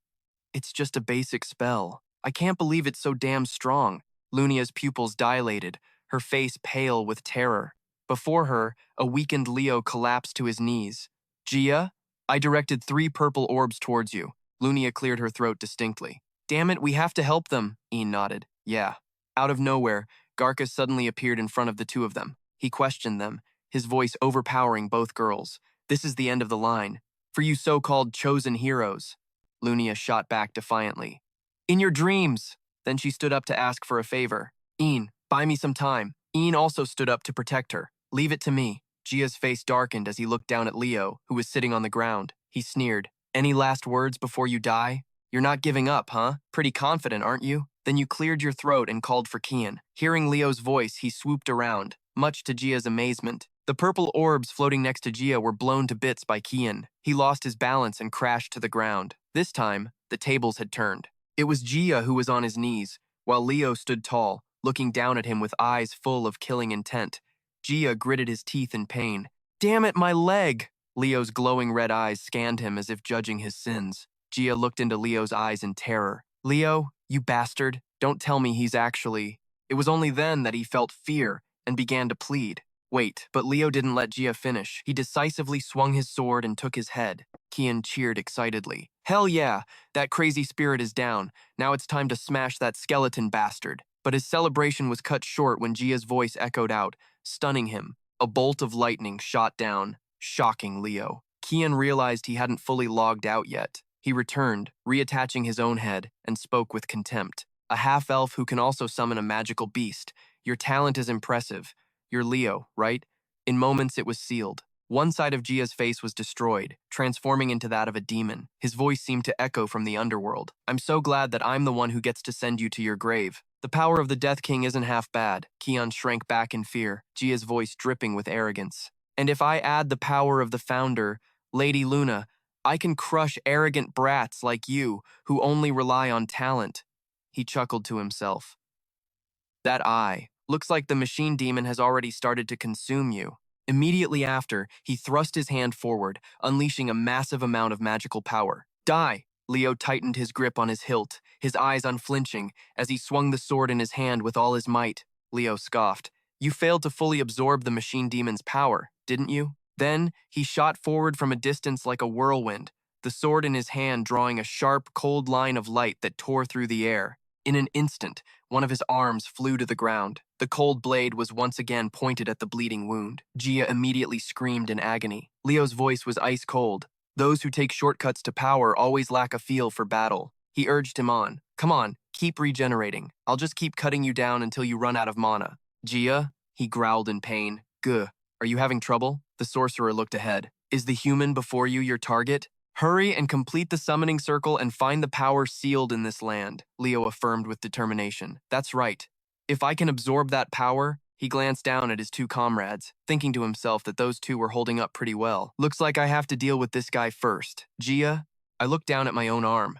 S1: "It's just a basic spell. I can't believe it's so damn strong." Lunia's pupils dilated, her face pale with terror. Before her, a weakened Leo collapsed to his knees. "Gia, I directed 3 purple orbs towards you." Lunia cleared her throat distinctly. "Damn it, we have to help them," Ian nodded. "Yeah." Out of nowhere, Garcus suddenly appeared in front of the two of them. He questioned them, his voice overpowering both girls. "This is the end of the line. For you so-called chosen heroes." Lunia shot back defiantly. "In your dreams." Then she stood up to ask for a favor. "Ian, buy me some time." Ian also stood up to protect her. "Leave it to me." Gia's face darkened as he looked down at Leo, who was sitting on the ground. He sneered. Any last words before you die? You're not giving up, huh? Pretty confident, aren't you? Then you cleared your throat and called for Kian. Hearing Leo's voice, he swooped around, much to Gia's amazement. The purple orbs floating next to Gia were blown to bits by Kian. He lost his balance and crashed to the ground. This time, the tables had turned. It was Gia who was on his knees, while Leo stood tall, looking down at him with eyes full of killing intent. Gia gritted his teeth in pain. Damn it, my leg! Leo's glowing red eyes scanned him as if judging his sins. Gia looked into Leo's eyes in terror. Leo, you bastard, don't tell me he's actually... It was only then that he felt fear and began to plead. Wait, but Leo didn't let Gia finish. He decisively swung his sword and took his head. Kian cheered excitedly. Hell yeah, that crazy spirit is down. Now it's time to smash that skeleton bastard. But his celebration was cut short when Gia's voice echoed out, stunning him. A bolt of lightning shot down, shocking Leo. Kian realized he hadn't fully logged out yet. He returned, reattaching his own head, and spoke with contempt. A half-elf who can also summon a magical beast. Your talent is impressive. You're Leo, right? In moments it was sealed. One side of Gia's face was destroyed, transforming into that of a demon. His voice seemed to echo from the underworld. I'm so glad that I'm the one who gets to send you to your grave. The power of the Death King isn't half bad. Kian shrank back in fear, Gia's voice dripping with arrogance. And if I add the power of the founder, Lady Luna, I can crush arrogant brats like you who only rely on talent. He chuckled to himself. That eye. Looks like the machine demon has already started to consume you. Immediately after, he thrust his hand forward, unleashing a massive amount of magical power. Die! Leo tightened his grip on his hilt, his eyes unflinching, as he swung the sword in his hand with all his might. Leo scoffed. You failed to fully absorb the machine demon's power, didn't you? Then, he shot forward from a distance like a whirlwind, the sword in his hand drawing a sharp, cold line of light that tore through the air. In an instant, one of his arms flew to the ground. The cold blade was once again pointed at the bleeding wound. Gia immediately screamed in agony. Leo's voice was ice cold. Those who take shortcuts to power always lack a feel for battle. He urged him on. Come on, keep regenerating. I'll just keep cutting you down until you run out of mana. Gia? He growled in pain. Guh. Are you having trouble? The sorcerer looked ahead. Is the human before you your target? Hurry and complete the summoning circle and find the power sealed in this land, Leo affirmed with determination. That's right. If I can absorb that power, he glanced down at his two comrades, thinking to himself that those two were holding up pretty well. Looks like I have to deal with this guy first. Gia? I looked down at my own arm.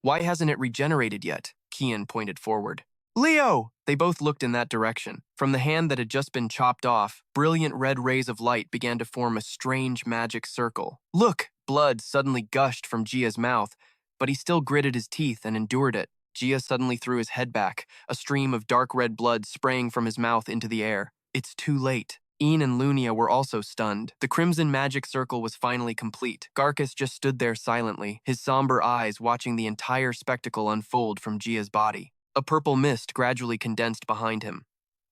S1: Why hasn't it regenerated yet? Kian pointed forward. Leo! They both looked in that direction. From the hand that had just been chopped off, brilliant red rays of light began to form a strange magic circle. Look! Blood suddenly gushed from Gia's mouth, but he still gritted his teeth and endured it. Gia suddenly threw his head back, a stream of dark red blood spraying from his mouth into the air. It's too late. Ian and Lunia were also stunned. The crimson magic circle was finally complete. Garcus just stood there silently, his somber eyes watching the entire spectacle unfold from Gia's body. A purple mist gradually condensed behind him.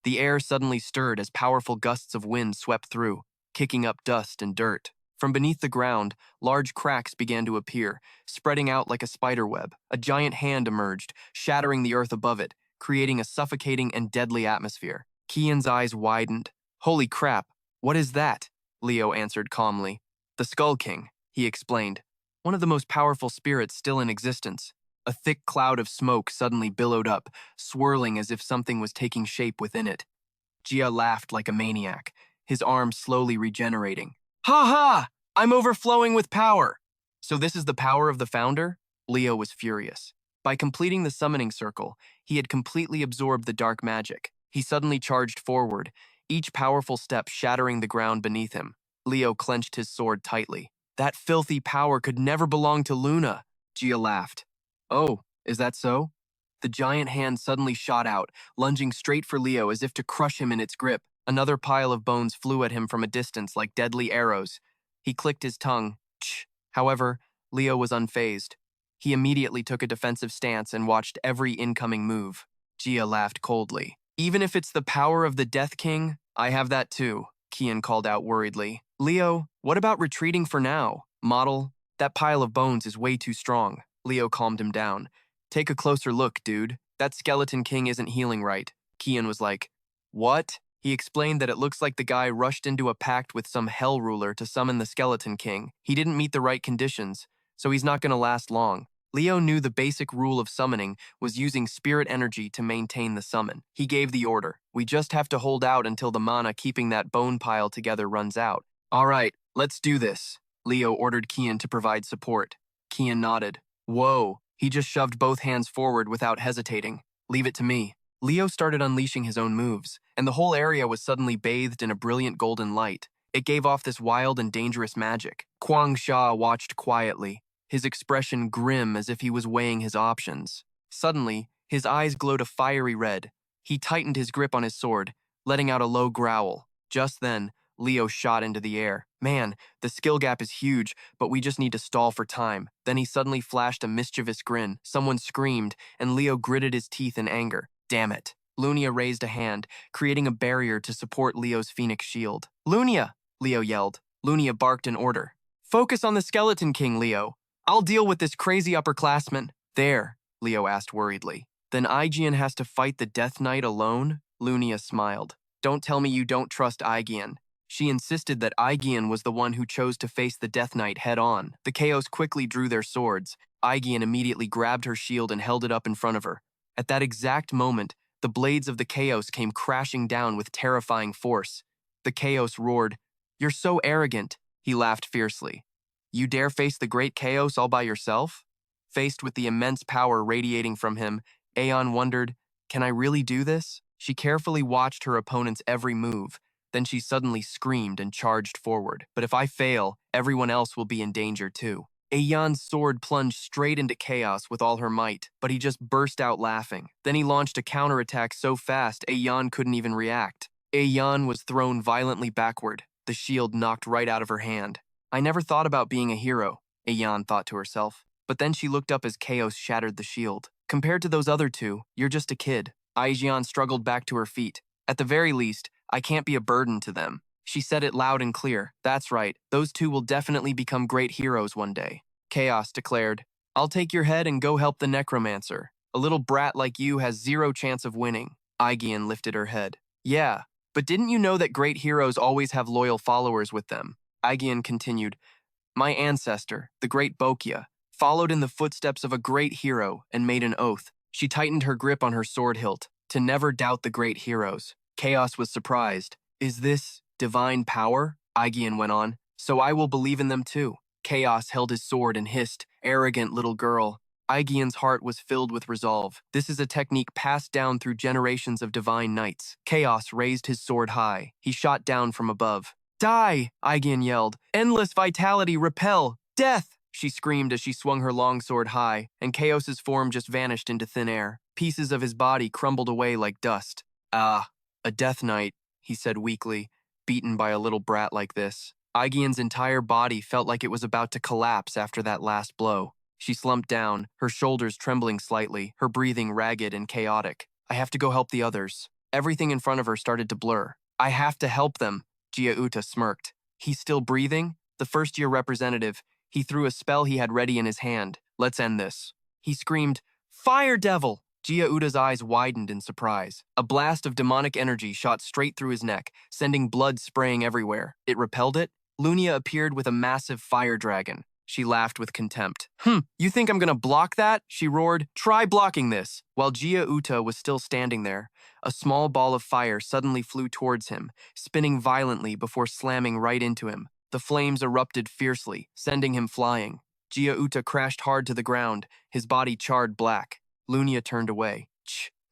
S1: The air suddenly stirred as powerful gusts of wind swept through, kicking up dust and dirt. From beneath the ground, large cracks began to appear, spreading out like a spider web. A giant hand emerged, shattering the earth above it, creating a suffocating and deadly atmosphere. Kian's eyes widened. Holy crap, what is that? Leo answered calmly. The Skull King, he explained. One of the most powerful spirits still in existence. A thick cloud of smoke suddenly billowed up, swirling as if something was taking shape within it. Gia laughed like a maniac, his arms slowly regenerating. Ha ha! I'm overflowing with power! So this is the power of the founder? Leo was furious. By completing the summoning circle, he had completely absorbed the dark magic. He suddenly charged forward, each powerful step shattering the ground beneath him. Leo clenched his sword tightly. That filthy power could never belong to Luna. Gia laughed. Oh, is that so? The giant hand suddenly shot out, lunging straight for Leo as if to crush him in its grip. Another pile of bones flew at him from a distance like deadly arrows. He clicked his tongue. Tch. However, Leo was unfazed. He immediately took a defensive stance and watched every incoming move. Gia laughed coldly. Even if it's the power of the Death King, I have that too, Kian called out worriedly. Leo, what about retreating for now? Model, that pile of bones is way too strong. Leo calmed him down. Take a closer look, dude. That skeleton king isn't healing right. Kian was like, what? He explained that it looks like the guy rushed into a pact with some hell ruler to summon the Skeleton King. He didn't meet the right conditions, so he's not going to last long. Leo knew the basic rule of summoning was using spirit energy to maintain the summon. He gave the order. We just have to hold out until the mana keeping that bone pile together runs out. All right, let's do this. Leo ordered Kian to provide support. Kian nodded. Whoa, he just shoved both hands forward without hesitating. Leave it to me. Leo started unleashing his own moves, and the whole area was suddenly bathed in a brilliant golden light. It gave off this wild and dangerous magic. Kwang Sha watched quietly, his expression grim as if he was weighing his options. Suddenly, his eyes glowed a fiery red. He tightened his grip on his sword, letting out a low growl. Just then, Leo shot into the air. Man, the skill gap is huge, but we just need to stall for time. Then he suddenly flashed a mischievous grin. Someone screamed, and Leo gritted his teeth in anger. Damn it. Lunia raised a hand, creating a barrier to support Leo's phoenix shield. Lunia! Leo yelled. Lunia barked in order. Focus on the Skeleton King, Leo. I'll deal with this crazy upperclassman. There, Leo asked worriedly. Then Aegean has to fight the Death Knight alone? Lunia smiled. Don't tell me you don't trust Aegean. She insisted that Aegean was the one who chose to face the Death Knight head-on. The Chaos quickly drew their swords. Aegean immediately grabbed her shield and held it up in front of her. At that exact moment, the blades of the Chaos came crashing down with terrifying force. The Chaos roared, "You're so arrogant," he laughed fiercely. "You dare face the great Chaos all by yourself?" Faced with the immense power radiating from him, Aeon wondered, "Can I really do this?" She carefully watched her opponent's every move. Then she suddenly screamed and charged forward. But if I fail, everyone else will be in danger too. Aeon's sword plunged straight into Chaos with all her might, but he just burst out laughing. Then he launched a counterattack so fast Aeon couldn't even react. Aeon was thrown violently backward, the shield knocked right out of her hand. I never thought about being a hero, Aeon thought to herself. But then she looked up as Chaos shattered the shield. Compared to those other two, you're just a kid. Aegean struggled back to her feet. At the very least, I can't be a burden to them. She said it loud and clear. That's right, those two will definitely become great heroes one day. Chaos declared, I'll take your head and go help the necromancer. A little brat like you has zero chance of winning. Aegean lifted her head. Yeah, but didn't you know that great heroes always have loyal followers with them? Aegean continued, my ancestor, the great Bokya, followed in the footsteps of a great hero and made an oath. She tightened her grip on her sword hilt, to never doubt the great heroes. Chaos was surprised. Is this divine power? Aegean went on. So I will believe in them too. Chaos held his sword and hissed, arrogant little girl. Aegean's heart was filled with resolve. This is a technique passed down through generations of divine knights. Chaos raised his sword high. He shot down from above. Die! Aegean yelled. Endless vitality, repel! Death! She screamed as she swung her longsword high, and Chaos's form just vanished into thin air. Pieces of his body crumbled away like dust. Ah, a death knight, he said weakly, beaten by a little brat like this. Aegean's entire body felt like it was about to collapse after that last blow. She slumped down, her shoulders trembling slightly, her breathing ragged and chaotic. I have to go help the others. Everything in front of her started to blur. I have to help them, Uta smirked. He's still breathing? The first-year representative. He threw a spell he had ready in his hand. Let's end this. He screamed, Fire Devil! Uta's eyes widened in surprise. A blast of demonic energy shot straight through his neck, sending blood spraying everywhere. It repelled it. Lunia appeared with a massive fire dragon. She laughed with contempt. You think I'm gonna block that? She roared. Try blocking this. While Uta was still standing there, a small ball of fire suddenly flew towards him, spinning violently before slamming right into him. The flames erupted fiercely, sending him flying. Uta crashed hard to the ground, his body charred black. Lunia turned away.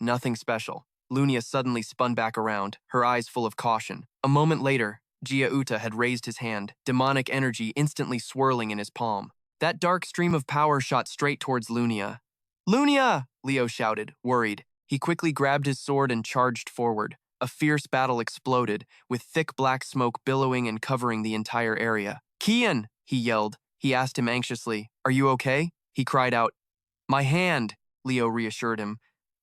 S1: Nothing special. Lunia suddenly spun back around, her eyes full of caution. A moment later, Uta had raised his hand, demonic energy instantly swirling in his palm. That dark stream of power shot straight towards Lunia. Lunia! Leo shouted, worried. He quickly grabbed his sword and charged forward. A fierce battle exploded, with thick black smoke billowing and covering the entire area. Kian! He yelled. He asked him anxiously, Are you okay? He cried out, My hand! Leo reassured him.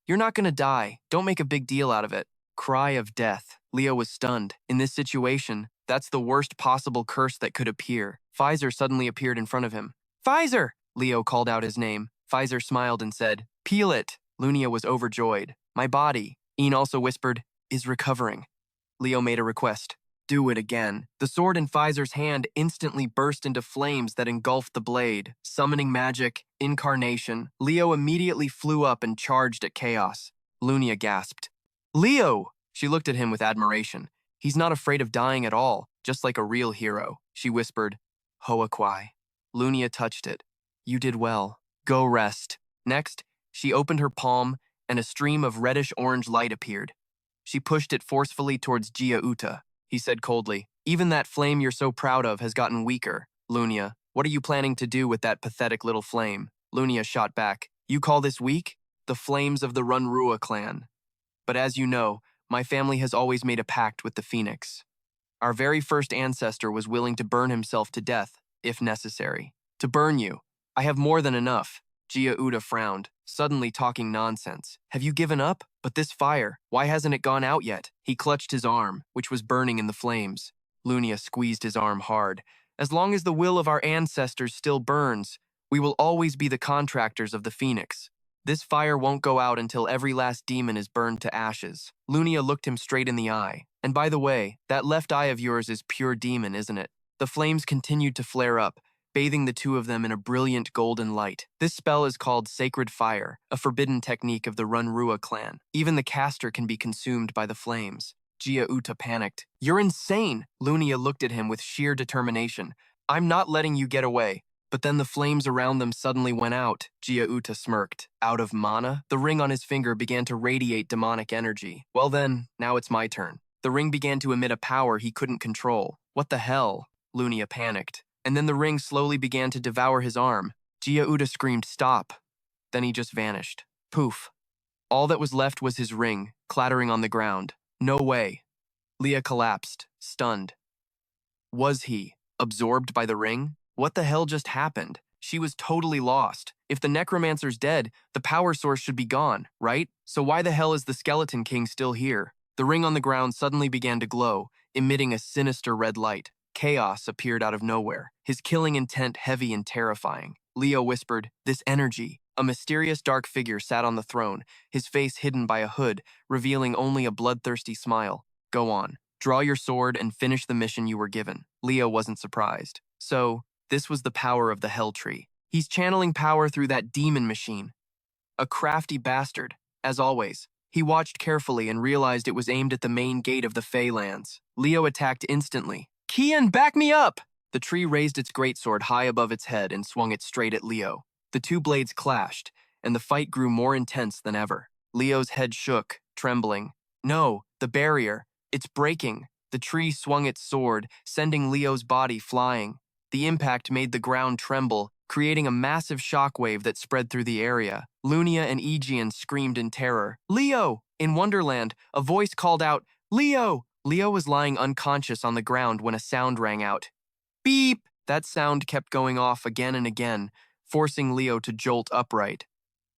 S1: You're not gonna die. Don't make a big deal out of it. Cry of death. Leo was stunned. In this situation, that's the worst possible curse that could appear. Fizer suddenly appeared in front of him. Fizer! Leo called out his name. Fizer smiled and said, Peel it. Lunia was overjoyed. My body, Ian also whispered, is recovering. Leo made a request. Do it again. The sword in Fizer's hand instantly burst into flames that engulfed the blade. Summoning magic, incarnation, Leo immediately flew up and charged at Chaos. Lunia gasped. Leo! She looked at him with admiration. He's not afraid of dying at all, just like a real hero. She whispered, Hoa Kwai. Lunia touched it. You did well. Go rest. Next, she opened her palm, and a stream of reddish-orange light appeared. She pushed it forcefully towards Jia Uta. He said coldly, Even that flame you're so proud of has gotten weaker. Lunia, what are you planning to do with that pathetic little flame? Lunia shot back. You call this weak? The flames of the Runrua clan. But as you know, my family has always made a pact with the Phoenix. Our very first ancestor was willing to burn himself to death, if necessary. To burn you. I have more than enough. Jia Uta frowned, suddenly talking nonsense. Have you given up? But this fire, why hasn't it gone out yet? He clutched his arm, which was burning in the flames. Lunia squeezed his arm hard. As long as the will of our ancestors still burns, we will always be the contractors of the Phoenix. This fire won't go out until every last demon is burned to ashes. Lunia looked him straight in the eye. And by the way, that left eye of yours is pure demon, isn't it? The flames continued to flare up, bathing the two of them in a brilliant golden light. This spell is called Sacred Fire, a forbidden technique of the Runrua clan. Even the caster can be consumed by the flames. Jia Uta panicked. You're insane! Lunia looked at him with sheer determination. I'm not letting you get away. But then the flames around them suddenly went out. Jia Uta smirked. Out of mana? The ring on his finger began to radiate demonic energy. Well then, now it's my turn. The ring began to emit a power he couldn't control. What the hell? Lunia panicked. And then the ring slowly began to devour his arm. Jia Uta screamed, stop. Then he just vanished. Poof. All that was left was his ring, clattering on the ground. No way. Leah collapsed, stunned. Was he absorbed by the ring? What the hell just happened? She was totally lost. If the necromancer's dead, the power source should be gone, right? So why the hell is the Skeleton King still here? The ring on the ground suddenly began to glow, emitting a sinister red light. Chaos appeared out of nowhere, his killing intent heavy and terrifying. Leo whispered, this energy. A mysterious dark figure sat on the throne, his face hidden by a hood, revealing only a bloodthirsty smile. Go on. Draw your sword and finish the mission you were given. Leo wasn't surprised. So, this was the power of the Hell Tree. He's channeling power through that demon machine. A crafty bastard, as always. He watched carefully and realized it was aimed at the main gate of the Feylands. Leo attacked instantly. Kian, back me up! The tree raised its greatsword high above its head and swung it straight at Leo. The two blades clashed, and the fight grew more intense than ever. Leo's head shook, trembling. No, the barrier. It's breaking. The tree swung its sword, sending Leo's body flying. The impact made the ground tremble, creating a massive shockwave that spread through the area. Lunia and Aegean screamed in terror. Leo! In Wonderland, a voice called out, Leo! Leo was lying unconscious on the ground when a sound rang out. Beep! That sound kept going off again and again, forcing Leo to jolt upright.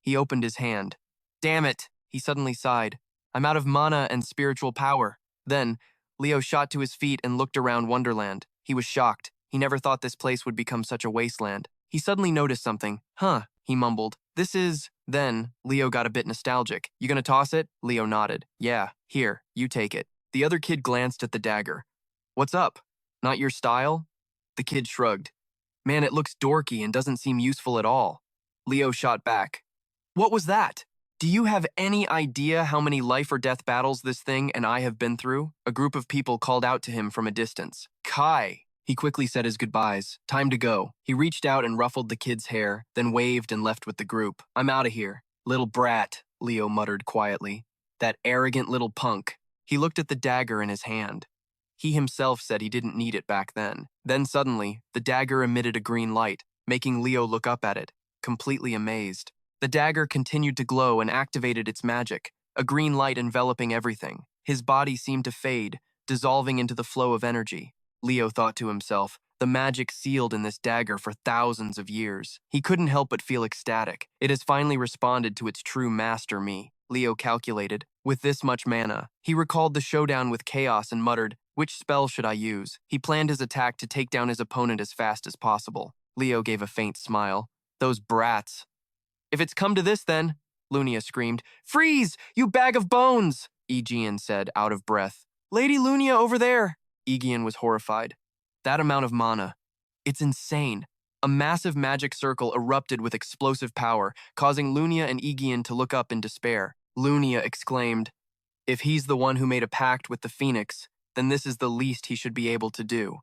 S1: He opened his hand. Damn it! He suddenly sighed. I'm out of mana and spiritual power. Then, Leo shot to his feet and looked around Wonderland. He was shocked. He never thought this place would become such a wasteland. He suddenly noticed something. Huh, he mumbled. This is... Then, Leo got a bit nostalgic. You gonna toss it? Leo nodded. Yeah, here, you take it. The other kid glanced at the dagger. What's up? Not your style? The kid shrugged. Man, it looks dorky and doesn't seem useful at all. Leo shot back. What was that? Do you have any idea how many life or death battles this thing and I have been through? A group of people called out to him from a distance. Kai! He quickly said his goodbyes. Time to go. He reached out and ruffled the kid's hair, then waved and left with the group. I'm out of here. Little brat, Leo muttered quietly. That arrogant little punk. He looked at the dagger in his hand. He himself said he didn't need it back then. Then suddenly, the dagger emitted a green light, making Leo look up at it, completely amazed. The dagger continued to glow and activated its magic, a green light enveloping everything. His body seemed to fade, dissolving into the flow of energy. Leo thought to himself, the magic sealed in this dagger for thousands of years. He couldn't help but feel ecstatic. It has finally responded to its true master me, Leo calculated. With this much mana, he recalled the showdown with Chaos and muttered, which spell should I use? He planned his attack to take down his opponent as fast as possible. Leo gave a faint smile. Those brats. If it's come to this then, Lunia screamed. Freeze, you bag of bones! Aegean said, out of breath. Lady Lunia over there! Aegean was horrified. That amount of mana. It's insane. A massive magic circle erupted with explosive power, causing Lunia and Aegean to look up in despair. Lunia exclaimed, "If he's the one who made a pact with the Phoenix, then this is the least he should be able to do."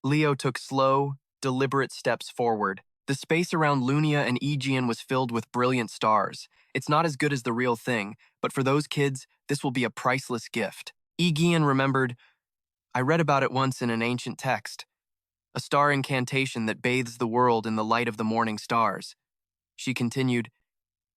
S1: Leo took slow, deliberate steps forward. The space around Lunia and Aegean was filled with brilliant stars. It's not as good as the real thing, but for those kids, this will be a priceless gift. Aegean remembered, "I read about it once in an ancient text. A star incantation that bathes the world in the light of the morning stars." She continued,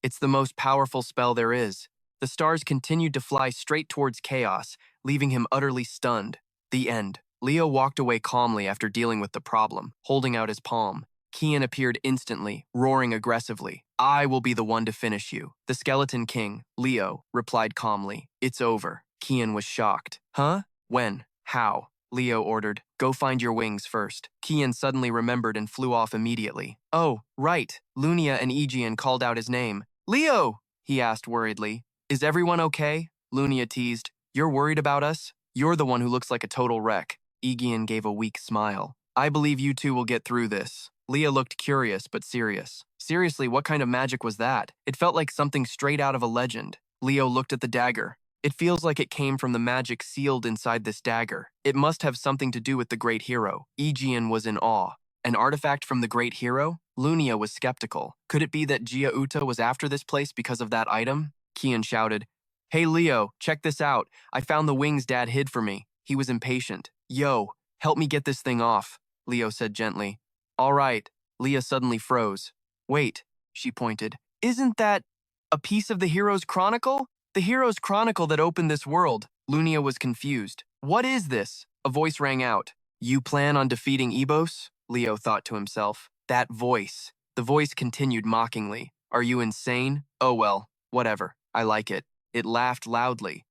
S1: "It's the most powerful spell there is." The stars continued to fly straight towards chaos, leaving him utterly stunned. The end. Leo walked away calmly after dealing with the problem, holding out his palm. Kian appeared instantly, roaring aggressively. "I will be the one to finish you." The Skeleton King, Leo, replied calmly, "It's over." Kian was shocked. "Huh? When? How?" Leo ordered, "Go find your wings first." Kian suddenly remembered and flew off immediately. "Oh, right." Lunia and Aegean called out his name. "Leo!" he asked worriedly. "Is everyone okay?" Lunia teased. "You're worried about us? You're the one who looks like a total wreck." Aegean gave a weak smile. "I believe you two will get through this." Leah looked curious but serious. "Seriously, what kind of magic was that? It felt like something straight out of a legend." Leo looked at the dagger. "It feels like it came from the magic sealed inside this dagger. It must have something to do with the great hero." Aegean was in awe. "An artifact from the great hero?" Lunia was skeptical. "Could it be that Gia Uta was after this place because of that item?" Kian shouted, "Hey Leo, check this out. I found the wings Dad hid for me." He was impatient. "Yo, help me get this thing off," Leo said gently. "All right." Leah suddenly froze. "Wait," she pointed. "Isn't that a piece of the Hero's Chronicle? The Hero's Chronicle that opened this world." Lunia was confused. "What is this?" A voice rang out. "You plan on defeating Erebos?" Leo thought to himself. That voice. The voice continued mockingly. "Are you insane? Oh well, whatever. I like it." It laughed loudly.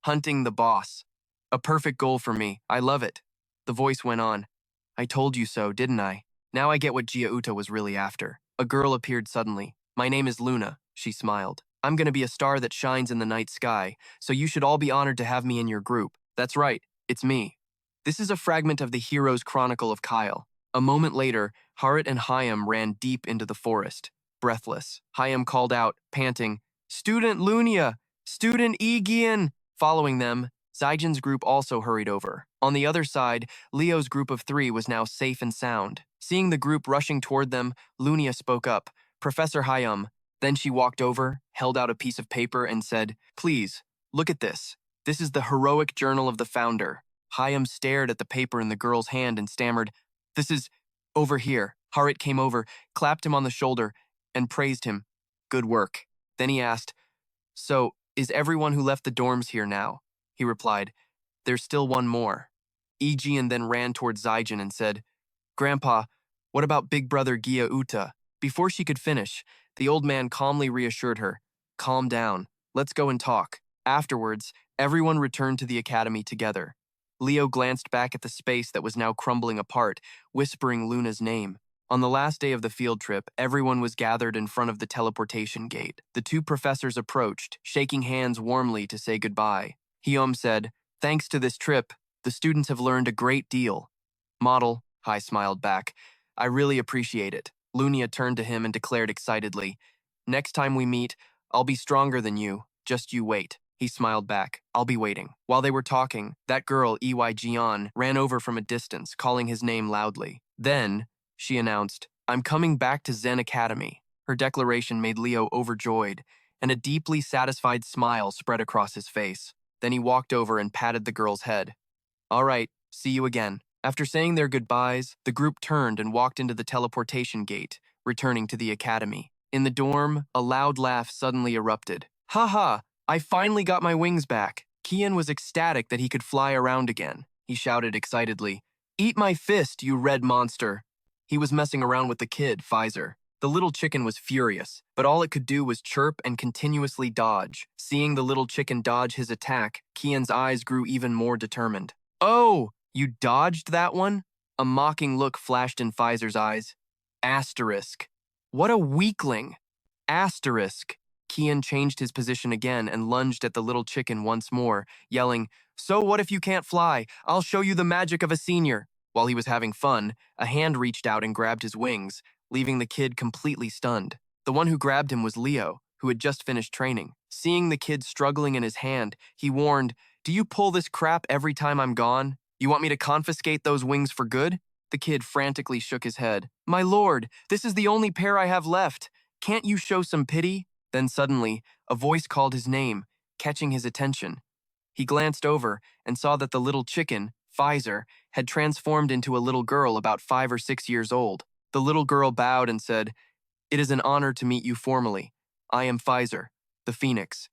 S1: "Hunting the boss. A perfect goal for me. I love it." The voice went on. "I told you so, didn't I? Now I get what Gia Uta was really after." A girl appeared suddenly. "My name is Luna," she smiled. "I'm going to be a star that shines in the night sky, so you should all be honored to have me in your group." "That's right, it's me." This is a fragment of the Hero's Chronicle of Kyle. A moment later, Harit and Hayam ran deep into the forest. Breathless, Hayam called out, panting, "Student Lunia! Student Aegean!" Following them, Zygen's group also hurried over. On the other side, Leo's group of 3 was now safe and sound. Seeing the group rushing toward them, Lunia spoke up, "Professor Hayam." Then she walked over, held out a piece of paper, and said, "Please, look at this. This is the heroic journal of the founder." Hayam stared at the paper in the girl's hand and stammered, "This is over here." Harit came over, clapped him on the shoulder, and praised him. "Good work." Then he asked, "So, is everyone who left the dorms here now?" He replied, "There's still one more." Aegean then ran towards Zygen and said, "Grandpa, what about big brother Gia Uta?" Before she could finish, the old man calmly reassured her, "Calm down. Let's go and talk." Afterwards, everyone returned to the academy together. Leo glanced back at the space that was now crumbling apart, whispering Luna's name. On the last day of the field trip, everyone was gathered in front of the teleportation gate. The 2 professors approached, shaking hands warmly to say goodbye. Hyom said, "Thanks to this trip, the students have learned a great deal." "Model," Hai smiled back, "I really appreciate it." Lunia turned to him and declared excitedly, "Next time we meet, I'll be stronger than you. Just you wait." He smiled back, "I'll be waiting." While they were talking, that girl, EY Jian, ran over from a distance, calling his name loudly. Then, she announced, "I'm coming back to Zen Academy." Her declaration made Leo overjoyed, and a deeply satisfied smile spread across his face. Then he walked over and patted the girl's head. "All right, see you again." After saying their goodbyes, the group turned and walked into the teleportation gate, returning to the academy. In the dorm, a loud laugh suddenly erupted. "Ha ha! I finally got my wings back." Kian was ecstatic that he could fly around again. He shouted excitedly, "Eat my fist, you red monster." He was messing around with the kid, Fizer. The little chicken was furious, but all it could do was chirp and continuously dodge. Seeing the little chicken dodge his attack, Kian's eyes grew even more determined. "Oh, you dodged that one?" A mocking look flashed in Fizer's eyes. Asterisk. What a weakling. Asterisk. Kian changed his position again and lunged at the little chicken once more, yelling, "So what if you can't fly? I'll show you the magic of a senior." While he was having fun, a hand reached out and grabbed his wings, leaving the kid completely stunned. The one who grabbed him was Leo, who had just finished training. Seeing the kid struggling in his hand, he warned, "Do you pull this crap every time I'm gone? You want me to confiscate those wings for good?" The kid frantically shook his head. "My lord, this is the only pair I have left. Can't you show some pity?" Then suddenly, a voice called his name, catching his attention. He glanced over and saw that the little chicken, Fizer, had transformed into a little girl about 5 or 6 years old. The little girl bowed and said, "It is an honor to meet you formally. I am Fizer, the Phoenix."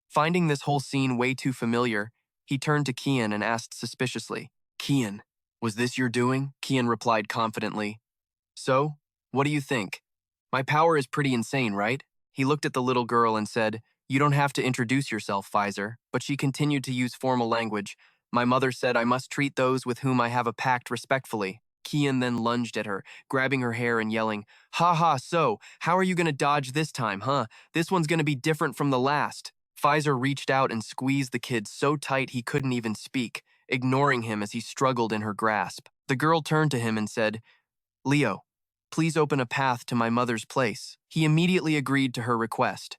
S1: Finding this whole scene way too familiar, he turned to Kian and asked suspiciously, "Kian, was this your doing?" Kian replied confidently, "So, what do you think? My power is pretty insane, right?" He looked at the little girl and said, "You don't have to introduce yourself, Fizer," but she continued to use formal language. "My mother said I must treat those with whom I have a pact respectfully." Kian then lunged at her, grabbing her hair and yelling, "Ha ha, so, how are you gonna dodge this time, huh? This one's gonna be different from the last." Fizer reached out and squeezed the kid so tight he couldn't even speak, ignoring him as he struggled in her grasp. The girl turned to him and said, "Leo, please open a path to my mother's place." He immediately agreed to her request.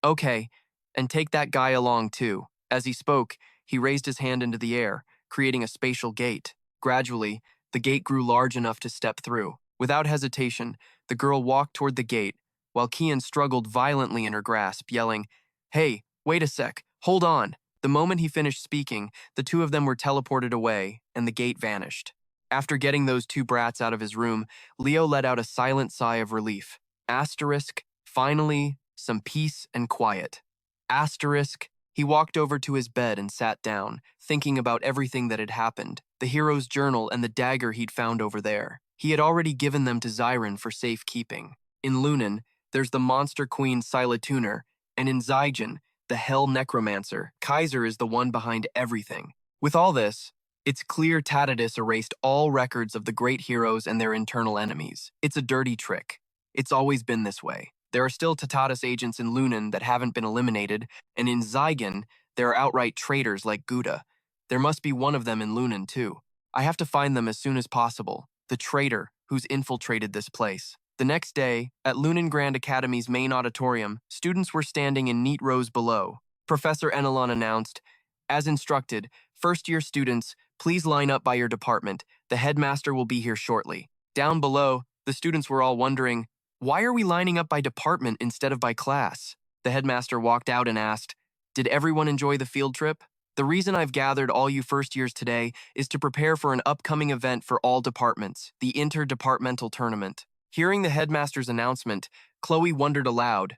S1: "Okay, and take that guy along too." As he spoke, he raised his hand into the air, creating a spatial gate. Gradually, the gate grew large enough to step through. Without hesitation, the girl walked toward the gate, while Kian struggled violently in her grasp, yelling, "Hey, wait a sec, hold on." The moment he finished speaking, the two of them were teleported away, and the gate vanished. After getting those two brats out of his room, Leo let out a silent sigh of relief. Asterisk, finally, some peace and quiet. Asterisk, he walked over to his bed and sat down, thinking about everything that had happened, the hero's journal and the dagger he'd found over there. He had already given them to Zyron for safekeeping. In Lunan, there's the monster queen Scylla Tuner, and in Zygen, the hell necromancer. Kaiser is the one behind everything. With all this, it's clear Tacitus erased all records of the great heroes and their internal enemies. It's a dirty trick. It's always been this way. There are still Tacitus agents in Lunan that haven't been eliminated, and in Zygen, there are outright traitors like Gouda. There must be one of them in Lunan too. I have to find them as soon as possible, the traitor who's infiltrated this place. The next day, at Lumen Academy's main auditorium, students were standing in neat rows below. Professor Enelon announced, "As instructed, first-year students, please line up by your department. The headmaster will be here shortly." Down below, the students were all wondering, "Why are we lining up by department instead of by class?" The headmaster walked out and asked, "Did everyone enjoy the field trip? The reason I've gathered all you first years today is to prepare for an upcoming event for all departments, the interdepartmental tournament." Hearing the headmaster's announcement, Chloe wondered aloud,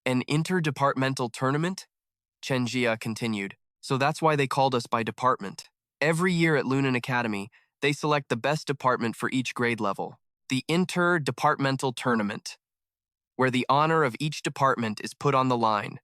S1: "An interdepartmental tournament?" Chenjia continued, "So that's why they called us by department. Every year at Lumen Academy, they select the best department for each grade level. The interdepartmental tournament, where the honor of each department is put on the line.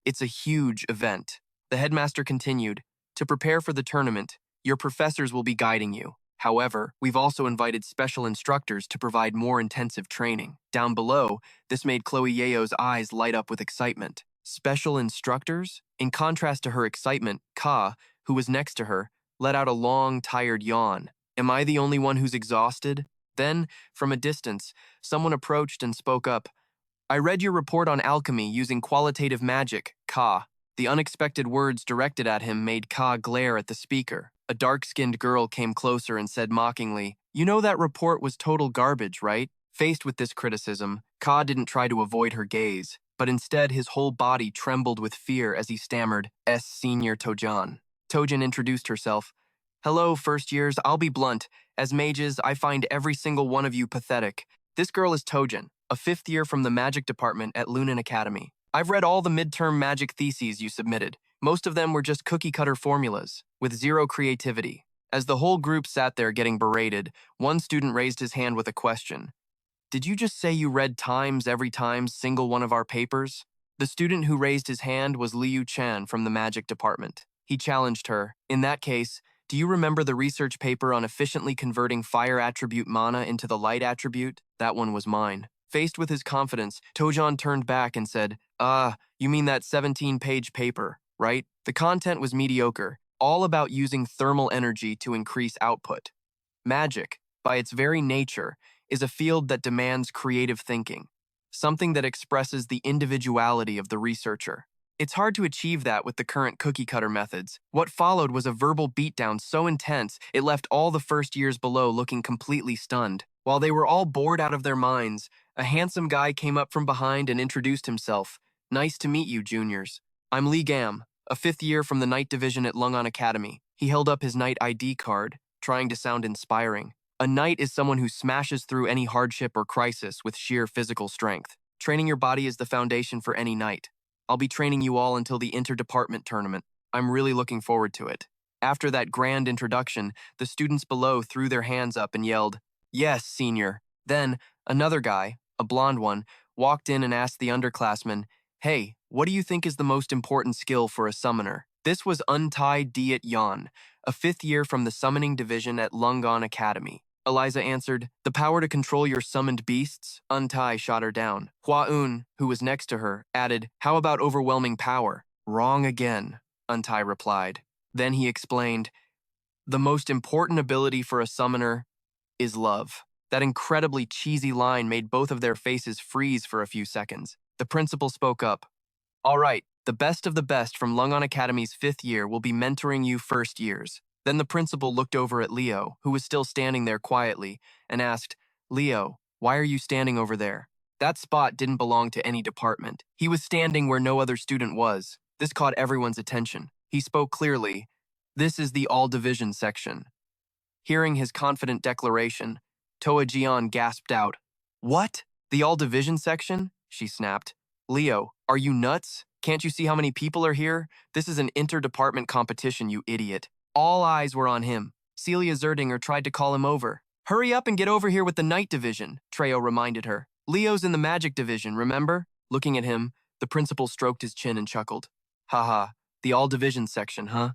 S1: It's a huge event." The headmaster continued, "To prepare for the tournament, your professors will be guiding you. However, we've also invited special instructors to provide more intensive training." Down below, this made Chloe Yeo's eyes light up with excitement. Special instructors? In contrast to her excitement, Ka, who was next to her, let out a long, tired yawn. "Am I the only one who's exhausted?" Then, from a distance, someone approached and spoke up. "I read your report on alchemy using qualitative magic, Ka." The unexpected words directed at him made Ka glare at the speaker. A dark-skinned girl came closer and said mockingly, "You know that report was total garbage, right?" Faced with this criticism, Ka didn't try to avoid her gaze, but instead his whole body trembled with fear as he stammered, "S. Senior Tojan." Tojan introduced herself. "Hello, first years, I'll be blunt. As mages, I find every single one of you pathetic. This girl is Tojan, a fifth year from the magic department at Lumen Academy. I've read all the midterm magic theses you submitted. Most of them were just cookie-cutter formulas, with zero creativity." As the whole group sat there getting berated, one student raised his hand with a question. "Did you just say you read times every time single one of our papers?" The student who raised his hand was Liu Chan from the magic department. He challenged her, "In that case, do you remember the research paper on efficiently converting fire attribute mana into the light attribute? That one was mine." Faced with his confidence, Tojan turned back and said, you mean that 17-page paper, right? The content was mediocre, all about using thermal energy to increase output. Magic, by its very nature, is a field that demands creative thinking, something that expresses the individuality of the researcher. It's hard to achieve that with the current cookie-cutter methods. What followed was a verbal beatdown so intense it left all the first years below looking completely stunned. While they were all bored out of their minds, a handsome guy came up from behind and introduced himself. Nice to meet you, juniors. I'm Lee Gam, a 5th year from the Night Division at Lumen Academy. He held up his Knight ID card, trying to sound inspiring. A knight is someone who smashes through any hardship or crisis with sheer physical strength. Training your body is the foundation for any knight. I'll be training you all until the interdepartment tournament. I'm really looking forward to it. After that grand introduction, the students below threw their hands up and yelled, "Yes, senior." Then, another guy, a blonde one, walked in and asked the underclassmen, "Hey, what do you think is the most important skill for a summoner?" This was Untai Diet Yan, a 5th year from the summoning division at Lungon Academy. Eliza answered, "The power to control your summoned beasts." Untai shot her down. Hua Un, who was next to her, added, "How about overwhelming power?" "Wrong again," Untai replied. Then he explained, "The most important ability for a summoner is love." That incredibly cheesy line made both of their faces freeze for a few seconds. The principal spoke up. "All right, the best of the best from Lungon Academy's 5th year will be mentoring you first years." Then the principal looked over at Leo, who was still standing there quietly, and asked, "Leo, why are you standing over there?" That spot didn't belong to any department. He was standing where no other student was. This caught everyone's attention. He spoke clearly, "This is the all-division section." Hearing his confident declaration, Toa Jian gasped out, "What? The all-division section?" she snapped. "Leo, are you nuts? Can't you see how many people are here? This is an interdepartment competition, you idiot." All eyes were on him. Celia Zerdinger tried to call him over. "Hurry up and get over here with the Night Division," Treo reminded her. "Leo's in the Magic Division, remember?" Looking at him, the principal stroked his chin and chuckled. "Haha, the all-division section, huh?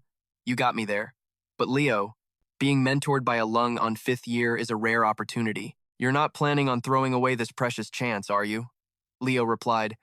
S1: You got me there. But Leo, being mentored by a lung on 5th year is a rare opportunity. You're not planning on throwing away this precious chance, are you?" Leo replied,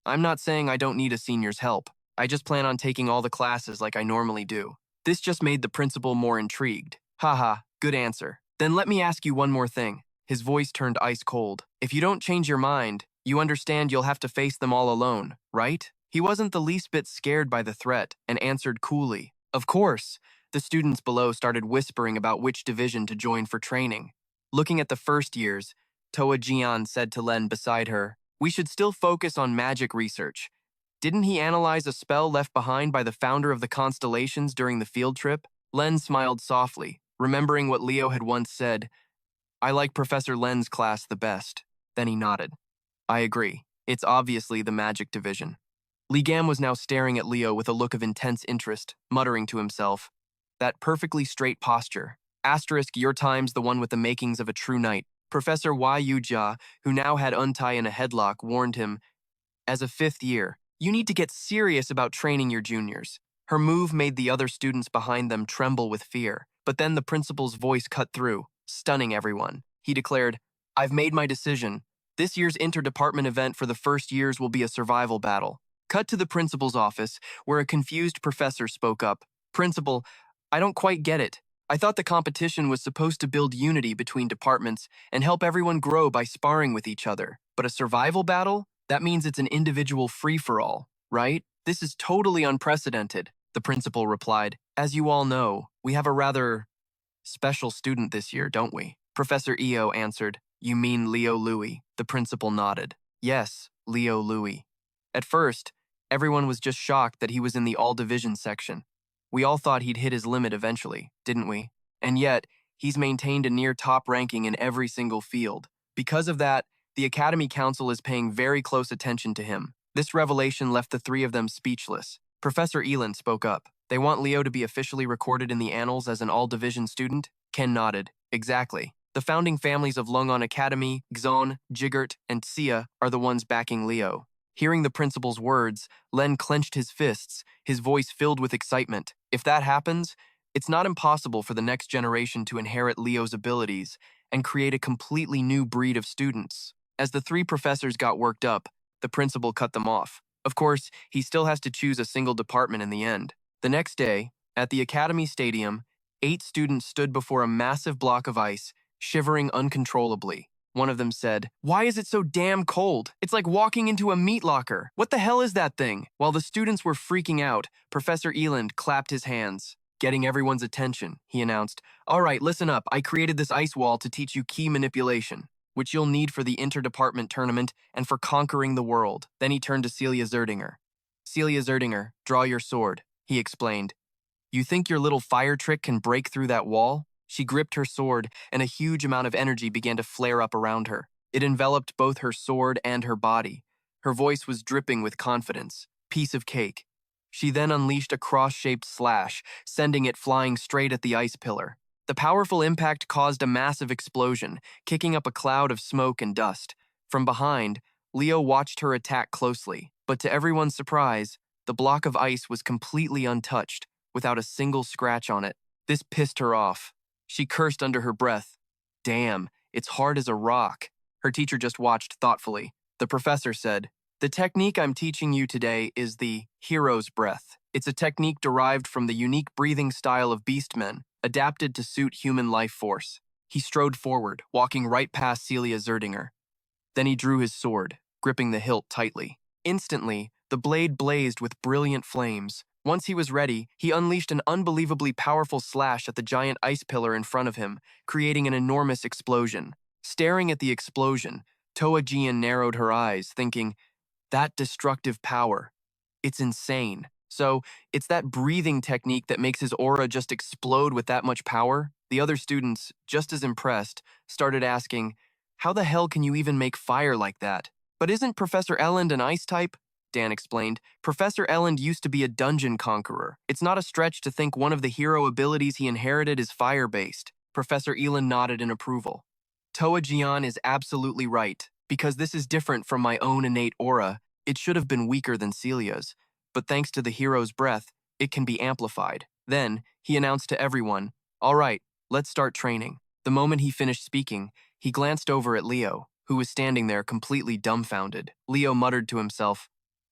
S1: "I'm not saying I don't need a senior's help. I just plan on taking all the classes like I normally do." This just made the principal more intrigued. "Haha, good answer. Then let me ask you one more thing." His voice turned ice cold. "If you don't change your mind, you understand you'll have to face them all alone, right?" He wasn't the least bit scared by the threat and answered coolly, "Of course." The students below started whispering about which division to join for training. Looking at the first years, Toa Jian said to Len beside her, "We should still focus on magic research. Didn't he analyze a spell left behind by the founder of the constellations during the field trip?" Len smiled softly, remembering what Leo had once said, "I like Professor Len's class the best." Then he nodded. "I agree. It's obviously the magic division." Li Gam was now staring at Leo with a look of intense interest, muttering to himself, "That perfectly straight posture. Asterisk, your time's the one with the makings of a true knight." Professor Yu Jia, who now had Untai in a headlock, warned him, "As a 5th year, you need to get serious about training your juniors." Her move made the other students behind them tremble with fear, but then the principal's voice cut through, stunning everyone. He declared, "I've made my decision. This year's interdepartment event for the first years will be a survival battle." Cut to the principal's office, where a confused professor spoke up. "Principal, I don't quite get it. I thought the competition was supposed to build unity between departments and help everyone grow by sparring with each other. But a survival battle? That means it's an individual free-for-all, right? This is totally unprecedented," the principal replied. "As you all know, we have a rather special student this year, don't we?" Professor Eo answered. "You mean Leo Louis?" The principal nodded. "Yes, Leo Louis." At first, everyone was just shocked that he was in the all-division section. We all thought he'd hit his limit eventually, didn't we? And yet, he's maintained a near top ranking in every single field. Because of that, the Academy Council is paying very close attention to him. This revelation left the three of them speechless. Professor Elin spoke up. "They want Leo to be officially recorded in the annals as an all-division student?" Ken nodded. "Exactly. The founding families of Lungon Academy, Xon, Jigert, and Xia are the ones backing Leo." Hearing the principal's words, Len clenched his fists, his voice filled with excitement. If that happens, it's not impossible for the next generation to inherit Leo's abilities and create a completely new breed of students. As the three professors got worked up, the principal cut them off. Of course, he still has to choose a single department in the end. The next day, at the Academy Stadium, 8 students stood before a massive block of ice, shivering uncontrollably. One of them said, "Why is it so damn cold? It's like walking into a meat locker. What the hell is that thing?" While the students were freaking out, Professor Eland clapped his hands. Getting everyone's attention, he announced, "All right, listen up. I created this ice wall to teach you key manipulation, which you'll need for the interdepartment tournament and for conquering the world." Then he turned to Celia Zerdinger. "Celia Zerdinger, draw your sword," he explained. "You think your little fire trick can break through that wall?" She gripped her sword, and a huge amount of energy began to flare up around her. It enveloped both her sword and her body. Her voice was dripping with confidence. "Piece of cake." She then unleashed a cross-shaped slash, sending it flying straight at the ice pillar. The powerful impact caused a massive explosion, kicking up a cloud of smoke and dust. From behind, Leo watched her attack closely, but to everyone's surprise, the block of ice was completely untouched, without a single scratch on it. This pissed her off. She cursed under her breath. "Damn, it's hard as a rock." Her teacher just watched thoughtfully. The professor said, "The technique I'm teaching you today is the hero's breath. It's a technique derived from the unique breathing style of beastmen, adapted to suit human life force." He strode forward, walking right past Celia Zerdinger. Then he drew his sword, gripping the hilt tightly. Instantly, the blade blazed with brilliant flames. Once he was ready, he unleashed an unbelievably powerful slash at the giant ice pillar in front of him, creating an enormous explosion. Staring at the explosion, Toa Jian narrowed her eyes, thinking, "That destructive power. It's insane." So, it's that breathing technique that makes his aura just explode with that much power? The other students, just as impressed, started asking, "How the hell can you even make fire like that?" "But isn't Professor Elland an ice type?" Dan explained. "Professor Elland used to be a dungeon conqueror. It's not a stretch to think one of the hero abilities he inherited is fire-based." Professor Eland nodded in approval. "Toa Jian is absolutely right. Because this is different from my own innate aura, it should have been weaker than Celia's. But thanks to the hero's breath, it can be amplified." Then, he announced to everyone, "All right, let's start training." The moment he finished speaking, he glanced over at Leo, who was standing there completely dumbfounded. Leo muttered to himself,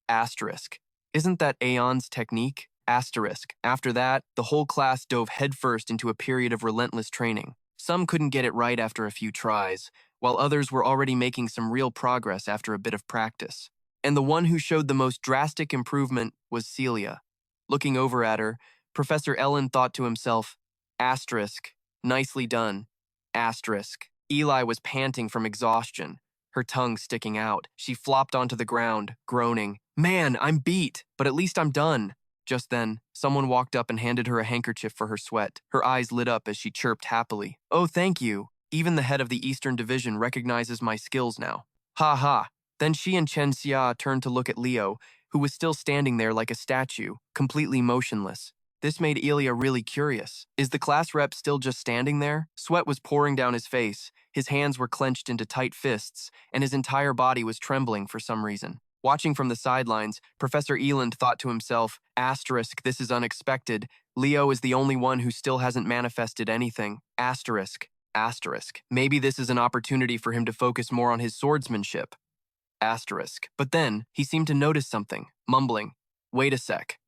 S1: "Asterisk. Isn't that Aeon's technique? Asterisk." After that, the whole class dove headfirst into a period of relentless training. Some couldn't get it right after a few tries, while others were already making some real progress after a bit of practice. And the one who showed the most drastic improvement was Celia. Looking over at her, Professor Ellen thought to himself, "Asterisk. Nicely done. Asterisk." Eli was panting from exhaustion, her tongue sticking out. She flopped onto the ground, groaning, "Man, I'm beat, but at least I'm done." Just then, someone walked up and handed her a handkerchief for her sweat. Her eyes lit up as she chirped happily, "Oh, thank you. Even the head of the Eastern Division recognizes my skills now." "Ha ha." Then she and Chen Xia turned to look at Leo, who was still standing there like a statue, completely motionless. This made Ilya really curious. Is the class rep still just standing there? Sweat was pouring down his face, his hands were clenched into tight fists, and his entire body was trembling for some reason. Watching from the sidelines, Professor Eland thought to himself, "Asterisk, this is unexpected. Leo is the only one who still hasn't manifested anything. Asterisk, asterisk. Maybe this is an opportunity for him to focus more on his swordsmanship. Asterisk." But then, he seemed to notice something, mumbling, "Wait a sec.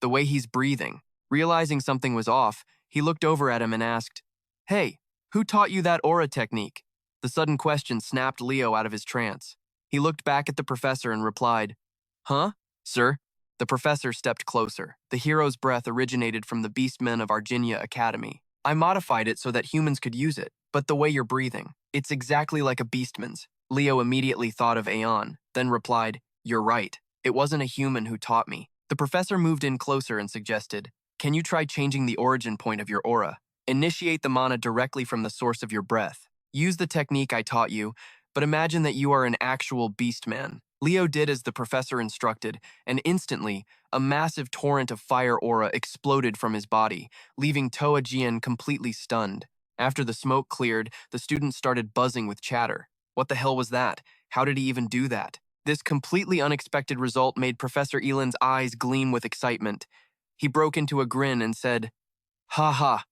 S1: The way he's breathing." Realizing something was off, he looked over at him and asked, "Hey, who taught you that aura technique?" The sudden question snapped Leo out of his trance. He looked back at the professor and replied, "Huh? Sir?" The professor stepped closer. "The hero's breath originated from the beastmen of Arginia Academy. I modified it so that humans could use it, but the way you're breathing, it's exactly like a beastman's." Leo immediately thought of Aeon, then replied, "You're right. It wasn't a human who taught me." The professor moved in closer and suggested, "Can you try changing the origin point of your aura? Initiate the mana directly from the source of your breath. Use the technique I taught you, but imagine that you are an actual beastman." Leo did as the professor instructed, and instantly, a massive torrent of fire aura exploded from his body, leaving Toa Jian completely stunned. After the smoke cleared, the students started buzzing with chatter. What the hell was that? How did he even do that? This completely unexpected result made Professor Eland's eyes gleam with excitement. He broke into a grin and said, "Ha ha.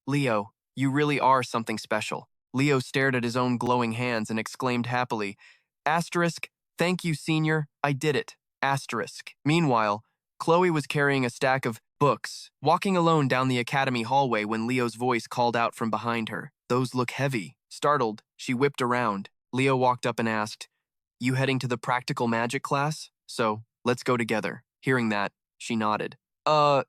S1: Leo, you really are something special. Leo stared at his own glowing hands and exclaimed happily, Asterisk, thank you, senior, I did it. Asterisk. Meanwhile, Chloe was carrying a stack of books, walking alone down the academy hallway when Leo's voice called out from behind her. Those look heavy. Startled, she whipped around. Leo walked up and asked, You heading to the practical magic class? So, let's go together. Hearing that, she nodded.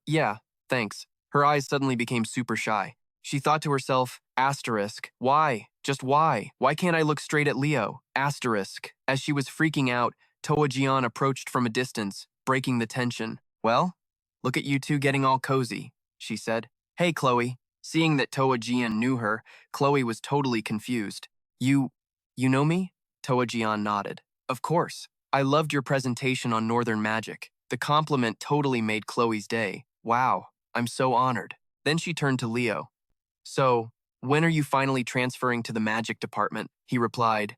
S1: Yeah, thanks. Her eyes suddenly became super shy. She thought to herself, asterisk, why? Just why? Why can't I look straight at Leo? Asterisk. As she was freaking out, Toa Jian approached from a distance, breaking the tension. Well, look at you two getting all cozy, she said. Hey, Chloe. Seeing that Toa Jian knew her, Chloe was totally confused. You know me? Toa Jian nodded. Of course. I loved your presentation on Northern Magic. The compliment totally made Chloe's day. Wow, I'm so honored. Then she turned to Leo. So, when are you finally transferring to the magic department? He replied,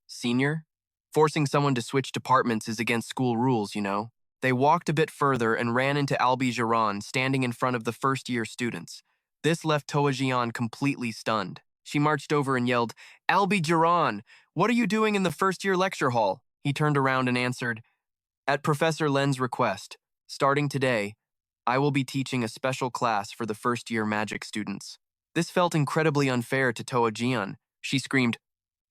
S1: senior? Forcing someone to switch departments is against school rules, you know. They walked a bit further and ran into Albi Geron standing in front of the first-year students. This left Toa Jian completely stunned. She marched over and yelled, Albi Geron, what are you doing in the first-year lecture hall? He turned around and answered, At Professor Len's request, starting today, I will be teaching a special class for the first-year magic students. This felt incredibly unfair to Toa Jian. She screamed,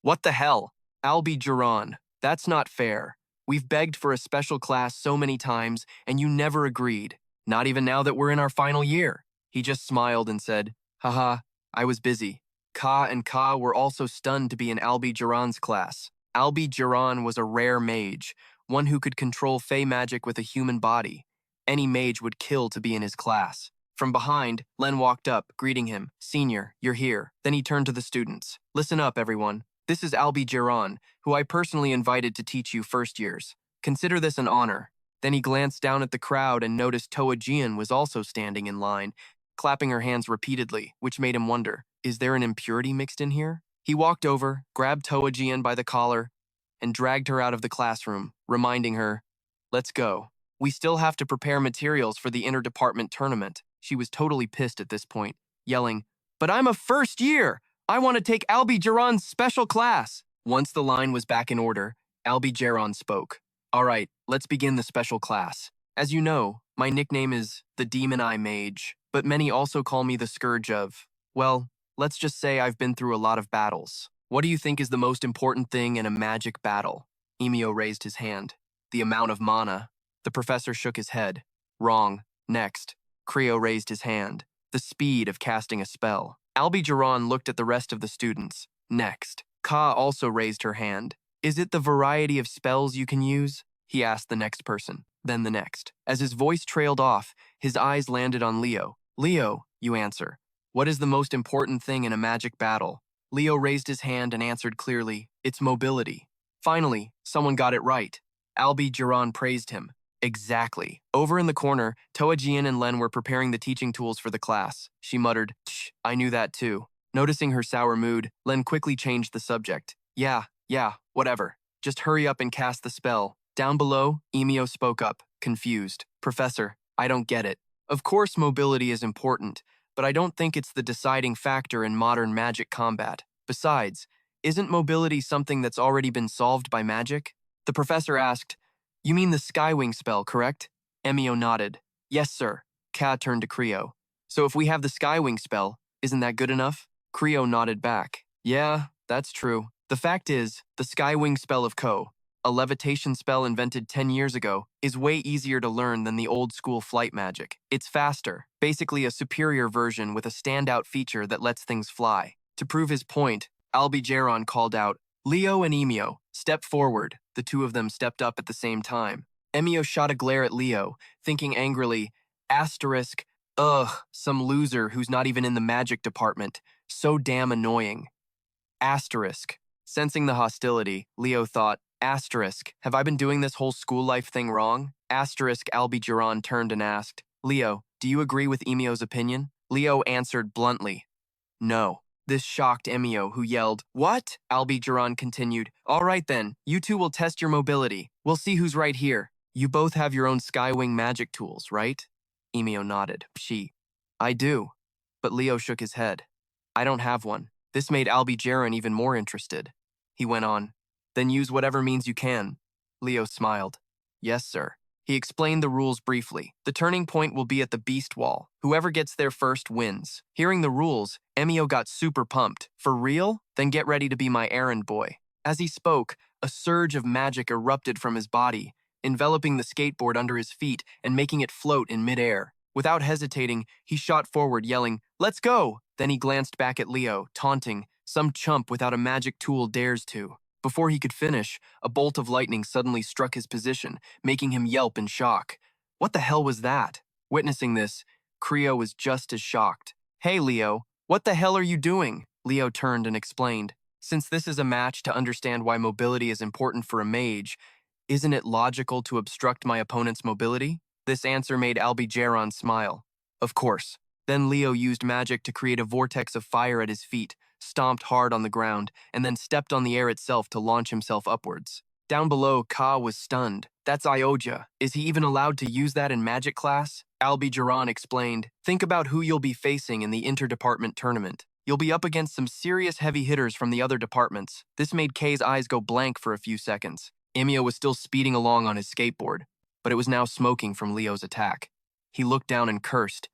S1: What the hell? Albi Geron, that's not fair. We've begged for a special class so many times, and you never agreed. Not even now that we're in our final year. He just smiled and said, Haha, I was busy. Ka and Ka were also stunned to be in Albi Geron's class. Albi Geron was a rare mage, one who could control fey magic with a human body. Any mage would kill to be in his class. From behind, Len walked up, greeting him. Senior, you're here. Then he turned to the students. Listen up, everyone. This is Albi Geron, who I personally invited to teach you first years. Consider this an honor. Then he glanced down at the crowd and noticed Toa Jian was also standing in line, clapping her hands repeatedly, which made him wonder, is there an impurity mixed in here? He walked over, grabbed Toa Jian by the collar, and dragged her out of the classroom, reminding her, Let's go. We still have to prepare materials for the interdepartment tournament. She was totally pissed at this point, yelling, But I'm a first year! I want to take Albi Geron's special class! Once the line was back in order, Albi Geron spoke. All right, let's begin the special class. As you know, my nickname is the Demon Eye Mage, but many also call me the Scourge of, well, let's just say I've been through a lot of battles. What do you think is the most important thing in a magic battle? Emio raised his hand. The amount of mana. The professor shook his head. Wrong. Next. Creo raised his hand. The speed of casting a spell. Albi Geron looked at the rest of the students. Next. Ka also raised her hand. Is it the variety of spells you can use? He asked the next person, then the next. As his voice trailed off, his eyes landed on Leo. Leo, you answer. What is the most important thing in a magic battle? Leo raised his hand and answered clearly, it's mobility. Finally, someone got it right. Albi Geron praised him. Exactly. Over in the corner, Toa Jian and Len were preparing the teaching tools for the class. She muttered, Shh, I knew that too. Noticing her sour mood, Len quickly changed the subject. Yeah, whatever. Just hurry up and cast the spell. Down below, Emio spoke up, confused. Professor, I don't get it. Of course mobility is important, but I don't think it's the deciding factor in modern magic combat. Besides, isn't mobility something that's already been solved by magic? The professor asked, You mean the Skywing spell, correct? Emio nodded. Yes, sir. Ka turned to Creo. So if we have the Skywing spell, isn't that good enough? Creo nodded back. Yeah, that's true. The fact is, the Skywing spell of Ko, a levitation spell invented 10 years ago, is way easier to learn than the old-school flight magic. It's faster, basically a superior version with a standout feature that lets things fly. To prove his point, Albi Geron called out, Leo and Emio, step forward. The two of them stepped up at the same time. Emio shot a glare at Leo, thinking angrily, asterisk, ugh, some loser who's not even in the magic department. So damn annoying. Asterisk. Sensing the hostility, Leo thought, asterisk, have I been doing this whole school life thing wrong? Asterisk Albi Geron turned and asked, Leo, do you agree with Emio's opinion? Leo answered bluntly, no. This shocked Emio, who yelled, What? Albi Geron continued, All right then, you two will test your mobility. We'll see who's right here. You both have your own Skywing magic tools, right? Emio nodded. I do. But Leo shook his head. I don't have one. This made Albigeron even more interested. He went on, "Then use whatever means you can." Leo smiled. "Yes, sir." He explained the rules briefly. The turning point will be at the beast wall. Whoever gets there first wins. Hearing the rules, Emio got super pumped. "For real? Then get ready to be my errand boy." As he spoke, a surge of magic erupted from his body, enveloping the skateboard under his feet and making it float in midair. Without hesitating, he shot forward, yelling, "Let's go!" Then he glanced back at Leo, taunting, "Some chump without a magic tool dares to." Before he could finish, a bolt of lightning suddenly struck his position, making him yelp in shock. What the hell was that? Witnessing this, Creo was just as shocked. "Hey, Leo, what the hell are you doing?" Leo turned and explained, "Since this is a match to understand why mobility is important for a mage, isn't it logical to obstruct my opponent's mobility?" This answer made Albigeron smile. Of course. Then Leo used magic to create a vortex of fire at his feet, stomped hard on the ground, and then stepped on the air itself to launch himself upwards. Down below, Ka was stunned. "That's Ioja. Is he even allowed to use that in magic class?" Albigeron explained, "Think about who you'll be facing in the interdepartment tournament. You'll be up against some serious heavy hitters from the other departments." This made Kay's eyes go blank for a few seconds. Emio was still speeding along on his skateboard, but it was now smoking from Leo's attack. He looked down and cursed.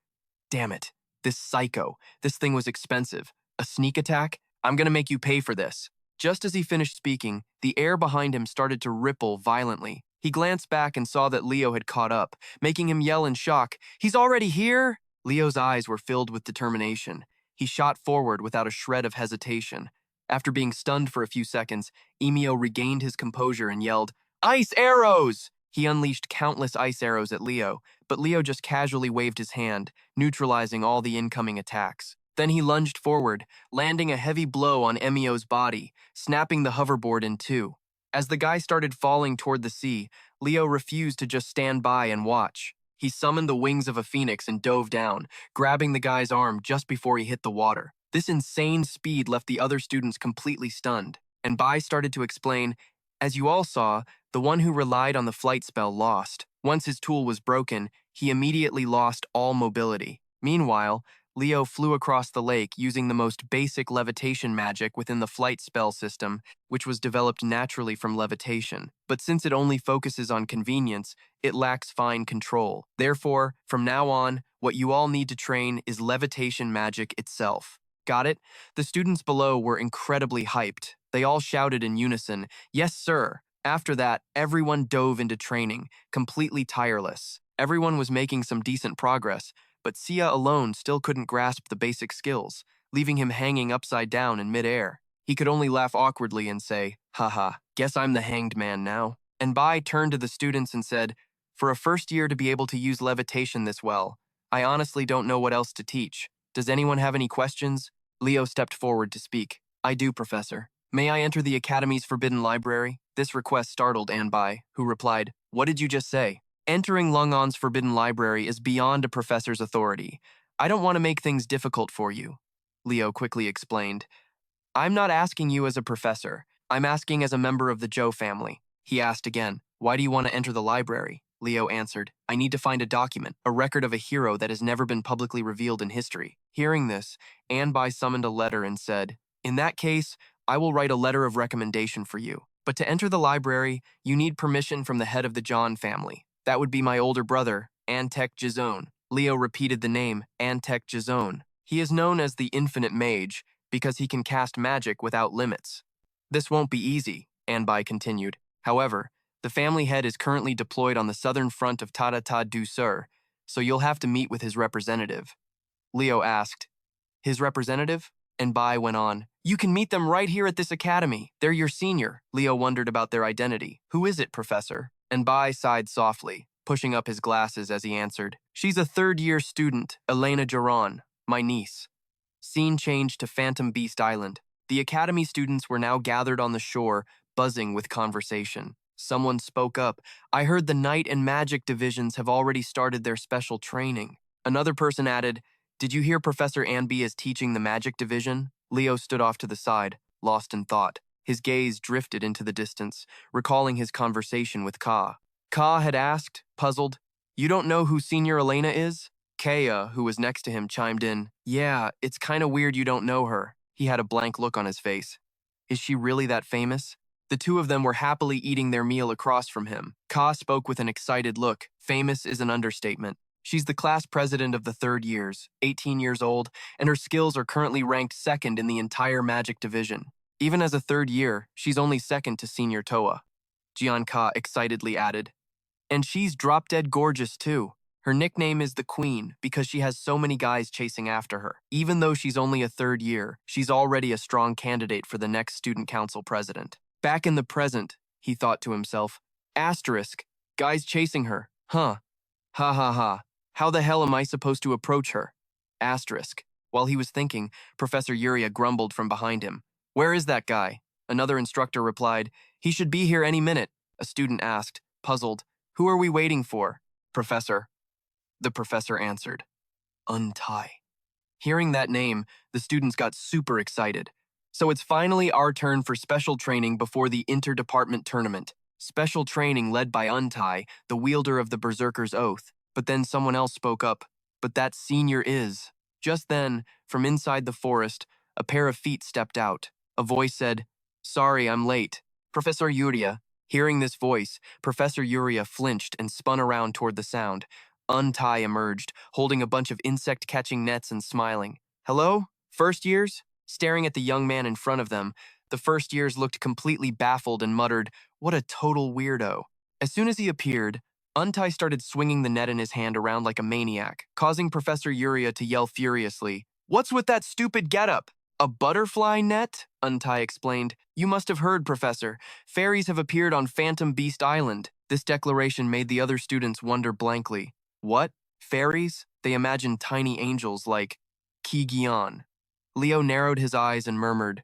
S1: "Damn it. This psycho. This thing was expensive. A sneak attack? I'm gonna make you pay for this." Just as he finished speaking, the air behind him started to ripple violently. He glanced back and saw that Leo had caught up, making him yell in shock, "He's already here?" Leo's eyes were filled with determination. He shot forward without a shred of hesitation. After being stunned for a few seconds, Emio regained his composure and yelled, "Ice arrows!" He unleashed countless ice arrows at Leo, but Leo just casually waved his hand, neutralizing all the incoming attacks. Then he lunged forward, landing a heavy blow on Emio's body, snapping the hoverboard in two. As the guy started falling toward the sea, Leo refused to just stand by and watch. He summoned the wings of a phoenix and dove down, grabbing the guy's arm just before he hit the water. This insane speed left the other students completely stunned, and Bai started to explain, "As you all saw, the one who relied on the flight spell lost. Once his tool was broken, he immediately lost all mobility. Meanwhile, Leo flew across the lake using the most basic levitation magic within the flight spell system, which was developed naturally from levitation. But since it only focuses on convenience, it lacks fine control. Therefore, from now on, what you all need to train is levitation magic itself." Got it? The students below were incredibly hyped. They all shouted in unison, "Yes, sir." After that, everyone dove into training, completely tireless. Everyone was making some decent progress, but Sia alone still couldn't grasp the basic skills, leaving him hanging upside down in midair. He could only laugh awkwardly and say, "Haha, guess I'm the hanged man now." And Bai turned to the students and said, "For a first year to be able to use levitation this well, I honestly don't know what else to teach. Does anyone have any questions?" Leo stepped forward to speak. "I do, Professor. May I enter the Academy's forbidden library?" This request startled Anbai, who replied, "What did you just say?" "Entering Lungon's forbidden library is beyond a professor's authority. I don't want to make things difficult for you," Leo quickly explained. "I'm not asking you as a professor. I'm asking as a member of the Zhou family." He asked again, "Why do you want to enter the library?" Leo answered, "I need to find a document, a record of a hero that has never been publicly revealed in history." Hearing this, Anbai summoned a letter and said, "In that case, I will write a letter of recommendation for you. But to enter the library, you need permission from the head of the John family. That would be my older brother, Antek Jizone." Leo repeated the name, Antek Jizone. "He is known as the Infinite Mage because he can cast magic without limits." "This won't be easy," Anbai continued. "However, the family head is currently deployed on the southern front of Tadata du Sur, so you'll have to meet with his representative." Leo asked, "His representative?" And Bai went on, "You can meet them right here at this academy. They're your senior." Leo wondered about their identity. "Who is it, Professor?" And Bai sighed softly, pushing up his glasses as he answered, "She's a third-year student, Elena Jaron, my niece." Scene changed to Phantom Beast Island. The academy students were now gathered on the shore, buzzing with conversation. Someone spoke up, "I heard the Night and Magic divisions have already started their special training." Another person added, "Did you hear Professor Anby is teaching the Magic division?" Leo stood off to the side, lost in thought. His gaze drifted into the distance, recalling his conversation with Ka. Ka had asked, puzzled, "You don't know who Senior Elena is?" Kea, who was next to him, chimed in, "Yeah, it's kinda weird you don't know her." He had a blank look on his face. Is she really that famous? The two of them were happily eating their meal across from him. Ka spoke with an excited look. Famous is an understatement. She's the class president of the third years, 18 years old, and her skills are currently ranked second in the entire Magic division. Even as a third year, she's only second to Senior Toa. Jian Ka excitedly added. And she's drop-dead gorgeous too. Her nickname is the Queen because she has so many guys chasing after her. Even though she's only a third year, she's already a strong candidate for the next student council president. Back in the present, he thought to himself, asterisk, guys chasing her, huh? Ha ha ha. How the hell am I supposed to approach her? Asterisk. While he was thinking, Professor Yuria grumbled from behind him. Where is that guy? Another instructor replied, he should be here any minute. A student asked, puzzled, who are we waiting for? Professor. The professor answered, Untie. Hearing that name, the students got super excited. So it's finally our turn for special training before the interdepartment tournament. Special training led by Untie, the wielder of the Berserker's Oath. But then someone else spoke up. But that senior is. Just then, from inside the forest, a pair of feet stepped out. A voice said, Sorry, I'm late. Professor Yuria. Hearing this voice, Professor Yuria flinched and spun around toward the sound. Untie emerged, holding a bunch of insect-catching nets and smiling. Hello? First years? Staring at the young man in front of them, the first years looked completely baffled and muttered, What a total weirdo. As soon as he appeared, Untie started swinging the net in his hand around like a maniac, causing Professor Yuria to yell furiously, What's with that stupid getup? A butterfly net? Untie explained. You must have heard, Professor. Fairies have appeared on Phantom Beast Island. This declaration made the other students wonder blankly. What? Fairies? They imagined tiny angels like Ki-Gian. Leo narrowed his eyes and murmured,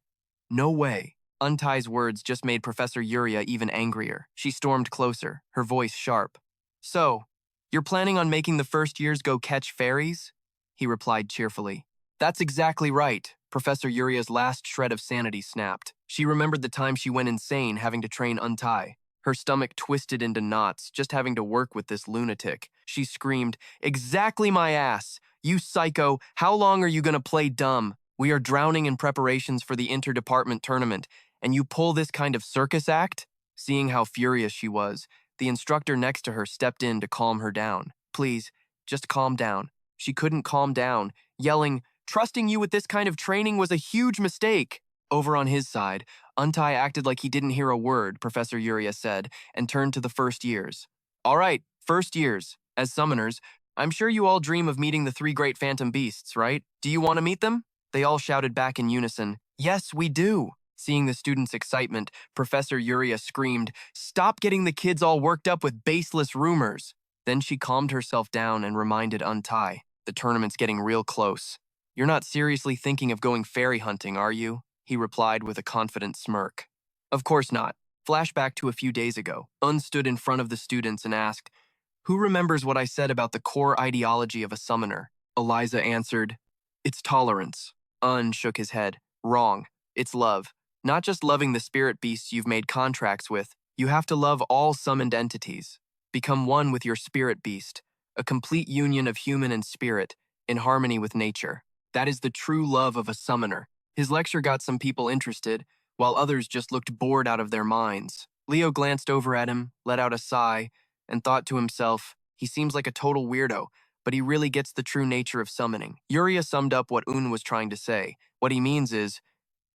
S1: No way. Untie's words just made Professor Yuria even angrier. She stormed closer, her voice sharp. So, you're planning on making the first years go catch fairies? He replied cheerfully. That's exactly right. Professor Yuria's last shred of sanity snapped. She remembered the time she went insane having to train Untie. Her stomach twisted into knots, just having to work with this lunatic. She screamed, Exactly my ass! You psycho, how long are you gonna play dumb? We are drowning in preparations for the interdepartment tournament, and you pull this kind of circus act? Seeing how furious she was, the instructor next to her stepped in to calm her down. Please, just calm down. She couldn't calm down, yelling, Trusting you with this kind of training was a huge mistake. Over on his side, Untie acted like he didn't hear a word, Professor Yuria said, and turned to the first years. All right, first years. As summoners, I'm sure you all dream of meeting the three great phantom beasts, right? Do you want to meet them? They all shouted back in unison, Yes, we do. Seeing the students' excitement, Professor Yuria screamed, Stop getting the kids all worked up with baseless rumors. Then she calmed herself down and reminded Untie, the tournament's getting real close. You're not seriously thinking of going fairy hunting, are you? He replied with a confident smirk. Of course not. Flashback to a few days ago. Un stood in front of the students and asked, Who remembers what I said about the core ideology of a summoner? Eliza answered, It's tolerance. Un shook his head. Wrong. It's love. Not just loving the spirit beasts you've made contracts with. You have to love all summoned entities. Become one with your spirit beast. A complete union of human and spirit, in harmony with nature. That is the true love of a summoner. His lecture got some people interested, while others just looked bored out of their minds. Leo glanced over at him, let out a sigh, and thought to himself, he seems like a total weirdo, but he really gets the true nature of summoning. Yuria summed up what Un was trying to say. What he means is,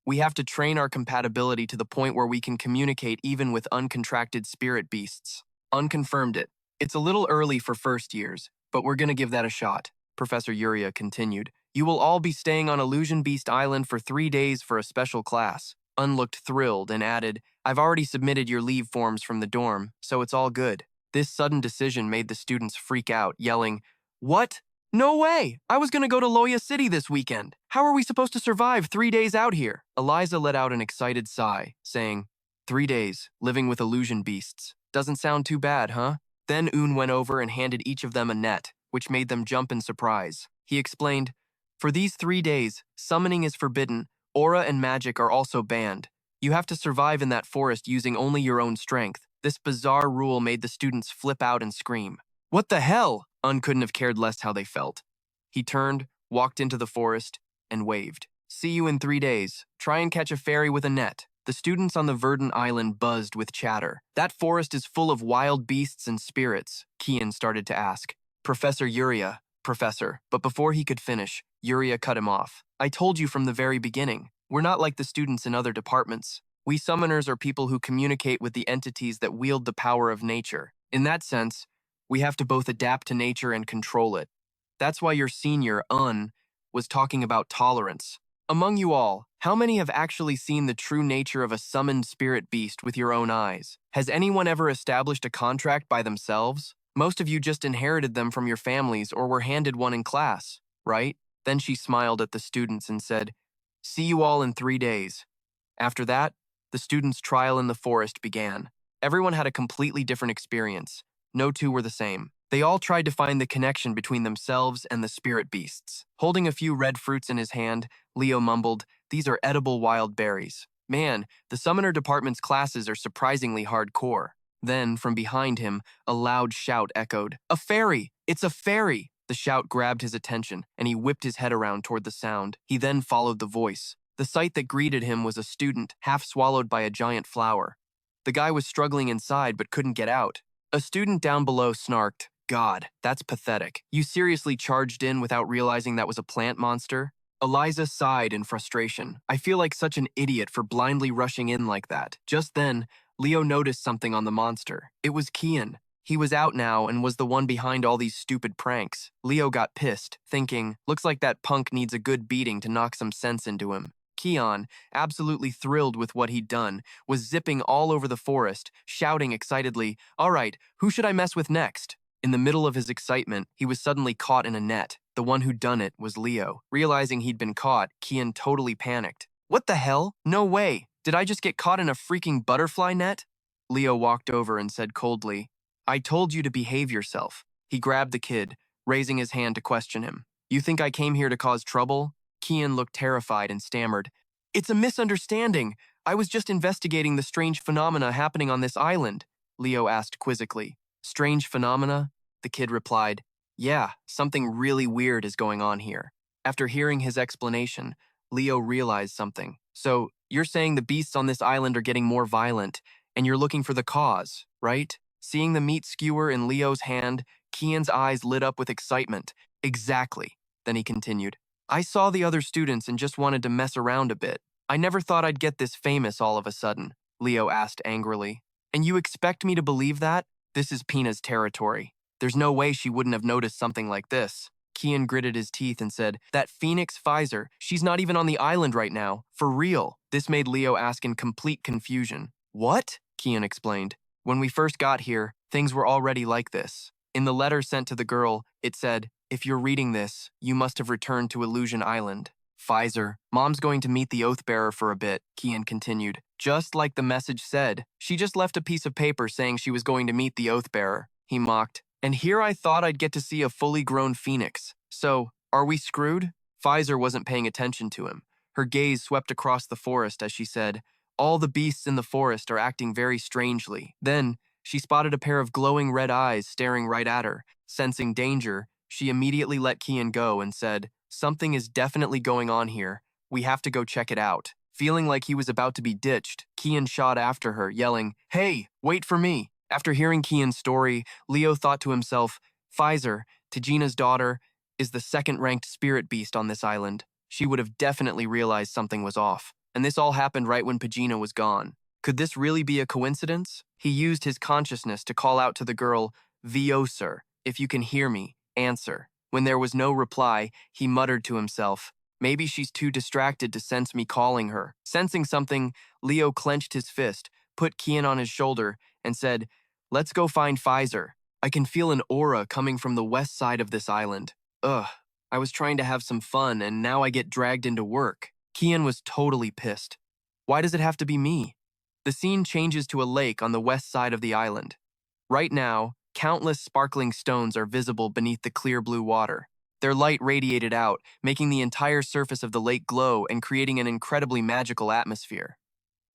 S1: we have to train our compatibility to the point where we can communicate even with uncontracted spirit beasts. Unconfirmed it. It's a little early for first years, but we're gonna give that a shot. Professor Yuria continued. You will all be staying on Illusion Beast Island for 3 days for a special class. Un looked thrilled and added, I've already submitted your leave forms from the dorm, so it's all good. This sudden decision made the students freak out, yelling, What? No way! I was gonna go to Loya City this weekend. How are we supposed to survive 3 days out here? Eliza let out an excited sigh, saying, 3 days, living with illusion beasts. Doesn't sound too bad, huh? Then Un went over and handed each of them a net, which made them jump in surprise. He explained, For these 3 days, summoning is forbidden, aura and magic are also banned. You have to survive in that forest using only your own strength. This bizarre rule made the students flip out and scream. What the hell? Un couldn't have cared less how they felt. He turned, walked into the forest, and waved. See you in 3 days. Try and catch a fairy with a net. The students on the verdant island buzzed with chatter. That forest is full of wild beasts and spirits, Kian started to ask. Professor Yuria, Professor, but before he could finish, Yuria cut him off. I told you from the very beginning, we're not like the students in other departments. We summoners are people who communicate with the entities that wield the power of nature. In that sense, we have to both adapt to nature and control it. That's why your senior, was talking about tolerance. Among you all, how many have actually seen the true nature of a summoned spirit beast with your own eyes? Has anyone ever established a contract by themselves? Most of you just inherited them from your families or were handed one in class, right? Then she smiled at the students and said, see you all in 3 days. After that, the students' trial in the forest began. Everyone had a completely different experience. No two were the same. They all tried to find the connection between themselves and the spirit beasts. Holding a few red fruits in his hand, Leo mumbled, these are edible wild berries. Man, the summoner department's classes are surprisingly hardcore. Then, from behind him, a loud shout echoed. A fairy! It's a fairy! The shout grabbed his attention, and he whipped his head around toward the sound. He then followed the voice. The sight that greeted him was a student, half swallowed by a giant flower. The guy was struggling inside but couldn't get out. A student down below snarked, God, that's pathetic. You seriously charged in without realizing that was a plant monster? Eliza sighed in frustration. I feel like such an idiot for blindly rushing in like that. Just then, Leo noticed something on the monster. It was Kian. He was out now and was the one behind all these stupid pranks. Leo got pissed, thinking, looks like that punk needs a good beating to knock some sense into him. Kian, absolutely thrilled with what he'd done, was zipping all over the forest, shouting excitedly, all right, who should I mess with next? In the middle of his excitement, he was suddenly caught in a net. The one who'd done it was Leo. Realizing he'd been caught, Kian totally panicked. What the hell? No way! Did I just get caught in a freaking butterfly net? Leo walked over and said coldly, I told you to behave yourself. He grabbed the kid, raising his hand to question him. You think I came here to cause trouble? Kian looked terrified and stammered. It's a misunderstanding. I was just investigating the strange phenomena happening on this island, Leo asked quizzically. Strange phenomena? The kid replied, yeah, something really weird is going on here. After hearing his explanation, Leo realized something. So, you're saying the beasts on this island are getting more violent, and you're looking for the cause, right? Seeing the meat skewer in Leo's hand, Kian's eyes lit up with excitement. Exactly. Then he continued, I saw the other students and just wanted to mess around a bit. I never thought I'd get this famous all of a sudden, Leo asked angrily. And you expect me to believe that? This is Pina's territory. There's no way she wouldn't have noticed something like this. Kian gritted his teeth and said, that Phoenix Fizer, she's not even on the island right now. For real. This made Leo ask in complete confusion. What? Kian explained. When we first got here, things were already like this. In the letter sent to the girl, it said, if you're reading this, you must have returned to Illusion Island. Fizer, Mom's going to meet the Oathbearer for a bit, Kian continued. Just like the message said, she just left a piece of paper saying she was going to meet the Oathbearer. He mocked. And here I thought I'd get to see a fully grown phoenix. So, are we screwed? Fizer wasn't paying attention to him. Her gaze swept across the forest as she said, all the beasts in the forest are acting very strangely. Then, she spotted a pair of glowing red eyes staring right at her. Sensing danger, she immediately let Kian go and said, something is definitely going on here. We have to go check it out. Feeling like he was about to be ditched, Kian shot after her, yelling, hey, wait for me. After hearing Kian's story, Leo thought to himself, Fizer, Tajina's daughter, is the second-ranked spirit beast on this island. She would have definitely realized something was off. And this all happened right when Pagina was gone. Could this really be a coincidence? He used his consciousness to call out to the girl, VO, sir, if you can hear me, answer. When there was no reply, he muttered to himself, maybe she's too distracted to sense me calling her. Sensing something, Leo clenched his fist, put Kian on his shoulder, and said, let's go find Fizer. I can feel an aura coming from the west side of this island. Ugh, I was trying to have some fun and now I get dragged into work. Kian was totally pissed. Why does it have to be me? The scene changes to a lake on the west side of the island. Right now, countless sparkling stones are visible beneath the clear blue water. Their light radiated out, making the entire surface of the lake glow and creating an incredibly magical atmosphere.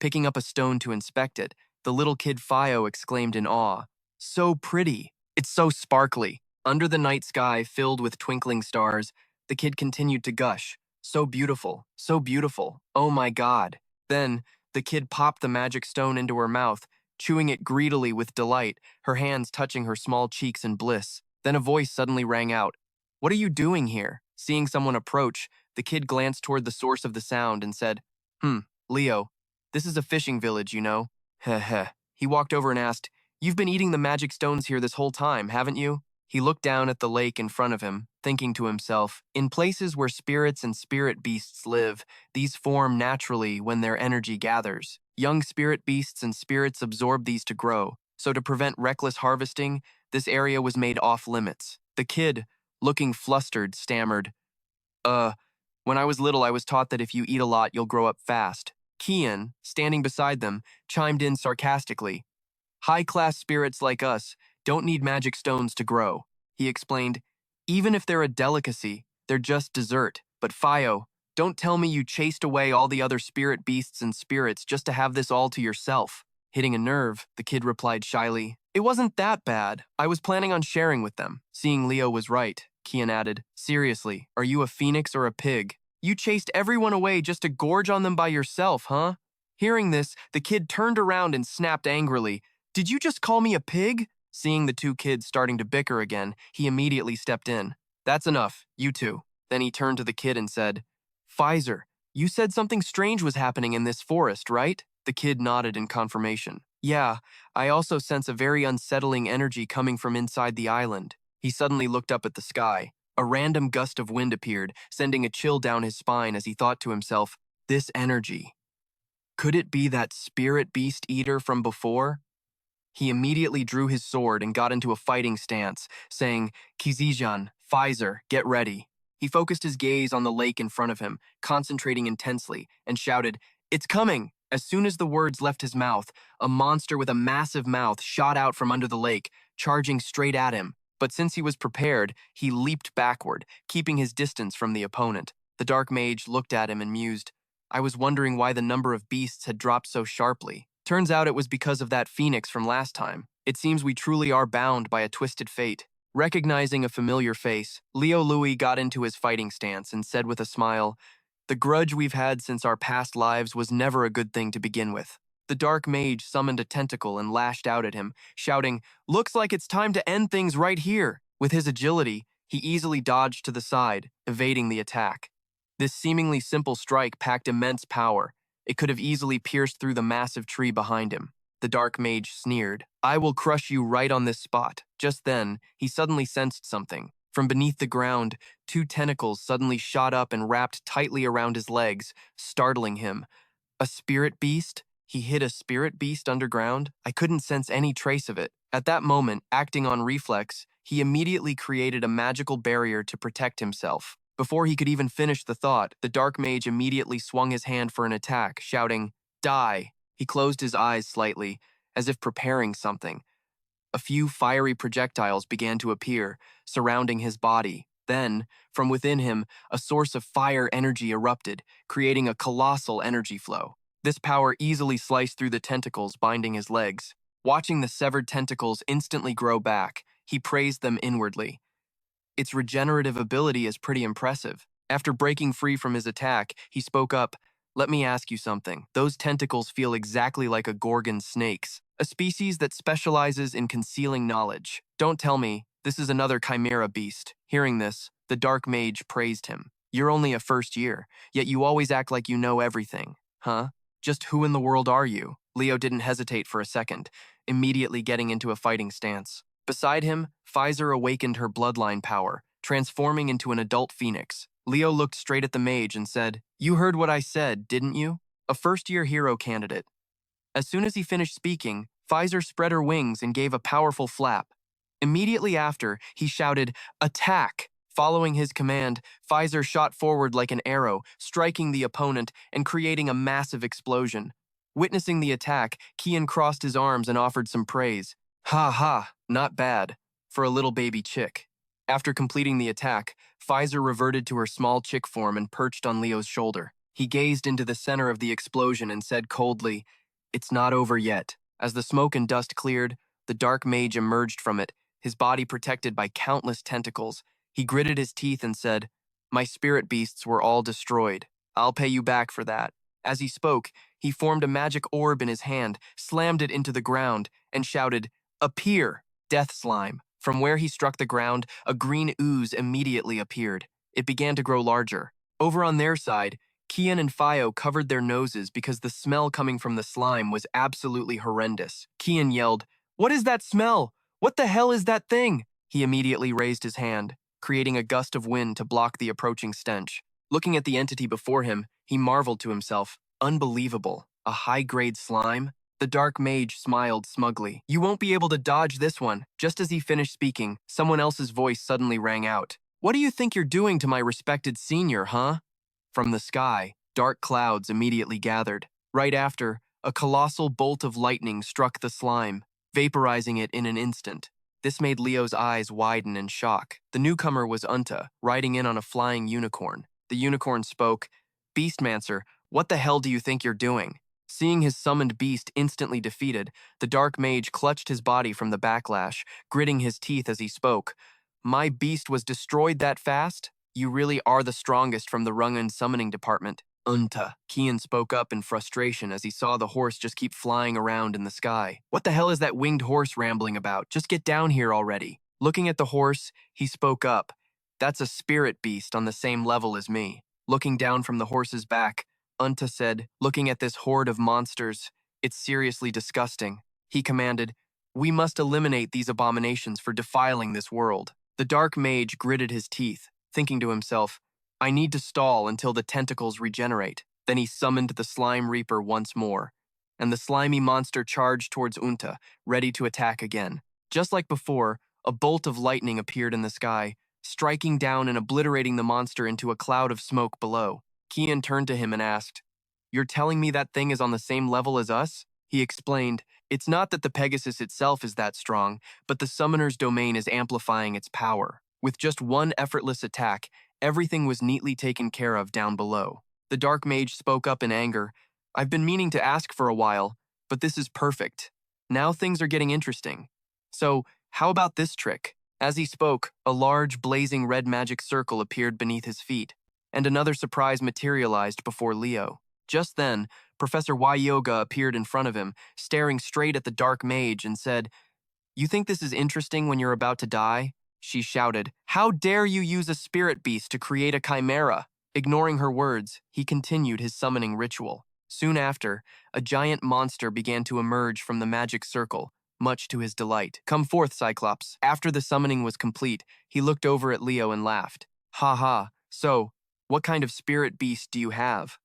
S1: Picking up a stone to inspect it, the little kid Fio exclaimed in awe, so pretty, it's so sparkly. Under the night sky filled with twinkling stars, the kid continued to gush, So beautiful, so beautiful. Oh my god. Then, the kid popped the magic stone into her mouth, chewing it greedily with delight, her hands touching her small cheeks in bliss. Then a voice suddenly rang out. What are you doing here? Seeing someone approach, the kid glanced toward the source of the sound and said, Leo, this is a fishing village, you know. Heh heh. He walked over and asked, You've been eating the magic stones here this whole time, haven't you? He looked down at the lake in front of him, thinking to himself, in places where spirits and spirit beasts live, these form naturally when their energy gathers. Young spirit beasts and spirits absorb these to grow, so to prevent reckless harvesting, this area was made off-limits. The kid, looking flustered, stammered, when I was little I was taught that if you eat a lot you'll grow up fast. Kian, standing beside them, chimed in sarcastically, High-class spirits like us don't need magic stones to grow. He explained, even if they're a delicacy, they're just dessert. But Fio, don't tell me you chased away all the other spirit beasts and spirits just to have this all to yourself. Hitting a nerve, the kid replied shyly, It wasn't that bad. I was planning on sharing with them. Seeing Leo was right, Kian added, Seriously, are you a phoenix or a pig? You chased everyone away just to gorge on them by yourself, huh? Hearing this, the kid turned around and snapped angrily, Did you just call me a pig? Seeing the two kids starting to bicker again, he immediately stepped in. That's enough, you two. Then he turned to the kid and said, Fizer, you said something strange was happening in this forest, right? The kid nodded in confirmation. Yeah, I also sense a very unsettling energy coming from inside the island. He suddenly looked up at the sky. A random gust of wind appeared, sending a chill down his spine as he thought to himself, this energy. Could it be that spirit beast eater from before? He immediately drew his sword and got into a fighting stance, saying, Kizijan, Fizer, get ready. He focused his gaze on the lake in front of him, concentrating intensely, and shouted, It's coming! As soon as the words left his mouth, a monster with a massive mouth shot out from under the lake, charging straight at him. But since he was prepared, he leaped backward, keeping his distance from the opponent. The dark mage looked at him and mused, I was wondering why the number of beasts had dropped so sharply. Turns out it was because of that phoenix from last time. It seems we truly are bound by a twisted fate. Recognizing a familiar face, Leo Louis got into his fighting stance and said with a smile, The grudge we've had since our past lives was never a good thing to begin with. The dark mage summoned a tentacle and lashed out at him, shouting, Looks like it's time to end things right here. With his agility, he easily dodged to the side, evading the attack. This seemingly simple strike packed immense power. It could have easily pierced through the massive tree behind him. The dark mage sneered, I will crush you right on this spot. Just then, he suddenly sensed something. From beneath the ground, two tentacles suddenly shot up and wrapped tightly around his legs, startling him. A spirit beast? He hid a spirit beast underground? I couldn't sense any trace of it. At that moment, acting on reflex, he immediately created a magical barrier to protect himself. Before he could even finish the thought, the dark mage immediately swung his hand for an attack, shouting, Die! He closed his eyes slightly, as if preparing something. A few fiery projectiles began to appear, surrounding his body. Then, from within him, a source of fire energy erupted, creating a colossal energy flow. This power easily sliced through the tentacles binding his legs. Watching the severed tentacles instantly grow back, he praised them inwardly. Its regenerative ability is pretty impressive. After breaking free from his attack, he spoke up, Let me ask you something. Those tentacles feel exactly like a gorgon snake's, a species that specializes in concealing knowledge. Don't tell me, this is another chimera beast. Hearing this, the dark mage praised him. You're only a first year, yet you always act like you know everything. Huh? Just who in the world are you? Leo didn't hesitate for a second, immediately getting into a fighting stance. Beside him, Fizer awakened her bloodline power, transforming into an adult phoenix. Leo looked straight at the mage and said, You heard what I said, didn't you? A first-year hero candidate. As soon as he finished speaking, Fizer spread her wings and gave a powerful flap. Immediately after, he shouted, Attack! Following his command, Fizer shot forward like an arrow, striking the opponent and creating a massive explosion. Witnessing the attack, Kian crossed his arms and offered some praise. Ha ha, not bad, for a little baby chick. After completing the attack, Fizer reverted to her small chick form and perched on Leo's shoulder. He gazed into the center of the explosion and said coldly, It's not over yet. As the smoke and dust cleared, the dark mage emerged from it, his body protected by countless tentacles. He gritted his teeth and said, My spirit beasts were all destroyed. I'll pay you back for that." As he spoke, he formed a magic orb in his hand, slammed it into the ground, and shouted, "Appear, death slime." From where he struck the ground, a green ooze immediately appeared. It began to grow larger. Over on their side, Kian and Fio covered their noses because the smell coming from the slime was absolutely horrendous. Kian yelled, "What is that smell? What the hell is that thing?" He immediately raised his hand, creating a gust of wind to block the approaching stench. Looking at the entity before him, he marveled to himself, "Unbelievable. A high-grade slime?" The dark mage smiled smugly. "You won't be able to dodge this one." Just as he finished speaking, someone else's voice suddenly rang out. "What do you think you're doing to my respected senior, huh?" From the sky, dark clouds immediately gathered. Right after, a colossal bolt of lightning struck the slime, vaporizing it in an instant. This made Leo's eyes widen in shock. The newcomer was Unta, riding in on a flying unicorn. The unicorn spoke, "Beastmancer, what the hell do you think you're doing?" Seeing his summoned beast instantly defeated, the dark mage clutched his body from the backlash, gritting his teeth as he spoke. "My beast was destroyed that fast? You really are the strongest from the Rungan summoning department." "Unta," Kian spoke up in frustration as he saw the horse just keep flying around in the sky. "What the hell is that winged horse rambling about? Just get down here already." Looking at the horse, he spoke up. "That's a spirit beast on the same level as me." Looking down from the horse's back, Unta said, "Looking at this horde of monsters, it's seriously disgusting." He commanded, "We must eliminate these abominations for defiling this world." The dark mage gritted his teeth, thinking to himself, "I need to stall until the tentacles regenerate." Then he summoned the Slime Reaper once more, and the slimy monster charged towards Unta, ready to attack again. Just like before, a bolt of lightning appeared in the sky, striking down and obliterating the monster into a cloud of smoke below. Kian turned to him and asked, "You're telling me that thing is on the same level as us?" He explained, "It's not that the Pegasus itself is that strong, but the summoner's domain is amplifying its power." With just one effortless attack, everything was neatly taken care of down below. The dark mage spoke up in anger, "I've been meaning to ask for a while, but this is perfect. Now things are getting interesting. So, how about this trick?" As he spoke, a large, blazing red magic circle appeared beneath his feet, and another surprise materialized before Leo. Just then, Professor Y Yoga appeared in front of him, staring straight at the dark mage and said, "You think this is interesting when you're about to die?" She shouted, "How dare you use a spirit beast to create a chimera?" Ignoring her words, he continued his summoning ritual. Soon after, a giant monster began to emerge from the magic circle, much to his delight. "Come forth, Cyclops." After the summoning was complete, he looked over at Leo and laughed. "Ha ha, so, what kind of spirit beast do you have?"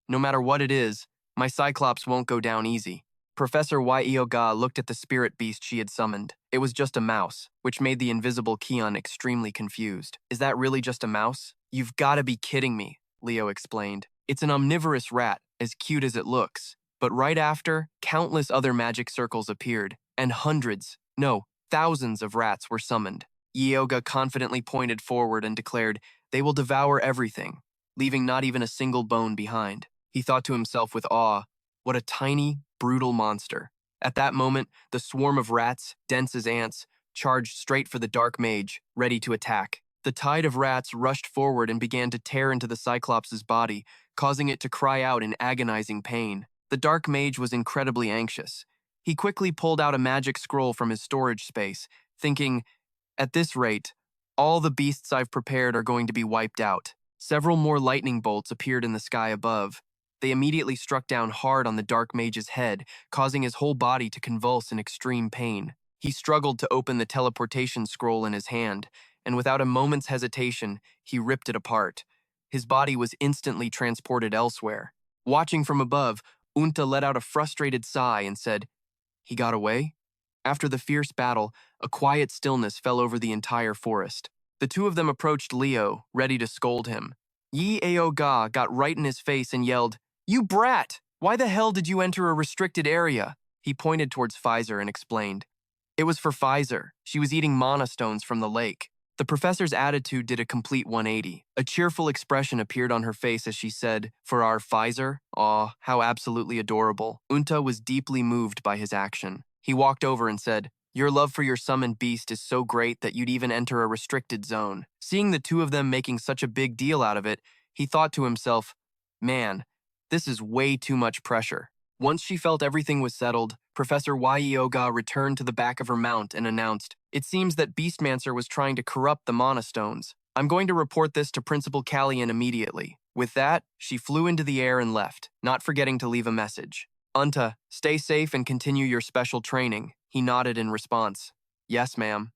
S1: "No matter what it is, my Cyclops won't go down easy." Professor Yoga looked at the spirit beast she had summoned. It was just a mouse, which made the invisible Kion extremely confused. "Is that really just a mouse?" "You've got to be kidding me," Leo explained. "It's an omnivorous rat, as cute as it looks." But right after, countless other magic circles appeared, and hundreds, no, thousands of rats were summoned. Yoga confidently pointed forward and declared, "They will devour everything, leaving not even a single bone behind." He thought to himself with awe, "What a tiny, brutal monster." At that moment, the swarm of rats, dense as ants, charged straight for the dark mage, ready to attack. The tide of rats rushed forward and began to tear into the Cyclops' body, causing it to cry out in agonizing pain. The dark mage was incredibly anxious. He quickly pulled out a magic scroll from his storage space, thinking, "At this rate, all the beasts I've prepared are going to be wiped out." Several more lightning bolts appeared in the sky above. They immediately struck down hard on the dark mage's head, causing his whole body to convulse in extreme pain. He struggled to open the teleportation scroll in his hand, and without a moment's hesitation, he ripped it apart. His body was instantly transported elsewhere. Watching from above, Unta let out a frustrated sigh and said, "He got away?" After the fierce battle, a quiet stillness fell over the entire forest. The two of them approached Leo, ready to scold him. Yi Aoga got right in his face and yelled, "You brat! Why the hell did you enter a restricted area?" He pointed towards Fizer and explained, "It was for Fizer. She was eating mana stones from the lake." The professor's attitude did a complete 180. A cheerful expression appeared on her face as she said, "For our Fizer? Aw, how absolutely adorable." Unta was deeply moved by his action. He walked over and said, Your love for your summoned beast is so great that you'd even enter a restricted zone. Seeing the two of them making such a big deal out of it, he thought to himself, man, this is way too much pressure. Once she felt everything was settled, Professor Yoga returned to the back of her mount and announced, it seems that Beastmancer was trying to corrupt the Mana Stones. I'm going to report this to Principal Callian immediately. With that, she flew into the air and left, not forgetting to leave a message. Unta, stay safe and continue your special training. He nodded in response. Yes, ma'am.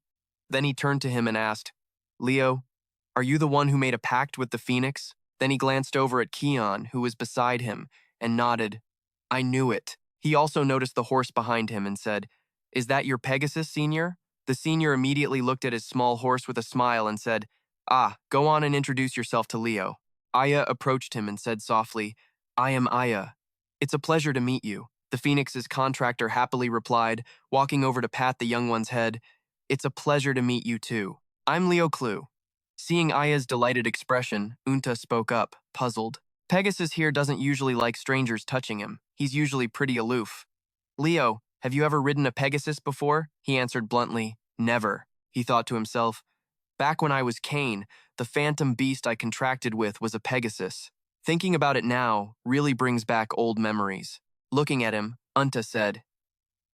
S1: Then he turned to him and asked, Leo, are you the one who made a pact with the Phoenix? Then he glanced over at Keon, who was beside him, and nodded. I knew it. He also noticed the horse behind him and said, Is that your Pegasus, Senior? The senior immediately looked at his small horse with a smile and said, Ah, go on and introduce yourself to Leo. Aya approached him and said softly, I am Aya. It's a pleasure to meet you. The Phoenix's contractor happily replied, walking over to pat the young one's head. It's a pleasure to meet you too. I'm Leo Plov. Seeing Aya's delighted expression, Unta spoke up, puzzled. Pegasus here doesn't usually like strangers touching him. He's usually pretty aloof. Leo, have you ever ridden a Pegasus before? He answered bluntly, Never. He thought to himself, Back when I was Cain, the phantom beast I contracted with was a Pegasus. Thinking about it now really brings back old memories. Looking at him, Unta said,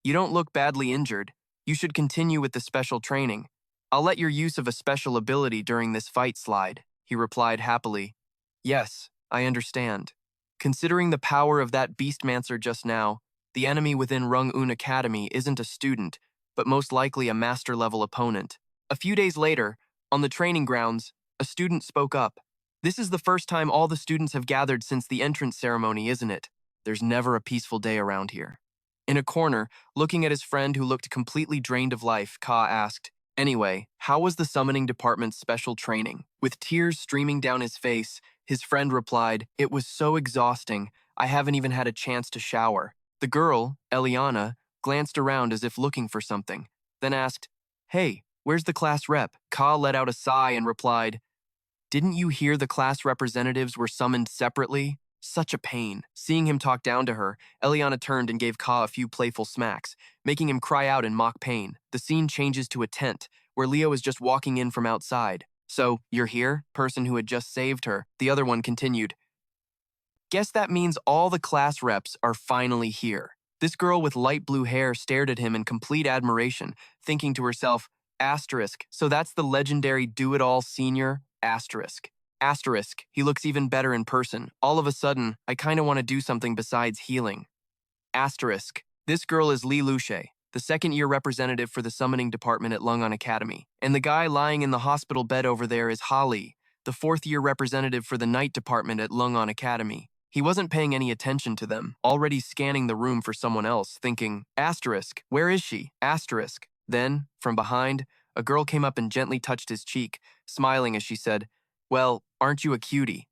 S1: You don't look badly injured. You should continue with the special training. I'll let your use of a special ability during this fight slide, he replied happily. Yes, I understand. Considering the power of that Beastmancer just now, the enemy within Lumen Academy isn't a student, but most likely a master-level opponent. A few days later, on the training grounds, a student spoke up. This is the first time all the students have gathered since the entrance ceremony, isn't it? There's never a peaceful day around here. In a corner, looking at his friend who looked completely drained of life, Ka asked, Anyway, how was the summoning department's special training? With tears streaming down his face, his friend replied, It was so exhausting, I haven't even had a chance to shower. The girl, Eliana, glanced around as if looking for something, then asked, Hey, where's the class rep? Ka let out a sigh and replied, Didn't you hear the class representatives were summoned separately? Such a pain. Seeing him talk down to her, Eliana turned and gave Ka a few playful smacks, making him cry out in mock pain. The scene changes to a tent, where Leo is just walking in from outside. So, you're here? Person who had just saved her. The other one continued. Guess that means all the class reps are finally here. This girl with light blue hair stared at him in complete admiration, thinking to herself, Asterisk, so that's the legendary do-it-all senior, asterisk. Asterisk, he looks even better in person. All of a sudden, I kinda want to do something besides healing. Asterisk, this girl is Li Luche, the second-year representative for the summoning department at Lumen Academy. And the guy lying in the hospital bed over there is Holly, the fourth-year representative for the night department at Lumen Academy. He wasn't paying any attention to them, already scanning the room for someone else, thinking, Asterisk, where is she? Asterisk. Then, from behind, a girl came up and gently touched his cheek, smiling as she said, Well, aren't you a cutie?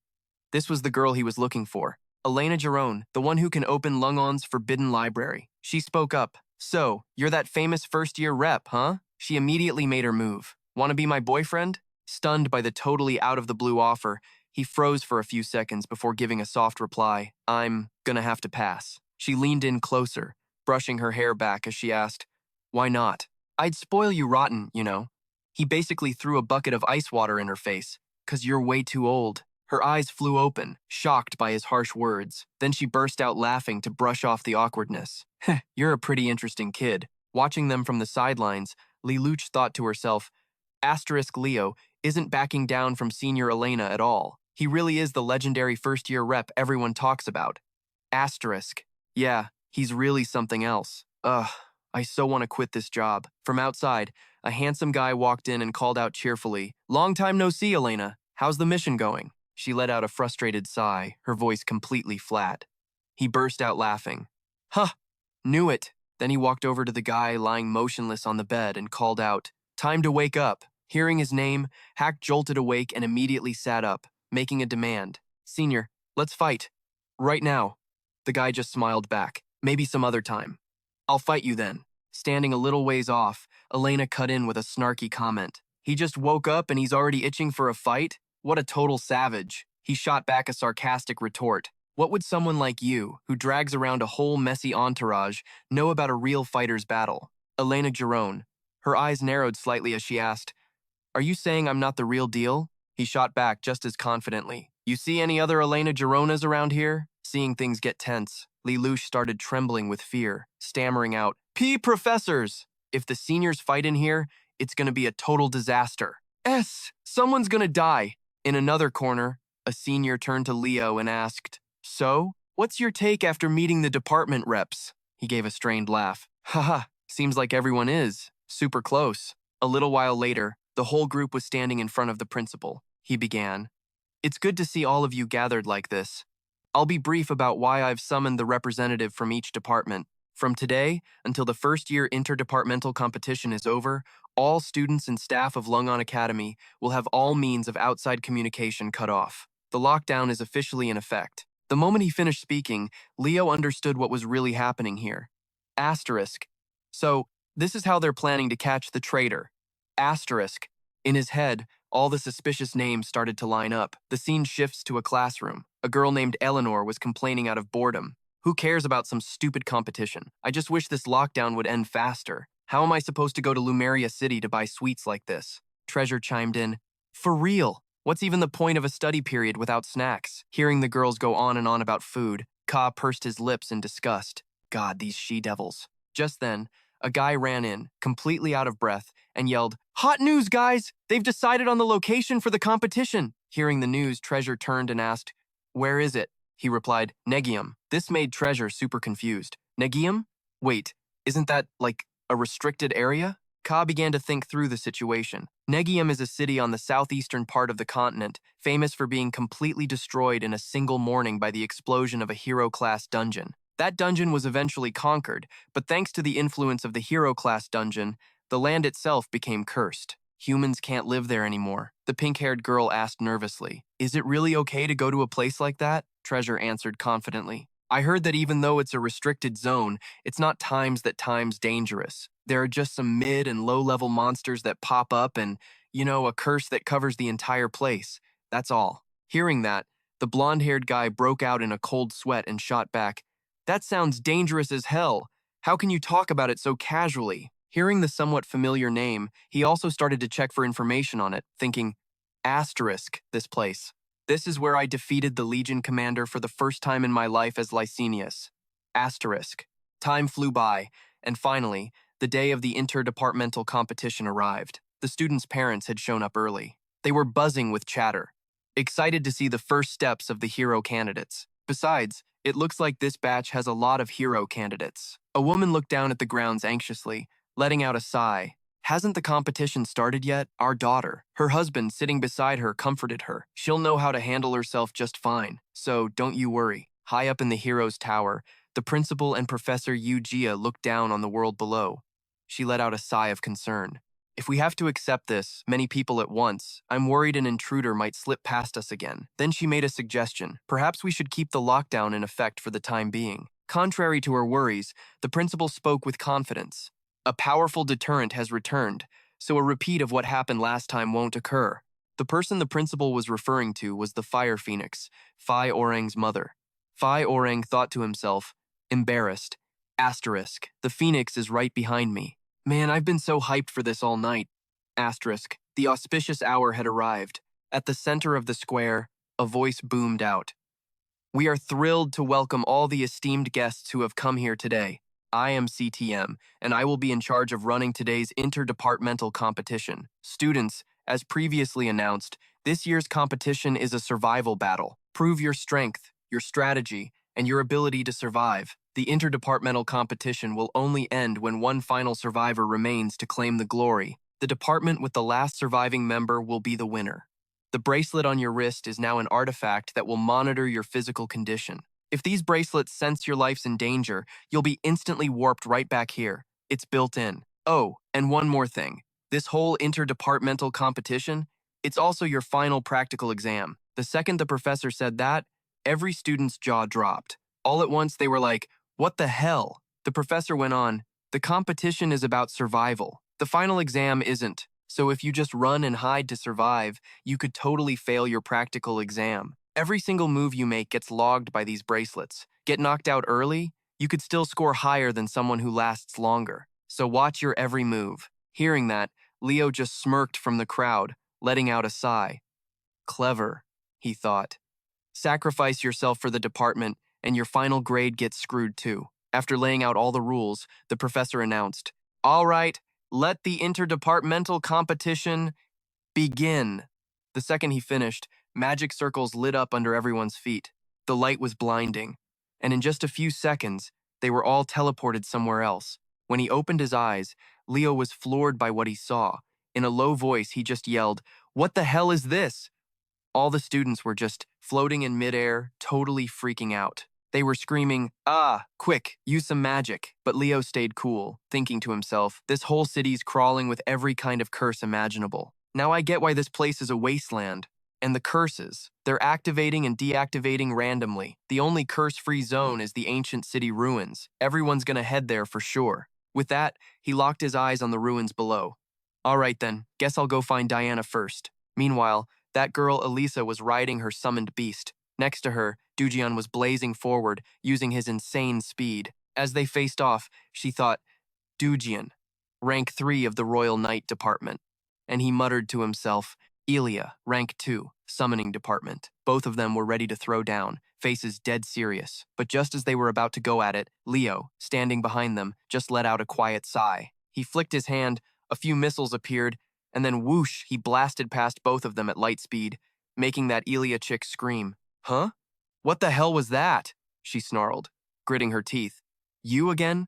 S1: This was the girl he was looking for. Elena Giron, the one who can open Lungon's forbidden library. She spoke up. So, you're that famous first-year rep, huh? She immediately made her move. Want to be my boyfriend? Stunned by the totally out-of-the-blue offer, he froze for a few seconds before giving a soft reply. I'm gonna have to pass. She leaned in closer, brushing her hair back as she asked, Why not? I'd spoil you rotten, you know. He basically threw a bucket of ice water in her face. 'Cause you're way too old. Her eyes flew open, shocked by his harsh words. Then she burst out laughing to brush off the awkwardness. You're a pretty interesting kid. Watching them from the sidelines, Li Luch thought to herself, Asterisk Leo isn't backing down from Senior Elena at all. He really is the legendary first-year rep everyone talks about. Asterisk. Yeah, he's really something else. Ugh, I so want to quit this job. From outside, a handsome guy walked in and called out cheerfully, Long time no see, Elena. How's the mission going? She let out a frustrated sigh, her voice completely flat. He burst out laughing. Huh, knew it. Then he walked over to the guy lying motionless on the bed and called out, Time to wake up. Hearing his name, Hack jolted awake and immediately sat up, making a demand. Senior, let's fight. Right now. The guy just smiled back. Maybe some other time. I'll fight you then. Standing a little ways off, Elena cut in with a snarky comment. He just woke up and he's already itching for a fight? What a total savage. He shot back a sarcastic retort. What would someone like you, who drags around a whole messy entourage, know about a real fighter's battle? Elena Giron. Her eyes narrowed slightly as she asked, "Are you saying I'm not the real deal?" He shot back just as confidently. "You see any other Elena Gironas around here?" Seeing things get tense, Lelouch started trembling with fear, stammering out, Professors! If the seniors fight in here, it's gonna be a total disaster. Someone's gonna die." In another corner, a senior turned to Leo and asked, "So, what's your take after meeting the department reps?" He gave a strained laugh. "Haha, seems like everyone is. Super close." A little while later, the whole group was standing in front of the principal. He began, "It's good to see all of you gathered like this. I'll be brief about why I've summoned the representative from each department. From today until the first-year interdepartmental competition is over, all students and staff of Lumen Academy will have all means of outside communication cut off. The lockdown is officially in effect." The moment he finished speaking, Leo understood what was really happening here. Asterisk. So, this is how they're planning to catch the traitor. Asterisk. In his head, all the suspicious names started to line up. The scene shifts to a classroom. A girl named Eleanor was complaining out of boredom. "Who cares about some stupid competition? I just wish this lockdown would end faster. How am I supposed to go to Lumeria City to buy sweets like this?" Treasure chimed in, "For real, what's even the point of a study period without snacks?" Hearing the girls go on and on about food, Ka pursed his lips in disgust. God, these she-devils. Just then, a guy ran in, completely out of breath, and yelled, "Hot news, guys! They've decided on the location for the competition!" Hearing the news, Treasure turned and asked, "Where is it?" He replied, "Negium." This made Treasure super confused. "Negium? Wait, isn't that, like, a restricted area?" Ka began to think through the situation. Negium is a city on the southeastern part of the continent, famous for being completely destroyed in a single morning by the explosion of a hero-class dungeon. That dungeon was eventually conquered, but thanks to the influence of the hero-class dungeon, the land itself became cursed. Humans can't live there anymore. The pink-haired girl asked nervously, "Is it really okay to go to a place like that?" Treasure answered confidently, "I heard that even though it's a restricted zone, it's not times dangerous. There are just some mid and low-level monsters that pop up and, a curse that covers the entire place. That's all." Hearing that, the blonde-haired guy broke out in a cold sweat and shot back, "That sounds dangerous as hell. How can you talk about it so casually?" Hearing the somewhat familiar name, he also started to check for information on it, thinking, asterisk, this place. "This is where I defeated the Legion commander for the first time in my life as Licinius. Asterisk." Time flew by, and finally, the day of the interdepartmental competition arrived. The students' parents had shown up early. They were buzzing with chatter, excited to see the first steps of the hero candidates. Besides, it looks like this batch has a lot of hero candidates. A woman looked down at the grounds anxiously, letting out a sigh. "Hasn't the competition started yet? Our daughter." Her husband, sitting beside her, comforted her. "She'll know how to handle herself just fine, so don't you worry." High up in the hero's tower, the principal and Professor Yu looked down on the world below. She let out a sigh of concern. "If we have to accept this, many people at once, I'm worried an intruder might slip past us again." Then she made a suggestion. "Perhaps we should keep the lockdown in effect for the time being." Contrary to her worries, the principal spoke with confidence. "A powerful deterrent has returned, so a repeat of what happened last time won't occur." The person the principal was referring to was the Fire Phoenix, Phi Orang's mother. Phi Orang thought to himself, embarrassed, asterisk, the Phoenix is right behind me. "Man, I've been so hyped for this all night." Asterisk, the auspicious hour had arrived. At the center of the square, a voice boomed out. "We are thrilled to welcome all the esteemed guests who have come here today. I am CTM, and I will be in charge of running today's interdepartmental competition. Students, as previously announced, this year's competition is a survival battle. Prove your strength, your strategy, and your ability to survive. The interdepartmental competition will only end when one final survivor remains to claim the glory. The department with the last surviving member will be the winner. The bracelet on your wrist is now an artifact that will monitor your physical condition. If these bracelets sense your life's in danger, you'll be instantly warped right back here. It's built in. Oh, and one more thing. This whole interdepartmental competition, it's also your final practical exam." The second the professor said that, every student's jaw dropped. All at once, they were like, "What the hell?" The professor went on, "The competition is about survival. The final exam isn't. So if you just run and hide to survive, you could totally fail your practical exam. Every single move you make gets logged by these bracelets. Get knocked out early, you could still score higher than someone who lasts longer. so watch your every move. Hearing that, Leo just smirked from the crowd, letting out a sigh. Clever, he thought. Sacrifice yourself for the department, and your final grade gets screwed too. After laying out all the rules, the professor announced, "All right, let the interdepartmental competition begin." The second he finished, magic circles lit up under everyone's feet. The light was blinding, and in just a few seconds, they were all teleported somewhere else. When he opened his eyes, Leo was floored by what he saw. In a low voice, he just yelled, "What the hell is this?" All the students were just floating in midair, totally freaking out. They were screaming, "Ah, quick, use some magic." But Leo stayed cool, thinking to himself, this whole city's crawling with every kind of curse imaginable. Now I get why this place is a wasteland. And the curses, they're activating and deactivating randomly. The only curse-free zone is the ancient city ruins. Everyone's gonna head there for sure. With that, he locked his eyes on the ruins below. All right then, guess I'll go find Diana first. Meanwhile, that girl Elisa was riding her summoned beast. Next to her, Dujian was blazing forward, using his insane speed. As they faced off, she thought, Dujian, rank 3 of the Royal Knight Department. And he muttered to himself, Elia, rank 2, summoning department. Both of them were ready to throw down, faces dead serious. But just as they were about to go at it, Leo, standing behind them, just let out a quiet sigh. He flicked his hand, a few missiles appeared, and then whoosh, he blasted past both of them at light speed, making that Elia chick scream. Huh? What the hell was that? She snarled, gritting her teeth. You again?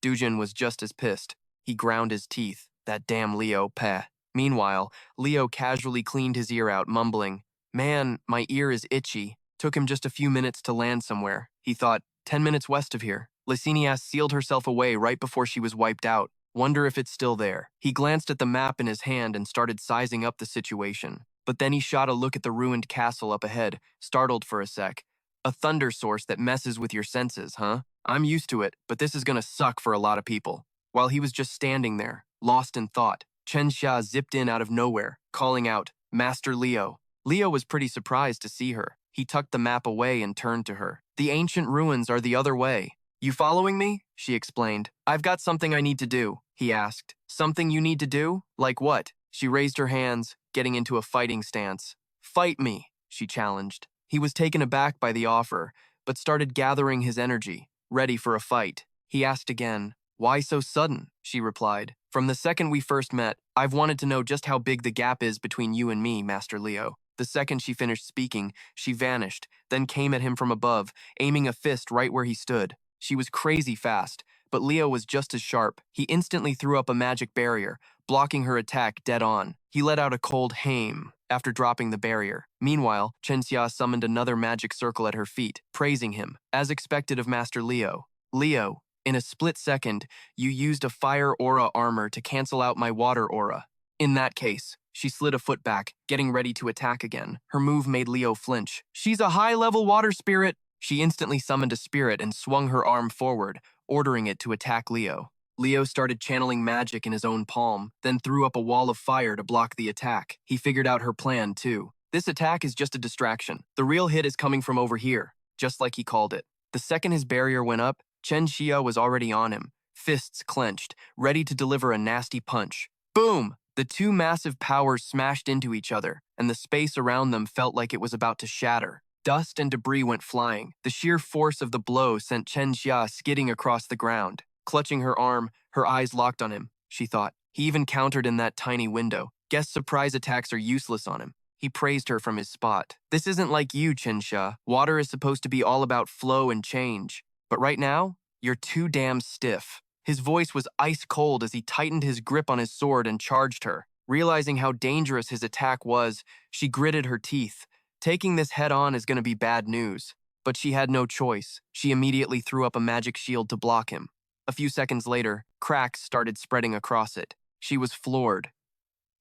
S1: Dujin was just as pissed. He ground his teeth. That damn Leo, peh. Meanwhile, Leo casually cleaned his ear out, mumbling, Man, my ear is itchy. Took him just a few minutes to land somewhere. He thought, 10 minutes west of here. Licinias sealed herself away right before she was wiped out. Wonder if it's still there. He glanced at the map in his hand and started sizing up the situation. But then he shot a look at the ruined castle up ahead, startled for a sec. A thunder source that messes with your senses, huh? I'm used to it, but this is gonna suck for a lot of people. While he was just standing there, lost in thought, Chen Xia zipped in out of nowhere, calling out, Master Leo. Leo was pretty surprised to see her. He tucked the map away and turned to her. The ancient ruins are the other way. You following me? She explained. I've got something I need to do, he asked. Something you need to do? Like what? She raised her hands, getting into a fighting stance. Fight me, she challenged. He was taken aback by the offer, but started gathering his energy, ready for a fight. He asked again, Why so sudden? She replied. From the second we first met, I've wanted to know just how big the gap is between you and me, Master Leo. The second she finished speaking, she vanished, then came at him from above, aiming a fist right where he stood. She was crazy fast, but Leo was just as sharp. He instantly threw up a magic barrier, blocking her attack dead on. He let out a cold haim after dropping the barrier. Meanwhile, Chen Xia summoned another magic circle at her feet, praising him, as expected of Master Leo. Leo, in a split second, you used a fire aura armor to cancel out my water aura. In that case, she slid a foot back, getting ready to attack again. Her move made Leo flinch. She's a high-level water spirit! She instantly summoned a spirit and swung her arm forward, ordering it to attack Leo. Leo started channeling magic in his own palm, then threw up a wall of fire to block the attack. He figured out her plan, too. This attack is just a distraction. The real hit is coming from over here, just like he called it. The second his barrier went up, Chen Xia was already on him, fists clenched, ready to deliver a nasty punch. Boom! The two massive powers smashed into each other, and the space around them felt like it was about to shatter. Dust and debris went flying. The sheer force of the blow sent Chen Xia skidding across the ground. Clutching her arm, her eyes locked on him, she thought. He even countered in that tiny window. Guess surprise attacks are useless on him. He praised her from his spot. This isn't like you, Chen Xia. Water is supposed to be all about flow and change. But right now, you're too damn stiff. His voice was ice cold as he tightened his grip on his sword and charged her. Realizing how dangerous his attack was, she gritted her teeth. Taking this head-on is going to be bad news. But she had no choice. She immediately threw up a magic shield to block him. A few seconds later, cracks started spreading across it. She was floored.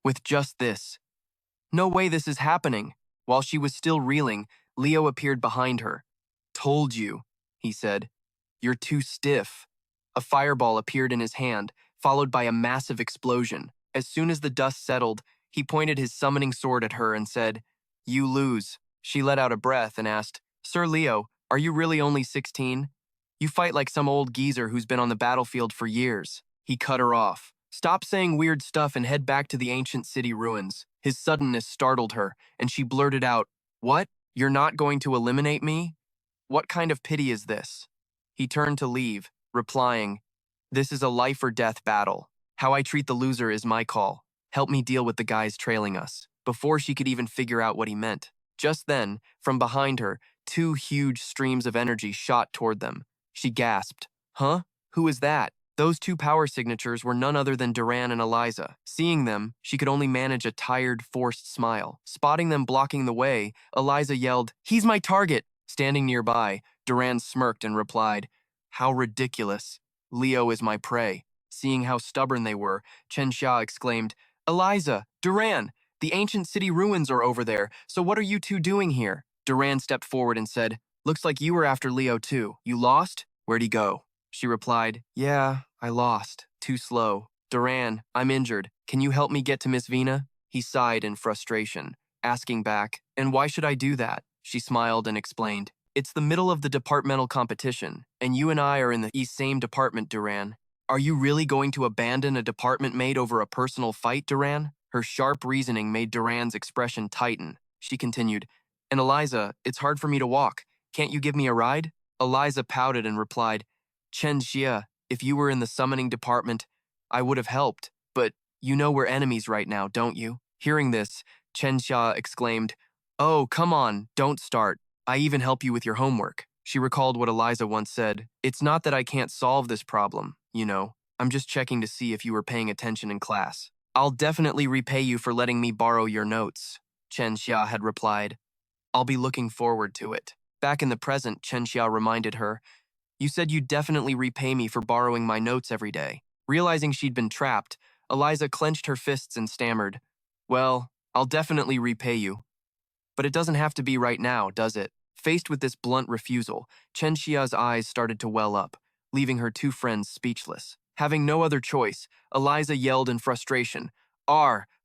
S1: With just this. No way this is happening. While she was still reeling, Leo appeared behind her. Told you, he said. You're too stiff. A fireball appeared in his hand, followed by a massive explosion. As soon as the dust settled, he pointed his summoning sword at her and said, You lose. She let out a breath and asked, Sir Leo, are you really only 16? You fight like some old geezer who's been on the battlefield for years. He cut her off. Stop saying weird stuff and head back to the ancient city ruins. His suddenness startled her, and she blurted out, "What? You're not going to eliminate me? What kind of pity is this?" He turned to leave, replying, "This is a life or death battle. How I treat the loser is my call. Help me deal with the guys trailing us." Before she could even figure out what he meant. Just then, from behind her, two huge streams of energy shot toward them. She gasped, "Huh? Who is that?" Those two power signatures were none other than Duran and Eliza. Seeing them, she could only manage a tired, forced smile. Spotting them blocking the way, Eliza yelled, "He's my target!" Standing nearby, Duran smirked and replied, "How ridiculous. Leo is my prey." Seeing how stubborn they were, Chen Xia exclaimed, "Eliza, Duran, the ancient city ruins are over there, so what are you two doing here?" Duran stepped forward and said, "Looks like you were after Leo too. You lost? Where'd he go?" She replied, "Yeah, I lost. Too slow. Duran, I'm injured. Can you help me get to Miss Vina?" He sighed in frustration, asking back, "And why should I do that?" She smiled and explained, "It's the middle of the departmental competition, and you and I are in the same department, Duran. Are you really going to abandon a department mate over a personal fight, Duran?" Her sharp reasoning made Duran's expression tighten. She continued, "And Eliza, it's hard for me to walk. Can't you give me a ride?" Eliza pouted and replied, "Chen Xia, if you were in the summoning department, I would have helped, but you know we're enemies right now, don't you?" Hearing this, Chen Xia exclaimed, "Oh, come on, don't start. I even help you with your homework." She recalled what Eliza once said, "It's not that I can't solve this problem, you know. I'm just checking to see if you were paying attention in class." "I'll definitely repay you for letting me borrow your notes," Chen Xia had replied. "I'll be looking forward to it." Back in the present, Chen Xia reminded her, "You said you'd definitely repay me for borrowing my notes every day." Realizing she'd been trapped, Eliza clenched her fists and stammered, "Well, I'll definitely repay you. But it doesn't have to be right now, does it?" Faced with this blunt refusal, Chen Xia's eyes started to well up, leaving her two friends speechless. Having no other choice, Eliza yelled in frustration,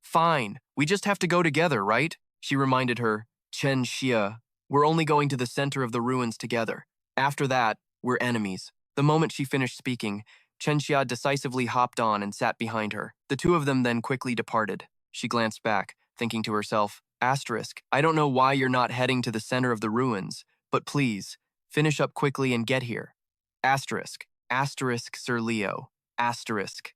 S1: Fine, we just have to go together, right?" She reminded her, "Chen Xia, we're only going to the center of the ruins together. After that, we're enemies." The moment she finished speaking, Chen Xia decisively hopped on and sat behind her. The two of them then quickly departed. She glanced back, thinking to herself, "I don't know why you're not heading to the center of the ruins, but please, finish up quickly and get here. Sir Leo.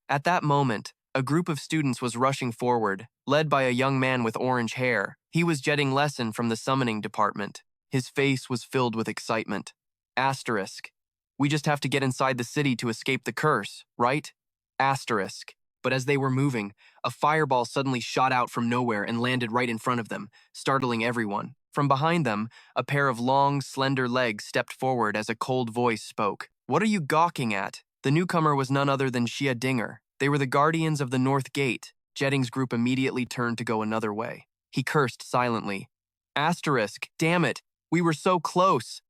S1: At that moment, a group of students was rushing forward, led by a young man with orange hair. He was jetting lesson from the summoning department. His face was filled with excitement. We just have to get inside the city to escape the curse, right? But as they were moving, a fireball suddenly shot out from nowhere and landed right in front of them, startling everyone. From behind them, a pair of long, slender legs stepped forward as a cold voice spoke. "What are you gawking at?" The newcomer was none other than Zinger. They were the guardians of the North Gate. Jetting's group immediately turned to go another way. He cursed silently. Damn it, we were so close.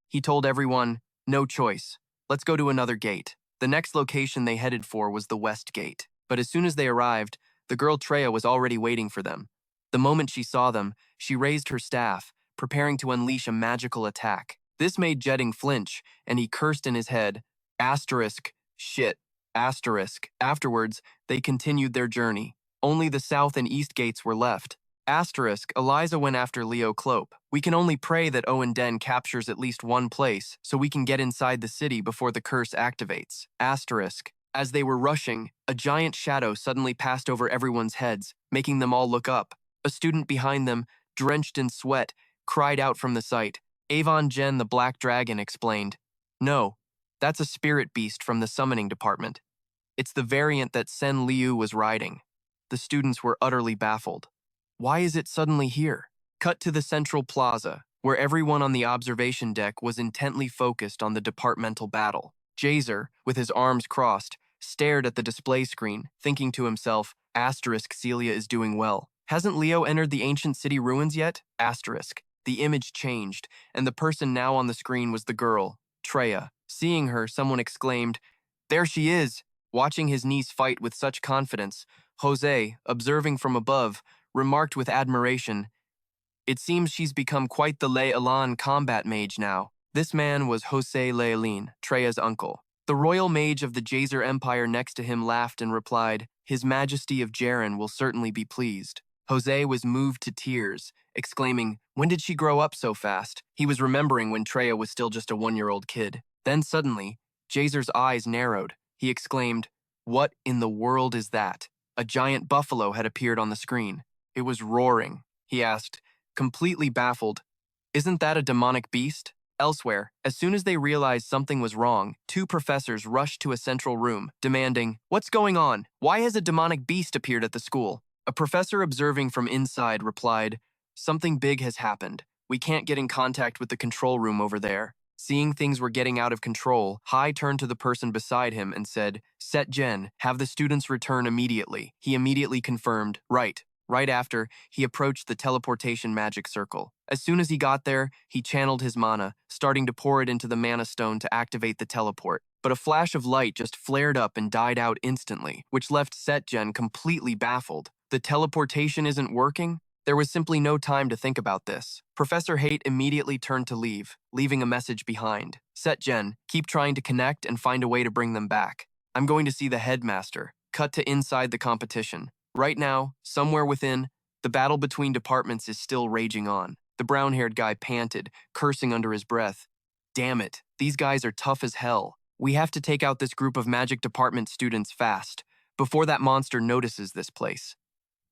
S1: He told everyone, "No choice. Let's go to another gate." The next location they headed for was the West Gate. But as soon as they arrived, the girl Treya was already waiting for them. The moment she saw them, she raised her staff, preparing to unleash a magical attack. This made Jetting flinch, and he cursed in his head, shit. Afterwards, they continued their journey. Only the south and east gates were left. Eliza went after Leo Plov. "We can only pray that Owen Den captures at least one place so we can get inside the city before the curse activates." As they were rushing, a giant shadow suddenly passed over everyone's heads, making them all look up. A student behind them, drenched in sweat, cried out from the sight. Avon Jen the Black Dragon explained, "No, that's a spirit beast from the summoning department. It's the variant that Sen Liu was riding." The students were utterly baffled. Why is it suddenly here? Cut to the central plaza, where everyone on the observation deck was intently focused on the departmental battle. Jazer, with his arms crossed, stared at the display screen, thinking to himself, Celia is doing well. Hasn't Leo entered the ancient city ruins yet? The image changed, and the person now on the screen was the girl, Treya. Seeing her, someone exclaimed, "There she is!" Watching his niece fight with such confidence, Jose, observing from above, remarked with admiration, "It seems she's become quite the Lei Elan combat mage now." This man was Jose Leolin, Treya's uncle. The royal mage of the Jazer Empire next to him laughed and replied, "His Majesty of Jaren will certainly be pleased." Jose was moved to tears, exclaiming, "When did she grow up so fast?" He was remembering when Treya was still just a 1-year-old kid. Then suddenly, Jazer's eyes narrowed. He exclaimed, "What in the world is that?" A giant buffalo had appeared on the screen. It was roaring. He asked, completely baffled, "Isn't that a demonic beast?" Elsewhere, as soon as they realized something was wrong, 2 professors rushed to a central room, demanding, "What's going on? Why has a demonic beast appeared at the school?" A professor observing from inside replied, "Something big has happened. We can't get in contact with the control room over there." Seeing things were getting out of control, Hai turned to the person beside him and said, "Set Gen, have the students return immediately." He immediately confirmed, "Right." Right after, he approached the teleportation magic circle. As soon as he got there, he channeled his mana, starting to pour it into the mana stone to activate the teleport. But a flash of light just flared up and died out instantly, which left Setgen completely baffled. The teleportation isn't working? There was simply no time to think about this. Professor Haight immediately turned to leave, leaving a message behind. Setgen, keep trying to connect and find a way to bring them back. I'm going to see the headmaster. Cut to inside the competition. Right now, somewhere within, the battle between departments is still raging on. The brown-haired guy panted, cursing under his breath. "Damn it, these guys are tough as hell. We have to take out this group of magic department students fast, before that monster notices this place."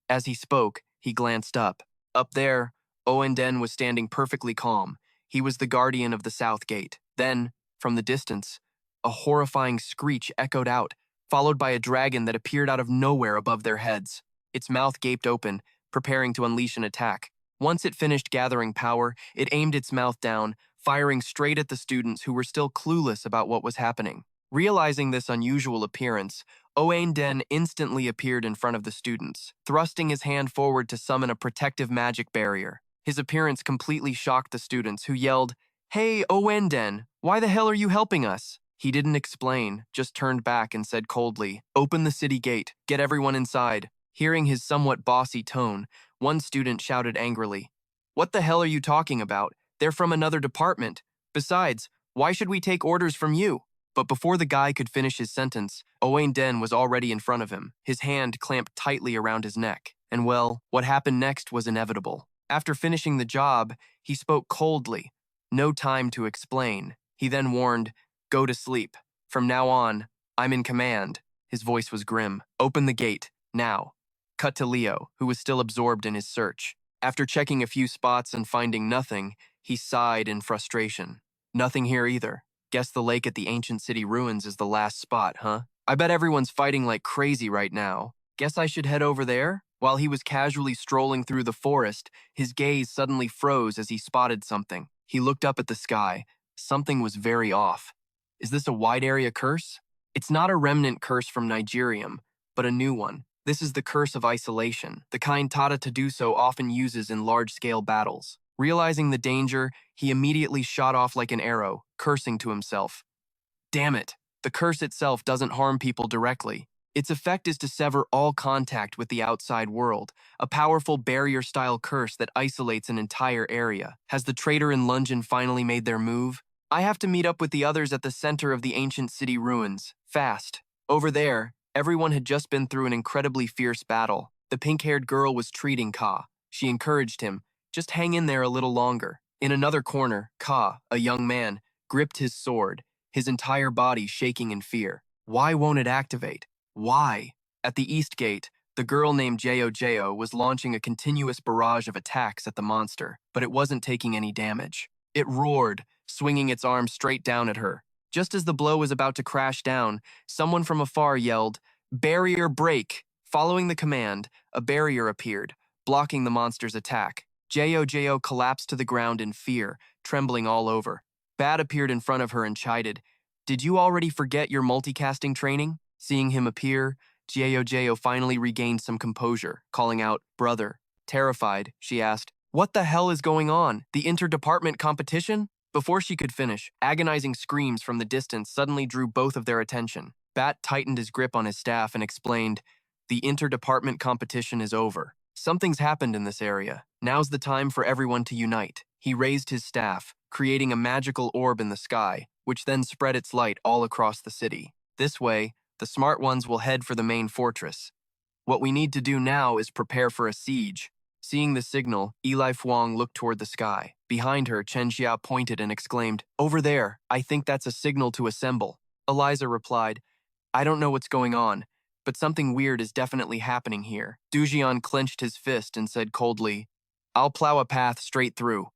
S1: As he spoke, he glanced up. Up there, Oenden was standing perfectly calm. He was the guardian of the south gate. Then, from the distance, a horrifying screech echoed out, followed by a dragon that appeared out of nowhere above their heads. Its mouth gaped open, preparing to unleash an attack. Once it finished gathering power, it aimed its mouth down, firing straight at the students who were still clueless about what was happening. Realizing this unusual appearance, Owain Den instantly appeared in front of the students, thrusting his hand forward to summon a protective magic barrier. His appearance completely shocked the students, who yelled, "Hey, Owain Den, why the hell are you helping us?" He didn't explain, just turned back and said coldly, "Open the city gate, get everyone inside." Hearing his somewhat bossy tone, one student shouted angrily, "What the hell are you talking about? They're from another department. Besides, why should we take orders from you?" But before the guy could finish his sentence, Owain Den was already in front of him, his hand clamped tightly around his neck. And well, what happened next was inevitable. After finishing the job, he spoke coldly. No time to explain. He then warned, "Go to sleep. From now on, I'm in command." His voice was grim. "Open the gate, now." Cut to Leo, who was still absorbed in his search. After checking a few spots and finding nothing, he sighed in frustration. "Nothing here either. Guess the lake at the ancient city ruins is the last spot, huh? I bet everyone's fighting like crazy right now. Guess I should head over there?" While he was casually strolling through the forest, his gaze suddenly froze as he spotted something. He looked up at the sky. Something was very off. Is this a wide area curse? It's not a remnant curse from Nigerium, but a new one. This is the curse of isolation, the kind Tata Taduso often uses in large-scale battles. Realizing the danger, he immediately shot off like an arrow, cursing to himself. Damn it! The curse itself doesn't harm people directly. Its effect is to sever all contact with the outside world, a powerful barrier-style curse that isolates an entire area. Has the traitor and Lungeon finally made their move? I have to meet up with the others at the center of the ancient city ruins. Fast. Over there, everyone had just been through an incredibly fierce battle. The pink-haired girl was treating Ka. She encouraged him, "Just hang in there a little longer." In another corner, Ka, a young man, gripped his sword, his entire body shaking in fear. Why won't it activate? Why? At the east gate, the girl named Jeo was launching a continuous barrage of attacks at the monster, but it wasn't taking any damage. It roared, swinging its arm straight down at her. Just as the blow was about to crash down, someone from afar yelled, "Barrier break!" Following the command, a barrier appeared, blocking the monster's attack. Jeo collapsed to the ground in fear, trembling all over. Bad appeared in front of her and chided, "Did you already forget your multicasting training?" Seeing him appear, Jeo finally regained some composure, calling out, "Brother." Terrified, she asked, "What the hell is going on? The interdepartment competition?" Before she could finish, agonizing screams from the distance suddenly drew both of their attention. Bat tightened his grip on his staff and explained, "The interdepartment competition is over. Something's happened in this area. Now's the time for everyone to unite." He raised his staff, creating a magical orb in the sky, which then spread its light all across the city. This way, the smart ones will head for the main fortress. What we need to do now is prepare for a siege. Seeing the signal, Eli Fuang looked toward the sky. Behind her, Chen Xia pointed and exclaimed, "Over there, I think that's a signal to assemble." Eliza replied, "I don't know what's going on, but something weird is definitely happening here." Dujian clenched his fist and said coldly, "I'll plow a path straight through.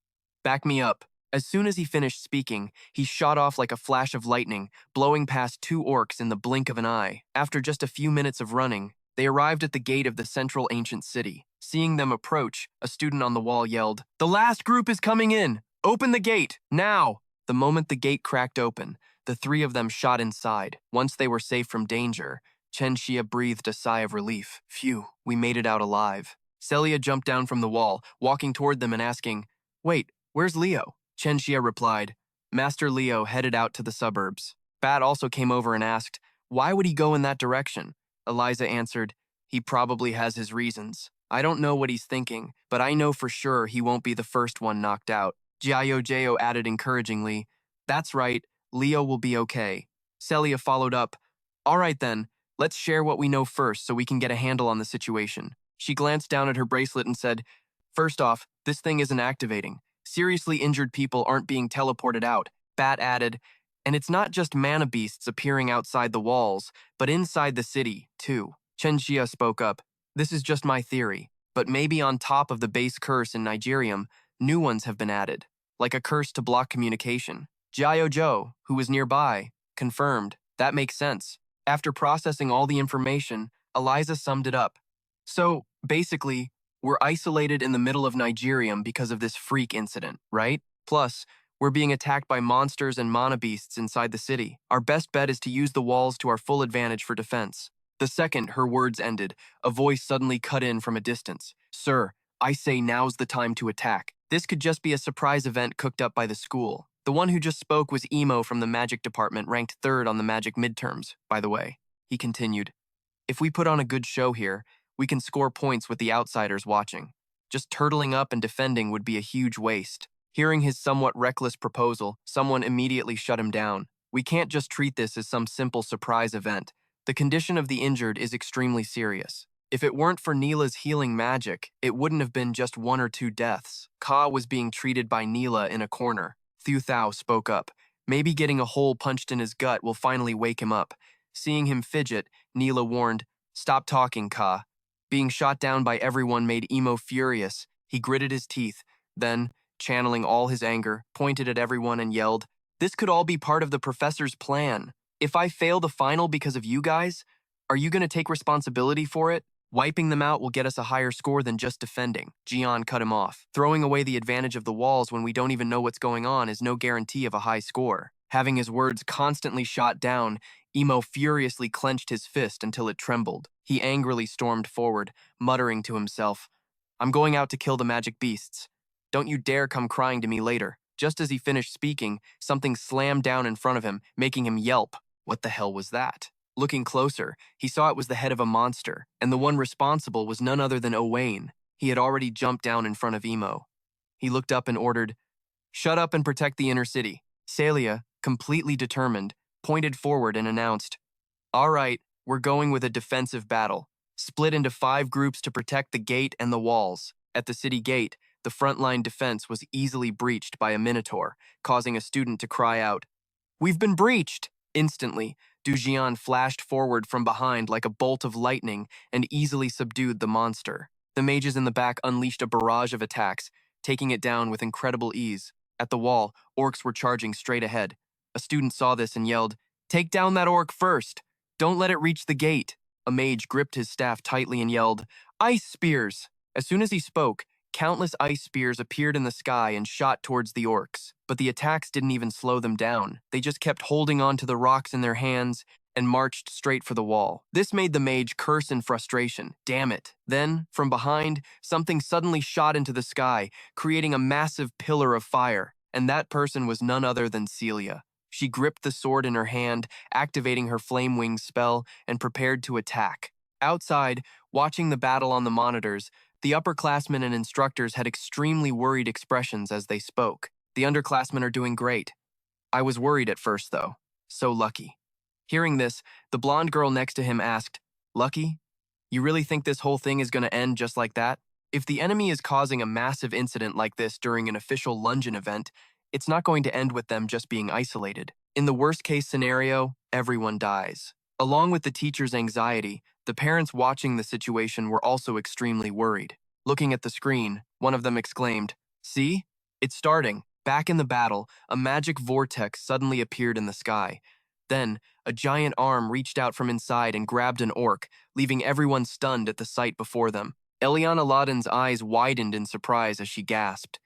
S1: Back me up." As soon as he finished speaking, he shot off like a flash of lightning, blowing past two orcs in the blink of an eye. After just a few minutes of running, they arrived at the gate of the central ancient city. Seeing them approach, a student on the wall yelled, "The last group is coming in! Open the gate, now!" The moment the gate cracked open, the three of them shot inside. Once they were safe from danger, Chen Xia breathed a sigh of relief. Phew, we made it out alive. Celia jumped down from the wall, walking toward them and asking, "Wait, where's Leo?" Chen Xia replied, "Master Leo headed out to the suburbs." Bat also came over and asked, "Why would he go in that direction?" Eliza answered, "He probably has his reasons. I don't know what he's thinking, but I know for sure he won't be the first one knocked out." Jiao Jao added encouragingly, "That's right, Leo will be okay." Celia followed up, "All right then, let's share what we know first so we can get a handle on the situation." She glanced down at her bracelet and said, "First off, this thing isn't activating. Seriously injured people aren't being teleported out." Bat added, "And it's not just mana beasts appearing outside the walls, but inside the city, too." Chen Xia spoke up, "This is just my theory, but maybe on top of the base curse in Nigerium, new ones have been added, like a curse to block communication." Jiao Zhou, who was nearby, confirmed, "That makes sense." After processing all the information, Eliza summed it up. "So, basically, we're isolated in the middle of Nigerium because of this freak incident, right? Plus, we're being attacked by monsters and mana beasts inside the city. Our best bet is to use the walls to our full advantage for defense." The second her words ended, a voice suddenly cut in from a distance. "Sir, I say now's the time to attack. This could just be a surprise event cooked up by the school." The one who just spoke was Emo from the magic department, ranked third on the magic midterms, by the way. He continued, "If we put on a good show here, we can score points with the outsiders watching. Just turtling up and defending would be a huge waste." Hearing his somewhat reckless proposal, someone immediately shut him down. "We can't just treat this as some simple surprise event. The condition of the injured is extremely serious. If it weren't for Neela's healing magic, it wouldn't have been just one or two deaths." Ka was being treated by Neela in a corner. Thu Thao spoke up. "Maybe getting a hole punched in his gut will finally wake him up." Seeing him fidget, Neela warned, "Stop talking, Ka." Being shot down by everyone made Emo furious. He gritted his teeth, then, channeling all his anger, pointed at everyone and yelled, "This could all be part of the professor's plan. If I fail the final because of you guys, are you going to take responsibility for it? Wiping them out will get us a higher score than just defending." Jian cut him off. "Throwing away the advantage of the walls when we don't even know what's going on is no guarantee of a high score." Having his words constantly shot down, Emo furiously clenched his fist until it trembled. He angrily stormed forward, muttering to himself, "I'm going out to kill the magic beasts. Don't you dare come crying to me later." Just as he finished speaking, something slammed down in front of him, making him yelp. What the hell was that? Looking closer, he saw it was the head of a monster, and the one responsible was none other than Owain. He had already jumped down in front of Emo. He looked up and ordered, "Shut up and protect the inner city." Celia, completely determined, pointed forward and announced, "All right, we're going with a defensive battle. Split into 5 groups to protect the gate and the walls." At the city gate, the frontline defense was easily breached by a minotaur, causing a student to cry out, "We've been breached!" Instantly, Dujian flashed forward from behind like a bolt of lightning and easily subdued the monster. The mages in the back unleashed a barrage of attacks, taking it down with incredible ease. At the wall, orcs were charging straight ahead. A student saw this and yelled, "Take down that orc first! Don't let it reach the gate!" A mage gripped his staff tightly and yelled, "Ice spears!" As soon as he spoke, countless ice spears appeared in the sky and shot towards the orcs. But the attacks didn't even slow them down. They just kept holding on to the rocks in their hands and marched straight for the wall. This made the mage curse in frustration. Damn it. Then, from behind, something suddenly shot into the sky, creating a massive pillar of fire. And that person was none other than Celia. She gripped the sword in her hand, activating her flame wings spell, and prepared to attack. Outside, watching the battle on the monitors, The upperclassmen and instructors had extremely worried expressions as they spoke. The underclassmen are doing great. I was worried at first, though. So lucky. Hearing this, the blonde girl next to him asked, Lucky? You really think this whole thing is going to end just like that? If the enemy is causing a massive incident like this during an official Lungeon event, it's not going to end with them just being isolated. In the worst-case scenario, everyone dies. Along with the teacher's anxiety, the parents watching the situation were also extremely worried. Looking at the screen, one of them exclaimed, See? It's starting. Back in the battle, a magic vortex suddenly appeared in the sky. Then, a giant arm reached out from inside and grabbed an orc, leaving everyone stunned at the sight before them. Eliana Laden's eyes widened in surprise as she gasped.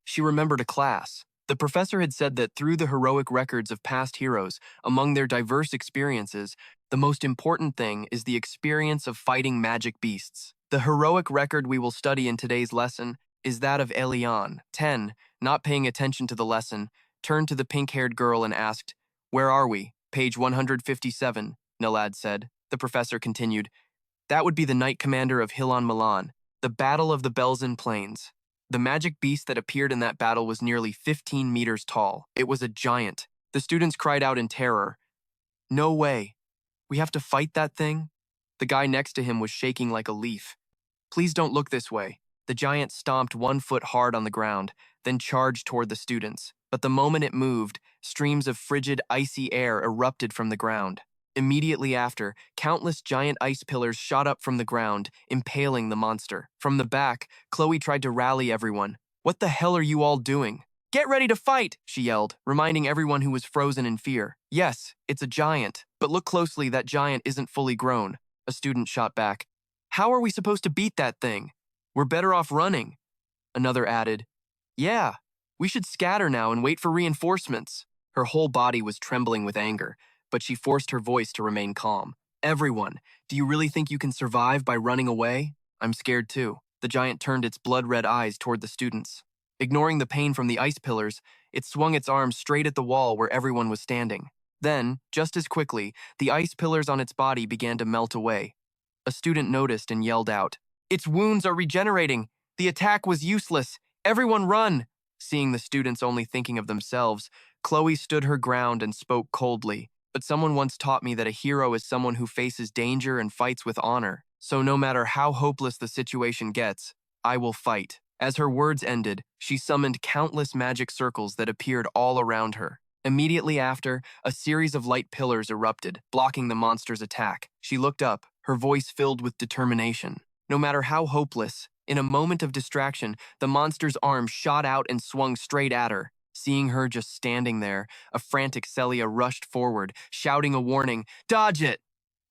S1: She remembered a class. The professor had said that through the heroic records of past heroes, among their diverse experiences, the most important thing is the experience of fighting magic beasts. The heroic record we will study in today's lesson is that of Elian. 10, not paying attention to the lesson, turned to the pink-haired girl and asked, Where are we? Page 157, Nalad said. The professor continued, That would be the Knight Commander of Hilan Milan, the Battle of the Belzan Plains. The magic beast that appeared in that battle was nearly 15 meters tall. It was a giant. The students cried out in terror. No way. We have to fight that thing? The guy next to him was shaking like a leaf. Please don't look this way. The giant stomped 1 foot hard on the ground, then charged toward the students. But the moment it moved, streams of frigid, icy air erupted from the ground. Immediately after, countless giant ice pillars shot up from the ground, impaling the monster. From the back, Chloe tried to rally everyone. What the hell are you all doing? Get ready to fight, she yelled, reminding everyone who was frozen in fear. Yes, it's a giant, but look closely, that giant isn't fully grown. A student shot back. How are we supposed to beat that thing? We're better off running. Another added, Yeah, we should scatter now and wait for reinforcements. Her whole body was trembling with anger, but she forced her voice to remain calm. Everyone, do you really think you can survive by running away? I'm scared too. The giant turned its blood-red eyes toward the students. Ignoring the pain from the ice pillars, it swung its arms straight at the wall where everyone was standing. Then, just as quickly, the ice pillars on its body began to melt away. A student noticed and yelled out, Its wounds are regenerating! The attack was useless! Everyone run! Seeing the students only thinking of themselves, Chloe stood her ground and spoke coldly. But someone once taught me that a hero is someone who faces danger and fights with honor. So no matter how hopeless the situation gets, I will fight. As her words ended, she summoned countless magic circles that appeared all around her. Immediately after, a series of light pillars erupted, blocking the monster's attack. She looked up, her voice filled with determination. No matter how hopeless, in a moment of distraction, the monster's arm shot out and swung straight at her. Seeing her just standing there, a frantic Celia rushed forward, shouting a warning, Dodge it!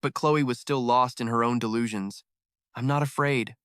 S1: But Chloe was still lost in her own delusions. I'm not afraid.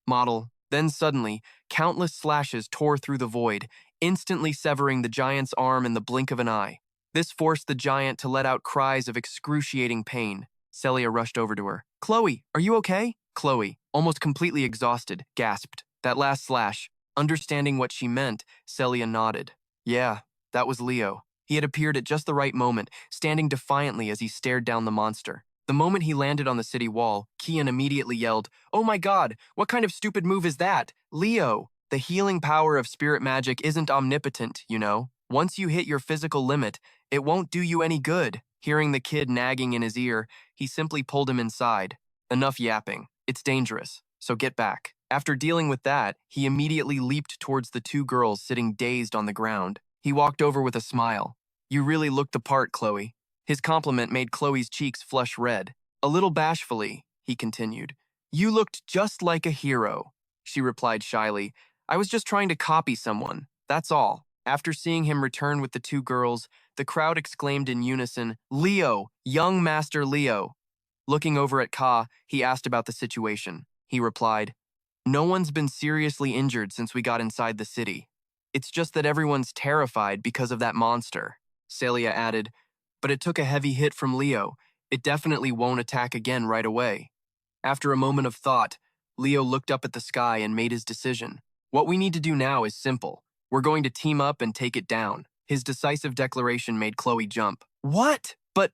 S1: Model. Then suddenly, countless slashes tore through the void, instantly severing the giant's arm in the blink of an eye. This forced the giant to let out cries of excruciating pain. Celia rushed over to her. Chloe, are you okay? Chloe, almost completely exhausted, gasped. That last slash. Understanding what she meant, Celia nodded. Yeah, that was Leo. He had appeared at just the right moment, standing defiantly as he stared down the monster. The moment he landed on the city wall, Kian immediately yelled, Oh my god, what kind of stupid move is that? Leo! The healing power of spirit magic isn't omnipotent, you know. Once you hit your physical limit, it won't do you any good. Hearing the kid nagging in his ear, he simply pulled him inside. Enough yapping. It's dangerous, so get back. After dealing with that, he immediately leaped towards the two girls sitting dazed on the ground. He walked over with a smile. You really looked the part, Chloe. His compliment made Chloe's cheeks flush red. A little bashfully, he continued. You looked just like a hero. She replied shyly. I was just trying to copy someone, that's all. After seeing him return with the two girls, the crowd exclaimed in unison, Leo, young Master Leo. Looking over at Ka, he asked about the situation. He replied, No one's been seriously injured since we got inside the city. It's just that everyone's terrified because of that monster. Celia added, But it took a heavy hit from Leo. It definitely won't attack again right away. After a moment of thought, Leo looked up at the sky and made his decision. What we need to do now is simple. We're going to team up and take it down. His decisive declaration made Chloe jump. What? But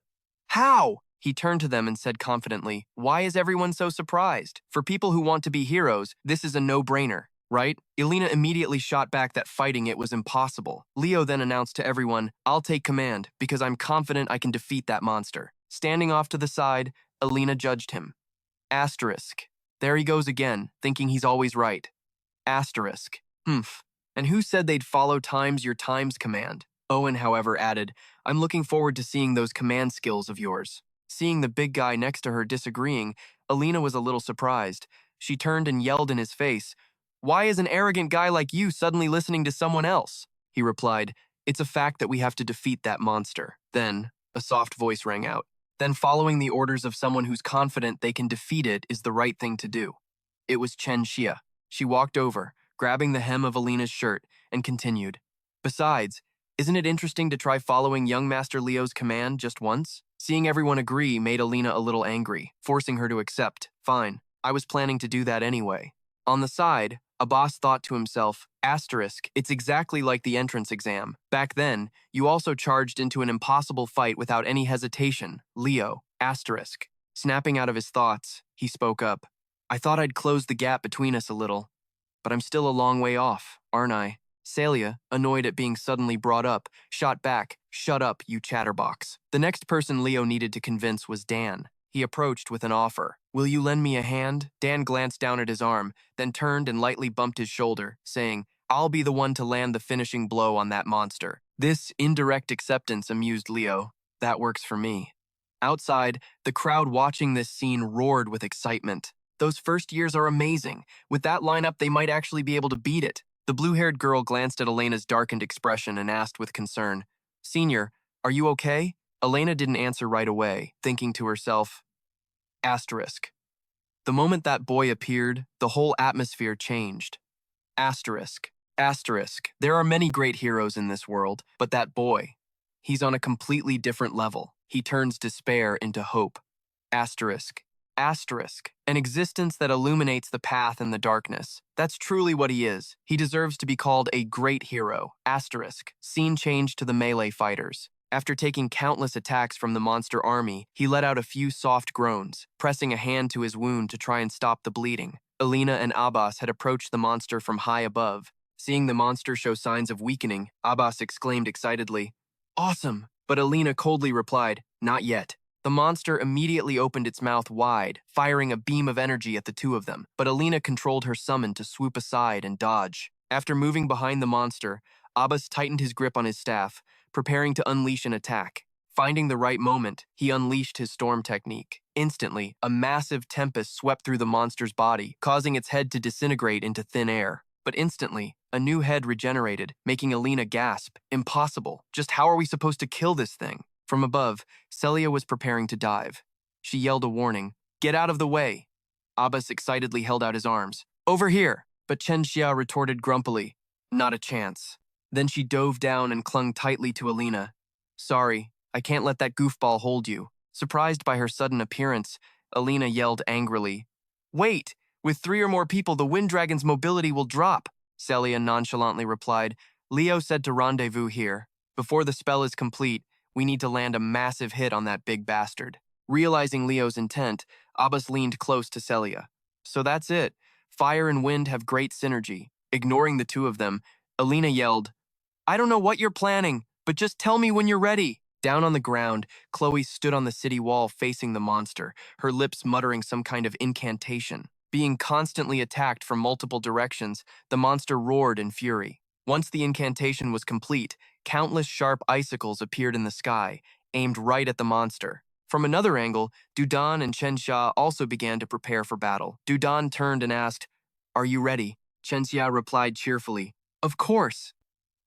S1: how? He turned to them and said confidently, "Why is everyone so surprised? For people who want to be heroes, this is a no-brainer, right?" Elena immediately shot back that fighting it was impossible. Leo then announced to everyone, "I'll take command, because I'm confident I can defeat that monster." Standing off to the side, Elena judged him. Asterisk. There he goes again, thinking he's always right. Asterisk. Humph. And who said they'd follow times your times command? Owen, however, added, "I'm looking forward to seeing those command skills of yours." Seeing the big guy next to her disagreeing, Elena was a little surprised. She turned and yelled in his face, "Why is an arrogant guy like you suddenly listening to someone else?" He replied, "It's a fact that we have to defeat that monster." Then, a soft voice rang out. "Then following the orders of someone who's confident they can defeat it is the right thing to do." It was Chen Xia. She walked over, grabbing the hem of Elena's shirt, and continued, "Besides, isn't it interesting to try following young Master Leo's command just once?" Seeing everyone agree made Elena a little angry, forcing her to accept. "Fine, I was planning to do that anyway." On the side, Abbas thought to himself, asterisk, it's exactly like the entrance exam. Back then, you also charged into an impossible fight without any hesitation. Leo, asterisk. Snapping out of his thoughts, he spoke up. "I thought I'd close the gap between us a little, but I'm still a long way off, aren't I?" Celia, annoyed at being suddenly brought up, shot back, "Shut up, you chatterbox." The next person Leo needed to convince was Dan. He approached with an offer. "Will you lend me a hand?" Dan glanced down at his arm, then turned and lightly bumped his shoulder, saying, "I'll be the one to land the finishing blow on that monster." This indirect acceptance amused Leo. "That works for me." Outside, the crowd watching this scene roared with excitement. Those first years are amazing. With that lineup, they might actually be able to beat it. The blue-haired girl glanced at Elena's darkened expression and asked with concern, "Senior, are you okay?" Elena didn't answer right away, thinking to herself, asterisk. The moment that boy appeared, the whole atmosphere changed. Asterisk. Asterisk. There are many great heroes in this world, but that boy, he's on a completely different level. He turns despair into hope. Asterisk. Asterisk. An existence that illuminates the path in the darkness. That's truly what he is. He deserves to be called a great hero. Asterisk. Scene change to the melee fighters. After taking countless attacks from the monster army, he let out a few soft groans, pressing a hand to his wound to try and stop the bleeding. Elena and Abbas had approached the monster from high above. Seeing the monster show signs of weakening, Abbas exclaimed excitedly, "Awesome!" But Elena coldly replied, "Not yet." The monster immediately opened its mouth wide, firing a beam of energy at the two of them, but Elena controlled her summon to swoop aside and dodge. After moving behind the monster, Abbas tightened his grip on his staff, preparing to unleash an attack. Finding the right moment, he unleashed his storm technique. Instantly, a massive tempest swept through the monster's body, causing its head to disintegrate into thin air. But instantly, a new head regenerated, making Elena gasp. Impossible. Just how are we supposed to kill this thing? From above, Celia was preparing to dive. She yelled a warning, "Get out of the way!" Abbas excitedly held out his arms. "Over here!" But Chen Xia retorted grumpily, "Not a chance." Then she dove down and clung tightly to Elena. "Sorry, I can't let that goofball hold you." Surprised by her sudden appearance, Elena yelled angrily, "Wait! With 3 or more people, the Wind Dragon's mobility will drop." Celia nonchalantly replied, "Leo said to rendezvous here. Before the spell is complete, we need to land a massive hit on that big bastard." Realizing Leo's intent, Abbas leaned close to Celia. "So that's it. Fire and wind have great synergy." Ignoring the two of them, Elena yelled, "I don't know what you're planning, but just tell me when you're ready." Down on the ground, Chloe stood on the city wall facing the monster, her lips muttering some kind of incantation. Being constantly attacked from multiple directions, the monster roared in fury. Once the incantation was complete, countless sharp icicles appeared in the sky, aimed right at the monster. From another angle, Dudan and Chen Xia also began to prepare for battle. Dudan turned and asked, "Are you ready?" Chen Xia replied cheerfully, "Of course."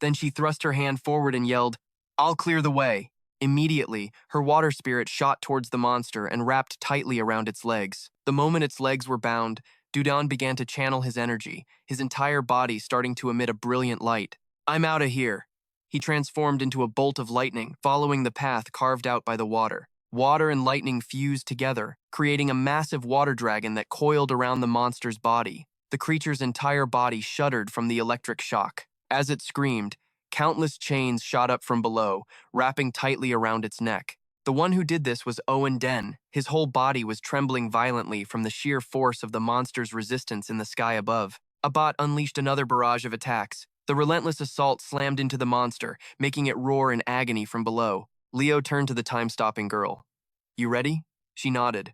S1: Then she thrust her hand forward and yelled, "I'll clear the way." Immediately, her water spirit shot towards the monster and wrapped tightly around its legs. The moment its legs were bound, Dudan began to channel his energy, his entire body starting to emit a brilliant light. "I'm out of here." He transformed into a bolt of lightning, following the path carved out by the water. Water and lightning fused together, creating a massive water dragon that coiled around the monster's body. The creature's entire body shuddered from the electric shock. As it screamed, countless chains shot up from below, wrapping tightly around its neck. The one who did this was Owen Den. His whole body was trembling violently from the sheer force of the monster's resistance in the sky above. A bot unleashed another barrage of attacks. The relentless assault slammed into the monster, making it roar in agony from below. Leo turned to the time-stopping girl. "You ready?" She nodded.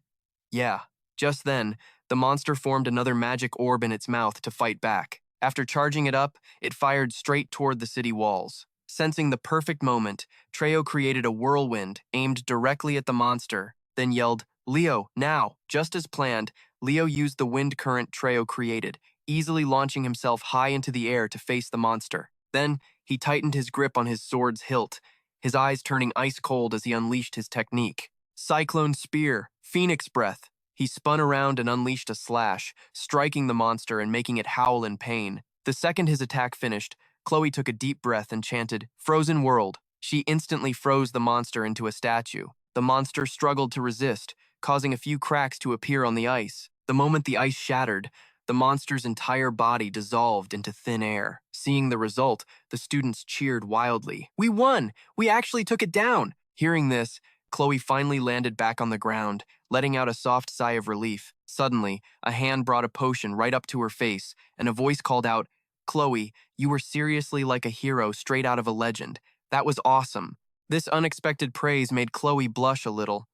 S1: "Yeah." Just then, the monster formed another magic orb in its mouth to fight back. After charging it up, it fired straight toward the city walls. Sensing the perfect moment, Treo created a whirlwind aimed directly at the monster, then yelled, "Leo, now!" Just as planned, Leo used the wind current Treo created, easily launching himself high into the air to face the monster. Then, he tightened his grip on his sword's hilt, his eyes turning ice cold as he unleashed his technique. Cyclone Spear, Phoenix Breath. He spun around and unleashed a slash, striking the monster and making it howl in pain. The second his attack finished, Chloe took a deep breath and chanted, "Frozen World." She instantly froze the monster into a statue. The monster struggled to resist, causing a few cracks to appear on the ice. The moment the ice shattered, the monster's entire body dissolved into thin air. Seeing the result, the students cheered wildly. "We won! We actually took it down!" Hearing this, Chloe finally landed back on the ground, letting out a soft sigh of relief. Suddenly, a hand brought a potion right up to her face, and a voice called out, "Chloe, you were seriously like a hero straight out of a legend. That was awesome." This unexpected praise made Chloe blush a little.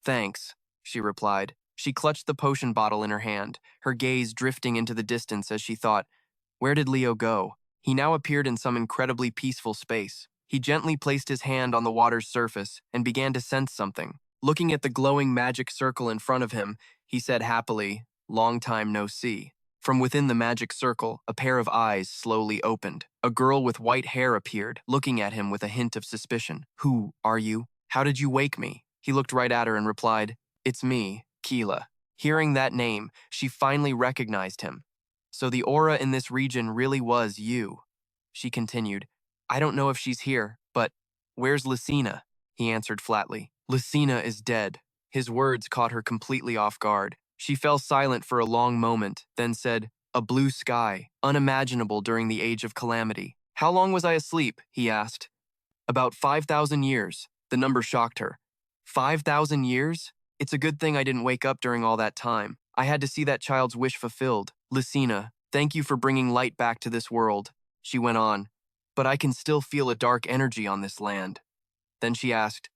S1: "Thanks," she replied. She clutched the potion bottle in her hand, her gaze drifting into the distance as she thought, where did Leo go? He now appeared in some incredibly peaceful space. He gently placed his hand on the water's surface and began to sense something. Looking at the glowing magic circle in front of him, he said happily, "Long time no see." From within the magic circle, a pair of eyes slowly opened. A girl with white hair appeared, looking at him with a hint of suspicion. "Who are you? How did you wake me?" He looked right at her and replied, "It's me, Keela." Hearing that name, she finally recognized him. "So the aura in this region really was you." She continued, "I don't know if she's here, but where's Lucina?" He answered flatly, "Lucina is dead." His words caught her completely off guard. She fell silent for a long moment, then said, "A blue sky, unimaginable during the age of calamity." "How long was I asleep?" he asked. "About 5,000 years. The number shocked her. 5,000 years? It's a good thing I didn't wake up during all that time. I had to see that child's wish fulfilled. Lucina, thank you for bringing light back to this world." She went on, "But I can still feel a dark energy on this land." Then she asked,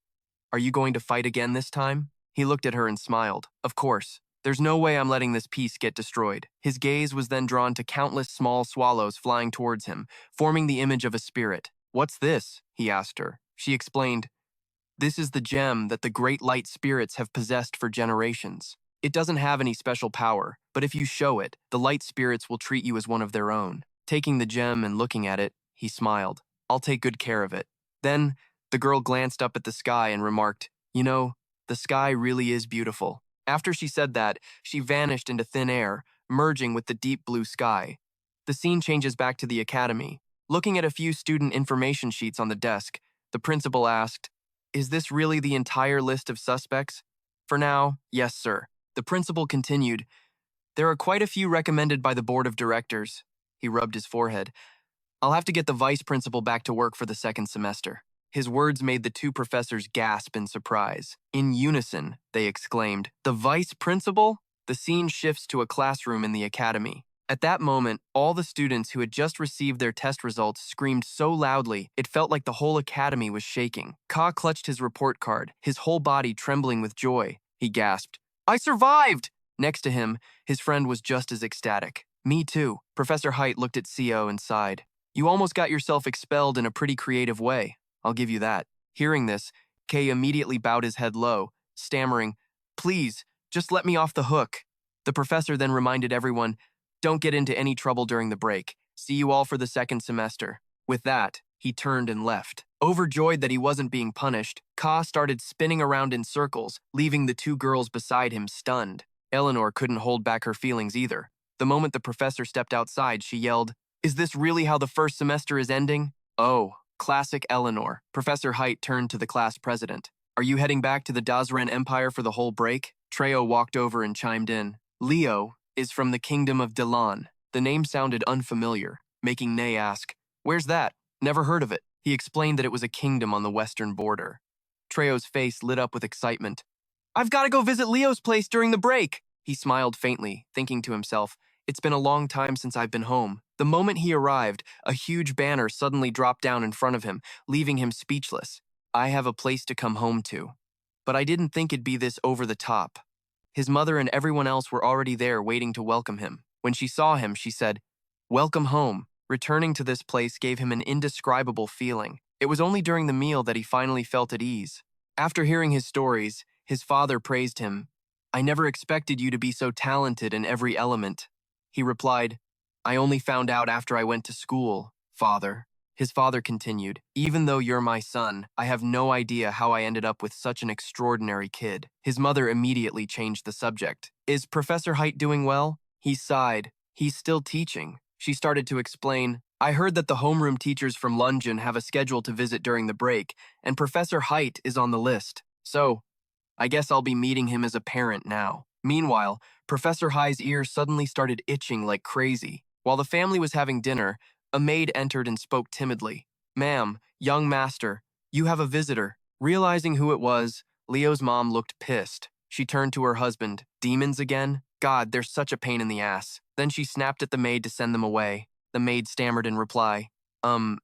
S1: "Are you going to fight again this time?" He looked at her and smiled. "Of course. There's no way I'm letting this piece get destroyed." His gaze was then drawn to countless small swallows flying towards him, forming the image of a spirit. "What's this?" he asked her. She explained, "This is the gem that the great light spirits have possessed for generations. It doesn't have any special power, but if you show it, the light spirits will treat you as one of their own." Taking the gem and looking at it, he smiled. "I'll take good care of it." Then, the girl glanced up at the sky and remarked, "You know, the sky really is beautiful." After she said that, she vanished into thin air, merging with the deep blue sky. The scene changes back to the academy. Looking at a few student information sheets on the desk, the principal asked, "Is this really the entire list of suspects?" "For now, yes, sir." The principal continued, "There are quite a few recommended by the board of directors." He rubbed his forehead. "I'll have to get the vice principal back to work for the second semester." His words made the two professors gasp in surprise. In unison, they exclaimed, "The vice principal?" The scene shifts to a classroom in the academy. At that moment, all the students who had just received their test results screamed so loudly, it felt like the whole academy was shaking. Ka clutched his report card, his whole body trembling with joy. He gasped, "I survived!" Next to him, his friend was just as ecstatic. "Me too." Professor Height looked at CO and sighed. "You almost got yourself expelled in a pretty creative way. I'll give you that." Hearing this, Kay immediately bowed his head low, stammering, "Please, just let me off the hook." The professor then reminded everyone, "Don't get into any trouble during the break. See you all for the second semester." With that, he turned and left. Overjoyed that he wasn't being punished, Ka started spinning around in circles, leaving the two girls beside him stunned. Eleanor couldn't hold back her feelings either. The moment the professor stepped outside, she yelled, "Is this really how the first semester is ending?" "Oh, classic Eleanor." Professor Height turned to the class president. "Are you heading back to the Dazren Empire for the whole break?" Treo walked over and chimed in. "Leo is from the kingdom of Delan." The name sounded unfamiliar, making Nay ask, "Where's that? Never heard of it." He explained that it was a kingdom on the western border. Treo's face lit up with excitement. I've got to go visit Leo's place during the break. He smiled faintly, thinking to himself, it's been a long time since I've been home. The moment he arrived, a huge banner suddenly dropped down in front of him, leaving him speechless. I have a place to come home to. But I didn't think it'd be this over the top. His mother and everyone else were already there waiting to welcome him. When she saw him, she said, "Welcome home." Returning to this place gave him an indescribable feeling. It was only during the meal that he finally felt at ease. After hearing his stories, his father praised him. I never expected you to be so talented in every element. He replied, I only found out after I went to school, father. His father continued, even though you're my son, I have no idea how I ended up with such an extraordinary kid. His mother immediately changed the subject. Is Professor Height doing well? He sighed. He's still teaching. She started to explain, I heard that the homeroom teachers from London have a schedule to visit during the break, and Professor Height is on the list. So, I guess I'll be meeting him as a parent now. Meanwhile, Professor High's ears suddenly started itching like crazy. While the family was having dinner, a maid entered and spoke timidly. Ma'am, young master, you have a visitor. Realizing who it was, Leo's mom looked pissed. She turned to her husband. Demons again? God, they're such a pain in the ass. Then she snapped at the maid to send them away. The maid stammered in reply.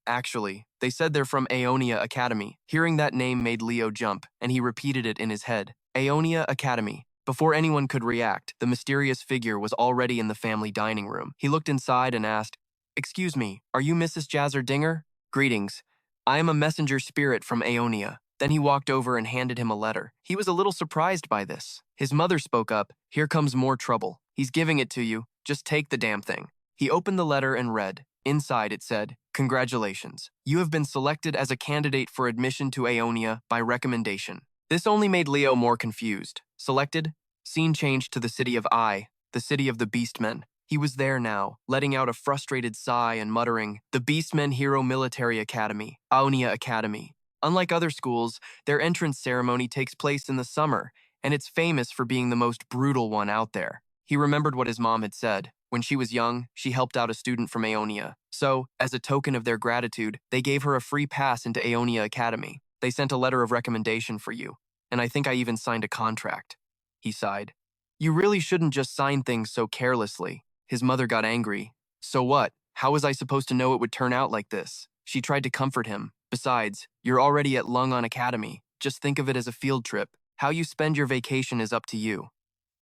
S1: Actually, they said they're from Aeonia Academy. Hearing that name made Leo jump, and he repeated it in his head. Aeonia Academy. Before anyone could react, the mysterious figure was already in the family dining room. He looked inside and asked, Excuse me, are you Mrs. Zerdinger? Greetings. I am a messenger spirit from Aeonia. Then he walked over and handed him a letter. He was a little surprised by this. His mother spoke up, Here comes more trouble. He's giving it to you. Just take the damn thing. He opened the letter and read. Inside it said, Congratulations. You have been selected as a candidate for admission to Aeonia by recommendation. This only made Leo more confused. Selected? Scene changed to the city of Ai, the city of the Beastmen. He was there now, letting out a frustrated sigh and muttering, The Beastmen Hero Military Academy, Aeonia Academy. Unlike other schools, their entrance ceremony takes place in the summer, and it's famous for being the most brutal one out there. He remembered what his mom had said. When she was young, she helped out a student from Aeonia. So, as a token of their gratitude, they gave her a free pass into Aeonia Academy. They sent a letter of recommendation for you, and I think I even signed a contract. He sighed. You really shouldn't just sign things so carelessly. His mother got angry. So what? How was I supposed to know it would turn out like this? She tried to comfort him. Besides, you're already at Lungon Academy. Just think of it as a field trip. How you spend your vacation is up to you.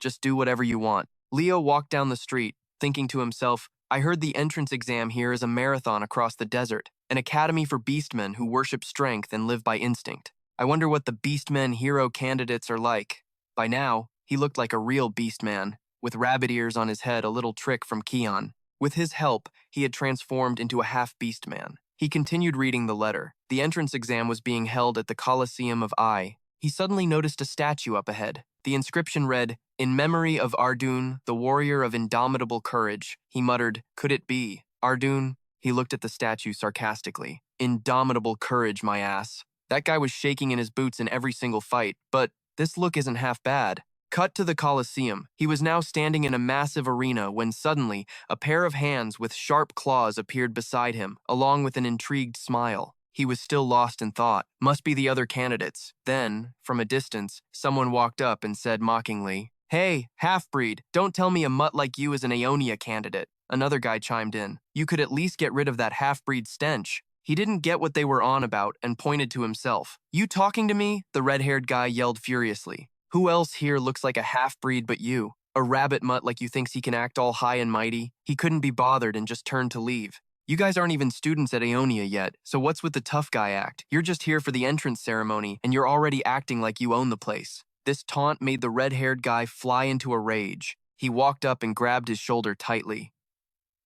S1: Just do whatever you want. Leo walked down the street, thinking to himself, I heard the entrance exam here is a marathon across the desert, an academy for beastmen who worship strength and live by instinct. I wonder what the beastmen hero candidates are like. By now, he looked like a real beastman, with rabbit ears on his head, a little trick from Keon. With his help, he had transformed into a half-beast man. He continued reading the letter. The entrance exam was being held at the Colosseum of Ai. He suddenly noticed a statue up ahead. The inscription read, In memory of Ardun, the warrior of indomitable courage. He muttered, Could it be? Ardun? He looked at the statue sarcastically. Indomitable courage, my ass. That guy was shaking in his boots in every single fight, but this look isn't half bad. Cut to the Colosseum. He was now standing in a massive arena when suddenly a pair of hands with sharp claws appeared beside him, along with an intrigued smile. He was still lost in thought. Must be the other candidates. Then, from a distance, someone walked up and said mockingly, Hey, half-breed, don't tell me a mutt like you is an Aeonia candidate. Another guy chimed in. You could at least get rid of that half-breed stench. He didn't get what they were on about and pointed to himself. You talking to me? The red-haired guy yelled furiously. Who else here looks like a half-breed but you? A rabbit mutt like you thinks he can act all high and mighty? He couldn't be bothered and just turned to leave. You guys aren't even students at Aeonia yet, so what's with the tough guy act? You're just here for the entrance ceremony, and you're already acting like you own the place. This taunt made the red-haired guy fly into a rage. He walked up and grabbed his shoulder tightly.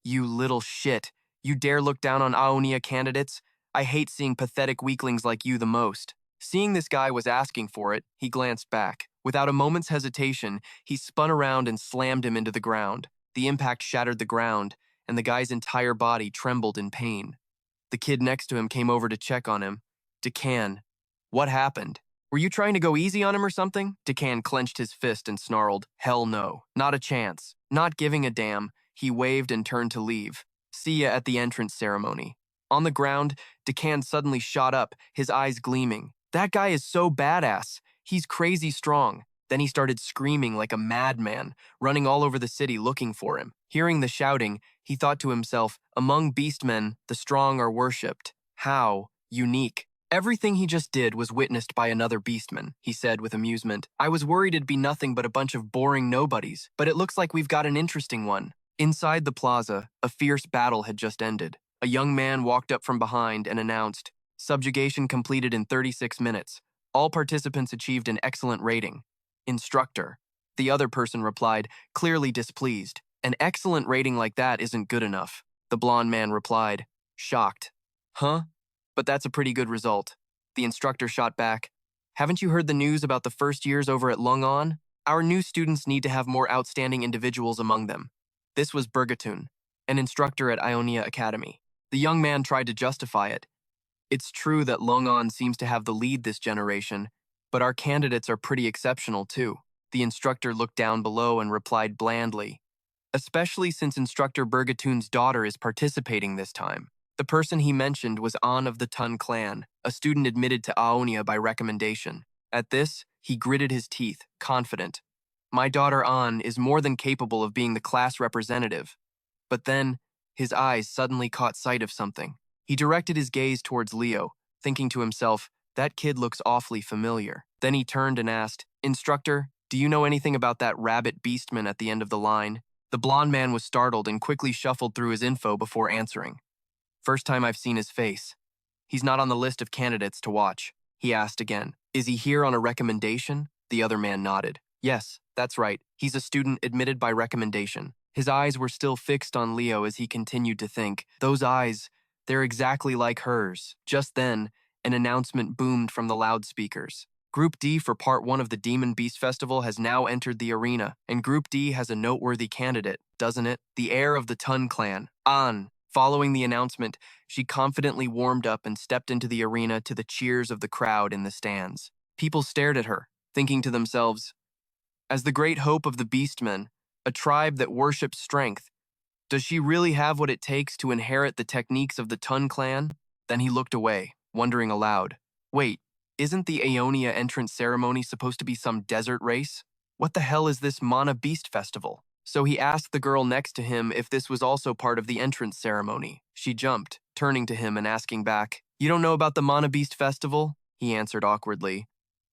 S1: You little shit. You dare look down on Aeonia candidates? I hate seeing pathetic weaklings like you the most. Seeing this guy was asking for it, he glanced back. Without a moment's hesitation, he spun around and slammed him into the ground. The impact shattered the ground, and the guy's entire body trembled in pain. The kid next to him came over to check on him. Decan, what happened? Were you trying to go easy on him or something? Decan clenched his fist and snarled, Hell no, not a chance. Not giving a damn, he waved and turned to leave. See ya at the entrance ceremony. On the ground, Decan suddenly shot up, his eyes gleaming. That guy is so badass. He's crazy strong. Then he started screaming like a madman, running all over the city looking for him. Hearing the shouting, he thought to himself, among beastmen, the strong are worshipped. How unique. Everything he just did was witnessed by another beastman, he said with amusement. I was worried it'd be nothing but a bunch of boring nobodies, but it looks like we've got an interesting one. Inside the plaza, a fierce battle had just ended. A young man walked up from behind and announced, subjugation completed in 36 minutes. All participants achieved an excellent rating. Instructor. The other person replied, clearly displeased. An excellent rating like that isn't good enough. The blonde man replied, shocked. Huh? But that's a pretty good result. The instructor shot back, haven't you heard the news about the first years over at Lungon? Our new students need to have more outstanding individuals among them. This was Bergatun, an instructor at Ionia Academy. The young man tried to justify it. It's true that Lungon seems to have the lead this generation, but our candidates are pretty exceptional too. The instructor looked down below and replied blandly, especially since Instructor Bergatun's daughter is participating this time. The person he mentioned was An of the Tun clan, a student admitted to Aonia by recommendation. At this, he gritted his teeth, confident. My daughter An is more than capable of being the class representative. But then, his eyes suddenly caught sight of something. He directed his gaze towards Leo, thinking to himself, that kid looks awfully familiar. Then he turned and asked, Instructor, do you know anything about that rabbit beastman at the end of the line? The blonde man was startled and quickly shuffled through his info before answering. First time I've seen his face. He's not on the list of candidates to watch. He asked again, is he here on a recommendation? The other man nodded. Yes, that's right. He's a student admitted by recommendation. His eyes were still fixed on Leo as he continued to think. Those eyes, they're exactly like hers. Just then, an announcement boomed from the loudspeakers. Group D for Part 1 of the Demon Beast Festival has now entered the arena, and Group D has a noteworthy candidate, doesn't it? The heir of the Tun clan, An. Following the announcement, she confidently warmed up and stepped into the arena to the cheers of the crowd in the stands. People stared at her, thinking to themselves, as the great hope of the Beastmen, a tribe that worships strength, does she really have what it takes to inherit the techniques of the Tun clan? Then he looked away, wondering aloud, wait, isn't the Aeonia entrance ceremony supposed to be some desert race? What the hell is this Mana Beast Festival? So he asked the girl next to him if this was also part of the entrance ceremony. She jumped, turning to him and asking back, you don't know about the Mana Beast Festival? He answered awkwardly.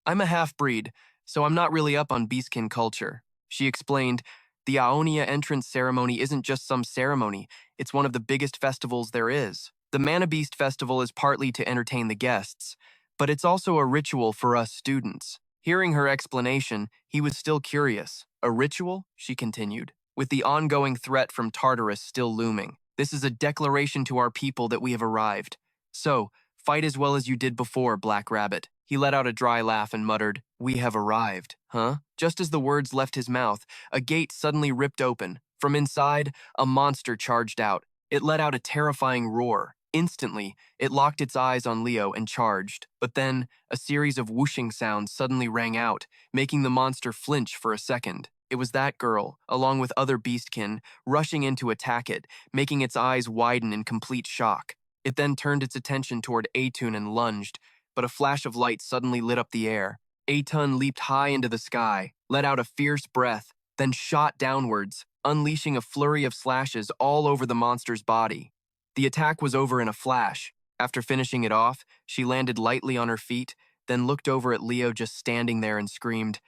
S1: I'm a half-breed, so I'm not really up on beastkin culture. She explained, the Aonia entrance ceremony isn't just some ceremony, it's one of the biggest festivals there is. The Mana Beast Festival is partly to entertain the guests, but it's also a ritual for us students. Hearing her explanation, he was still curious. A ritual? She continued, with the ongoing threat from Tartarus still looming. This is a declaration to our people that we have arrived. So, fight as well as you did before, Black Rabbit. He let out a dry laugh and muttered, we have arrived, huh? Just as the words left his mouth, a gate suddenly ripped open. From inside, a monster charged out. It let out a terrifying roar. Instantly, it locked its eyes on Leo and charged. But then, a series of whooshing sounds suddenly rang out, making the monster flinch for a second. It was that girl, along with other beastkin, rushing in to attack it, making its eyes widen in complete shock. It then turned its attention toward Atun and lunged, but a flash of light suddenly lit up the air. Atun leaped high into the sky, let out a fierce breath, then shot downwards, unleashing a flurry of slashes all over the monster's body. The attack was over in a flash. After finishing it off, she landed lightly on her feet, then looked over at Leo just standing there and screamed,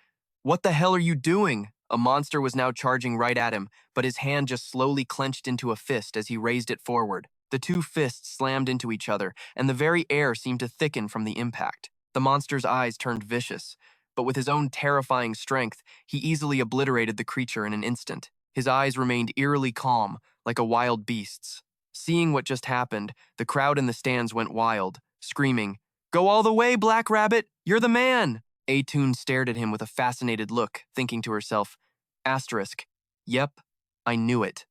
S1: what the hell are you doing? A monster was now charging right at him, but his hand just slowly clenched into a fist as he raised it forward. The two fists slammed into each other, and the very air seemed to thicken from the impact. The monster's eyes turned vicious, but with his own terrifying strength, he easily obliterated the creature in an instant. His eyes remained eerily calm, like a wild beast's. Seeing what just happened, the crowd in the stands went wild, screaming, go all the way, Black Rabbit! You're the man! Atun stared at him with a fascinated look, thinking to herself, asterisk, yep, I knew it.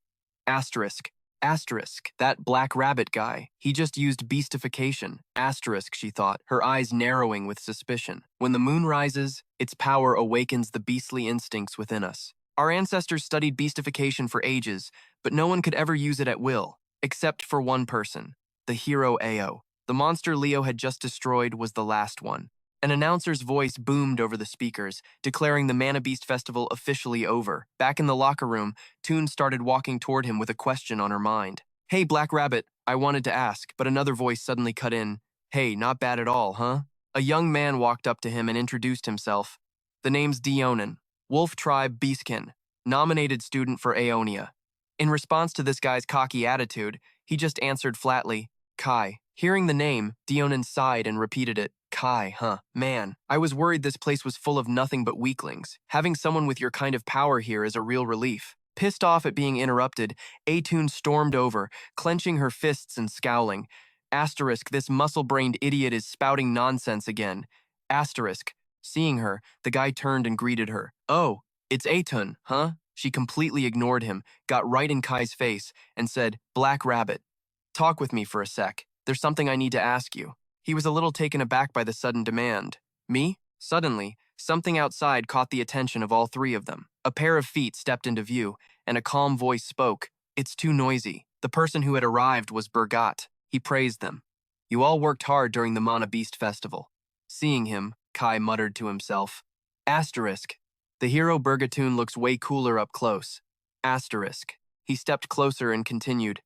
S1: Asterisk, asterisk, that Black Rabbit guy, he just used beastification. Asterisk, she thought, her eyes narrowing with suspicion. When the moon rises, its power awakens the beastly instincts within us. Our ancestors studied beastification for ages, but no one could ever use it at will. Except for one person, the hero Ao. The monster Leo had just destroyed was the last one. An announcer's voice boomed over the speakers, declaring the Mana Beast Festival officially over. Back in the locker room, Toon started walking toward him with a question on her mind. "Hey, Black Rabbit, I wanted to ask," but another voice suddenly cut in. "Hey, not bad at all, huh?" A young man walked up to him and introduced himself. "The name's Dionin, Wolf Tribe Beastkin, nominated student for Aeonia." In response to this guy's cocky attitude, he just answered flatly, "Kai." Hearing the name, Dionin sighed and repeated it. "Kai, huh? Man, I was worried this place was full of nothing but weaklings. Having someone with your kind of power here is a real relief." Pissed off at being interrupted, Atun stormed over, clenching her fists and scowling. Asterisk, this muscle-brained idiot is spouting nonsense again. Asterisk, seeing her, the guy turned and greeted her. "Oh, it's Atun, huh?" She completely ignored him, got right in Kai's face, and said, "Black Rabbit, talk with me for a sec. There's something I need to ask you." He was a little taken aback by the sudden demand. "Me?" Suddenly, something outside caught the attention of all three of them. A pair of feet stepped into view, and a calm voice spoke. "It's too noisy." The person who had arrived was Bergat. He praised them. "You all worked hard during the Mana Beast Festival." Seeing him, Kai muttered to himself. Asterisk. The hero Bergatoon looks way cooler up close. Asterisk. He stepped closer and continued.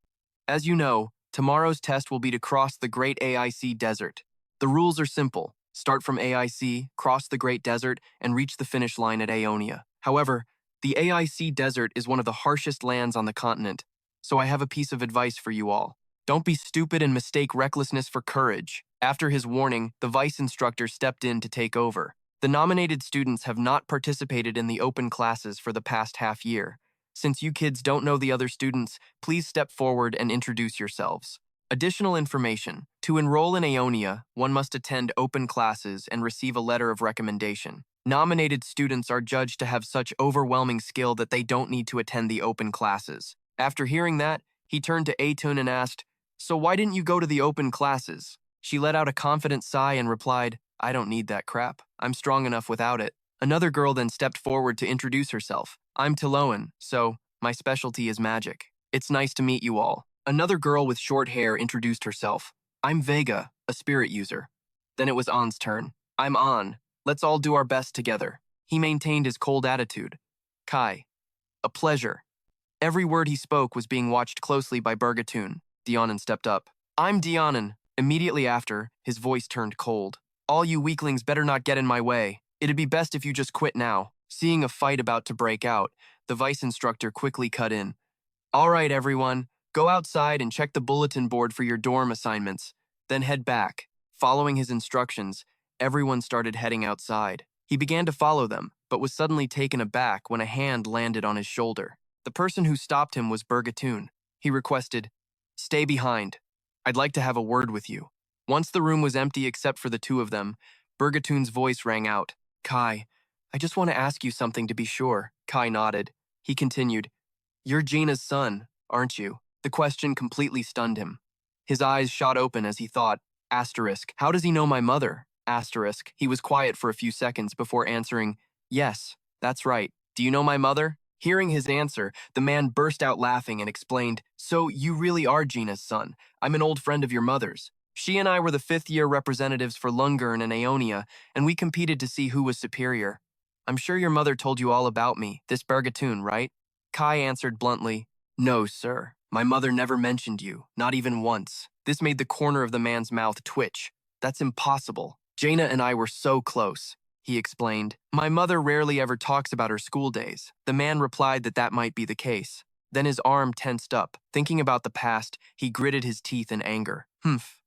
S1: "As you know, tomorrow's test will be to cross the Great AIC Desert. The rules are simple. Start from AIC, cross the Great Desert, and reach the finish line at Aeonia. However, the AIC Desert is one of the harshest lands on the continent, so I have a piece of advice for you all. Don't be stupid and mistake recklessness for courage." After his warning, the vice instructor stepped in to take over. "The nominated students have not participated in the open classes for the past half year. Since you kids don't know the other students, please step forward and introduce yourselves." Additional information. To enroll in Aeonia, one must attend open classes and receive a letter of recommendation. Nominated students are judged to have such overwhelming skill that they don't need to attend the open classes. After hearing that, he turned to Atun and asked, "So why didn't you go to the open classes?" She let out a confident sigh and replied, "I don't need that crap. I'm strong enough without it." Another girl then stepped forward to introduce herself. "I'm Tiloan, so my specialty is magic. It's nice to meet you all." Another girl with short hair introduced herself. "I'm Vega, a spirit user." Then it was An's turn. "I'm An. Let's all do our best together." He maintained his cold attitude. "Kai. A pleasure." Every word he spoke was being watched closely by Bergatoon. Dionin stepped up. "I'm Dionin." Immediately after, his voice turned cold. "All you weaklings better not get in my way. It'd be best if you just quit now." Seeing a fight about to break out, the vice instructor quickly cut in. "All right, everyone. Go outside and check the bulletin board for your dorm assignments. Then head back." Following his instructions, everyone started heading outside. He began to follow them, but was suddenly taken aback when a hand landed on his shoulder. The person who stopped him was Bergatoon. He requested, "Stay behind. I'd like to have a word with you." Once the room was empty except for the two of them, Bergatoon's voice rang out. "Kai, I just want to ask you something to be sure." Kai nodded. He continued, "You're Gina's son, aren't you?" The question completely stunned him. His eyes shot open as he thought, asterisk, "How does he know my mother?" Asterisk. He was quiet for a few seconds before answering, "Yes, that's right. Do you know my mother?" Hearing his answer, the man burst out laughing and explained, "So you really are Gina's son. I'm an old friend of your mother's. She and I were the fifth-year representatives for Lungern and Aeonia, and we competed to see who was superior. I'm sure your mother told you all about me, this Bergatoon, right?" Kai answered bluntly, "No, sir. My mother never mentioned you, not even once." This made the corner of the man's mouth twitch. "That's impossible. Jaina and I were so close," he explained. "My mother rarely ever talks about her school days." The man replied that that might be the case. Then his arm tensed up. Thinking about the past, he gritted his teeth in anger.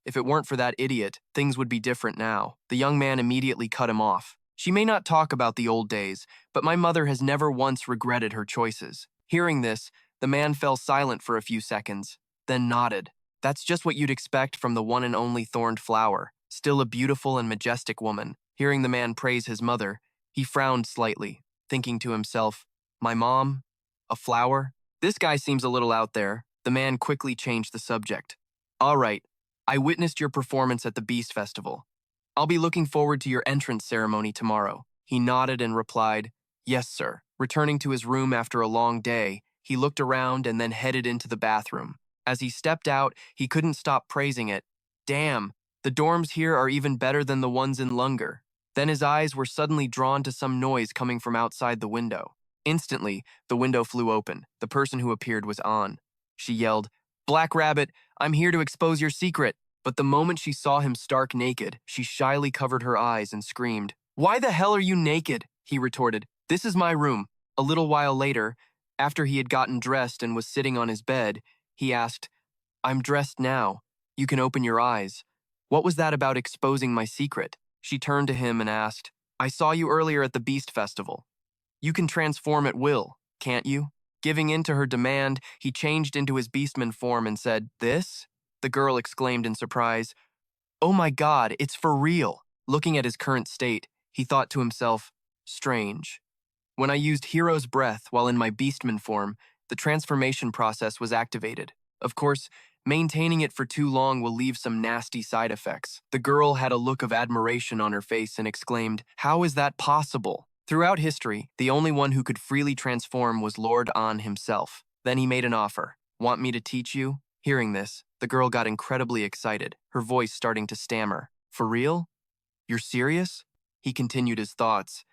S1: If it weren't for that idiot, things would be different now. The young man immediately cut him off. "She may not talk about the old days, but my mother has never once regretted her choices." Hearing this, the man fell silent for a few seconds, then nodded. That's just what you'd expect from the one and only thorned flower, still a beautiful and majestic woman. Hearing the man praise his mother, he frowned slightly, thinking to himself, "My mom? A flower? This guy seems a little out there." The man quickly changed the subject. "All right, I witnessed your performance at the Beast Festival. I'll be looking forward to your entrance ceremony tomorrow." He nodded and replied, "Yes, sir." Returning to his room after a long day, he looked around and then headed into the bathroom. As he stepped out, he couldn't stop praising it. "Damn, the dorms here are even better than the ones in Lunger." Then his eyes were suddenly drawn to some noise coming from outside the window. Instantly, the window flew open. The person who appeared was An. She yelled, "Black Rabbit, I'm here to expose your secret." But the moment she saw him stark naked, she shyly covered her eyes and screamed. "Why the hell are you naked?" He retorted. "This is my room." A little while later, after he had gotten dressed and was sitting on his bed, he asked, "I'm dressed now. You can open your eyes. What was that about exposing my secret?" She turned to him and asked, "I saw you earlier at the Beast Festival. You can transform at will, can't you?" Giving in to her demand, he changed into his beastman form and said, "This?" The girl exclaimed in surprise, "Oh my God, it's for real." Looking at his current state, he thought to himself, "Strange. When I used Hero's Breath while in my beastman form, the transformation process was activated. Of course, maintaining it for too long will leave some nasty side effects." The girl had a look of admiration on her face and exclaimed, "How is that possible?" Throughout history, the only one who could freely transform was Lord An himself. Then he made an offer. "Want me to teach you?" Hearing this, the girl got incredibly excited, her voice starting to stammer. "For real? You're serious?" He continued his thoughts.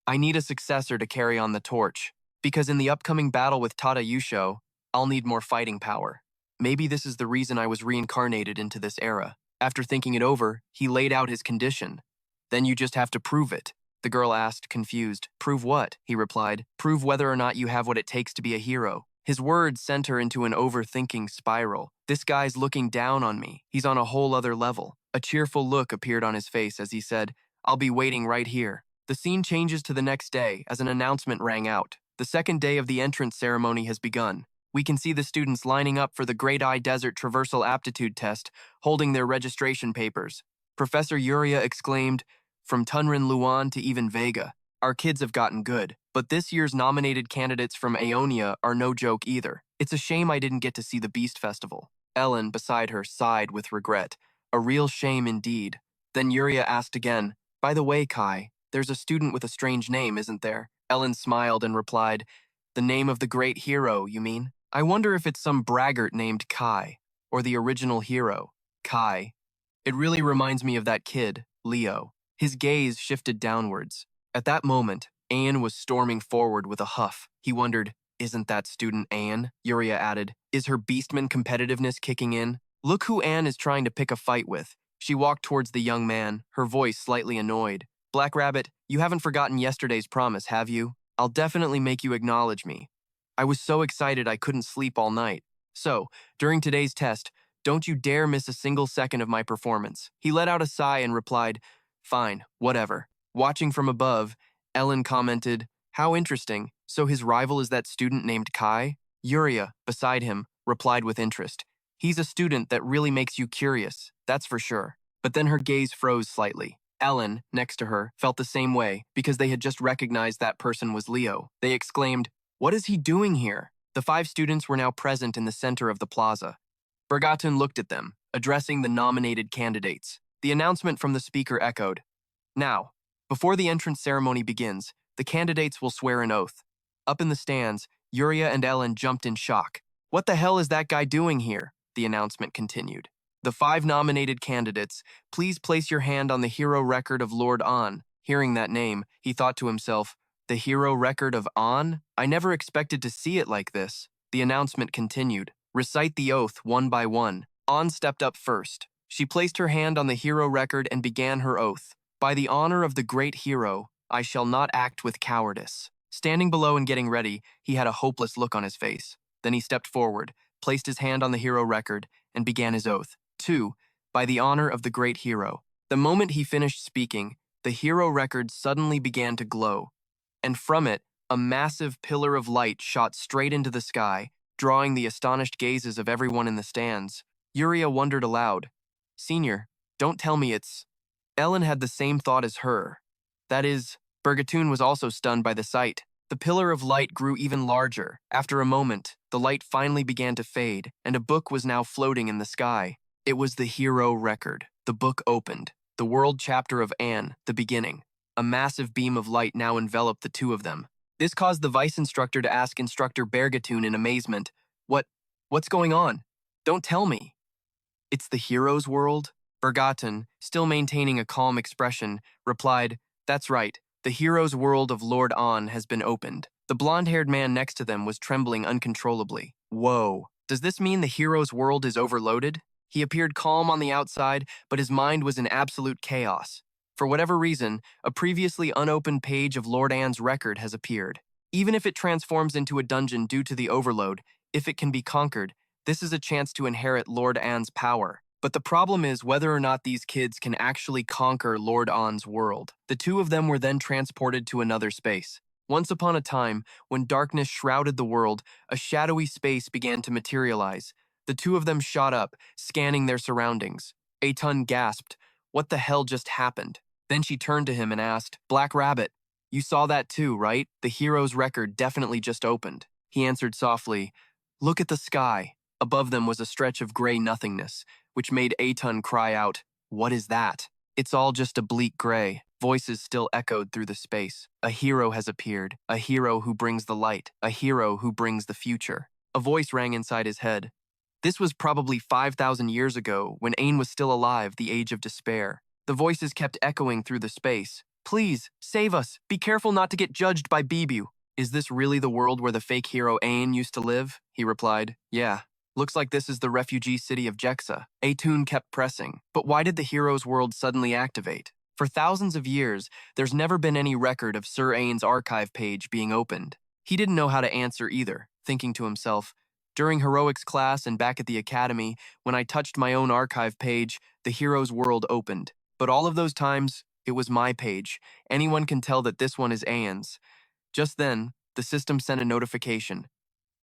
S1: "I need a successor to carry on the torch, because in the upcoming battle with Tada Yusho, I'll need more fighting power. Maybe this is the reason I was reincarnated into this era." After thinking it over, he laid out his condition. "Then you just have to prove it." The girl asked, confused. "Prove what?" He replied, "Prove whether or not you have what it takes to be a hero." His words sent her into an overthinking spiral. This guy's looking down on me. He's on a whole other level. A cheerful look appeared on his face as he said, "I'll be waiting right here." The scene changes to the next day as an announcement rang out. The second day of the entrance ceremony has begun. We can see the students lining up for the Great Eye Desert Traversal Aptitude Test, holding their registration papers. Professor Yuria exclaimed, "From Tunrin Luan to even Vega, our kids have gotten good. But this year's nominated candidates from Aeonia are no joke either. It's a shame I didn't get to see the Beast Festival." Ellen, beside her, sighed with regret. "A real shame indeed." Then Yuria asked again, "By the way, Kai, there's a student with a strange name, isn't there?" Ellen smiled and replied, "The name of the great hero, you mean? I wonder if it's some braggart named Kai, or the original hero, Kai. It really reminds me of that kid, Leo." His gaze shifted downwards. At that moment, Anne was storming forward with a huff. He wondered, "Isn't that student Anne?" Yuria added, "Is her beastman competitiveness kicking in? Look who Anne is trying to pick a fight with." She walked towards the young man, her voice slightly annoyed. "Black Rabbit, you haven't forgotten yesterday's promise, have you? I'll definitely make you acknowledge me. I was so excited I couldn't sleep all night. So, during today's test, don't you dare miss a single second of my performance." He let out a sigh and replied, "Fine, whatever." Watching from above, Ellen commented, "How interesting. So his rival is that student named Kai?" Yuria, beside him, replied with interest, "He's a student that really makes you curious, that's for sure." But then her gaze froze slightly. Ellen, next to her, felt the same way because they had just recognized that person was Leo. They exclaimed, "What is he doing here?" The 5 students were now present in the center of the plaza. Bergatun looked at them, addressing the nominated candidates. The announcement from the speaker echoed, "Now, before the entrance ceremony begins, the candidates will swear an oath." Up in the stands, Yuria and Ellen jumped in shock. "What the hell is that guy doing here?" The announcement continued. "The 5 nominated candidates, please place your hand on the hero record of Lord An." Hearing that name, he thought to himself, "The hero record of An? I never expected to see it like this." The announcement continued. "Recite the oath one by one." An stepped up first. She placed her hand on the hero record and began her oath. "By the honor of the great hero, I shall not act with cowardice." Standing below and getting ready, he had a hopeless look on his face. Then he stepped forward, placed his hand on the hero record, and began his oath. 2. By the honor of the great hero. The moment he finished speaking, the hero record suddenly began to glow, and from it, a massive pillar of light shot straight into the sky, drawing the astonished gazes of everyone in the stands. Yuria wondered aloud, "Senior, don't tell me it's..." Ellen had the same thought as her. That is, Bergatun was also stunned by the sight. The pillar of light grew even larger. After a moment, the light finally began to fade, and a book was now floating in the sky. It was the hero record. The book opened. The world chapter of Anne, the beginning. A massive beam of light now enveloped the 2 of them. This caused the vice instructor to ask Instructor Bergatun in amazement, What's going on? Don't tell me." "It's the hero's world?" Bergotten, still maintaining a calm expression, replied, "That's right. The hero's world of Lord An has been opened." The blonde-haired man next to them was trembling uncontrollably. Whoa. Does this mean the hero's world is overloaded? He appeared calm on the outside, but his mind was in absolute chaos. For whatever reason, a previously unopened page of Lord Anne's record has appeared. Even if it transforms into a dungeon due to the overload, if it can be conquered, this is a chance to inherit Lord Anne's power. But the problem is whether or not these kids can actually conquer Lord An's world. The two of them were then transported to another space. Once upon a time, when darkness shrouded the world, a shadowy space began to materialize. The two of them shot up, scanning their surroundings. Atun gasped, "What the hell just happened?" Then she turned to him and asked, "Black Rabbit, you saw that too, right? The hero's record definitely just opened." He answered softly, "Look at the sky." Above them was a stretch of gray nothingness, which made Atun cry out, "What is that?" "It's all just a bleak gray." Voices still echoed through the space. "A hero has appeared, a hero who brings the light, a hero who brings the future." A voice rang inside his head. This was probably 5,000 years ago, when Ain was still alive, the age of despair. The voices kept echoing through the space. "Please, save us. Be careful not to get judged by Bibu." "Is this really the world where the fake hero Ain used to live?" He replied, "Yeah. Looks like this is the refugee city of Jexa." Atun kept pressing. But why did the hero's world suddenly activate? For thousands of years, there's never been any record of Sir Ain's archive page being opened. He didn't know how to answer either, thinking to himself, "During heroics class and back at the academy, when I touched my own archive page, the hero's world opened. But all of those times, it was my page. Anyone can tell that this one is Ain's." Just then, the system sent a notification.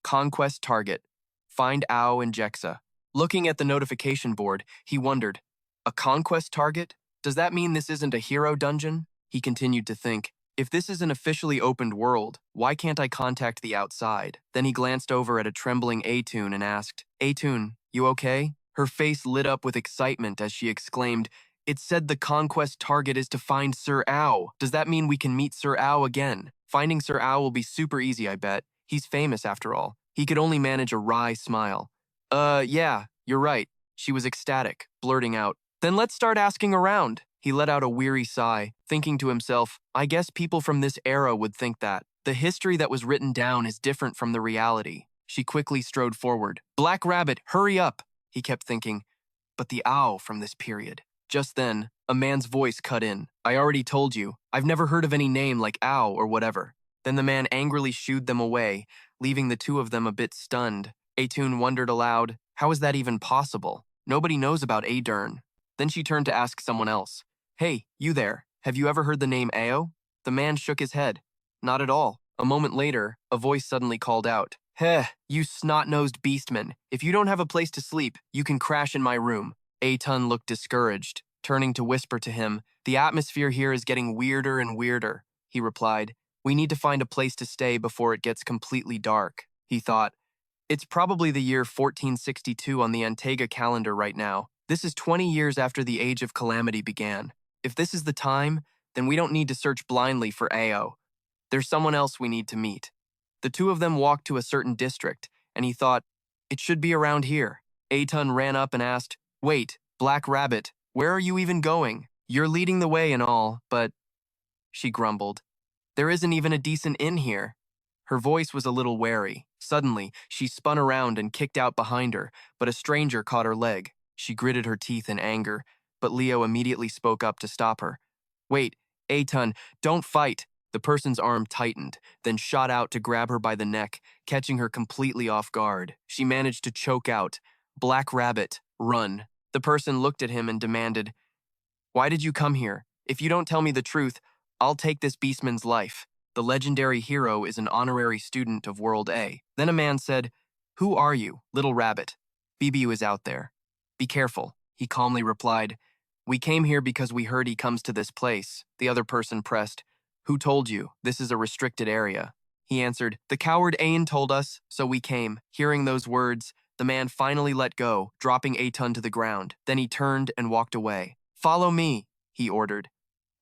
S1: "Conquest target. Find Ao and Jexa." Looking at the notification board, he wondered, "A conquest target? Does that mean this isn't a hero dungeon?" He continued to think, "If this is an officially opened world, why can't I contact the outside?" Then he glanced over at a trembling Atun and asked, "Atun, you okay?" Her face lit up with excitement as she exclaimed, "It said the conquest target is to find Sir Ao. Does that mean we can meet Sir Ao again? Finding Sir Ao will be super easy, I bet. He's famous after all." He could only manage a wry smile. Yeah, you're right." She was ecstatic, blurting out, "Then let's start asking around." He let out a weary sigh, thinking to himself, "I guess people from this era would think that. The history that was written down is different from the reality." She quickly strode forward. "Black Rabbit, hurry up!" He kept thinking, "But the owl from this period." Just then, a man's voice cut in. "I already told you. I've never heard of any name like Ow or whatever." Then the man angrily shooed them away, leaving the two of them a bit stunned. Atun wondered aloud, how is that even possible? Nobody knows about Adern. Then she turned to ask someone else. "Hey, you there, have you ever heard the name Ao?" The man shook his head. "Not at all." A moment later, a voice suddenly called out, "Heh, you snot-nosed beastman. If you don't have a place to sleep, you can crash in my room." Atun looked discouraged, turning to whisper to him, "The atmosphere here is getting weirder and weirder." He replied, "We need to find a place to stay before it gets completely dark." He thought, "It's probably the year 1462 on the Antega calendar right now. This is 20 years after the Age of Calamity began. If this is the time, then we don't need to search blindly for Ao. There's someone else we need to meet." The two of them walked to a certain district, and he thought, "It should be around here." Atun ran up and asked, "Wait, Black Rabbit, where are you even going? You're leading the way and all, but..." She grumbled, "There isn't even a decent inn here." Her voice was a little wary. Suddenly, she spun around and kicked out behind her, but a stranger caught her leg. She gritted her teeth in anger, but Leo immediately spoke up to stop her. "Wait, Atun, don't fight." The person's arm tightened, then shot out to grab her by the neck, catching her completely off guard. She managed to choke out, "Black Rabbit, run." The person looked at him and demanded, "Why did you come here? If you don't tell me the truth, I'll take this beastman's life. The legendary hero is an honorary student of World A." Then a man said, "Who are you, little rabbit?" "Bibiu is out there." "Be careful," he calmly replied. "We came here because we heard he comes to this place." The other person pressed, "Who told you? This is a restricted area." He answered, "The coward Ain told us, so we came." Hearing those words, the man finally let go, dropping Atun to the ground. Then he turned and walked away. "Follow me," he ordered.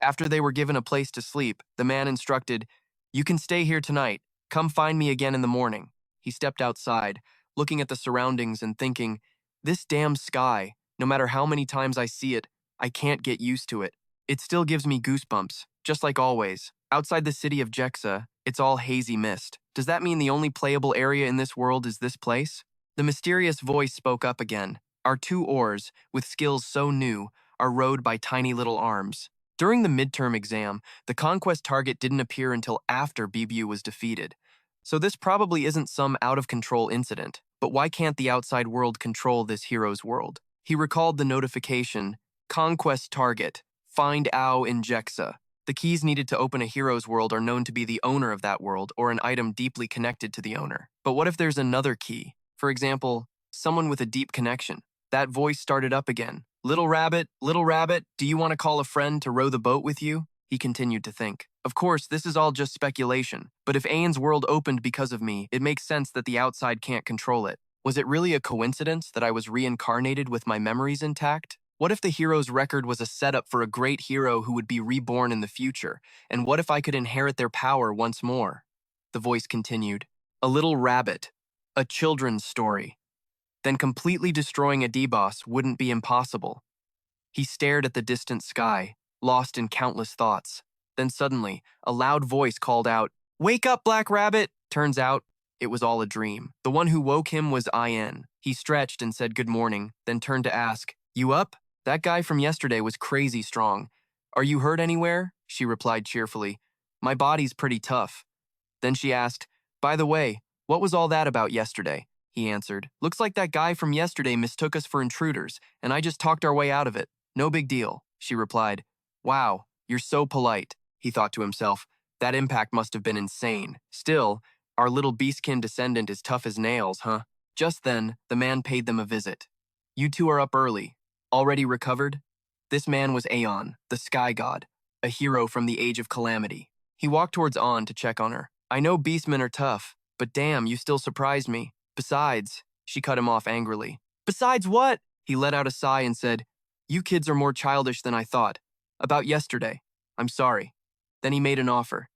S1: After they were given a place to sleep, the man instructed, "You can stay here tonight. Come find me again in the morning." He stepped outside, looking at the surroundings and thinking, "This damn sky. No matter how many times I see it, I can't get used to it. It still gives me goosebumps, just like always. Outside the city of Jexa, it's all hazy mist. Does that mean the only playable area in this world is this place? The mysterious voice spoke up again. Our two oars, with skills so new, are rowed by tiny little arms. During the midterm exam, the conquest target didn't appear until after BBU was defeated. So this probably isn't some out-of-control incident. But why can't the outside world control this hero's world? He recalled the notification, Conquest Target, Find Ao in Jexa. The keys needed to open a hero's world are known to be the owner of that world or an item deeply connected to the owner. But what if there's another key? For example, someone with a deep connection. That voice started up again. Little rabbit, do you want to call a friend to row the boat with you? He continued to think. Of course, this is all just speculation, but if Aen's world opened because of me, it makes sense that the outside can't control it. Was it really a coincidence that I was reincarnated with my memories intact? What if the hero's record was a setup for a great hero who would be reborn in the future? And what if I could inherit their power once more? The voice continued. A little rabbit. A children's story. Then completely destroying a D-boss wouldn't be impossible. He stared at the distant sky, lost in countless thoughts. Then suddenly, a loud voice called out, "Wake up, Black Rabbit!" Turns out, it was all a dream. The one who woke him was In. He stretched and said good morning, then turned to ask, "You up? That guy from yesterday was crazy strong. Are you hurt anywhere?" She replied cheerfully, "My body's pretty tough." Then she asked, "By the way, what was all that about yesterday?" He answered, "Looks like that guy from yesterday mistook us for intruders, and I just talked our way out of it. No big deal." She replied, "Wow, you're so polite." He thought to himself, that impact must have been insane. Still, our little beastkin descendant is tough as nails, huh? Just then, the man paid them a visit. "You two are up early. Already recovered?" This man was Aeon, the sky god, a hero from the Age of Calamity. He walked towards On to check on her. "I know beastmen are tough, but damn, you still surprised me. Besides," she cut him off angrily. "Besides what?" He let out a sigh and said, "You kids are more childish than I thought. About yesterday. I'm sorry." Then he made an offer.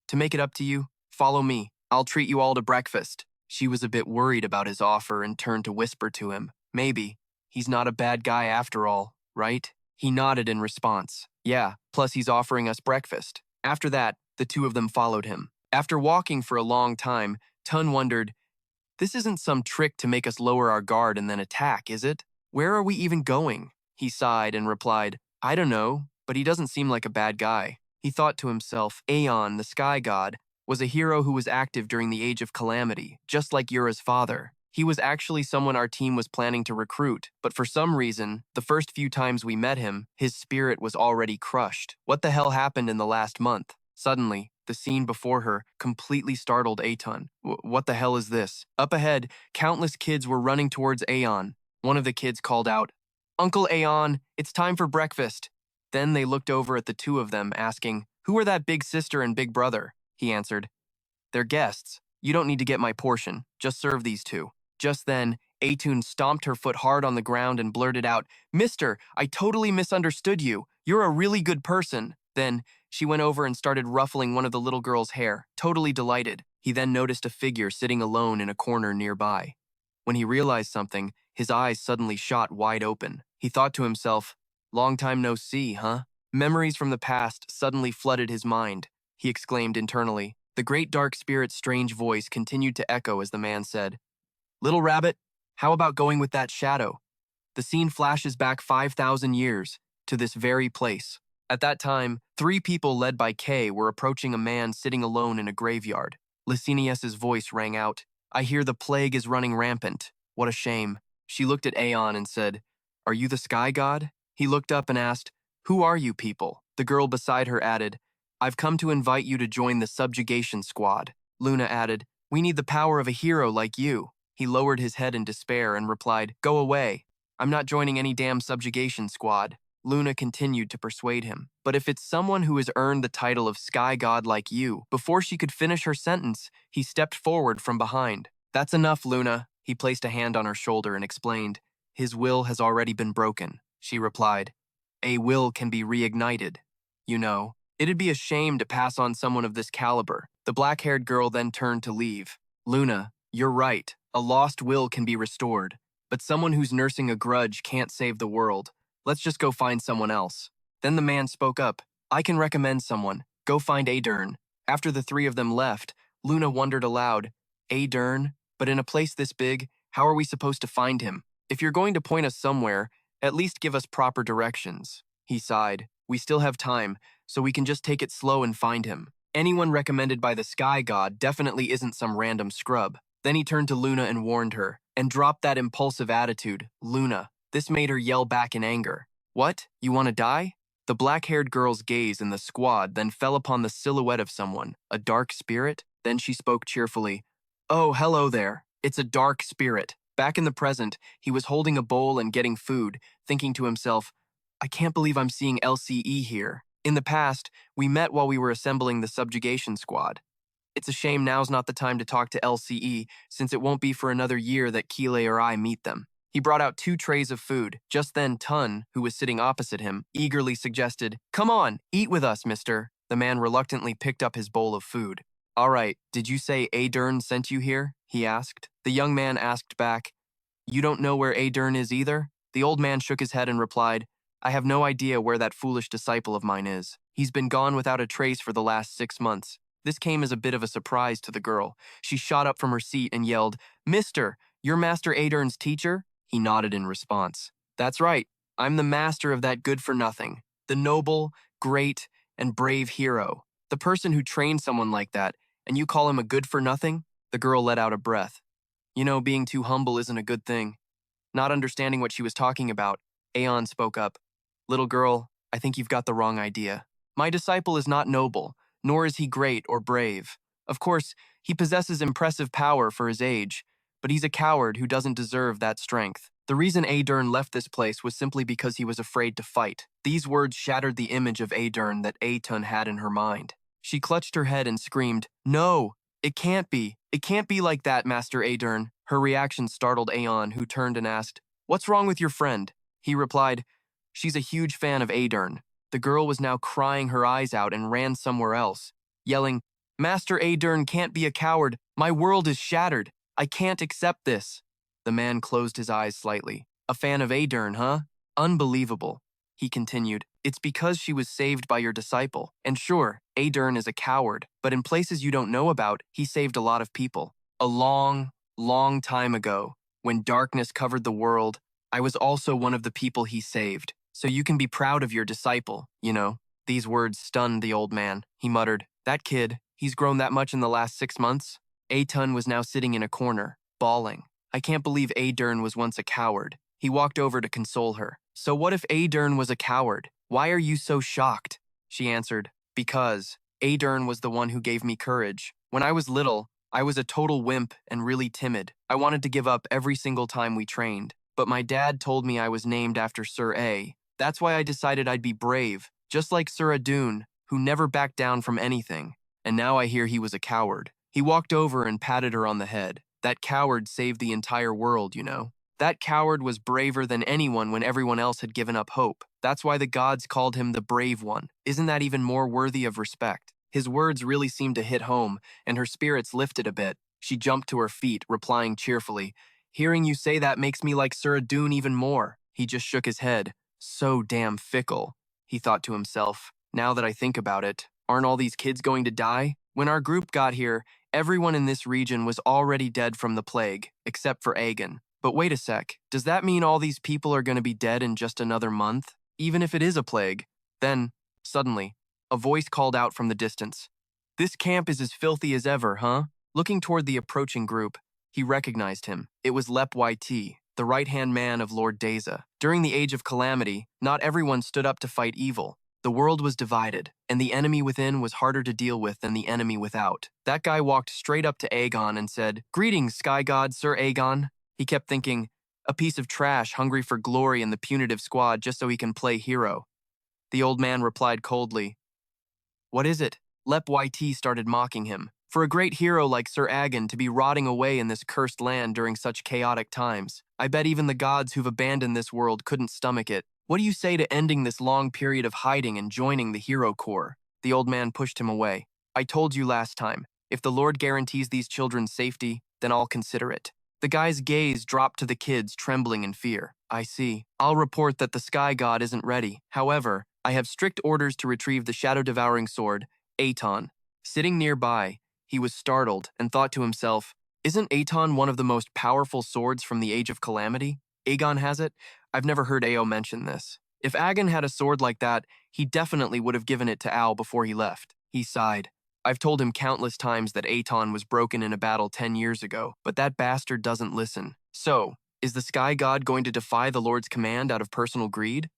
S1: "To make it up to you, follow me. I'll treat you all to breakfast." She was a bit worried about his offer and turned to whisper to him, "Maybe. He's not a bad guy after all, right?" He nodded in response. "Yeah, plus he's offering us breakfast." After that, the two of them followed him. After walking for a long time, Tun wondered, "This isn't some trick to make us lower our guard and then attack, is it? Where are we even going?" He sighed and replied, "I don't know, but he doesn't seem like a bad guy." He thought to himself, Aeon, the sky god, was a hero who was active during the Age of Calamity, just like Yura's father. He was actually someone our team was planning to recruit, but for some reason, the first few times we met him, his spirit was already crushed. What the hell happened in the last month? Suddenly, the scene before her completely startled Aetun. What the hell is this? Up ahead, countless kids were running towards Aeon. One of the kids called out, "Uncle Aeon, it's time for breakfast." Then they looked over at the two of them, asking, "Who are that big sister and big brother?" He answered, "They're guests. You don't need to get my portion. Just serve these two." Just then, Aetun stomped her foot hard on the ground and blurted out, "Mister, I totally misunderstood you. You're a really good person." Then, she went over and started ruffling one of the little girl's hair, totally delighted. He then noticed a figure sitting alone in a corner nearby. When he realized something, his eyes suddenly shot wide open. He thought to himself, "Long time no see, huh?" Memories from the past suddenly flooded his mind. He exclaimed internally. The great dark spirit's strange voice continued to echo as the man said, "Little rabbit, how about going with that shadow?" The scene flashes back 5,000 years, to this very place. At that time, 3 people led by K were approaching a man sitting alone in a graveyard. Licinius's voice rang out, "I hear the plague is running rampant. What a shame." She looked at Aeon and said, "Are you the sky god?" He looked up and asked, "Who are you people?" The girl beside her added, "I've come to invite you to join the subjugation squad." Luna added, "We need the power of a hero like you." He lowered his head in despair and replied, "Go away. I'm not joining any damn subjugation squad." Luna continued to persuade him. But if it's someone who has earned the title of sky god like you, before she could finish her sentence, he stepped forward from behind. "That's enough, Luna." He placed a hand on her shoulder and explained, "His will has already been broken." She replied, "A will can be reignited. You know, it'd be a shame to pass on someone of this caliber." The black-haired girl then turned to leave. "Luna, you're right. A lost will can be restored. but someone who's nursing a grudge can't save the world. Let's just go find someone else. Then the man spoke up. I can recommend someone. Go find Adern. After the three of them left, Luna wondered aloud, Adern? But in a place this big, how are we supposed to find him? If you're going to point us somewhere, at least give us proper directions. He sighed. We still have time, so we can just take it slow and find him. Anyone recommended by the sky god definitely isn't some random scrub. Then he turned to Luna and warned her, and dropped that impulsive attitude, Luna. This made her yell back in anger. What? You want to die? The black-haired girl's gaze in the squad then fell upon the silhouette of someone, a dark spirit. Then she spoke cheerfully. Oh, hello there. It's a dark spirit. Back in the present, he was holding a bowl and getting food, thinking to himself, I can't believe I'm seeing LCE here. In the past, we met while we were assembling the subjugation squad. It's a shame now's not the time to talk to LCE, since it won't be for another year that Keeley or I meet them. He brought out 2 trays of food. Just then, Tun, who was sitting opposite him, eagerly suggested, Come on, eat with us, mister. The man reluctantly picked up his bowl of food. All right, did you say Adern sent you here? He asked. The young man asked back, You don't know where Adern is either? The old man shook his head and replied, I have no idea where that foolish disciple of mine is. He's been gone without a trace for the last 6 months. This came as a bit of a surprise to the girl. She shot up from her seat and yelled, Mister, you're Master Adern's teacher? He nodded in response. That's right. I'm the master of that good-for-nothing, the noble, great, and brave hero. The person who trained someone like that, and you call him a good-for-nothing? The girl let out a breath. You know, being too humble isn't a good thing. Not understanding what she was talking about, Aeon spoke up. Little girl, I think you've got the wrong idea. My disciple is not noble, nor is he great or brave. Of course, he possesses impressive power for his age, but he's a coward who doesn't deserve that strength. The reason Adern left this place was simply because he was afraid to fight. These words shattered the image of Adern that Aetun had in her mind. She clutched her head and screamed, No, it can't be. It can't be like that, Master Adern. Her reaction startled Aeon, who turned and asked, What's wrong with your friend? He replied, She's a huge fan of Adern. The girl was now crying her eyes out and ran somewhere else, yelling, Master Adern can't be a coward. My world is shattered. I can't accept this. The man closed his eyes slightly. A fan of Adern, huh? Unbelievable. He continued, It's because she was saved by your disciple. And sure, Adern is a coward, but in places you don't know about, he saved a lot of people. A long, long time ago, when darkness covered the world, I was also one of the people he saved. So you can be proud of your disciple, you know. These words stunned the old man. He muttered, That kid, he's grown that much in the last 6 months? Aetun was now sitting in a corner, bawling. I can't believe Adern was once a coward. He walked over to console her. So what if Adern was a coward? Why are you so shocked? She answered, Because Adern was the one who gave me courage. When I was little, I was a total wimp and really timid. I wanted to give up every single time we trained. But my dad told me I was named after Sir A. That's why I decided I'd be brave, just like Sir Adun, who never backed down from anything. And now I hear he was a coward. He walked over and patted her on the head. That coward saved the entire world, you know. That coward was braver than anyone when everyone else had given up hope. That's why the gods called him the Brave One. Isn't that even more worthy of respect? His words really seemed to hit home, and her spirits lifted a bit. She jumped to her feet, replying cheerfully, Hearing you say that makes me like Sir Adun even more. He just shook his head. So damn fickle, he thought to himself. Now that I think about it, aren't all these kids going to die? When our group got here, everyone in this region was already dead from the plague, except for Aegon. But wait a sec, does that mean all these people are going to be dead in just another month? Even if it is a plague? Then, suddenly, a voice called out from the distance. This camp is as filthy as ever, huh? Looking toward the approaching group, he recognized him. It was Lep YT, the right-hand man of Lord Deza. During the Age of Calamity, not everyone stood up to fight evil. The world was divided, and the enemy within was harder to deal with than the enemy without. That guy walked straight up to Aegon and said, Greetings, Sky God, Sir Aegon. He kept thinking, a piece of trash hungry for glory in the punitive squad just so he can play hero. The old man replied coldly, What is it? Lep YT started mocking him. For a great hero like Sir Aegon to be rotting away in this cursed land during such chaotic times, I bet even the gods who've abandoned this world couldn't stomach it. What do you say to ending this long period of hiding and joining the hero corps? The old man pushed him away. I told you last time, if the Lord guarantees these children's safety, then I'll consider it. The guy's gaze dropped to the kids, trembling in fear. I see. I'll report that the sky god isn't ready. However, I have strict orders to retrieve the shadow-devouring sword, Aton. Sitting nearby, he was startled and thought to himself, isn't Aton one of the most powerful swords from the Age of Calamity? Aegon has it? I've never heard Ao mention this. If Aegon had a sword like that, he definitely would have given it to Ao before he left. He sighed. I've told him countless times that Aton was broken in a battle 10 years ago, but that bastard doesn't listen. So, is the Sky God going to defy the Lord's command out of personal greed?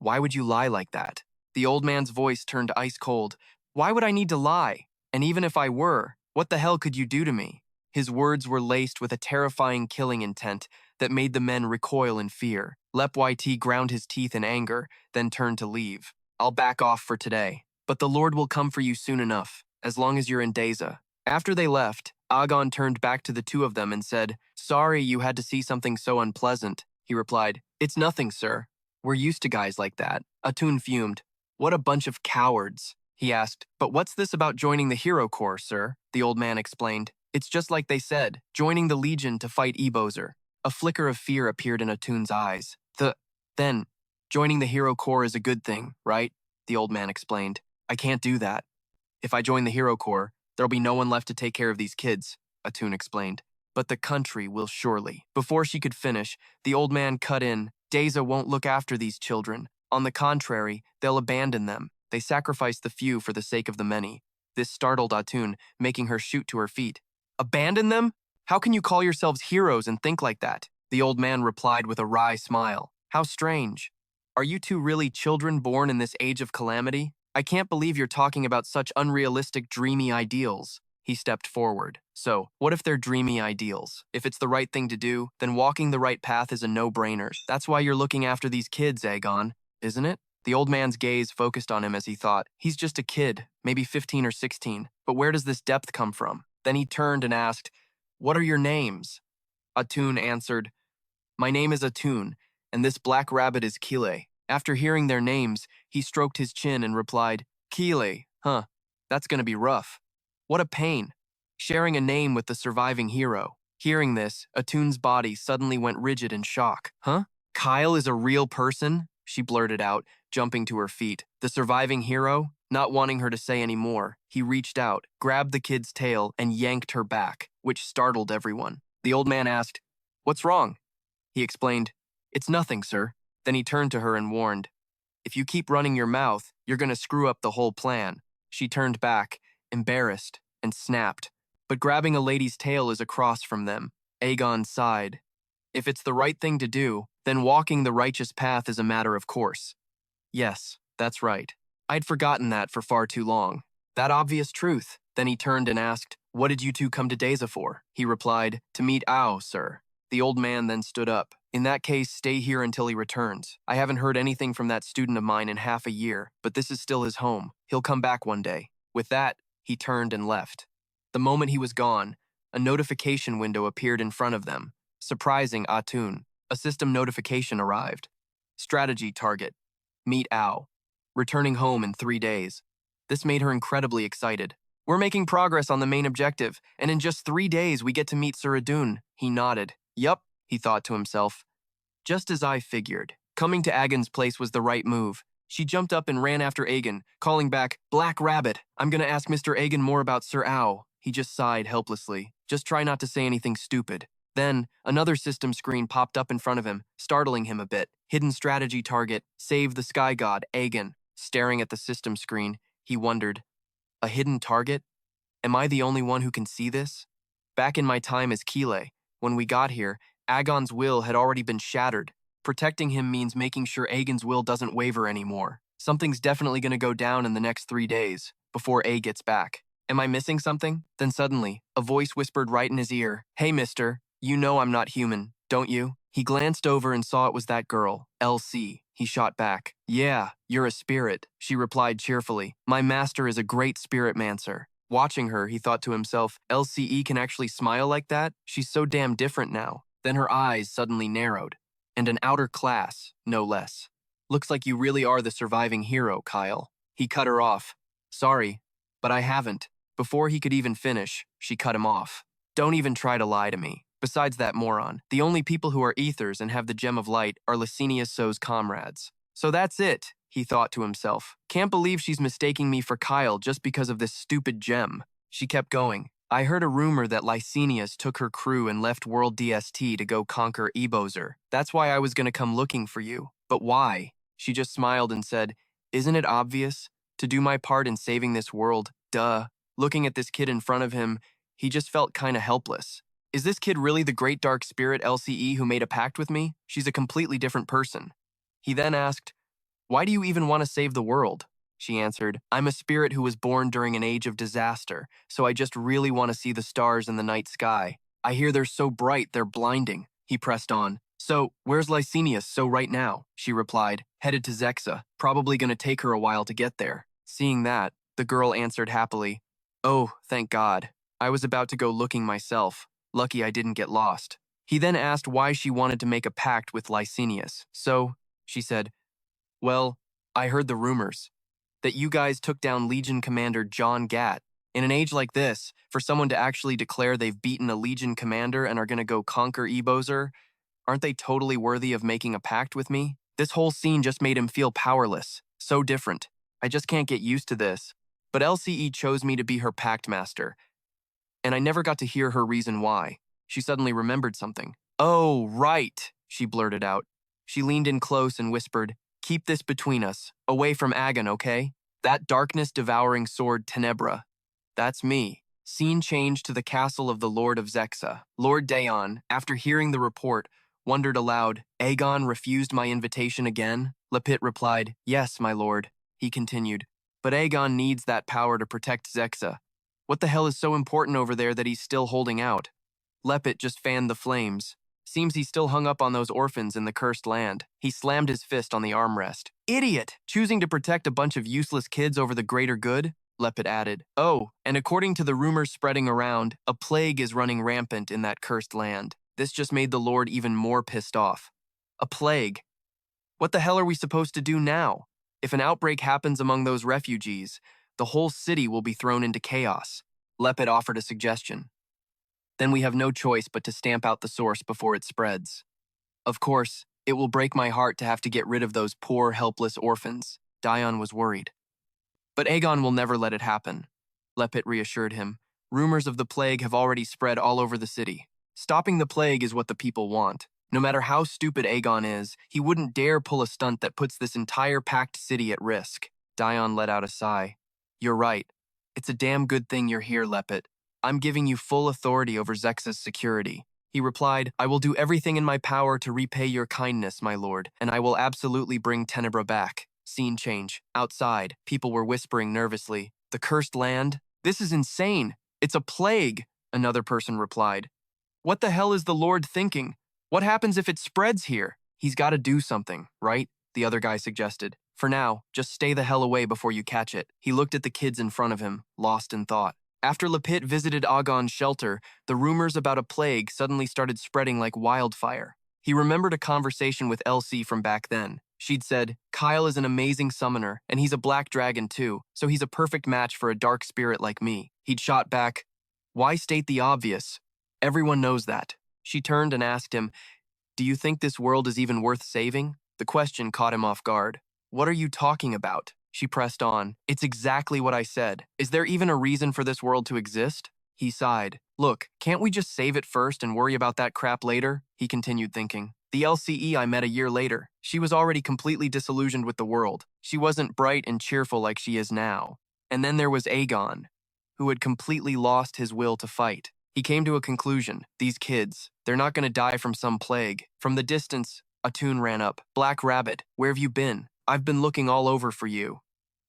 S1: Why would you lie like that? The old man's voice turned ice cold. Why would I need to lie? And even if I were, what the hell could you do to me? His words were laced with a terrifying killing intent that made the men recoil in fear. Lep YT ground his teeth in anger, then turned to leave. I'll back off for today, but the Lord will come for you soon enough, as long as you're in Deza. After they left, Aegon turned back to the two of them and said, Sorry you had to see something so unpleasant. He replied, It's nothing, sir. We're used to guys like that. Atun fumed. What a bunch of cowards. He asked, But what's this about joining the Hero Corps, sir? The old man explained. It's just like they said, joining the Legion to fight Ebozer. A flicker of fear appeared in Atun's eyes. Then, joining the Hero Corps is a good thing, right? The old man explained. I can't do that. If I join the Hero Corps, there'll be no one left to take care of these kids, Atun explained. But the country will surely. Before she could finish, the old man cut in. Deza won't look after these children. On the contrary, they'll abandon them. They sacrifice the few for the sake of the many. This startled Atun, making her shoot to her feet. Abandon them? How can you call yourselves heroes and think like that? The old man replied with a wry smile. How strange. Are you two really children born in this age of calamity? I can't believe you're talking about such unrealistic, dreamy ideals. He stepped forward. So, what if they're dreamy ideals? If it's the right thing to do, then walking the right path is a no-brainer. That's why you're looking after these kids, Aegon, isn't it? The old man's gaze focused on him as he thought, he's just a kid, maybe 15 or 16, but where does this depth come from? Then he turned and asked, What are your names? Atun answered, My name is Atun, and this black rabbit is Kile. After hearing their names, he stroked his chin and replied, Kile, huh, that's gonna be rough. What a pain, sharing a name with the surviving hero. Hearing this, Atun's body suddenly went rigid in shock. Huh? Kyle is a real person? She blurted out, jumping to her feet. The surviving hero? Not wanting her to say any more, he reached out, grabbed the kid's tail, and yanked her back, which startled everyone. The old man asked, What's wrong? He explained, It's nothing, sir. Then he turned to her and warned, If you keep running your mouth, you're gonna screw up the whole plan. She turned back, embarrassed, and snapped. But grabbing a lady's tail is across from them. Aegon sighed. If it's the right thing to do, then walking the righteous path is a matter of course. Yes, that's right. I'd forgotten that for far too long. That obvious truth. Then he turned and asked, What did you two come to Deza for? He replied, To meet Ao, sir. The old man then stood up. In that case, stay here until he returns. I haven't heard anything from that student of mine in half a year, but this is still his home. He'll come back one day. With that, he turned and left. The moment he was gone, a notification window appeared in front of them. Surprising Atun. A system notification arrived. Strategy target. Meet Ao. Returning home in 3 days. This made her incredibly excited. We're making progress on the main objective, and in just 3 days we get to meet Sir Adun. He nodded. Yup, he thought to himself. Just as I figured. Coming to Aegon's place was the right move. She jumped up and ran after Aegon, calling back, Black Rabbit, I'm gonna ask Mr. Aegon more about Sir Ao. He just sighed helplessly. Just try not to say anything stupid. Then, another system screen popped up in front of him, startling him a bit. Hidden strategy target, save the sky god, Aegon. Staring at the system screen, he wondered, a hidden target? Am I the only one who can see this? Back in my time as Kile, when we got here, Aegon's will had already been shattered. Protecting him means making sure Aegon's will doesn't waver anymore. Something's definitely going to go down in the next 3 days, before A gets back. Am I missing something? Then suddenly, a voice whispered right in his ear, Hey mister, you know I'm not human, don't you? He glanced over and saw it was that girl, LC. He shot back. Yeah, you're a spirit, she replied cheerfully. My master is a great spirit mancer. Watching her, he thought to himself, LCE can actually smile like that? She's so damn different now. Then her eyes suddenly narrowed. And an outer class, no less. Looks like you really are the surviving hero, Kyle. He cut her off. Sorry, but I haven't. Before he could even finish, she cut him off. Don't even try to lie to me. Besides that moron, the only people who are ethers and have the gem of light are Licinius So's comrades. So that's it, he thought to himself. Can't believe she's mistaking me for Kyle just because of this stupid gem. She kept going. I heard a rumor that Licinius took her crew and left World DST to go conquer Erebos. That's why I was going to come looking for you. But why? She just smiled and said, isn't it obvious? To do my part in saving this world, duh. Looking at this kid in front of him, he just felt kinda helpless. Is this kid really the great dark spirit LCE who made a pact with me? She's a completely different person. He then asked, why do you even want to save the world? She answered, I'm a spirit who was born during an age of disaster, so I just really want to see the stars in the night sky. I hear they're so bright they're blinding. He pressed on. So, where's Licinius so right now? She replied, headed to Zexa, probably gonna take her a while to get there. Seeing that, the girl answered happily, oh, thank God. I was about to go looking myself. Lucky I didn't get lost. He then asked why she wanted to make a pact with Licinius. So, she said, well, I heard the rumors that you guys took down Legion Commander John Gatt. In an age like this, for someone to actually declare they've beaten a Legion Commander and are gonna go conquer Erebos, aren't they totally worthy of making a pact with me? This whole scene just made him feel powerless. So different. I just can't get used to this. But LCE chose me to be her pact master, and I never got to hear her reason why. She suddenly remembered something. Oh, right, she blurted out. She leaned in close and whispered, keep this between us, away from Agon, okay? That darkness-devouring sword Tenebra. That's me. Scene changed to the castle of the Lord of Zexa. Lord Daon, after hearing the report, wondered aloud, Aegon refused my invitation again? Lepit replied, yes, my lord. He continued, but Aegon needs that power to protect Zexa. What the hell is so important over there that he's still holding out? Lepit just fanned the flames. Seems he's still hung up on those orphans in the cursed land. He slammed his fist on the armrest. Idiot! Choosing to protect a bunch of useless kids over the greater good? Lepit added. Oh, and according to the rumors spreading around, a plague is running rampant in that cursed land. This just made the Lord even more pissed off. A plague. What the hell are we supposed to do now? If an outbreak happens among those refugees, the whole city will be thrown into chaos. Lepid offered a suggestion. Then we have no choice but to stamp out the source before it spreads. Of course, it will break my heart to have to get rid of those poor, helpless orphans. Dion was worried. But Aegon will never let it happen. Lepit reassured him. Rumors of the plague have already spread all over the city. Stopping the plague is what the people want. No matter how stupid Aegon is, he wouldn't dare pull a stunt that puts this entire packed city at risk. Dion let out a sigh. You're right. It's a damn good thing you're here, Lepit. I'm giving you full authority over Zexa's security. He replied, I will do everything in my power to repay your kindness, my lord, and I will absolutely bring Tenebra back. Scene change. Outside, people were whispering nervously. The cursed land? This is insane. It's a plague, another person replied. What the hell is the Lord thinking? What happens if it spreads here? He's got to do something, right? The other guy suggested. For now, just stay the hell away before you catch it. He looked at the kids in front of him, lost in thought. After Lepit visited Agon's shelter, the rumors about a plague suddenly started spreading like wildfire. He remembered a conversation with Elsie from back then. She'd said, Kyle is an amazing summoner, and he's a black dragon too, so he's a perfect match for a dark spirit like me. He'd shot back, why state the obvious? Everyone knows that. She turned and asked him, do you think this world is even worth saving? The question caught him off guard. What are you talking about? She pressed on. It's exactly what I said. Is there even a reason for this world to exist? He sighed. Look, can't we just save it first and worry about that crap later? He continued thinking. The LCE I met a year later. She was already completely disillusioned with the world. She wasn't bright and cheerful like she is now. And then there was Aegon, who had completely lost his will to fight. He came to a conclusion. These kids, they're not going to die from some plague. From the distance, a tune ran up. Black Rabbit, where have you been? I've been looking all over for you.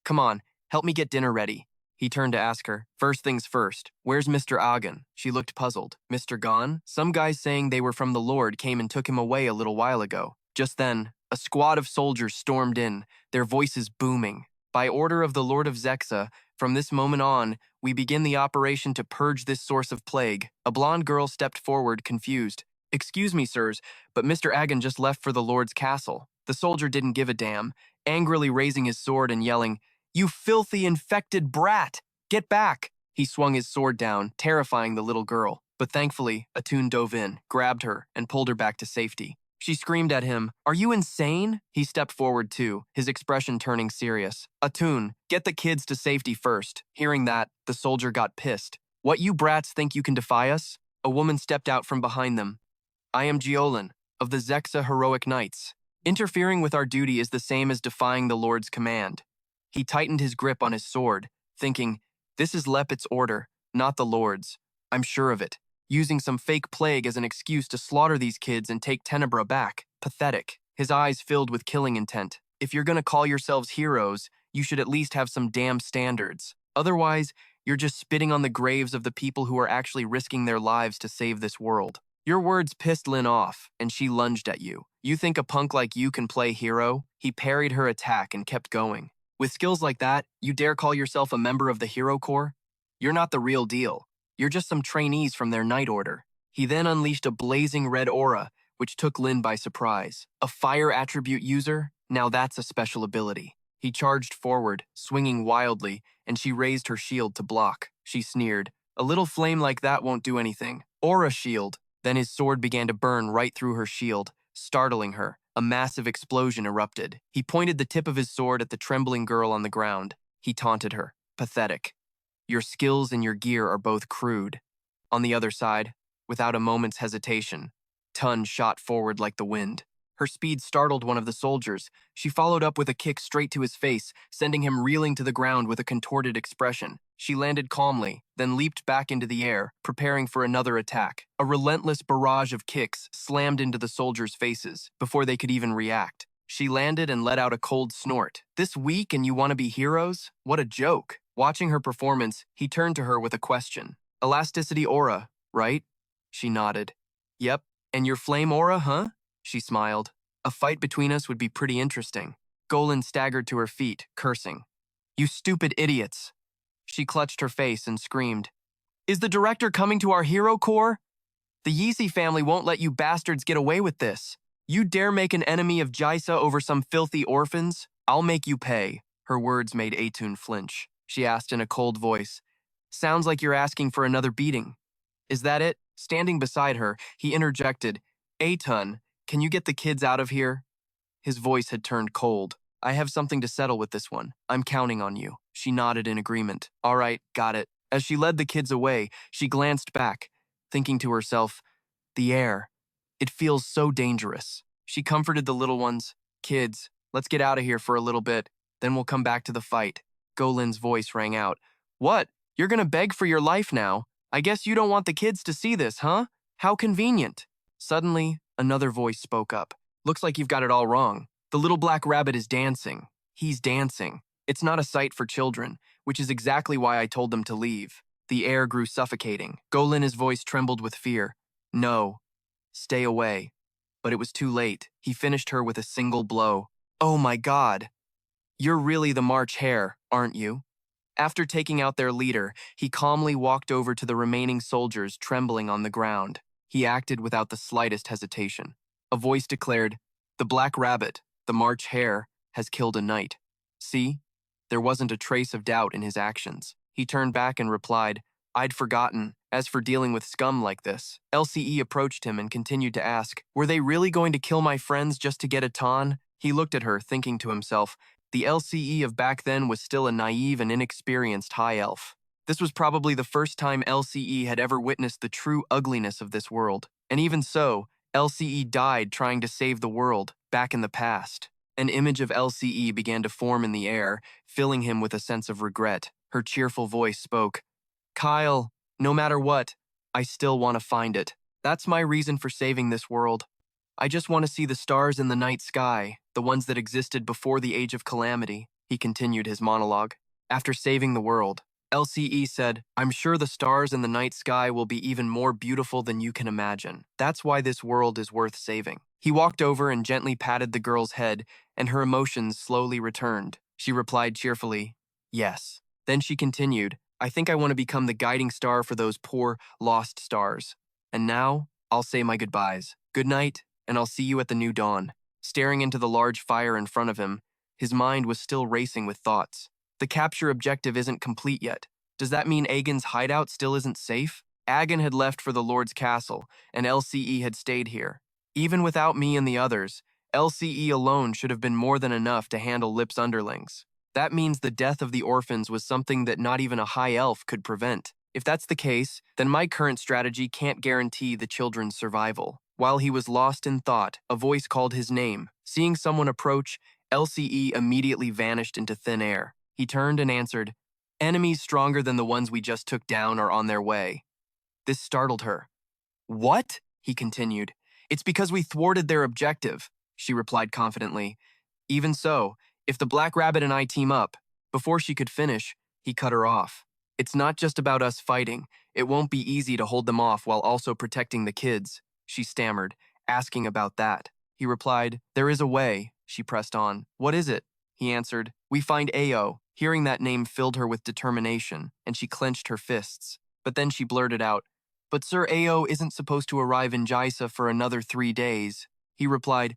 S1: Come on, help me get dinner ready. He turned to ask her, first things first, where's Mr. Agon? She looked puzzled. Mr. Gon? Some guys saying they were from the Lord came and took him away a little while ago. Just then, a squad of soldiers stormed in, their voices booming. By order of the Lord of Zexa, from this moment on, we begin the operation to purge this source of plague. A blonde girl stepped forward, confused. Excuse me, sirs, but Mr. Agon just left for the Lord's castle. The soldier didn't give a damn, angrily raising his sword and yelling, You filthy, infected brat! Get back! He swung his sword down, terrifying the little girl. But thankfully, Atun dove in, grabbed her, and pulled her back to safety. She screamed at him, "Are you insane?" He stepped forward too, his expression turning serious. "Atun, get the kids to safety first." Hearing that, the soldier got pissed. "What, you brats think you can defy us?" A woman stepped out from behind them. "I am Geolin, of the Zexa Heroic Knights. Interfering with our duty is the same as defying the Lord's command." He tightened his grip on his sword, thinking, "This is Lepit's order, not the Lord's. I'm sure of it. Using some fake plague as an excuse to slaughter these kids and take Tenebra back. Pathetic." His eyes filled with killing intent. "If you're gonna call yourselves heroes, you should at least have some damn standards. Otherwise, you're just spitting on the graves of the people who are actually risking their lives to save this world." Your words pissed Lynn off, and she lunged at you. "You think a punk like you can play hero?" He parried her attack and kept going. "With skills like that, you dare call yourself a member of the Hero Corps? You're not the real deal. You're just some trainees from their night order." He then unleashed a blazing red aura, which took Lynn by surprise. A fire attribute user? Now that's a special ability. He charged forward, swinging wildly, and she raised her shield to block. She sneered, "A little flame like that won't do anything. Aura shield." Then his sword began to burn right through her shield, startling her. A massive explosion erupted. He pointed the tip of his sword at the trembling girl on the ground. He taunted her. "Pathetic. Your skills and your gear are both crude." On the other side, without a moment's hesitation, Tun shot forward like the wind. Her speed startled one of the soldiers. She followed up with a kick straight to his face, sending him reeling to the ground with a contorted expression. She landed calmly, then leaped back into the air, preparing for another attack. A relentless barrage of kicks slammed into the soldiers' faces before they could even react. She landed and let out a cold snort. "This weak and you want to be heroes? What a joke." Watching her performance, he turned to her with a question. "Elasticity aura, right?" She nodded. "Yep. And your flame aura, huh?" She smiled. "A fight between us would be pretty interesting." Golan staggered to her feet, cursing. "You stupid idiots." She clutched her face and screamed, "Is the director coming to our hero corps? The Yeezy family won't let you bastards get away with this. You dare make an enemy of Jaisa over some filthy orphans? I'll make you pay." Her words made Atun flinch. She asked in a cold voice, "Sounds like you're asking for another beating. Is that it?" Standing beside her, he interjected, "Atun, can you get the kids out of here?" His voice had turned cold. "I have something to settle with this one. I'm counting on you." She nodded in agreement. "All right, got it." As she led the kids away, she glanced back, thinking to herself, "The air. It feels so dangerous." She comforted the little ones. "Kids, let's get out of here for a little bit, then we'll come back to the fight." Golin's voice rang out. "What? You're gonna beg for your life now? I guess you don't want the kids to see this, huh? How convenient." Suddenly, another voice spoke up. "Looks like you've got it all wrong. The little black rabbit is dancing. He's dancing. It's not a sight for children, which is exactly why I told them to leave." The air grew suffocating. Golin's voice trembled with fear. "No. Stay away." But it was too late. He finished her with a single blow. "Oh my God. You're really the March Hare, aren't you?" After taking out their leader, he calmly walked over to the remaining soldiers trembling on the ground. He acted without the slightest hesitation. A voice declared, "The Black Rabbit, the March Hare, has killed a knight." See? There wasn't a trace of doubt in his actions. He turned back and replied, "I'd forgotten. As for dealing with scum like this." LCE approached him and continued to ask, "Were they really going to kill my friends just to get a ton?" He looked at her, thinking to himself, the LCE of back then was still a naive and inexperienced high elf. This was probably the first time LCE had ever witnessed the true ugliness of this world. And even so, LCE died trying to save the world, back in the past. An image of LCE began to form in the air, filling him with a sense of regret. Her cheerful voice spoke, "Kyle, no matter what, I still want to find it. That's my reason for saving this world. I just want to see the stars in the night sky, the ones that existed before the Age of Calamity." He continued his monologue. After saving the world, LCE said, "I'm sure the stars in the night sky will be even more beautiful than you can imagine. That's why this world is worth saving." He walked over and gently patted the girl's head, and her emotions slowly returned. She replied cheerfully, "Yes." Then she continued, "I think I want to become the guiding star for those poor, lost stars. And now, I'll say my goodbyes. Good night, and I'll see you at the new dawn." Staring into the large fire in front of him, his mind was still racing with thoughts. The capture objective isn't complete yet. Does that mean Agen's hideout still isn't safe? Agon had left for the Lord's castle, and LCE had stayed here. Even without me and the others, LCE alone should have been more than enough to handle Lip's underlings. That means the death of the orphans was something that not even a high elf could prevent. If that's the case, then my current strategy can't guarantee the children's survival. While he was lost in thought, a voice called his name. Seeing someone approach, LCE immediately vanished into thin air. He turned and answered, "Enemies stronger than the ones we just took down are on their way." This startled her. "What?" he continued. "It's because we thwarted their objective," she replied confidently. "Even so, if the Black Rabbit and I team up," before she could finish, he cut her off. "It's not just about us fighting. It won't be easy to hold them off while also protecting the kids," she stammered, asking about that. He replied, "There is a way," she pressed on. "What is it?" He answered, "We find Ao." Hearing that name filled her with determination, and she clenched her fists. But then she blurted out, "But Sir Ao isn't supposed to arrive in Jaisa for another 3 days." He replied,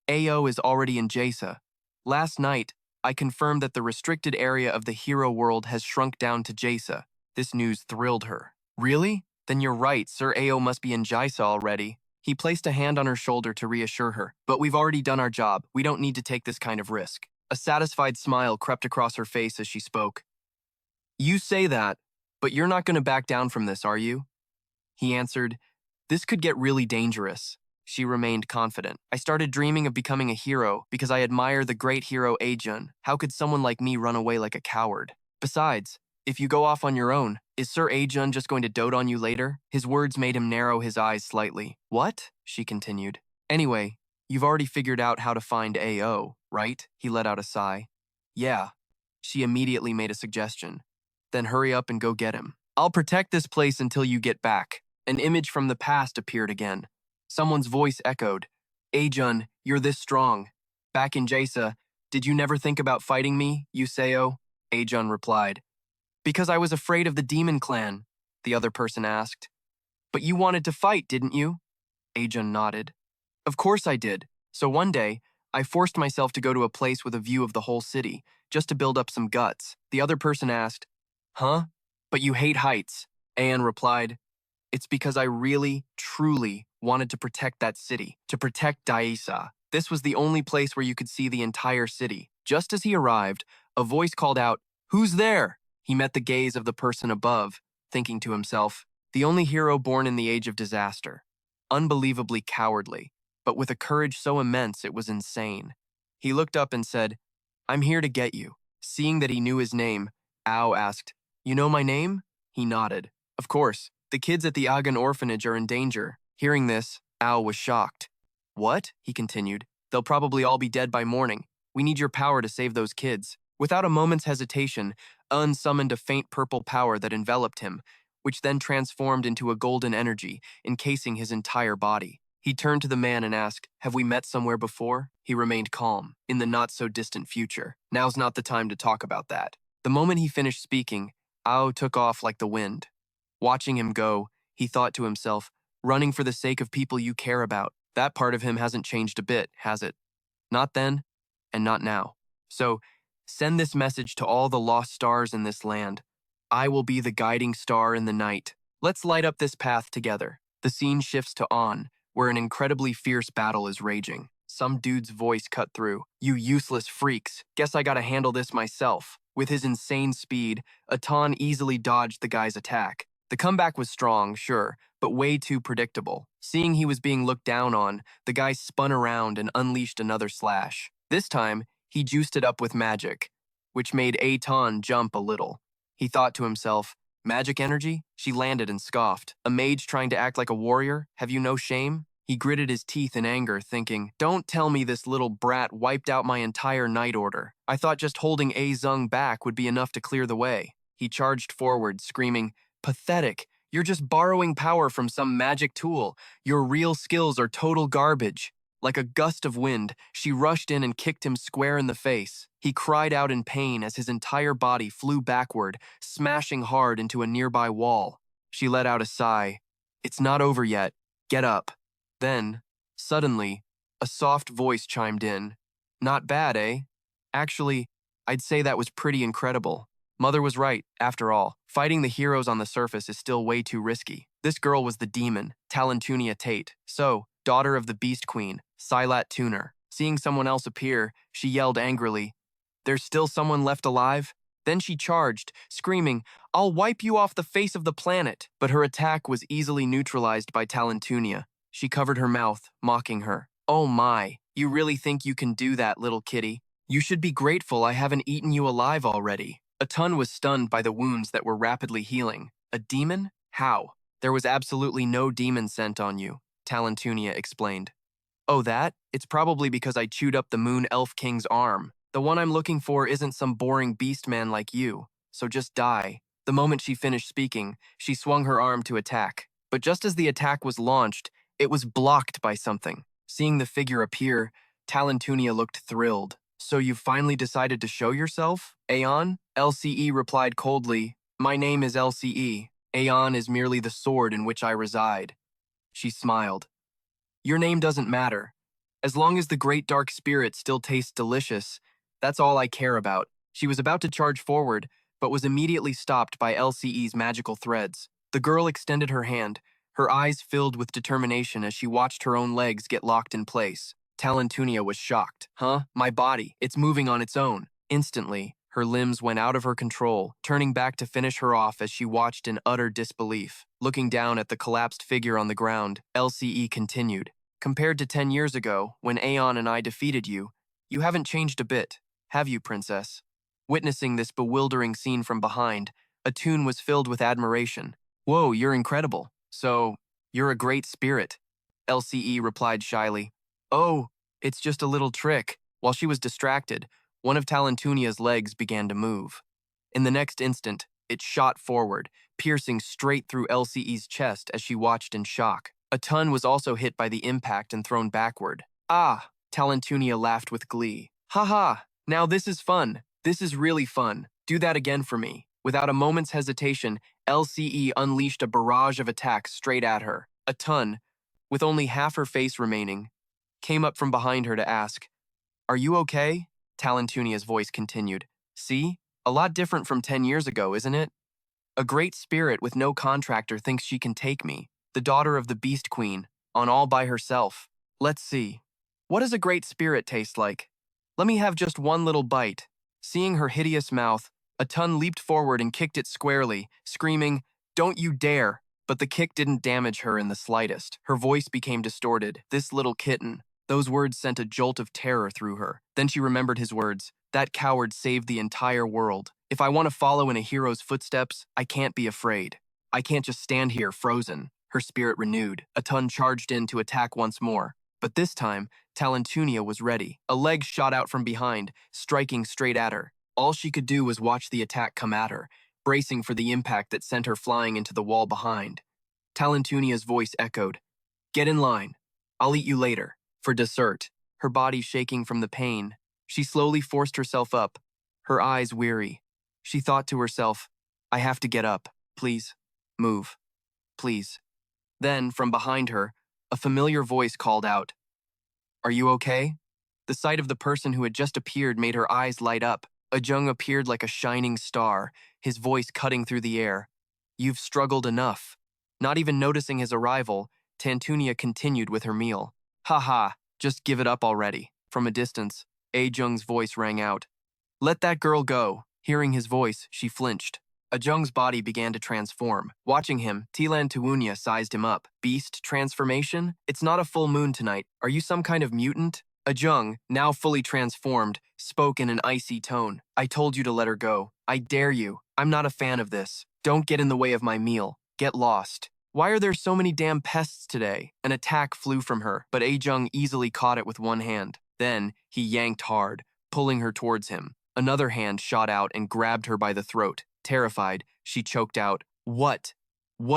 S1: "Ao is already in Jaisa. Last night, I confirmed that the restricted area of the hero world has shrunk down to Jaisa." This news thrilled her. "Really? Then you're right, Sir Ao must be in Jaisa already." He placed a hand on her shoulder to reassure her. "But we've already done our job. We don't need to take this kind of risk." A satisfied smile crept across her face as she spoke. "You say that, but you're not going to back down from this, are you?" He answered, "This could get really dangerous." She remained confident. "I started dreaming of becoming a hero because I admire the great hero Ajun. How could someone like me run away like a coward? Besides, if you go off on your own, is Sir Ajun just going to dote on you later?" His words made him narrow his eyes slightly. "What?" she continued. "Anyway, you've already figured out how to find AO, right?" He let out a sigh. "Yeah." She immediately made a suggestion. "Then hurry up and go get him. I'll protect this place until you get back." An image from the past appeared again. Someone's voice echoed, "Ajun, you're this strong. Back in Jaisa, did you never think about fighting me, Yuseo?" Ajun replied, "Because I was afraid of the demon clan," the other person asked. "But you wanted to fight, didn't you?" Ajun nodded. "Of course I did. So one day, I forced myself to go to a place with a view of the whole city, just to build up some guts." The other person asked, "Huh? But you hate heights." Ayan replied, "It's because I really, truly wanted to protect that city, to protect Daisa. This was the only place where you could see the entire city." Just as he arrived, a voice called out, "Who's there?" He met the gaze of the person above, thinking to himself, the only hero born in the age of disaster. Unbelievably cowardly, but with a courage so immense it was insane. He looked up and said, "I'm here to get you." Seeing that he knew his name, Ao asked, "You know my name?" He nodded. "Of course. The kids at the Agan orphanage are in danger." Hearing this, Ao was shocked. "What?" he continued. "They'll probably all be dead by morning. We need your power to save those kids." Without a moment's hesitation, Un summoned a faint purple power that enveloped him, which then transformed into a golden energy, encasing his entire body. He turned to the man and asked, "Have we met somewhere before?" He remained calm. "In the not-so-distant future. Now's not the time to talk about that." The moment he finished speaking, Ao took off like the wind. Watching him go, he thought to himself, running for the sake of people you care about. That part of him hasn't changed a bit, has it? Not then, and not now. So, send this message to all the lost stars in this land. I will be the guiding star in the night. Let's light up this path together. The scene shifts to On, where an incredibly fierce battle is raging. Some dude's voice cut through. "You useless freaks. Guess I gotta handle this myself." With his insane speed, Atan easily dodged the guy's attack. The comeback was strong, sure, but way too predictable. Seeing he was being looked down on, the guy spun around and unleashed another slash. This time, he juiced it up with magic, which made Atan jump a little. He thought to himself, "Magic energy?" She landed and scoffed. "A mage trying to act like a warrior? Have you no shame?" He gritted his teeth in anger, thinking, "Don't tell me this little brat wiped out my entire night order. I thought just holding A Zung back would be enough to clear the way." He charged forward, screaming, "Pathetic! You're just borrowing power from some magic tool. Your real skills are total garbage." Like a gust of wind, she rushed in and kicked him square in the face. He cried out in pain as his entire body flew backward, smashing hard into a nearby wall. She let out a sigh. "It's not over yet. Get up." Then, suddenly, a soft voice chimed in. "Not bad, eh? Actually, I'd say that was pretty incredible." Mother was right, after all. Fighting the heroes on the surface is still way too risky. This girl was the demon, Talentunia Tate. So, daughter of the Beast Queen, Silat Tuner. Seeing someone else appear, she yelled angrily, "There's still someone left alive?" Then she charged, screaming, "I'll wipe you off the face of the planet!" But her attack was easily neutralized by Talentunia. She covered her mouth, mocking her. "Oh my, you really think you can do that, little kitty? You should be grateful I haven't eaten you alive already." Atun was stunned by the wounds that were rapidly healing. A demon? How? There was absolutely no demon scent on you, Talentunia explained. Oh, that? It's probably because I chewed up the Moon Elf King's arm. The one I'm looking for isn't some boring beast man like you, so just die. The moment she finished speaking, she swung her arm to attack. But just as the attack was launched, it was blocked by something. Seeing the figure appear, Talentunia looked thrilled. "So you've finally decided to show yourself, Aeon?" LCE replied coldly, "My name is LCE. Aeon is merely the sword in which I reside." She smiled. "Your name doesn't matter. As long as the great dark spirit still tastes delicious, that's all I care about." She was about to charge forward, but was immediately stopped by LCE's magical threads. The girl extended her hand, her eyes filled with determination as she watched her own legs get locked in place. Talentunia was shocked. "Huh? My body. It's moving on its own." Instantly, her limbs went out of her control, turning back to finish her off as she watched in utter disbelief. Looking down at the collapsed figure on the ground, LCE continued. "Compared to 10 years ago, when Aeon and I defeated you, you haven't changed a bit, have you, princess?" Witnessing this bewildering scene from behind, Atun was filled with admiration. "Whoa, you're incredible. So, you're a great spirit," LCE replied shyly. "Oh, it's just a little trick." While she was distracted, one of Talentunia's legs began to move. In the next instant, it shot forward, piercing straight through LCE's chest as she watched in shock. Atun was also hit by the impact and thrown backward. "Ah!" Talentunia laughed with glee. "Ha! Now this is fun. This is really fun. Do that again for me." Without a moment's hesitation, LCE unleashed a barrage of attacks straight at her. Atun, with only half her face remaining, came up from behind her to ask, "Are you okay?" Talentunia's voice continued. "See? A lot different from 10 years ago, isn't it? A great spirit with no contractor thinks she can take me, the daughter of the Beast Queen, on all by herself. Let's see. What does a great spirit taste like? Let me have just one little bite." Seeing her hideous mouth, Atun leaped forward and kicked it squarely, screaming, "Don't you dare!" But the kick didn't damage her in the slightest. Her voice became distorted. "This little kitten." Those words sent a jolt of terror through her. Then she remembered his words. That coward saved the entire world. If I want to follow in a hero's footsteps, I can't be afraid. I can't just stand here frozen. Her spirit renewed. Atun charged in to attack once more. But this time, Talentunia was ready. A leg shot out from behind, striking straight at her. All she could do was watch the attack come at her, bracing for the impact that sent her flying into the wall behind. Talentunia's voice echoed, "Get in line. I'll eat you later, for dessert." Her body shaking from the pain, she slowly forced herself up, her eyes weary. She thought to herself, "I have to get up. Please, move. Please." Then, from behind her, a familiar voice called out, "Are you okay?" The sight of the person who had just appeared made her eyes light up. Ajung appeared like a shining star, his voice cutting through the air. "You've struggled enough." Not even noticing his arrival, Tantunia continued with her meal. "Ha, just give it up already." From a distance, Ajung's voice rang out, "Let that girl go." Hearing his voice, she flinched. Ajung's body began to transform. Watching him, Tilan Tuunia sized him up. "Beast transformation? It's not a full moon tonight. Are you some kind of mutant?" Ajung, now fully transformed, spoke in an icy tone. "I told you to let her go. I dare you. I'm not a fan of this. Don't get in the way of my meal. Get lost." "Why are there so many damn pests today?" An attack flew from her, but Ajung easily caught it with one hand. Then, he yanked hard, pulling her towards him. Another hand shot out and grabbed her by the throat. Terrified, she choked out, What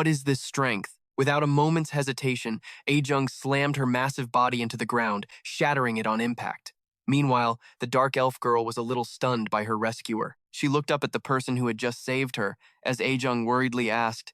S1: is this strength?" Without a moment's hesitation, Ajung slammed her massive body into the ground, shattering it on impact. Meanwhile, the dark elf girl was a little stunned by her rescuer. She looked up at the person who had just saved her, as Ajung worriedly asked,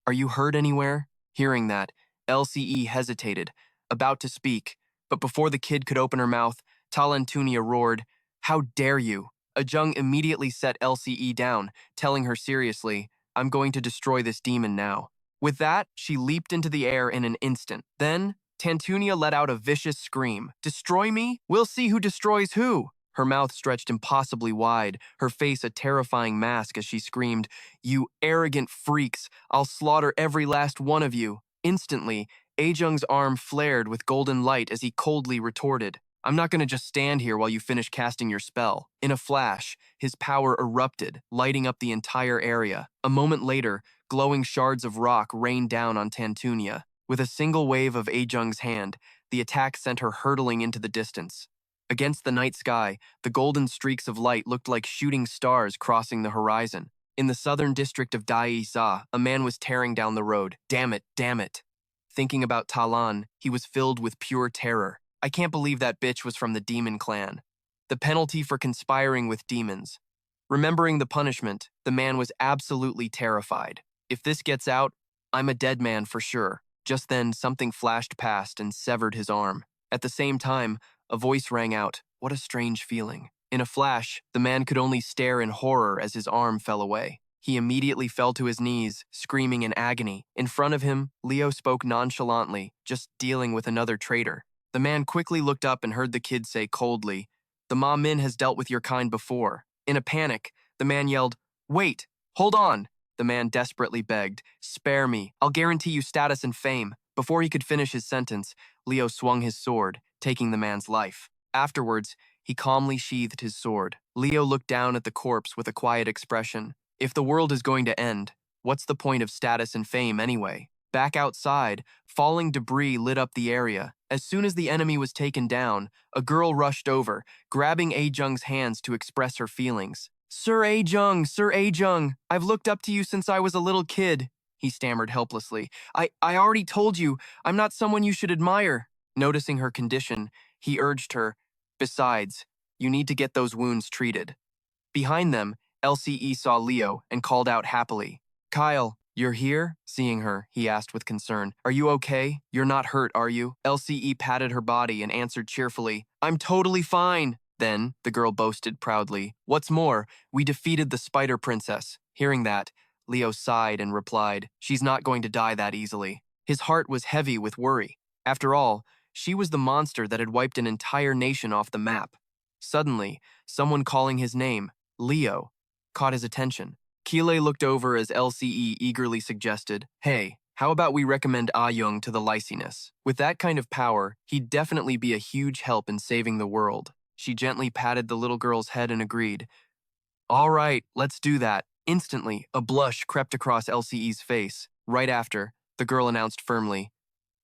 S1: "Are you hurt anywhere?" Hearing that, LCE hesitated, about to speak, but before the kid could open her mouth, Talentunia roared, "How dare you!" Ajung immediately set LCE down, telling her seriously, I'm going to destroy this demon now. With that, she leaped into the air in an instant. Then, Tantunia let out a vicious scream. Destroy me? We'll see who destroys who. Her mouth stretched impossibly wide, her face a terrifying mask as she screamed, You arrogant freaks, I'll slaughter every last one of you. Instantly, Ajung's arm flared with golden light as he coldly retorted, I'm not going to just stand here while you finish casting your spell. In a flash, his power erupted, lighting up the entire area. A moment later, glowing shards of rock rained down on Tantunia. With a single wave of Ajung's hand, the attack sent her hurtling into the distance. Against the night sky, the golden streaks of light looked like shooting stars crossing the horizon. In the southern district of Dai-Za, a man was tearing down the road. Damn it, damn it. Thinking about Talan, he was filled with pure terror. I can't believe that bitch was from the demon clan. The penalty for conspiring with demons. Remembering the punishment, the man was absolutely terrified. If this gets out, I'm a dead man for sure. Just then, something flashed past and severed his arm. At the same time, a voice rang out. What a strange feeling. In a flash, the man could only stare in horror as his arm fell away. He immediately fell to his knees, screaming in agony. In front of him, Leo spoke nonchalantly, just dealing with another traitor. The man quickly looked up and heard the kid say coldly, The Ma Min has dealt with your kind before. In a panic, the man yelled, Wait, hold on. The man desperately begged, Spare me, I'll guarantee you status and fame. Before he could finish his sentence, Leo swung his sword, taking the man's life. Afterwards, he calmly sheathed his sword. Leo looked down at the corpse with a quiet expression. If the world is going to end, what's the point of status and fame anyway? Back outside, falling debris lit up the area. As soon as the enemy was taken down, a girl rushed over, grabbing Ajung's hands to express her feelings. Sir Ajung, I've looked up to you since I was a little kid, he stammered helplessly. I already told you, I'm not someone you should admire. Noticing her condition, he urged her, Besides, you need to get those wounds treated. Behind them, LCE saw Leo and called out happily, Kyle, you're here? Seeing her, he asked with concern, Are you okay? You're not hurt, are you? LCE patted her body and answered cheerfully, I'm totally fine. Then, the girl boasted proudly, What's more, we defeated the Spider Princess. Hearing that, Leo sighed and replied, She's not going to die that easily. His heart was heavy with worry. After all, she was the monster that had wiped an entire nation off the map. Suddenly, someone calling his name, Leo, caught his attention. Kile looked over as LCE eagerly suggested, Hey, how about we recommend Ajung to the Lycinus? With that kind of power, he'd definitely be a huge help in saving the world. She gently patted the little girl's head and agreed. All right, let's do that. Instantly, a blush crept across LCE's face. Right after, the girl announced firmly,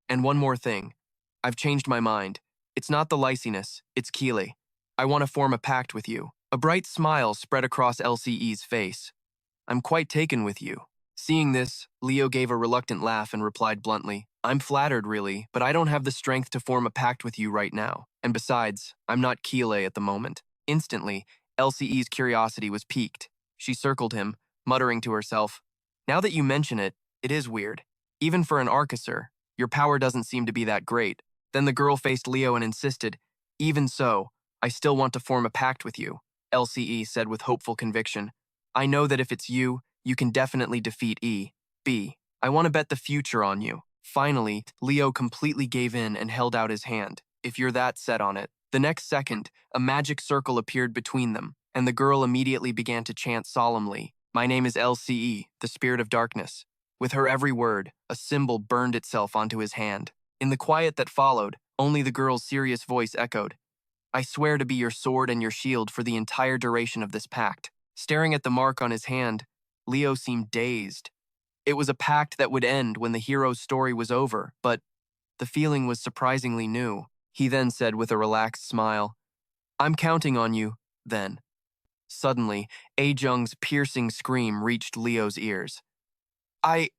S1: And one more thing. I've changed my mind. It's not the Lycinus, it's Kile. I want to form a pact with you. A bright smile spread across LCE's face. I'm quite taken with you. Seeing this, Leo gave a reluctant laugh and replied bluntly, I'm flattered, really, but I don't have the strength to form a pact with you right now. And besides, I'm not Kile at the moment. Instantly, LCE's curiosity was piqued. She circled him, muttering to herself, Now that you mention it, it is weird. Even for an Arcusur, your power doesn't seem to be that great. Then the girl faced Leo and insisted, Even so, I still want to form a pact with you, LCE said with hopeful conviction. I know that if it's you, you can definitely defeat E.B. I want to bet the future on you. Finally, Leo completely gave in and held out his hand. If you're that set on it. The next second, a magic circle appeared between them, and the girl immediately began to chant solemnly, My name is LCE, the Spirit of Darkness. With her every word, a symbol burned itself onto his hand. In the quiet that followed, only the girl's serious voice echoed, I swear to be your sword and your shield for the entire duration of this pact. Staring at the mark on his hand, Leo seemed dazed. It was a pact that would end when the hero's story was over, but the feeling was surprisingly new. He then said with a relaxed smile, I'm counting on you, then. Suddenly, Ajung's piercing scream reached Leo's ears. I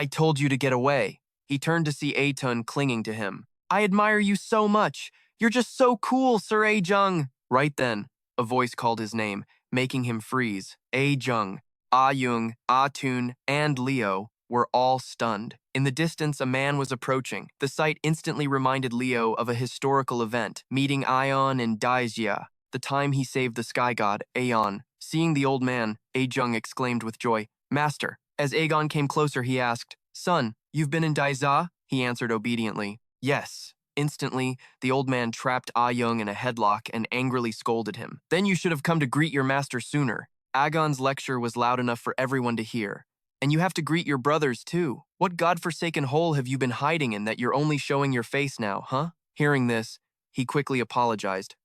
S1: told you to get away. He turned to see Atun clinging to him. I admire you so much. You're just so cool, Sir Ajung. Right then, a voice called his name, making him freeze. Ajung, Ajung, Atun, and Leo were all stunned. In the distance, a man was approaching. The sight instantly reminded Leo of a historical event, meeting Ion and Daijia. the time he saved the sky god, Aeon. Seeing the old man, Ajung exclaimed with joy, "Master." As Aegon came closer, he asked, "Son, you've been in Daiza?" He answered obediently, "Yes." Instantly, the old man trapped Ah Young in a headlock and angrily scolded him. "Then you should have come to greet your master sooner." Aegon's lecture was loud enough for everyone to hear. "And you have to greet your brothers, too. What godforsaken hole have you been hiding in that you're only showing your face now, huh?" Hearing this, he quickly apologized.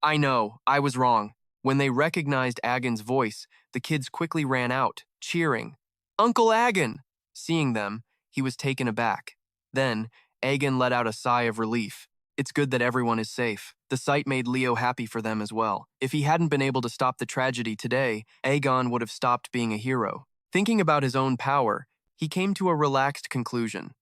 S1: "I know, I was wrong." When they recognized Agon's voice, the kids quickly ran out, cheering, "Uncle Agon!" Seeing them, he was taken aback. Then, Agon let out a sigh of relief. It's good that everyone is safe. The sight made Leo happy for them as well. If he hadn't been able to stop the tragedy today, Aegon would have stopped being a hero. Thinking about his own power, he came to a relaxed conclusion.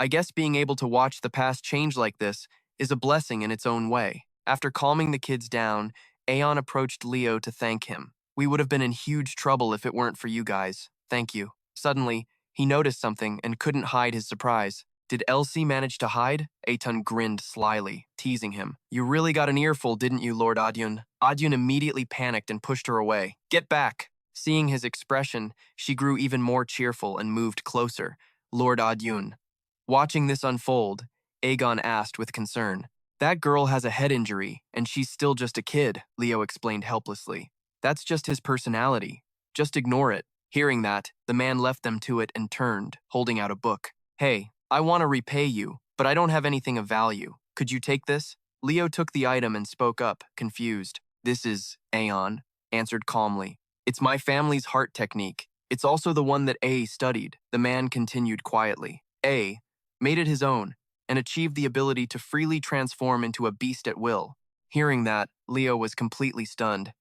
S1: I guess being able to watch the past change like this is a blessing in its own way. After calming the kids down, Aeon approached Leo to thank him. "We would have been in huge trouble if it weren't for you guys. Thank you." Suddenly, he noticed something and couldn't hide his surprise. "Did Elsie manage to hide?" Aeton grinned slyly, teasing him. "You really got an earful, didn't you, Lord Adyun?" Adyun immediately panicked and pushed her away. "Get back!" Seeing his expression, she grew even more cheerful and moved closer. "Lord Adyun." Watching this unfold, Aegon asked with concern, "That girl has a head injury, and she's still just a kid," Leo explained helplessly. "That's just his personality. Just ignore it." Hearing that, the man left them to it and turned, holding out a book. "Hey, I want to repay you, but I don't have anything of value. Could you take this?" Leo took the item and spoke up, confused. "This is," Aeon answered calmly. "It's my family's heart technique. It's also the one that A studied." The man continued quietly. A made it his own and achieved the ability to freely transform into a beast at will. Hearing that, Leo was completely stunned.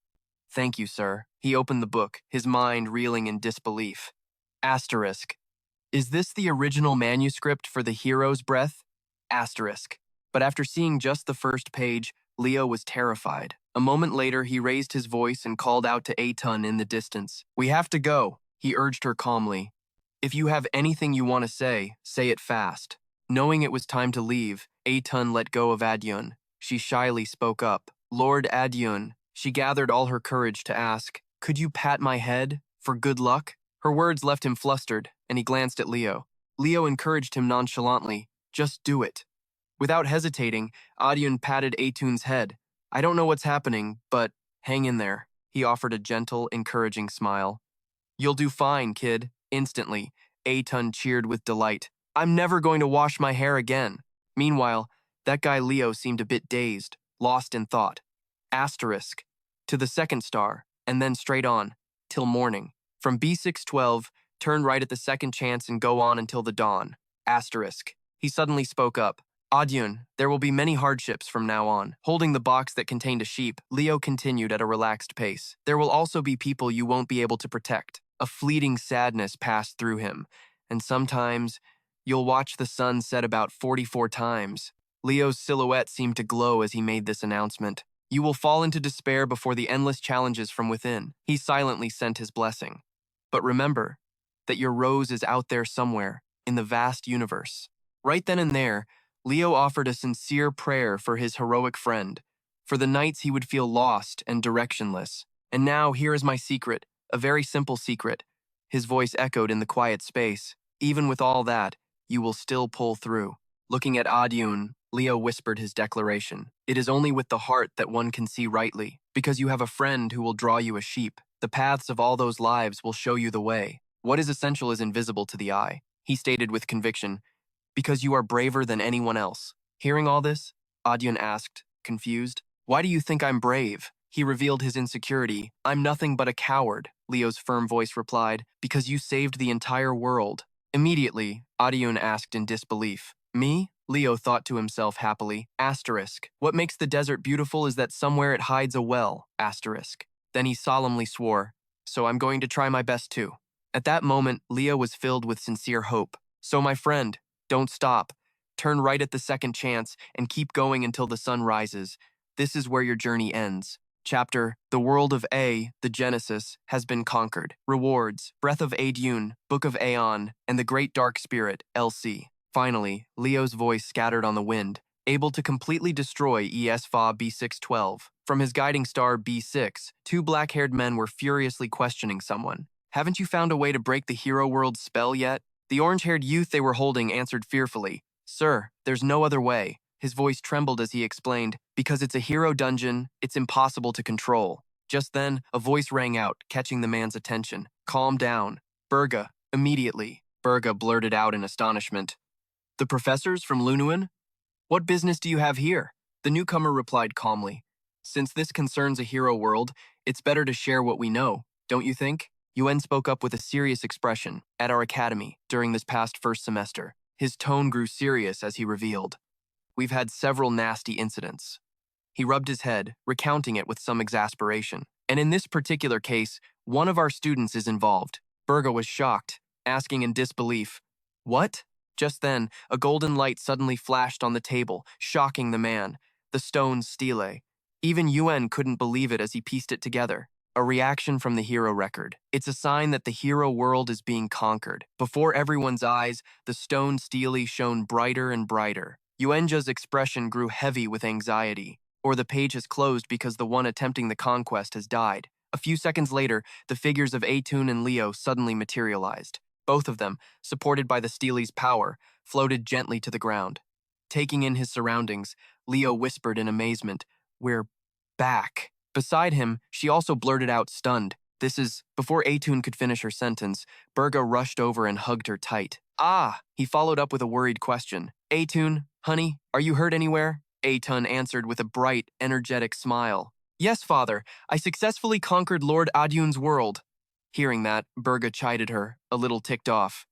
S1: "Thank you, sir." He opened the book, his mind reeling in disbelief. Asterisk. Is this the original manuscript for the hero's breath? Asterisk. But after seeing just the first page, Leo was terrified. A moment later, he raised his voice and called out to Aeton in the distance. "We have to go," he urged her calmly. "If you have anything you want to say it fast." Knowing it was time to leave, Aeton let go of Adyun. She shyly spoke up. "Lord Adyun." She gathered all her courage to ask, "Could you pat my head for good luck?" Her words left him flustered, and he glanced at Leo. Leo encouraged him nonchalantly, "Just do it." Without hesitating, Adyun patted Aetun's head. "I don't know what's happening, but hang in there." He offered a gentle, encouraging smile. "You'll do fine, kid." Instantly, Aeton cheered with delight. "I'm never going to wash my hair again." Meanwhile, that guy Leo seemed a bit dazed, lost in thought. Asterisk. To the second star, and then straight on, till morning. From B612, turn right at the second chance and go on until the dawn. Asterisk. He suddenly spoke up. "Adyun, there will be many hardships from now on." Holding the box that contained a sheep, Leo continued at a relaxed pace. "There will also be people you won't be able to protect." A fleeting sadness passed through him, and sometimes you'll watch the sun set about 44 times. Leo's silhouette seemed to glow as he made this announcement. "You will fall into despair before the endless challenges from within." He silently sent his blessing. "But remember that your rose is out there somewhere, in the vast universe." Right then and there, Leo offered a sincere prayer for his heroic friend, for the nights he would feel lost and directionless. "And now here is my secret, a very simple secret." His voice echoed in the quiet space. "Even with all that, you will still pull through." Looking at Adyun, Leo whispered his declaration. "It is only with the heart that one can see rightly, because you have a friend who will draw you a sheep. The paths of all those lives will show you the way. What is essential is invisible to the eye." He stated with conviction, "Because you are braver than anyone else." Hearing all this, Adyun asked, confused, "Why do you think I'm brave?" He revealed his insecurity. "I'm nothing but a coward," Leo's firm voice replied, "because you saved the entire world." Immediately, Adyun asked in disbelief, "Me?" Leo thought to himself happily. Asterisk. "What makes the desert beautiful is that somewhere it hides a well." Asterisk. Then he solemnly swore, "So I'm going to try my best too." At that moment, Leo was filled with sincere hope. "So my friend, don't stop. Turn right at the second chance and keep going until the sun rises. This is where your journey ends." Chapter, The World of A, the Genesis, has been conquered. Rewards, Breath of Adyun, Book of Aeon, and the Great Dark Spirit, LC. Finally, Leo's voice scattered on the wind. able to completely destroy ESFA B612. From his guiding star B6, two black-haired men were furiously questioning someone. Haven't you found a way to break the hero world's spell yet? The orange-haired youth they were holding answered fearfully, Sir, there's no other way. His voice trembled as he explained, because it's a hero dungeon, it's impossible to control. Just then, a voice rang out, catching the man's attention. Calm down. Burga, immediately. Burga blurted out in astonishment. The professors from Lunuan? What business do you have here? The newcomer replied calmly. Since this concerns a hero world, it's better to share what we know, don't you think? Yuen spoke up with a serious expression at our academy during this past first semester. His tone grew serious as he revealed. We've had several nasty incidents. He rubbed his head, recounting it with some exasperation. And in this particular case, one of our students is involved. Burga was shocked, asking in disbelief, What? Just then, a golden light suddenly flashed on the table, shocking the man. The stone stele. Even Yuen couldn't believe it as he pieced it together. A reaction from the hero record. It's a sign that the hero world is being conquered. Before everyone's eyes, the stone stele shone brighter and brighter. Yuenja's expression grew heavy with anxiety. Or the page has closed because the one attempting the conquest has died. A few seconds later, the figures of Atun and Leo suddenly materialized. Both of them, supported by the stele's power, floated gently to the ground. Taking in his surroundings, Leo whispered in amazement, We're back. Beside him, she also blurted out, stunned. This is... Before Atun could finish her sentence, Burga rushed over and hugged her tight. Ah! He followed up with a worried question. Atun, honey, are you hurt anywhere? Atun answered with a bright, energetic smile. Yes, father, I successfully conquered Lord Adyun's world. Hearing that, Burga chided her, a little ticked off.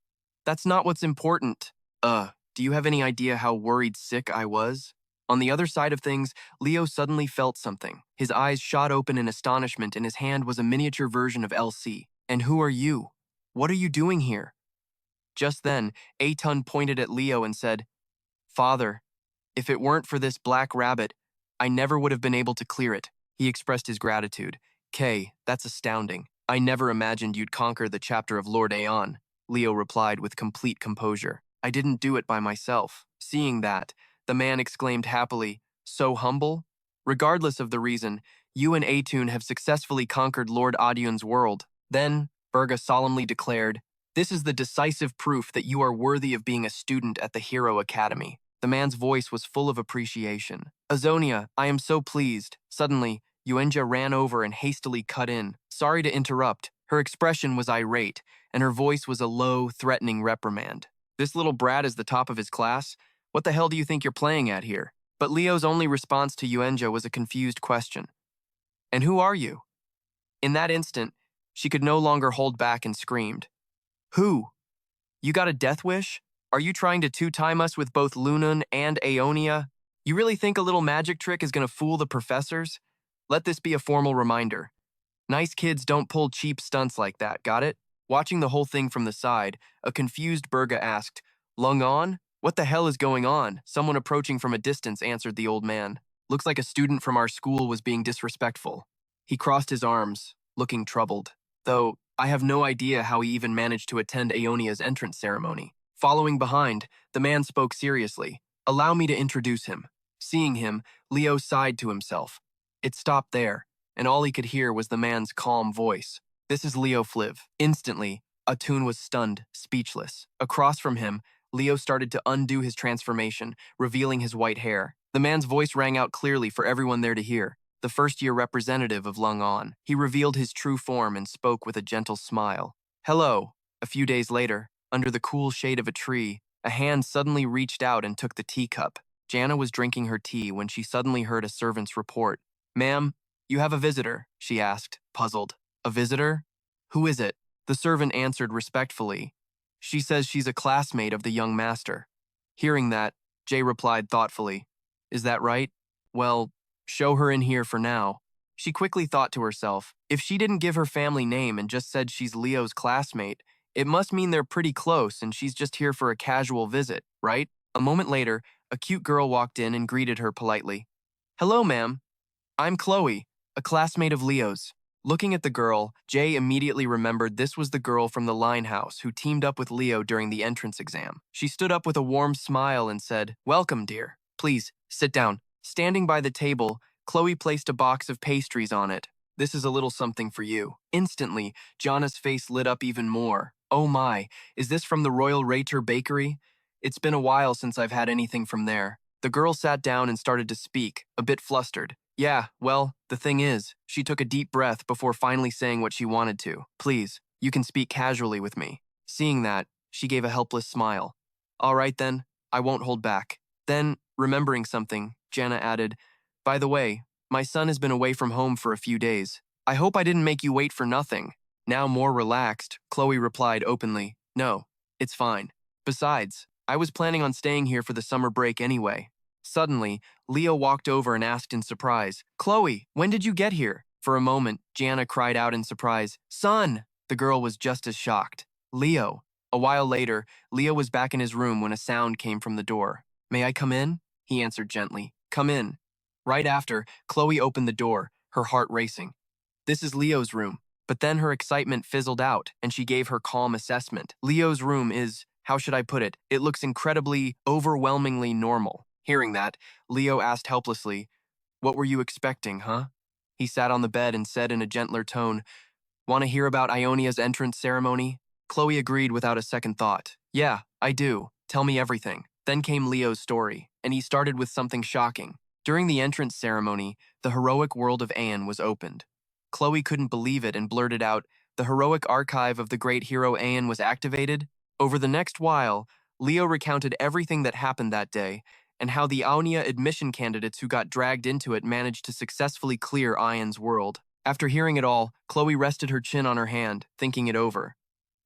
S1: That's not what's important. Do you have any idea how worried sick I was? On the other side of things, Leo suddenly felt something. His eyes shot open in astonishment and his hand was a miniature version of LC. And who are you? What are you doing here? Just then, Atun pointed at Leo and said, Father, if it weren't for this black rabbit, I never would have been able to clear it. He expressed his gratitude. Kay, that's astounding. I never imagined you'd conquer the chapter of Lord Aeon, Leo replied with complete composure. I didn't do it by myself. Seeing that, the man exclaimed happily, So humble? Regardless of the reason, you and Atun have successfully conquered Lord Adyun's world. Then, Burga solemnly declared, This is the decisive proof that you are worthy of being a student at the Hero Academy. The man's voice was full of appreciation. Azonia, I am so pleased. Suddenly, Yuenja ran over and hastily cut in. Sorry to interrupt. Her expression was irate, and her voice was a low, threatening reprimand. This little brat is the top of his class? What the hell do you think you're playing at here? But Leo's only response to Yuenja was a confused question. And who are you? In that instant, she could no longer hold back and screamed. Who? You got a death wish? Are you trying to two-time us with both Lunun and Aeonia? You really think a little magic trick is going to fool the professors? Let this be a formal reminder. Nice kids don't pull cheap stunts like that, got it? Watching the whole thing from the side, a confused Burga asked, Lung on? What the hell is going on? Someone approaching from a distance answered the old man. Looks like a student from our school was being disrespectful. He crossed his arms, looking troubled. Though, I have no idea how he even managed to attend Aeonia's entrance ceremony. Following behind, the man spoke seriously. Allow me to introduce him. Seeing him, Leo sighed to himself. It stopped there, and all he could hear was the man's calm voice. This is Leoplav. Instantly, Atun was stunned, speechless. Across from him, Leo started to undo his transformation, revealing his white hair. The man's voice rang out clearly for everyone there to hear. The first-year representative of Lung On. He revealed his true form and spoke with a gentle smile. Hello. A few days later, under the cool shade of a tree, a hand suddenly reached out and took the teacup. Jana was drinking her tea when she suddenly heard a servant's report. Ma'am, you have a visitor, she asked, puzzled. A visitor? Who is it? The servant answered respectfully. She says she's a classmate of the young master. Hearing that, Jay replied thoughtfully. Is that right? Well, show her in here for now. She quickly thought to herself, if she didn't give her family name and just said she's Leo's classmate, it must mean they're pretty close and she's just here for a casual visit, right? A moment later, a cute girl walked in and greeted her politely. Hello, ma'am. I'm Chloe, a classmate of Leo's. Looking at the girl, Jay immediately remembered this was the girl from the line house who teamed up with Leo during the entrance exam. She stood up with a warm smile and said, Welcome, dear. Please, Sit down. Standing by the table, Chloe placed a box of pastries on it. This is a little something for you. Instantly, Jana's face lit up even more. Oh my, is this from the Royal Rater Bakery? It's been a while since I've had anything from there. The girl sat down and started to speak, a bit flustered. Yeah, well, the thing is, she took a deep breath before finally saying what she wanted to. Please, you can speak casually with me. Seeing that, she gave a helpless smile. All right then, I won't hold back. Then, remembering something, Jana added, by the way, my son has been away from home for a few days. I hope I didn't make you wait for nothing. Now more relaxed, Chloe replied openly, no, it's fine. Besides, I was planning on staying here for the summer break anyway. Suddenly, Leo walked over and asked in surprise, Chloe, when did you get here? For a moment, Jana cried out in surprise, Son! The girl was just as shocked. Leo. A while later, Leo was back in his room when a sound came from the door. May I come in? He answered gently. Come in. Right after, Chloe opened the door, her heart racing. This is Leo's room. But then her excitement fizzled out, and she gave her calm assessment. Leo's room is, how should I put it? It looks incredibly, overwhelmingly normal. Hearing that, Leo asked helplessly, what were you expecting, huh? He sat on the bed and said in a gentler tone, Want to hear about Ionia's entrance ceremony? Chloe agreed without a second thought. Yeah, I do. Tell me everything. Then came Leo's story, and he started with something shocking. During the entrance ceremony, the heroic world of Aeon was opened. Chloe couldn't believe it and blurted out, the heroic archive of the great hero Aeon was activated? Over the next while, Leo recounted everything that happened that day, and how the Aonia admission candidates who got dragged into it managed to successfully clear Aeon's world. After hearing it all, Chloe rested her chin on her hand, thinking it over.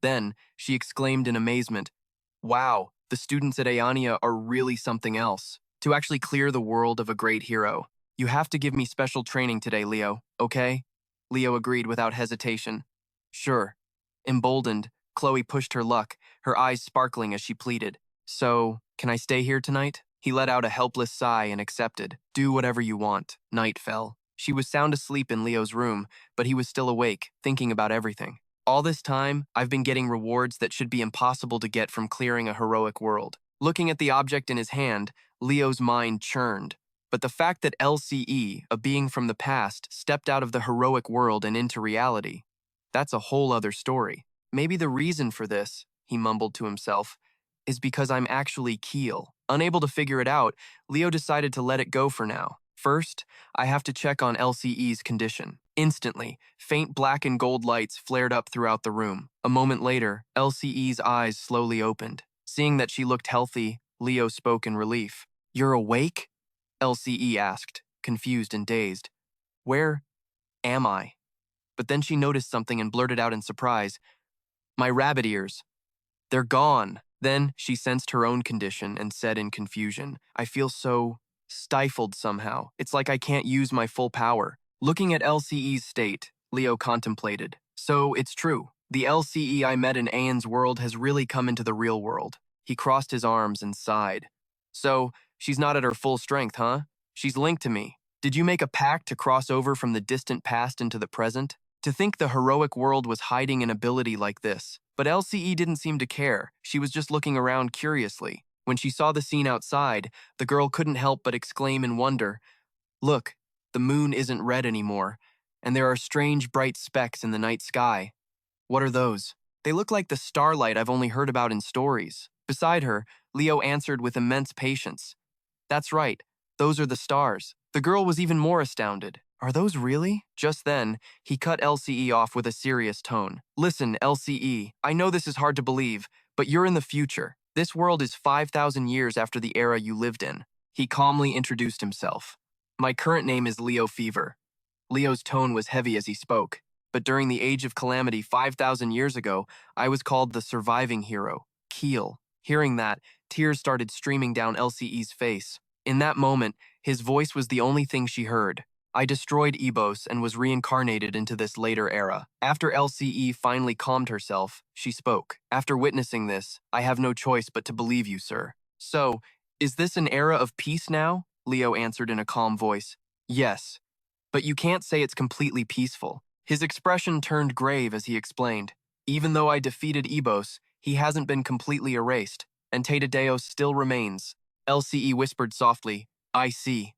S1: Then, she exclaimed in amazement, Wow, the students at Aonia are really something else. To actually clear the world of a great hero. You have to give me special training today, Leo, okay? Leo agreed without hesitation. Sure. Emboldened, Chloe pushed her luck, her eyes sparkling as she pleaded. So, can I stay here tonight? He let out a helpless sigh and accepted. Do whatever you want. Night fell. She was sound asleep in Leo's room, but he was still awake, thinking about everything. All this time, I've been getting rewards that should be impossible to get from clearing a heroic world. Looking at the object in his hand, Leo's mind churned. But the fact that LCE, a being from the past, stepped out of the heroic world and into reality, that's a whole other story. Maybe the reason for this, he mumbled to himself, is because I'm actually Keel. Unable to figure it out, Leo decided to let it go for now. First, I have to check on LCE's condition. Instantly, faint black and gold lights flared up throughout the room. A moment later, LCE's eyes slowly opened. Seeing that she looked healthy, Leo spoke in relief. You're awake? LCE asked, confused and dazed. Where am I? But then she noticed something and blurted out in surprise. My rabbit ears. They're gone. Then she sensed her own condition and said in confusion, I feel so stifled somehow. It's like I can't use my full power. Looking at LCE's state, Leo contemplated. So it's true. The LCE I met in Aeon's world has really come into the real world. He crossed his arms and sighed. So, she's not at her full strength, huh? She's linked to me. Did you make a pact to cross over from the distant past into the present? To think the heroic world was hiding an ability like this. But LCE didn't seem to care. She was just looking around curiously. When she saw the scene outside, the girl couldn't help but exclaim in wonder, Look, the moon isn't red anymore, and there are strange bright specks in the night sky. What are those? They look like the starlight I've only heard about in stories. Beside her, Leo answered with immense patience. That's right, those are the stars. The girl was even more astounded. Are those really? Just then, he cut LCE off with a serious tone. Listen, LCE, I know this is hard to believe, but you're in the future. This world is 5,000 years after the era you lived in. He calmly introduced himself. My current name is Leo Fever. Leo's tone was heavy as he spoke, but during the Age of Calamity 5,000 years ago, I was called the surviving hero, Keel. Hearing that, tears started streaming down LCE's face. In that moment, his voice was the only thing she heard. I destroyed Erebos and was reincarnated into this later era. After LCE finally calmed herself, she spoke. After witnessing this, I have no choice but to believe you, sir. So, is this an era of peace now? Leo answered in a calm voice. Yes, but you can't say it's completely peaceful. His expression turned grave as he explained. Even though I defeated Erebos, he hasn't been completely erased, and Tata Deos still remains. LCE whispered softly, I see,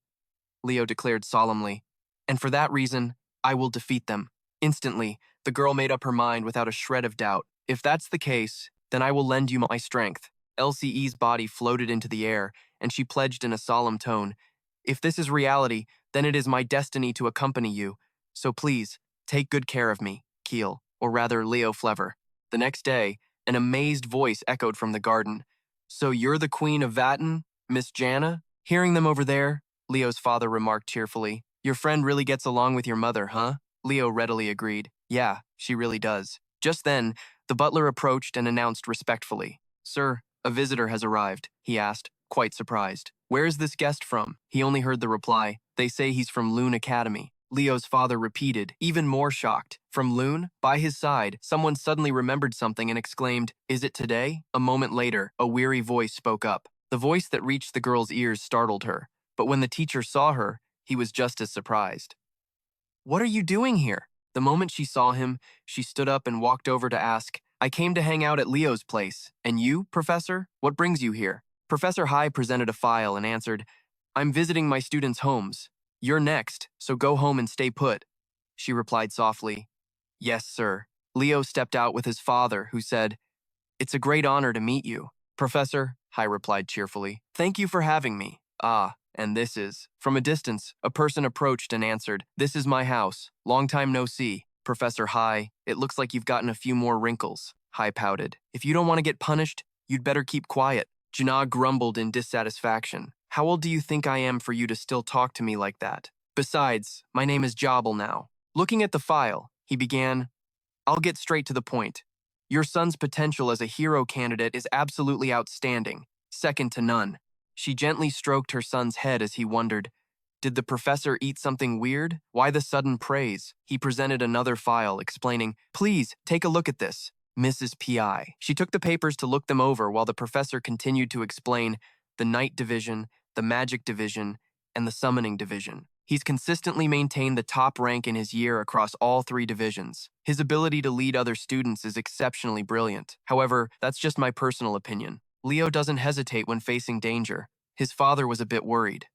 S1: Leo declared solemnly. And for that reason, I will defeat them. Instantly, the girl made up her mind without a shred of doubt. If that's the case, then I will lend you my strength. LCE's body floated into the air, and she pledged in a solemn tone, if this is reality, then it is my destiny to accompany you. So please, take good care of me, Keel, or rather Leo Flever. The next day, an amazed voice echoed from the garden. So you're the Queen of Vatten, Miss Jana? Hearing them over there, Leo's father remarked cheerfully. Your friend really gets along with your mother, huh? Leo readily agreed. Yeah, she really does. Just then, the butler approached and announced respectfully. Sir, a visitor has arrived, he asked, quite surprised. Where is this guest from? He only heard the reply. They say he's from Lumen Academy. Leo's father repeated, even more shocked. From Lune? By his side, someone suddenly remembered something and exclaimed, Is it today? A moment later, a weary voice spoke up. The voice that reached the girl's ears startled her, but when the teacher saw her, he was just as surprised. What are you doing here? The moment she saw him, she stood up and walked over to ask, I came to hang out at Leo's place. And you, Professor? What brings you here? Professor Hai presented a file and answered, I'm visiting my students' homes. You're next, so go home and stay put. She replied softly, Yes, sir. Leo stepped out with his father, who said, It's a great honor to meet you. Professor, Hai replied cheerfully, Thank you for having me. Ah, and this is. From a distance, a person approached and answered, This is my house. Long time no see. Professor Hai, it looks like you've gotten a few more wrinkles. Hai pouted. If you don't want to get punished, you'd better keep quiet. Jana grumbled in dissatisfaction. How old do you think I am for you to still talk to me like that? Besides, my name is Jobble now. Looking at the file, he began, I'll get straight to the point. Your son's potential as a hero candidate is absolutely outstanding, second to none. She gently stroked her son's head as he wondered, did the professor eat something weird? Why the sudden praise? He presented another file, explaining, Please, take a look at this. Mrs. P.I. She took the papers to look them over while the professor continued to explain the Night Division, the Magic Division, and the Summoning Division. He's consistently maintained the top rank in his year across all three divisions. His ability to lead other students is exceptionally brilliant. However, that's just my personal opinion. Leo doesn't hesitate when facing danger. His father was a bit worried.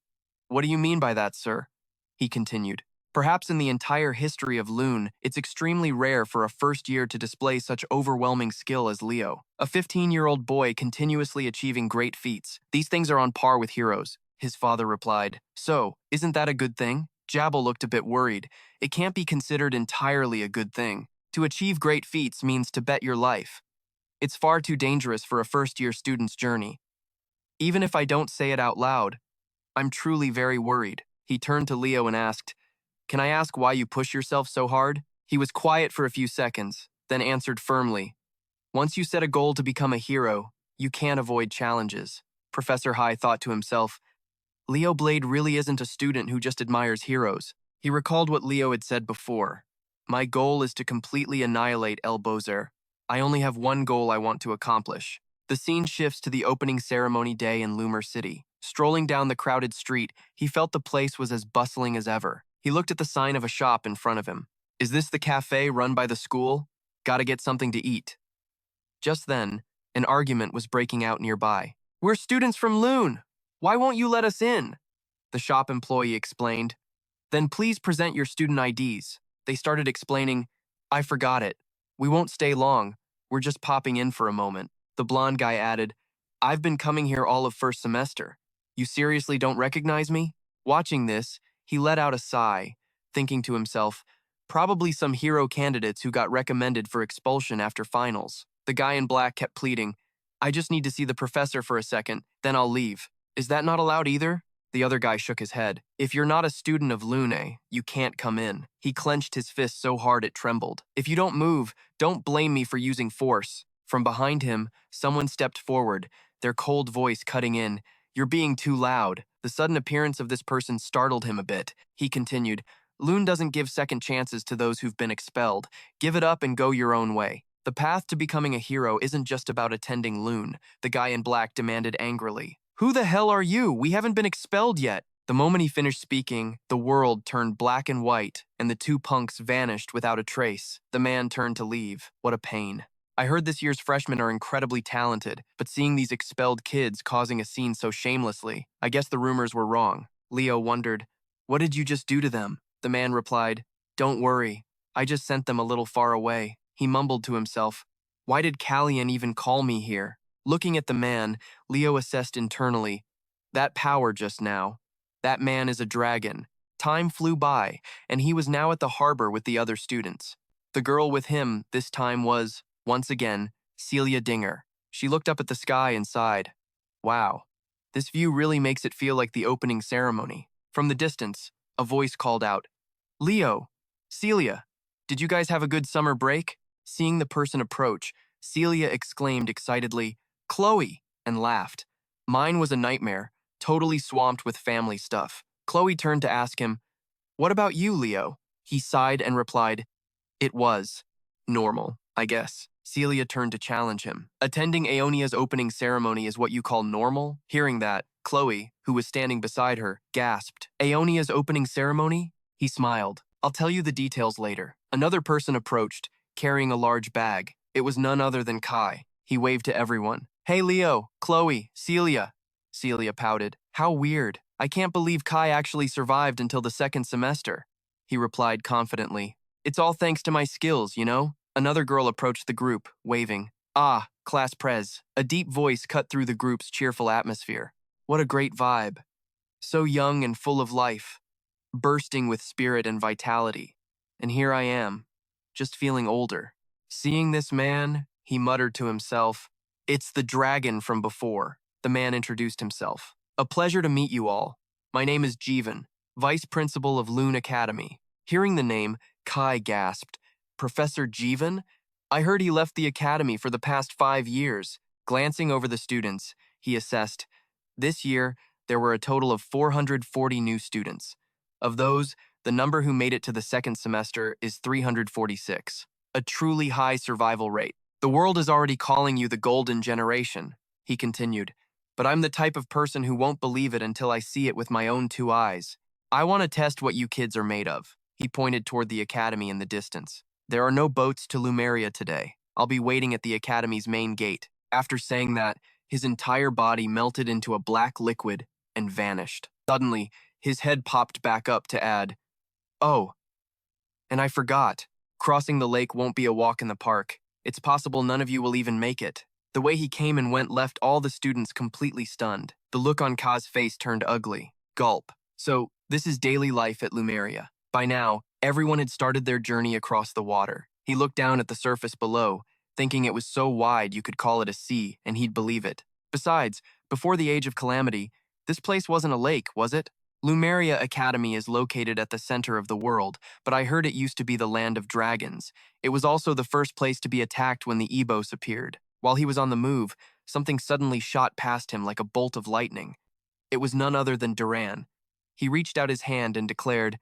S1: What do you mean by that, sir? He continued. Perhaps in the entire history of Lune, it's extremely rare for a first year to display such overwhelming skill as Leo. A 15-year-old boy continuously achieving great feats. These things are on par with heroes, his father replied. So, isn't that a good thing? Jabal looked a bit worried. It can't be considered entirely a good thing. To achieve great feats means to bet your life. It's far too dangerous for a first-year student's journey. Even if I don't say it out loud, I'm truly very worried. He turned to Leo and asked, Can I ask why you push yourself so hard? He was quiet for a few seconds, then answered firmly, Once you set a goal to become a hero, you can't avoid challenges. Professor Hai thought to himself, Leo Blade really isn't a student who just admires heroes. He recalled what Leo had said before. My goal is to completely annihilate El Bozer. I only have one goal I want to accomplish. The scene shifts to the opening ceremony day in Lumer City. Strolling down the crowded street, he felt the place was as bustling as ever. He looked at the sign of a shop in front of him. Is this the cafe run by the school? Gotta get something to eat. Just then, an argument was breaking out nearby. We're students from Lune. Why won't you let us in? The shop employee explained. Then please present your student IDs. They started explaining, I forgot it. We won't stay long. We're just popping in for a moment. The blonde guy added, I've been coming here all of first semester. You seriously don't recognize me? Watching this, he let out a sigh, thinking to himself, probably some hero candidates who got recommended for expulsion after finals. The guy in black kept pleading, I just need to see the professor for a second, then I'll leave. Is that not allowed either? The other guy shook his head. If you're not a student of Lune, you can't come in. He clenched his fist so hard it trembled. If you don't move, don't blame me for using force. From behind him, someone stepped forward, their cold voice cutting in. You're being too loud. The sudden appearance of this person startled him a bit. He continued, Lune doesn't give second chances to those who've been expelled. Give it up and go your own way. The path to becoming a hero isn't just about attending Lune, the guy in black demanded angrily. Who the hell are you? We haven't been expelled yet. The moment he finished speaking, the world turned black and white, and the two punks vanished without a trace. The man turned to leave. What a pain. I heard this year's freshmen are incredibly talented, but seeing these expelled kids causing a scene so shamelessly, I guess the rumors were wrong. Leo wondered, "What did you just do to them?" The man replied, "Don't worry. I just sent them a little far away." He mumbled to himself, "Why did Callian even call me here?" Looking at the man, Leo assessed internally, "That power just now. That man is a dragon." Time flew by, and he was now at the harbor with the other students. The girl with him this time was, once again, Celia Zerdinger. She looked up at the sky and sighed. "Wow, this view really makes it feel like the opening ceremony." From the distance, a voice called out, "Leo, Celia, did you guys have a good summer break?" Seeing the person approach, Celia exclaimed excitedly, "Chloe," and laughed. "Mine was a nightmare, totally swamped with family stuff." Chloe turned to ask him, "What about you, Leo?" He sighed and replied, "It was normal, I guess." Celia turned to challenge him. "Attending Aeonia's opening ceremony is what you call normal?" Hearing that, Chloe, who was standing beside her, gasped. "Aeonia's opening ceremony?" He smiled. "I'll tell you the details later." Another person approached, carrying a large bag. It was none other than Kai. He waved to everyone. "Hey Leo, Chloe, Celia." Celia pouted. "How weird. I can't believe Kai actually survived until the second semester." He replied confidently, "It's all thanks to my skills, you know?" Another girl approached the group, waving. "Ah, class prez." A deep voice cut through the group's cheerful atmosphere. What a great vibe. So young and full of life, bursting with spirit and vitality. And here I am, just feeling older. Seeing this man, he muttered to himself, "It's the dragon from before." The man introduced himself. "A pleasure to meet you all. My name is Jeevan, vice principal of Lumen Academy." Hearing the name, Kai gasped, "Professor Jeevan? I heard he left the academy for the past 5 years." Glancing over the students, he assessed, "This year, there were a total of 440 new students. Of those, the number who made it to the second semester is 346. A truly high survival rate. The world is already calling you the golden generation," he continued, "but I'm the type of person who won't believe it until I see it with my own 2 eyes. I want to test what you kids are made of." He pointed toward the academy in the distance. "There are no boats to Lumeria today. I'll be waiting at the academy's main gate." After saying that, his entire body melted into a black liquid and vanished. Suddenly, his head popped back up to add, "Oh, and I forgot. Crossing the lake won't be a walk in the park. It's possible none of you will even make it." The way he came and went left all the students completely stunned. The look on Ka's face turned ugly. Gulp. So, this is daily life at Lumeria. By now, everyone had started their journey across the water. He looked down at the surface below, thinking it was so wide you could call it a sea, and he'd believe it. Besides, before the Age of Calamity, this place wasn't a lake, was it? Lumeria Academy is located at the center of the world, but I heard it used to be the land of dragons. It was also the first place to be attacked when the Erebos appeared. While he was on the move, something suddenly shot past him like a bolt of lightning. It was none other than Duran. He reached out his hand and declared,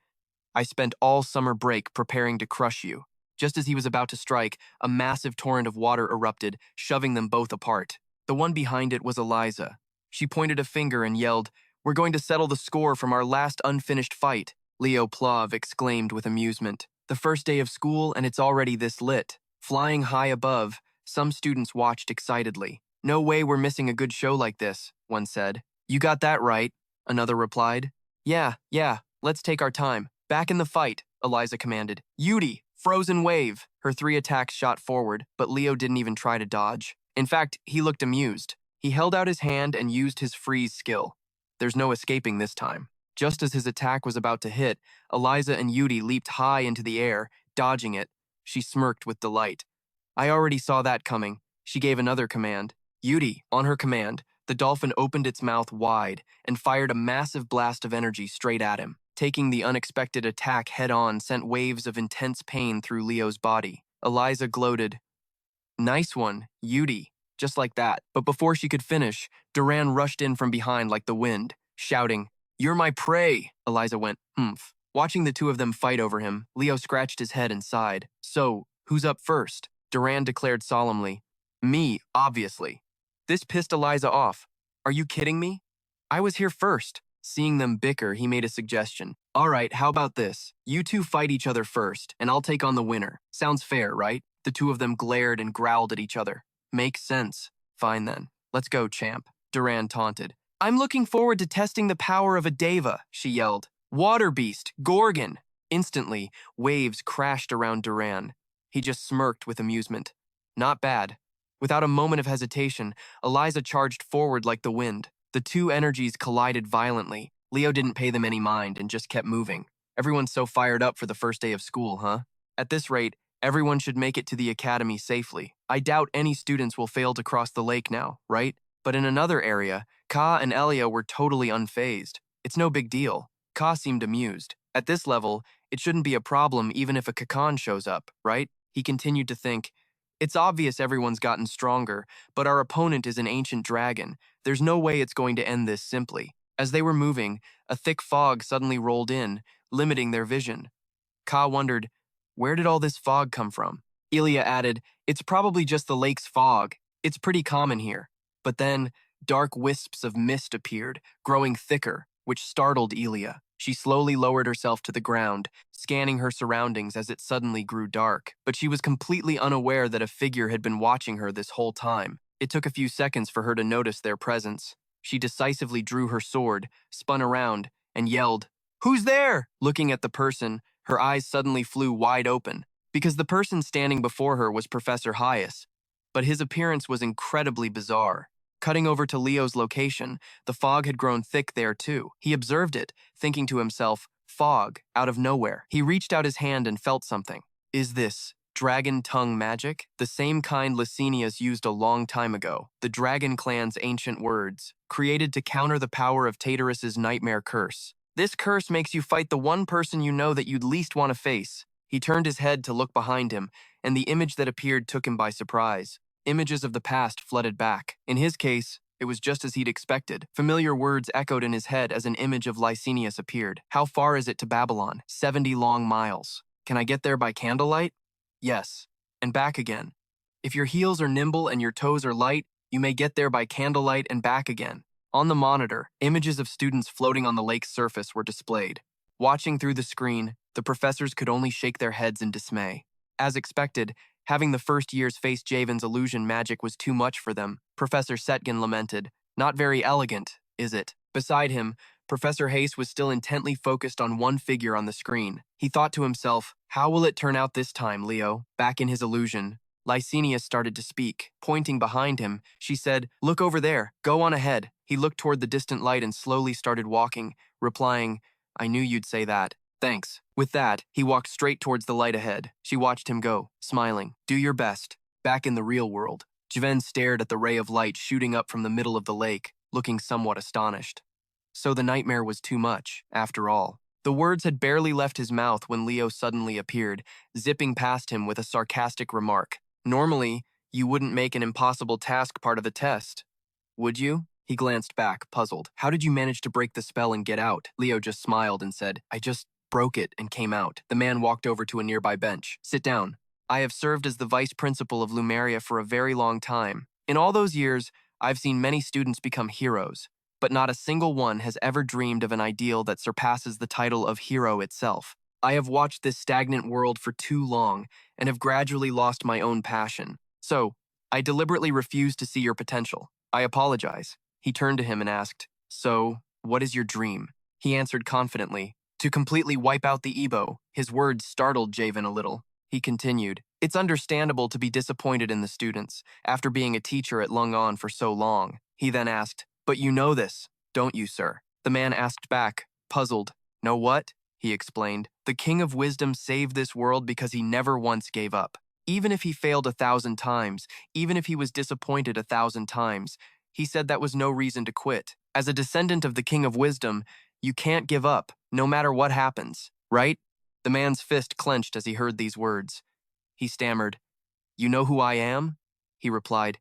S1: "I spent all summer break preparing to crush you." Just as he was about to strike, a massive torrent of water erupted, shoving them both apart. The one behind it was Eliza. She pointed a finger and yelled, "We're going to settle the score from our last unfinished fight." Leo Plov exclaimed with amusement, "The first day of school and it's already this lit." Flying high above, some students watched excitedly. "No way we're missing a good show like this," one said. "You got that right," another replied. Yeah, let's take our time. Back in the fight," Eliza commanded. "Yudi, frozen wave." Her 3 attacks shot forward, but Leo didn't even try to dodge. In fact, he looked amused. He held out his hand and used his freeze skill. There's no escaping this time. Just as his attack was about to hit, Eliza and Yudi leaped high into the air, dodging it. She smirked with delight. "I already saw that coming." She gave another command. Yudi, on her command, the dolphin opened its mouth wide and fired a massive blast of energy straight at him. Taking the unexpected attack head-on sent waves of intense pain through Leo's body. Eliza gloated, "Nice one, Yudi." Just like that. But before she could finish, Duran rushed in from behind like the wind, shouting, "You're my prey!" Eliza went, "Humph." Watching the two of them fight over him, Leo scratched his head and sighed. "So, who's up first?" Duran declared solemnly, "Me, obviously." This pissed Eliza off. "Are you kidding me? I was here first." Seeing them bicker, he made a suggestion. "All right, how about this? You two fight each other first, and I'll take on the winner. Sounds fair, right?" The two of them glared and growled at each other. Makes sense. Fine then. Let's go, champ, Duran taunted. I'm looking forward to testing the power of a deva, she yelled. Water beast, Gorgon! Instantly, waves crashed around Duran. He just smirked with amusement. Not bad. Without a moment of hesitation, Eliza charged forward like the wind. The two energies collided violently. Leo didn't pay them any mind and just kept moving. Everyone's so fired up for the first day of school, huh? At this rate, everyone should make it to the academy safely. I doubt any students will fail to cross the lake now, right? But in another area, Ka and Elia were totally unfazed. It's no big deal. Ka seemed amused. At this level, it shouldn't be a problem even if a Kakan shows up, right? He continued to think, it's obvious everyone's gotten stronger, but our opponent is an ancient dragon. There's no way it's going to end this simply. As they were moving, a thick fog suddenly rolled in, limiting their vision. Ka wondered, where did all this fog come from? Elia added, it's probably just the lake's fog. It's pretty common here. But then, dark wisps of mist appeared, growing thicker, which startled Elia. She slowly lowered herself to the ground, scanning her surroundings as it suddenly grew dark. But she was completely unaware that a figure had been watching her this whole time. It took a few seconds for her to notice their presence. She decisively drew her sword, spun around, and yelled, Who's there? Looking at the person, her eyes suddenly flew wide open, because the person standing before her was Professor Hyas. But his appearance was incredibly bizarre. Cutting over to Leo's location, the fog had grown thick there too. He observed it, thinking to himself, fog, out of nowhere. He reached out his hand and felt something. Is this dragon tongue magic? The same kind Licinius used a long time ago. The dragon clan's ancient words, created to counter the power of Tatarus's nightmare curse. This curse makes you fight the one person you know that you'd least want to face. He turned his head to look behind him, and the image that appeared took him by surprise. Images of the past flooded back. In his case, it was just as he'd expected. Familiar words echoed in his head as an image of Licinius appeared. How far is it to Babylon? 70 long miles. Can I get there by candlelight? Yes. And back again. If your heels are nimble and your toes are light, you may get there by candlelight and back again. On the monitor, images of students floating on the lake's surface were displayed. Watching through the screen, the professors could only shake their heads in dismay. As expected, having the first years face Javen's illusion magic was too much for them. Professor Setgen lamented. Not very elegant, is it? Beside him, Professor Hayes was still intently focused on one figure on the screen. He thought to himself, how will it turn out this time, Leo? Back in his illusion, Licinius started to speak. Pointing behind him, she said, Look over there. Go on ahead. He looked toward the distant light and slowly started walking, replying, I knew you'd say that. Thanks. With that, he walked straight towards the light ahead. She watched him go, smiling. Do your best. Back in the real world, Javen stared at the ray of light shooting up from the middle of the lake, looking somewhat astonished. So the nightmare was too much, after all. The words had barely left his mouth when Leo suddenly appeared, zipping past him with a sarcastic remark. Normally, you wouldn't make an impossible task part of the test, would you? He glanced back, puzzled. How did you manage to break the spell and get out? Leo just smiled and said, I just broke it and came out. The man walked over to a nearby bench. Sit down. I have served as the vice principal of Lumeria for a very long time. In all those years, I've seen many students become heroes, but not a single one has ever dreamed of an ideal that surpasses the title of hero itself. I have watched this stagnant world for too long and have gradually lost my own passion. So, I deliberately refuse to see your potential. I apologize. He turned to him and asked, So, what is your dream? He answered confidently, to completely wipe out the Ebo. His words startled Javen a little. He continued, It's understandable to be disappointed in the students, after being a teacher at Lungon for so long. He then asked, But you know this, don't you, sir? The man asked back, puzzled. Know what? He explained. The King of Wisdom saved this world because he never once gave up. Even if he failed 1,000 times, even if he was disappointed 1,000 times, he said that was no reason to quit. As a descendant of the King of Wisdom, you can't give up, no matter what happens, right? The man's fist clenched as he heard these words. He stammered, You know who I am? He replied,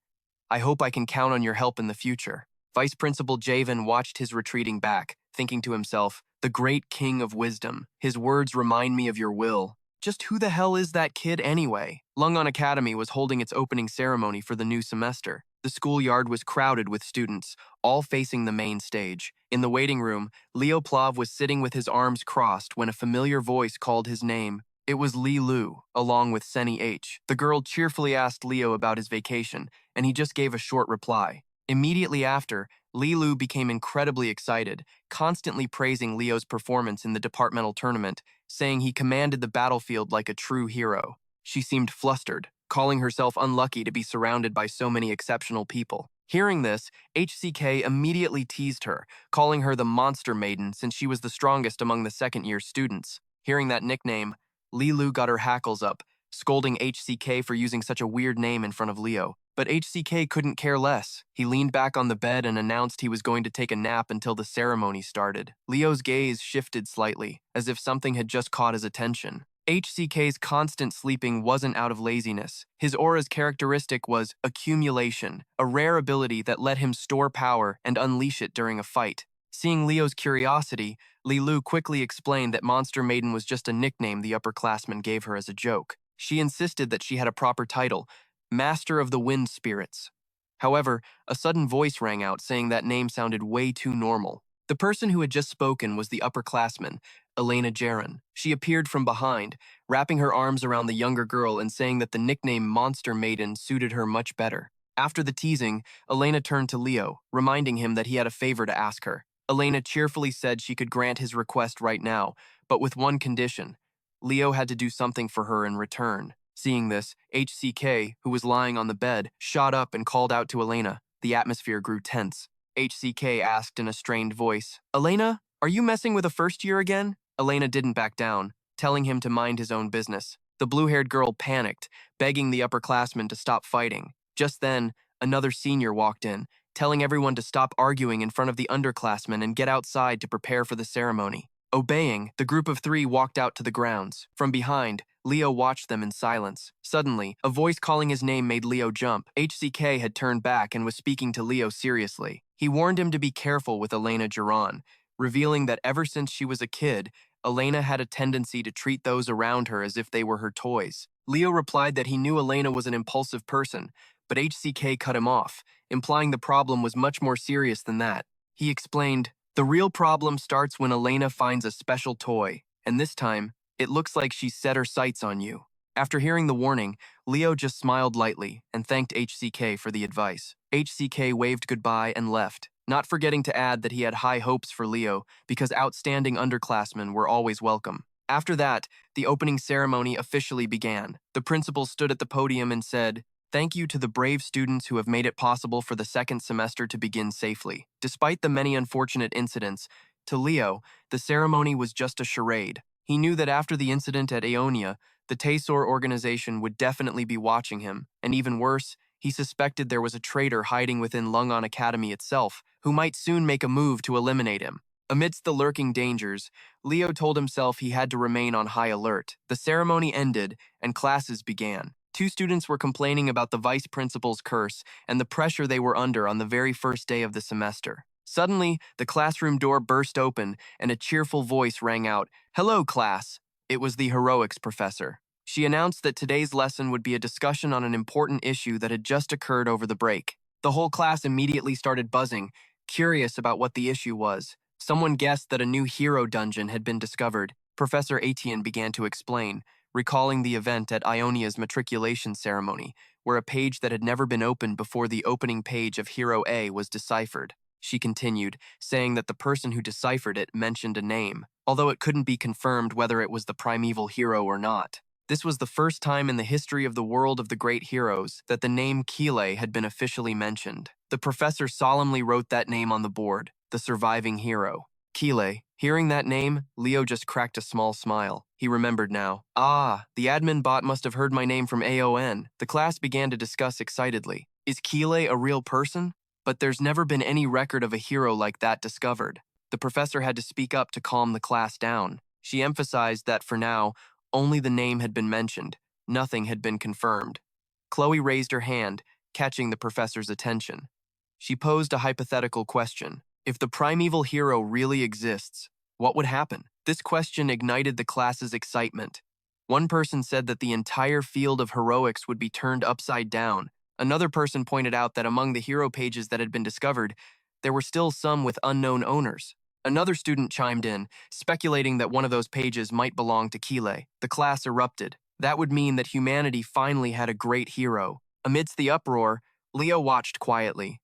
S1: I hope I can count on your help in the future. Vice Principal Javen watched his retreating back, thinking to himself, the great King of Wisdom. His words remind me of your will. Just who the hell is that kid anyway? Lungon Academy was holding its opening ceremony for the new semester. The schoolyard was crowded with students, all facing the main stage. In the waiting room, Leo Plov was sitting with his arms crossed when a familiar voice called his name. It was Li Lu, along with Seni H. The girl cheerfully asked Leo about his vacation, and he just gave a short reply. Immediately after, Li Lu became incredibly excited, constantly praising Leo's performance in the departmental tournament, saying he commanded the battlefield like a true hero. She seemed flustered, calling herself unlucky to be surrounded by so many exceptional people. Hearing this, HCK immediately teased her, calling her the Monster Maiden since she was the strongest among the second-year students. Hearing that nickname, Li Lu got her hackles up, scolding HCK for using such a weird name in front of Leo. But HCK couldn't care less. He leaned back on the bed and announced he was going to take a nap until the ceremony started. Leo's gaze shifted slightly, as if something had just caught his attention. HCK's constant sleeping wasn't out of laziness. His aura's characteristic was accumulation, a rare ability that let him store power and unleash it during a fight. Seeing Leo's curiosity, Li Lu quickly explained that Monster Maiden was just a nickname the upperclassmen gave her as a joke. She insisted that she had a proper title, Master of the Wind Spirits. However, a sudden voice rang out saying that name sounded way too normal. The person who had just spoken was the upperclassman, Elena Jaron. She appeared from behind, wrapping her arms around the younger girl and saying that the nickname Monster Maiden suited her much better. After the teasing, Elena turned to Leo, reminding him that he had a favor to ask her. Elena cheerfully said she could grant his request right now, but with one condition. Leo had to do something for her in return. Seeing this, HCK, who was lying on the bed, shot up and called out to Elena. The atmosphere grew tense. HCK asked in a strained voice, "Elena, are you messing with a first year again?" Elena didn't back down, telling him to mind his own business. The blue-haired girl panicked, begging the upperclassmen to stop fighting. Just then, another senior walked in, telling everyone to stop arguing in front of the underclassmen and get outside to prepare for the ceremony. Obeying, the group of three walked out to the grounds. From behind, Leo watched them in silence. Suddenly, a voice calling his name made Leo jump. HCK had turned back and was speaking to Leo seriously. He warned him to be careful with Elena Jaron, revealing that ever since she was a kid, Elena had a tendency to treat those around her as if they were her toys. Leo replied that he knew Elena was an impulsive person, but HCK cut him off, implying the problem was much more serious than that. He explained, "The real problem starts when Elena finds a special toy, and this time, it looks like she's set her sights on you." After hearing the warning, Leo just smiled lightly and thanked HCK for the advice. HCK waved goodbye and left, not forgetting to add that he had high hopes for Leo because outstanding underclassmen were always welcome. After that, the opening ceremony officially began. The principal stood at the podium and said, "Thank you to the brave students who have made it possible for the second semester to begin safely." Despite the many unfortunate incidents, to Leo, the ceremony was just a charade. He knew that after the incident at Aeonia, the Taysor organization would definitely be watching him, and even worse, he suspected there was a traitor hiding within Lumen Academy itself, who might soon make a move to eliminate him. Amidst the lurking dangers, Leo told himself he had to remain on high alert. The ceremony ended, and classes began. Two students were complaining about the vice principal's curse and the pressure they were under on the very first day of the semester. Suddenly, the classroom door burst open and a cheerful voice rang out, "Hello, class." It was the heroics professor. She announced that today's lesson would be a discussion on an important issue that had just occurred over the break. The whole class immediately started buzzing, curious about what the issue was. Someone guessed that a new hero dungeon had been discovered. Professor Etienne began to explain, recalling the event at Ionia's matriculation ceremony, where a page that had never been opened before the opening page of Hero A was deciphered. She continued, saying that the person who deciphered it mentioned a name, although it couldn't be confirmed whether it was the primeval hero or not. This was the first time in the history of the world of the great heroes that the name Kile had been officially mentioned. The professor solemnly wrote that name on the board, the surviving hero. Kile. Hearing that name, Leo just cracked a small smile. He remembered now. Ah, the admin bot must have heard my name from AON. The class began to discuss excitedly. Is Kile a real person? But there's never been any record of a hero like that discovered. The professor had to speak up to calm the class down. She emphasized that for now, only the name had been mentioned. Nothing had been confirmed. Chloe raised her hand, catching the professor's attention. She posed a hypothetical question. If the primeval hero really exists, what would happen? This question ignited the class's excitement. One person said that the entire field of heroics would be turned upside down. Another person pointed out that among the hero pages that had been discovered, there were still some with unknown owners. Another student chimed in, speculating that one of those pages might belong to Kile. The class erupted. That would mean that humanity finally had a great hero. Amidst the uproar, Leo watched quietly.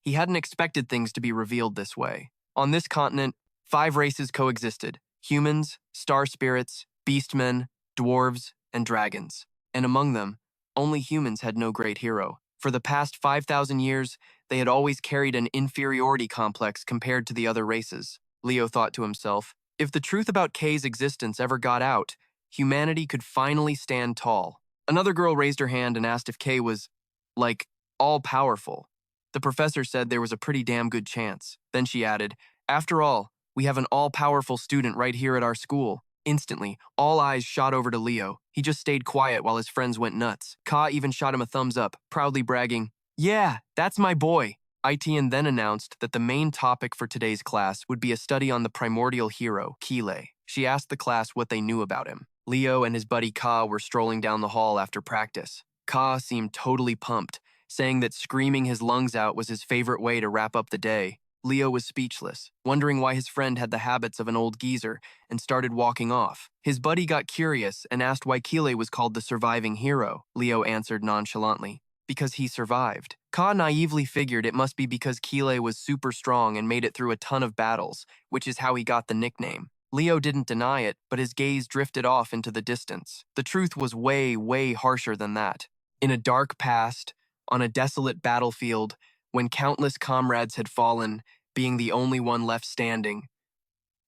S1: He hadn't expected things to be revealed this way. On this continent, 5 races coexisted: humans, star spirits, beastmen, dwarves, and dragons. And among them, only humans had no great hero. For the past 5,000 years, they had always carried an inferiority complex compared to the other races. Leo thought to himself, if the truth about Kay's existence ever got out, humanity could finally stand tall. Another girl raised her hand and asked if Kay was, like, all-powerful. The professor said there was a pretty damn good chance. Then she added, after all, we have an all-powerful student right here at our school. Instantly, all eyes shot over to Leo. He just stayed quiet while his friends went nuts. Ka even shot him a thumbs up, proudly bragging, yeah, that's my boy. Itian then announced that the main topic for today's class would be a study on the primordial hero, Kile. She asked the class what they knew about him. Leo and his buddy Ka were strolling down the hall after practice. Ka seemed totally pumped, saying that screaming his lungs out was his favorite way to wrap up the day. Leo was speechless, wondering why his friend had the habits of an old geezer, and started walking off. His buddy got curious and asked why Kile was called the surviving hero. Leo answered nonchalantly, because he survived. Ka naively figured it must be because Kile was super strong and made it through a ton of battles, which is how he got the nickname. Leo didn't deny it, but his gaze drifted off into the distance. The truth was way, way harsher than that. In a dark past, on a desolate battlefield, when countless comrades had fallen, being the only one left standing.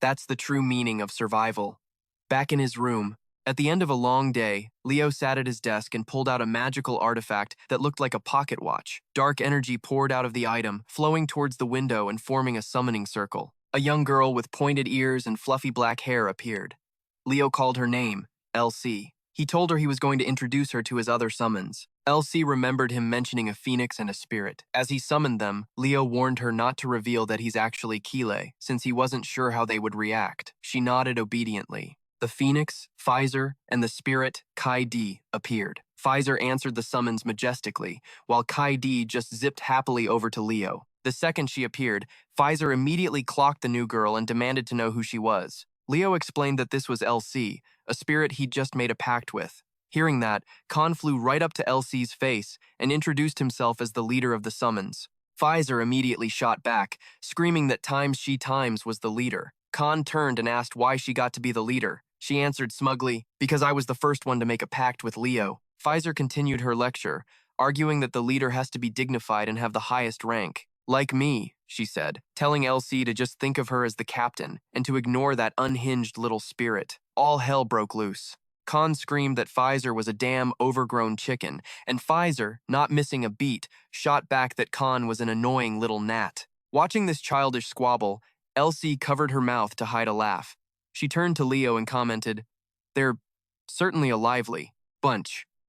S1: That's the true meaning of survival. Back in his room, at the end of a long day, Leo sat at his desk and pulled out a magical artifact that looked like a pocket watch. Dark energy poured out of the item, flowing towards the window and forming a summoning circle. A young girl with pointed ears and fluffy black hair appeared. Leo called her name, Elsie. He told her he was going to introduce her to his other summons. Elsie remembered him mentioning a phoenix and a spirit. As he summoned them, Leo warned her not to reveal that he's actually Kile, since he wasn't sure how they would react. She nodded obediently. The phoenix, Fizer, and the spirit, Kai D, appeared. Fizer answered the summons majestically, while Kai D just zipped happily over to Leo. The second she appeared, Fizer immediately clocked the new girl and demanded to know who she was. Leo explained that this was LC, a spirit he'd just made a pact with. Hearing that, Khan flew right up to LC's face and introduced himself as the leader of the summons. Fizer immediately shot back, screaming that Times was the leader. Khan turned and asked why she got to be the leader. She answered smugly, because I was the first one to make a pact with Leo. Fizer continued her lecture, arguing that the leader has to be dignified and have the highest rank. Like me, she said, telling LC to just think of her as the captain and to ignore that unhinged little spirit. All hell broke loose. Khan screamed that Fizer was a damn overgrown chicken, and Fizer, not missing a beat, shot back that Khan was an annoying little gnat. Watching this childish squabble, Elsie covered her mouth to hide a laugh. She turned to Leo and commented, "They're certainly a lively bunch."